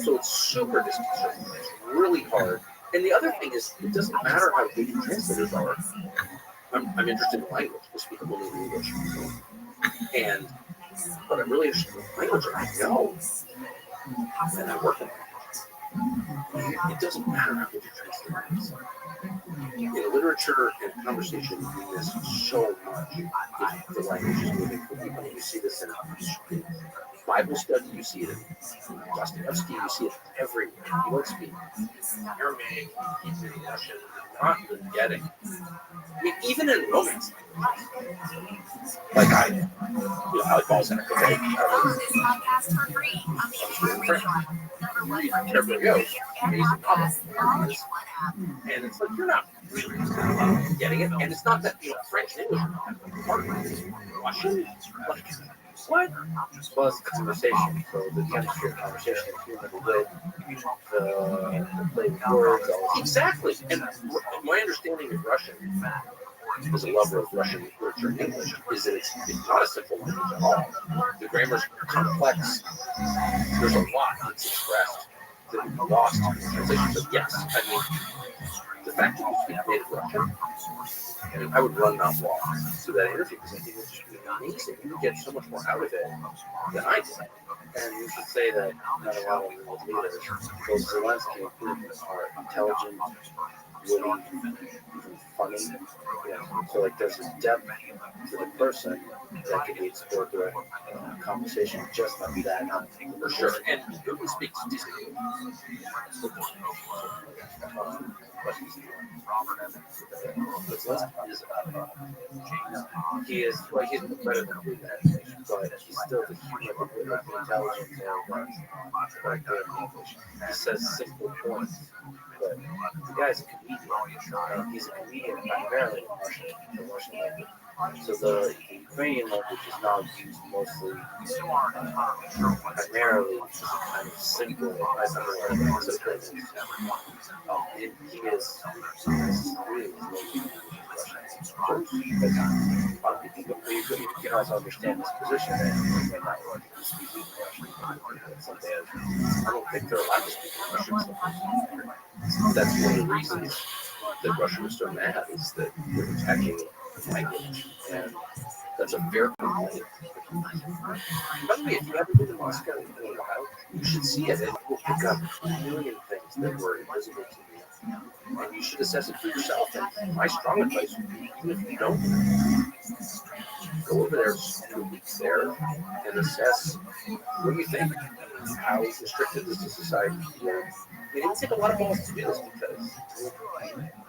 S13: So it's super disconcerting. It's really hard. And the other thing is, it doesn't matter how good your translators are. I'm interested in language. I speak only English. But I'm really interested in language, and I know. And I work in language. It doesn't matter how good your translator is. In literature and conversation, we miss so much if the language is moving for people. You see this in Bible study, you see it in Dostoevsky, you see it everywhere. You don't speak Aramaic, Hebrew, Russian, not really getting. I mean, even in romance, like I like Balzac, okay? There we go. Amazing novel. And it's like, you're not really getting it. And it's not that, French and English are hard. Russian? Like, what? Well, it's a conversation. So the chemistry of conversation is human with the play with words. Exactly. And my understanding of Russian, as a lover of Russian literature and English, is that it's not a simple language at all. The grammar's complex. There's a lot that's expressed that we lost in translation. So yes, I mean, the fact that you speak native Russian, I would run that law to that interview because I think it's just amazing. You get so much more out of it than I did. And you should say that not a lot of world leaders, those Zelensky are intelligent, witty, even funny. Yeah. So like there's a depth to the person that can be explored through a conversation just like that. For sure. And Putin speaks decent English. He's better than Putin, but he's still the human with the intelligence and English. He says simple points. But the guy's a comedian. He's a comedian primarily in Russian language. So the Ukrainian language is now used mostly primarily as a kind of simple and he is really you can also understand his position and not want to speak Russian. I don't think they're allowed to speak Russian. That's one of the reasons that Russia was so mad is that they're attacking language and That's a fair complaint. By the way, if you haven't been to Moscow in a while, you should see it, and you'll pick up a million things that were invisible to you. And you should assess it for yourself. And my strong advice would be, even if you don't go over there, spend a week there, and assess what do you think? How restricted does the society feel? It didn't take a lot of balls to do this because,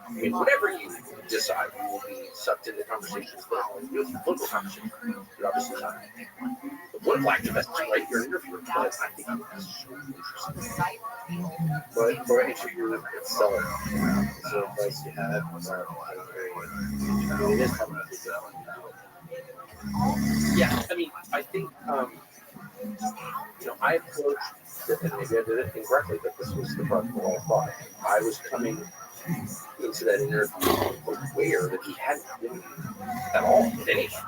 S13: I mean, whatever you decide, you will be sucked into conversations that are political conversations. You're obviously not the political activist, right? You're an interviewer, but I think it's so interesting. But for an interviewer itself, is there advice you have? It is coming up as well. Yeah, I mean, I think, I approached, and maybe I did it incorrectly, but this was the part where I thought I was coming into that interview aware that he hadn't been at all with anything.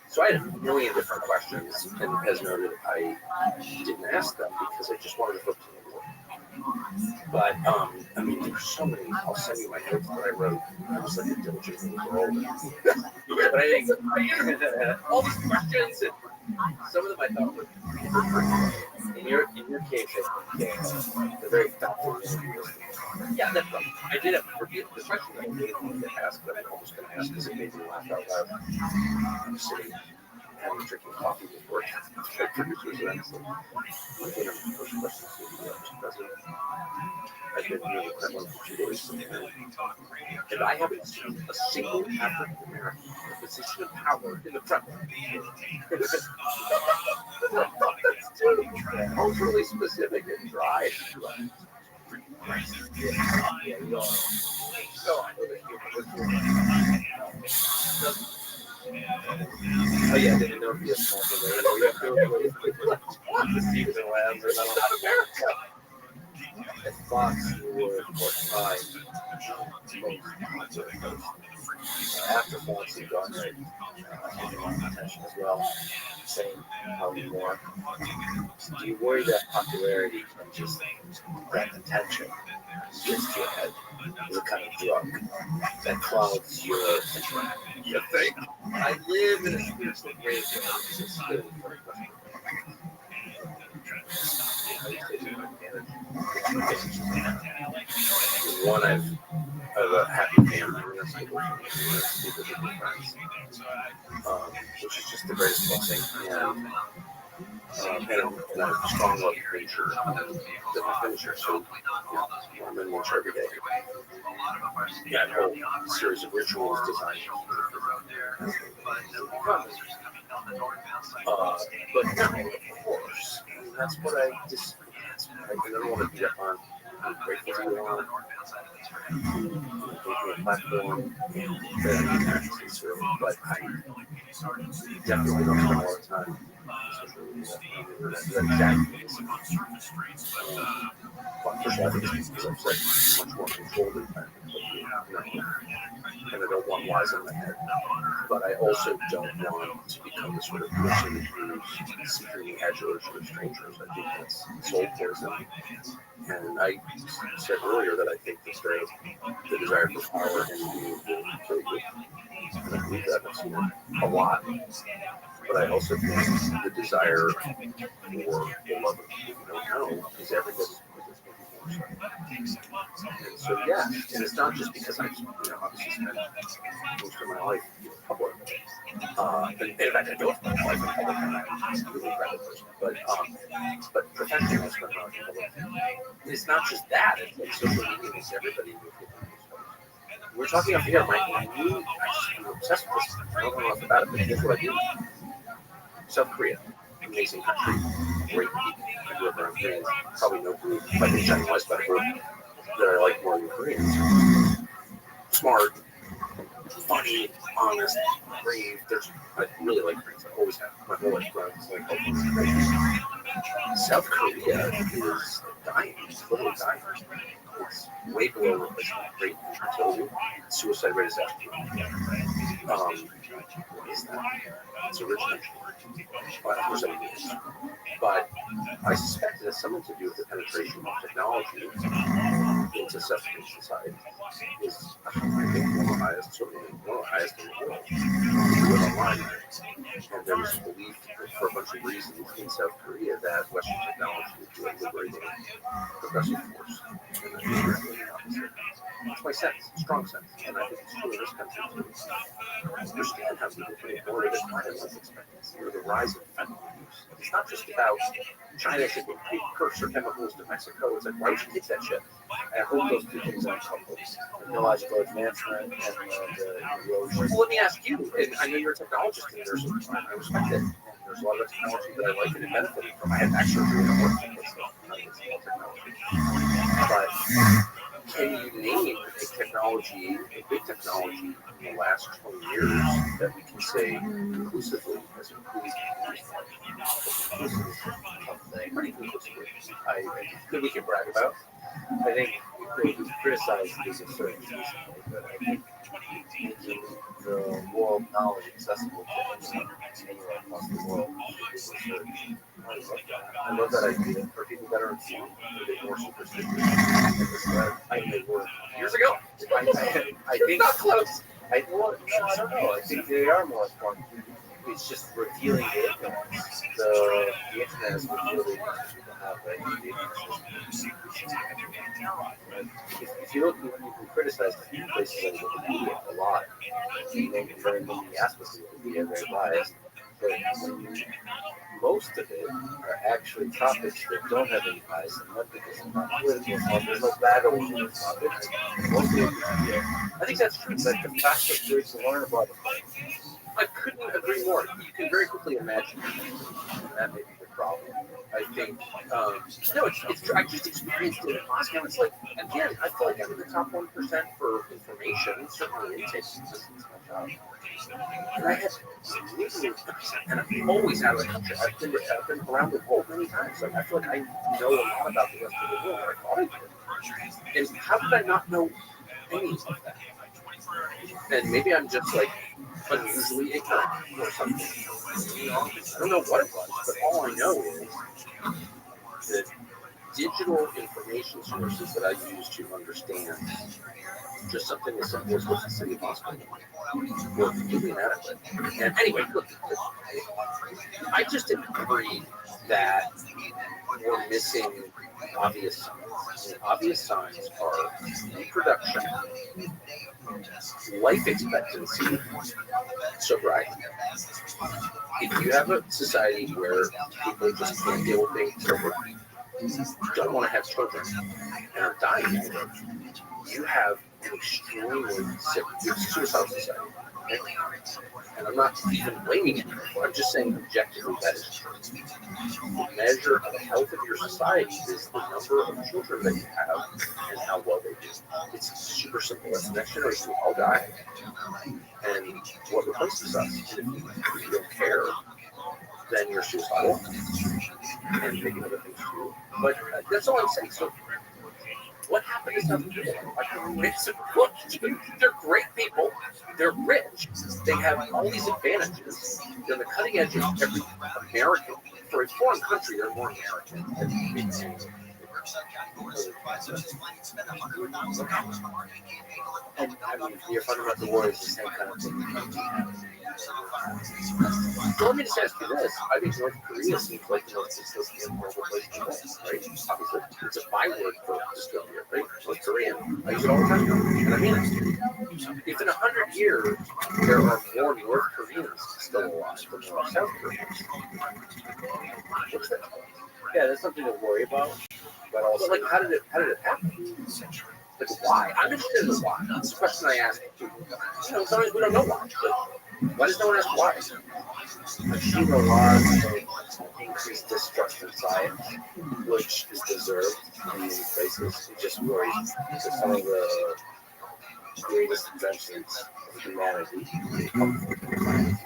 S13: So I had a million different questions, and as noted, I didn't ask them because I just wanted to focus on the work. But, I mean, there's so many. I'll send you my notes that I wrote. I was like a diligent little girl. But I think all these questions, and some of them I thought were in your case, they're very thoughtful. Yeah, that's right. I did have the question that I really wanted to ask, but I'm almost going to ask because it made me laugh out loud. I'm sitting having drinking coffee with work. Producers and I'm like, one of the first questions to the president. I've been doing the Kremlin for 2 days, and I haven't seen a single African American in a position of power in the Kremlin. Culturally specific and dry. Yeah, you know. So I know that oh yeah, they didn't know if you had small the Stevens and Labs are not America. At Fox, you were by after Fox, you got attention as well. Saying probably more. Do you worry that popularity and just that attention gets to your head is a kind of drug that clouds your attention? You think? I live in a spiritual graveyard. One, I have a happy family, which is just the greatest blessing, and a strong love of nature that my finisher. So, I'm in nature every day. Yeah, a whole series of rituals designed but no, of course, that's what I just. I don't want to be up on. I'm grateful to be on a platform that I can actually serve, but I definitely don't spend a lot of time on social media. Exactly. But for sure, I think it's because I'm such much more controlled environment. And I don't want lies in my head. But I also don't want to become the sort of person who's seeking the adulation of strangers. I think that's soul poison. And I said earlier that I think the desire for power and being really good. And I believe that I've seen it a lot. But I also think the desire for the love of people who don't know is everybody. And so yeah, and it's not just because I, obviously spent most of my life in public. And in fact, I do spend my life in public, and I'm really proud of it. But professionally, I spent my life in public. It's not just that; it's like social media makes everybody. We're talking up here. I'm obsessed with this. I don't know enough about it, but here's what I do. South Korea, amazing country, great people. I grew up around Koreans. Probably no group, like in China West, but a group that I like more than Koreans. Smart, funny, honest, brave. I really like Koreans. I always have. My whole life growing up. South Korea is dying. It's literally dying. It's way below replacement rate in fertility. Suicide rate is out. What is that? It's a rich country. But I suspect it has something to do with the penetration of technology into South Korean society. is, I think, one of the highest, certainly one of the highest in the world. You live online, and there was belief for a bunch of reasons in South Korea that Western technology would be a liberating progressive force. And I think it's really the opposite. That's my sense, strong sense, and I think it's true in this country too. Understand how people can ignore the decline in life expectancy or the rise of fentanyl use. It's not just about China shipping precursor chemicals to Mexico. It's like, why would you take that shit? I hope those two things aren't coupled. Technological advancement and the erosion. Well, let me ask you, and I know you're a technologist and there's I respect it. And there's a lot of technology that I like and am benefiting from. I had back surgery and I'm working with stuff. Technology. But can you name a technology, a big technology in the last 20 years that we can say conclusively has improved pretty conclusively? That we can brag about?
S6: I think we criticized these assertions recently, but I think making the world knowledge accessible to anyone across the world is a good research. I love that idea. For people that are informed, a bit more superstitious. I think they were years ago. I think not close. I don't know. I think they are more informed. It's just revealing the ignorance. The internet is revealing the ignorance people have, right? The ignorance. If you look, you can criticize places like Wikipedia a lot. You know, very many aspects of Wikipedia are very biased, but most of it are actually topics that don't have any bias in them because it's not political. There's no bad or good topics. Most of it, I think that's true. Like the fact that there is to learn about it. I couldn't agree more. You can very quickly imagine that may be the problem. I think, no, it's true. I just experienced it in Moscow. It's like, again, I feel like I'm in the top 1% for information, certainly intake systems, my job. And I had literally, and I'm always out of the country. I've been around the world many times. Like, I feel like I know a lot about the rest of the world. I thought I did. And how did I not know any of that? And maybe I'm just like unusually ignorant or something. I don't know what it was, but all I know is that digital information sources that I use to understand just something as simple as what's the city of Moscow were completely inadequate. And anyway, look, I just agree that we're missing obvious signs. And obvious signs are reproduction, life expectancy, sobriety. If you have a society where people just can't deal with being sober, don't want to have children, and are dying, you have an extremely sick, suicidal society. And I'm not even blaming anyone. I'm just saying objectively that is true. The measure of the health of your society is the number of children that you have and how well they do. It's super simple. As the next generation will all die. And what replaces us? And if you don't care, then you're suicidal and maybe other things too. But that's all I'm saying. So what happened to South Korea? They're great people. They're rich. They have all these advantages. They're the cutting edge of every American. For a foreign country, they're more American than and I mean, your fundamental war is the same kind of thing. So let me just ask you this. I think North Korea seems like the most successful and horrible place to live, right? Obviously, it's a byword for dystopia, right? North Korean. I use it all the time, and I mean it. If in 100 years there are more North Koreans still alive than there are South Koreans, what's that? Yeah, that's something to worry about. But also,
S13: like, how did it happen? Like, why? I'm interested in the why. That's the question I ask. You know, sometimes we don't know why. But why does no one ask why?
S6: I've seen a lot of increased distrust in science, which is deserved in many places. It just worries because some of the greatest inventions of humanity come from science.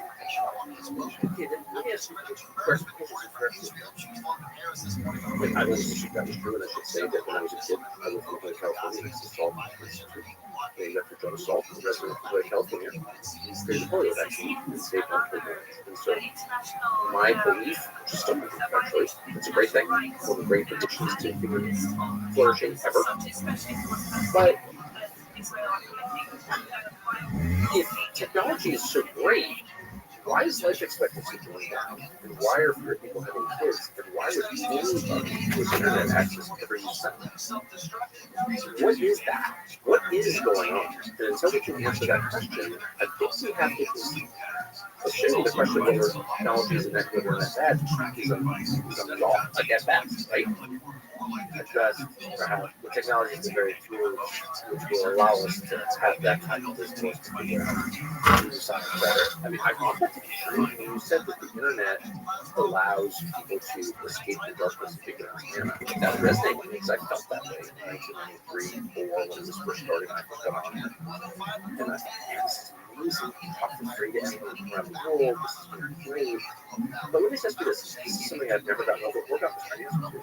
S13: Okay, then let me ask you I was that was true, and I should say that when I was a kid, I lived in California. This is Salt Institute. Named after John Salt, the resident of California. Created polio vaccine and saved on programs. And so, my belief, which is still actually, it's a great thing. One of the great predictions to human flourishing ever. But if technology is so great, why is life expectancy going down? And why are fewer people having kids? And why would anybody with internet access ever use that? What is that? What is going on? And until we can answer that question, I think we have to assume the question of whether technology is a net good or a net bad is a law, like at best, right? At best, the technology is very fluid, which will allow us to have that kind of discourse to figure out who decides better. I mean, I want that to be true. I mean, you said that the internet allows people to escape the darkness and figure out the internet. I think that resonated with me because I felt that way in 1993, 4 when it was first starting. I put that on it. And I thought, man, this is amazing. Talk for free to anyone around the world. This is going to be great. But let me just ask you this. This is something I've never gotten over. We're about to try to answer.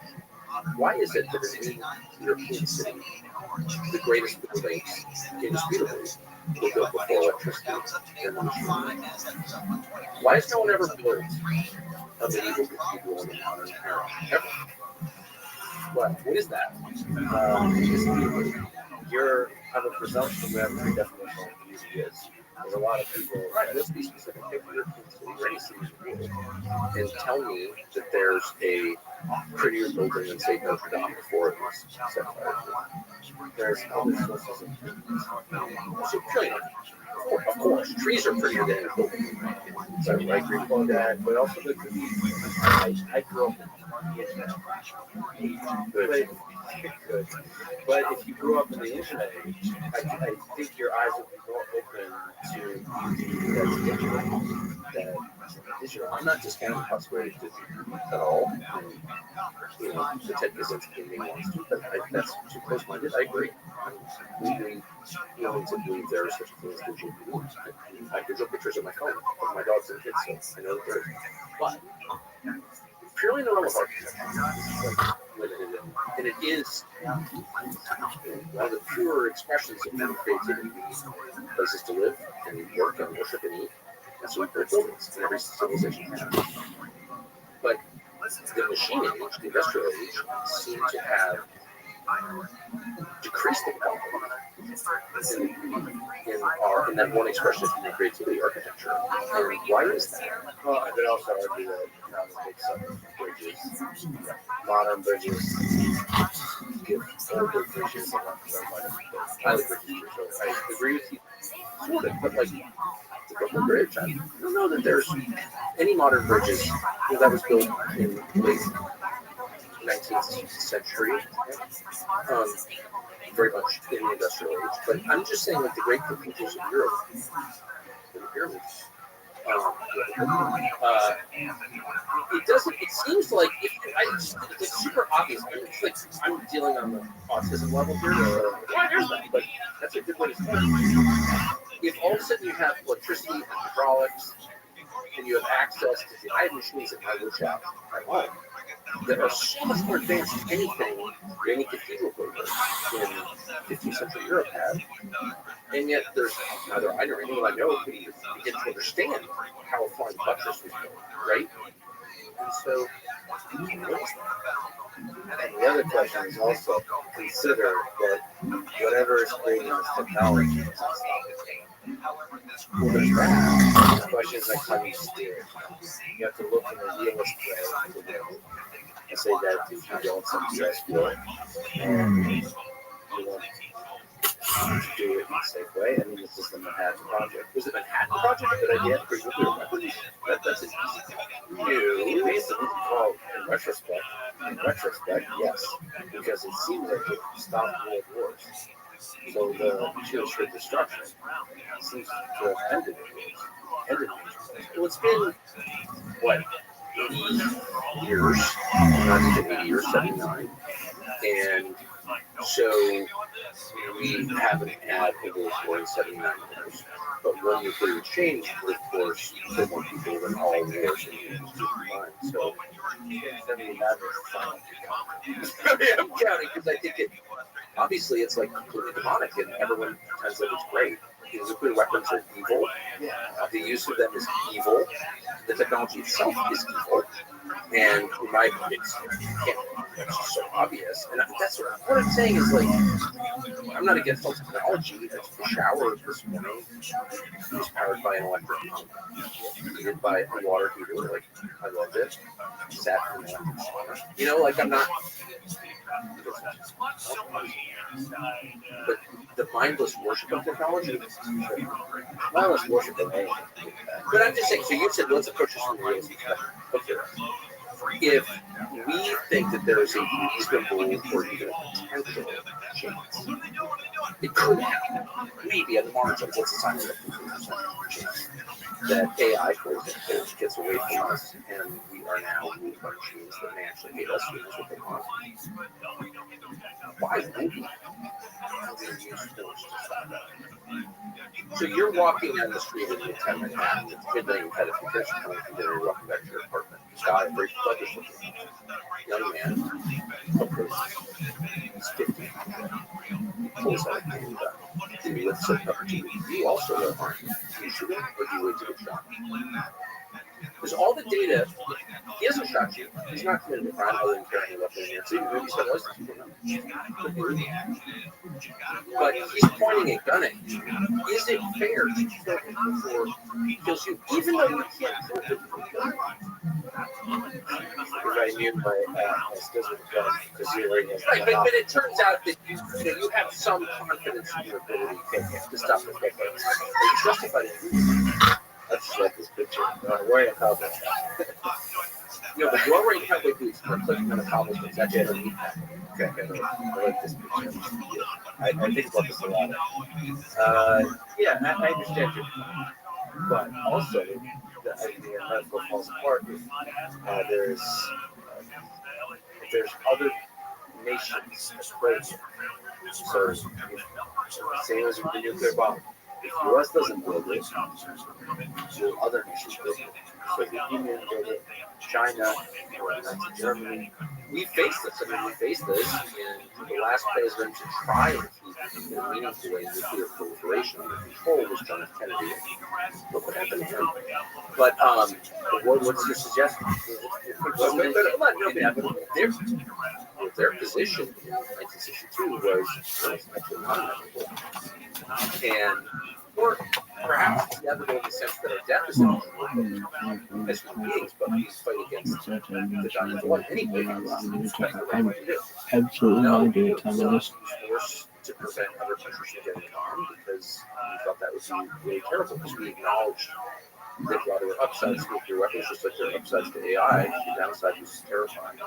S13: Why is it that in any European city, the greatest buildings, indisputably, were built before electricity and machinery? Why has no one ever built a medieval cathedral in the modern era? Ever? What is that? You have a presumption that every definition of beauty is. There's a lot of people, right, let's be specific, pick European city or any city in the world, and tell me that there's a prettier building than, say, Notre Dame before it was set fire to. There's other sources of trees. Of course, trees are prettier than a building. So I agree with that, but also I grew up in good. But if you grew up in the internet age, I think your eyes would be more open to that digital. I'm not discounting the possibility of digital at all. And, you know, the Ted Kaczynski thing wants to, but that's too close-minded. I agree. I'm completely willing to believe there are such things as digital beliefs. I have digital pictures of my phone of my dogs and kids, so I know that there is. But purely in the realm of architecture, limited, and it is one of the pure expressions of human creativity. Places to live and work and worship and eat. That's what we're buildings in every civilization has. But the machine age, the industrial age, seem to have decreased the quality in that one expression of human creativity, architecture. And why is that?
S10: Well, I could also argue that makes up bridges, modern bridges, give older bridges a lot more money. I like bridges too, so I agree with you. Sort of, but like the Brooklyn Bridge, I don't know that there's any modern bridges that was built in the late 19th century, very much in the industrial age. But I'm just saying, like the great cathedrals of Europe, the pyramids. It doesn't. It seems like it's super obvious. I mean, it's like I'm dealing on the autism level here. Here's that, but that's a good way to start. If all of a sudden you have electricity and hydraulics, and you have access to I have machines at my workshop at home that are so much more advanced than anything any cathedral builder in 15th century Europe had. And yet there's neither I nor anyone I know who can begin to understand how a flying buttress was built, right? And so, and the other question is also consider that whatever is creating this technology is not stopping. Well, there's that. The question is like how you steer it. You have to look in a realist way and say that if you don't success for it, and you want to do it in a safe way. I mean, this is the Manhattan Project. Was the Manhattan Project a good idea for nuclear weapons? That's an easy question. Well, in retrospect, yes, because it seems like it stopped world wars. So the future destruction seems to have ended. Well, it's been, what, 80 years, not even 80 years, 79. And so we haven't had a world war in 79 years. But one nuclear exchange would, of course, kill more people than all wars in the combined. So, 79 is I'm counting because I think obviously it's like completely demonic and everyone pretends that it's great. Because nuclear weapons are evil. The use of them is evil. The technology itself is evil. And in my opinion, it's so obvious. And that's what I'm saying is like,
S13: I'm not against all technology. The shower this morning was powered by an electric pump, heated by a water heater. Like, I loved it. Sat in an electric sauna. You know, like, I'm not. But the mindless worship of technology.
S6: Mindless worship of anything.
S13: But I'm just saying, so you said, let's approach this from the realistic perspective. Okay. If we think that there is a reasonable or even a potential chance, it could happen, maybe at the margin, let's assign it a chance, that AI, for example, gets away from us and we are now ruled by machines that may actually hate us humans what they want. Why would we? So you're walking down the street in the tenement at midnight, you've had a few drinks, coming from dinner, you're walking back to your apartment. This guy, very sluggish looking young man, he's 50. He pulls out a handgun. He lifts it up to you. You also are armed. Do you shoot him or do you wait to get shot? Because all the data, he hasn't shot you. He's not committed a crime other than carrying a weapon in your suit. Maybe he's got a license. You don't know. But he's pointing a gun at you. Is it fair to kill him before he kills you, even though you can't prove it?
S6: If I knew my skills with the gun, because he already has.
S13: Right, but it turns out that you have some confidence in your ability to stop the quick. You justify it.
S6: I just like this picture. Wearing a cowboy.
S13: No, but you're wearing cowboy boots and we're clicking on the cowboy boots. That's it.
S6: Okay, I like this picture. I think about this a lot. Yeah, I understand your point. But also, the idea of what falls apart is there's other nations afraid. So, same as with the nuclear bomb. If the U.S. doesn't build it, will other nations build it? So the Union build it, China, or Germany.
S13: We face this. I mean, we face this in the last president to try and keep in a meaningful way nuclear proliferation under control was John F. Kennedy. Look what happened to him. But
S6: what's your suggestion?
S13: Their position in 1962 was actually not inevitable. And or perhaps inevitable in the sense that our death is inevitable as human beings, but we fight against the dying of one anyway.
S4: Absolutely no idea time of this.
S13: Forced to prevent other countries from getting armed because we thought that would be really terrible because we acknowledged that while there were upsides to nuclear weapons, just like there are upsides to AI, the downside was terrifying.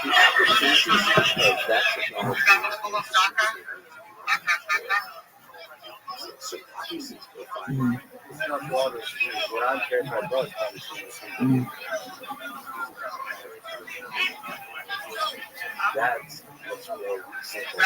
S13: The applications of that technology surprises profound.
S6: It's not water. What I'm terrified about is probably that's what's more simple.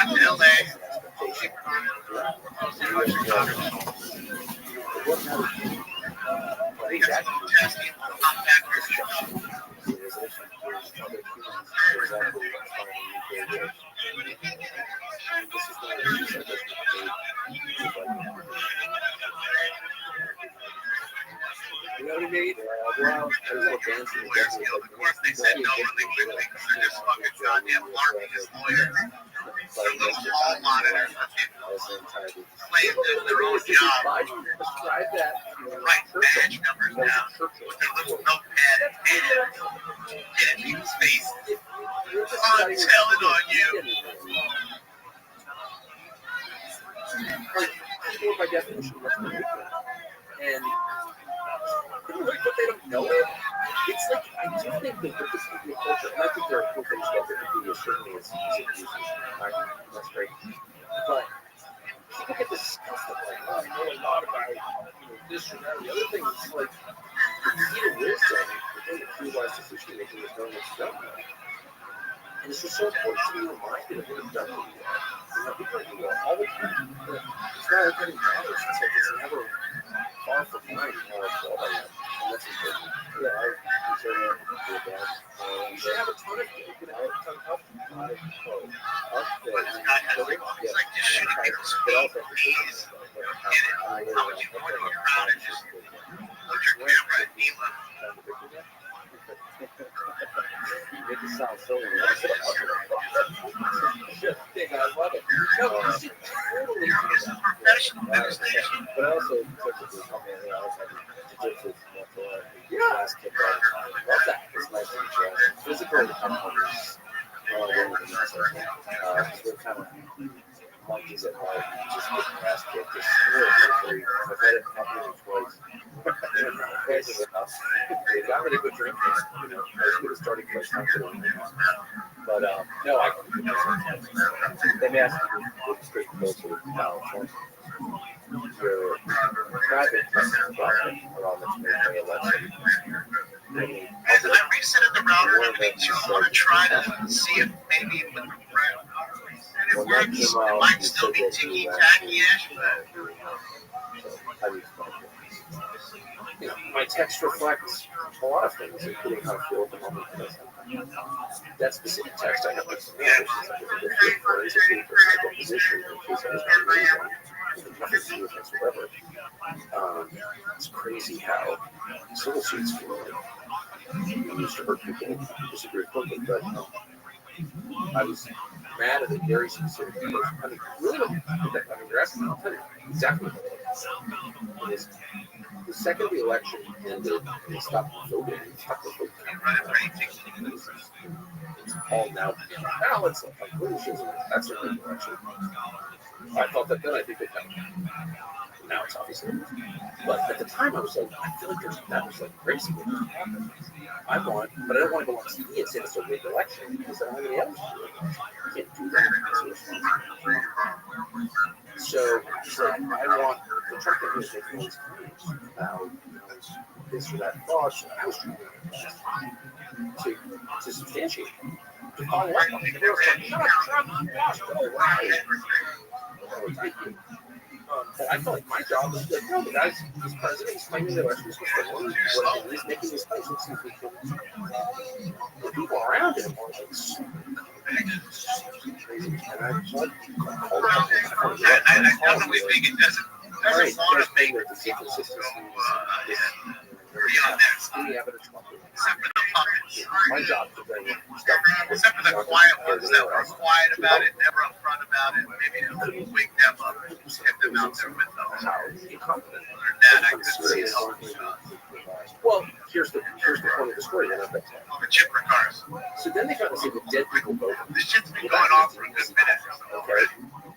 S13: You know what I mean? Well, there's no dancing.
S9: Of course, they said no really quickly because they're just fucking goddamn larping as lawyers. So little hall monitors for people playing their own job.
S13: Describe that.
S9: Write badge numbers down with their little notepad and pen. Get in people's faces. I'm telling on you.
S13: People by definition must be different. And but they don't know it. It's like I do think that with this media culture, and I think there are cool things about Wikipedia. Certainly, it's music uses. That's great. But people get disgusted like, oh, I know a lot about this or that. The other thing is like the key to wisdom, the thing that true wise decision making is knowing what you don't know. And it's just so important to be reminded of what you've done. You know, people do that all the time. It's not like any matters. It's like it's never far from mind how I feel about it. And that's important.
S6: Yeah, I consider it to be bad.
S13: You should have a ton of people. You can have a ton of help.
S9: It's like just shooting people's feet. Please get it. How would you want to go around and just put your camera at Mila?
S13: make it sound so weird. Shit, I love it. No, you should totally do that.
S9: Professional devastation.
S13: But also, technically, I was having jiu-jitsu, last kick all the time. Love that. It's nice to physical components. We're kind of monkeys at heart. Just get ass kicked. Just really quickly. I've had it happen twice. Twice is enough. They got really good drinking. As good as starting place time for them. But no, I can. Let me ask you a straight closer now. Your private around the 2020 election.
S9: And I reset the router and everything too. I want to try to see if maybe it would work. And it works. It might still be ticky-tacky-ish, but...
S13: My text reflects a lot of things, including how I feel at the moment. That specific text I have like some position in case I was nothing to do with this forever. It's crazy how civil suits feel like used to hurt people who disagree with them, but I was mad at a very specific person. I mean, really, you're asking me, I'll tell you exactly what it is. The second the election ended, they stopped voting. It's all now ballots. That's a good election. I thought that then. I think that now it's obviously. But at the time, I was like, I feel like that was like crazy. I want, but I don't want to go on TV and say it's a rigged election because I don't have any others. I can't do that. So it's like, I want the Trump administration making all these claims about this or that thought. I was trying to substantiate it. To follow up on it. They were like, shut up, Trump, but I felt like my job was like, no, the guy's president, he's claiming the election was stolen. He's making these claims. Let's see if we can get people around him. Crazy. And I
S9: definitely think it doesn't want to make the
S13: consistency.
S9: My job to bring except for the quiet ones that were quiet about it, never upfront about it. Maybe it would wake them up and get them out there with them. That I could see it.
S13: Well, here's the point of the story. The
S9: chipper cars.
S13: So then they got to say the dead people voted.
S9: This shit's been going on for a good minute.
S13: Okay.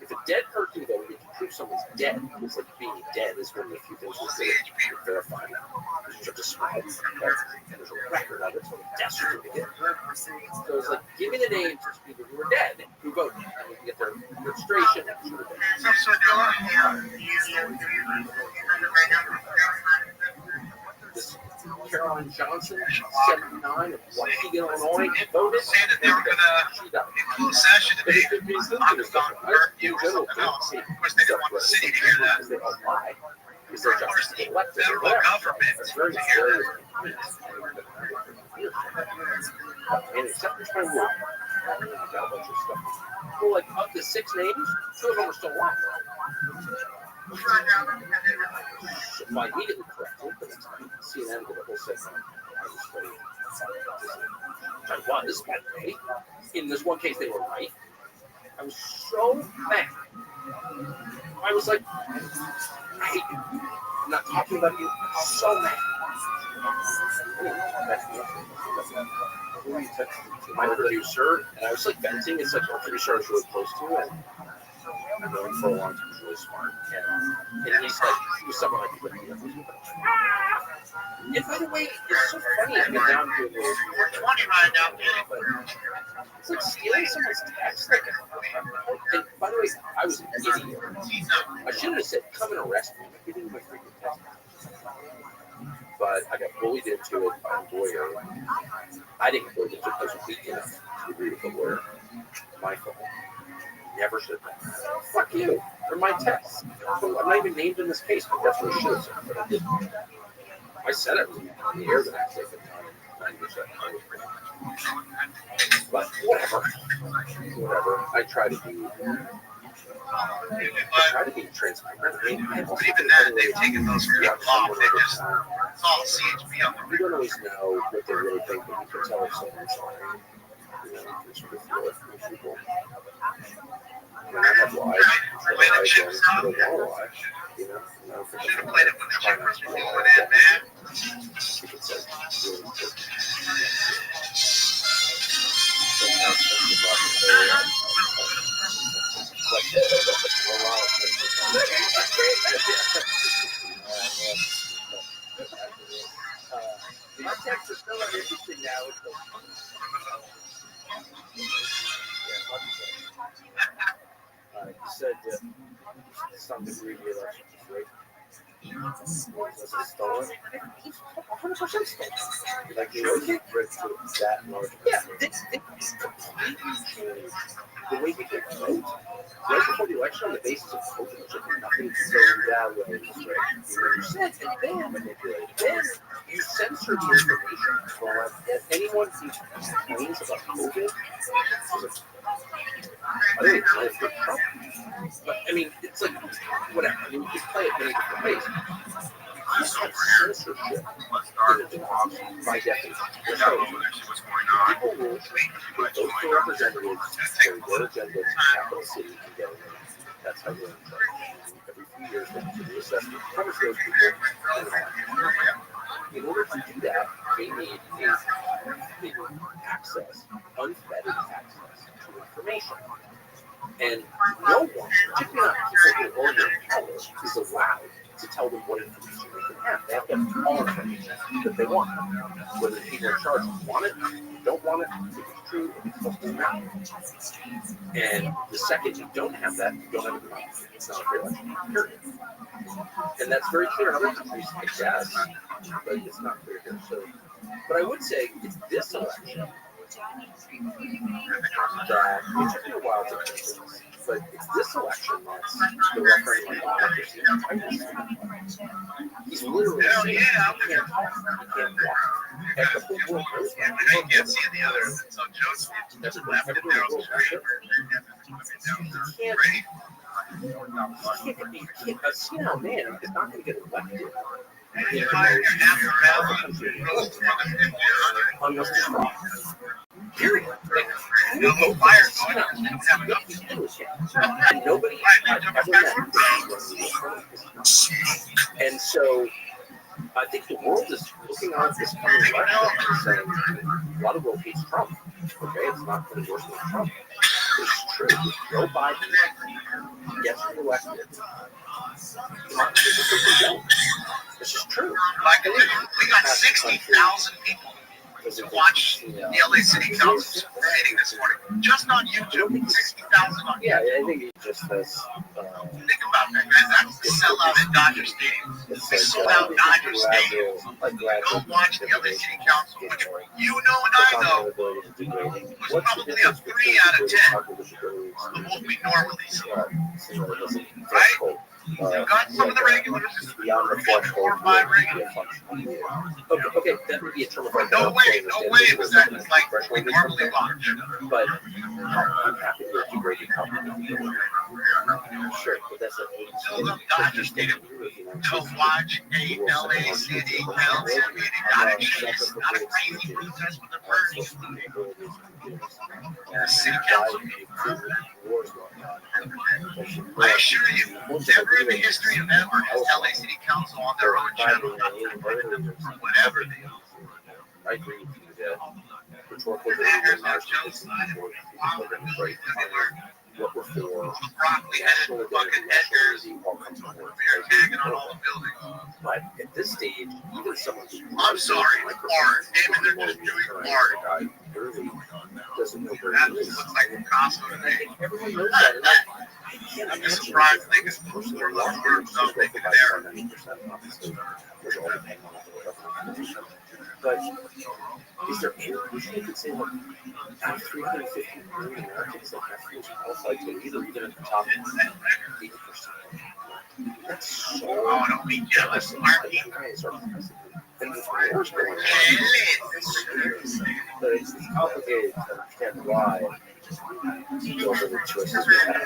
S13: If a dead person voted, you can prove someone's dead. It's like being dead is one of the few things we can verify now. There's a there's a record of it, so the death certificate. So it's like, give me the names of people who were dead who voted. And we can get their registration. This Caroline Johnson, 79 of Waukegan, Illinois, voted.
S9: Saying that they were going to close session today. I'm just on work. You were something else. Of course, they didn't want the city to hear that. Of course, the federal government to hear that.
S13: And except for my work, well, like of the 6 names, 2 of them are still alive. Like, we didn't correct it, but it's like CNN did a whole segment. Wow, this is bad way. In this one case, they were right. I was so mad. I was like, I hate you. I'm not talking about you. I'm so mad. My producer, and I was like venting. It's like our producer I was really close to, and I've known him for a long time. He's really smart, and he's like, he was someone like, and by the way, it's so funny. I've been down to
S9: 420 right now,
S13: but it's like stealing someone's text. Like, and by the way, I was an idiot. I should have said, come and arrest me. I'm giving you my freaking text. But I got bullied into it by a lawyer. I didn't get bullied into it because I was weak enough to agree with the lawyer. My fault. Never should have done that. Fuck you. For my text. I'm not even named in this case, but that's what I should have said. But I didn't. I said it in the air the next day for 9%. But whatever. I try to be transparent. I mean,
S9: but even then, they've taken those people off. They just, it's all CHP on the
S13: You don't always know what they really think, but you can tell if someone's lying.
S6: it's good for people. And I have lied. I don't want to lie. You know,
S11: Should have played it when the Clippers were rolling in, man.
S6: These texts are still interesting now. You said to some degree the election was rigged. Was it stolen? 100% stolen. Like you rigged to that large. Yeah, it's completely changed the way we get vote. Right before the election, on the basis of COVID, which had nothing to do that way. You said and then manipulated. Then you censor the information. Well, if anyone who complains about COVID, I think it's nice for Trump. But I mean, it's like whatever. I mean, you can play it many different ways. You have censorship by definition. So people will vote for representatives for their agenda in capital city and government. That's how we're in charge. Every few years, they do the assessment. Covers those people. In order to do that, they need access, unfettered access to information. And no one, particularly not people who are in power, is allowed to tell them what information they can have. They have to have all information that they want. Whether the people in charge want it, don't want it, if it's true, if it's supposed to matter. And the second you don't have that, you don't have democracy. It's not a free election, period. And that's very clear in other countries, I guess, but it's not clear here. So, but I would say it's this election that it took me a while to convince, but it's this election that's the referendum on democracy. He's literally saying, you can't talk, you can't walk. And the whole world knows that.
S11: I can't see the other. So Joe's laughing at Daryl's screen.
S6: A small man is not going to get elected. Unless it's wrong. Period.
S11: No fire going on.
S6: And nobody had ever met. And so I think the world is looking on this coming election and saying a lot of the world hates Trump. Okay, it's not an endorsement of Trump. It's true. Joe Biden gets reelected. This is true.
S11: Like, we got 60,000 people to watch the LA City Council meeting this morning, just on YouTube. 60,000 on YouTube.
S6: Yeah, I think he just has.
S11: Think about that, guys. That's the sellout at Dodger Stadium. They sold out Dodger Stadium. Go watch the LA City Council, which you know and I know was probably a 3 out of 10 of what we normally see. Right? You got some of the regulars,
S6: beyond the
S11: 4 or 5 regulars.
S6: Okay, that would be a term of
S11: No way was that like we normally watch.
S6: But I'm happy with the great company. Sure, but that's a
S11: Dodger Stadium to watch a LA City Council meeting. Not a crazy protest with the birds. City Council meeting. I assure you, never in the history of ever has LA City Council on their own channel whatever they are.
S6: I agree with you that rhetorical what we're for,
S11: broccoli headed fucking Edgars, tagging on all the buildings.
S6: But at this stage, even someone
S11: I'm sorry, art. David, they're just doing art.
S6: Doesn't know where
S11: That
S6: it is.
S11: looks like Picasso to me.
S6: Everyone knows that.
S11: I'm just surprised they can more love verbs though they can there.
S6: But is there any reason you could say that out of 350 million Americans that have to qualified to either even at the top 80%? That's so.
S11: Oh, don't be jealous, Marky.
S6: Guys are president. And the wars going on. But it's complicated to understand why those are the choices we have.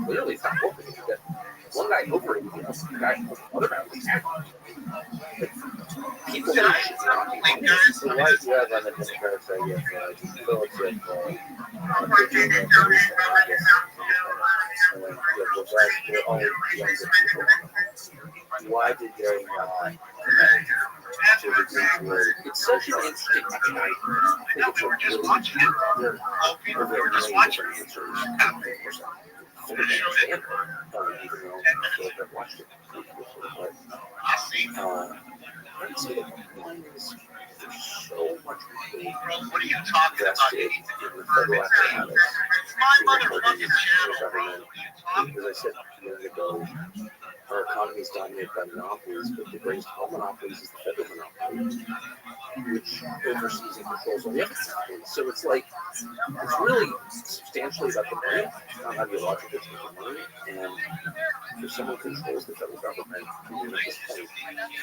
S6: Clearly, it's not working. One guy over it, the guy, other guy was people should not be so why do you have on the Democrats idea why did they to the Greek word? It's such an interesting question. I think it's a really just watching answers. Fully understand even though I feel like I've watched it. I'd say the line is there's so much
S9: What are you talking about?
S6: invested in the federal apparatus.
S9: My motherfucking channel, bro.
S6: As I said a minute ago, our economy is dominated by monopolies, but the greatest of all monopolies is the federal monopoly, which oversees and controls all the other monopolies. So it's like, it's really substantially about the money, it's not ideological, it's about the money. And if someone controls the federal government, even at this point,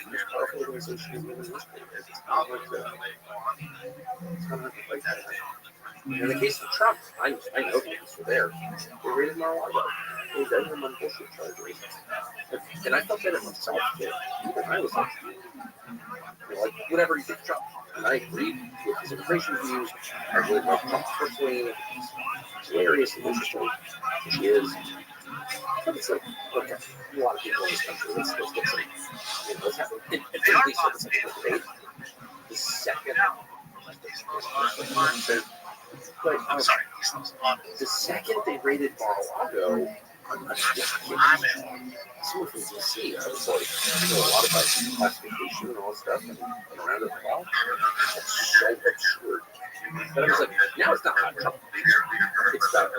S6: the most powerful organization in human history. It's not like that. It's not like that. In the case of Trump, I know things were there. They raided Mar-a-Lago. They indicted him on bullshit charges. And I felt that in myself, too. Even I was like, like, whatever you think of Trump. And I agreed with his immigration views. I really like Trump personally. He's hilarious and interesting, which he is. But it's like, okay, a lot of people in this country, let's get some, let's have, and frankly, so let's have a debate. The second, but,
S9: I'm sorry.
S6: the second they raided Mar-a-Lago, someone from DC, I was like, a lot about classification and all that stuff, and around the law. That's so absurd. But I was like, now it's not about Trump. It's about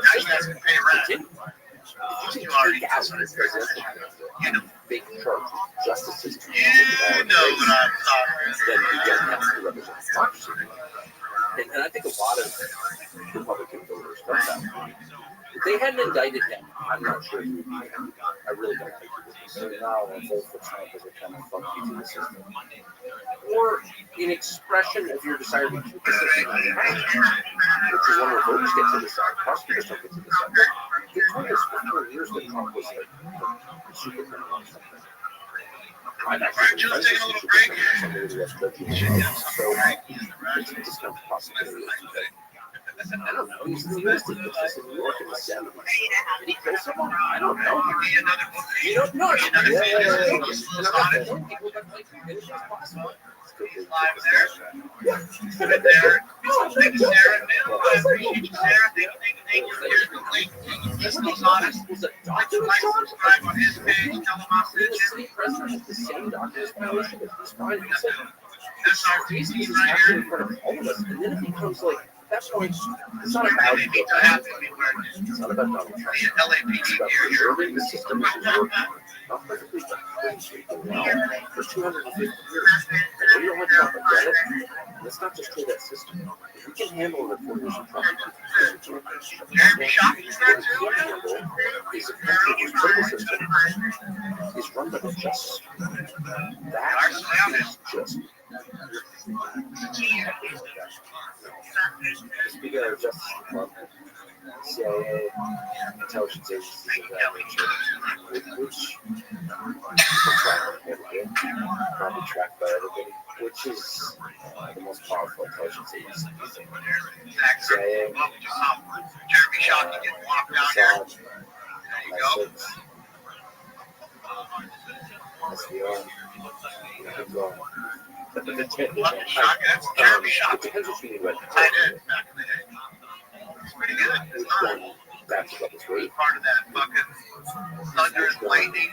S6: continue. If you can take out the presidential big charge justice system, then you don't have to represent democracy. And I think a lot of Republican voters felt that. If they hadn't indicted him, I'm not sure he would be there. I really don't think he would be. So now a vote for Trump is a kind of fuck you to the system. Or an expression of your desire to keep the system on the ground, which is when the voters get to decide. Prosecutors don't get to decide. They told us for 4 years that Trump was a super criminal or something. I've actually been friends with some super criminals, somebody who has judges. So it's a discount possibility. I don't know. He's in the United States in New York in the 70s. Did he kill someone? I don't know. You don't know. And then it becomes like, that's why it's not about it's not about Donald Trump. It's about preserving the system which is working not perfectly, but well for 250 years. And we don't want Trump to get it. Let's not just kill that system. If we can handle it for years of Trump, is a political system is run by the justice. That is just speaking of Justice Department, CIA, intelligence agencies of that nature, which probably tracked by everybody, which is the most powerful intelligence agency. CIA,
S9: Jeremy Shockey getting walked down here. There you go.
S6: SVR,
S9: That's Jeremy Shockey.
S6: it depends what you mean by
S9: I did back in the day. It's pretty good. It's not
S6: that's what it's great.
S9: part of that fucking thunder and lightning.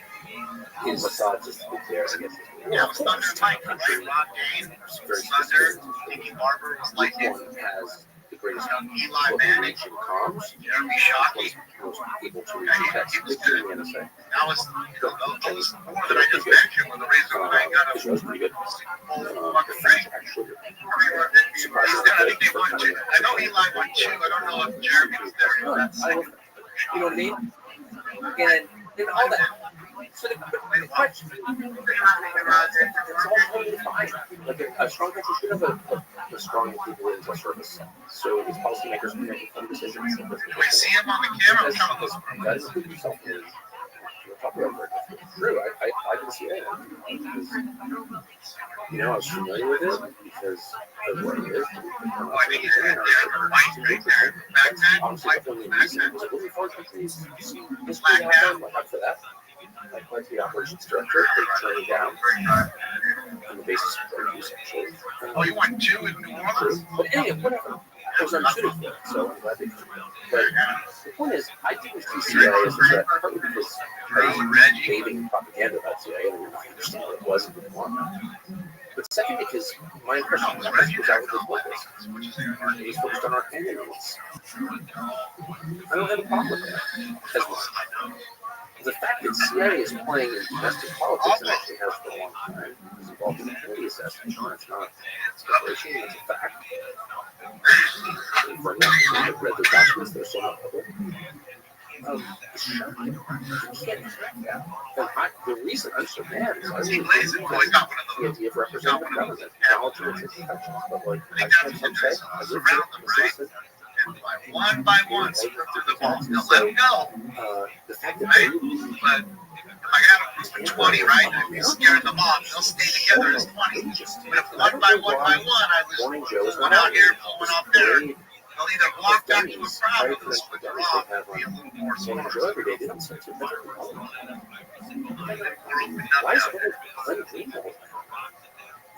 S6: His massage is there, I guess.
S9: Yeah, it was thunder and lightning, right? Rod Dane, thunder, Tiki Barber was lightning.
S6: One has the greatest
S9: Eli Manning,
S6: comms,
S9: Jeremy Shockey.
S6: most able to
S9: Yeah,
S6: reach
S9: he
S6: that
S9: was
S6: speaking
S9: good.
S6: in the NSA.
S9: That was, the one that I just mentioned was the reason why I got
S6: His
S9: a
S6: was pretty good.
S9: fucking ring.
S6: Actually,
S9: I think they won two. I know Eli won two. I don't know if Jeremy was there. That's
S6: you know what I mean? And all that. So the question, it's all totally fine. Like a strong country should have a
S13: strong people into service. So these policymakers can make some decisions.
S9: Do I see him on the camera?
S13: That is include yourself in your talking about it. It's true. I can see it. You know, I was familiar with it because of what it is.
S9: Oh, I think he's right there. The white right there. Backpack.
S13: Obviously, the only reason was looking for countries. History happened. Like, up for that. Like, went to the operations director, they turned me down on the basis of their use, actually.
S9: Oh, you went 2 in New Orleans?
S13: But anyway, whatever. I was unsuited for it, so I'm glad they did. But the point is, I didn't see CIA as a threat, partly because I was waving propaganda about CIA and I didn't understand what it was and didn't want that. But second, because my impression was outwardly focused. It was focused on our candidates. I don't have a problem with that. As well. The fact that CIA is playing in domestic politics and actually has for a long time is involved in identity assassination. It's not speculation, it's a fact. I've read the documents, they're still not public. Sure, you can't track that. And the reason I'm so mad is I really the idea of representative government, acknowledging its imperfections, but like, I can't say, I live here, I'm a citizen.
S9: One by one, through the ball. Now let him go.
S13: The fact that
S9: right? But if I got a 20, right? And you're scaring them off, they'll stay together as 20. But if one by one I was one out here, one out there, they'll either walk back to a crowd or they'll switch her off and be a little more smart.
S13: Why is it unclean?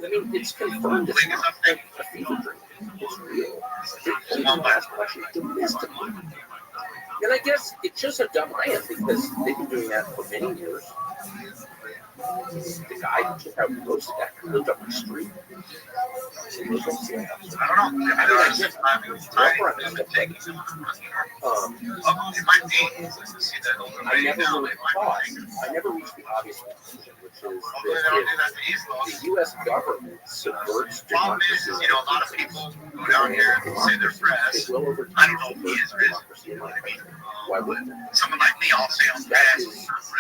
S13: I mean, it's confirmed it's not like a fever dream. It's real. It's one last question. Domestically. And I guess it shows how dumb I am because they've been doing that for many years. The guy who took out most of that lived up the street.
S9: I don't know. I don't know.
S13: I never reached the obvious conclusion, which is that if the U.S. government subverts democracy,
S9: you know, a lot of people go down here and say they're press. I don't know if he is rest. You know what I mean?
S13: Why wouldn't it?
S9: Someone like me, I'll say I'm press,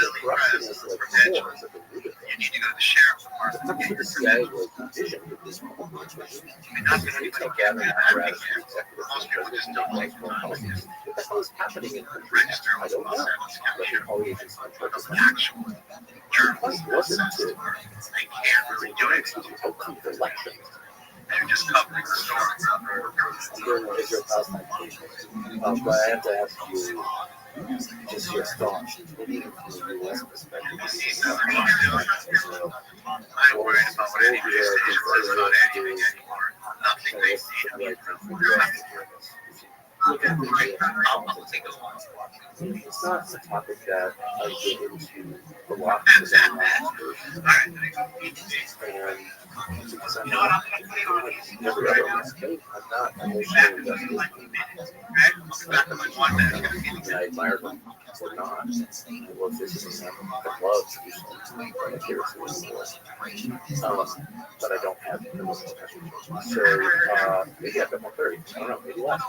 S9: really press, potential. You need to go to the sheriff's department.
S13: The CIA was envisioned with this moment.
S9: Not going to even gather
S13: apparatus for executive. Most people just don't like what the hell is happening in countries? I don't know. All agents
S9: actual journalists
S13: wasn't to
S9: they can't really do anything.
S13: outcome of elections.
S9: They're just covering the story.
S13: I'm doing an Israel-Palestine case. But I have to ask you just your thoughts. Maybe from the U.S. perspective,
S9: I'm worried about what anybody stays worries about anything anymore. Nothing they see. I'll take a one.
S13: It's not a topic that I get into a lot because I'm not an expert. And because I'm not never ever I'm not emotionally invested and I admire them or not. I love visiting them. I love to do something but I don't have emotional attachment. So maybe I've got more clarity. I don't know, maybe less.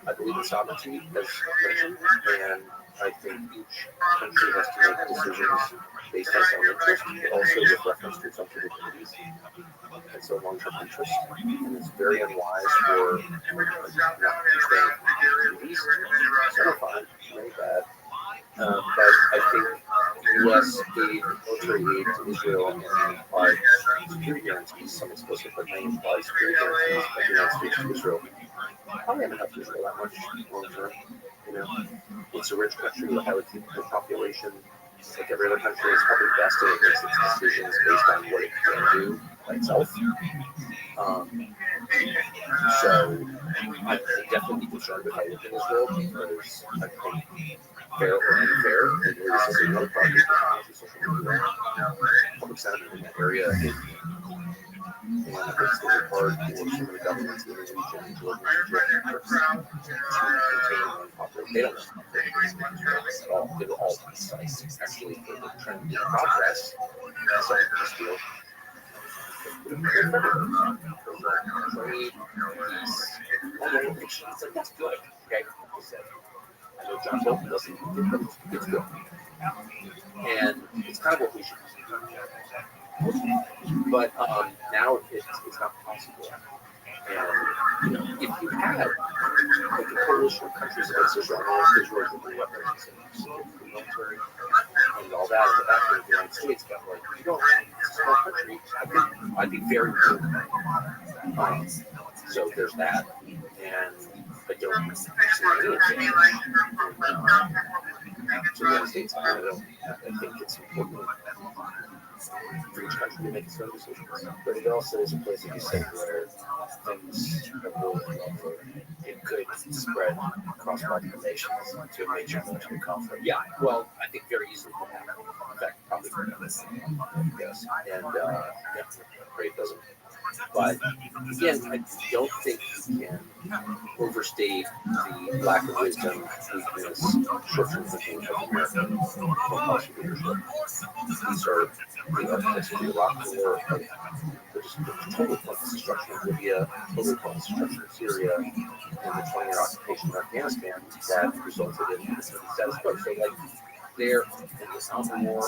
S13: I believe in sovereignty as mentioned, and I think each country has to make decisions based on its own interest, but also with reference to its own capabilities. It's a long-term interest, and it's very unwise for not to expand some are fine, very bad. But I think U.S. aid, military aid to Israel and implied security guarantees, some explicit but many implied security guarantees by the United States to Israel, probably haven't helped Israel that much long-term. You know, it's a rich country with a highly capable population. Like every other country, it's probably best and it makes its decisions based on what it can do by itself. So I'd definitely be concerned if I lived in Israel because I think fair or unfair, and this is another project public sentiment in that area and it's really hard for some of the governments in the region to contain and operate. They don't at all. They were all precise. Actually, for the trend in progress, so this field. It's like, that's good. Okay, I know John Bolton doesn't, but it's good. And it's kind of what we should do. But now it's not possible possible. And if you had like a coalition of countries against Israel, and all of Israel's would be weapons and military and all that in the back of the United States, but like you don't have a small country, I'd be very worried. So there's that, and I don't see anything to the United States. I think it's important for each country to make its own decision. But it also is a place, like you said, where things are rolling over. It could spread across multiple nations to a major military conflict. Yeah, well, I think very easily could happen. In fact, probably could happen. Yes. And, great doesn't. But again, I don't think you can overstate the lack of wisdom, weakness, short-term thinking of American policy leadership. These are the architects of the Iraq War, they're just the total pointless destruction of Libya, total pointless destruction of Syria, and the 20-year occupation of Afghanistan that resulted in the status quo. So, like, they're in the Sound War,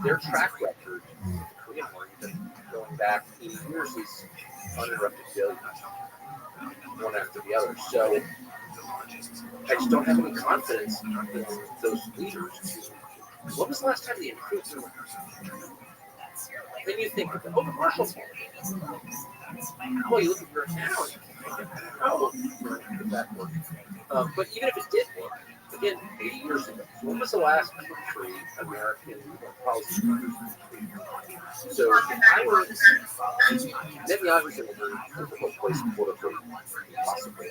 S13: their track record, the Korean War, even going back 80 years, is uninterrupted failure, one after the other. So I just don't have any confidence in those leaders. What was the last time they improved? Then you think, the Marshall Plan. Well, you look at Europe now, oh, that worked. But even if it did work, again, 80 years ago, when was the last country American policy? So if I were, Netanyahu's in a very difficult place politically, possibly.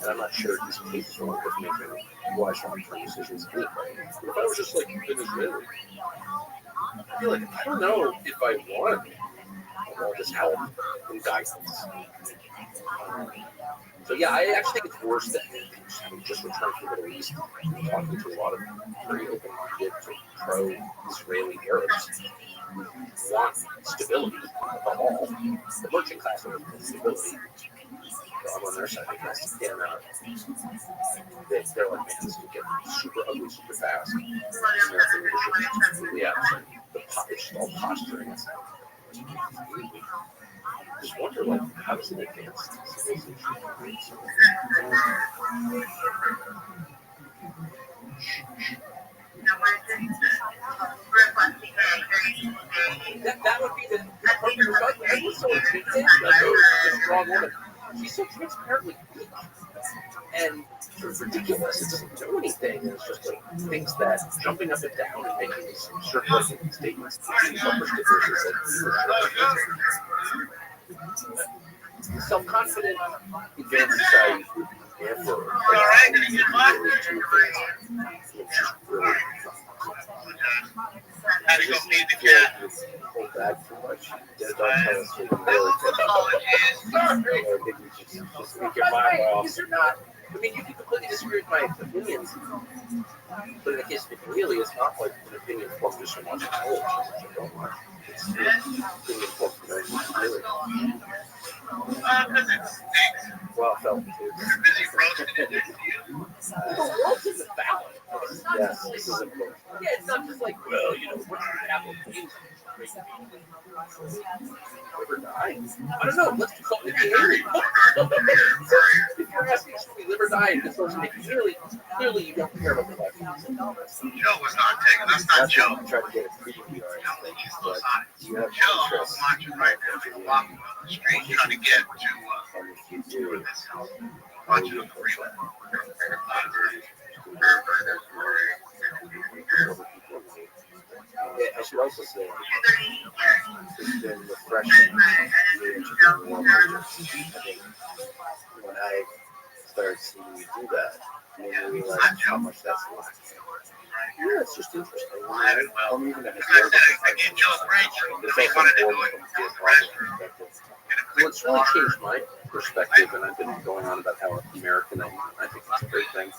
S13: And I'm not sure he's capable of making wise long-term decisions anyway. If I was just like an Israeli, I feel like I don't know if I want all this help and guidance. So yeah, I actually think it's worse than just returning to the Middle East, talking to a lot of very open-minded, pro-Israeli Arabs who want stability above all. The merchant class wants stability. I'm on their side, I guess. And they're like, man, this can get super ugly super fast. American leadership is completely absent. It's just all posturing. I just wonder, like, how does it advance civilization? That would be the I was so intense, the strong woman. She's so transparently weak and sort of ridiculous. It doesn't do anything. It's just like thinks that jumping up and down and making these circulating statements. Self-confident, advanced society never.
S9: Had to go feed the cat.
S13: Hold back too much. Don't tell us what you just speak your mind off. I mean, you can completely disagree with my opinions, but in the case of McNeely, it's not like an opinion formed just from watching television, which I don't watch. It's an opinion formed from McNeely.
S9: Because it stinks.
S13: Well, I felt
S9: You're busy roasting it.
S13: the world isn't valid. Yes, this is important. Yeah, it's not just like, well, you know, what's the apple? Live or die? I don't know. Let's call it Haley. If you're asking us to live or die in this person, clearly you don't care about the life.
S9: Joe was not taking. That's not Joe.
S13: I'm trying to get a preview. But you have
S9: Joe was watching right there, walking on the street, trying to get to watching the freeway.
S13: I should also say it's been refreshing to be more I think when I started seeing you do that, I realized how much that's like. Yeah, it's just interesting. I'm even at his
S9: I gave Joe a break. He wanted to do it in the restroom.
S13: Well, it's really changed my perspective, and I've been going on about how American I think it's a great thing.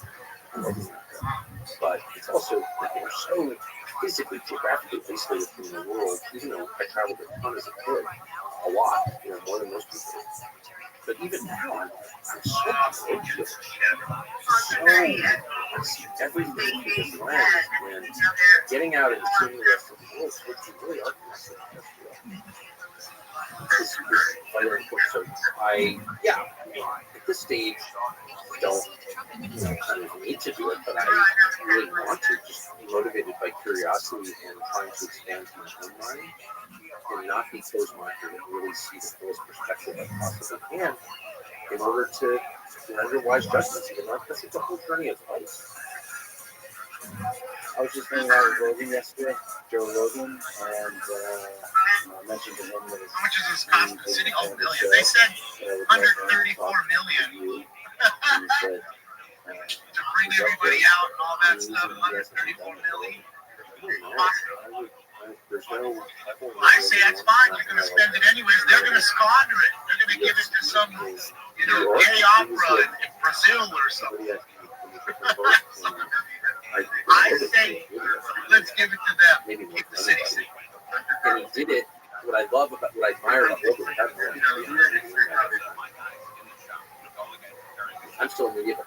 S13: But it's also, we're so physically, geographically isolated from the world, even though I traveled a ton as a kid, a lot, more than most people. But even now, I'm so approachable. I see everything through this lens, and getting out and seeing the rest of the world, so you really are connected. this fighter and coach. So at this stage, don't kind of need to do it, but I really want to, just motivated by curiosity and trying to expand my own mind and not be closed-minded and really see the fullest perspective I possibly can in order to render wise judgments. And that's the whole journey of life.
S14: I was just hanging out with Rogan yesterday, Joe Rogan, and I mentioned to him that
S1: How much is this cost the city? Oh, million. They said 134 million.
S14: And he said,
S1: To bring everybody out and all that stuff, 134 million. I say that's fine. You're going to spend it anyways. They're going to squander it. They're going to give it to some, gay opera in Brazil or something. I say, let's give it to them. Keep the city safe.
S13: And he did it. What I admire about Rogan, I'm still in the middle.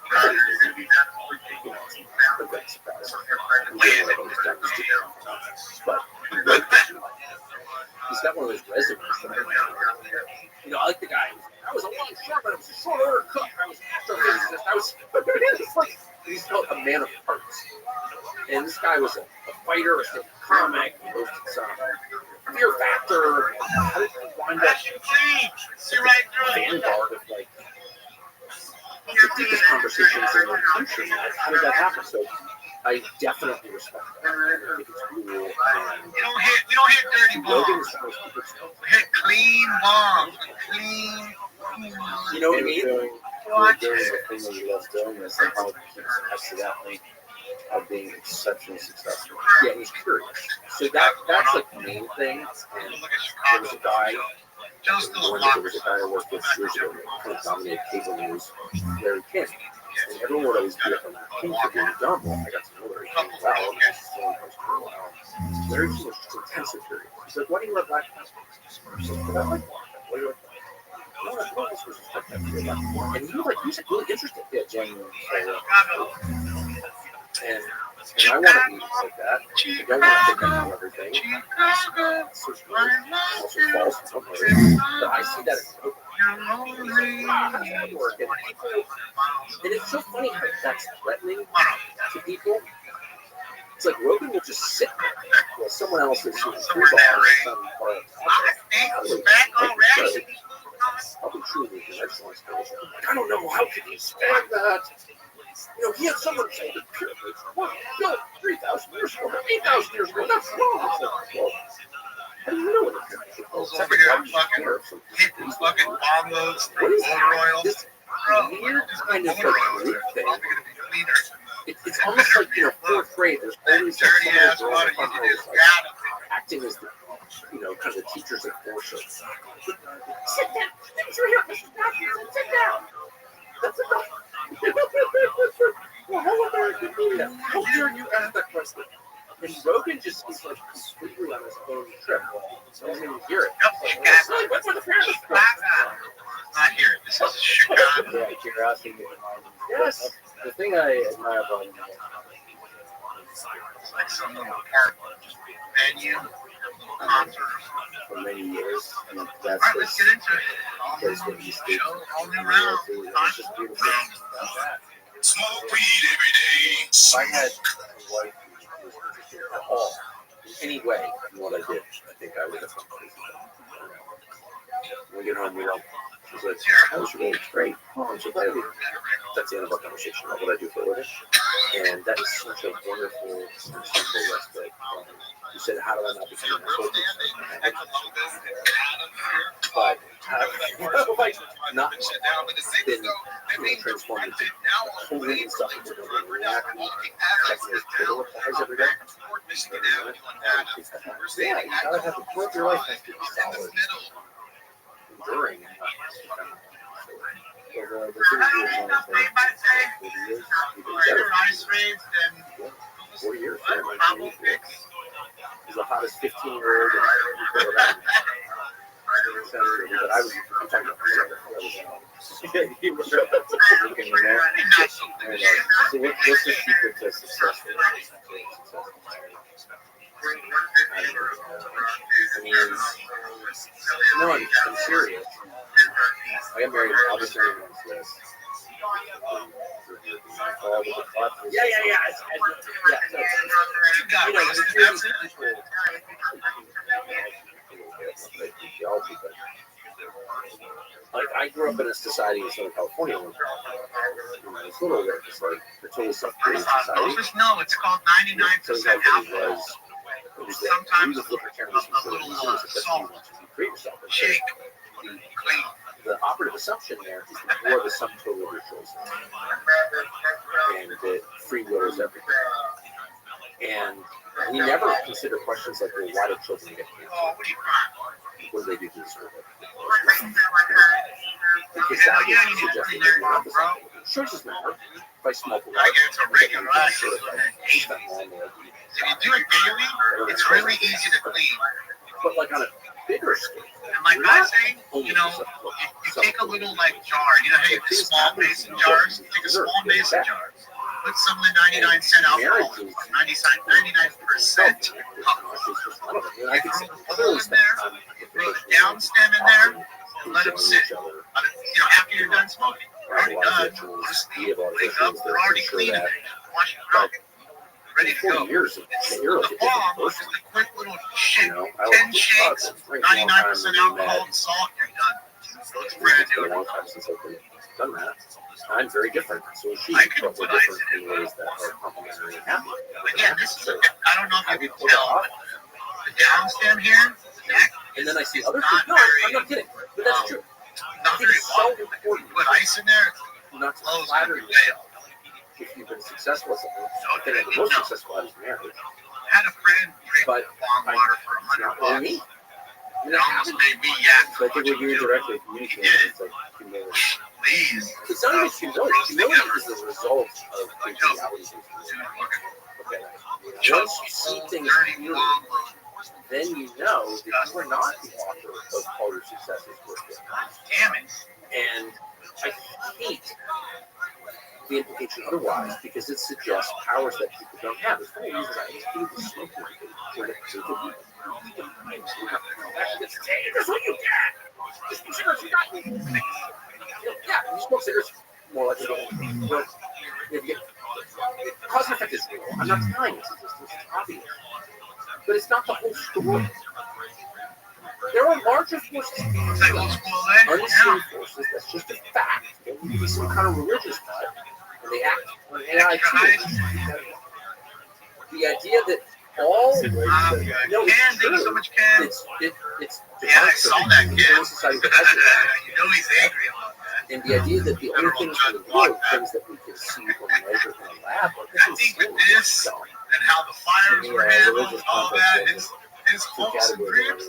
S13: But he's got one of those resumes. I like the guy. I was a long short, but it was a short order cook. I was astrophysicist. He's called a man of parts. And this guy was a fighter, a comic, he hosted some Fear Factor. How did he wind up vanguard of the deepest conversations in the country? How did that happen? So I definitely respect that. I think it's cool.
S1: You don't hit dirty bombs. Hit clean bombs. Clean.
S13: You know what I mean?
S14: Doing the thing that he loves doing, and somehow keeps accidentally being exceptionally successful.
S13: Yeah, he's curious. So that's like the main thing. And there was a guy I worked with years ago that kind of dominated cable news, Larry King. And everyone would always beat up on that King for being dumb. Well, I got to know Larry King well. Larry King was just intensely curious. He's like, why do you love black people? He's like, I like black people. What do you like? And he was like really interested. Yeah, genuinely. And I want to be like that. I don't want to think I know everything. It's also false in some ways. But I see that as and it's so funny how that's threatening to people. It's like Rogan will just sit there while someone else is shooting free ball or some part. Probably true with your excellence. I don't know, how can you stand that? He had someone say the pyramids were built 3,000 years ago, 8,000 years ago. That's wrong. It's like, well, how do you know what the pyramids are built?
S1: Fucking bongos,
S13: what is
S1: oil.
S13: This weird kind of group thing. It's almost like, fourth grade. There's always
S1: dirty ass water you can just grab it.
S13: Acting as the, kind of the teachers at Porsche. Sit down. Things are here, Mrs. Matthews. Sit down. That's enough. Well, how American media? How dare you ask that question? And Rogan just is like completely on his own trip. So I don't even hear it. What's with the parents?
S1: Not here. This is Chicago.
S14: Yeah, curiosity.
S13: Yes.
S14: The thing I admire about him
S1: It's like some little park venue, concert.
S14: for many years, and that's
S1: All right, let's get into it.
S14: place where he speaks.
S1: All new round.
S14: It's just beautiful.
S7: Smoke weed every day.
S14: If I had a wife who was interested at all in any way in what I did, I think I would have come crazy. When we get home, she's like, "Oh, it's great. Oh, I'm so glad we." That's the end of our conversation about what I do for a living, and that is such a wonderful and simple respite. You said, "How do I not become an asshole?" But like not been transformed into totally stuff into reacting, checking his Twitter replies every day. Yeah, you gotta have the core of your life has to be solid, enduring, and not over the 30 years on the 40 years, 40 years, he's the hottest 15-year-old. But I was talking about he was looking in there. So what's the secret to success? I mean, No, I'm serious. I got married. I'll just marry once. Yes. Yeah.
S9: You got it. That's it.
S14: Like I grew up in a society in Southern California when I was little. Where it's like a totally self-created society.
S9: No, it's called 99% alcohol. Sometimes a little salt. Shake. Clean.
S14: The operative assumption there is that you are the sum total of your choices, and that free will is everything. And we never consider questions like, well, why do children get cancer? What do they do to deserve it? Because that would suggest that you're not the same. Choices matter. If I smoke a lot,
S9: It's a regular action. If you do it daily, it's really easy to clean.
S14: But like on a bigger scale.
S9: And like I say, you take a little like jar. You know how you have the small mason jars? Take a small mason jar. Put some of the 99% alcohol, 99% alcohol. You throw the bowl in there, throw the down stem in there, and let them sit. After you're done smoking. You're already done. Go to sleep, wake up, they're already cleaning it. Wash it out. Ready to go. The bomb is the quick little shake. 10 shakes, 99% alcohol and salt, you're done. So it's brand new.
S14: Done that. I'm very different. So is she.
S9: I could put ice in
S14: ways that are complementary and happy.
S9: Again, this is I don't know if you can tell, but the down stem here, the neck,
S14: and then I see other
S9: not
S14: people. No, I'm not kidding. But that's true.
S9: Not very well. You put ice in there,
S14: not to
S9: close
S14: flatter
S9: your
S14: you.
S9: whale.
S14: If you've been successful at something, I think the most successful at is marriage.
S9: I had a friend drink bong water for $100. It almost made me yak.
S14: So I think when you're directly communicating, it's like humility.
S9: Please.
S14: It's not even humility. Humility is the result of reality. Okay. Once you see things clearly, then you know that you are not the author of all your successes.
S9: Damn it.
S14: And I hate the implication otherwise because it suggests powers that people don't have. It's one of the reasons I hate people smoking. That's what you get. Just be sure you got. Yeah, you smoke cigarettes more like you don't. But cause and effect is real. I'm not denying this. It's obvious. But it's not the whole story. There are larger forces. Unseen forces. That's just a fact. There will be some kind of religious type. And they act on AI too. The idea that all
S9: Thank you so much, Ken.
S14: It's
S9: I saw that, Ken. You know he's angry about that.
S14: And the idea that the only things in the world, things that we can see from later in the lab,
S9: I think with this and how the fires were handled and all that, his hopes and dreams.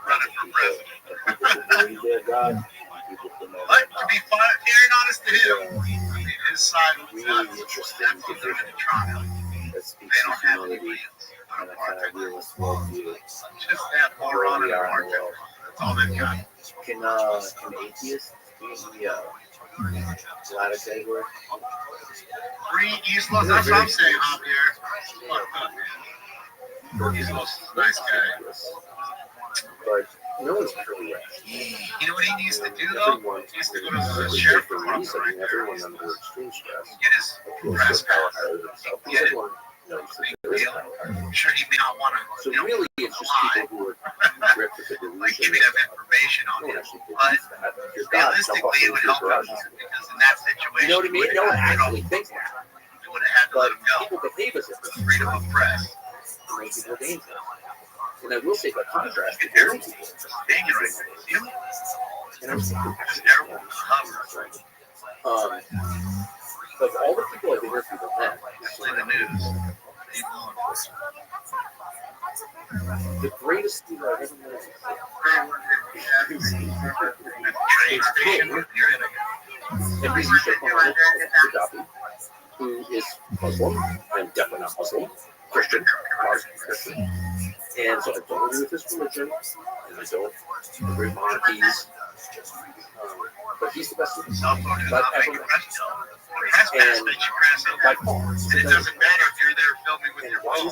S9: Running for president. But to be fair and honest to him, his side was not interested in what they're going to try. They don't have any wheels. Just that moron in the market. That's all they've got.
S14: Can atheists be lattice egg work?
S9: Free Islos, that's what I'm saying, Javier. He's a nice guy.
S14: But no one's truly rich.
S9: You know what he needs to do, though? He needs to go to the sheriff department right there.
S14: Everyone under extreme stress.
S9: Get his press pass. Get it. I'm sure he may not want to.
S14: So really, it's just people who are gripped with the delusion.
S9: Like giving them information on it. But realistically, it would help him because in that situation,
S14: you know what I mean? No one actually thinks that.
S9: You would have had to let him go.
S14: People behave as if it's
S9: Freedom of press.
S14: makes people dangerous. And I will say, by contrast, the
S9: Terrible.
S14: people
S9: Dangerous.
S14: and I'm saying,
S9: Terrible.
S14: of all the people I've interviewed on that,
S9: In the news.
S14: the greatest leader I've ever met is
S9: Train station. You're in a
S14: NBC showrunner Gaddafi, who is Muslim. I'm definitely not Muslim. Christian. And so I don't agree with his religion, and I don't agree with monarchies. But he's the best leader I've ever met. And by far.
S9: And it doesn't matter if you're there filming with your phone.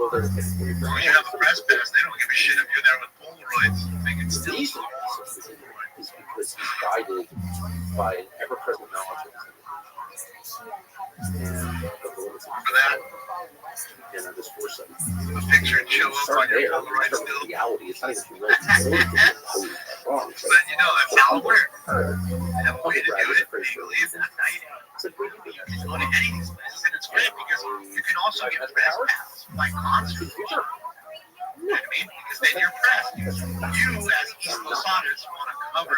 S14: Well, there's
S9: As long as you have a press pass, they don't give a shit if you're there with Polaroids. They can still
S14: reason is because he's guided by an ever-present knowledge of and the limits of
S9: that.
S14: And of this foresight.
S9: A picture and show up on your Polaroid still.
S14: Reality, it's not even reality. Wrong.
S9: But you know, that's how it works. They have a way to do it legally, and that's how you do it. You can go to any of these places, and it's great because you can also get press pass by concert. You know what I mean? Because then you're pressed. You, as East Coast artists, want to cover,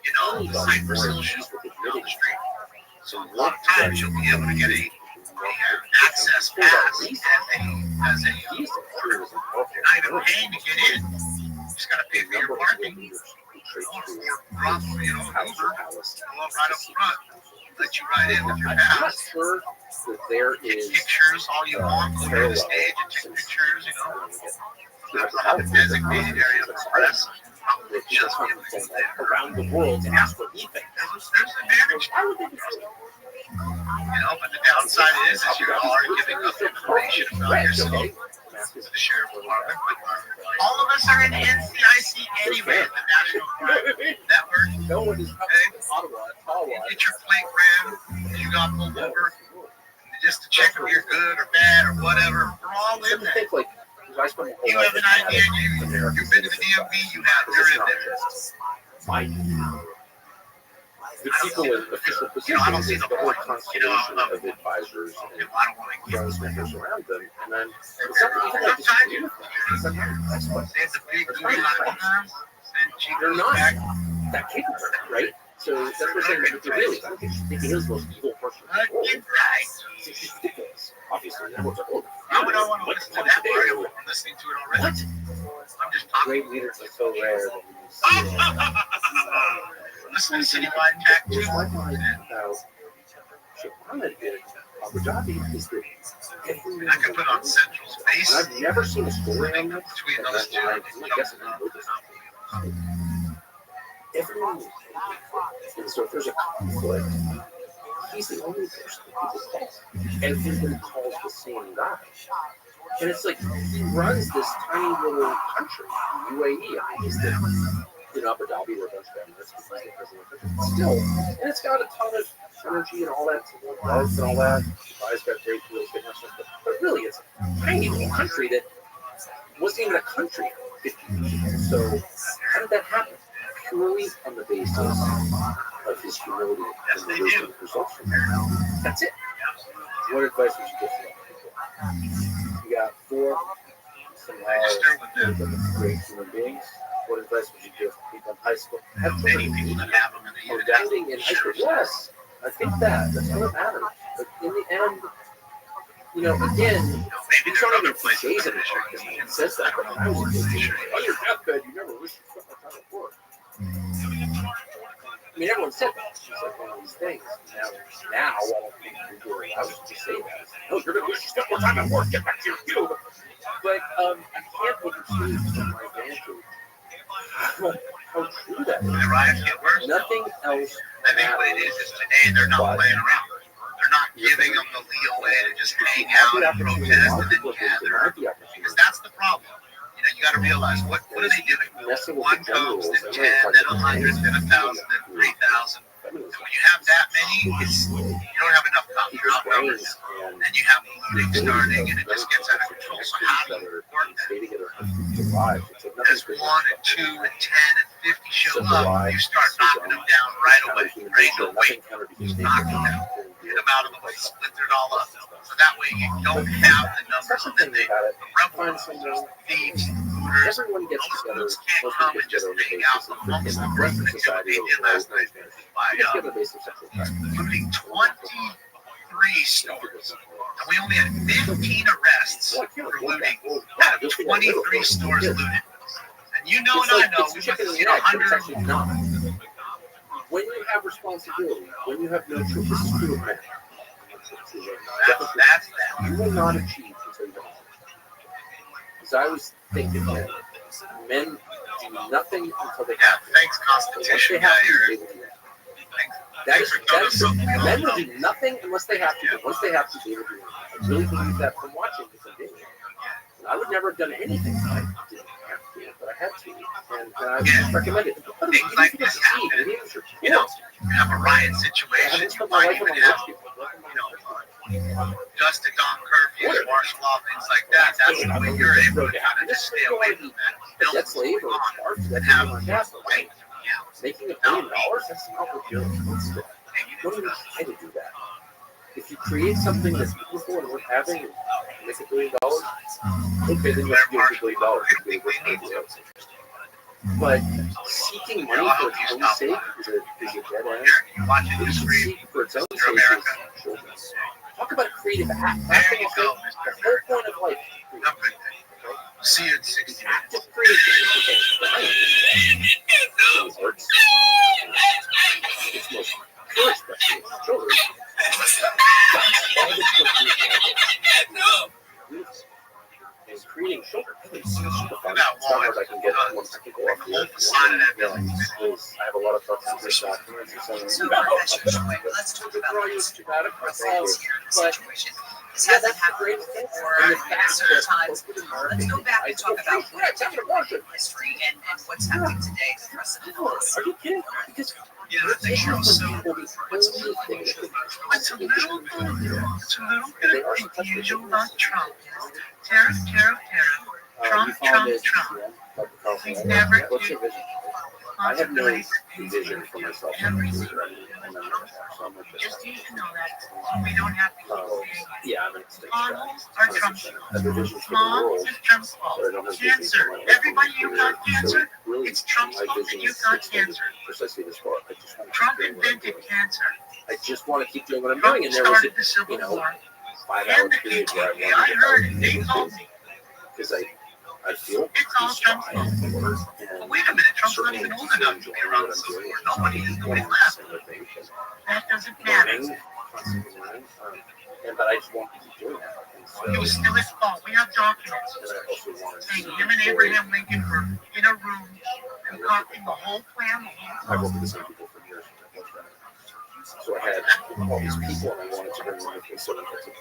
S9: you know, the hyper social down the street. So a lot of times you'll be able to get a access pass as a supporter. You're not even paying to get in. You just got to pay for your parking. Or drop, you know, Uber, go up right up front, let you ride in with your pass.
S14: I'm not sure that there is
S9: take pictures all you want, go to the stage and take pictures, you know. There's not a designated area for press. Probably just
S14: around the world to ask what he thinks.
S9: There's an advantage. You know, but the downside is you are giving up information about your city to the sheriff department. But all of us are in the NCIC anyway, the National Crime Network.
S14: No one is
S9: Ottawa. You get your plate ran, you got pulled over, just to check if you're good or bad or whatever. We're all in there. You have an idea, you've been to the DMV, you're in there.
S14: The people in official positions, I don't see the whole constellation of advisors and transmitters around them, and then they're not that capable, right? So that's what I'm saying. But really, I don't think he is the most evil person in the world. It's ridiculous. Obviously, everyone's like, oh,
S9: I would not want to listen to that part. I'm listening to it already. I'm just talking.
S14: Great leaders are so rare.
S9: Listen to Citywide Attack 2.
S14: Abu Dhabi is the
S9: I could put on Central's face.
S14: I've never seen a story on that
S9: between those two.
S14: I guess everyone, and so if there's a conflict, he's the only person that people call. Everybody calls the same guy. And it's like he runs this tiny little country, UAE. I mean, he's the Abu Dhabi or a bunch of president. Still, and it's got a ton of energy and all that, love and all that. Dubai's got great tools, but really, it's a tiny little country that wasn't even a country 50 years ago. So, how did that happen? Purely on the basis of his humility and the wisdom that results from it. That's it. What advice would you give to that people? You got 4 great human beings. What advice would you give people in high school? Have many people that have them in the doubting in high school. Yes, I think that's what matters. But in the end, you know, again, maybe there's other places that it says that. But I was on your deathbed, you never wish you spent more time at work. I mean, everyone said that. It's like one of these things. Now, I don't think people are allowed to say that. No, you're going to wish you spent more time at work. Get back to your field. But I can't overstate from my vantage how true that is.
S9: The riots get worse.
S14: Nothing else.
S9: I think what it is today they're not playing around. They're not giving them the leeway to just hang out and protest and then gather. Because that's the problem. You know, you got to realize what are they doing? One comes, then 10, then 100, then 1,000, then 3,000. And when you have that many, you don't have enough cops. You're outnumbers. And you have looting starting, and it just gets out of control. So how do you work that? As 1 and 2 and 10 and 50 show up, you start knocking them down right away. Right? No wait. Just knock them down. Get them out of the way. Split it all up. So that way you don't have the numbers, and then the rebels, thieves, looters, those groups can't come and just hang out amongst the group and do what they did last night by looting 23 stores. And we only had 15 arrests for looting out of 23 stores looted. And you know and I know, we must have seen 100.
S14: When you have responsibility, when you have no choice, this is true of men.
S9: That's that.
S14: You will not achieve until you don't. Because I was thinking that men do nothing until they have to.
S9: Thanks, Constitution.
S14: Men will do nothing unless they have to. But once they have to, they will do it. I really believe that from watching this video. I would never have done anything if I didn't have to, but I had to, and I recommend it.
S9: Things like this happen. You know, you have a riot situation, you might even have, dust at dawn curfews, martial law, things like that. That's the way you're able to kind of just stay away from that.
S14: Get slave or
S9: and have right.
S14: Making $1 billion, that's not what you're supposed to do. You don't even try to do that. If you create something that's beautiful and worth having and make $1 billion, okay, then you have to give $1 billion. But seeking money for its own sake is a dead end. What you should seek for its own sake is children. Talk about a creative act.
S9: There you go,
S14: the whole point of life.
S9: See you in 60
S14: Active creativity is it's most pure expression of children. And creating children. It's super fun. It's not hard I can get one technical off here. I have a lot of thoughts on this documents and so on.
S8: Let's talk about this. Situation. This hasn't happened before. Certain times. Let's go back and talk about history and what's happening today to the rest of the world.
S14: Are you kidding? Because
S9: they show so it's a little bit of confusion about Trump. Tariff. Trump. He's never
S14: what's your vision? I have no vision for myself.
S9: Just need to know that we don't have to keep saying
S14: yeah, I'm an extinct
S9: models are Trump's fault.
S14: I have a vision for the
S9: Mom
S14: world.
S9: is Trump's fault. Cancer. Everybody, you got cancer. It's Trump's fault that you got cancer.
S14: Precisely this far. I just want to
S9: Trump invented cancer.
S14: I just want to keep doing what I'm
S9: Trump
S14: doing, and there was
S9: started the Civil War.
S14: 5-hour
S9: And the
S14: period where
S9: KKK. I heard it. They told me.
S14: because I feel
S9: It's all Trump's fault. Well, wait a minute. Trump's not even old enough to be around the Civil War. Nobody left. That doesn't matter.
S14: But I just want to keep doing that.
S9: It was still his fault. We have documents saying him and Abraham Lincoln were in a room concocting the whole plan.
S14: I've worked with the same people for years. So I had all these people, and I wanted to bring them with me so that I could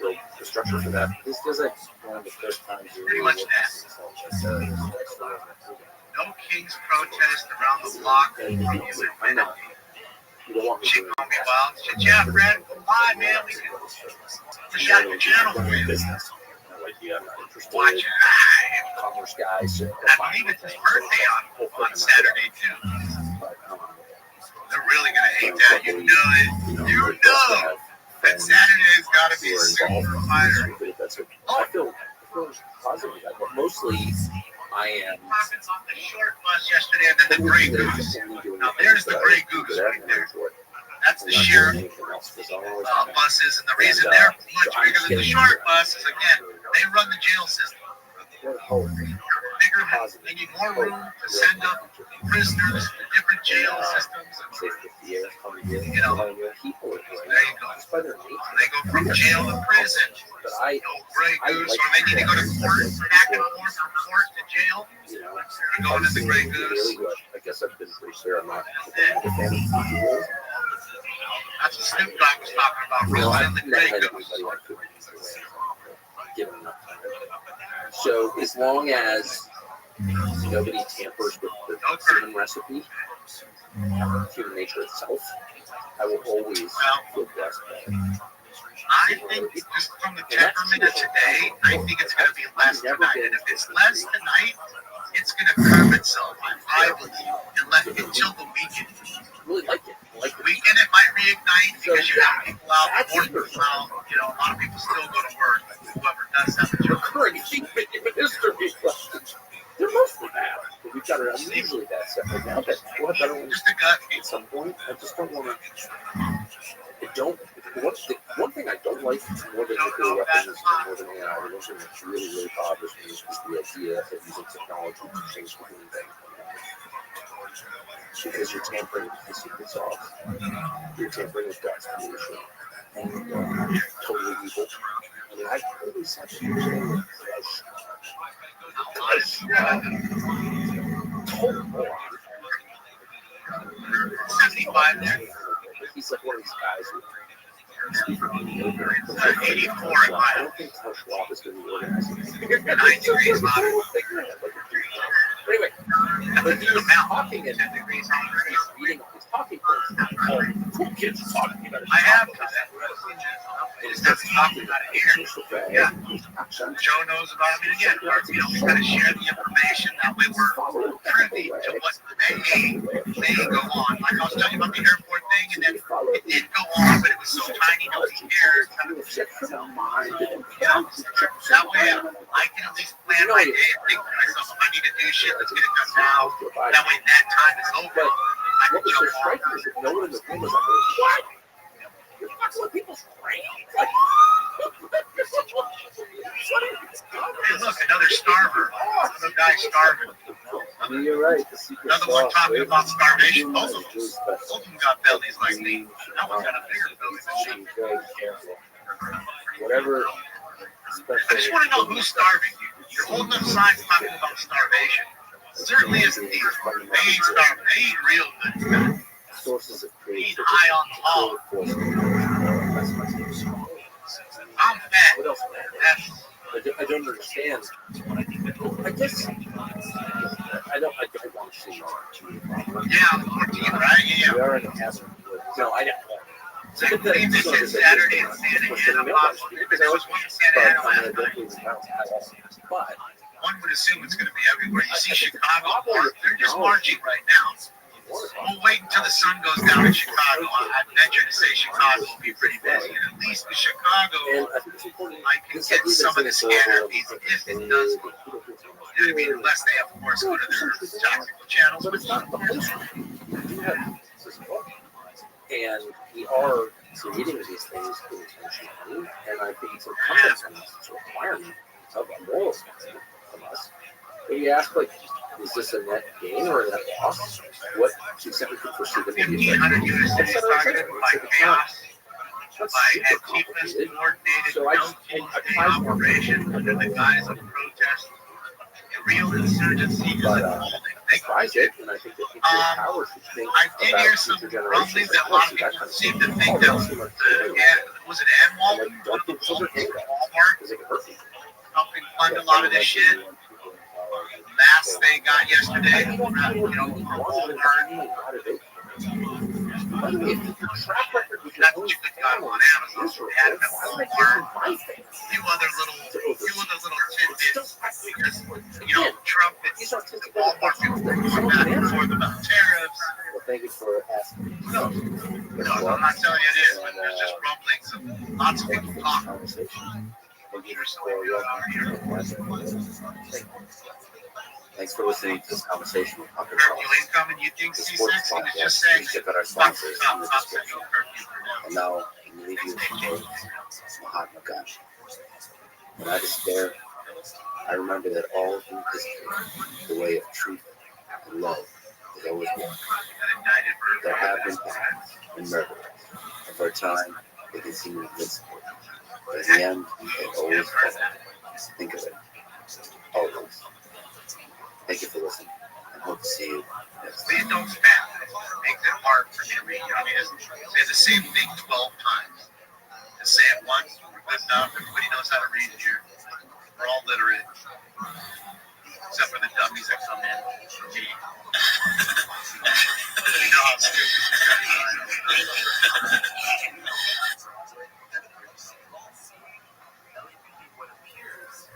S14: build the structure for that. This is like one of the first times you
S9: Pretty much that. No King's protest around the block.
S14: I know. You don't want me
S9: She
S14: to
S9: called me wild. She said, yeah, Brett, why, man? We shut the channel for you.
S14: business. Like, yeah, I'm not interested.
S9: Watch it live.
S14: Commerce guys.
S9: I believe it's his birthday on Saturday, too. They're really going to hate that. You know it. You know that Saturday's got to be a super fighter.
S14: I feel positive about it, but mostly I am.
S9: Happens on the short bus yesterday, and then the Grey Goose. Now, there's the Grey Goose right there. That's the sheriff buses, and the reason they're much bigger than the short bus is, again, they run the jail system. Bigger, they need more room to send up prisoners to different jail systems. You know, there you go. They go from jail to prison. Grey Goose, or they need to go to court, back and forth from court to jail. They're going to the Grey Goose.
S14: I guess I've been pretty clear. I'm not.
S9: That's what Snoop Dogg was talking about, rolling in the Grey Goose.
S14: Given enough time. So as long as nobody tampers with the cinnamon recipe, human nature itself, I will always feel blessed by it.
S9: I think just from the temperament of today, I think it's going to be less tonight. And if it's less tonight, it's going to curb itself, I believe, until the weekend.
S14: I really like it.
S9: Like the weekend, it might reignite because you have people out, working out. You know, a lot of people still go to work. Whoever does have a job.
S14: They're mostly bad. We've got an unusually bad stuff right now. But we'll have better ones
S9: just a gut
S14: at some point. I just don't want to. One thing I don't like more than nuclear weapons and more than AI, the one thing that really bothers me is the idea of using technology to change the human thing. Because you're tampering with the secret sauce. You're tampering with God's creation. And totally evil. I mean, I always have to use total moron.
S9: 75 there.
S14: He's like one of these guys who
S9: 84 in
S14: I don't think Klaus Schwab is going to be organizing.
S9: 9 degrees moderate.
S14: Anyway, but he's talking and
S9: degrees already.
S14: he's reading his talking points. Cool kids talking about it.
S9: I have because it just doesn't talk about it here. Yeah. Joe knows about it. Again, we kind of share the information. That way we're privy to what may go on. Like I was telling you about the airport thing, and then it did go on, but it was so tiny, nobody cared. That way I can at least plan my day and think to myself, if I need to do shit, let's get it done now. That way that time is over. I can
S14: What was so
S9: jump on.
S14: striking is that no one in the room was like, what? You're not what people's brains? Like,
S9: Hey, look, another starver. Another guy starving.
S14: you're right.
S9: Another one talking about starvation. Both of them got bellies like me. That one got a bigger belly than me.
S14: Very careful. Whatever.
S9: I just want to know who's starving. You're holding up signs talking about starvation. Certainly isn't me. They ain't starving. They ain't real good.
S14: Sources of
S9: They ain't high on the hog. I'm fat.
S14: What else? I don't understand. I guess I don't want to see
S9: Yeah, I'm 14, right? Yeah.
S14: We are in a hazard. No, I don't.
S9: I believe this is Saturday in Santa Ana, possibly. Because there was one in Santa Ana last night.
S14: But
S9: one would assume it's going to be everywhere. You see Chicago, they're just marching right now. We'll wait until the sun goes down in Chicago. I venture to say Chicago will be pretty busy. And at least with Chicago, I can get some of the scanner feeds if it does. You know what I mean? Unless they, of course, go to their tactical channels.
S14: but it's not the whole and we are creating these things intentionally, and I think it's incumbent on us, it's a requirement of a moral standard from us. But you ask, like, is this a net gain or a net loss? What to extent we can foresee the maybe
S9: 1,500 U.S. cities targeted by chaos, by Antifa's coordinated no-Tuesday operation under the guise of protest. A real insurgency is unfolding.
S14: I did, and I think that people in power should think
S9: I did hear some rumblings that a lot of people seem to think that was it Walmart helping fund a lot of this shit. Masks they got yesterday, from Walmart. That's what you could got on Amazon. They had them at Walmart. A few other little tidbits. Because, Trump and the Walmart people were going back and forth about tariffs.
S14: Well, thank you for asking.
S9: No, I'm not telling you it is, but there's just rumblings of lots of people talking.
S14: Thanks for listening to this conversation with Dr.
S9: Hercules coming, you think C6? He was just saying,
S14: check out our sponsors in the description. And now, I'm leave you with Mahatma Gandhi. When I despair, I remember that all through history, the way of truth and love has always won. There have been battles and murder, and for a time, they can seem invincible. But in the end, they always fall. Think of it. Always. Thank you for listening, and hope to see you next
S9: Please
S14: time.
S9: don't spam. It makes it hard for me to read. I mean, just say the same thing 12 times. Just say it once, we're good enough. Everybody knows how to read here. We're all literate. Except for the dummies that come in. Me. You know how stupid you guys are.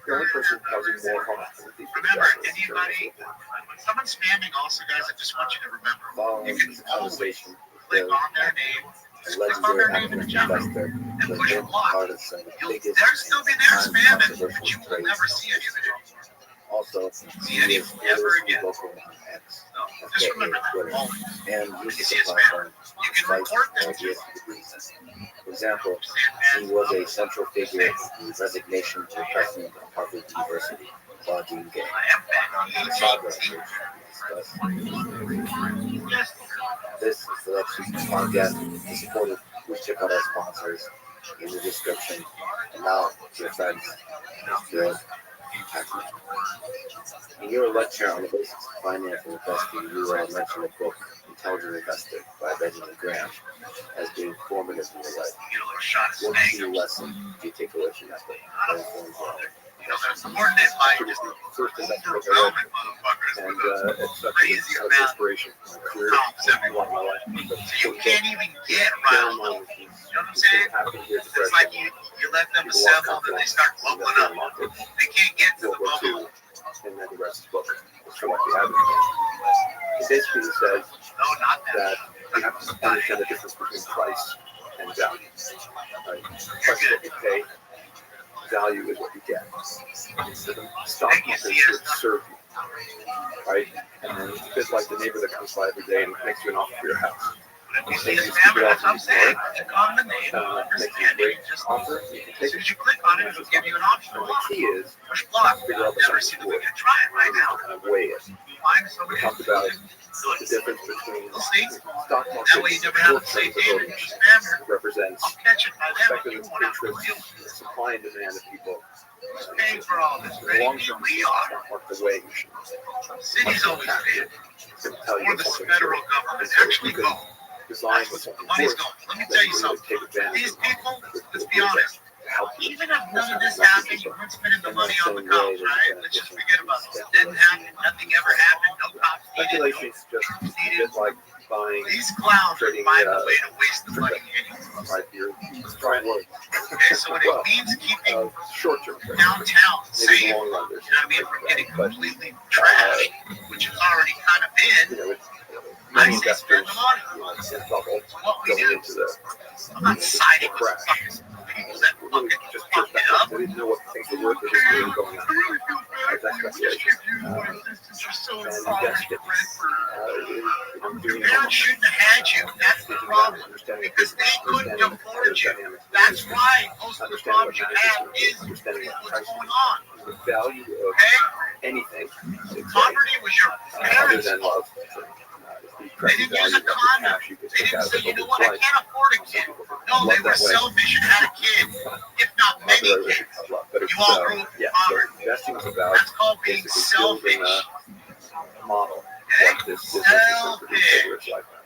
S14: The only person causing more harm to the people.
S9: Remember, anybody, when someone's spamming also, guys, I just want you to remember, you can always click on their name, just click on their name in the chat room, and push block. They'll still be there spamming, but you will never see any of it.
S14: Also,
S9: See any of them ever again. No, just remember that always.
S14: And
S9: When
S14: use
S9: you
S14: the
S9: see a spam,
S14: platform
S9: you can report them too.
S14: For example, he was a central figure in the resignation to the president of Harvard University, Claudine Gay. This is the Restream podcast. To support it, please check out our sponsors in the description. And now, dear friends, good
S6: In your lecture on the basics of finance and investing, you mentioned the book Intelligent Investing by Benjamin Graham as being formative in your life. What key lesson do you take away from that book that informs your life?
S11: First investment and it's crazy amount
S3: inspiration for my career
S11: along my life. So you can't even get around them. You know what I'm saying? It's like you let them assemble and they start bubbling up. They can't get to the bubble.
S3: And then the rest of the book is for like the average. He basically says that you have to understand the difference between price and value. Right? Price is what you pay, value is what you get. So the stock market should serve you, right? And then it's a bit like the neighbor that comes by every day and makes you an offer for your house.
S11: You see his camera, that's what I'm saying. Click on the name,
S3: makes you a great offer. You can
S11: as
S3: take
S11: soon
S3: it.
S11: as you click on it, it'll give you an option.
S3: And the key is
S11: Push block.
S3: figure out the
S11: Never seen the way to try it right now.
S3: kind of weigh it.
S11: Find
S3: We
S11: somebody
S3: talked about the difference between
S11: see?
S3: stock
S11: That way you
S3: market
S11: never have to say,
S3: short-term
S11: David,
S3: devotion
S11: you spammer.
S3: represents
S11: I'll catch it by them if you
S3: speculative
S11: want to deal.
S3: interest, supply and demand of people.
S11: Who's paying for all this?
S3: In the long term,
S11: We are.
S3: stock market the way you should.
S11: Cities always pay.
S3: It's going to tell you
S11: Or
S3: that
S11: the
S3: something's
S11: federal
S3: worth.
S11: government
S3: So
S11: actually
S3: you can
S11: go.
S3: design
S11: That's
S3: with
S11: what the
S3: something
S11: money's
S3: worth
S11: going. Let me
S3: that
S11: tell
S3: you
S11: you
S3: really
S11: something.
S3: take advantage
S11: These
S3: of
S11: people,
S3: with
S11: let's
S3: the
S11: be honest,
S3: to help you.
S11: even if none of this happened, you weren't spending the money on the cops, right? Let's just forget about it. It didn't happen. Nothing ever happened. No cops needed.
S3: Speculation is just a bit like buying,
S11: These clowns are
S3: trading,
S11: finding a way to waste the money anyway.
S3: right? You're trying to
S11: Okay, so what it means keeping
S3: short-term trade.
S11: downtown
S3: Maybe
S11: safe,
S3: in the long run,
S11: you
S3: there's
S11: know what I mean, from getting
S3: but
S11: completely trashed, which it's already kind of
S3: you
S11: been.
S3: know,
S11: I
S3: many
S11: say spend
S3: investors
S11: the money.
S3: in trouble
S11: What we
S3: going
S11: do.
S3: into the
S11: I'm not siding with
S3: crash.
S11: fucking people that
S3: Really
S11: fucking
S3: just
S11: fuck it up.
S3: they didn't know what things were worth. They're just really going on.
S11: I really feel bad
S3: That's
S11: for you.
S3: speculation.
S11: You're so
S3: And
S11: sorry.
S3: investing.
S11: Your parents shouldn't have had you. That's the problem. Because they couldn't afford you. That's why most of the problems you have is what's going on.
S3: The value of
S11: Okay?
S3: anything,
S11: Poverty was your
S3: other
S11: parents'
S3: than
S11: fault.
S3: love.
S11: They didn't use a condom. They didn't say, you know what, I can't afford a kid. No, they were selfish and had a kid. If not many kids. You all grew up in poverty.
S3: Investing is about
S11: That's called being
S3: basically
S11: selfish.
S3: building a model.
S11: Okay?
S3: What this business is going to produce over its lifetime.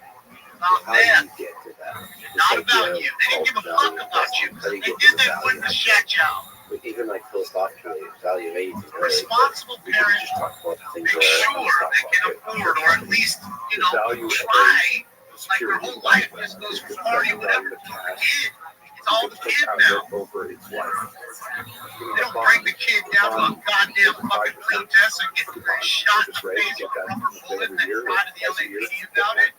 S11: Not
S3: How do
S11: them.
S3: you get to that?
S11: Not about you. They didn't give a fuck about you. They did that when the shut down.
S6: But even like philosophically, value of age.
S11: Responsible parents
S6: Just talk about things
S11: make sure they can afford, or at least, you know, try. Like their whole life just goes from party, whatever, to the kid. It's all the kid now.
S3: Over its life.
S11: They don't bring the kid down to a goddamn fucking protest and get shot in the face with a rubber bullet and then cry to the LAPD about it.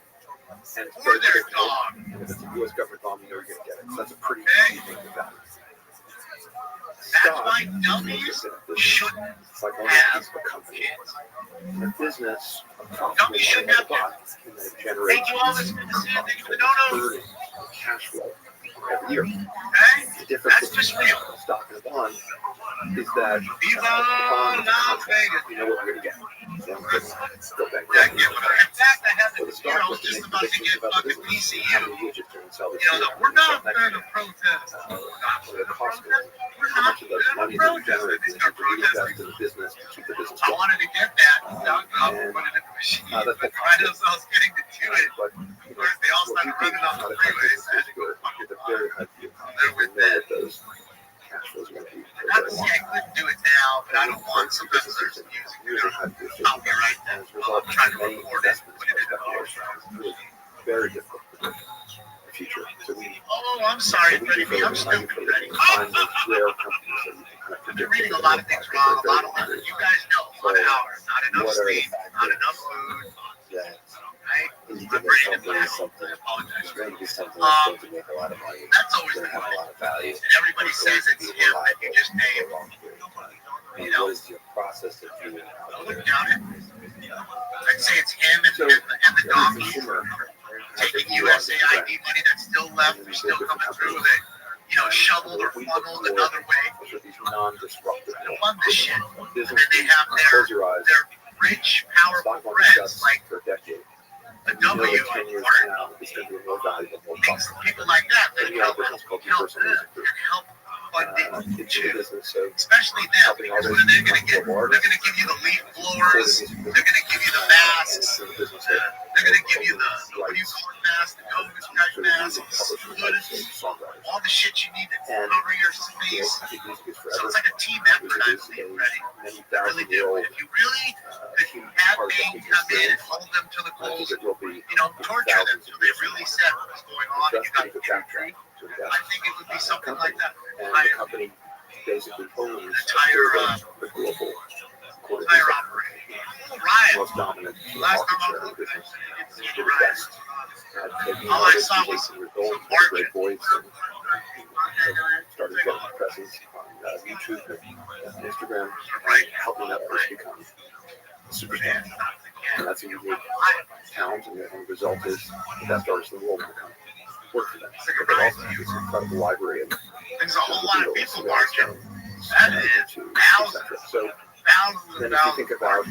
S3: And
S11: Or their dog.
S3: And if it's a U.S. government bomb, you know you're going to get it. So that's a pretty
S11: Okay?
S3: easy thing to value.
S11: That's why dummies shouldn't
S3: It's like owning a
S11: have
S3: piece of a company.
S11: kids.
S3: In a business,
S11: Dummies shouldn't have kids.
S3: and they generate
S11: Thank you all. This is good to see you. Thank you for the donos.
S3: burning cash flow every year.
S11: Okay?
S3: The difference
S11: That's just
S3: between
S11: real.
S3: a stock and a bond is that
S11: Viva
S3: the bond is a
S11: Las
S3: contract.
S11: Vegas.
S3: You know what you're going to get. You don't go back.
S11: Yeah, in fact, I had
S3: So
S11: the
S3: the
S11: here. I
S3: stock
S11: was
S3: market
S11: just
S3: makes
S11: about to
S3: predictions
S11: get
S3: about the
S11: fucking
S3: business.
S11: PCU.
S3: How many widgets you're going to sell this
S11: You know,
S3: year.
S11: we're not
S3: Next
S11: going
S3: year.
S11: to protest.
S3: What it costs us.
S11: We're
S3: How
S11: not
S3: much of the
S11: going
S3: money
S11: to
S3: that we
S11: protest.
S3: generate
S11: They
S3: is
S11: start
S3: to reinvest
S11: protesting.
S3: in the business to keep the business
S11: I
S3: going.
S11: wanted to get that. Doug up and put it in the machine.
S3: That's
S11: But
S3: the
S11: right as I was getting to do it,
S3: But
S11: whereas they all started running off the freeways, I had to go fucking
S3: it's a very high view.
S11: there with
S3: You know
S11: that.
S3: that those cash flows are going to be
S11: Not to say I couldn't do it now, but I don't want some of their music
S3: really high view.
S11: copyright that
S3: As a result,
S11: I'm trying to
S3: many
S11: record it,
S3: investments
S11: put it in the
S3: are
S11: motion.
S3: really very difficult to predict the future. So we
S11: Oh, I'm sorry, Freddie B. I'm stupid, Freddie.
S3: find those rare companies that we can kind of
S11: You're
S3: predict.
S11: reading a lot of things wrong, a lot of things. You guys know, 1 hour, not enough
S3: What are the
S11: sleep, not enough food,
S6: Yeah.
S11: right?
S6: You
S11: My
S6: give
S11: brain
S6: it
S11: is black.
S6: something,
S11: I apologize.
S6: it's going to be something that's going to make a lot of money.
S11: That's always
S6: It's
S11: the
S6: going to have a
S11: question.
S6: lot of value.
S11: And everybody says it's him that you just named.
S6: And what is your process of viewing
S11: I
S6: out
S11: wouldn't
S6: there?
S11: doubt it. I'd say it's him and the donkeys taking USAID money that's still left, or still coming through with it, you know, shoveled or funneled another way.
S3: These non-disruptive
S11: They fund this shit. And
S3: business.
S11: then they have
S3: Close your eyes.
S11: their rich, powerful
S3: Stock market
S11: friends
S3: shuts
S11: like
S3: for a decade.
S11: a
S3: You know
S11: W
S3: that 10 years from now, it's going to be more valuable, more
S11: things,
S3: profitable.
S11: people like that that
S3: And you have
S11: help
S3: a business called
S11: help
S3: Universal Music Group.
S11: and help
S9: funding
S14: into the
S9: to,
S14: business of
S9: especially them,
S14: helping
S9: because
S14: others
S9: what are they going to
S14: become
S9: get?
S14: global
S9: They're
S14: artists.
S9: going to give you the leaf blowers. They're going to give you the masks.
S14: And into the business of
S9: They're going to give you the, what do you
S14: rights,
S9: call it, mask, the COVID type
S14: sort of
S9: mask,
S14: music publishing
S9: hood,
S14: rights and songwriters.
S9: all the shit you need to
S14: And
S9: cover your
S14: you know,
S9: space.
S14: I think music is
S9: So
S14: forever.
S9: it's like a team effort, I
S14: Music is
S9: believe,
S14: a
S9: Ready.
S14: many
S9: I really do.
S14: thousand-year-old
S9: If you really
S14: huge
S9: could have
S14: part of
S9: Bane
S14: people's
S9: come in and
S14: brains.
S9: hold them to the
S14: I think
S9: goals,
S14: it will be
S9: torture them
S14: thousands
S9: till
S14: of
S9: they
S14: years
S9: really
S14: from
S9: said what was going on and you got
S14: the
S9: the
S14: backtrack
S9: truth.
S14: to the
S9: I think it would be something like that.
S14: And
S9: I
S14: the company basically owns
S9: entire
S14: the global
S9: entire operation. Riot.
S14: most dominant
S9: Last
S14: market
S9: time I
S14: share in
S9: looked,
S14: business.
S9: it's
S14: They're the
S9: Riot.
S14: best at taking
S9: All I
S14: artists
S9: saw
S14: who
S9: was
S14: make results,
S9: market.
S14: great voice, and started getting a presence on YouTube and Instagram, and helping others become a superstar. And that's a unique talent, and the result is the best artists in the world will come work for them. But they also have this incredible library of
S9: There's a whole lot of
S14: Beatles,
S9: people
S14: the
S9: marching.
S14: Stones,
S9: That is
S14: to
S9: thousands,
S14: etc. So
S9: thousands
S14: then
S9: and
S14: if you
S9: thousands.
S14: think about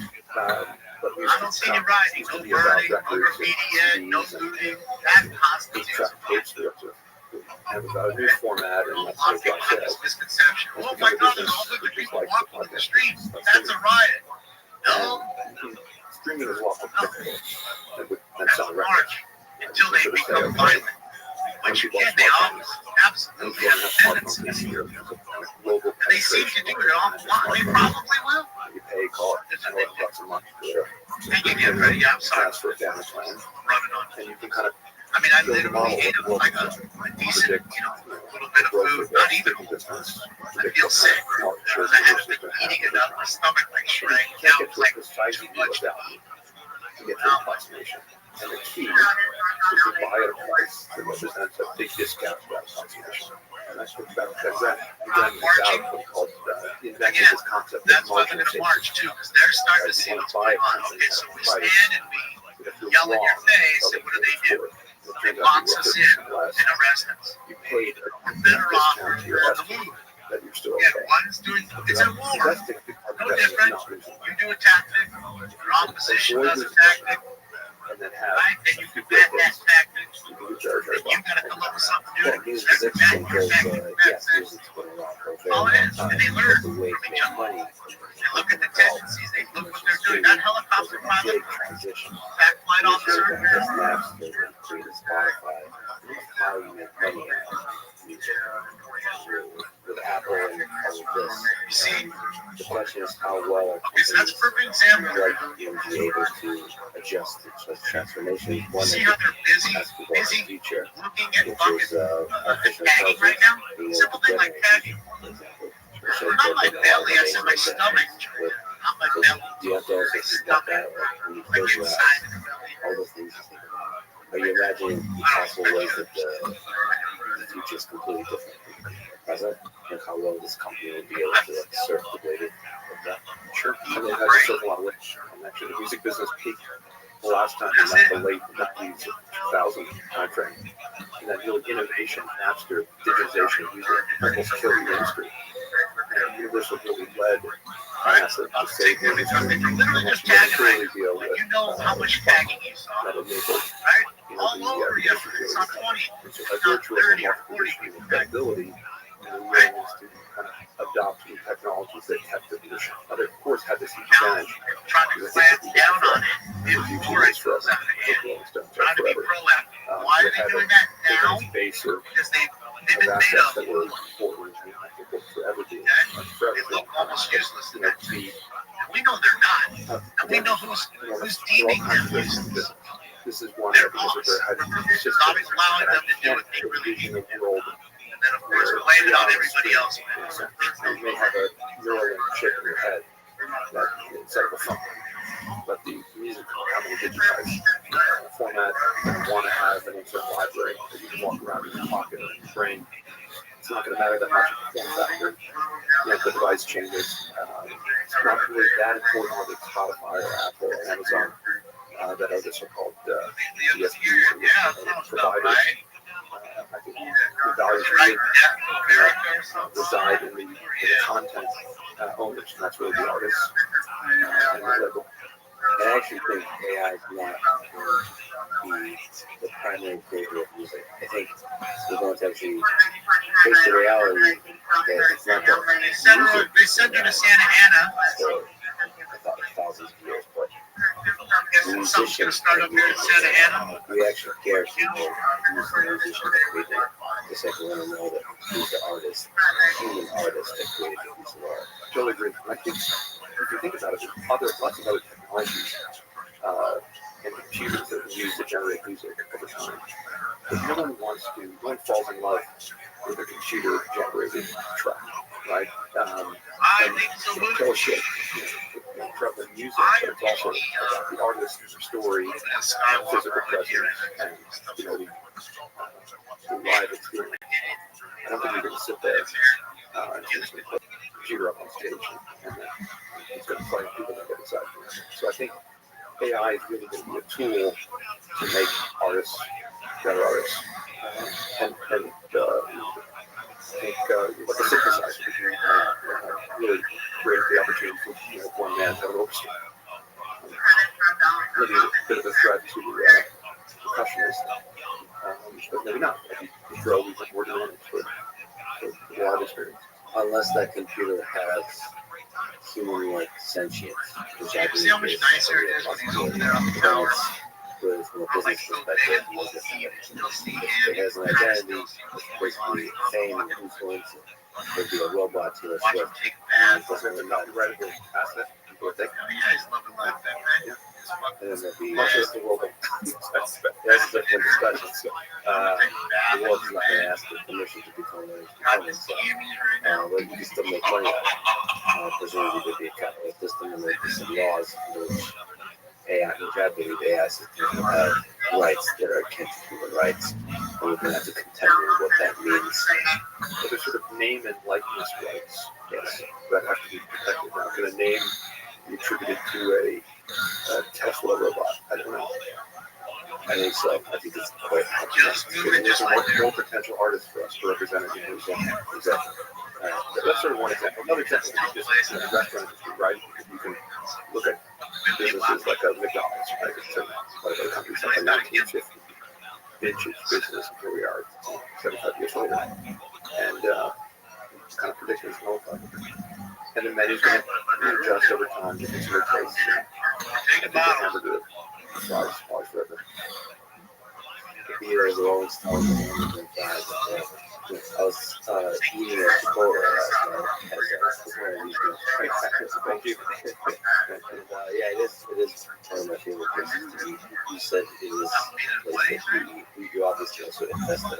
S14: what
S9: I
S14: music
S9: don't
S14: has
S9: see you
S14: become,
S9: writing,
S14: used
S9: no
S14: to be about
S9: burning, no
S14: records
S9: graffiti yet,
S14: and
S9: no
S14: CDs and
S9: looting. That
S14: 8-track
S9: constitutes
S14: tapes that have to have a new format,
S9: a
S14: and
S9: lot
S14: that's
S9: of people have this misconception.
S14: It's
S9: Oh
S14: become
S9: my
S14: a
S9: God, there's
S14: business
S9: all the
S14: that just
S9: people
S14: likes
S9: walking
S14: to
S9: in the
S14: podcast.
S9: streets.
S14: That's
S9: That's a riot. No,
S14: streaming is a lot more predictable than
S9: that's a
S14: selling records.
S9: march until they
S14: Sort of say,
S9: become
S14: okay,
S9: violent. Which
S14: people
S9: again,
S14: have
S9: they
S14: smartphones.
S9: absolutely have
S14: Smartphones
S9: tendencies.
S14: this year because of global
S9: And they seem to do it all the time. They probably will.
S14: You pay, call it $10 a month for
S9: They give you a very, yeah, I'm sorry.
S14: transfer a family plan,
S9: Running on.
S14: and you can kind of
S9: I mean, I
S14: build a
S9: literally
S14: model
S9: ate
S14: of what
S9: like a decent, little bit of food, not even a whole. I feel sick because I haven't been eating enough. My stomach like shrank
S14: You
S9: down
S14: can't get
S9: like
S14: to a precise
S9: too
S14: view
S9: much.
S14: of value to get to the approximation. And the key is to buy at a price that represents a big discount to that approximation. And that's what that again is out what's called inventing this concept of
S9: That's why they're going to
S14: marginalization.
S9: march too, because they're starting to see what's going on. Okay, so we stand and we yell in your face, and what do? They box us in and arrest us.
S14: You paid a
S9: We're better off
S14: discount to
S9: on
S14: your
S9: the
S14: estimate
S9: move.
S14: that you're still
S9: Yeah,
S14: okay.
S9: one's doing, it's a war. No different. You do a tactic, your opposition does a tactic,
S14: And then have
S9: right? And you combat that tactic.
S14: very, very
S9: You gotta come up with something new.
S6: Well, music is interesting because, yes, music's been around for a very
S9: All
S6: long
S9: it is,
S6: time.
S9: and they learn
S6: But the way
S9: from
S6: to
S9: each
S6: make
S9: other.
S6: money
S9: They look at the tendencies, they look what they're doing. That helicopter
S6: was a
S9: pilot,
S6: big transition.
S9: that flight officer,
S6: This Napster created Spotify, how you make money on music with Apple and all of this.
S9: you see,
S6: The question is how well are
S9: okay, so that's a perfect example.
S6: like you know, be able to adjust to such transformation. One
S9: See how they're busy,
S6: has to go in the
S9: busy
S6: future,
S9: looking at
S6: which
S9: buckets
S6: is
S9: of tagging right now? Simple thing like tagging. Not my belly, I said my stomach. Not my belly.
S6: You have to also
S9: My
S6: think about
S9: stomach.
S6: that, like, when you
S9: Like
S6: close your
S9: inside
S6: eyes,
S9: of the belly.
S6: all those things you think about. Are you imagining the possible ways that the future is completely different from the present? And how well this company would be able to like, surf the wave of that? Sure. I mean, I just surf a lot of waves. And actually, the music business peaked the last time in like the late 90s, 2000 time frame. And that real innovation, Napster, digitization of music almost killed the industry. And Universal really led massive to save the industry.
S9: They're literally just tagging right now. Like, you know how much tagging you saw,
S14: that enabled
S9: right? All over yesterday. It's not 20,
S14: it's
S9: it's not 30 or 40 people tagged.
S14: ability and the willingness to kind of adopt new technologies that kept the leadership. Now, they, of course, had this huge
S9: Now,
S14: advantage.
S9: trying to clamp down on it before it goes out of hand. Trying to be proactive. Why are they doing that now?
S14: Base of
S9: Because they've been made
S14: assets
S9: up.
S14: that were important and I think will forever be.
S9: They look almost useless to that team. And we know they're not. And we know who's deeming them useless.
S14: This is one
S9: They're
S14: of the
S9: always allowing them to do what they really need to do. And then, of course, blame it on everybody else.
S14: You may have a neural chip in your head that instead of a phone, but the music coming digitized format, you want to have an insert library that you can walk around in your pocket or in your brain. It's not going to matter that much of the form factor. You know, the device changes. It's not really that important whether it's Spotify or Apple or Amazon that are the so-called DSPs and providers. I think the values really reside in the content owners, and that's really the artists and the label.
S6: I actually think AI is not going to be the primary creator of music. I think we're going to actually face the reality that it's not that music.
S9: They sent her to Santa Ana.
S6: For, I thought, thousands of years, but
S9: Something's gonna start up here in Santa Ana.
S6: we actually care people who's the musician that created it. Just like we want to know that who's the artist, human artist that created the piece of art.
S3: Totally agree. I think if you think about it, there's lots of other technologies and computers that we use to generate music over time. But no one falls in love with a computer generated track, right? And bullshit. From the music, but it's also about the artist's story, physical presence, and the live experience. I don't think you're going to sit there and just put the computer up on stage and then it's going to play and people don't get excited. So I think AI is really going to be a tool to make artists better artists. And I think like a synthesizer really created the opportunity for one man to have an orchestra. Maybe a bit of a threat to percussionists, but maybe not. Maybe they're always working on it for the live experience.
S6: Unless that computer has human-like sentience, which I
S9: See how much nicer it is when he's over there on the tower.
S6: With from a business perspective, it has an identity, basically fame and influence. Could be a robot to a Swift.
S3: And it doesn't have an incredible asset. People think,
S6: And then there'd be
S3: much as the world.
S6: that's a different discussion. So, the world's not going to ask for permission to become a so, but you can still make money out of it. Presumably there'd be a capitalist system and there'd be some laws which AI, which I believe AI systems will have rights that are akin to human rights. And we're going to have to contend with what that means.
S3: But there's sort of name and likeness rights, yes, that have to be protected. Now, can a name be attributed to a Tesla robot? I don't know.
S6: I think so. I think it's quite hard.
S3: There's more potential artists for us to represent it in Exactly. That's sort of one example. Another example would be just in the restaurant industry, right? You can look at businesses like a McDonald's, right? It's a company like a 1950 vintage business. Here we are, 75 years later, and kind of predictions and all that. And the menu's going to adjust over time to consumer tastes. And the hamburger fries forever.
S6: The beer, the Rolling Stones, and fries. I was eating at Chipotle last night
S3: Thank you.
S6: and yeah, it is one of my favorite places to eat. You said it is a place that you obviously also invest in it.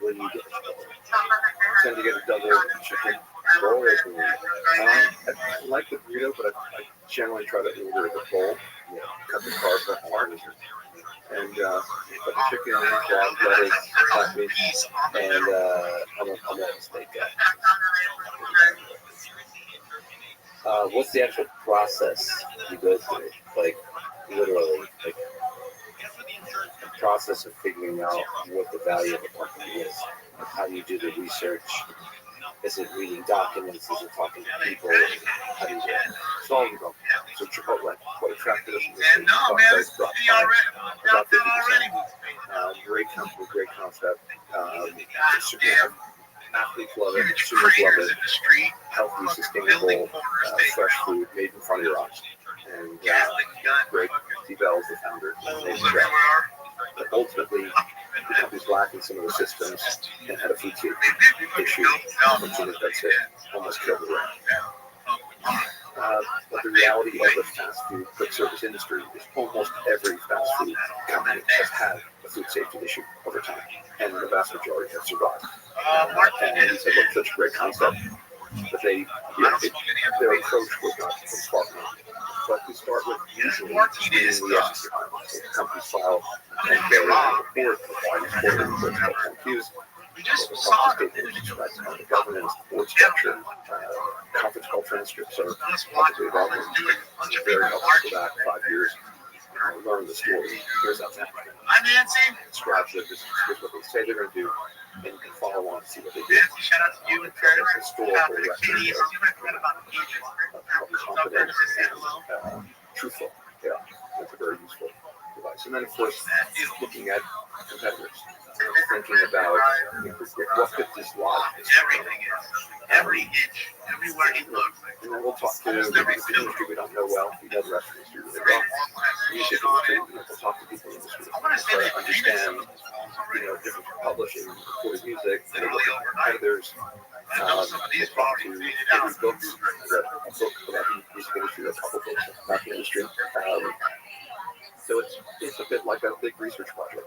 S6: What do you get at Chipotle?
S3: I tend to get a double chicken
S6: Roll or burrito?
S3: I like the burrito, but I generally try to order the bowl.
S6: Yeah.
S3: Cut the carbs out hard. And put the chicken, jab, lettuce, black meat,
S6: And I'm a steak guy. What's the actual process you go through? Like, literally, like, the process of figuring out what the value of a company is. Like, how do you do the research? Is it reading documents? Is it talking to people? How do you do it?
S3: it's all you go. So Chipotle, what attracted us to this
S9: And no, man, it's
S3: about 50%.
S9: already.
S3: Great company, great concept. Super
S9: Damn.
S3: athletes love it,
S9: Huge
S3: consumers love
S9: craters
S3: it.
S9: in the street.
S3: Healthy, sustainable, fresh food made in front of your eyes. And great. Steve Bell's the founder. But ultimately, the company's lacking some of the systems and had a food safety issue, which is that's it. Almost killed the brand. But the reality of the fast food quick service industry is almost every fast food company has had a food safety issue over time, and the vast majority have survived. And he said, "Look, such a great concept." But their approach was not from far enough. But we start with usually the execute. Companies file and they report
S9: We just saw it.
S3: the governance, board structure, conference call transcripts are publicly available. It's very helpful to go back 5 years, learn the story. Here's how it's happening.
S9: Hi, Nancy.
S3: Describes it. Here's what they say they're going to do, and you can follow on and see what they do.
S9: Nancy, shout out to you and Curtis.
S3: Historical record of how competent and
S14: truthful. Yeah, that's a very useful device. And then, of course, looking at competitors, thinking about what fit this logic.
S9: Everything is. Every inch, everywhere you look.
S14: And then we'll talk to the industry we don't know well. We know the rest of the industry really well. Music industry, we'll talk to people in the industry. Try to understand, different publishing, recorded music, competitors. We'll talk to different books. A book about the music industry, a couple books about the industry. So it's a bit like a big research project.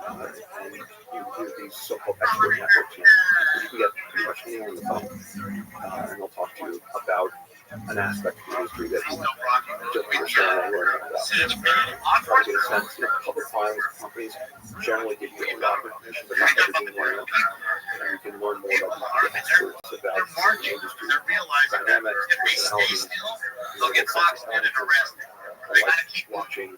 S14: And you do these so-called expert networks. You can get pretty much anyone on the phone, and they'll talk to you about an aspect of the industry that you don't understand or learn about. Try to get a sense. Public filings companies generally give you a lot of information, but not everything you want to know. And you can learn more about the experts about the industry, dynamics, personalities.
S9: They'll get boxed in and arrested. They gotta keep
S14: watching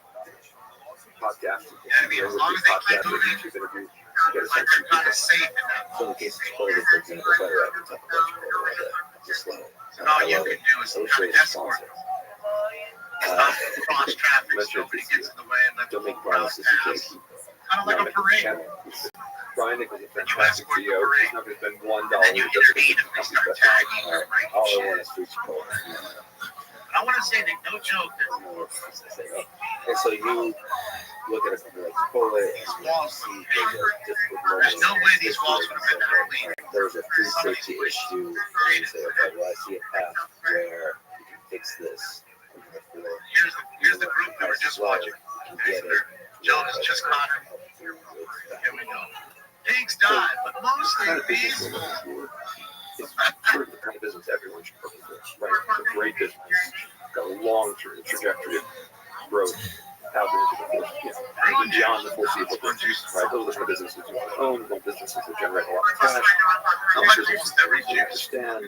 S14: podcasts.
S9: As long as they keep doing it,
S14: YouTube interviews, you get a sense of
S9: kind of safe in that.
S14: some cases, Florida, for example, better I can talk about Florida. Just
S9: All you can do is kind of escort. Cross traffic, so nobody gets in the way and let
S14: don't
S9: them
S14: make
S9: go
S14: promises to
S9: past.
S14: people.
S9: Kind of like a parade.
S14: Brian Nichols is a fantastic CEO. He's not going to spend $1
S9: And you
S14: just to
S9: intervene if they start tagging or breaking
S14: all I
S9: shit.
S14: want is street code.
S9: I want to say that no joke.
S14: And so you look at a company like Chipotle and you see there's a difficult moment.
S9: There's no way these walls would have been that clean.
S14: There's a food safety issue, and you say, okay, well, I see a path where you can fix this.
S9: Here's the group that we're just watching.
S14: You can get it.
S9: Jonas just caught him. Here we go. Pigs died, but mostly bees.
S14: It's sort of the kind of business everyone should focus on, right? It's a great business, got a long-term trajectory of growth out into the beyond the foreseeable future, right? Those are the kind of businesses you want to own, those businesses that generate a lot of cash, businesses that you understand,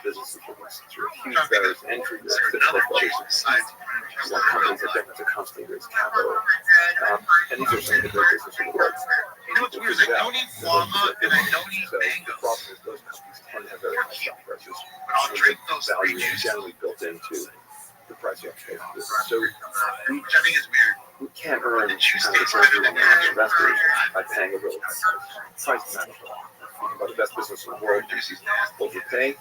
S14: businesses that sort of huge barriers to entry, that's difficult for others to succeed. You want companies that don't have to constantly raise capital, and these are some of the great businesses in the world.
S9: You know what's weird? I don't eat guava and I don't eat
S14: So the
S9: mango.
S14: problem is those companies tend to have very high stock prices.
S9: But I'll drink those three
S14: Value is
S9: juices,
S14: generally built into the price you have to pay for the business. So
S9: which I think is weird.
S14: we can't earn
S9: The juice
S14: kind of
S9: tastes
S14: return
S9: better than
S14: on our
S9: the
S14: investors by paying a really high price. Price matters a lot. About the best business in the world, overpay,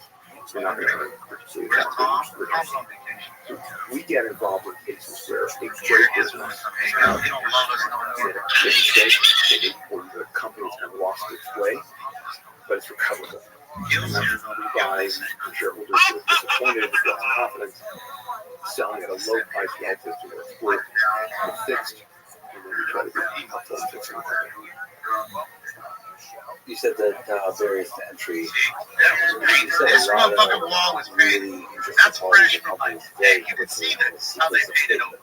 S14: you're not going to earn particularly
S9: Where's
S14: attractive
S9: Tom?
S14: returns.
S9: Tom's on vacation.
S14: So we get involved in cases where a great
S9: Jerry
S14: business
S9: doesn't want to come hang out. He don't love us.
S14: made a big mistake, or the company's kind of lost its way, but it's recoverable. And that's when we buy shareholders who are disappointed, who lost confidence, selling at a low price relative to what it's worth, it's fixed, and then we try to be helpful in fixing the company.
S6: You said that barriers to entry.
S9: This motherfucking wall was paid.
S6: Really
S9: That's fresh from my day. You can see that how they paid it over.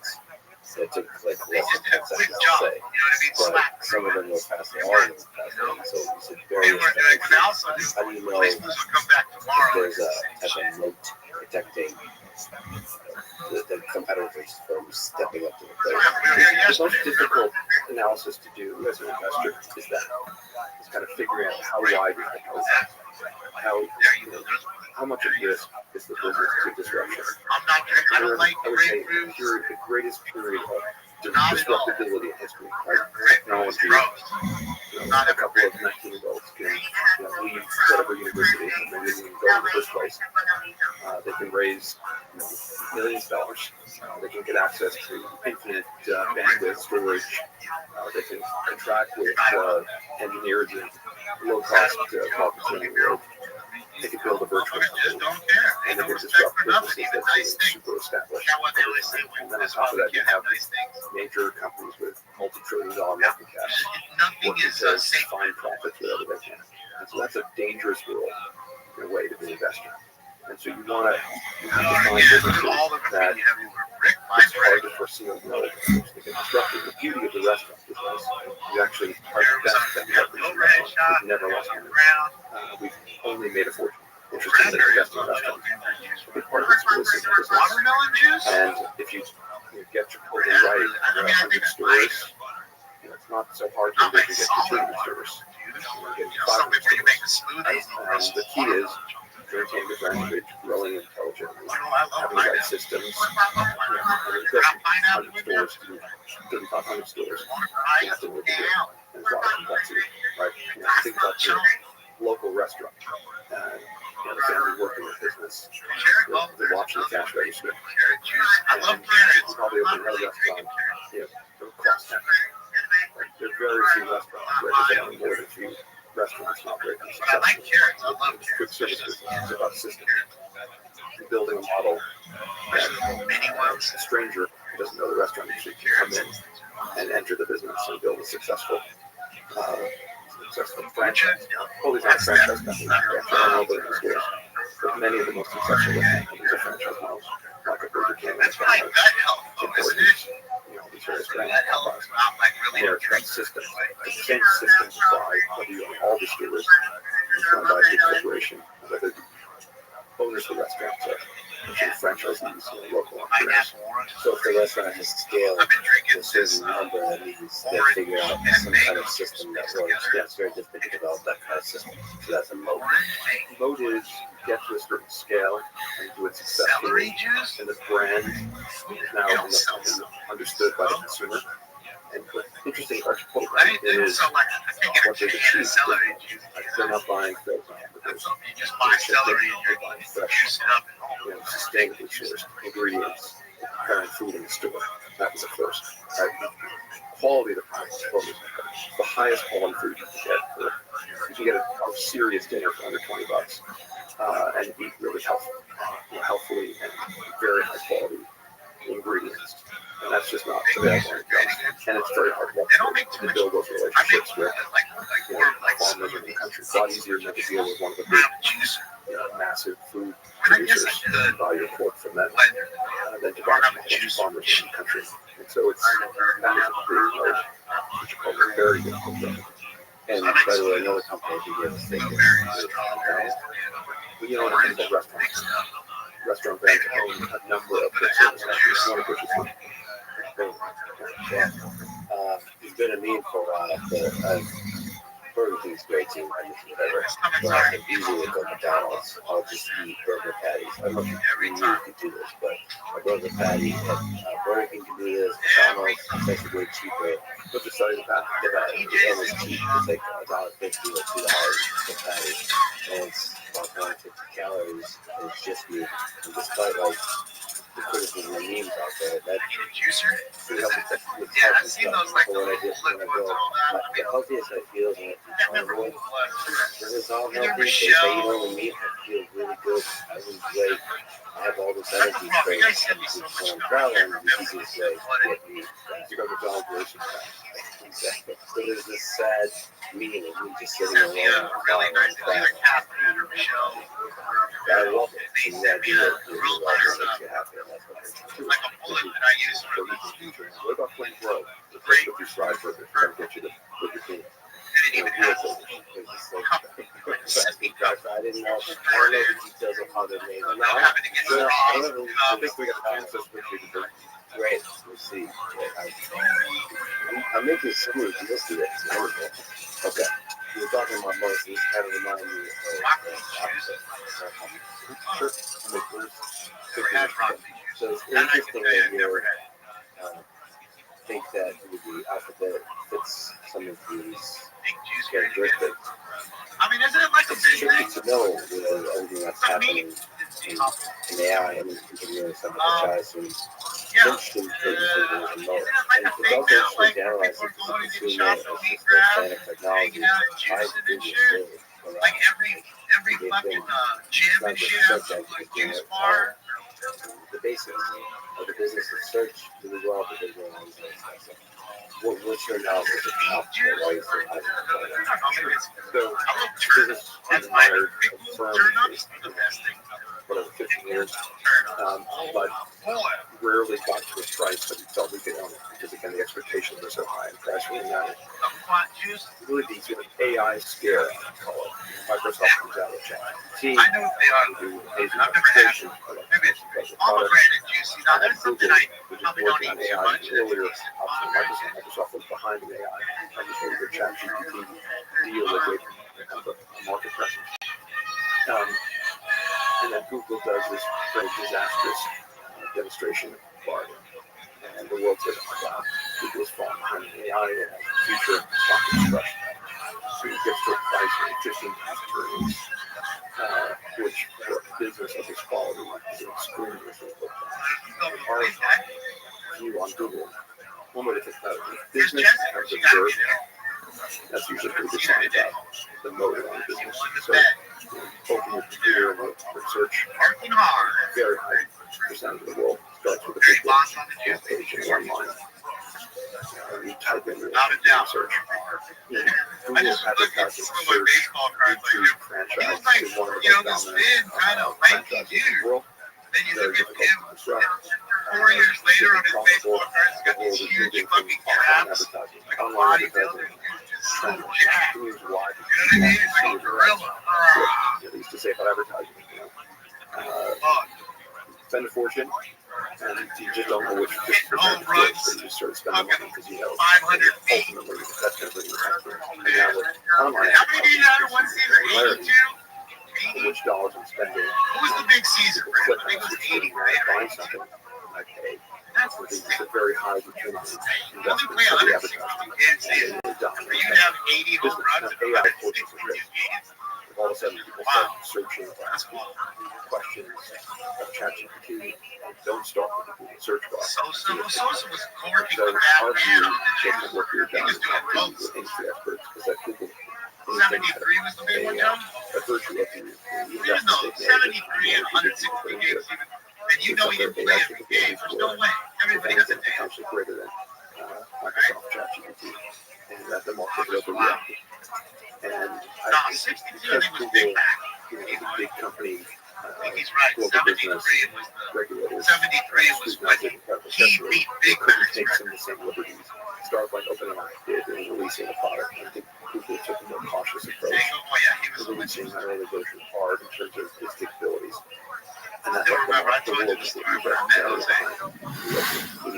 S6: That took like
S9: They
S6: less
S9: just
S6: than
S9: did a
S6: 10
S9: quick
S6: seconds
S9: job.
S6: to
S9: You
S6: say.
S9: know what I mean?
S6: But
S9: Slap.
S6: some of them were past the all of them past the all. So you said
S9: They
S6: barriers
S9: weren't
S6: to
S9: doing it. But
S6: entry.
S9: also,
S6: How do you know
S9: police
S6: if
S9: will come back tomorrow.
S6: there's a type of moat protecting the competitors from stepping up to the plate?
S14: The most difficult analysis to do as an investor is that. It's kind of figuring out how wide is the moat, how much of this is the business to disruption.
S9: I'm not gonna, I don't like
S14: I would say
S9: grapefruits.
S14: the greatest period of
S9: Not at all.
S14: disruptability in history, right?
S9: Grapefruits
S14: Technology,
S9: gross.
S14: a couple of 19-year-olds can leave whatever university and maybe even go in the first place. They can raise millions of dollars. They can get access to infinite bandwidth storage. They can contract with engineers in low-cost markets in the world. They can build a virtual
S9: Just
S14: company,
S9: don't care.
S14: and
S9: Ain't
S14: they
S9: no
S14: can
S9: respect
S14: disrupt
S9: for nothing,
S14: businesses
S9: even
S14: that
S9: nice
S14: seem
S9: things.
S14: super established.
S9: Now what they always say,
S14: And then on
S9: that's
S14: top
S9: why
S14: of
S9: we
S14: that, you
S9: can't have
S14: have
S9: nice things.
S14: major companies with multi-trillion-dollar market caps
S9: Nothing
S14: working
S9: is
S14: to
S9: safe.
S14: find profits wherever they can. And so that's a dangerous world in a way to be an investor. And so you want to find businesses
S9: All the
S14: that
S9: graffiti everywhere. Brick by
S14: it's hard
S9: brick.
S14: to foresee a world in which they can disrupt it. The beauty of the restaurant business, you actually are
S9: There
S14: the
S9: was
S14: best that we have in the
S9: overhead
S14: restaurant.
S9: shot.
S14: We've never lost
S9: On the
S14: money.
S9: ground.
S14: We've only made a fortune. Interesting that investing in restaurants. A big part of it's really simple business.
S9: Watermelon juice?
S14: And if you get Chipotle right, there are 100 stores. It's not so hard to get to 200 stores.
S9: Some before you make the smoothies.
S14: And the key is maintaining the brand image, growing intelligently,
S9: I love
S3: having the right systems, and it goes from 100 stores to 3,500 stores. It's still working good. And there's a lot of complexity, right? Think about your local restaurant. The family working in business, they're watching the cash register. And probably open another restaurant, across town. There are very few restaurants where there's only more than a few restaurants not very successful. It's quick service business. It's about systems. You're building a model that a stranger who doesn't know the restaurant usually can come in and enter the business and build a successful franchise. All these aren't franchise companies. They actually own business stores. But many of the most successful restaurant companies are franchise models, like a Burger King, Tim Hortons, these various brands. They're about systems. The same systems apply whether you own all the stores, it's run by a big corporation, whether the owners of the restaurants are franchisees, local entrepreneurs.
S6: So if the restaurant has scaled to a certain number, that means they figure out some kind of system that works. Yeah, it's very difficult to develop that kind of system. So that's a moat.
S3: Moat is get to a certain scale and do it successfully, and the brand is now understood by the consumer. And what's interesting about Chipotle is what they've achieved. They're not buying frozen hamburgers. They're buying fresh, sustainably sourced ingredients, preparing food in the store. That was a first. Right? Quality of the product is totally different. The highest quality food you can get a serious dinner for under $20, and eat really healthfully and very high quality ingredients. And that's just not available anymore. And it's very hard to build those relationships with farmers in the country. It's a lot easier than to deal with one of the big, massive food producers and buy your pork from them than to buy from farmers in the country. And so that is a big note, which is very difficult.
S6: And by the way, another company I think you have to stake
S3: But you know what I mean about restaurants? Restaurant brands own a number of quick service companies, one of which is food.
S6: Yeah. It's been a meme for a while, but Burger King's great too. Whatever. But I can easily go to McDonald's. I'll just eat burger patties. I don't know if you can do this, but a burger patty at Burger King can do this. McDonald's, it's actually way cheaper.
S3: What's the size of that?
S6: And it's cheap. It's like $1.50 or $2 per patty. And it's about 150 calories. And it's just meat. And despite the criticism and memes out there, that food
S9: Yeah, I've seen those like the
S6: when I go, the healthiest I feel is when I eat carnivore. Because it's all healthy. They say you only meat. I feel really good. I lose weight. I have all this energy. So when I'm traveling, the easiest way to get meat.
S3: You go to McDonald's.
S6: Exactly. So there's this sad meeting of me just sitting alone.
S9: Really nice show.
S6: I love it. The idea that you're makes you happy.
S9: Like a bullet that I use for
S3: What about Flame Road? The place with your fried burger, trying to get you to put your team.
S9: I didn't even have
S6: I didn't know. I don't know the details of how they're made.
S9: having to get straws.
S3: I think we got a chance this week to do.
S6: Great. We'll see. I'm making smooth. Let's do it. It's wonderful. Okay. We were talking about most. This kind of reminds me of So it's interesting that you think that the alphabet fits some of these characteristics.
S9: I mean, isn't it like a
S6: It's
S9: big
S6: tricky
S9: thing?
S6: to know with everything that's happening in AI. I mean, you can really sympathize and
S9: Yeah.
S6: interesting for the remote. And it's also interesting to analyze it because the consumer as this planet technology. I do this really
S9: Like every fucking gym and shit has like juice bar.
S6: the basics of the business of search really well because they're always what's your analysis of the why you think I
S3: So, business
S9: That's my
S3: admired
S9: big
S3: a
S9: move.
S3: firm
S9: Turn up is the best thing.
S3: whatever, 15 years,
S9: Turn up.
S3: but rarely got to a price that we felt we could own it because again the expectations are so high and price really mattered.
S9: Juice.
S3: Really the sort of AI scare, I call it. Microsoft comes out with ChatGPT,
S9: I know they are.
S3: do amazing
S9: I've never had
S3: application,
S9: maybe it's pomegranate juice. You know, that's something I
S3: which is
S9: probably don't
S3: working on
S9: eat too
S3: AI
S9: much.
S3: earlier. Obviously, Microsoft was behind the AI. Microsoft with ChatGPT deal with a market presence. And then
S14: Google does this very disastrous demonstration of Bard. And the world says, oh my God, Google is falling behind AI and future rocket crush. So it gets to a price of 15 times earnings, which for a business of this quality is an extremely difficult. Our view on Google, one way to think about it, business in terms of growth, that's usually pretty good sign about the motive on business. So, open your computer and search, very high percentage of the world starts with a Google page in one line. You type in your search. Google advertising search YouTube franchise is one of the most dominant franchises in the world.
S9: Then you look at him
S14: Very difficult.
S9: 4 years later on his baseball card, he's got these huge fucking caps, like a bodybuilder, just so jacked. You know what I mean? It's like a gorilla.
S14: They used to say about advertising, spend a fortune, and you just don't know which percent of it, so you start spending money because you know
S9: 500 feet.
S14: ultimately that's going to bring you customers. And now with online
S9: How many did you have in one season? 82?
S14: which dollars I'm spending.
S9: What was the big season for him? I think it was 80, right?
S14: Buying something, I pay. It's a very high return on investment
S9: Only play
S14: for the
S9: 160
S14: advertising.
S9: games season. For you to have 80 home runs in
S14: AI
S9: 160
S14: forces the
S9: games.
S14: All of a sudden, people start searching questions of ChatGPT. Don't start with the Google search bar.
S9: Sosa was corking
S14: So
S9: with that
S14: our
S9: man
S14: view
S9: on the
S14: is
S9: juice.
S14: what we're
S9: He
S14: done
S9: was doing both.
S14: with industry experts because that Google
S9: 73 was the big one, John?
S14: a virtue of the
S9: There's no 73 and 160 games even. And you know he didn't play every game. There's no way. Everybody has a day.
S14: potentially greater than Microsoft ChatGPT, and that the market is overreacting. And
S9: No, 62 I think was Big Mac.
S14: the big company,
S9: I think he's right.
S14: global
S9: 73
S14: business
S9: was the
S14: regulators,
S9: 73 was when he beat Big Mac.
S14: take some of the same liberties. Start like OpenAI did in releasing a product. I think Google took a more cautious approach.
S9: Oh yeah, he was
S14: Releasing an early version hard in terms of its capabilities. And that's
S9: still
S14: like
S9: remember I told you the story where I met Jose.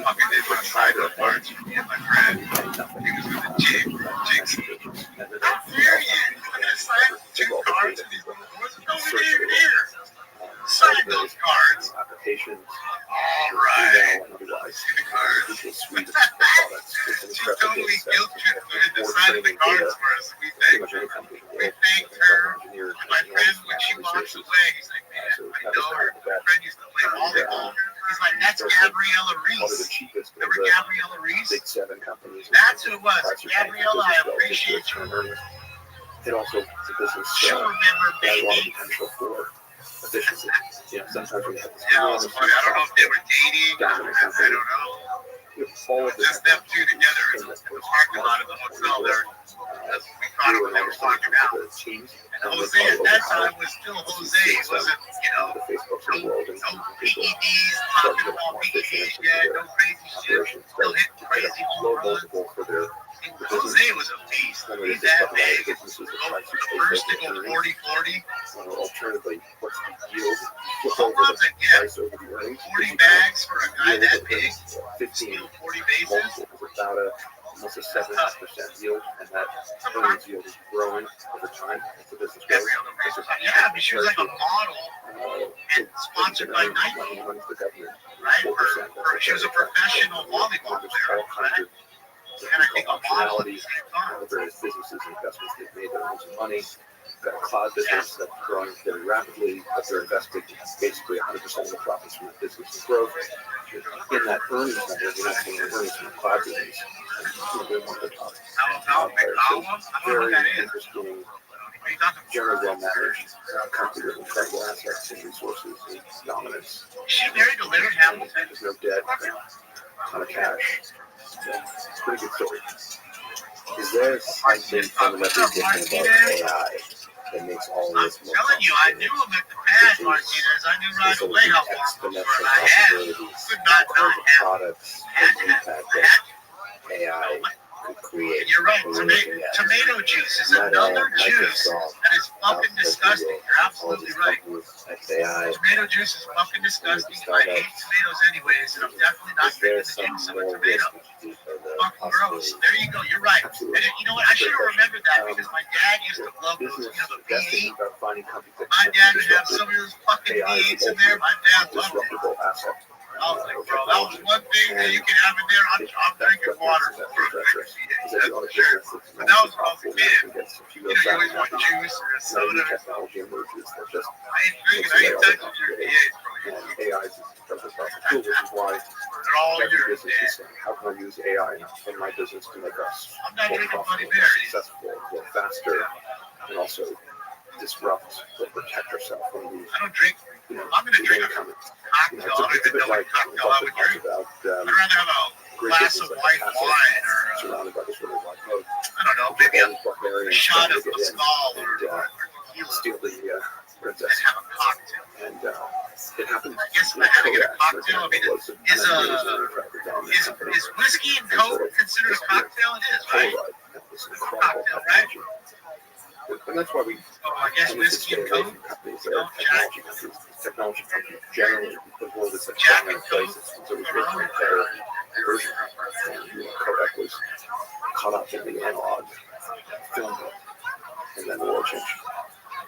S9: Fucking did my private parts for me and my friend. He was gonna jig. How dare you? You're gonna sign 2 cards and he's like, what's going on here? Sign those cards.
S14: Applications,
S9: All right.
S14: email, and otherwise.
S9: The cards.
S14: Google suite of products with an
S9: She
S14: incredible
S9: totally
S14: data set,
S9: guilt tripped me into
S14: more
S9: signing the
S14: training
S9: cards
S14: data
S9: for us. We
S14: pretty
S9: thanked
S14: much
S9: her.
S14: any company in the
S9: We
S14: world.
S9: thanked her.
S14: Engineers,
S9: And my friend, when she walks away, he's like, man, I know her. My friend used to play volleyball. He's like, that's Gabriella
S14: One of the
S9: Reese.
S14: cheapest of
S9: Remember
S14: the
S9: Gabriella Reese?
S14: big 7 companies.
S9: That's who it was. Gabriella, I appreciate you.
S14: It also, the business
S9: She'll remember
S14: has a lot of
S9: baby.
S14: potential for efficiency. Sometimes we have this
S9: Yeah, it was funny. I don't know if they were dating. I don't know.
S14: all of this
S9: Just them two together in the parking lot of the hotel there. We caught them when they were walking out. And Jose at that time was still Jose. He wasn't,
S14: the Facebooks of the world and
S9: no
S14: people
S9: PEDs, talking about PEDs yet, no crazy shit. Still hitting crazy home runs.
S14: for their
S9: Jose was a beast. He's that big. First to go 40-40.
S14: alternatively, what's the yield? Flip
S9: Home
S14: over
S9: runs
S14: the
S9: again.
S14: price over the earnings.
S9: 40 bags for a guy
S14: Yield
S9: that
S14: of
S9: big.
S14: 15
S9: Steal 40 bases.
S14: multiple is about almost a 7% yield, and that earnings yield is growing over time as the business grows.
S9: Yeah, but she was like a model and sponsored by Nike,
S14: Runs the government.
S9: right? She was a professional volleyball player, right? And I think a model at the
S14: Functionality,
S9: same time.
S14: the various businesses and investments they've made that earn some money. Got a cloud business that's growing very rapidly, but they're investing basically 100% of the profits from the business growth. In that earnings number, you're not seeing the earnings from the cloud business. They're one of the top players. So very interesting, very well managed company with incredible assets and resources and dominance.
S9: She married to Leonard Hamilton.
S14: There's no debt, a ton of cash. So it's a pretty good story.
S6: Is there something fundamentally different about AI that makes all
S9: I'm
S6: this more
S9: telling you, I knew him at the pad, Martinez. I knew right away how awesome it was. I had, could not have
S6: products and impact that AI could create?
S9: You're right. Tomato juice is another juice that is fucking disgusting. You're absolutely right.
S6: AI.
S9: Tomato juice is fucking disgusting. I hate tomatoes anyways, and I'm definitely not
S6: Is there
S9: drinking the
S6: some
S9: juice of a
S6: more
S9: tomato.
S6: risk for the
S9: fucking gross. There you go. You're right. And you know what? I should have remembered that because my dad used to love those, the V8. My dad would have some of those fucking V8s in there. My dad loved it. I was like, bro, that was one thing that you can have in there. I'm drinking water. That's for sure. But that was when I was a kid. You know, you always want juice or a soda or something. I ain't drinking. I ain't touching your V8s, bro.
S3: AI is incredibly powerful, which is why
S9: They're all
S3: every
S9: yours,
S3: business is
S9: man.
S3: saying, how can I use AI in my business to make us
S9: I'm not
S3: more
S9: drinking
S3: profitable,
S9: Bloody
S3: more
S9: Mary.
S3: successful, more faster, and also disrupt or protect ourselves from these.
S9: I don't drink. I'm going to drink a cocktail. I don't even know what cocktail I would drink. I'd rather have a glass of white wine or,
S3: surrounded by this really wide mode.
S9: I don't know, maybe a shot of Mescal or tequila.
S3: Steal the princess.
S9: And have a cocktail.
S3: And it happened.
S9: I guess if I had to get a cocktail, I mean, is whiskey and Coke considered a cocktail? It is, right? Cocktail, right?
S3: And that's why we.
S9: So I guess whiskey and Coke.
S3: Technology companies generally, the world is such a place. It's always been a better version. Kodak was caught up in the analog film, and then the world changed.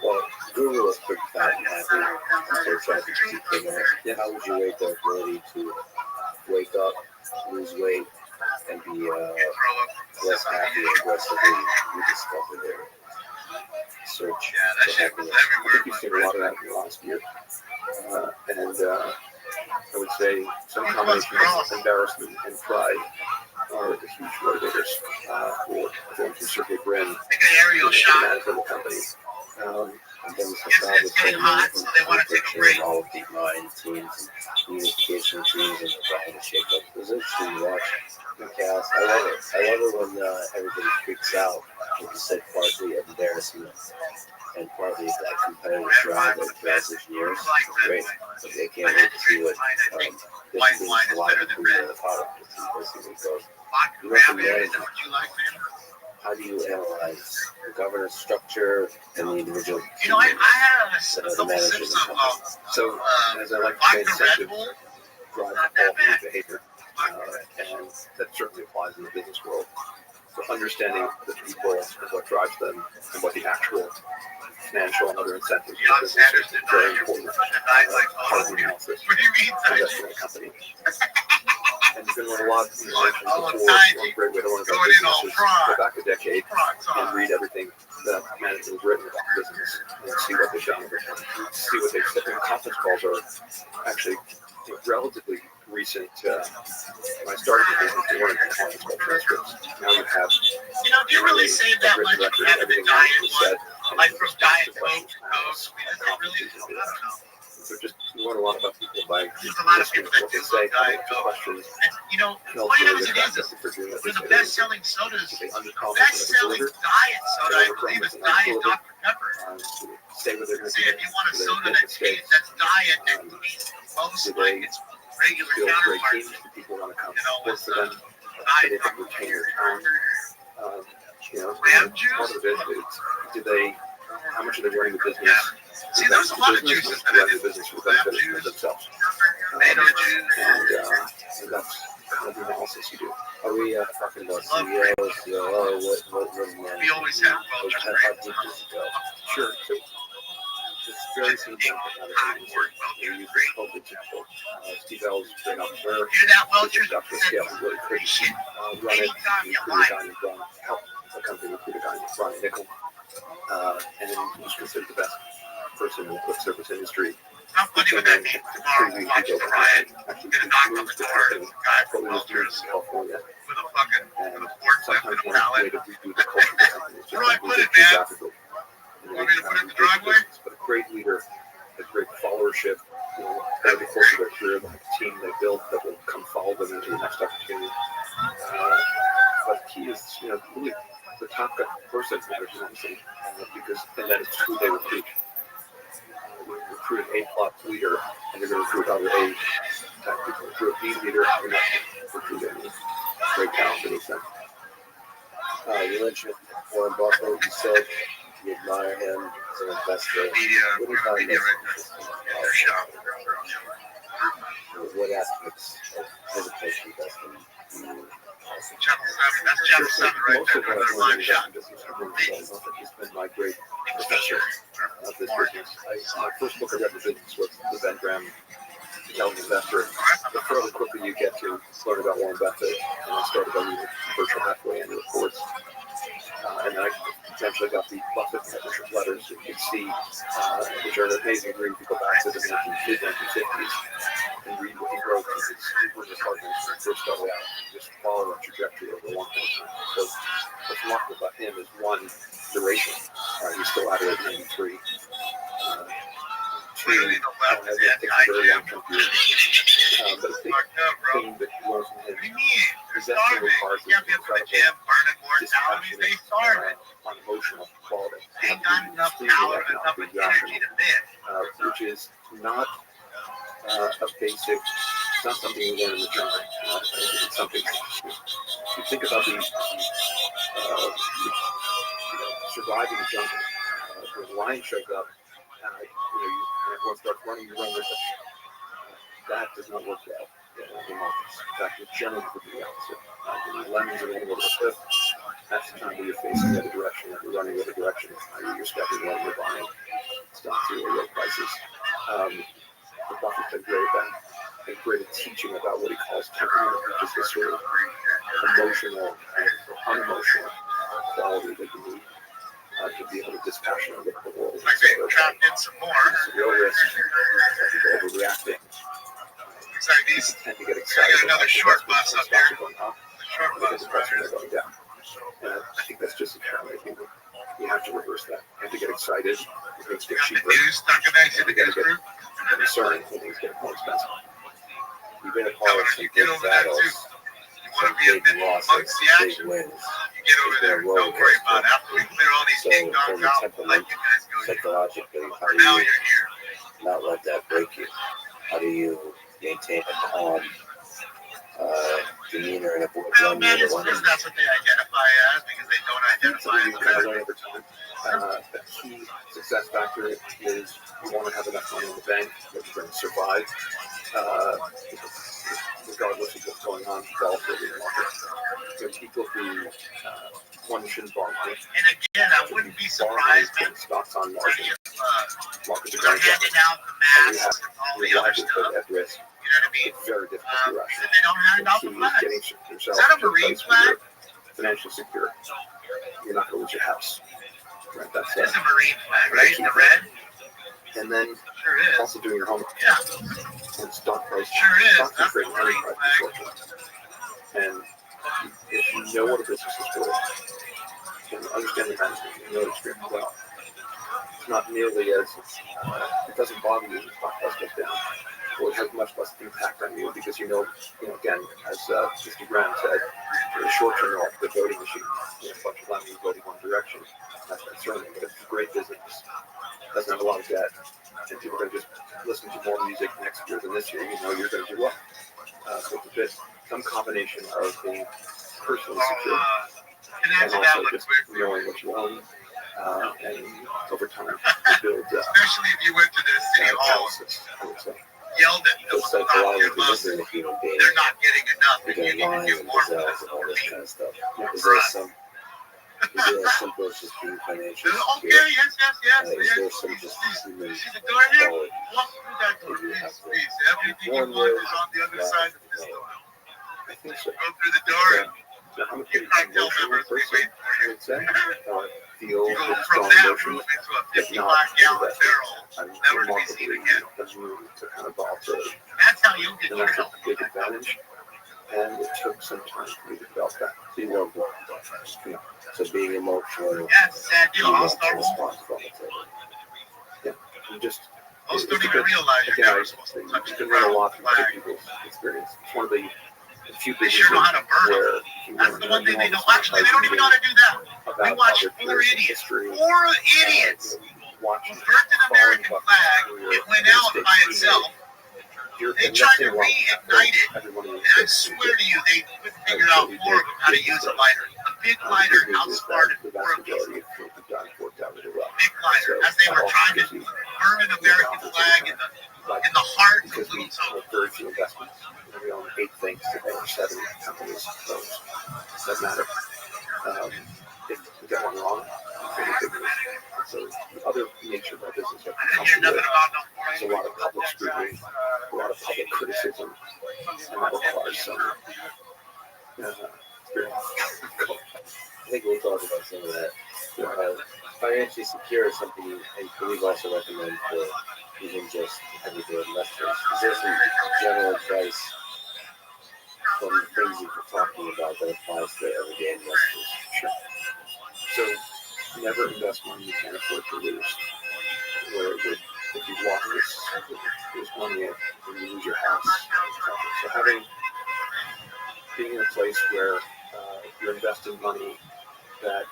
S6: Well, Google is pretty fat and happy. Yeah, how would you rate the ability to wake up, lose weight, and be less happy and aggressively rediscover their search?
S9: Yeah, that shit was everywhere.
S3: I think you've seen a lot of that in the last year. I would say some combination of embarrassment and pride are the huge motivators for them to circuit grin management of the company.
S6: And then it's getting hot, so they want to take a break. All of the mind teams and unification teams and trying to shake up. It was interesting to watch the cast. I love it. I love it when everybody freaks out. Like you said, partly embarrassment and partly that competitive drive that drives these years. It's great. So they can't wait to see what this means a lot of the product to see where it goes. You recommend, how do you analyze the governance structure and the individual?
S9: You know, I had a couple sips of
S3: so, as I like to say,
S9: Red Bull.
S3: drive all human behavior, and that certainly applies in the business world. So understanding the people and what drives them and what the actual financial and other incentives of the business is very important part of the analysis for investing in a company. And you can learn a lot from the mentioned before. One great way to learn about business is go back a decade and read everything that management has written about the business and see what they've done over time. See what they've said. And conference calls are actually relatively recent. When I started the business, there weren't conference call transcripts. Now you have.
S9: You know, do you really save that much from having the diet one? Like from Diet Coke to Coke? I mean, is it really? I don't know.
S3: So just you learn a lot about people by
S9: there's a lot of people that
S3: what they
S9: do
S3: say,
S9: Diet Coke.
S3: questions.
S9: And you know, funny enough as it is, one of the best-selling sodas, best-selling diet soda, I believe, is Diet Dr. Pepper.
S3: Say what they're going to
S9: Say if you want a soda that's diet and tastes the most like its regular counterpart,
S3: people want to come
S9: you know,
S3: work
S9: with
S3: for them.
S9: Diet
S3: They can
S9: Dr.
S3: retain their
S9: Pepper.
S3: time. You know,
S9: Lamb
S3: part
S9: juice?
S3: of it is, do they, how much are they running the business?
S9: Yeah. See, there's a lot of juices that I
S3: running
S9: do.
S3: the business for the
S9: Lamb
S3: benefit of
S9: juice,
S3: themselves.
S9: tomato juice.
S3: And that's kind of the analysis you do.
S6: Are we talking about CEOs, COO, what
S9: We always have Welch's
S6: how
S9: Grape.
S6: deep does it go?
S3: Sure. So it's very simple. You use the COVID example. Steve L's great entrepreneur.
S9: Hear that, Welch's?
S3: Got to scale really quick. Run it. He recruited a guy named Ron. Help the company recruit a guy named Ron Nickel. And then he was considered the best person in the quick service industry.
S9: How funny would that be tomorrow we watch the riot? Get a knock on the door, and it's a guy from Welch's
S3: California.
S9: with a fucking with a forklift and a pallet.
S3: Where
S9: do I put it, man? You want me to put it in the driveway?
S3: But a great leader, a great followership, you know, over the course of their career, the team they built that will come follow them into the next opportunity. But he is, you know, really the top person management, obviously, because and that is who they recruit. We recruit an A+ leader, and they're going to recruit other A type people. Recruit a B leader, and they're not recruit any great talent beneath them.
S6: You mentioned Warren Buffett. You said you admire him as an investor. What do you find most interesting about what aspects of his approach to investing do you
S9: That's Jeff Sutter right
S3: Most
S9: there.
S3: of what
S9: Another
S3: I've
S9: live
S3: learned in
S9: shot.
S3: business has been my great professor of this business. My first book I read in business was The Ben Graham Intelligent Investor. But fairly quickly you get to learn about Warren Buffett, and I started by reading virtual halfway annual reports. And I eventually got the Buffett partnership letters that you can see, which are an amazing read. You go back to the mid-1950s and read what he wrote to his partners when he first started out, and just follow that trajectory over a long period of time. So what's remarkable about him is one, duration. He's still out here at 93.
S9: Clearly the left is anti-Jim.
S3: But the big thing that you learn from him
S9: What do you mean? They're
S3: is that
S9: starving. You can't be up in the gym burning more calories. They starving.
S3: on emotional quality.
S9: They ain't got enough power and enough energy to live.
S3: Which is not a basic, it's not something you learn in the jungle. It's something you think about the surviving the jungle. When a lion shows up, and everyone starts running, you run with it. That does not work well in markets. In fact, it generally would be the opposite. When the lemons are going to go to the cliff, that's the time where you're facing the other direction, and you're running the other direction. You're stepping away, you're buying stocks at low prices. The Buffett's been great at that, and great at teaching about what he calls temperament, which is this sort of emotional and unemotional quality that you need to be able to dispassionately look at the world.
S9: I get trapped in some more.
S3: It's a real risk. People overreacting.
S9: Sorry, these.
S3: Tend to get
S9: I
S3: excited.
S9: got another short bus up there.
S3: Going up,
S9: The short bus right
S3: prices are going down. And I think that's just inherently human. You have to reverse that. You have to get excited. Things get cheaper.
S9: News stuck in there. See the news group?
S3: Concerned when things get more expensive. You've been a
S9: How
S3: part of
S9: you
S3: some
S9: get
S3: big
S9: over that too?
S3: battles.
S9: You want to be a bit amongst the action? You get over there. Don't worry about it. After we clear all these ding dongs out, we'll let you guys go.
S6: Psychologically, how
S9: For
S6: do
S9: now,
S6: you
S9: you're here.
S6: not let that break you? How do you maintain a calm demeanor and avoid
S9: Well,
S6: running
S9: man,
S6: into
S9: it's
S6: one?
S9: because that's what they identify as, because they don't identify
S3: Something
S9: as
S3: you
S9: a
S3: kind of
S9: person.
S3: learn over time. The key success factor is you want to have enough money in the bank that you're going to survive, regardless of what's going on volatility in the market. There are people who one shouldn't borrow money.
S9: And again, I wouldn't be surprised, man,
S3: Stocks on market. Markets are
S9: they're
S3: going down.
S9: handing out the
S3: And you have
S9: masks and all the
S3: your
S9: other
S3: livelihood
S9: stuff.
S3: at risk.
S9: You know what I mean?
S3: It's very difficult to be
S9: So
S3: rational.
S9: they don't hand out the
S3: The key is
S9: flags.
S3: getting
S9: Is
S3: yourself
S9: that a
S3: to
S9: Marine
S3: place where
S9: flag?
S3: you're financially secure. You're not going to lose your house. Right, that's
S9: It's a Marine flag, right? The red?
S3: And then
S9: Sure is.
S3: also doing your homework.
S9: Yeah,
S3: And stock price.
S9: sure is.
S3: Stocks are
S9: That's the
S3: trading
S9: Marine
S3: price,
S9: flag.
S3: unfortunately. And if you know what a business is worth, and understand the management, you know it extremely well, it's not nearly as, it doesn't bother you when the stock price goes down. Or it has much less impact on you because you know, again, as Mr. Graham said, in the short term, the voting machine, a bunch of money voting one direction. That's concerning, but it's a great business. Doesn't have a lot of debt, and people are going to just listen to more music next year than this year. You know you're going to do well. So it's a bit, some combination of being personally secure and also just knowing what you own, and over time you build.
S9: Especially if you went to the city hall,
S3: I would say.
S9: yelled at them
S6: Those
S9: about
S6: psychological
S9: their
S6: things in a human being.
S9: they're not getting enough, and
S6: You're
S9: you
S6: getting
S9: need to
S6: lines
S9: do
S6: and
S9: more for
S6: gazelles
S9: them.
S6: and all this kind of stuff. Is
S9: For
S6: there
S9: us.
S6: some? Is there as simple as just being financially
S9: Okay,
S6: secure?
S9: yes.
S6: Is there some just human
S9: See the door here?
S6: quality?
S9: Walk through that door, please. Everything you want is on the other side of this door.
S3: I think so.
S9: Go through the door, and
S3: I'm a
S9: your
S3: pretty
S9: cartel
S3: emotional
S9: members will be
S3: person,
S9: waiting for
S3: I
S9: you.
S3: would say. Feel
S9: You go
S3: pretty
S9: from
S3: strong
S9: that
S3: emotions.
S9: room into a
S3: If not,
S9: 55-gallon barrel,
S3: I'm
S9: never to be seen
S3: remarkably
S9: again.
S3: immune to kind of volatility.
S9: That's how you get
S3: And
S9: your
S3: that's a
S9: health.
S3: big advantage. And it took some time for me to develop that.
S6: So you know, so being emotional,
S9: Yeah, it's a sad deal. I'll start
S6: emotional
S9: over.
S6: responsibility.
S3: Yeah, you just
S9: Most
S3: it's
S9: don't
S3: a
S9: even
S3: good-
S9: realize you're
S3: again,
S9: never
S3: I-
S9: supposed to touch
S3: you
S9: the
S3: can learn a
S9: ground
S3: lot from other
S9: flag.
S3: people's experience. It's one of the few
S9: They sure know how to burn
S3: where
S9: them.
S3: you
S9: That's
S3: learn
S9: the one thing they
S3: enormous
S9: don't. Actually, they don't even know how to do that. We
S3: about
S9: watched
S3: other
S9: four
S3: periods of
S9: idiots.
S3: history.
S9: 4 idiots
S3: Watching
S9: who burnt an American
S3: following
S9: flag.
S3: Buffett's
S9: It went
S3: career,
S9: out by
S3: mistakes he
S9: itself.
S3: made.
S9: They
S3: And
S9: tried to
S3: nothing wrong with
S9: reignite it.
S3: everyone in the
S9: And I
S3: States who
S9: swear
S3: did.
S9: to you, they couldn't figure out 4 of them how to use a lighter. A big lighter
S3: The good news is that
S9: outsmarted
S3: the
S9: 4
S3: vast
S9: of these.
S3: majority of what we've done worked out really well.
S9: Big lighter.
S3: So
S9: As they
S3: that
S9: were
S3: also
S9: trying to
S3: gives you
S9: burn an American flag in the
S13: like
S9: in the heart
S13: because
S9: of
S13: we
S9: Little Togo.
S13: have very few investments. We own 8 things today, or 7 companies. So it doesn't matter. If we get one wrong, we make big news. And so the other nature of our business that
S9: I didn't hear
S13: comes with
S9: nothing about no
S13: is a lot of public scrutiny, a lot of public criticism, and that requires some experience.
S6: I think we'll talk about some of that. Financially secure is something I believe also recommend for even just everyday investors. Is there some general advice from the things you've been talking about that applies to everyday investors?
S13: Sure. So never invest money you can't afford to lose. Where if you lost this money and you lose your house. So being in a place where you're investing money that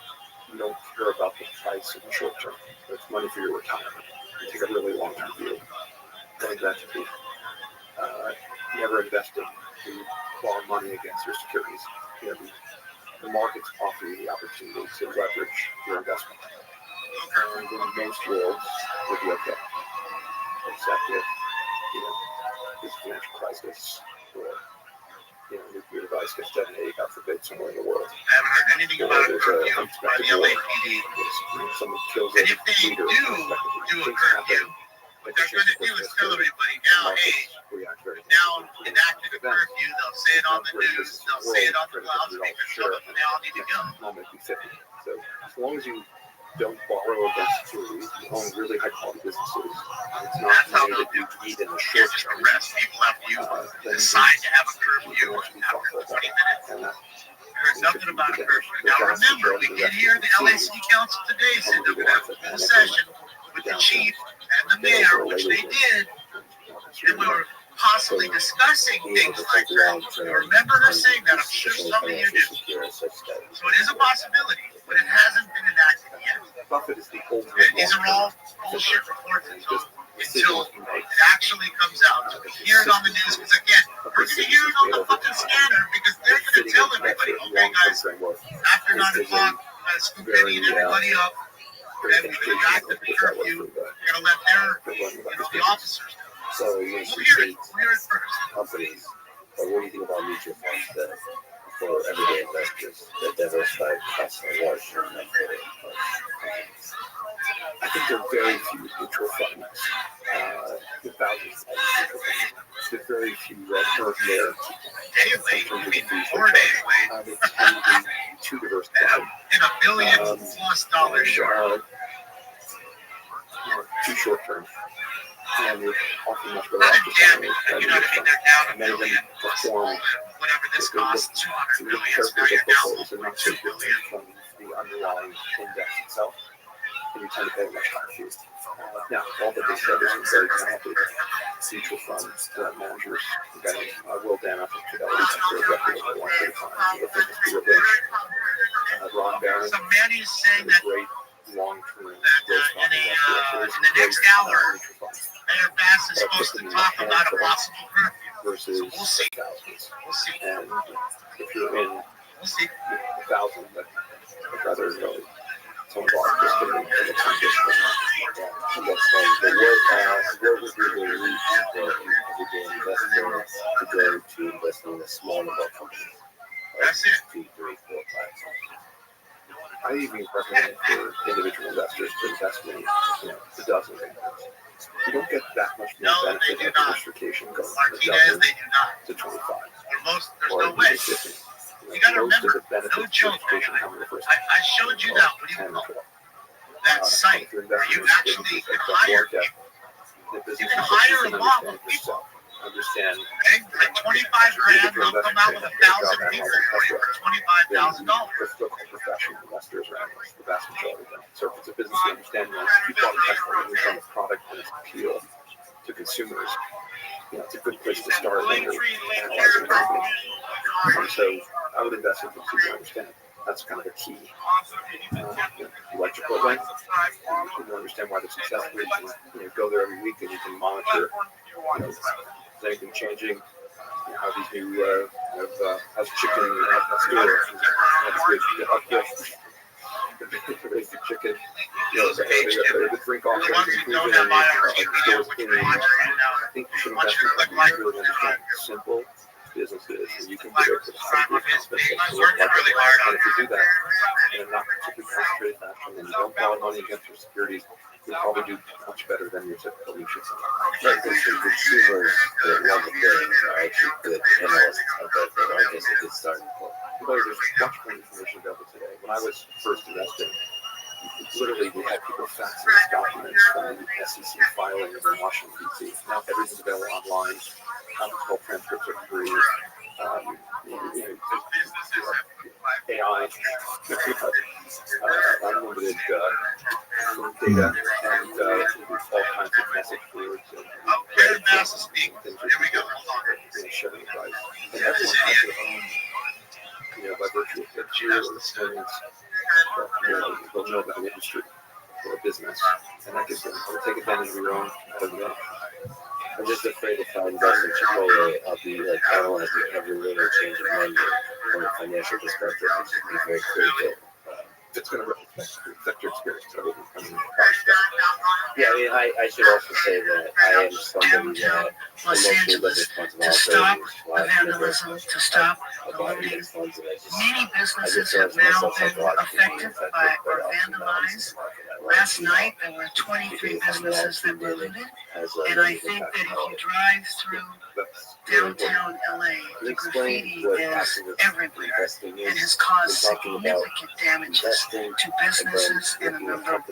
S13: you don't care about the price in the short term. It's money for your retirement. You take a really long-term view. Going back to the never investing to borrow money against your securities. You know, the markets offer you the opportunity to leverage your investment. And in most worlds, you'll be okay. Except if, this financial crisis or, nuclear device gets detonated, God forbid, somewhere in the world.
S9: I haven't heard anything about a curfew by the LAPD.
S13: Someone kills
S9: And
S13: a
S9: if they
S13: leader.
S9: do a curfew, what they're going to do is tell everybody now, hey, now enacted a curfew. They'll say it on the news. They'll say it on the loudspeakers. Tell them they all need to go.
S13: So as long as you don't borrow against securities, you own really high quality businesses. It's not money that you need in the short
S9: Just
S13: term.
S9: arrest people after you decide to have a curfew after 20 minutes. I heard nothing about a curfew. Now remember, we did hear the LA City Council today said they're going to have a full session with the chief and the mayor, which they did, and we were possibly discussing things like that. I remember her saying that. I'm sure some of you do. So it is a possibility, but it hasn't been enacted yet.
S13: Buffett is the old
S9: And these are all bullshit reports until it actually comes out. So we hear it on the news, because again, we're going to hear it on the fucking scanner, because they're going to tell everybody, okay guys, after 9 o'clock, we're going to scoop any and everybody up, and we're going to act the curfew, we're going to let the officers know.
S6: So you
S9: We'll hear it first.
S6: companies, but what do you think about mutual funds that for everyday investors that diversify across a large number of funds?
S13: I think there are very few mutual funds, the thousands of mutual funds. There are very few that are there.
S9: Daily, you mean 4 days late.
S13: They tend to be too diversified.
S9: In $1 billion plus short.
S13: Too short term. And you're often much better
S9: Not
S13: off
S9: a
S13: just
S9: damn,
S13: having
S9: you know what I mean? They're down $1
S13: many of them
S9: billion plus
S13: perform.
S9: whatever this costs, 200 million. So now
S13: Carefully
S9: you're
S13: at
S9: down
S13: portfolios and not
S9: $2
S13: so
S9: billion.
S13: from the underlying index itself. And you tend to pay a much higher fee. Now, all that they said is very talented mutual funds managers. Will Dan, I think, Fidelity, director of the one day time. The famous Peter Lynch. Ron Barron.
S9: So Manny is saying that
S13: Great long-term
S9: in the next hour, Mayor Bass is supposed to talk about a possible curfew.
S13: Versus
S9: So we'll see.
S13: thousands.
S9: We'll see.
S13: And if you're in
S9: We'll see.
S13: a thousand, but I'd rather really some participating in the transition.
S6: And that's like the what would be the reach for an everyday investor to go to invest in a small number of companies?
S9: That's it.
S6: 2, 3, 4, 5 companies.
S13: I even recommend for individual investors to invest in a dozen companies. You don't get that much more
S9: No, they
S13: benefit
S9: do
S13: of
S9: not.
S13: diversification going from a
S9: Martinez,
S13: dozen
S9: they do not.
S13: to 25.
S9: There's
S13: Or
S9: no way.
S13: even 50.
S9: You gotta
S13: Most of
S9: remember,
S13: the benefits
S9: no
S13: of
S9: joke,
S13: diversification come in the first
S9: I showed you that, what do you
S13: 10
S9: call
S13: or 12.
S9: that site where you actually can hire people. You can hire a lot of people.
S13: Understand.
S9: Okay? Like 25 grand, they'll come out with 1,000 people for you for $25,000.
S13: Let's look at professional investors or analysts, the vast majority of them. So if it's a business you understand, if you bought a Tesla and understand the product and its appeal to consumers, it's a good place to start when you're analyzing a company. So I would invest in things you understand. That's kind of a key. You like Chipotle, you understand why they're successful. You go there every week and you can monitor. Is anything changing? How these new how's chicken at the store? That's good.
S14: the basic chicken. You know,
S9: Those page
S14: the drink off.
S9: The ones who don't have IRC media, which we're watching right now.
S14: I think you should
S9: Once
S14: invest
S9: you
S14: in
S9: click like,
S14: really understand simple businesses, and you can
S9: like,
S14: predict
S9: subscribe
S14: how
S9: on his
S14: to
S9: page.
S14: be
S9: He's working really hard on
S14: And if you do
S9: it.
S14: that in a not particularly concentrated fashion, and you don't borrow money against your securities, you'll probably do much better than your typical mutual fund.
S6: Right, because the consumers that love the thing are actually good analysts of that thing. I guess a good starting point.
S14: Because there's much more information available today. When I was first investing, literally we had people faxing us documents from the SEC filings in Washington, D.C. Now everything's available online. All transcripts are free. AI, unlimited data, and all kinds of message boards and
S9: Where the mouse is speak. There we go.
S14: sharing advice. And everyone has their own, by virtue of their years of experience, they'll know about an industry or a business, and that gives them take advantage of your own competitive edge.
S6: I'm just afraid if I invest in Chipotle, I'll be like analyzing every little change of menu from a financial perspective, which would be very critical.
S14: It's going to affect your experience.
S6: Yeah, I mean, I should also say that I am somebody that
S8: Los Angeles to stop the vandalism, to stop the looting. Many businesses have now been affected by or vandalized. Last night, there were 23 businesses that were looted, and I think that if you drive through downtown LA, the graffiti is everywhere and has caused significant damages to businesses and a number of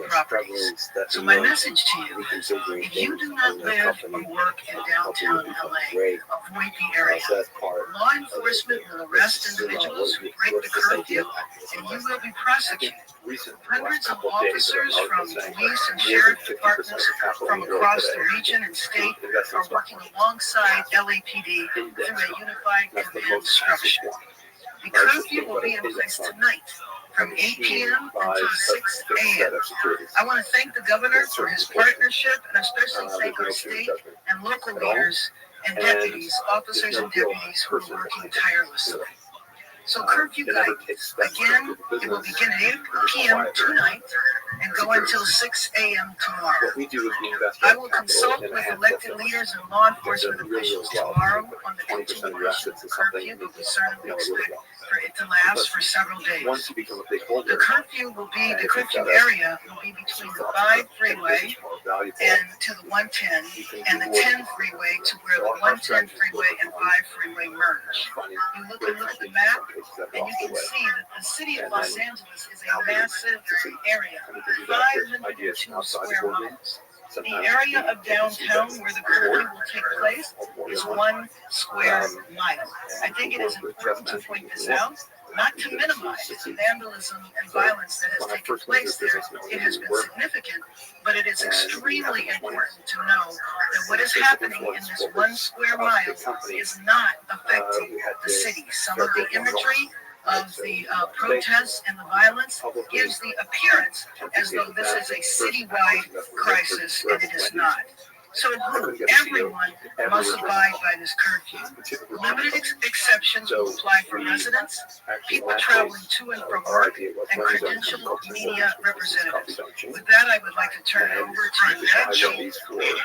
S8: properties. So my message to you is, if you do not live or work in downtown LA, avoid the area. Law enforcement will arrest individuals who break the curfew, and you will be prosecuted. Hundreds of officers from police and sheriff departments from across the region and state are working alongside LAPD through a unified command structure. The curfew will be in place tonight from 8 p.m. until 6 a.m. I want to thank the governor for his partnership, and especially thank our state and local leaders and deputies, officers and deputies who are working tirelessly. So curfew guidance, again, it will begin at 8 p.m. tonight and go until 6 a.m. tomorrow. I will consult with elected leaders and law enforcement officials tomorrow on the continuation of the curfew, but we certainly expect for it to last for several days. The curfew area will be between the 5 freeway and to the 110 and the 10 freeway to where the 110 freeway and 5 freeway merge. You look at the map, and you can see that the city of Los Angeles is a massive area, 502 square miles. The area of downtown where the curfew will take place is 1 square mile. I think it is important to point this out, not to minimize the vandalism and violence that has taken place there. It has been significant, but it is extremely important to know that what is happening in this 1 square mile is not affecting the city. Some of the imagery of the protests and the violence gives the appearance as though this is a citywide crisis, and it is not. So everyone must abide by this curfew. Limited exceptions will apply for residents, people traveling to and from work, and credentialed media representatives. With that, I would like to turn it over to Ned.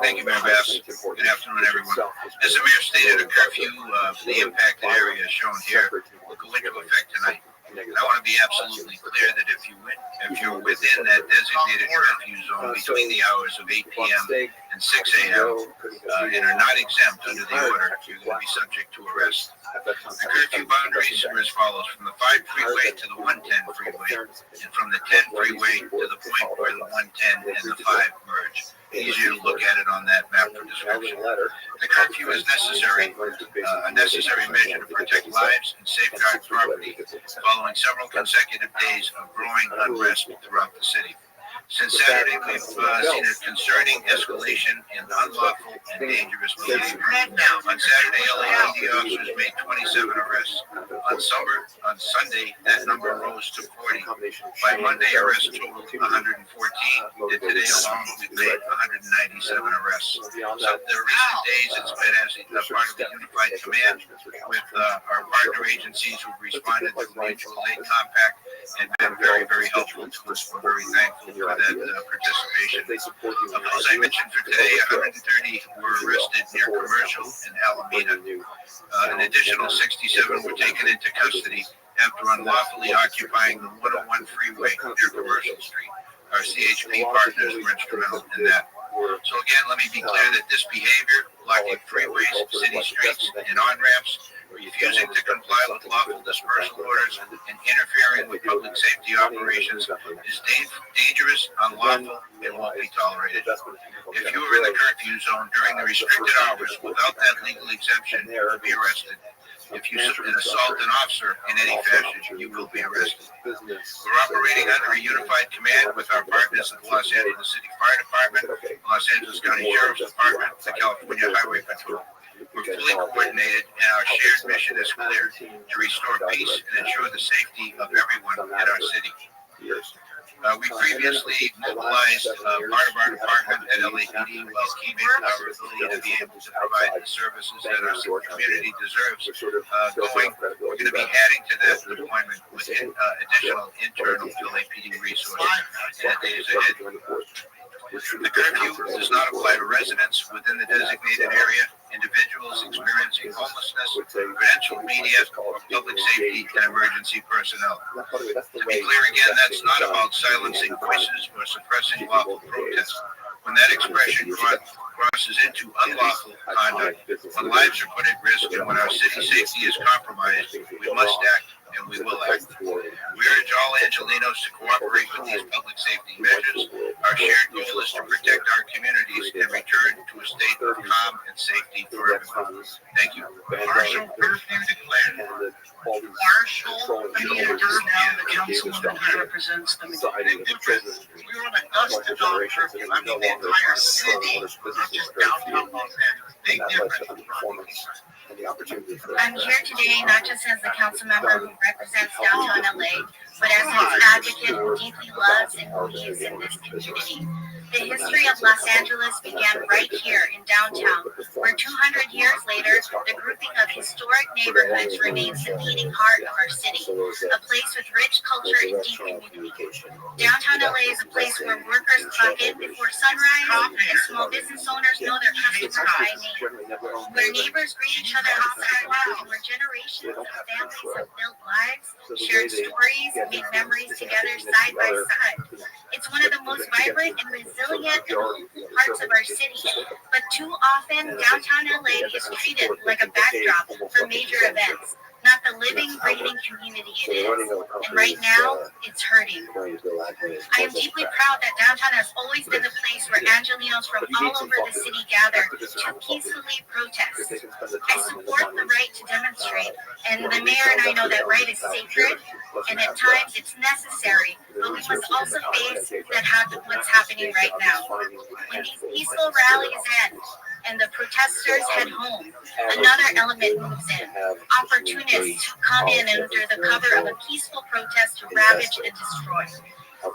S9: Thank you, Mayor Bass. Good afternoon, everyone. As the mayor stated, a curfew for the impacted area shown here will go into effect tonight. And I want to be absolutely clear that if you're within that designated curfew zone between the hours of 8 p.m. and 6 a.m. And are not exempt under the order, you're going to be subject to arrest. The curfew boundaries are as follows: from the 5 freeway to the 110 freeway, and from the 10 freeway to the point where the 110 and the 5 merge. Easier to look at it on that map for description. The curfew is necessary, a necessary measure to protect lives and safeguard property following several consecutive days of growing unrest throughout the city.
S11: Since Saturday, we've seen a concerning escalation in unlawful and dangerous behavior. On Saturday, LAPD officers made 27 arrests. On Sunday, that number rose to 40. By Monday, arrests totaled 114, and today alone, we've made 197 arrests. So the recent days, it's been as a part of the Unified Command with our partner agencies who've responded to the Mutual Aid Compact and been very, very helpful to us. We're very thankful for that participation. Of those I mentioned for today, 130 were arrested near Commercial and Alameda. An additional 67 were taken into custody after unlawfully occupying the 101 freeway near Commercial Street. Our CHP partners were instrumental in that. So again, let me be clear that this behavior, blocking freeways, city streets, and on-ramps, refusing to comply with lawful dispersal orders, and interfering with public safety operations is dangerous, unlawful, and won't be tolerated. If you are in the curfew zone during the restricted hours without that legal exemption, you will be arrested. If you assault an officer in any fashion, you will be arrested. We're operating under a unified command with our partners at the Los Angeles City Fire Department, Los Angeles County Sheriff's Department, the California Highway Patrol. We're fully coordinated, and our shared mission is clear: to restore peace and ensure the safety of everyone in our city. We previously mobilized part of our department at LAPD while keeping our ability to be able to provide the services that our community deserves going. We're going to be adding to that deployment with additional internal LAPD resources in the days ahead. The curfew does not apply to residents within the designated area, individuals experiencing homelessness, credential media, or public safety and emergency personnel. To be clear again, that's not about silencing voices or suppressing lawful protests. When that expression crosses into unlawful conduct, when lives are put at risk, and when our city safety is compromised, we must act. And we will act. We urge all Angelenos to cooperate with these public safety measures. Our shared goal is to protect our communities and return to a state of calm and safety for everyone. Thank you. Marshall curfew declared.
S9: Marshall, now the councilwoman who represents them.
S11: Big difference. We were on a dusk to dawn curfew. I mean, the entire city, not just downtown Los Angeles. Big difference.
S8: I'm here today not just as the council member who represents downtown LA, but as an advocate who deeply loves and believes in this community. The history of Los Angeles began right here in downtown, where 200 years later, the grouping of historic neighborhoods remains the beating heart of our city, a place with rich culture and deep community. Downtown LA is a place where workers clock in before sunrise and small business owners know their customers by name, where neighbors greet each other outside and where generations of families have built lives, shared stories, and made memories together side by side. It's one of the most vibrant and resilient parts of our city, but too often downtown LA is treated like a backdrop for major events, not the living, breathing community it is. And right now, it's hurting. I am deeply proud that downtown has always been the place where Angelenos from all over the city gather to peacefully protest. I support the right to demonstrate, and the mayor and I know that right is sacred, and at times it's necessary, but we must also face what's happening right now. When these peaceful rallies end, and the protesters head home, another element moves in. Opportunists who come in under the cover of a peaceful protest to ravage and destroy.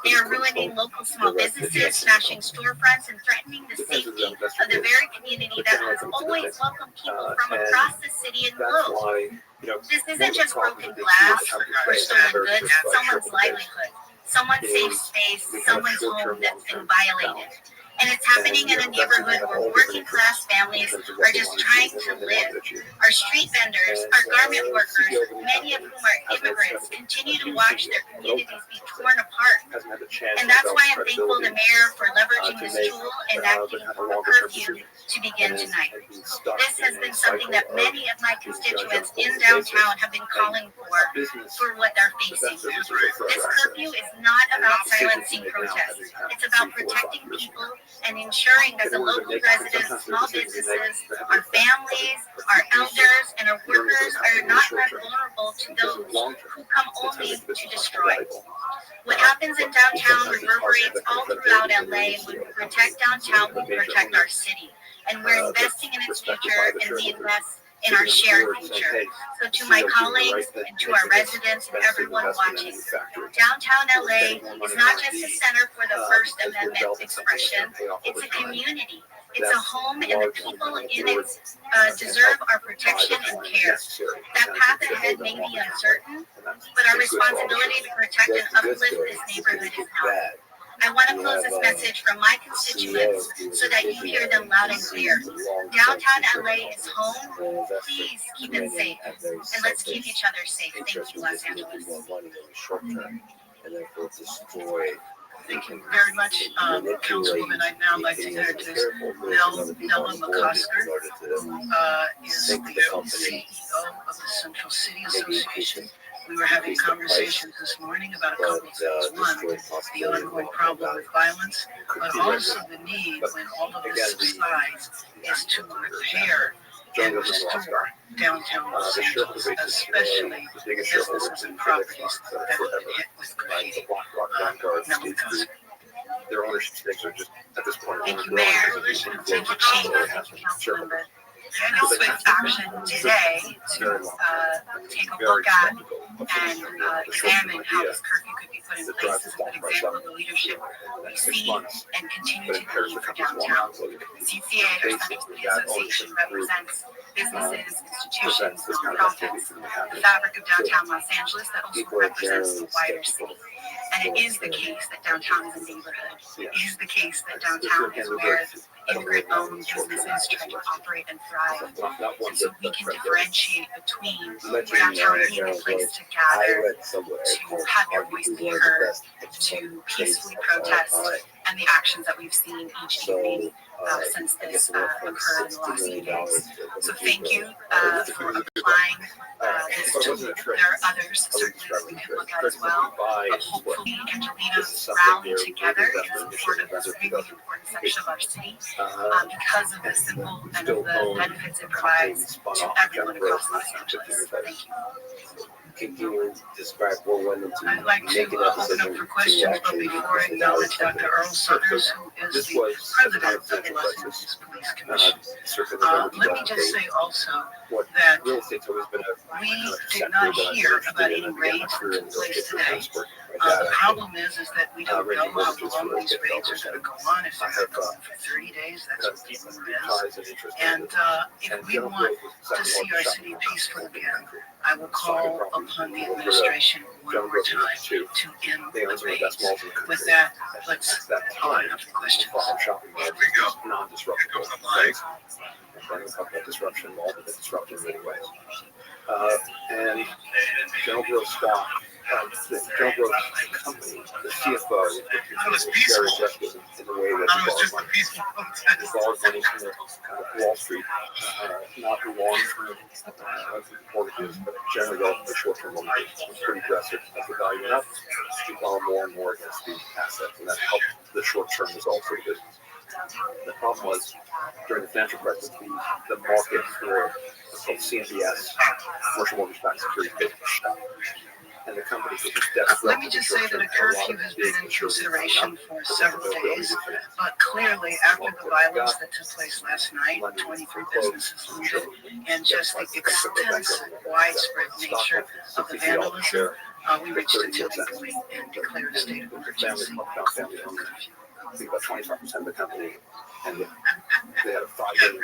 S8: They are ruining local small businesses, smashing storefronts, and threatening the safety of the very community that has always welcomed people from across the city and globe. This isn't just broken glass or stolen goods, it's someone's livelihood, someone's safe space, someone's home that's been violated. And it's happening in a neighborhood where working class families are just trying to live. Our street vendors, our garment workers, many of whom are immigrants, continue to watch their communities be torn apart. And that's why I'm thankful to Mayor for leveraging this tool and acting a curfew to begin tonight. This has been something that many of my constituents in downtown have been calling for what they're facing. This curfew is not about silencing protests. It's about protecting people and ensuring that the local residents, small businesses, our families, our elders, and our workers are not left vulnerable to those who come only to destroy. What happens in downtown reverberates all throughout LA. When we protect downtown, we protect our city. And we're investing in its future, and we invest in our shared future. So to my colleagues and to our residents and everyone watching, downtown LA is not just a center for the First Amendment expression, it's a community. It's a home, and the people in it deserve our protection and care. That path ahead may be uncertain, but our responsibility to protect and uplift this neighborhood is not. I want to close this message from my constituents so that you hear them loud and clear. Downtown LA is home. Please keep it safe. And let's keep each other safe. Thank you, Los Angeles.
S9: Thank you very much, Councilwoman. I'd now like to introduce Nella McCosker, who is the CEO of the Central City Association. We were having conversations this morning about a couple of things. One, the ongoing problem with violence, but also the need, when all of this subsides, is to repair and restore downtown Los Angeles, especially businesses and properties that have been hit with graffiti.
S14: Their ownership stakes are just at this point.
S8: Thank you, Mayor. Thank you, Chief. Thank you, Councilmember. Swift action today to take a look at and examine how this curfew could be put in place as a good example of the leadership we see and continue to need for downtown. CCA, or Central City Association, represents businesses, institutions, nonprofits, the fabric of downtown Los Angeles that also represents the wider city. And it is the case that downtown is a neighborhood. It is the case that downtown is where immigrant-owned businesses try to operate and thrive. And so we can differentiate between downtown being a place to gather, to have your voice be heard, to peacefully protest, and the actions that we've seen each evening since this occurred in the last few days. So thank you for applying this tool. There are others certainly that we can look at as well. But hopefully Angelina's rally together in support of this really important section of our city because of the symbol and of the benefits it provides to everyone across Los Angeles. Thank you.
S6: Can you describe what went into
S9: I'd like to open up for questions, but before I acknowledge Dr. Earl Sutters, who is the president of the Los Angeles Police Commission. Let me just say also that we did not hear about any raids that took place today. The problem is that we don't know how long these raids are going to go on. If they're going on for 30 days, that's what the rumor is. And if we want to see our city peaceful again, I will call upon the administration one more time to end the raids. With that, let's open up the questions.
S11: Here we go.
S14: Non-disruptive.
S11: Here goes the line.
S14: And talk about disruption, all of the disruption in many ways. And General Gross Scott, the General Gross company, the CFO, is very aggressive in the way that involves money from the kind of Wall Street, not long-term mortgages, but generally the short-term mortgages. It's pretty aggressive. As the value went up, we borrow more and more against the assets, and that helped the short-term results of the business. The problem was, during the financial crisis, the market for what's called CMBS, commercial mortgage-backed securities, shut. And the company was just desperate.
S9: Let me just say that a curfew has been in consideration for several days, but clearly after the violence that took place last night, 23 businesses looted, and just the extensive, widespread nature of the vandalism, we reached a tipping point and declared a state of emergency.
S14: I think about 25% of the company, and they had a $5 billion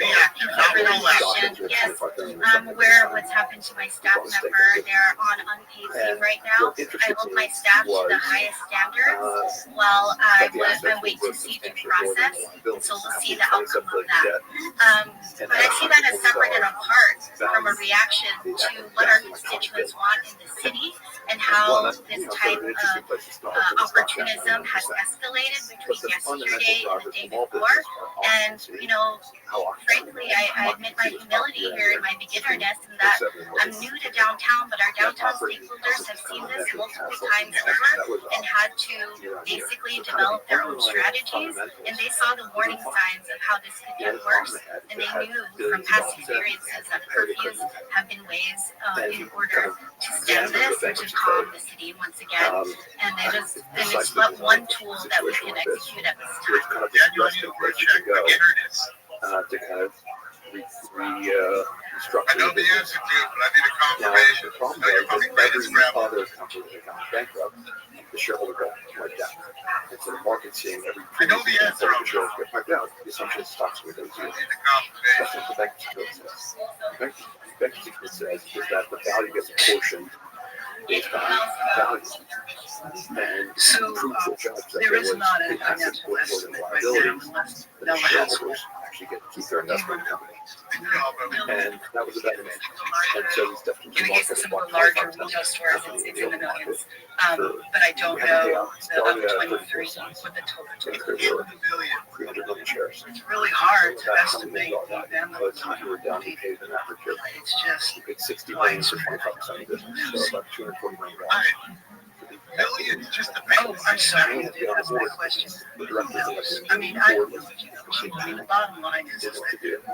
S8: Yes, I'm aware of what's happened to my staff member. They're on unpaid leave right now. I hold my staff to the highest standards while I wait to see due process. So we'll see the outcome of that. But I see that as separate and apart from a reaction to what our constituents want in the city and how this type of opportunism has escalated between yesterday and the day before. And, you know, frankly, I I admit my humility here and my beginnerness in that I'm new to downtown, but our downtown stakeholders have seen this multiple times over and had to basically develop their own strategies, and they saw the warning signs of how this could get worse, and they knew from past experiences that curfews have been ways in order to stem this and to calm the city once again, and it's but one tool that we can execute at this time.
S11: Daniel, I need a word check. Beginnerness.
S14: To kind of restructure.
S11: I know the answer to it, but I need a confirmation.
S14: The problem
S11: You're
S14: is
S11: probably
S14: that
S11: great as
S14: every
S11: grandma.
S14: other company that comes bankrupt, the shareholder went down. And so the market seeing every
S11: I know the answer.
S14: the shares get wiped out. The assumption is stocks will go zero.
S11: I need the confirmation.
S14: That's what the bankruptcy code says. The bankruptcy code says is that the value gets apportioned based on value. And
S12: So
S14: prove to a judge that
S12: there is
S14: was
S12: not a
S14: an asset
S12: financial
S14: worth more than
S12: estimate right
S14: liabilities.
S12: now unless
S14: The
S12: no one has one.
S14: shareholders actually get to keep their investment in the company.
S11: No,
S14: And that was a better man. And so we stepped into
S12: In
S14: the
S12: the case
S14: market
S12: of
S14: and
S12: some of
S14: bought
S12: the larger
S14: 25%
S12: retail stores,
S14: company
S12: it's
S14: in
S12: in the
S14: the open
S12: millions.
S14: market.
S12: But I don't
S14: We had to pay
S12: know
S14: out.
S12: the of
S14: Started
S12: the
S14: at
S12: 23
S14: $0.34.
S12: what the total
S14: So
S12: total
S14: there were 300 million shares.
S12: It's really hard to
S14: That company
S12: estimate
S14: was all that.
S12: the
S14: By the time we were done, we paid an average of
S12: It's just
S14: we paid 60 million for 25% of the business, so about $240 million.
S11: millions just to
S12: oh, I'm sorry, you did ask that question.
S14: The directors
S12: I mean, I mean, the bottom line is that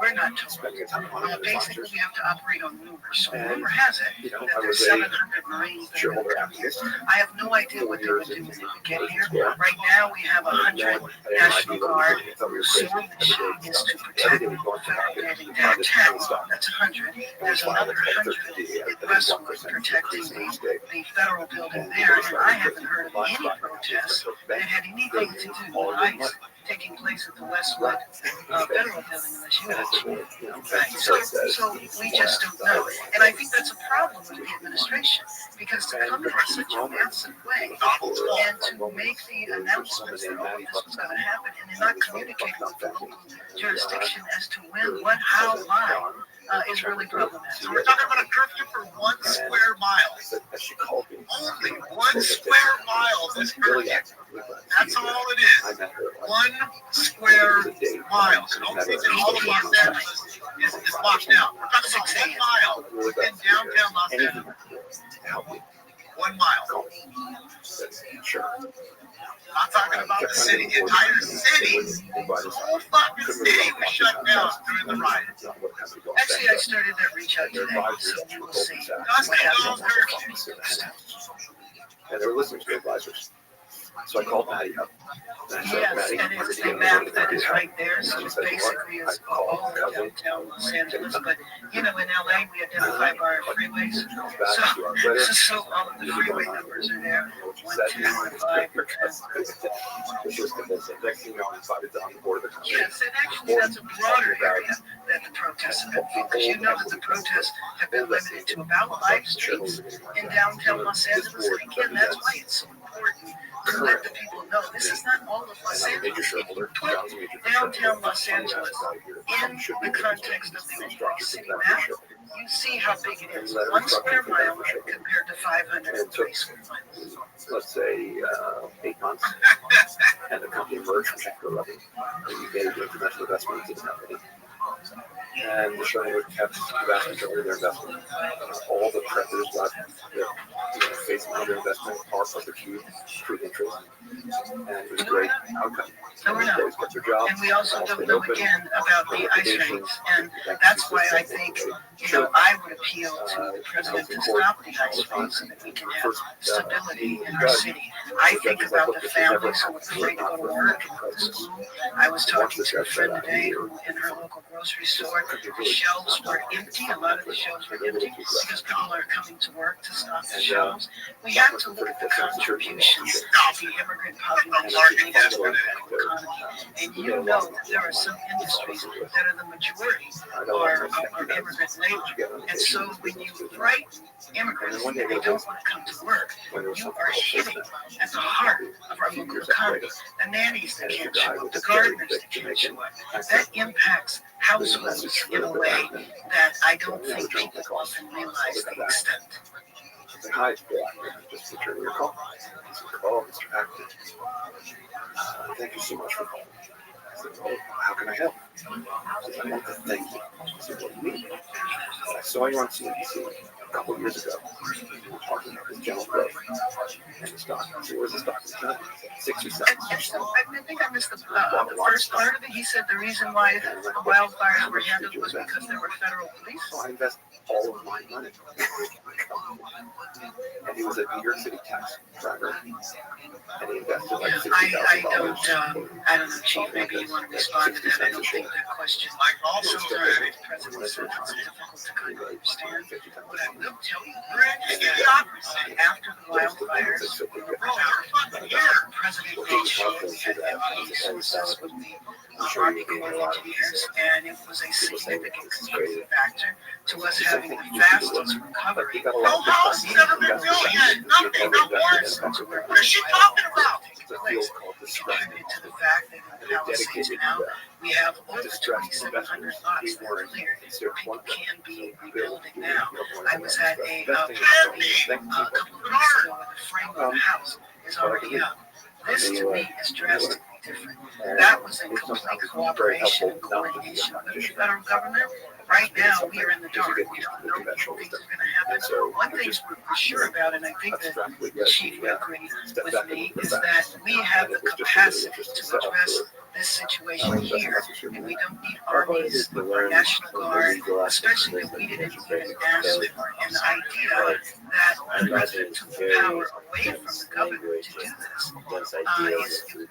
S12: we're not told.
S14: spending a ton of money on
S12: Basically,
S14: advisors.
S12: we have to operate on rumors. So
S14: And,
S12: rumor has it
S14: you know,
S12: that
S14: I
S12: there's
S14: was a
S12: 700 Marines. that are
S14: shareholder
S12: coming.
S14: activist.
S12: I have no idea what they would do when they get here. Right now, we have 100 National Guard. So the mission is to protect the federal building downtown. That's 100. There's another 100 in Westwood protecting the federal building there. And I haven't heard of any protests that had anything to do with ICE taking place at the Westwood federal building unless you mentioned it. Right. So we just don't know. And I think that's a problem with the administration because to come in such a massive way and to make the announcements that all of this was going to happen and then not communicate with the local jurisdiction as to when, what, how, why is really problematic.
S11: So we're talking about a curfew for 1 square mile. Only 1 square mile is curfew. That's all it is. 1 square mile. So don't think that all of Los Angeles is locked down. We're talking about 1 mile in downtown Los Angeles. 1 mile.
S14: Sure.
S11: I'm not talking about the city, the entire city. The whole fucking city was shut down during the riot.
S12: Actually, I started that reach out today, so we will see
S11: Dusty
S12: what happens.
S11: Dog curfew.
S14: And they were listening to advisors. So I called Maddie up. And I said,
S12: Yes,
S14: Maddie,
S12: and it's the map that is right there, so it's basically it's all of downtown Los Angeles, but you know, in LA, we identify by our freeways, so all of the freeway numbers are there, 1, 2, 5,
S14: Which was convincing. Next thing you know, I invited them on the board of the company.
S12: yes, and actually, that's a broader area that the protests have been, because you know that the protests have been limited to about 5 streets in downtown Los Angeles, and again, that's why it's so important to let the people know, this is not all of Los Angeles. If you put downtown Los Angeles in the context of the overall city map, you see how big it is. 1 square mile compared to 503 square miles.
S14: Let's say 8 months, and the company merged from ViralRabbi, and we made incremental investment into the company. And the shareholder kept the vast majority of their investment. All the creditors left their facing under investment, part of the key accrued interest. And it was a great outcome.
S12: No, we're not.
S14: Employees kept their job.
S12: And we also don't know again about the ice rinks, and that's why I think, you know, I would appeal to the president to stop the ice rinks so that we can have stability in our city. I think about the families who are afraid to go to work and go to school. I was talking to a friend today who, in her local grocery store, the shelves were empty. A lot of the shelves were empty because people are coming to work to stock the shelves. We have to look at the contributions of the immigrant population to the economy. And you know that there are some industries that are the majority are immigrant labor. And so when you write immigrants and they don't want to come to work, you are hitting at the heart of our local economy. The nannies that can't show up, the gardeners that can't show up. That impacts households in a way that I don't think people often realize the extent.
S14: Hi, just returning your call. Oh, Mr. Acton. Thank you so much for calling. said, "Oh, how can I help?" She said, "I want to thank you." I said, "What do you mean?" "I saw you on CNBC a couple of years ago. You were talking about this general growth and the stock. I said, where's the stock? I said, 60 cents.
S8: I think I missed the first part of it. He said the reason why the wildfires were handled was because there were federal police.
S14: So I invest all of my money. And he was a New York City tax driver. And he invested like $60,000.
S8: I don't know, Chief, maybe you want to respond to that. I don't think that question also the president said it's difficult to kind of understand. But I will tell you that after the wildfires, President Rothschild had resources with the Army Corps of Engineers, and it was a significant contributing factor to us having the fastest recovery.
S9: No house has ever been built yet. Nothing, no words. What is she talking about?
S8: Contributed to the fact that in the Palisades now, we have over 2,700 lots that are cleared. People can be rebuilding now. I was at a couple of weeks ago, and the frame of the house is already up. This to me is drastically different. That was in complete cooperation and coordination with the federal government. Right now, we are in the dark. We don't know what things are going to happen. One thing we're sure about, and I think that the Chief would agree with me, is that we have the capacity to address this situation here, and we don't need armies or National Guard, especially if we didn't even ask for it. And the idea that the president took the power away from the government to do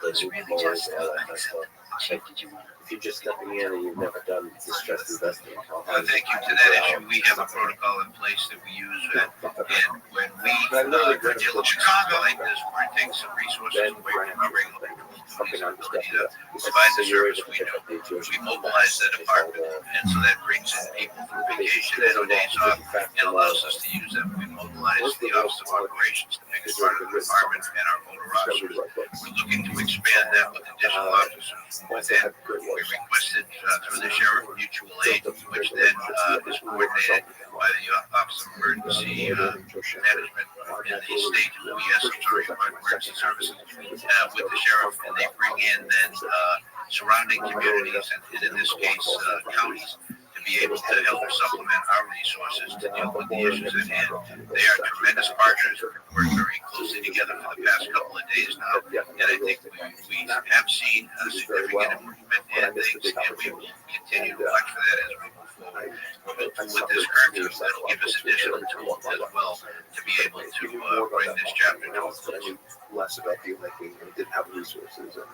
S8: this is really just unacceptable. Chief, did you want to?
S6: If you're just stepping in and you've never done distressed investing,
S15: thank you to that issue. We have a protocol in place that we use, and when we deal with Chicago like this, where it takes some resources away from our regular provide the service we do. We mobilize the department, and so that brings in people from vacation and days off, and allows us to use them. We mobilize the Office of Operations, the biggest part of the department, and our motor officers. We're looking to expand that with additional officers. Within, we requested through the Sheriff Mutual Aid, which then is coordinated by the Office of Emergency Management in the state OES, Emergency Services, with the Sheriff, and they bring in then surrounding communities, and in this case, counties, to be able to help supplement our resources to deal with the issues at hand. They are tremendous partners. We've worked very closely together for the past couple of days now, and I think we have seen a significant improvement in things, and we will continue to watch for that as we move forward. We're hopeful with this curfew that'll give us additional tools as well to be able to bring this chapter to a close.
S14: Less about deal-making and didn't have resources and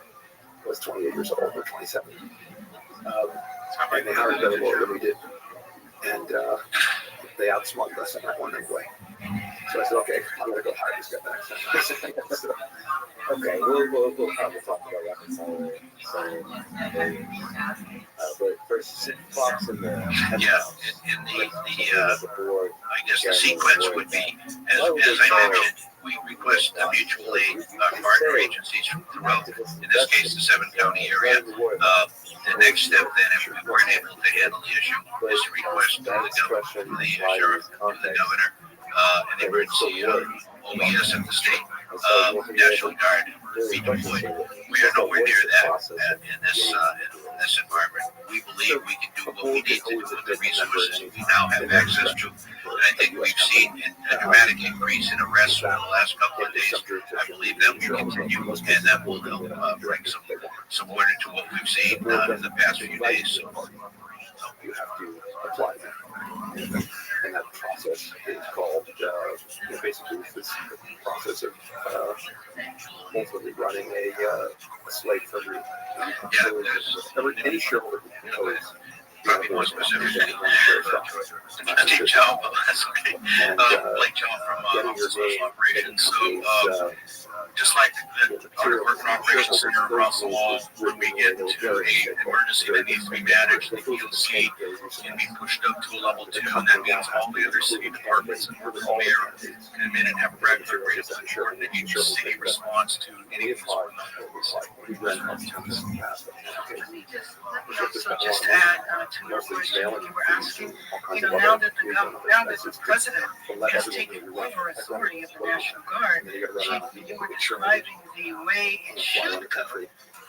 S14: was 28 years old or 27. And they hired better lawyer than we did. And they outsmarted us in that one anyway. So I said, okay, I'm going to go hire this guy back. So,
S6: okay, we'll probably talk about reconciling. But first, Fox and the
S15: board. I guess the sequence would be, as I mentioned, we request mutual aid partner agencies throughout, in this case, the 7-county area. The next step then, if we weren't able to handle the issue, is to request to the governor, the sheriff, to the governor, an emergency OES of the state, National Guard be deployed. We are nowhere near that in this environment. We believe we can do what we need to do with the resources we now have access to. And I think we've seen a dramatic increase in arrests over the last couple of days. I believe that will continue, and that will help bring some order to what we've seen in the past few days. So
S14: you have to apply that. And that process is called, basically this process of ultimately running a slate for any shareholder knows.
S15: Probably more specific Steve Chow, but that's okay. Blake Chow from Office of Operations. So, just like the Work from Operations Center across the wall, when we get into an emergency that needs to be managed, the field C can be pushed up to a level 2, and that means all the other city departments and the mayor come in and have rapid rate of support, and each city responds to anything that's going on.
S8: Let me just add to your question you were asking. Now that the president has taken over authority of the National Guard, Chief, you were describing the way it should go.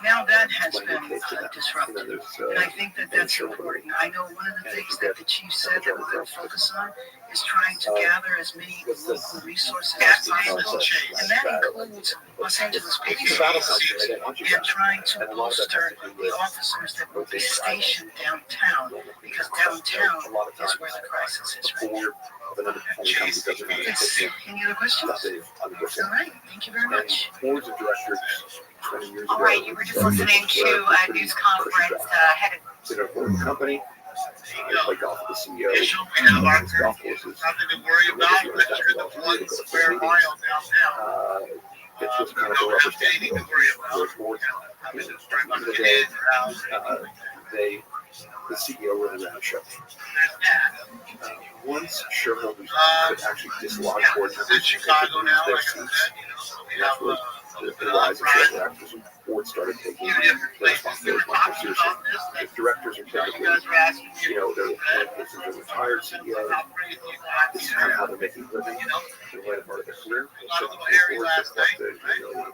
S12: Now that has been disrupted, and I think that that's important. I know one of the things that the chief said that we're going to focus on is trying to gather as many local resources as possible, and that includes Los Angeles police officers, and trying to bolster the officers that will be stationed downtown, because downtown is where the crisis is right now. Any other questions? All right, thank you very much.
S14: Boards of directors 20 years ago.
S8: All right, you were just listening to a news conference headed
S14: For a company, play golf with the CEO, golf courses.
S15: Nothing to worry about. Let's hear the floods of Where Mario downtown.
S14: It's just kind of a rubber stamp.
S15: Anything to worry about.
S14: Boards,
S15: I'm just trying to get in around.
S14: the CEO really ran a show.
S15: There's that.
S14: Once shareholders could actually dislodge board
S15: It's
S14: members
S15: in Chicago now, like I said, so we have
S14: the rise of shareholder activism, boards started taking responsibility much more seriously. If directors are typically, they're in cases of retired CEO, this is kind of how they're making a living. They're right a part of their career.
S15: a little hairy last night, right?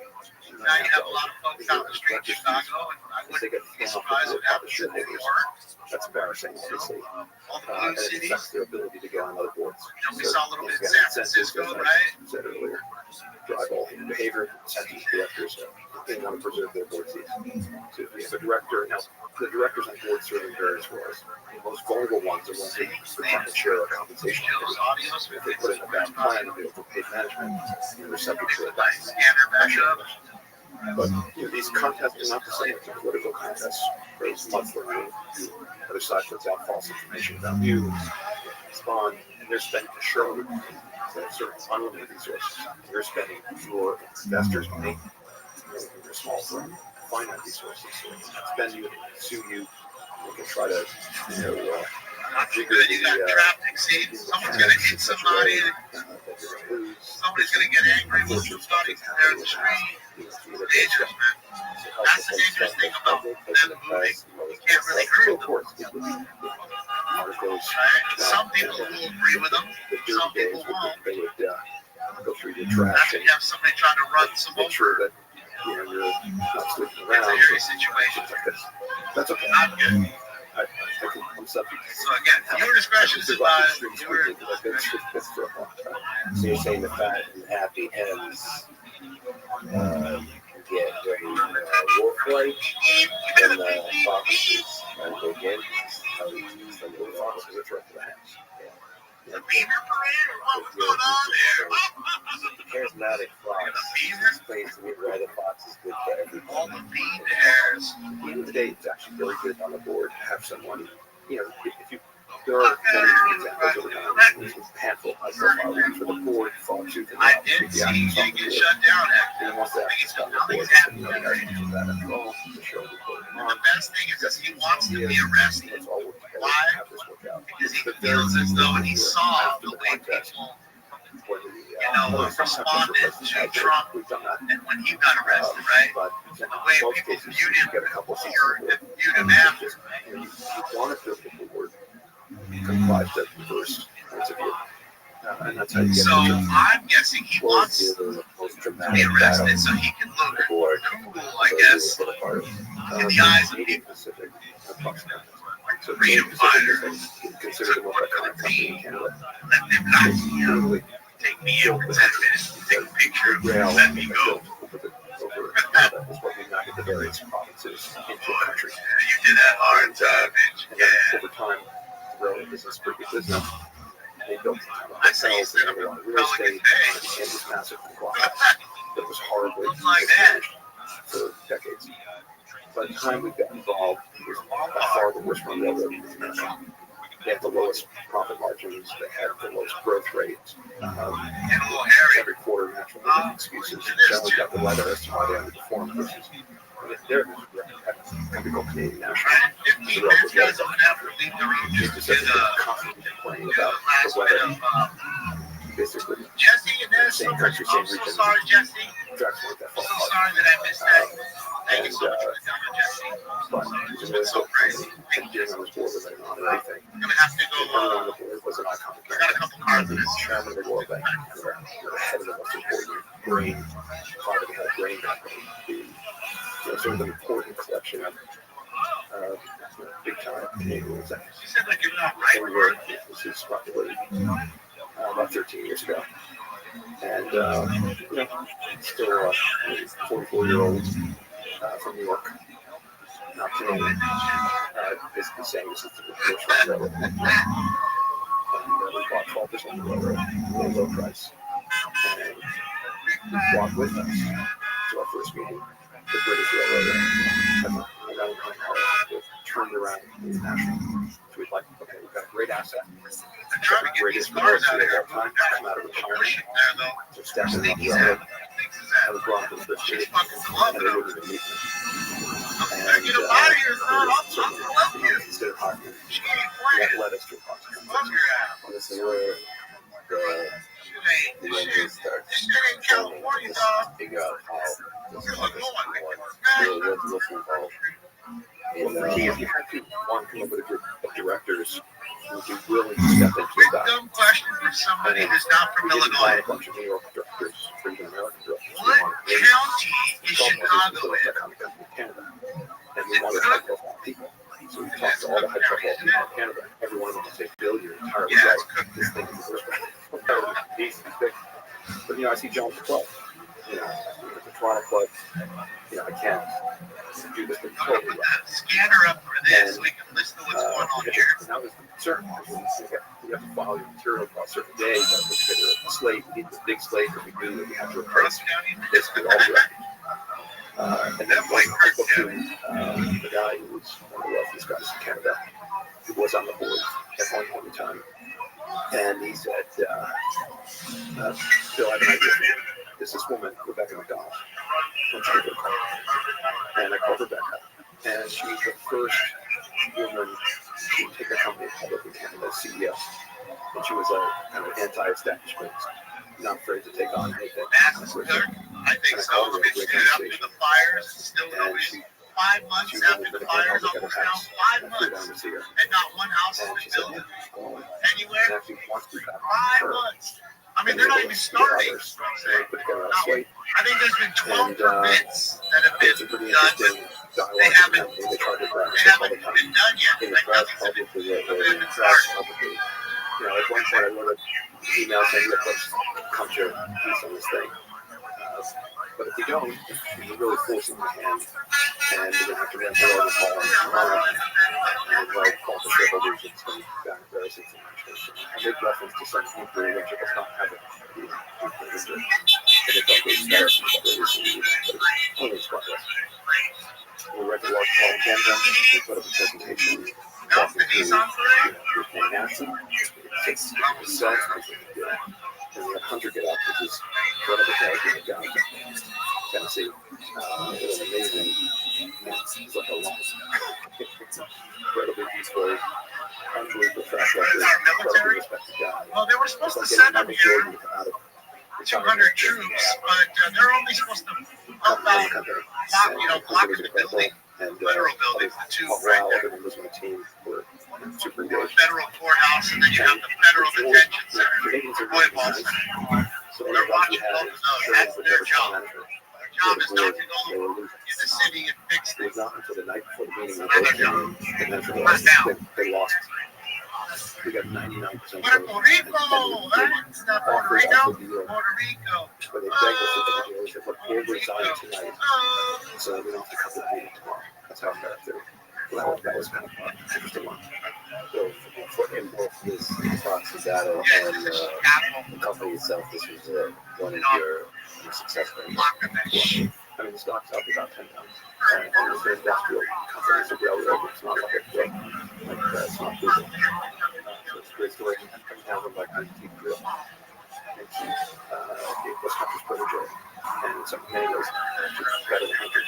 S15: Now you have a lot of folks out in the street in Chicago, and I wouldn't be surprised if it happens in New York.
S14: That's embarrassing, obviously.
S15: All the blue
S14: And it
S15: cities.
S14: affects their ability to get on other boards.
S15: We saw a little bit in San Francisco, right?
S14: I said earlier, drive all human behavior, incentives directors, they want to preserve their board seats. So if you have a director, now the directors on board serve in various roles. The most vulnerable ones are ones who protect the share of compensation. If they put in a bad plan and they overpaid management, they're subject to a bad pressure. But these contests are not the same as a political contest. There's mudslinging. The other side puts out false information about you, respond, and they're spending the shareholder money, sort of unlimited resources. You're spending your investors' money, your small firm, finite resources. So spend you, sue you, they can try to,
S15: Not too good. You got traffic seats. Someone's going to hit somebody. Somebody's going to get angry with somebody there in the street. Dangerous, man. That's the dangerous thing about them moving. You can't really hurt them. Right? Some people will agree with them. Some people won't.
S14: They would go through your trash.
S15: That's when you have somebody trying to run some
S14: Make sure
S15: over.
S14: that you're not sleeping
S15: It's
S14: around.
S15: a hairy situation.
S14: That's okay.
S15: Not good.
S14: I'm subject.
S15: So again, your discretion is advised.
S13: So you're saying the fat and happy hens get during wolf-like, and the foxes begin.
S14: The little foxes are threat to the hens.
S15: The beaver parade, or what's going on there?
S13: The charismatic fox explains to me why the fox is good for everybody.
S15: All the bee bears.
S14: At the end of the day, it's actually really good on the board to have someone, if you, there are many examples over time, there's a handful of high-profile ones where the board fought tooth and
S15: I
S14: nail
S15: did
S14: to
S15: see
S14: get
S15: you
S14: on
S15: get
S14: the
S15: shut down,
S14: board.
S15: actually.
S14: And once
S15: I
S14: that
S15: think
S14: is
S15: it's
S14: done, the
S15: nothing's
S14: board
S15: happening.
S14: doesn't know anything of that at all. The show will put them
S15: The
S14: on.
S15: best thing is he wants to be arrested.
S14: Let's all work together
S15: Why?
S14: to have this work out.
S15: Because he feels as though he saw the way people, responded to Trump
S14: We've done that.
S15: and when he got arrested, right?
S14: But
S15: The
S14: in
S15: way
S14: most
S15: people
S14: cases,
S15: viewed
S14: you
S15: him
S14: get a couple of
S15: before and viewed him after.
S14: You want to build the board comprised of diverse points of view. And that's how you get
S15: So I'm guessing he wants
S13: The most
S15: to
S13: dramatic
S15: be arrested
S13: battle
S15: so he can look
S13: board.
S15: cool, I guess,
S14: for the part of
S15: in the eyes of
S14: Canadian
S15: people.
S14: Pacific Approximate. So
S15: Freedom
S14: Canadian Pacific
S15: fighter.
S14: is considered the most iconic company in Canada.
S15: Let them not
S14: Literally
S15: take me in for 10 minutes to take a picture of me
S14: rail
S15: and let me go.
S14: over Canada is what united the various provinces into a country.
S15: You did that hard time, bitch.
S14: And then
S15: Yeah.
S14: over time, the railroad business pretty good business. They built
S15: I say
S14: hotels, they
S15: instead of
S14: had a
S15: a
S14: lot of real
S15: Pelican
S14: estate,
S15: Bay.
S14: and became this massive conglomerate that was horribly
S15: Looks like that.
S14: mismanaged for decades. By the time we got involved, it was by far the worst run railroad in America. They had the lowest profit margins, they had the lowest growth rates.
S15: And a little hairy.
S14: Every quarter, naturally, they make excuses. Generally got the letter as to why they underperformed versus they're a company called Canadian National.
S15: Right, in 15 minutes, guys, I'm gonna have to leave the room
S14: They
S15: just
S14: just
S15: to
S14: have
S15: get
S14: to constantly complain about
S15: last
S14: the
S15: bit
S14: weather.
S15: of
S14: Basically,
S15: Jesse and there's
S14: Same
S15: so
S14: country,
S15: much. I'm
S14: same
S15: so
S14: region.
S15: sorry, Jesse.
S14: tracks like that
S15: I'm
S14: fall
S15: so
S14: apart.
S15: sorry that I missed that. Thank you so much for the dinner, Jesse.
S14: But
S15: It's been so crazy.
S14: and being on this board was like an honor, I think.
S15: I'm gonna have to go.
S14: Everyone on the board was an iconic
S15: I got a couple cards in
S14: the
S15: this.
S14: chairman of the World Bank, the head of the most important grain, part of the grain company, sort of the important production of big time Canadian executives.
S15: She said like you're not
S14: And we were, this is probably about 13 years ago. And, you know, still a 44-year-old from New York, not Canadian, basically saying this is the first railroad. And we bought 12% of the railroad at a low price. And we brought with us to our first meeting the British railroad. And turned around international. So we'd like, okay, we've got a great asset.
S15: I'm trying to get these cars out of here.
S14: Time come out of retirement.
S15: Pushing there though.
S14: So stepping on the
S15: Sneaky's
S14: railroad.
S15: out.
S14: I was brought to the first meeting.
S15: Fucking love
S14: And
S15: it.
S14: they wouldn't even meet me.
S15: Get him out of here, son. I'm love you.
S14: Instead of talking,
S15: She ain't
S14: that
S15: playing.
S14: led us to a podcast.
S15: Love your ass.
S6: This is where the engine starts.
S15: This shit ain't California, dog.
S6: Figure out how this
S15: You're
S6: fucking
S15: going.
S6: what's involved.
S14: Well,
S6: And
S14: the key is you have to want to come up with a group of directors who would be willing to step into
S15: Quick
S14: that.
S15: dumb question for somebody who's not from
S14: We didn't buy
S15: Illinois.
S14: a bunch of New York directors, or even American directors. We
S15: What
S14: wanted really
S15: county is Chicago in?
S14: Canada. And we wanted high profile people. So we talked to all the high profile people in Canada. Every one of them to say, Bill, you're entirely
S15: Yeah,
S14: right. This thing is the worst. But you know, I see John at the club. You know, at the Toronto club. You know, I can't do this thing
S15: I'm gonna
S14: totally
S15: put
S14: right.
S15: the scanner up for this so we can listen to what's going on here.
S14: And that was the concern. You have to file your material by a certain day. You have to put together a slate. We need this big slate that we do that we have to replace.
S15: Ross County.
S14: Basically, all the records. And then I spoke to the guy who was one of the wealthiest guys in Canada, who was on the board at one point in time. And he said, Bill, I have an idea for you. There's this woman, Rebecca McDonald. Don't you give her a call. And I called Rebecca. And she was the first woman to take a company public in Canada as CEO. And she was a kind of anti-establishment, not afraid to take on anything.
S15: Mass Clerk? I think so. I mean, shit, after the fires, still
S14: And
S15: nobody.
S14: she
S15: 5 months after the fires, almost now 5 months, and not one house has been built anywhere. 5 months. I mean, they're not even starting. I think there's been 12 permits that have been done. They haven't been done yet. Like nothing's been started.
S14: You know, at one point I wrote an email saying, look, let's come to peace on this thing. But if we don't, we're really forcing the hand, and we're going to have to rent all this hall and invite all the shareholders and some down embarrassing information. I made reference to some nuclear winter does not have a nuclear winter. And it's like it's embarrassing that there is a nuclear winter, but it's only progress. We were at the large hall in Canada, we put up a presentation, talking to European NASA, it's itself, and we had Hunter get up, which is incredible guy down in Tennessee. It was amazing. It's like a lot. Incredibly peaceful, unbelievable track record, incredibly respected guy.
S15: Well, they were supposed to send them here 200 troops, but they're only supposed to help out, block the building, federal buildings, the two right there. Federal courthouse, and then you have the federal detention center. Boy, Boston. So they're watching both of those. That's their job. Their job is not to go in the city and fix things.
S14: It was not until the night before the meeting
S15: Not their job.
S14: and then for the
S15: Not now.
S14: they lost. We got 99%.
S15: Puerto Rico! That's not Puerto Rico. Puerto Rico.
S14: But they begged us at the DOJ, look, we'll resign tonight, so we don't have to come to the meeting tomorrow. That's how embarrassed they were. Well, that was kind of an interesting one.
S6: So, for in both this proxy data and the company itself, this was one of your successful.
S14: I mean, the stock's up about 10 times. And it's an industrial company, it's a railroad, it's not like a drug. It's not Google. So it's a great story. Comes down from like 19 Grill. And it was Hunter's protege. And in some many ways, it's better than Hunter.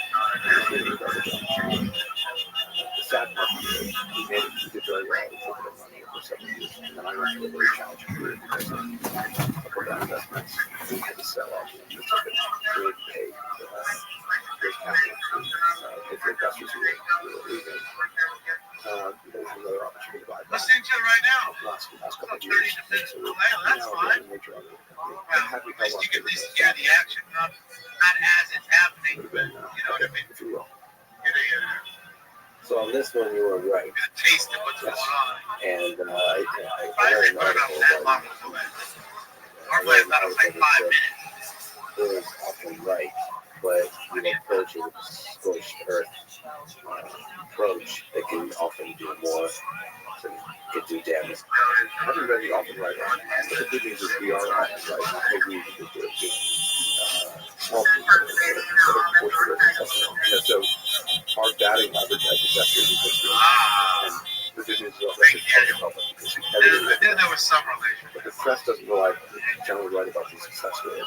S14: The sad part is he did very well. He took it up money for 7 years. And then I went through a very challenging career because of up or down investments. We had to sell off and just took it really paid. Great capital to pay for investors who were leaving. There's another opportunity to buy back.
S15: Listening to it right now.
S14: Last couple of
S15: 30
S14: years.
S15: to 50
S14: So
S15: delay, that's fine.
S14: well,
S15: At least you can at least hear the action, not as it's happening, but you know what I mean?
S14: if you will.
S15: Get a
S6: on this one, you were right.
S15: Taste of what's going on.
S6: And I
S15: Why
S6: read
S15: they
S6: an
S15: put it up
S6: article
S15: that long
S6: about
S15: ago? Normally, I thought it was like 5 minutes.
S6: it was often right, but you approach it with a scorched earth approach that can often do more to get do damage. I haven't read it often right now, but the good news is we are often right. I agree with you. Small people, so our batting average as investors is just and the good news is
S15: There was some relation.
S6: but the press doesn't generally write about these success stories.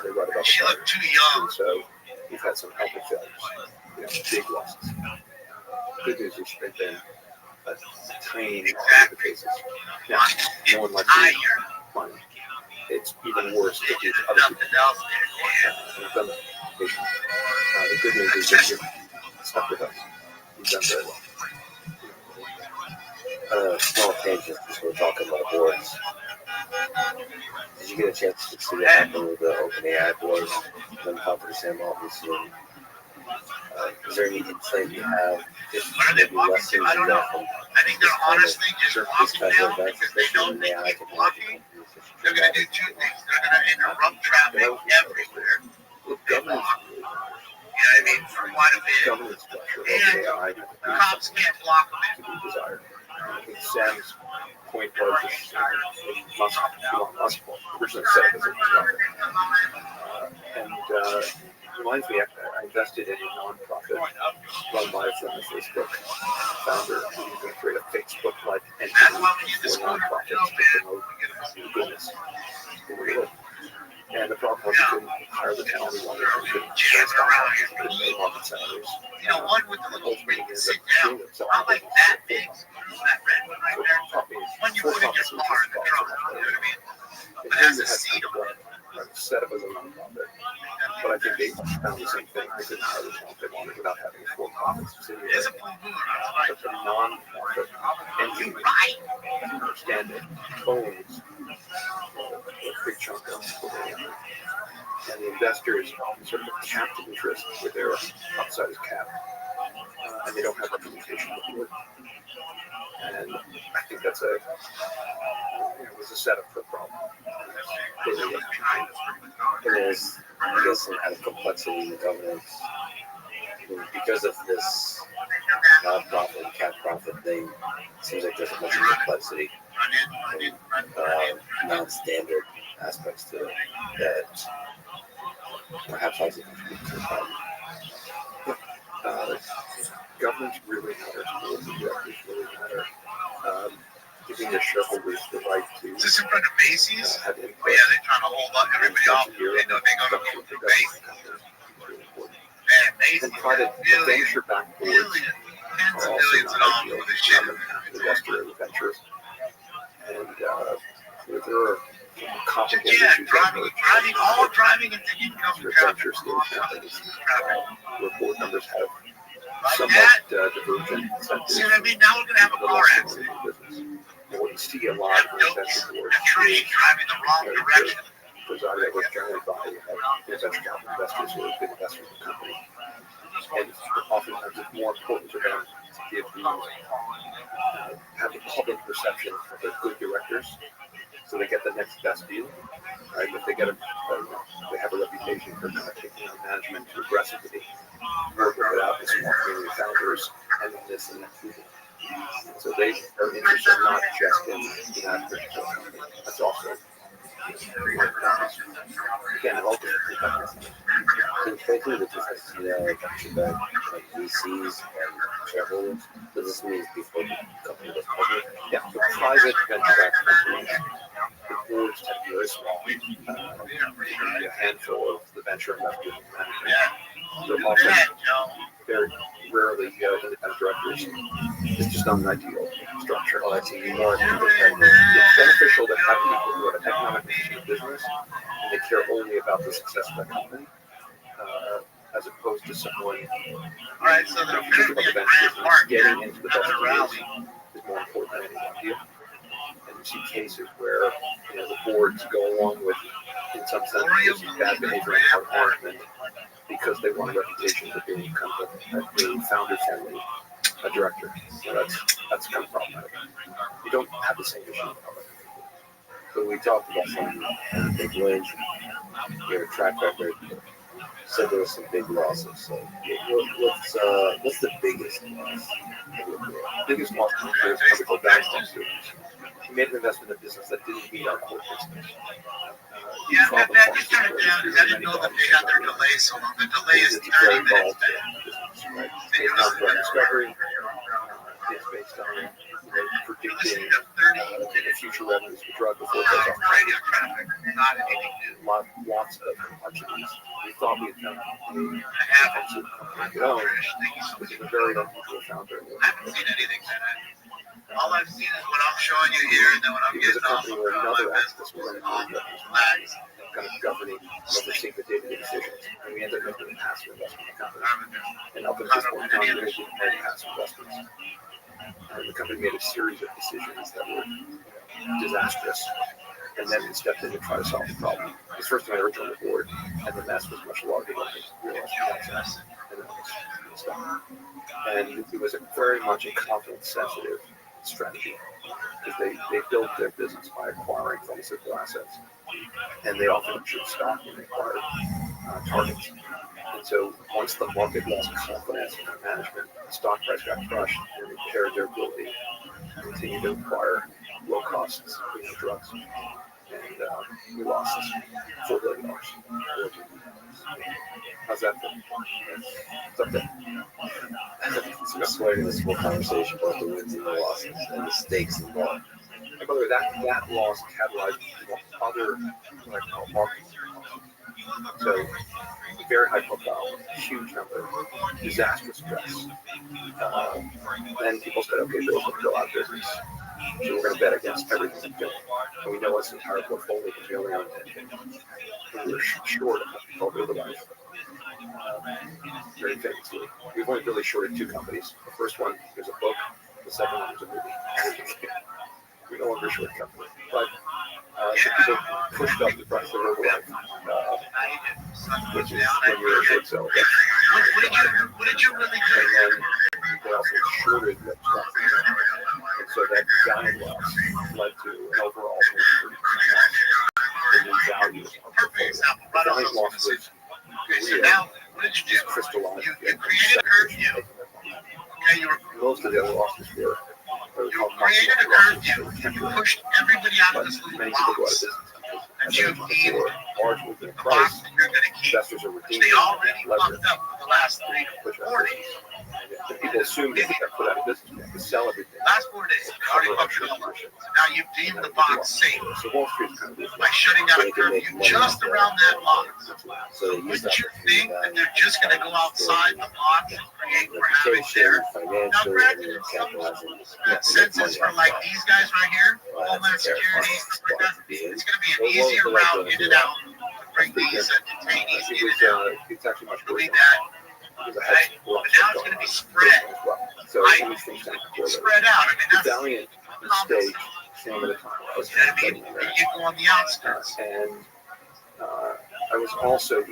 S6: They write about
S15: She looked too young.
S6: so we've had some epic failures, big losses. Good news is they've been a tiny number of the cases. Now, no one likes to money. It's even worse if it's other people. The good news is that you're stuck with us. You've done very well. Small tangent because we're talking about boards. Did you get a chance to see what happened with the OpenAI board? Them talking to Sam Altman. Is there any insight you have?
S15: What are they walking to? I don't know. I think they're honestly just walking down because they know they keep walking. They're going to do two things. They're going to interrupt traffic everywhere. They walk. You know what I mean? For quite a bit. And cops can't block them.
S6: I think Sam's point was must originally said it as a and reminds me, I invested in a nonprofit run by a former Facebook founder who was going to create a Facebook-like entity for nonprofits to promote goodness. And the problem was he couldn't hire the talent he wanted, he couldn't pay market salaries.
S15: You know, one with the little screen can sit down. Not like that big. That red one right there. One you put in your car in the trunk. You know what I mean? But it has a seat on it.
S6: Set up as a nonprofit. But I think they found the same thing. They couldn't hire the talent they wanted without having a for-profit subsidiary.
S15: It's a
S6: But the non-profit entity, I understand it, owns a big chunk of it. And the investors sort of captive interest with their upside cap. And they don't have representation on the board. And I think that's it was a setup for a problem.
S13: There's, I guess, some kind of complexity in governance. Because of this nonprofit, cat profit thing, it seems like there's a bunch of complexity and non-standard aspects to it that perhaps also contribute to the problem.
S6: Governance really matters. Boards of directors really matter. Giving the shareholders the right to.
S15: Is this in front of Macy's?
S6: Have input.
S15: Oh, yeah, they're trying to hold up everybody off. They know they're going to go to Macy's. Man, Macy's
S6: and private venture-backed boards
S15: tens of millions of dollars for this shit.
S6: Investor ventures. And there are complicated issues
S15: driving into income
S6: venture stage companies where board members have somewhat divergent incentives.
S15: See what I mean? Now we're going to have a car accident.
S6: What you see a lot of venture boards.
S15: A train driving the wrong direction.
S6: Presided over generally by venture capital investors who are big investors in the company. And oftentimes it's more important to them to give the have the public perception of their good directors, so they get the next best deal. Right? If they get they have a reputation for not taking on management too aggressively, working without the small community founders, and this and that. So they are interested not just in that particular company. That's also again, it all
S13: so frankly, with this has to about like VCs and shareholders. Does this mean before the company was public?
S6: Yeah, the private venture-backed companies, the boards tend to be very small. Maybe a handful of the venture investors and management. They're often very rarely independent directors. It's just not an ideal structure.
S13: Oh, that's even more independent.
S6: It's beneficial to have people who are an economic business and they care only about the success of the company, as opposed to someone
S15: right, so there's going to be a grand market
S6: getting into the best
S15: rally
S6: is more important than any one deal. And you see cases where the boards go along with, in some sense, bad behavior and hard management because they want a reputation for being kind of a founder-friendly
S14: a director. So that's kind of problematic. You don't have the same issue in public.
S6: So we talked about some big wins, your track record. Said there were some big losses. So what's the biggest loss?
S14: Biggest loss in my career is a company called Downstream Students. We made an investment in a business that didn't meet our core business.
S15: Yeah, that just turned it down because I didn't know that they had their delay so long. The delay is 30 minutes.
S14: Right? Based on drug discovery, it's based on predicting the future revenues of the drug before it goes off.
S15: Radio traffic, not anything new.
S14: Lots of complexities. We thought we had found
S15: I haven't.
S14: which is a very unusual founder.
S15: I haven't seen anything that all I've seen is what I'm showing you here, and then what I'm
S14: It was
S15: getting
S14: a
S15: off
S14: company
S15: of
S14: where
S15: my
S14: another
S15: business
S14: activist was
S15: on
S14: flags, kind of governing, overseeing the day-to-day decisions. And we ended up making a passive investment in the company. And up until this point in time, we didn't make passive investments. And the company made a series of decisions that were disastrous. And then we stepped in to try to solve the problem. It was the first time I ever joined the board, and the mess was much larger than I realized it was. And it was very much a confidence-sensitive strategy, because they built their business by acquiring pharmaceutical assets, and they often issued stock when they acquired targets. And so once the market lost confidence in their management, the stock price got crushed, and it impaired their ability to continue to acquire low-cost drugs. And we lost $4 billion. How's that feel? It's up there.
S6: It's explaining this whole conversation about the wins and the losses and the stakes involved.
S14: And by the way, that loss catalyzed other what I call marketing. So very high profile, huge number, disastrous press. Then people said, okay, Bill's going to go out of business. So we're going to bet against everything we're doing. And we know what's in our portfolio because we only own 10 things. And we're short of something called ViralRabbi. Very famously. We've only really shorted 2 companies. The first one is a book. The second one is a movie. We no longer short company. But so people pushed up the price of ViralRabbi, which is when you're a short seller.
S15: What did you really do?
S14: And then they also shorted the stock. And so that giant loss led to an overall 30% loss in the value of our portfolio. The giant loss was
S15: So now, what did you do?
S14: Crystallized.
S15: You created a curfew. Okay,
S14: Most of the other losses were
S15: you created a curfew. You pushed everybody out of this little
S14: many people go out of
S15: box
S14: business.
S15: that you need.
S14: Large movement in
S15: The
S14: price.
S15: box that you're going to keep.
S14: Investors are
S15: Which
S14: redeeming
S15: they already
S14: leverage.
S15: fucked up for the last 3 to 4 days.
S14: The people assumed that they got put out of business. They had to sell everything.
S15: Last 4 days, they already fucked it up. So now you've deemed the box safe
S14: So Wall Street's kind of
S15: by shutting down a curfew just around that box.
S6: So they use
S15: Wouldn't you think that they're just going to go outside the box and create more havoc there? Now, granted, that census for like these guys right here, Homeland Security, stuff like that, it's going to be an easier route in and out to bring these detainees in and out.
S14: It's actually much worse.
S15: Believe that, right? But now it's going to be spread.
S14: So
S15: Right? Spread out. I mean,
S14: the
S15: that's
S14: valiant mistake came at a time. I was
S15: going to be, you go on the outskirts.
S14: And I was also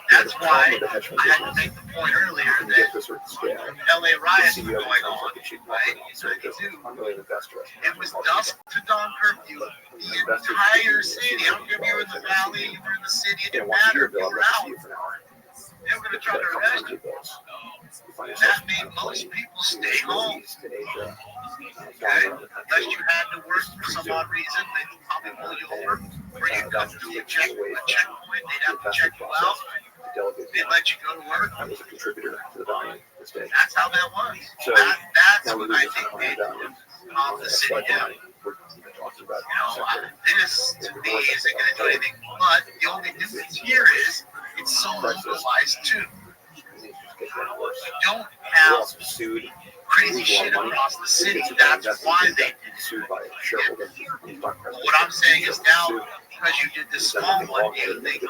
S15: That's why
S14: the hedge fund
S15: I had to
S14: business.
S15: make the point earlier
S14: And get
S15: that
S14: to a certain scale.
S15: when LA riots
S14: The
S15: were
S14: CEO
S15: going
S14: becomes
S15: on,
S14: like a cheap
S15: right,
S14: marketing.
S15: in
S14: So it
S15: 92,
S14: I'm really an investor.
S15: it was dusk to dawn curfew. The entire city, I don't care if you were in the valley, you were in the city, it didn't matter. You were out. They were going to try to arrest you. That made most people stay home. Okay? Unless you had to work for some odd reason, they'd probably pull you over. Or you'd come through a checkpoint, they'd have to check you out. They'd let you go to work.
S14: I was a contributor to the valiant mistake.
S15: That's how that was.
S14: So
S15: That's what I think made calm the city down.
S14: We're talking about
S15: This to me isn't going to do anything. But the only difference here is it's so localized too. You don't have crazy shit across the city. That's why they
S14: sued by a shareholder.
S15: What I'm saying is now, because you did this small one, you think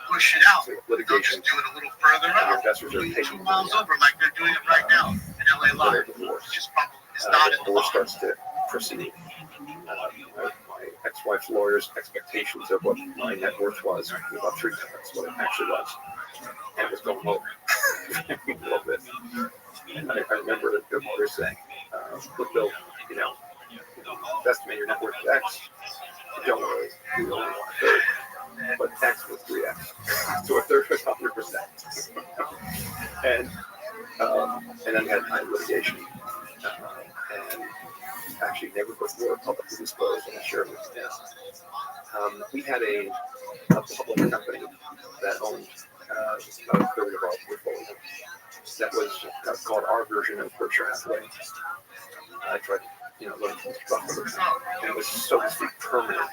S15: push it out. They'll just do it a little further out. 2 miles over, like they're doing it right now in LA Live. Just probably is not in the law.
S14: Starts to proceed. My ex-wife's lawyer's expectations of what my net worth was about 3 times what it actually was, and it was going over a little bit.
S3: And I remember the mother saying, look, Bill, estimate your net worth is X. Don't worry, we only want a third. But X was 3X. So a third was 100%. And then we had litigation. And actually never before publicly disclosed, and I'm sure it was we had a public company that owned about a third of our portfolio. That was called our version of Berkshire Hathaway. I tried to, learn from Rockefeller. And it was, so to speak, permanent.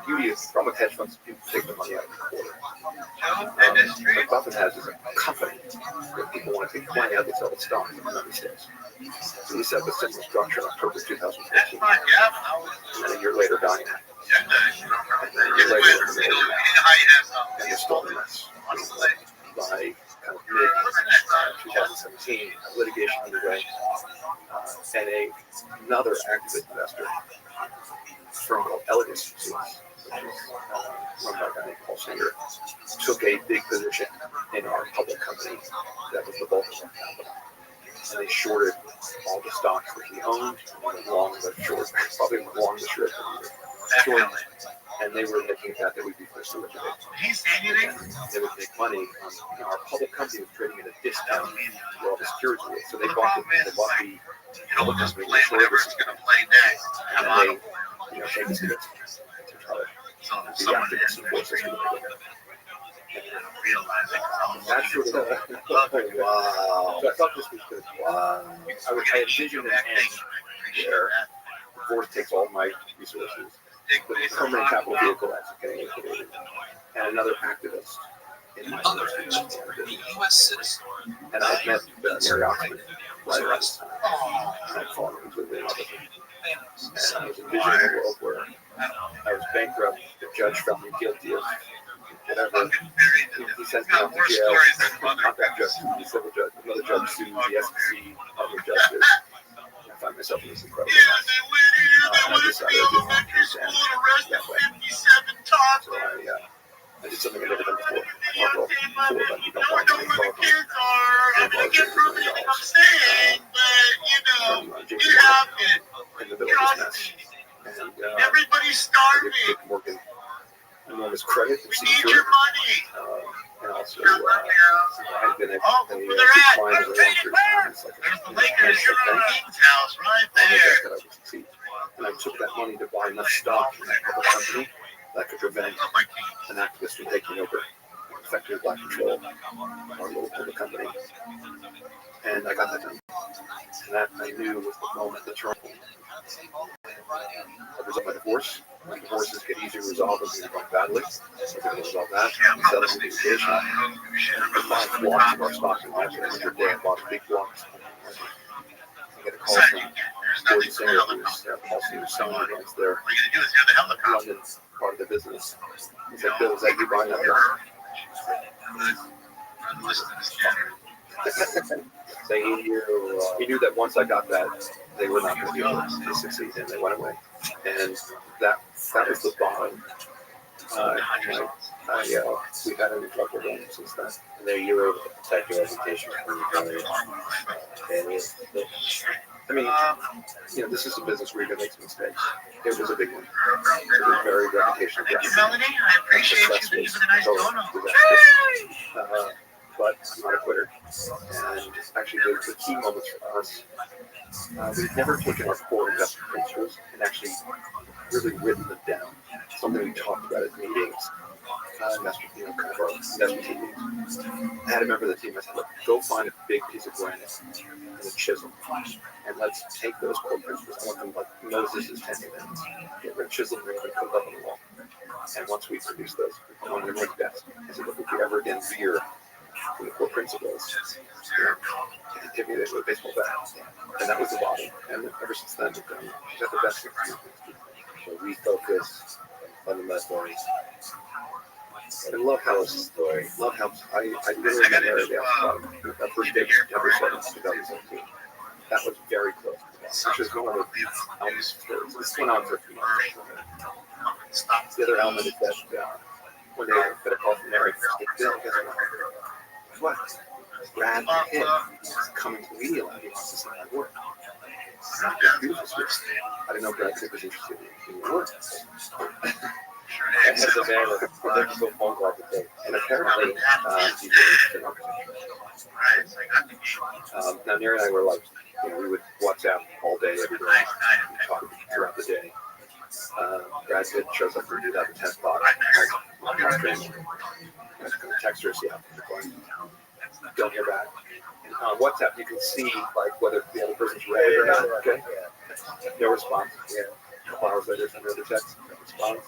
S3: Beauty is from hedge funds, people take the money out of the quarter. What Buffett has is a company where people want to take money out, they sell the stock in the United States. So we set up a similar structure in October 2014. And a year later, dying. And then a year later, and they're still in this. By kind of mid 2017, litigation underway, and another activist investor, a firm called Elegant Suits, which is run by a guy named Paul Singer, took a big position in our public company that was the bulk of our capital. And they shorted all the stocks that we owned, and went long the short, probably went long the short, and they were making that we'd be forced to liquidate. They would make money on our public company was trading at a discount where all the securities were. So they bought the public company, they shorted it, and then they changed the to try to be activists and force us to liquidate. That's sort of wow. So I thought this was good. Wow. I envisioned an end where the board takes all my resources, the permanent capital vehicle that's getting liquidated, and another activist in my industry. And I've met Mary Oxford right around this time. I've fallen completely in love with him. And I was envisioning a world where I was bankrupt, the judge found me guilty of whatever. He sends me off to jail. Not that judge, the civil judge. Another judge sues the SEC, other judges. I find myself in this incredible mess. I decided to do my piece and that way. So I did something I've never done before. Well, before, but you don't want to make $4 in the middle of this mess. And everybody's starving. Morgan, enormous credit to see through. And also, I've been a big client of the long period of time. It's like a bank that I would succeed. And I took that money to buy enough stock in that public company that could prevent an activist from taking over effectively black control of our little public company. And I got that done. And that I knew was the moment, the turning point. I resolved my divorce. My divorces get easier to resolve when they're going badly. So we're going to resolve that. We settled the litigation. I bought blocks of our stock in market. Every day I bought big blocks. I get a call from Gordon Singer, who's selling against their London part of the business. He said, Bill, is that you buying that block? So he knew that once I got that, they were not going to be able to succeed, and they went away. And that was the bottom. We've had a trouble with them since then. And then you were able to protect your reputation from your I mean, this is a business where you're going to make some mistakes. It was a big one. It was very reputational.
S15: Thank you, Melanie. I appreciate you being a nice donor.
S3: But I'm not a quitter. And actually, the key moments for us, we've never taken our core investment principles and actually really written them down. Something we talked about at meetings, kind of our investment team meetings. I had a member of the team. I said, look, go find a big piece of granite and a chisel, and let's take those core principles. I want them like Moses' 10 commandments. Get rid of chisel and put them up on the wall. And once we produce those, I want them to make best. I said, look, if we ever again veer from the core principles, and give me this with a baseball bat. And that was the bottom. And ever since then, we've got the best thing.
S6: So refocus on fundamentals.
S3: I love how it's story. Love how I literally married that first day, September 7th, 2017. That was very close to that, which is one of the elements. This went on for a few months. The other element is that when they get a call from Mary, Bill, guess what?
S14: Brad Pitt is coming to the Media Lab. He wants to see my work. It's beautiful space. I didn't know Brad Pitt was interested in your work.
S6: As a man with a phone call today.
S14: And apparently, he's really interested in architecture. Now, Neri and I were like, we would WhatsApp all day, every day, and talk throughout the day. Brad Pitt shows up for do that at 10 o'clock. I'm going to text her, see how things are going. Don't hear back. And on WhatsApp, you can see like whether the other person's read or not. Okay. No response. Yeah. A couple hours later, send another text. No response.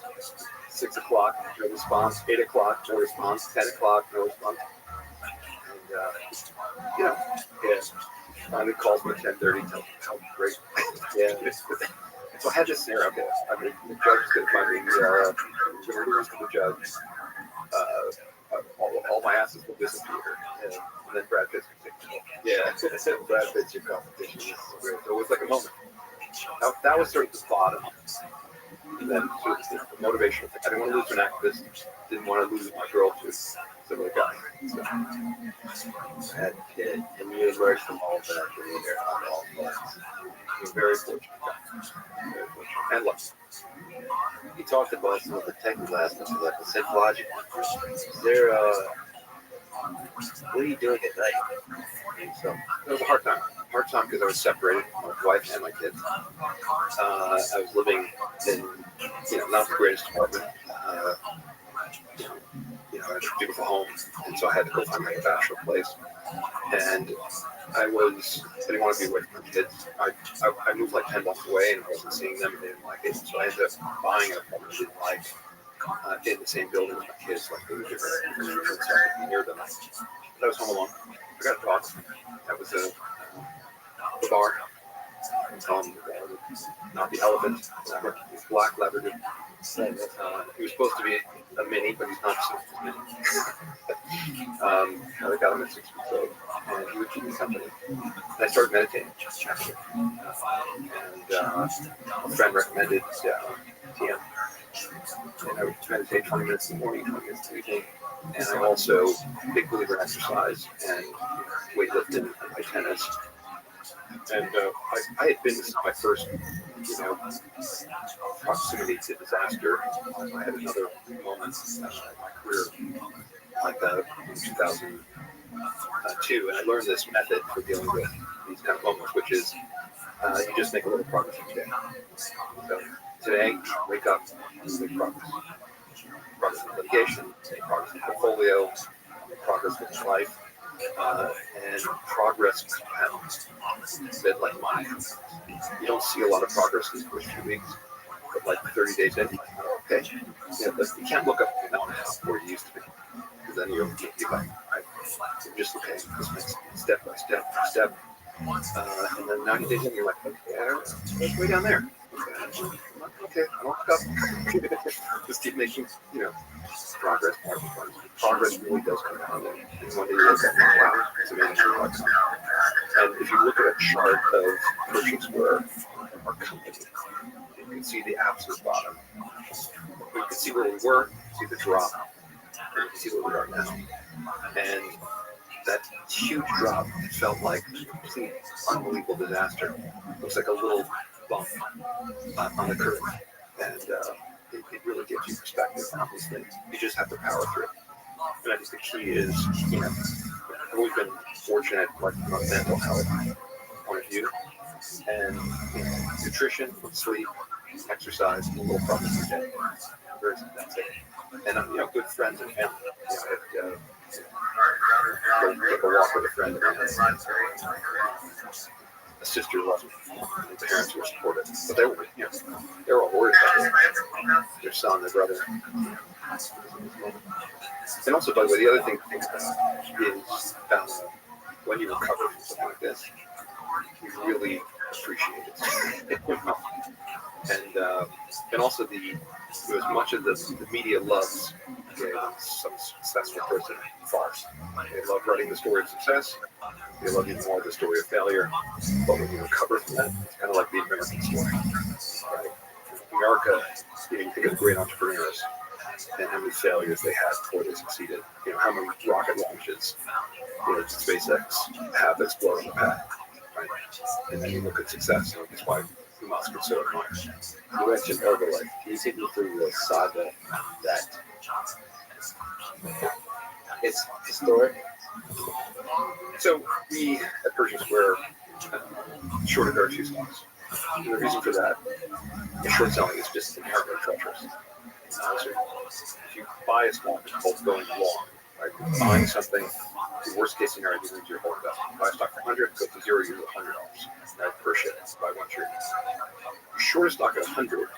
S14: 6 o'clock. No response. 8 o'clock. No response. 10 o'clock. No response. And finally calls me at 10:30. Tells me how great. Yeah. So I had this scenario. Okay. I mean, the judge is going to find me. We're going to lose to the judge. All my asses will disappear. And then Brad Pitt's going to take me. Yeah. Brad Pitt's your competition. So it was like a moment. That was sort of the bottom. And then sort of the motivational thing. I didn't want to lose to an activist. Didn't want to lose my girl to some other guy. So,
S6: and you emerged from all that career on all fronts.
S14: You're very fortunate guy. Very fortunate. And lucky.
S6: You talked about some of the technical aspects of like the psychological. Is there, what are you doing at night?
S14: So it was a hard time. Hard time because I was separated from my wife and my kids. I was living in, not the greatest apartment. I had a beautiful home, and so I had to go find my bachelor place. And I didn't want to be away from my kids. I moved like 10 blocks away, and I wasn't seeing them, and they didn't like it. So I ended up buying an apartment I didn't like in the same building as my kids, like they were different, so I could be near them. But I was home alone. I got a dog. That was the bar. Not the elephant, it's black Labrador. He was supposed to be a mini, but he's not supposed to be a mini. I got him at 6 weeks old, and he would keep me company. And I started meditating. And a friend recommended TM. And I would meditate 20 minutes in the morning, 20 minutes in the evening. And I'm also a big believer in exercise and weightlifting and play tennis. And I had been, this is my first, proximity to disaster. I had another moment in my career like that in 2002, and I learned this method for dealing with these kind of moments, which is you just make a little progress each day. So today, wake up and make progress. Progress in litigation, make progress in portfolio, make progress with life. And progress compounds. It's a bit like money. You don't see a lot of progress in the first 2 weeks, but like 30 days in, okay. You can't look up and down where you used to be, because then you're like, I'm just okay. This makes step by step by step. And then 90 days in, you're like, okay, it's way down there. Okay, I don't look up. Just keep making, progress. Progress really does compound. And one day you look at wow, it's amazing. And if you look at a chart of Pershing Square, our company, you can see the absolute bottom. You can see where we were, see the drop, and you can see where we are now. And that huge drop felt like a complete, unbelievable disaster. It was like a little bump on the curve. And it really gives you perspective on these things. You just have to power through. And I think the key is, I've always been fortunate, like from a mental health point of view, and nutrition, sleep, exercise, a little progress a day. That's it. And good friends and family. I took a walk with a friend, and a sister wasn't. The parents were supportive, but they were all worried about their son, their brother. And also, by the way, the other thing to think about is when you recover from something like this, you really appreciate it. And also as much of the media loves some successful person farce. They love writing the story of success. They love even more the story of failure. But when you recover from that, it's kind of like the American story. Right? America, you think of great entrepreneurs.
S3: and how many failures they had before they succeeded. You know, how many rocket launches, you know, SpaceX have exploded in the past, right? And then you look at success, and that's why Musk is so admired.
S6: You mentioned Herbalife. Can you take me through the saga that it's historic?
S3: So we at Pershing Square shorted our two stocks. And the reason for that is short selling is just inherently treacherous. So if you buy a stock, it's called going long. Right? You're buying something, the worst case scenario, you lose your whole investment. You buy a stock for 100, go to zero, you lose $100 right, per share. Buy one share. You short a stock at 100.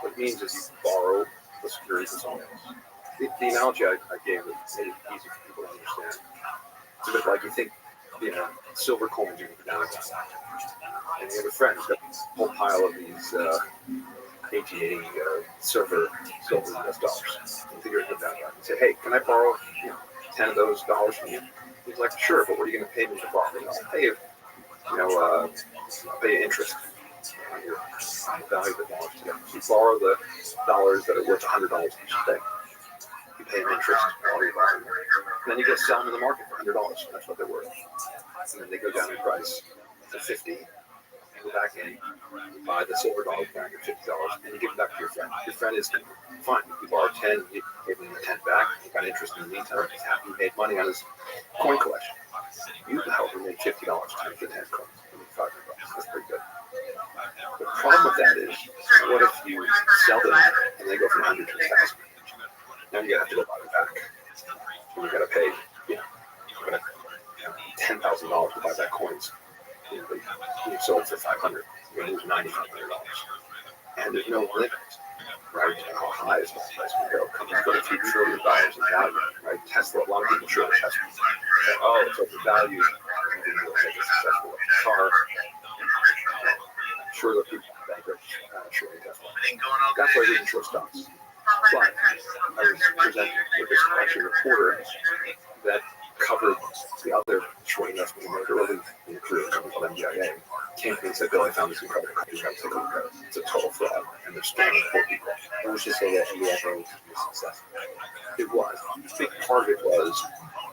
S3: What it means is you borrow the securities of someone else. The analogy I gave made it easy for people to understand. It's a bit like you think, you know, silver coins you can put down a and you have a friend who's got a whole pile of these 1880 silver US dollars. You think you're going to put down and say, hey, can I borrow 10 of those dollars from you? He's like, sure, but what are you going to pay me to borrow? I'll pay you, I'll pay you interest on your value of the dollars today. You borrow the dollars that are worth $100 each day. You pay them interest while you're borrowing them. And then you go sell them in the market for $100. That's what they're worth. And then they go down in price to 50. Go back in, buy the silver dollar back at $50, and you give it back to your friend. Your friend is fine. You borrowed 10, you gave him the 10 back, you got interest in the meantime, he's happy, he made money on his coin collection. You, however, made $50 times the 10 coins. You made $500. That's pretty good. The problem with that is, what if you sell them and they go from 100 to 1,000? Now you have to go buy them back. And you got to pay, $10,000 to buy back coins. You sold for $500. You're going to lose $9,500. And there's no limit, right? How high is that price can go? Companies go to $2 trillion in value, right? Tesla, a lot of people short Tesla. Say, oh, it's overvalued. It's successful car. Sure, the people bankrupt shorting Tesla. That's why we didn't short stocks. But I was presenting with this collection reporter that covered the other short investment mode early in the career, a company called MBIA, came to me and said, Bill, I found this incredible company. You got to take a look at it. It's a total fraud, and they're scamming poor people.
S6: I was just saying that MBIA was successful.
S3: It was. A big part of it was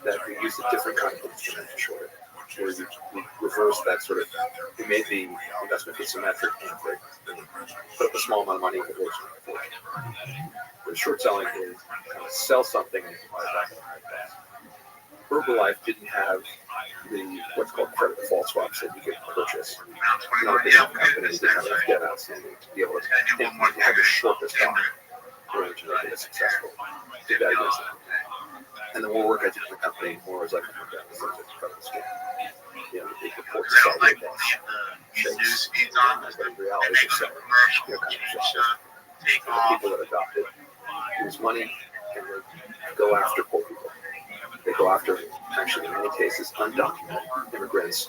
S3: that we used a different kind of instrument to short it, where we reversed that sort of, we made the investment asymmetric and put up a small amount of money and it works. The short selling is kind of sell something and buy it back at a high price. Herbalife didn't have the what's called credit default swaps that you could purchase. Not a big enough company to have enough debt outstanding to be able to have a short this stock in order to make it successful. Did that against it. And the more work I did in the company, the more as I could look at this as a incredible scam. They purport to sell weight loss shakes, but in reality they're selling kind of shakes. And the people that adopt it lose money and they go after poor people. They go after, actually, in many cases, undocumented immigrants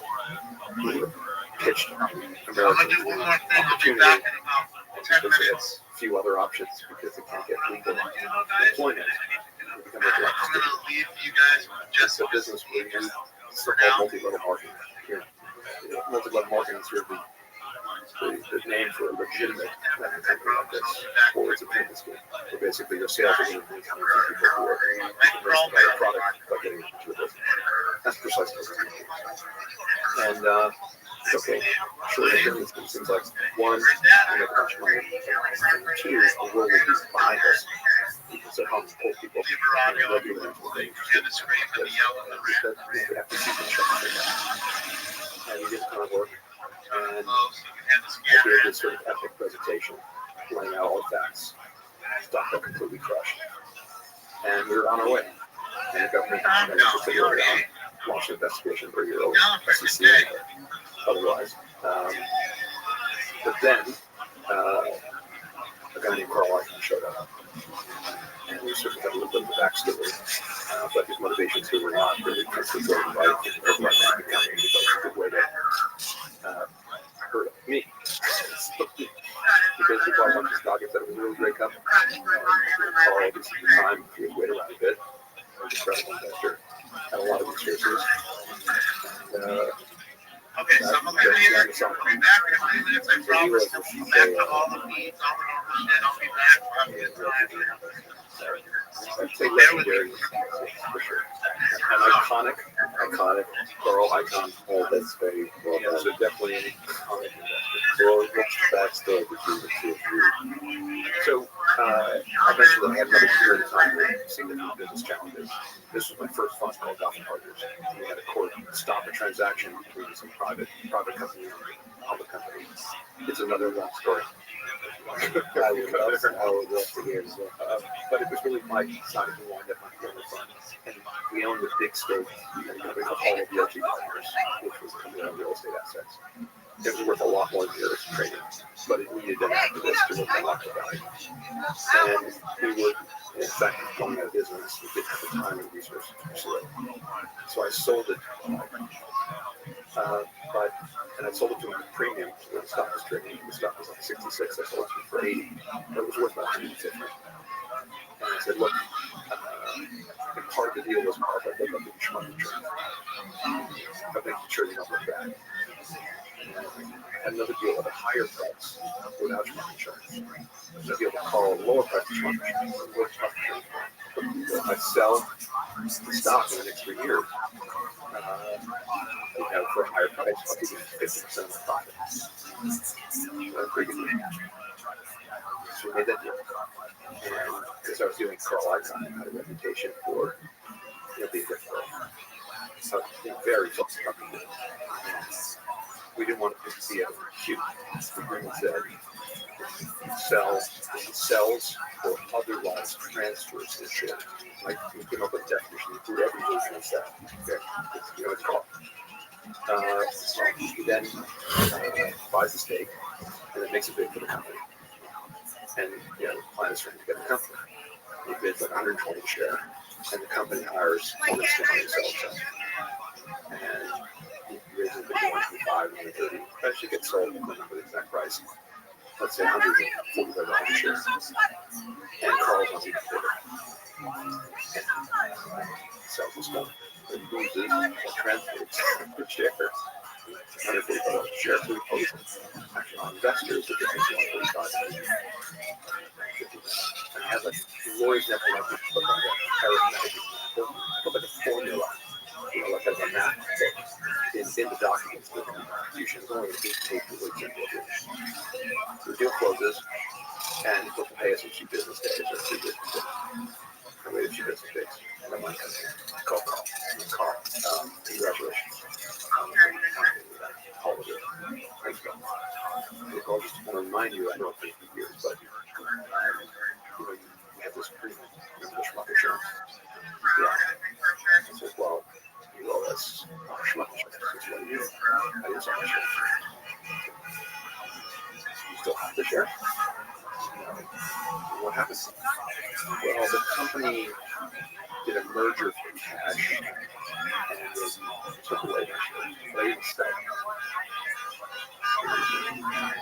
S3: who pitched Americans with opportunity and because they have few other options because they can't get legal employment. They become just a business where you so-called multi-level marketing. Multi-level marketing is sort of the name for a legitimate company like this, or it's a payment scheme. So basically, your sales are going to be coming from people who are convinced by a product by getting into the business. That's precisely what it's doing. And okay, sure, it seems like one, we make a bunch of money, and two, the world will be behind us because they're hungry poor people, and they'll be willing to pay interest because we have to keep in check for that. And we did a ton of work. And I gave this sort of epic presentation, laying out all the facts. Stock got completely crushed. And we were on our way. And the government just launched an investigation pretty early, SEC, otherwise. But then, a guy named Carl Eichmann showed up. And we sort of got a little bit of the backstory. But his motivations here were not really principally right. Because a good way to hurt me. Because people are watching stock and said it was a really great company. Carl, this is the time if you wait around a bit. An incredible investor. Had a lot of experiences.
S9: Okay, so I'm going to be here. I'll be back in a few minutes. I promise. I'll be back to all the feeds, all the normal shit. I'll be back. I'll have a good time.
S3: I'd say legendary for sure. An iconic Carl icon.
S6: Oh, that's very well
S3: Yeah,
S6: done.
S3: so definitely an iconic investor.
S6: So what's the backstory between the two of you?
S3: So I mentioned that I had another period of time with significant business challenges. This was my first fund called Gotham Partners. We had a court stop a transaction between some private company and a public company. It's another long story.
S6: I would love to hear as well.
S3: But it was really my decided to wind up my family fund. And we owned a big stake in a company called All of Realty Partners, which was a company on real estate assets. It was worth a lot more than the others trading, but it needed an activist to look at market value. And we were, in fact, going out of business. We didn't have the time and resources to pursue it. So I sold it. And I sold it to him at premium when the stock was trading. The stock was like 66. I sold it to him for 80. But it was worth about 150. And I said, look, and part of the deal was Mark, I think I'll give you some money. But making sure you don't look bad. Another deal at a higher price without your insurance. Another deal with Carl at a lower price with insurance. If I sell the stock in the next 3 years, for a higher price, I'll give you 50% of the profit. Pretty good deal. So we made that deal. And because I was doing Carl Icahn, I had a reputation for being difficult. So very focused company. We didn't want it to be cute. The agreement said sells or otherwise transfers the share. Like we came up with a definition to every version of that. Okay, it's called. He then buys the stake and then makes a bid for the company. And the plan is for him to get the company. He bids like 120 share, and the company hires almost 100 sellers. And he raises a bid to 125, 130. Eventually gets sold at the exact price. Let's say 145 shares. And Carl's not even bigger. Sells the stock. It loses or transfers the shares. 145 shares to actual investors that get 145. And has like lawyers that have to put like a arithmetic, put like a formula, like as a math book in the documents for the institution. It's only 8 pages of simple. The deal closes, and we'll pay us in 2 business days or 3 business days. I waited 2 business days. And then my cousin called Carl. Congratulations. All of it. Thanks, God. Carl, just want to remind you, I know it's been a few years, but we have this agreement. Remember the Schmuck insurance? Yeah. I said, well, you owe us Schmuck insurance. That's what you do. I didn't sell my shares. You still have the share? What happened? Well, the company did a merger for cash and then took away my shares. They didn't sell.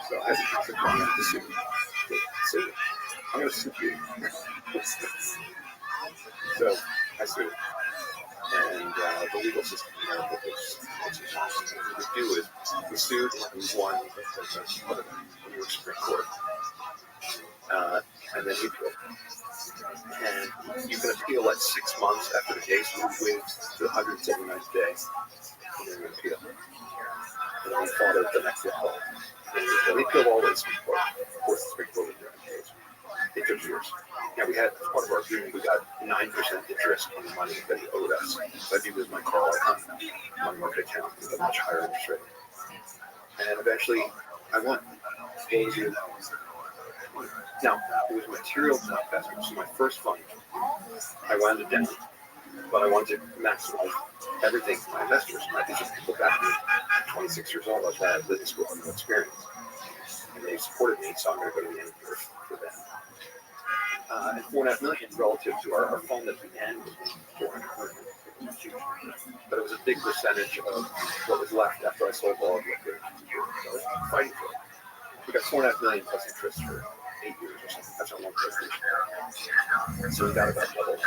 S3: So I had to come to sue. I'm going to sue you. So I sued. And the legal system in America was awesome. What we do is we sued and we won the New York Supreme Court. And then we appealed. And you can appeal like 6 months after the case moves to the 179th day. And then you appeal. And then we fought it the next day. And we appealed all the way to the Supreme Court. Of course, the Supreme Court was during the case. It took years. Yeah, we had, as part of our agreement, we got 9% interest on the money that he owed us. So I think it was my Carl money market account with a much higher interest rate. And eventually, I won. Now, it was material investment. So my first fund, I wound it down, but I wanted to maximize everything for my investors. My people back at 26 years old, I was out of business school, no experience. And they supported me, so I'm going to go to the end of the year for them. And $4.5 million relative to our fund at the end was $400 million. But it was a big percentage of what was left after I sold all of it. So I was fighting for it. We got $4.5 million plus interest for 8 years or something. That's how long it was. So we got about double.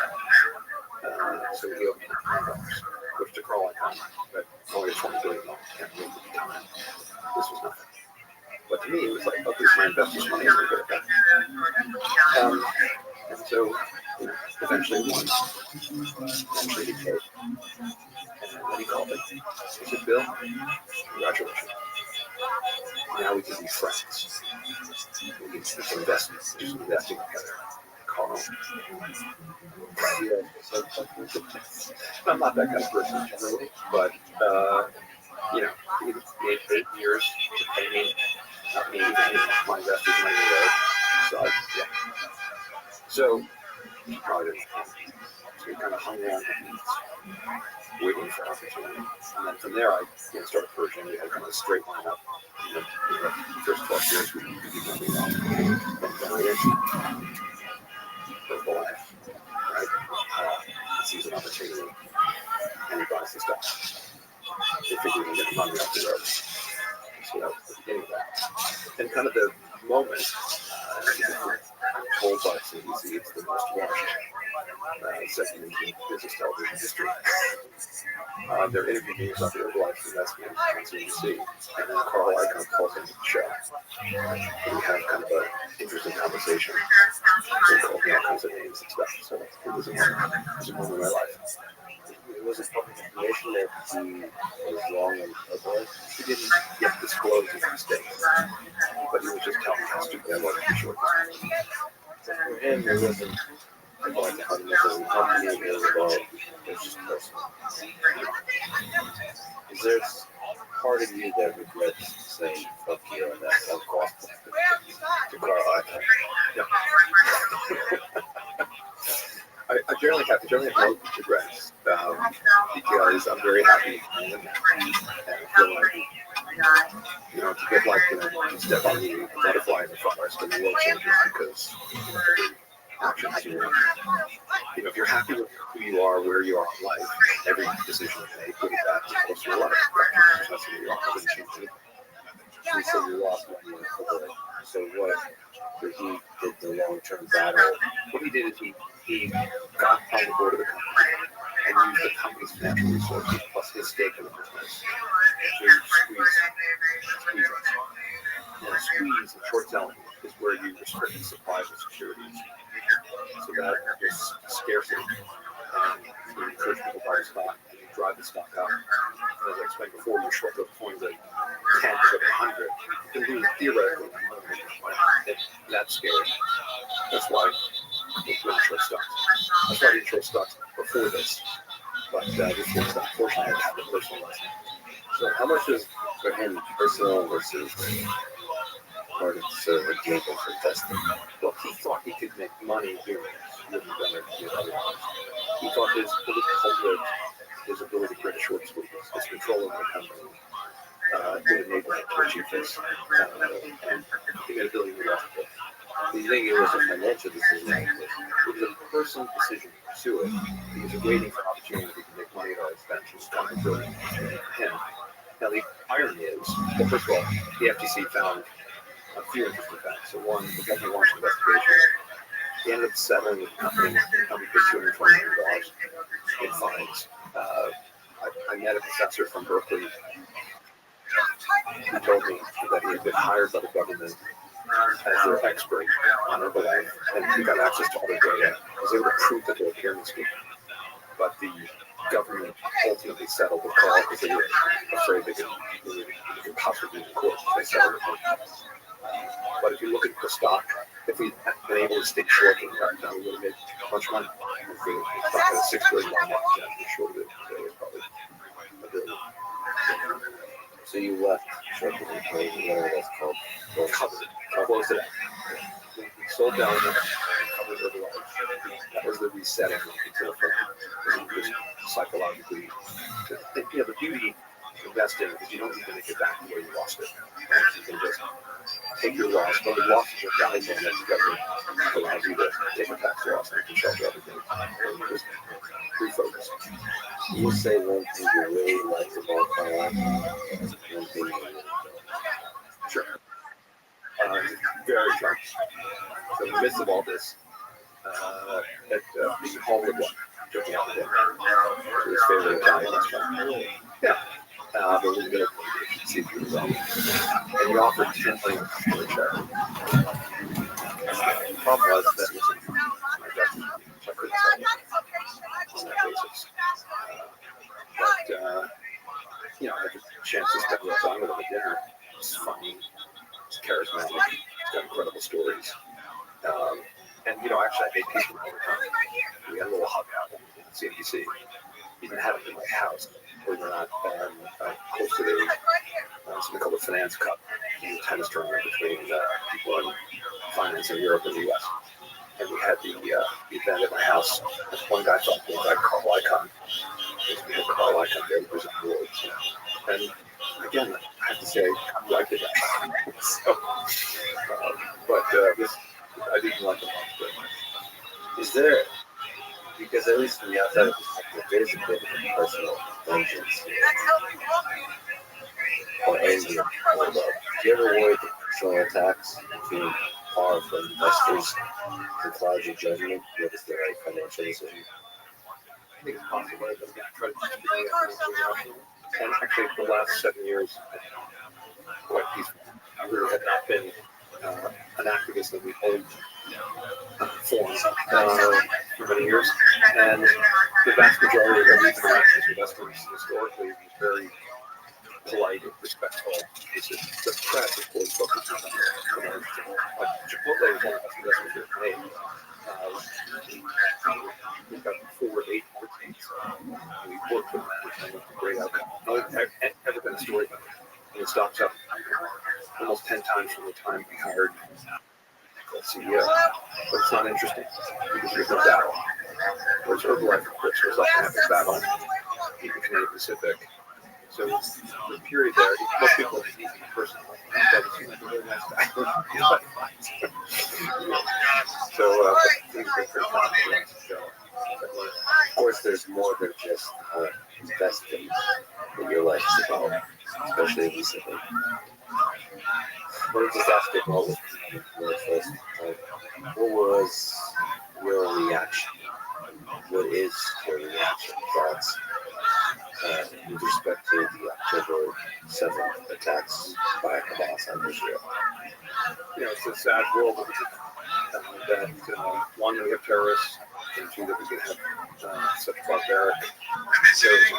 S3: So we owed me $9 million, which to Carl Icahn, but only a $20 billion can't wait at the time. This was nothing. But to me, it was like, oh, this is my investors' money, I'm going to get it back. And so
S14: Eventually won. Eventually he paid. And then he called me. He said, Bill, congratulations. Now we can be friends. We can invest investing together. Carl. I'm not that kind of person generally, but he made 8 years to pay me. Not me, my investors money away. So he probably didn't. So we kind of hung around waiting for opportunity. And then from there, I started purging. We had kind of a straight line up. The first 12 years, we became for the life, right? Sees an opportunity, and he buys the stock. They figure he can get the money off the road. So that was the beginning of that. And kind of the moment, told by CBC, it's the most watched segment in business television history. They're interviewing me about the Herbalife investment on CBC, and then Carl Icahn calls into the show. And we have kind of an interesting conversation. They called me all kinds of names and stuff, so it was a moment in my life.
S6: It wasn't public information that he was wrong in Herbalife.
S14: He didn't yet disclose his mistake, but he was just telling how stupid I was in short.
S6: For him, it wasn't about the fundamentals of the company, it was about it's just personal. Is there part of you that regrets saying fuck you and that phone call to Carl Icahn?
S14: No. I generally have no regrets because I'm very happy and I feel like, to get like, to step on the butterfly in the forest and the world changes because actions, if you're happy with who you are, where you are in life, every decision you make, good or bad, is close to your life. That's who you are, doesn't change it.
S6: You said you lost money in Herbalife. So what did he did the long-term battle?
S14: What he did is he got on the board of the company and used the company's financial resources plus his stake in the business to squeeze us. Now, squeeze in short selling is where you restrict the supplies of securities so that there's scarcity and you encourage people to buy the stock and you drive the stock up. And as I explained before, you short those coins at 10 to 100. You can lose theoretically money. That's scary. That's why we short stocks. That's why I didn't short stocks before this. But this was unfortunately I had the personal lesson.
S6: So how much is for him personal versus part of sort of a gamble for investing?
S14: Well, he thought he could make money doing this. He wouldn't have done it otherwise. He thought his political lift, his ability to create a short squeeze, his control over the company, could enable him to achieve this. And he made $1 billion.
S6: Do you think it was a financial decision?
S14: It was a personal decision to pursue it. He was waiting for an opportunity to make money at our expense. It was kind of brilliant for him. Now, the irony is, well, first of all, the FTC found a few interesting facts. So one, the government launched an investigation. He ended up settling with the company. The company paid $220 million in fines. I met a professor from Berkeley who told me that he had been hired by the government as their expert on Herbalife, and he got access to all their data. He was able to prove that they were pyramid scheme. But the government ultimately settled with Carl because they were afraid they could possibly be in court. They settled with him. But if you look at the stock, if we had been able to stay short in the time, we would have made much money. If the stock had a $6 billion market cap, we shorted it today, probably $1 billion.
S6: So you left short whatever that's called.
S14: Covered. Closed it out. We sold down and covered Herbalife. That was the resetting to the firm. Just psychologically. The beauty of investing is you don't need to make it back to where you lost it. You can just take your loss, but the losses are valuable, and that's government allows you to take a tax loss and you can shelter everything. And you just refocus.
S6: You say one thing you really like about Carl Icahn, one thing you
S14: Sure. Very sharp. So in the midst of all this, at the home of one, took me out to dinner to his favorite Italian restaurant. Yeah. But we were going to see if he was on. And he offered $10 million for the charity. The problem was that was my best. So I Actually, I made peace with him all the time. We had a little hug out in CNBC. Even had it in my house, believe it or not. I hosted something called the Finance Cup, a tennis tournament between people in finance in Europe and the U.S. And we had the event at my house. And one guy thought me like Carl Icahn. We had Carl Icahn there was awards. And again, I have to say, I liked it. So, but I didn't like it much.
S6: Is there, because at least from the outside of perspective, there's a bit of personal vengeance or anger or love. Do you ever worry that personal attacks between powerful investors can cloud your judgment? What is the right financial decision?
S14: I think it's possible. I've been trying to and actually, for the last 7 years, quite peaceful. I really have not been an activist in the old form for many years, and the vast majority of every interaction with investors historically was very polite and respectful. The press, of course, focuses on Chipotle is one of the best investments we've made. We've got 4 or 8 board teams. We worked with them and it's a great outcome. I've ever been a story about it. And it stops up almost 10 times from the time we hired the CEO. But it's not interesting because there's no battle. Whereas Herbalife, of course, was like an epic battle in the Canadian Pacific. So the period there, most people didn't need me personally. But he seemed like a really nice guy. So things were pretty confident.
S6: Of course, there's more than just investing in your life is about, especially recently. Let me just ask it all first. What was your reaction? What is your reaction, thoughts, with respect to the October 7th attacks by Hamas on Israel?
S14: It's a sad world that one, we have terrorists, and two, that we can have such barbaric terrorism.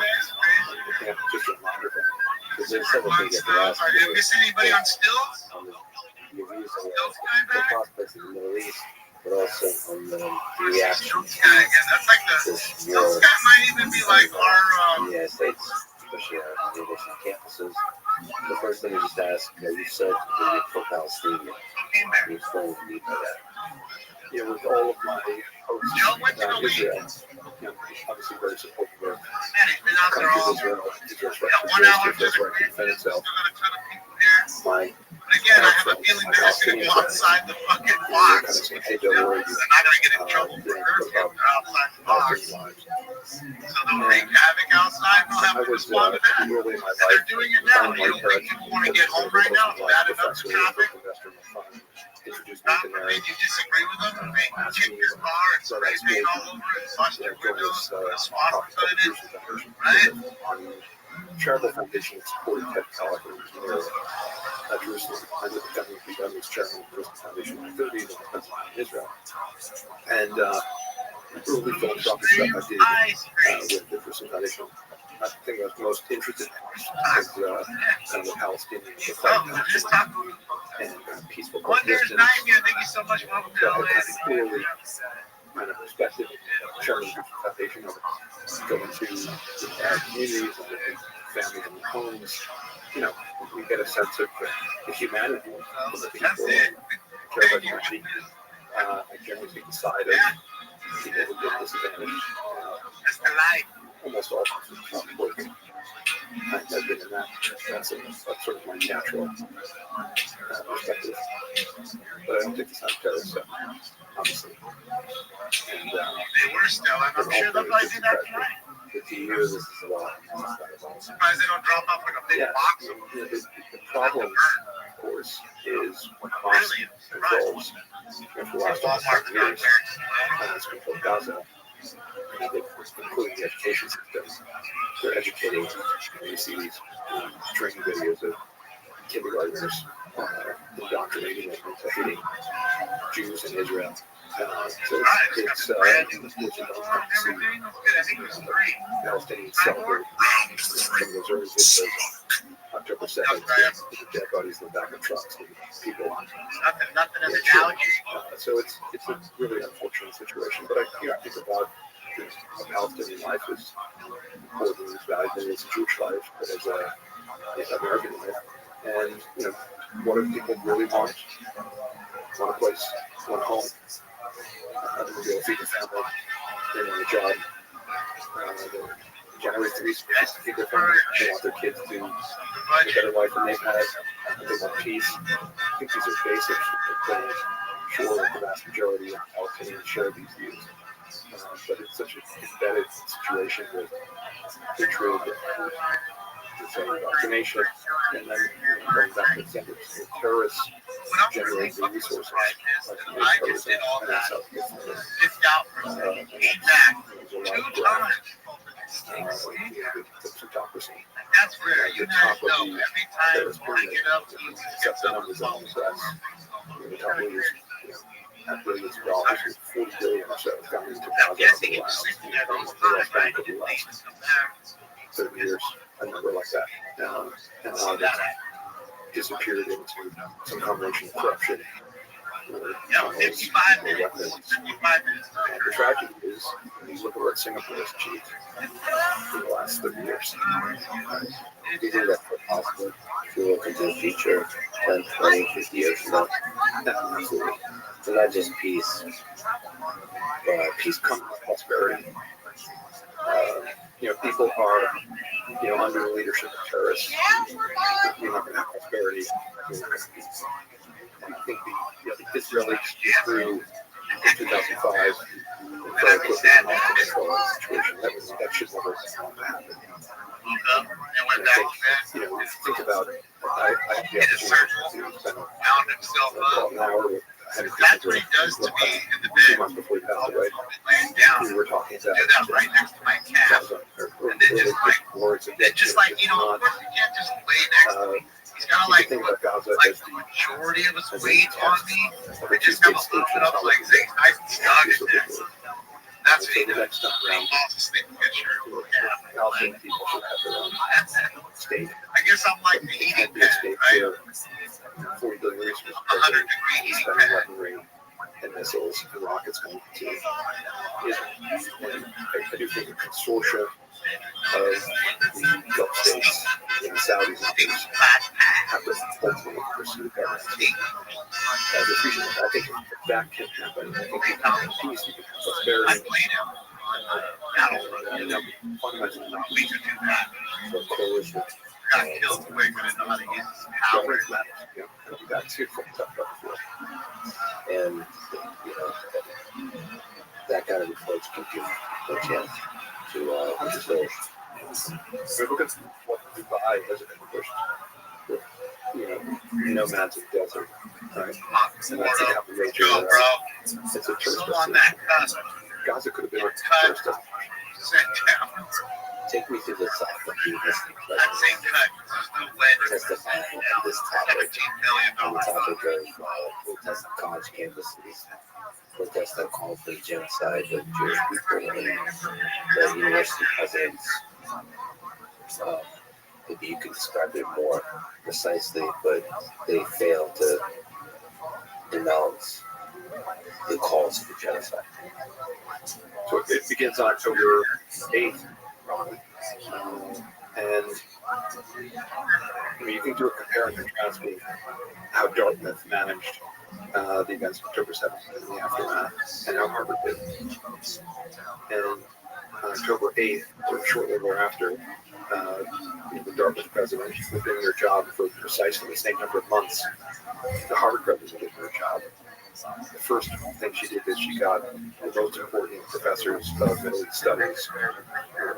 S14: We can't just remind them.
S6: Because there's several things that can ask
S15: Are you missing anybody on stills?
S6: Your views on the prospects in the Middle East, but also on the reaction to
S15: That's like
S6: this
S15: the
S6: war
S15: Stills guy might even be like our
S6: in the United States, especially on the Asian campuses. The first thing I just ask, you said that you're pro-Palestinian. Can you explain what you mean by that?
S14: With all of my posts about Israel, obviously very supportive of the country of Israel, Israel's right to defend itself.
S15: Again, I have a feeling they're just going to go outside the fucking box.
S14: Hey, don't worry.
S15: They're not going to get in trouble for curfew. They're outside the box. So they'll wreak havoc outside. They'll have to respond to that. And they're doing it now. You don't think people want to get home right now? It's bad enough traffic. Maybe you disagree with them and they kick your car and spray paint all over it and bust your windows and put a swastika in it, right?
S14: Charitable Foundation supported Ted Pollack in Jerusalem. I became his chairman of the Jerusalem Foundation in the 30s and Pennsylvania, Israel. And early philanthropic stuff I did with the Jerusalem Foundation. I think I was most interested in was kind of the Palestinian and peaceful coexistence.
S15: Thank you so much. Welcome to LA.
S14: Clearly, kind of perspective, chairman of the foundation, of going to communities and families and homes. We get a sense of the humanity of the people who care about humanity. I generally take the side of people who get disadvantaged. Almost all work. I've been in that. That's sort of my natural perspective. But I don't take the side of terrorists, obviously. And
S15: they were still, and I'm sure they'll probably do that tonight.
S6: To you, this is a lot.
S15: I'm surprised they don't drop off like a big box of
S14: the problem, of course, is when Hamas controls, for the last 5 years, has controlled Gaza, including the education system. They're educating, you see these training videos of kindergartners indoctrinating them into hating Jews in Israel. So it's Palestinians celebrate some of those early videos
S3: October 7th, the dead bodies in the back of trucks and people.
S15: Nothing as a challenge.
S3: So it's a really unfortunate situation. But I think about a Palestinian life is important and valuable as a Jewish life, but as an American life. And what do people really want? Want a place, want a home, to be able to feed their family, they want a job, they generate the resources to feed their family, they want their kids to live a better life than they've had, they want peace. I think these are basics that I'm sure the vast majority of Palestinians share these views. But it's such an embedded situation with hatred, indoctrination, and then going back to the standards, terrorists generate the resources like terrorism and
S15: It's out for feedback 2 times.
S3: the plutocracy.
S15: That's rare. You guys know every time I get up, you
S3: Except the numbers on the press. The top leaders have billions of dollars, 40 billion or so have gone into Gaza over the last 30 years, a number like that. And now they've disappeared into some combination of corruption. Weapons. And the tragedy is, when you look at what Singapore has achieved in the last 30 years.
S6: Do you think that's possible if you look into the future, 10, 20, 50 years from now?
S3: Absolutely.
S6: So not just peace,
S3: But peace comes with prosperity. People are, under the leadership of terrorists, you're not going to have prosperity. You're not going to have peace. And I think the Israelis through in 2005 very quickly lost control of the situation. That should never happen. And I think about, I had the opportunity to spend about an hour with
S15: that's what he does to me in the
S3: 2
S15: bed.
S3: months before he passed away.
S15: Laying down.
S3: We were talking
S15: Do that right next to my calf. And then just like,
S3: words of
S15: just like, of course you can't just lay next to me. He's got to like put like the majority of his weight on me. I just have a little bit up like Zay's nice and snug in there. That's what he does.
S3: Next time around,
S15: Falls asleep and gets your calf.
S3: I think people should have their own state.
S15: I guess I'm like the heating
S3: Be a
S15: pad,
S3: state
S15: right?
S3: where 40 billion resources
S15: 100-degree heating
S3: spend
S15: pad.
S3: weaponry and missiles and rockets going to Israel. And I do think a consortium of the Gulf states and the Saudis and others have to ultimately pursue government as a future. I think that can happen. I think you can have peace, you can have prosperity. And fundamentally not
S15: We could do that.
S3: for a coalition.
S15: Got killed quick, but I know how to use power.
S3: Government matters. That too from tough before.
S6: and that kind of reflects consumer chance to flourish.
S3: So look at what Dubai has accomplished with, nomads of the desert, right? And that's a couple major,
S15: Go, bro.
S3: it's a tourist
S15: Still on
S3: destination.
S15: that cusp.
S3: Gaza could have been a
S15: Cut.
S3: tourist destination.
S15: Sit down.
S6: Take me through the side of you listening.
S15: I'd say cut. There's no way there's
S6: Testify on this topic,
S15: $17 million.
S6: on the topic of protest on college campuses, protest that call for the genocide of Jewish people and the university presidents. Maybe you could describe it more precisely, but they fail to denounce the calls for genocide.
S3: So it begins on October 8th, probably. And you can do a compare and contrast with how Dartmouth managed the events of October 7th and the aftermath, and how Harvard did. And on October 8th, or shortly thereafter, the Dartmouth president was doing their job for precisely the same number of months the Harvard president did their job. The first thing she did is she got the most important professors of Middle East studies, who were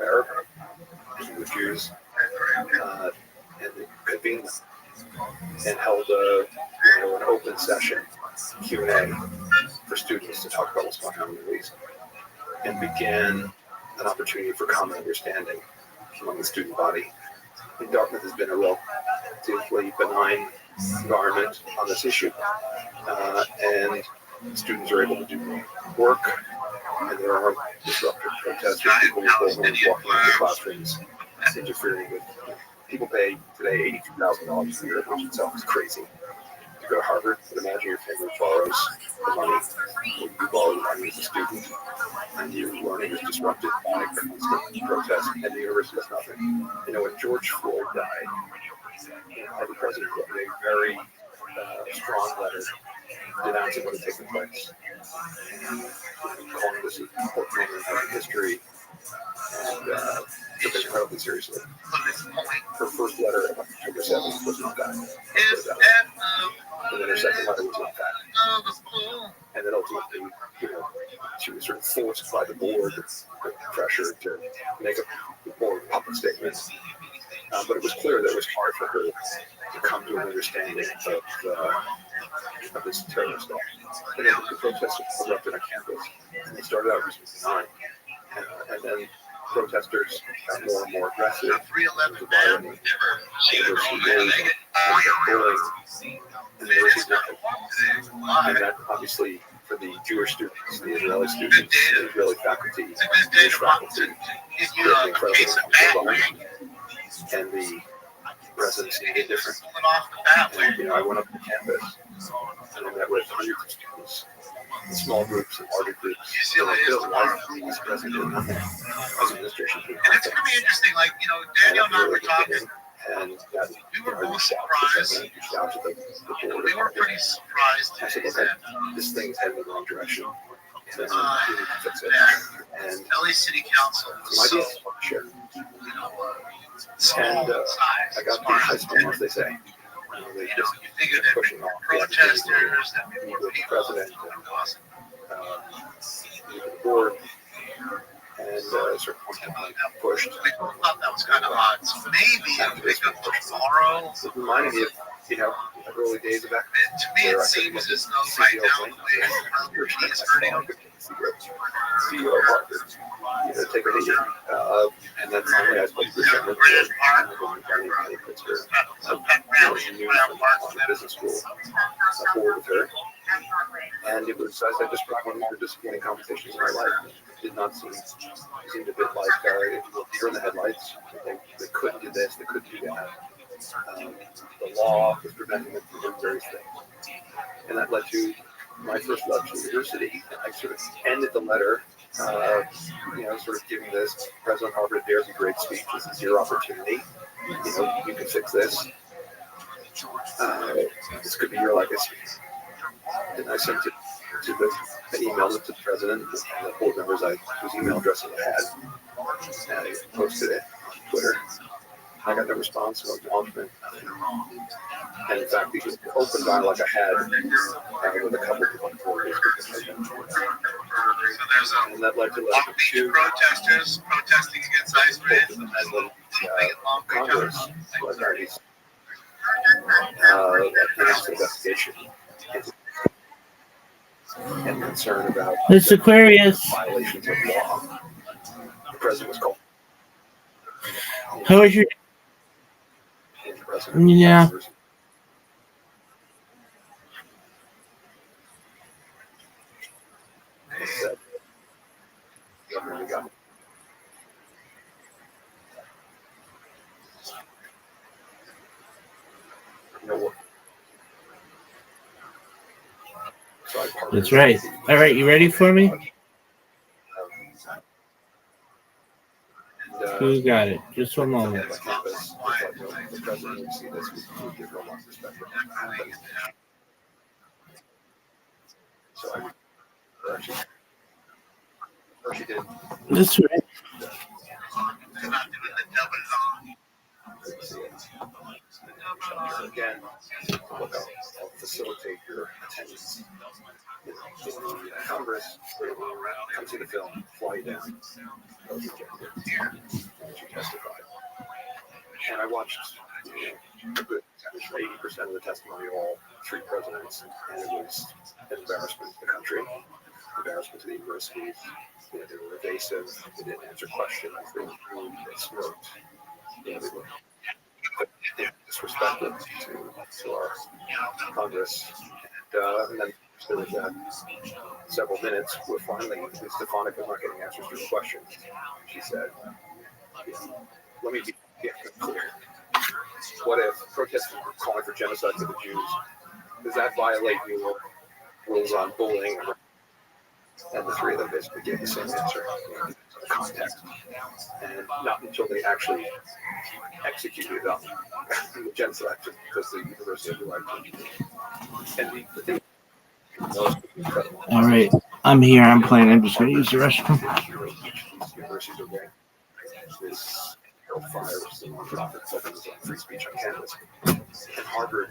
S3: Arab, who were Jews, and convened them and held an open session, Q&A, for students to talk about what's going on in the Middle East, and began an opportunity for common understanding among the student body. And Dartmouth has been a relatively benign environment on this issue, and students are able to do work, and there are disruptive protests with people with bullhorns walking into classrooms, interfering with
S14: people pay today $82,000 a year, which itself is crazy. To go to Harvard, but imagine your family borrows the money, or you borrow the money as a student, and your learning is disrupted by constant protest, and the university does nothing. You know, when George Floyd died, Harvard president wrote a very strong letter denouncing what had taken place, calling this an important moment in American history, and took it incredibly seriously. Her first letter on October 7th was not that. And then her second letter was not that. And then ultimately, you know, she was sort of forced by the board pressure to make a more public statement. But it was clear that it was hard for her to come to an understanding of this terrorist act. And then the protests erupted on campus. And they started out as benign. And then protesters got more and more aggressive. Violent. And there was nothing. And that obviously, for the Jewish students, the Israeli students, the Israeli faculty, Jewish faculty, and the residents needed different. And, you know, I went up to campus and I met with hundreds of students in small groups and larger groups. So I feel like these residents did nothing. As administration did nothing.
S15: And it's going to be interesting, like, you know, Daniel and I were talking.
S14: And that,
S15: we were both surprised. We were pretty surprised today that
S14: this thing's heading in the wrong direction. And
S15: LA City Council was so,
S14: sure.
S15: you know,
S14: And I got the high school, as they say. They
S15: you
S14: just
S15: figure that
S14: pushing off
S15: protesters, that
S14: the
S15: more people,
S14: president, the board, and sort of pushed.
S15: we both thought that was kind of odd. So maybe if we could tomorrow.
S14: It reminded me of, you know, the early days of that.
S15: To me, it seems as though right now the way is hurting them.
S14: CEO of Harvard, you know, take a meeting. And then finally I spoke to the chairman of the business school, board with her. And it was, as I described, one of the more disappointing conversations in my life. It did not seem a bit like deer in the headlights. They couldn't do this, they couldn't do that. The law was preventing them from doing various things. And that led to my first love to university. I sort of ended the letter, you know, sort of giving this President Harvard dares a great speech. This is your opportunity. You know, you can fix this. This could be your legacy. And I sent it to I emailed it to the president and the board members whose email addresses I had. And I posted it on Twitter. I got no response, no acknowledgement. And in fact, the open dialogue I had with a couple of people on the board and that led to
S15: Long Beach protesters protesting against ice raids.
S14: and that led to Congress announced an investigation and concern about
S4: It's Aquarius.
S14: violations of law. The president was called.
S4: How was your? Yeah. That's right. All right, you ready for me? You got it. Just one moment. That's right.
S14: Again, look, I'll facilitate your attendance. In Congress, come see the film, fly you down. She testified. And I watched a good 80% of the testimony of all three presidents, and it was an embarrassment to the country, embarrassment to the universities. You know, they were evasive, they didn't answer questions, they were rude, they smoked. You know, they were disrespectful to our Congress. And then there was several minutes where finally Stefanik was not getting answers to her questions. She said, let me be clear.
S3: what if protesting calling for genocide for the Jews, does that violate your rules on bullying? And the three of them basically gave the same answer, context. And not until they actually executed on the genocide, because the University of Hawaii. And the thing
S4: all right, I'm here. I'm playing. I'm just going to use the restroom.
S3: Universities are getting this fire, which is a nonprofit focused on free speech on campus. And Harvard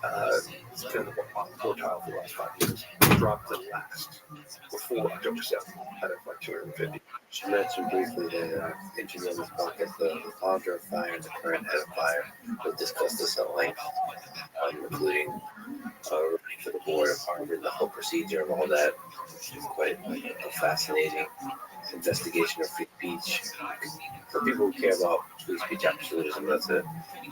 S3: has been on the quartile for the last 5 years. Dropped the last before October 7th out of like 250.
S6: She mentioned briefly that interviewed on this podcast, the founder of Fire and the current head of Fire, will discuss this at length, including running for the board of Harvard, the whole procedure of all that. It's quite a fascinating investigation of free speech. For people who care about free speech absolutism, that's a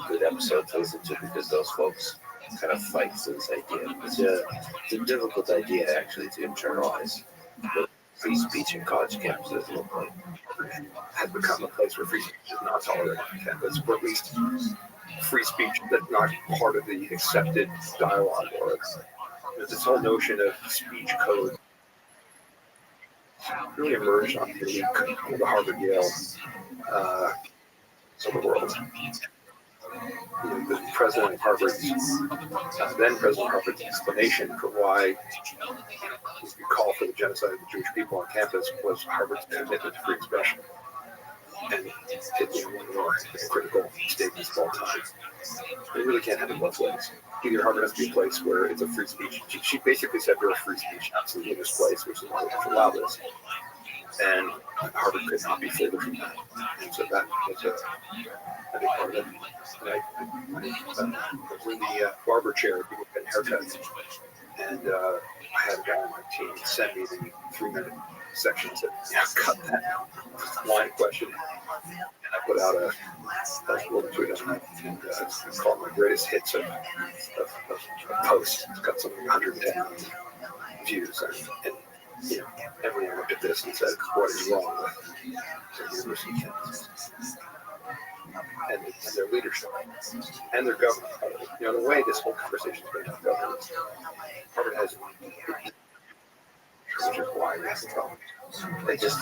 S6: good episode to listen to, because those folks kind of fight for this idea. It's a difficult idea, actually, to internalize what free speech in college campuses look like.
S3: Has become a place where free speech is not tolerated on campus, or at least free speech that's not part of the accepted dialogue. Or there's this whole notion of speech code really emerged on the elite of the Harvard Yale of the world. The president of Harvard's, then president of Harvard's explanation for why he called for the genocide of the Jewish people on campus was Harvard's commitment to free expression. And it's one of the more critical statements of all time. You really can't have it both ways. Either Harvard has to be a place where it's a free speech. She basically said we're a free speech absolutely in this place, which is why we have to allow this. And Harvard could not be further from that. And so that was a big part of it. And I was in the barber chair, people getting haircuts. And I had a guy on my team send me the 3-minute section and said, cut that line question. And I put out a tweet on that, and it's called my greatest hits of post. It's got something like 110 views. And everyone looked at this and said, what is wrong with the university campus? And their leadership and their government. In a way, this whole conversation has been about government. Harvard has, which is why we have the problem.
S6: Like just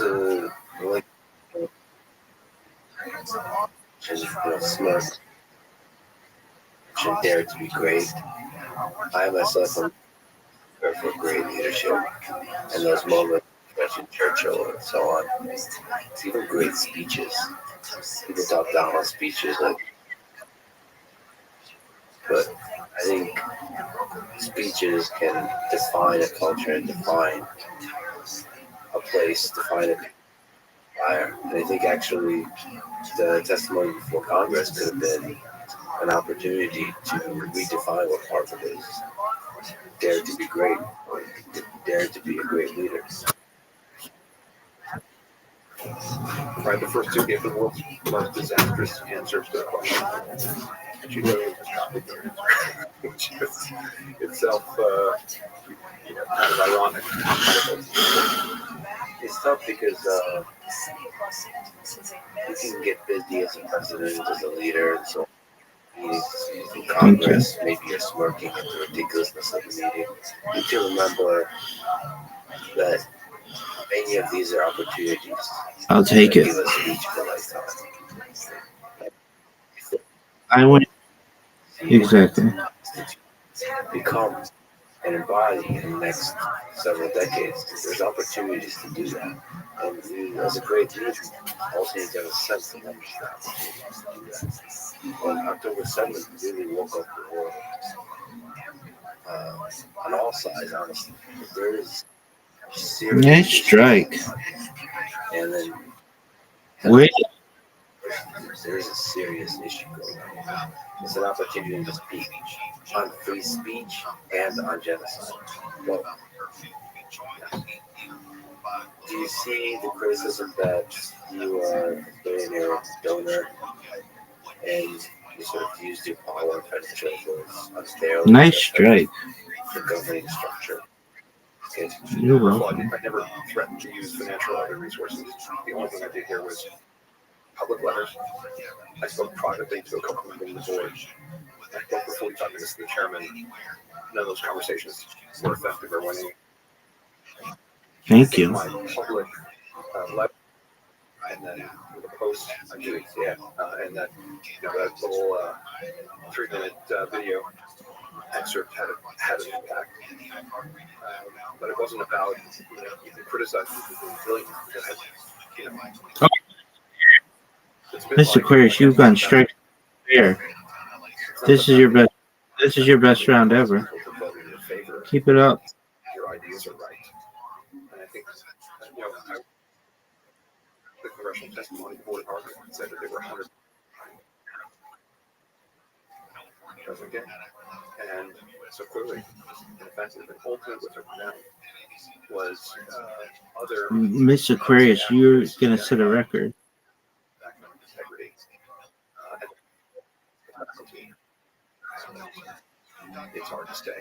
S6: smart, should dare to be great. I myself am for great leadership, and those moments, especially Churchill and so on. It's even great speeches. People talk down on speeches, but I think speeches can define a culture and define a place, define a fire. And I think actually the testimony before Congress could have been an opportunity to redefine what Harvard is. Dare to be great, dare to be a great leader.
S3: Right, the first two gave the world's most disastrous answers to the question. And she really just copied their answer, which is itself kind of ironic.
S6: It's tough because you can get busy as a president, as a leader, and so in Congress, maybe you're smirking at the ridiculousness of the meeting. You need to remember that many of these are opportunities.
S4: I'll take it.
S6: Give a speech of a lifetime.
S4: I went. Exactly.
S6: Become and embody in the next several decades. There's opportunities to do that. And you, as a great leader, also need to have a sense of understanding. On October 7th, really woke up the world on all sides, honestly. There is serious.
S4: Nice strike.
S6: And then
S4: Wait.
S6: there is a serious issue going on. It's an opportunity to speak on free speech and on genocide. Well, do you see the criticism that you are a billionaire donor and you sort of used your power and financial influence unfairly?
S4: Nice strike.
S6: The governing structure. Okay.
S4: You're welcome.
S3: I never threatened to use financial or other resources. The only thing I did here was public letters. I spoke privately to a couple of people on the board. I spoke for 45 minutes to the chairman. None of those conversations were effective or winning.
S4: Thank you.
S3: My public letter and then the post, actually, and that that little 3-minute video excerpt had an impact. But it wasn't about criticizing brilliant.
S4: Mr. Aquarius, you've gone straight there. This is your best. This is your best round ever. Keep it up.
S3: Your ideas are right, and I think the congressional testimony board of Harvard said that they were 100. Okay, and so clearly, in fact, the ultimate what took down was other.
S4: Miss Aquarius, you're gonna set a record.
S3: It's hard to stay,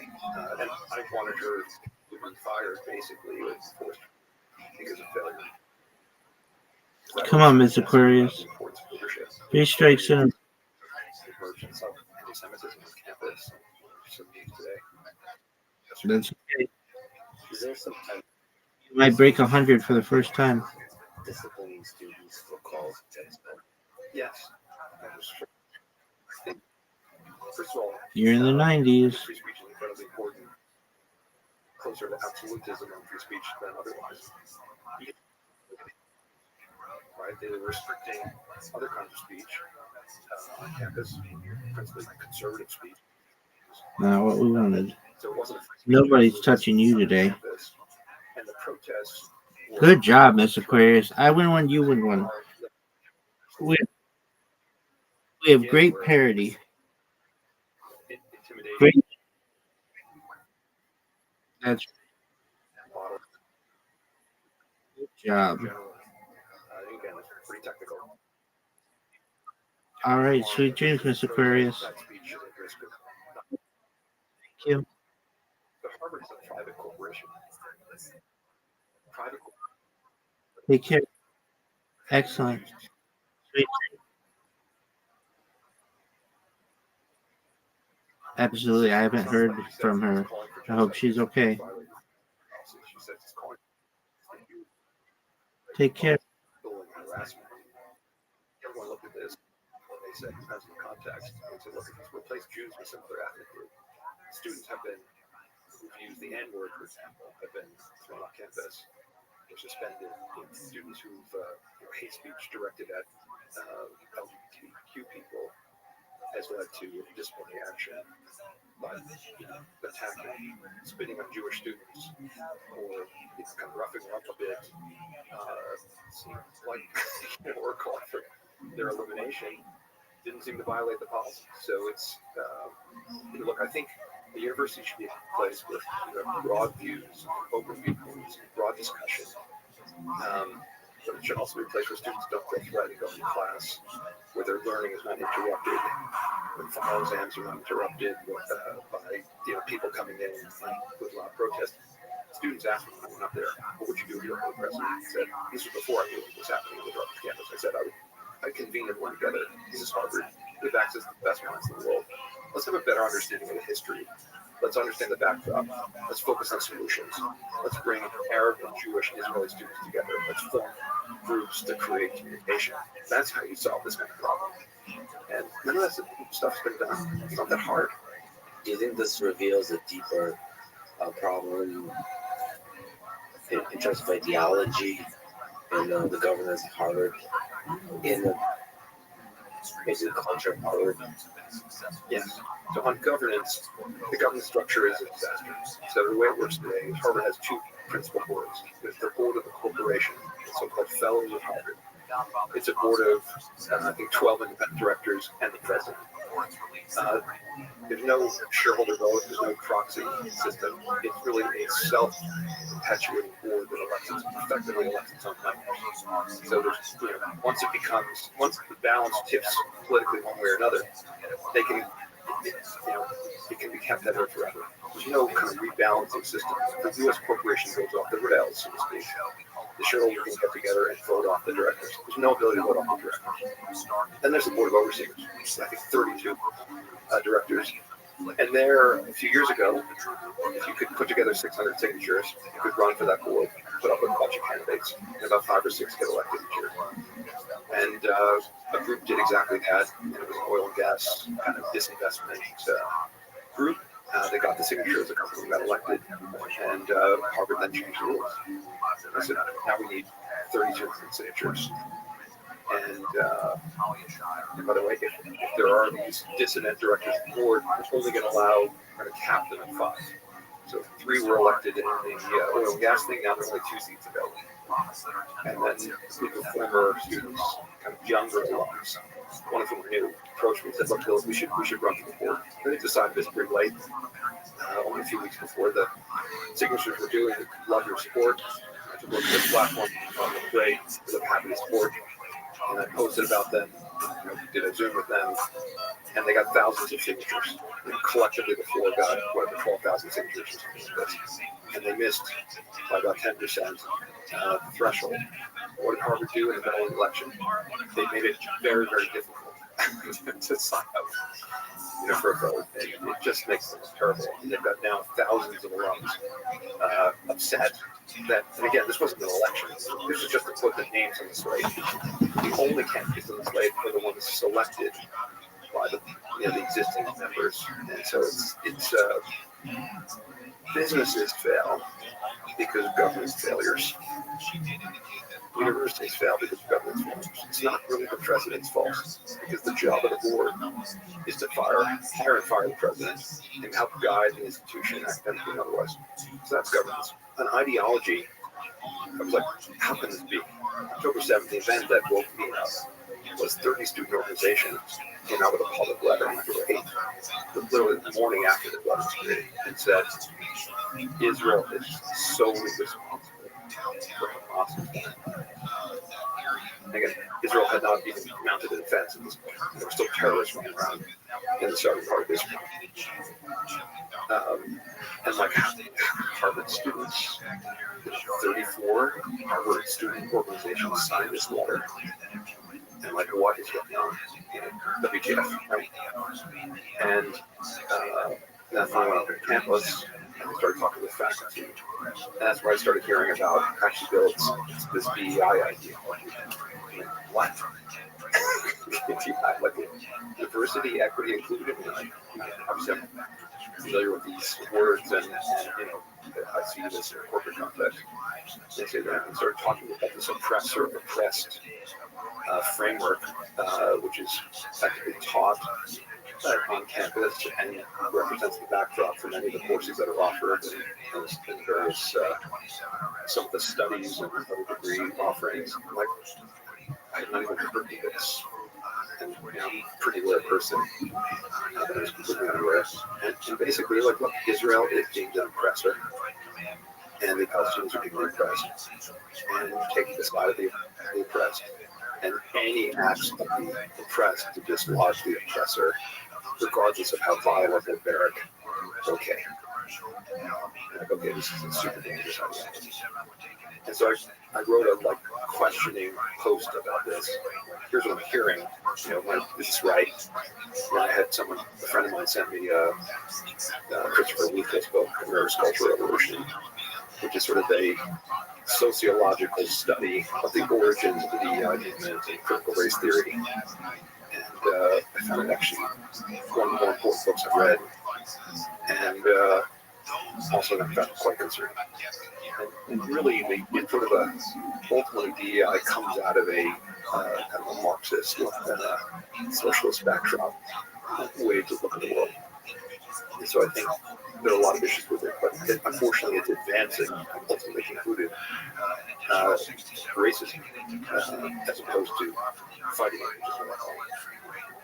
S3: and I wanted her to be fired basically forced because of failure.
S4: Come on, Miss Aquarius. 3 strikes in. That's okay.
S6: Is there some kind of
S4: You might break 100 for the first time.
S6: disciplining students for calls text?
S3: Yes. First of all,
S4: You're in the 90s.
S3: free speech is incredibly important. Closer to absolutism on free speech than otherwise. Right? They were restricting other kinds of speech on campus, principally conservative speech.
S4: Not what we wanted.
S3: So it wasn't
S4: Nobody's touching you today.
S3: and the protests
S4: Good job, Miss Aquarius. I win one, you win one. We have great parity. Great. That's good job.
S3: again, it's pretty technical.
S4: All right, sweet dreams, Miss Aquarius.
S3: That speech is at risk of
S4: Thank you.
S3: the Harvard is a private corporation. Private
S4: Take care. Excellent. Sweet. Absolutely. I haven't heard from her. I hope she's okay. Take care.
S3: Everyone looked at this and they said, depends on the context. They said, look, if you replace Jews with some other ethnic group, students have been, who've used the N-word, for example, have been thrown off campus or suspended. Students who've hate speech directed at LGBTQ people has led to disciplinary action by attacking, spitting on Jewish students, or kind of roughing them up a bit. Seems like or calling for their elimination didn't seem to violate the policy. So it's look, I think the university should be a place with broad views, open viewpoints, broad discussion. But it should also be a place where students don't feel threatened going to class, where their learning is not interrupted, when final exams are not interrupted by people coming in with a lot of protest. Students asked me when I went up there, what would you do if you were the president? I said, this was before I knew what was happening on the Harvard campus. I said, I'd convene everyone together. This is Harvard. We have access to the best minds in the world. Let's have a better understanding of the history. Let's understand the backdrop. Let's focus on solutions. Let's bring Arab and Jewish and Israeli students together. Let's form groups to create communication. That's how you solve this kind of problem. And none of that stuff's been done. It's not that hard.
S6: Do you think this reveals a deeper problem in terms of ideology in the governance of Harvard, in the basic culture of Harvard?
S3: Yes. So on governance, the governance structure is a disaster. So the way it works today is Harvard has 2 principal boards. There's the board of the corporation, the so-called fellows of Harvard. It's a board of, I think, 12 independent directors and the president. There's no shareholder vote. There's no proxy system. It's really a self-perpetuating board that effectively elects its own members. So there's, once the balance tips politically one way or another, they can, it can be kept that way forever.
S14: There's no kind of rebalancing system. The U.S. corporation goes off the rails, so to speak. The shareholders can get together and vote off the directors. There's no ability to vote off the directors. Then there's the board of overseers, which is I think 32 directors. And there, a few years ago, if you could put together 600 signatures, you could run for that board, put up a bunch of candidates, and about 5 or 6 get elected each year. And a group did exactly that, and it was an oil and gas kind of disinvestment group. They got the signatures, a couple of them got elected, and Harvard then changed the rules. I said, now we need 32 signatures. And by the way, if there are these dissident directors of the board, we're only going to allow, we're going to cap them at 5. So 3 were elected in the oil and gas thing, now there's only 2 seats available. And then a group of former students, kind of younger alums, one of whom were new, approached me and said, look, Bill, we should run for the board. And they decided this pretty late, only a few weeks before the signatures were due, and love your support. I took a look at this platform, great, I'm happy to support. And I posted about them, did a Zoom with them, and they got thousands of signatures. Collectively, the floor got, 12,000 signatures or something like this. And they missed by about 10% the threshold. What did Harvard do in the middle of the election? They made it very, very difficult to sign up, for a vote. And it just makes them terrible. And they've got now thousands of alums upset that, and again, this wasn't an election. This was just to put the names on the slate. The only candidates on the slate are the ones selected by the existing members. And so it's businesses fail because of government's failures. Universities fail because of government's failures. It's not really the president's fault, because the job of the board is to hire and fire the president and help guide the institution academically and otherwise. So that's governance. An ideology, I was like, how can this be? October 7th, the event that woke me up was 30 student organizations came out with a public letter on October 8th, literally the morning after the letter was created, and said, Israel is solely responsible for Hamas. Again, Israel had not even mounted a defense at this point. There were still terrorists running around in the southern part of Israel. And like Harvard students, 34 Harvard student organizations signed this letter. And like, what is going on? WTF, right? And that's when I went up to campus and I started talking with faculty. And that's where I started hearing about, actually, Bill, it's this BEI idea. What? Like diversity, equity, inclusion. Obviously, I'm familiar with these words, and I see this in a corporate context. They say that and started talking about this oppressed framework, which is effectively taught on campus and represents the backdrop for many of the courses that are offered and various some of the studies and other degree offerings. Like, I had not even heard of this, and I'm a pretty rare person that I was completely unaware. And basically, like, look, Israel is deemed an oppressor, and the Palestinians are deemed oppressed, and taking the side of the oppressed, and any acts of the oppressed to dislodge the oppressor, regardless of how violent or barbaric, okay. Like, okay, this is a super dangerous idea. And so I wrote a questioning post about this. Here's what I'm hearing. When this is right. And I had a friend of mine sent me Christopher Weekle's book, America's Cultural Revolution, which is sort of a sociological study of the origins of the DEI movement and critical race theory. And I found it actually one of the more important books I've read. And also I found it quite concerning. And really, it's sort of ultimately DEI comes out of a kind of a Marxist, socialist backdrop way to look at the world. And so I think there are a lot of issues with it, but unfortunately it's advancing, ultimately concluded, racism, as opposed to fighting it,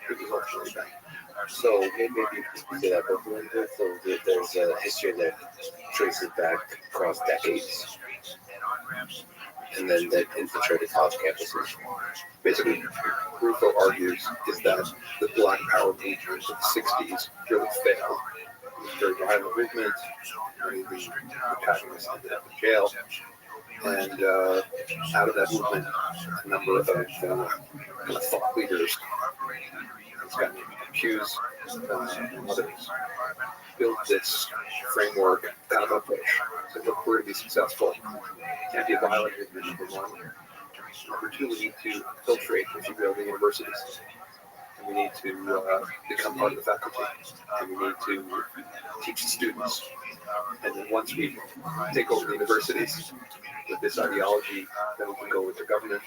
S14: which is ultimately bad.
S6: So maybe you can say that, but so there's a history that traces back across decades, and then that infiltrated college campuses.
S14: Basically, Rufo argues is that the Black Power movement of the 60s really failed.
S3: was a very violent movement. Many of the protagonists ended up in jail. And out of that movement, a number of kind of thought leaders, it's got Hughes and others, built this framework kind of approach. So if we're to be successful, can't be a violent movement, number one. Number two, we need to infiltrate, if you will, the universities. And we need to become part of the faculty. And we need to teach the students. And then once we take over the universities with this ideology, then we can go into government,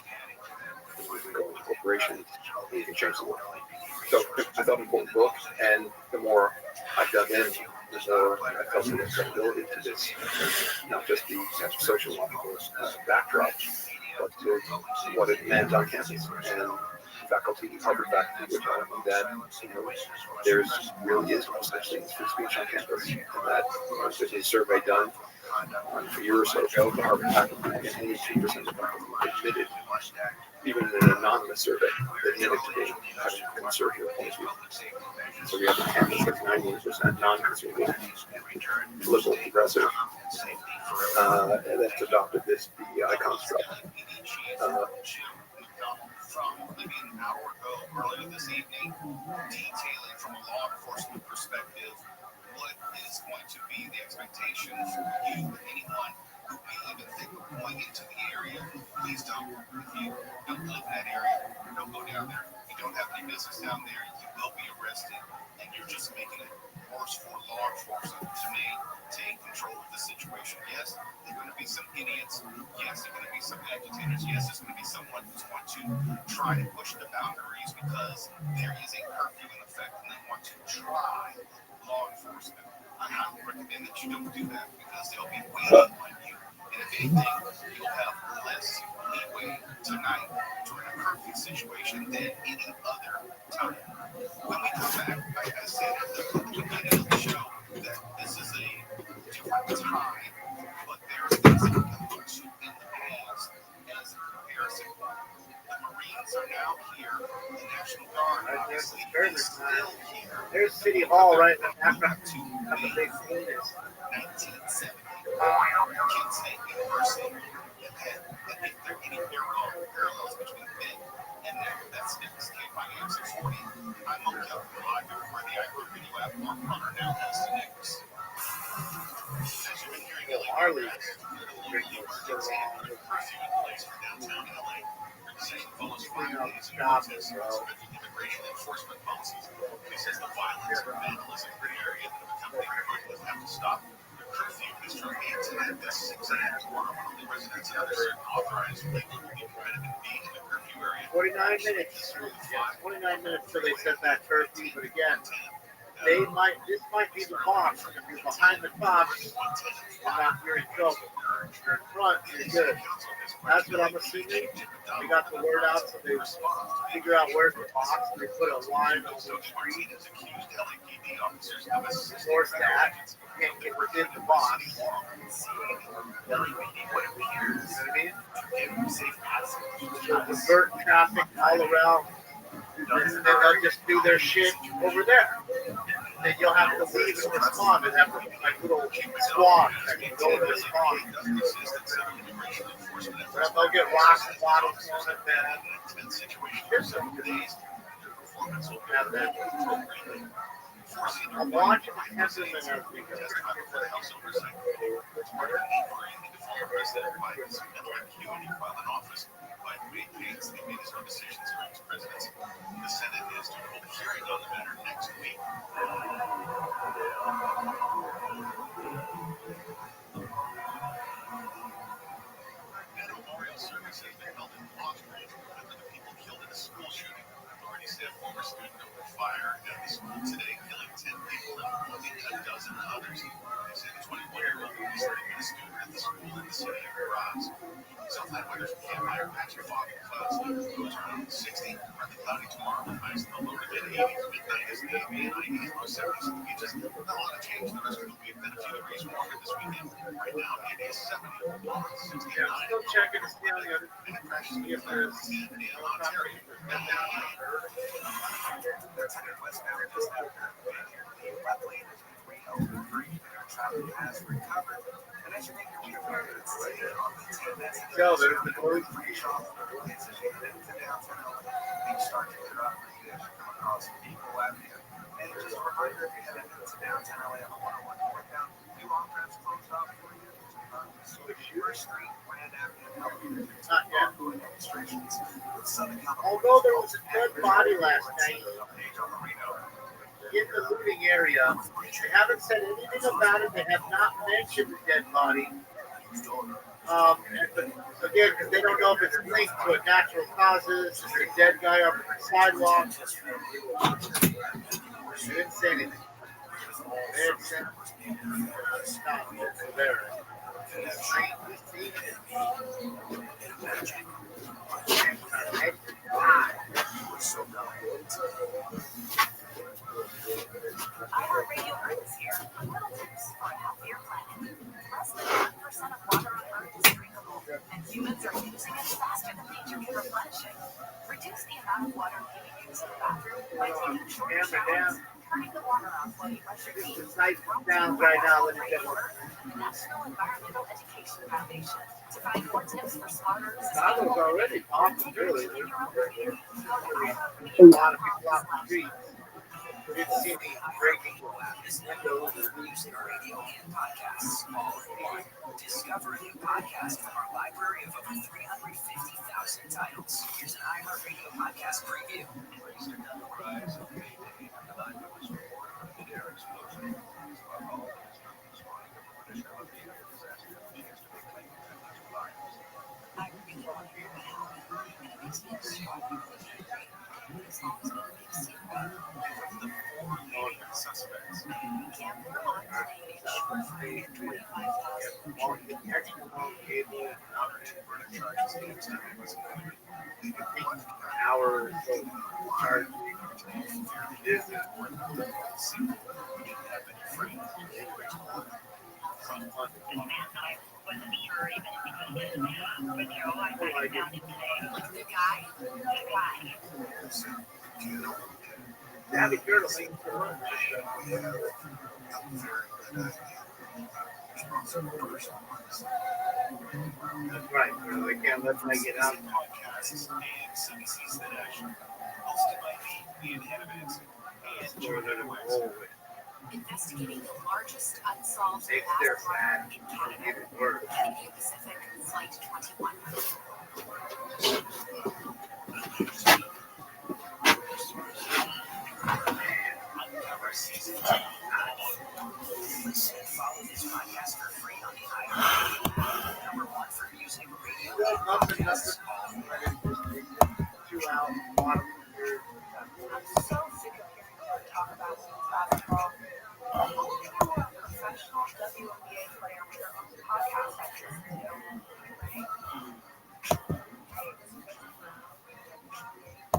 S3: and we can go into corporations, and we can change the world. So I thought an important book, and the more I dug in, the more I felt some credibility to this, not just the sociological backdrop, but to what it meant on campus. And faculty, Harvard faculty, would tell me that there really is no such thing as free speech on campus, and that there's a survey done a year or so ago, the Harvard faculty, and only 2% of faculty admitted, even in an anonymous survey, admitted to being having a conservative point of view. So we have a campus that's 98% non-conservative, liberal, progressive, that's adopted this DEI construct.
S11: From maybe an hour ago earlier this evening, detailing from a law enforcement perspective what is going to be the expectation for you, anyone who may even think of going into the area. Please don't. If you don't live in that area, don't go down there. If you don't have any business down there, you will be arrested, and you're just making it worse for law enforcement to maintain control of the situation. Yes, there are going to be some idiots. Yes, there are going to be some agitators. Yes, there's going to be someone who's going to try to push the boundaries because there is a curfew in effect and they want to try law enforcement. I highly recommend that you don't do that because they'll be waiting on you. And if anything, you'll have less leeway tonight during a curfew situation than any other time. When we come back, like I said at the beginning of the show, that this is a different time, but there are things that we can look to in the past as a comparison. The Marines are now here. The National Guard obviously is still here.
S10: There's City Hall right after the big scene is.
S11: 1970. Kent State University. And if there are any parallels between then and now, that's Came by answer 40. I'm Mo Kelvin, live where the iCloud video app Mark Runner now has to next. As you've been hearing,
S10: Harley.
S11: downtown LA. The decision follows 5 days of protests against immigration enforcement policies. He says the violence and vandalism in the area that have become neighborhoods have to stop. The curfew is from 8 to 6 a.m. tomorrow. Only residents and others authorized legally will be permitted to be in the curfew area.
S10: 49 minutes. 29 minutes till they set that curfew, but again, this might be the box. If you're behind the box, you're in trouble. If you're in front, you're good. That's what I'm assuming. We got the word out, so they figure out where's the box. They put a line on the street. Force that. You can't get within the box. You know what I mean? Divert traffic all around. And then they'll just do their shit over there. Then you'll have to leave and respond and have like little squad that can go and respond. They'll get rocks and bottles thrown at them. Here's some of these. And then I'm watching the Kensington as we go.
S11: The Senate is to hold a hearing on the matter next week. A memorial service has been held in Restream after the people killed in a school shooting. Authorities say a former student opened fire at the school today, killing 10 people and wounding a dozen others. They say the 21-year-old was starting with a student at the school in the city of Graz. Southland weather's campfire patch of fog and clouds. Lows around 60. Partly cloudy tomorrow. Highs in the low to mid 80s. Midnight is the 90s and low 70s. The beaches. Not a lot of change. The rest of the week been a few degrees warmer this weekend. Right now it is 70. 69.
S10: Still checking to see on the other.
S11: And it crashes if there's in Ontario. That's 100 westbound.
S10: So there's the close. Not yet. Although there was a dead body last night in the looting area, they haven't said anything about it. They have not mentioned the dead body. Again, because they don't know if it's linked to a natural causes, is there a dead guy on the sidewalk. They didn't say anything. They had said stop there.
S12: iHeartRadio Earth is here. A little tips for a healthier planet. Less than 1% of water on Earth is drinkable, and humans are using it faster than nature can replenish it. Reduce the amount of water you use in the bathroom by taking shorter showers, turning the water off while you brush your teeth.
S10: It's nice down right now. Let me get
S12: The National Environmental Education Foundation. To find more tips for smarter,
S10: Chicago's already off the really.
S12: in your own review, go to
S10: A lot of people out the street. We didn't see me breaking windows.
S7: Music, radio, and podcasts all in one. Discover a new podcast from our library of over 350,000 titles. Here's an iHeartRadio podcast preview.
S10: Hours of charging. Yeah, be sure to link for lunch. That's right. I can't let my get out.
S7: Podcasts and CBC's That Action. Hosted by me, Ian Hannavitz, and Jordan West.
S12: investigating the largest unsolved
S10: If
S12: mass
S10: they're
S12: murder
S10: fat,
S12: in Canada.
S10: even worse.
S12: Canadian Pacific Flight 21.
S7: Uncover Season 2. Listen and follow this podcast for free on the iHeartRadio app. #1 for music, radio, and podcasts all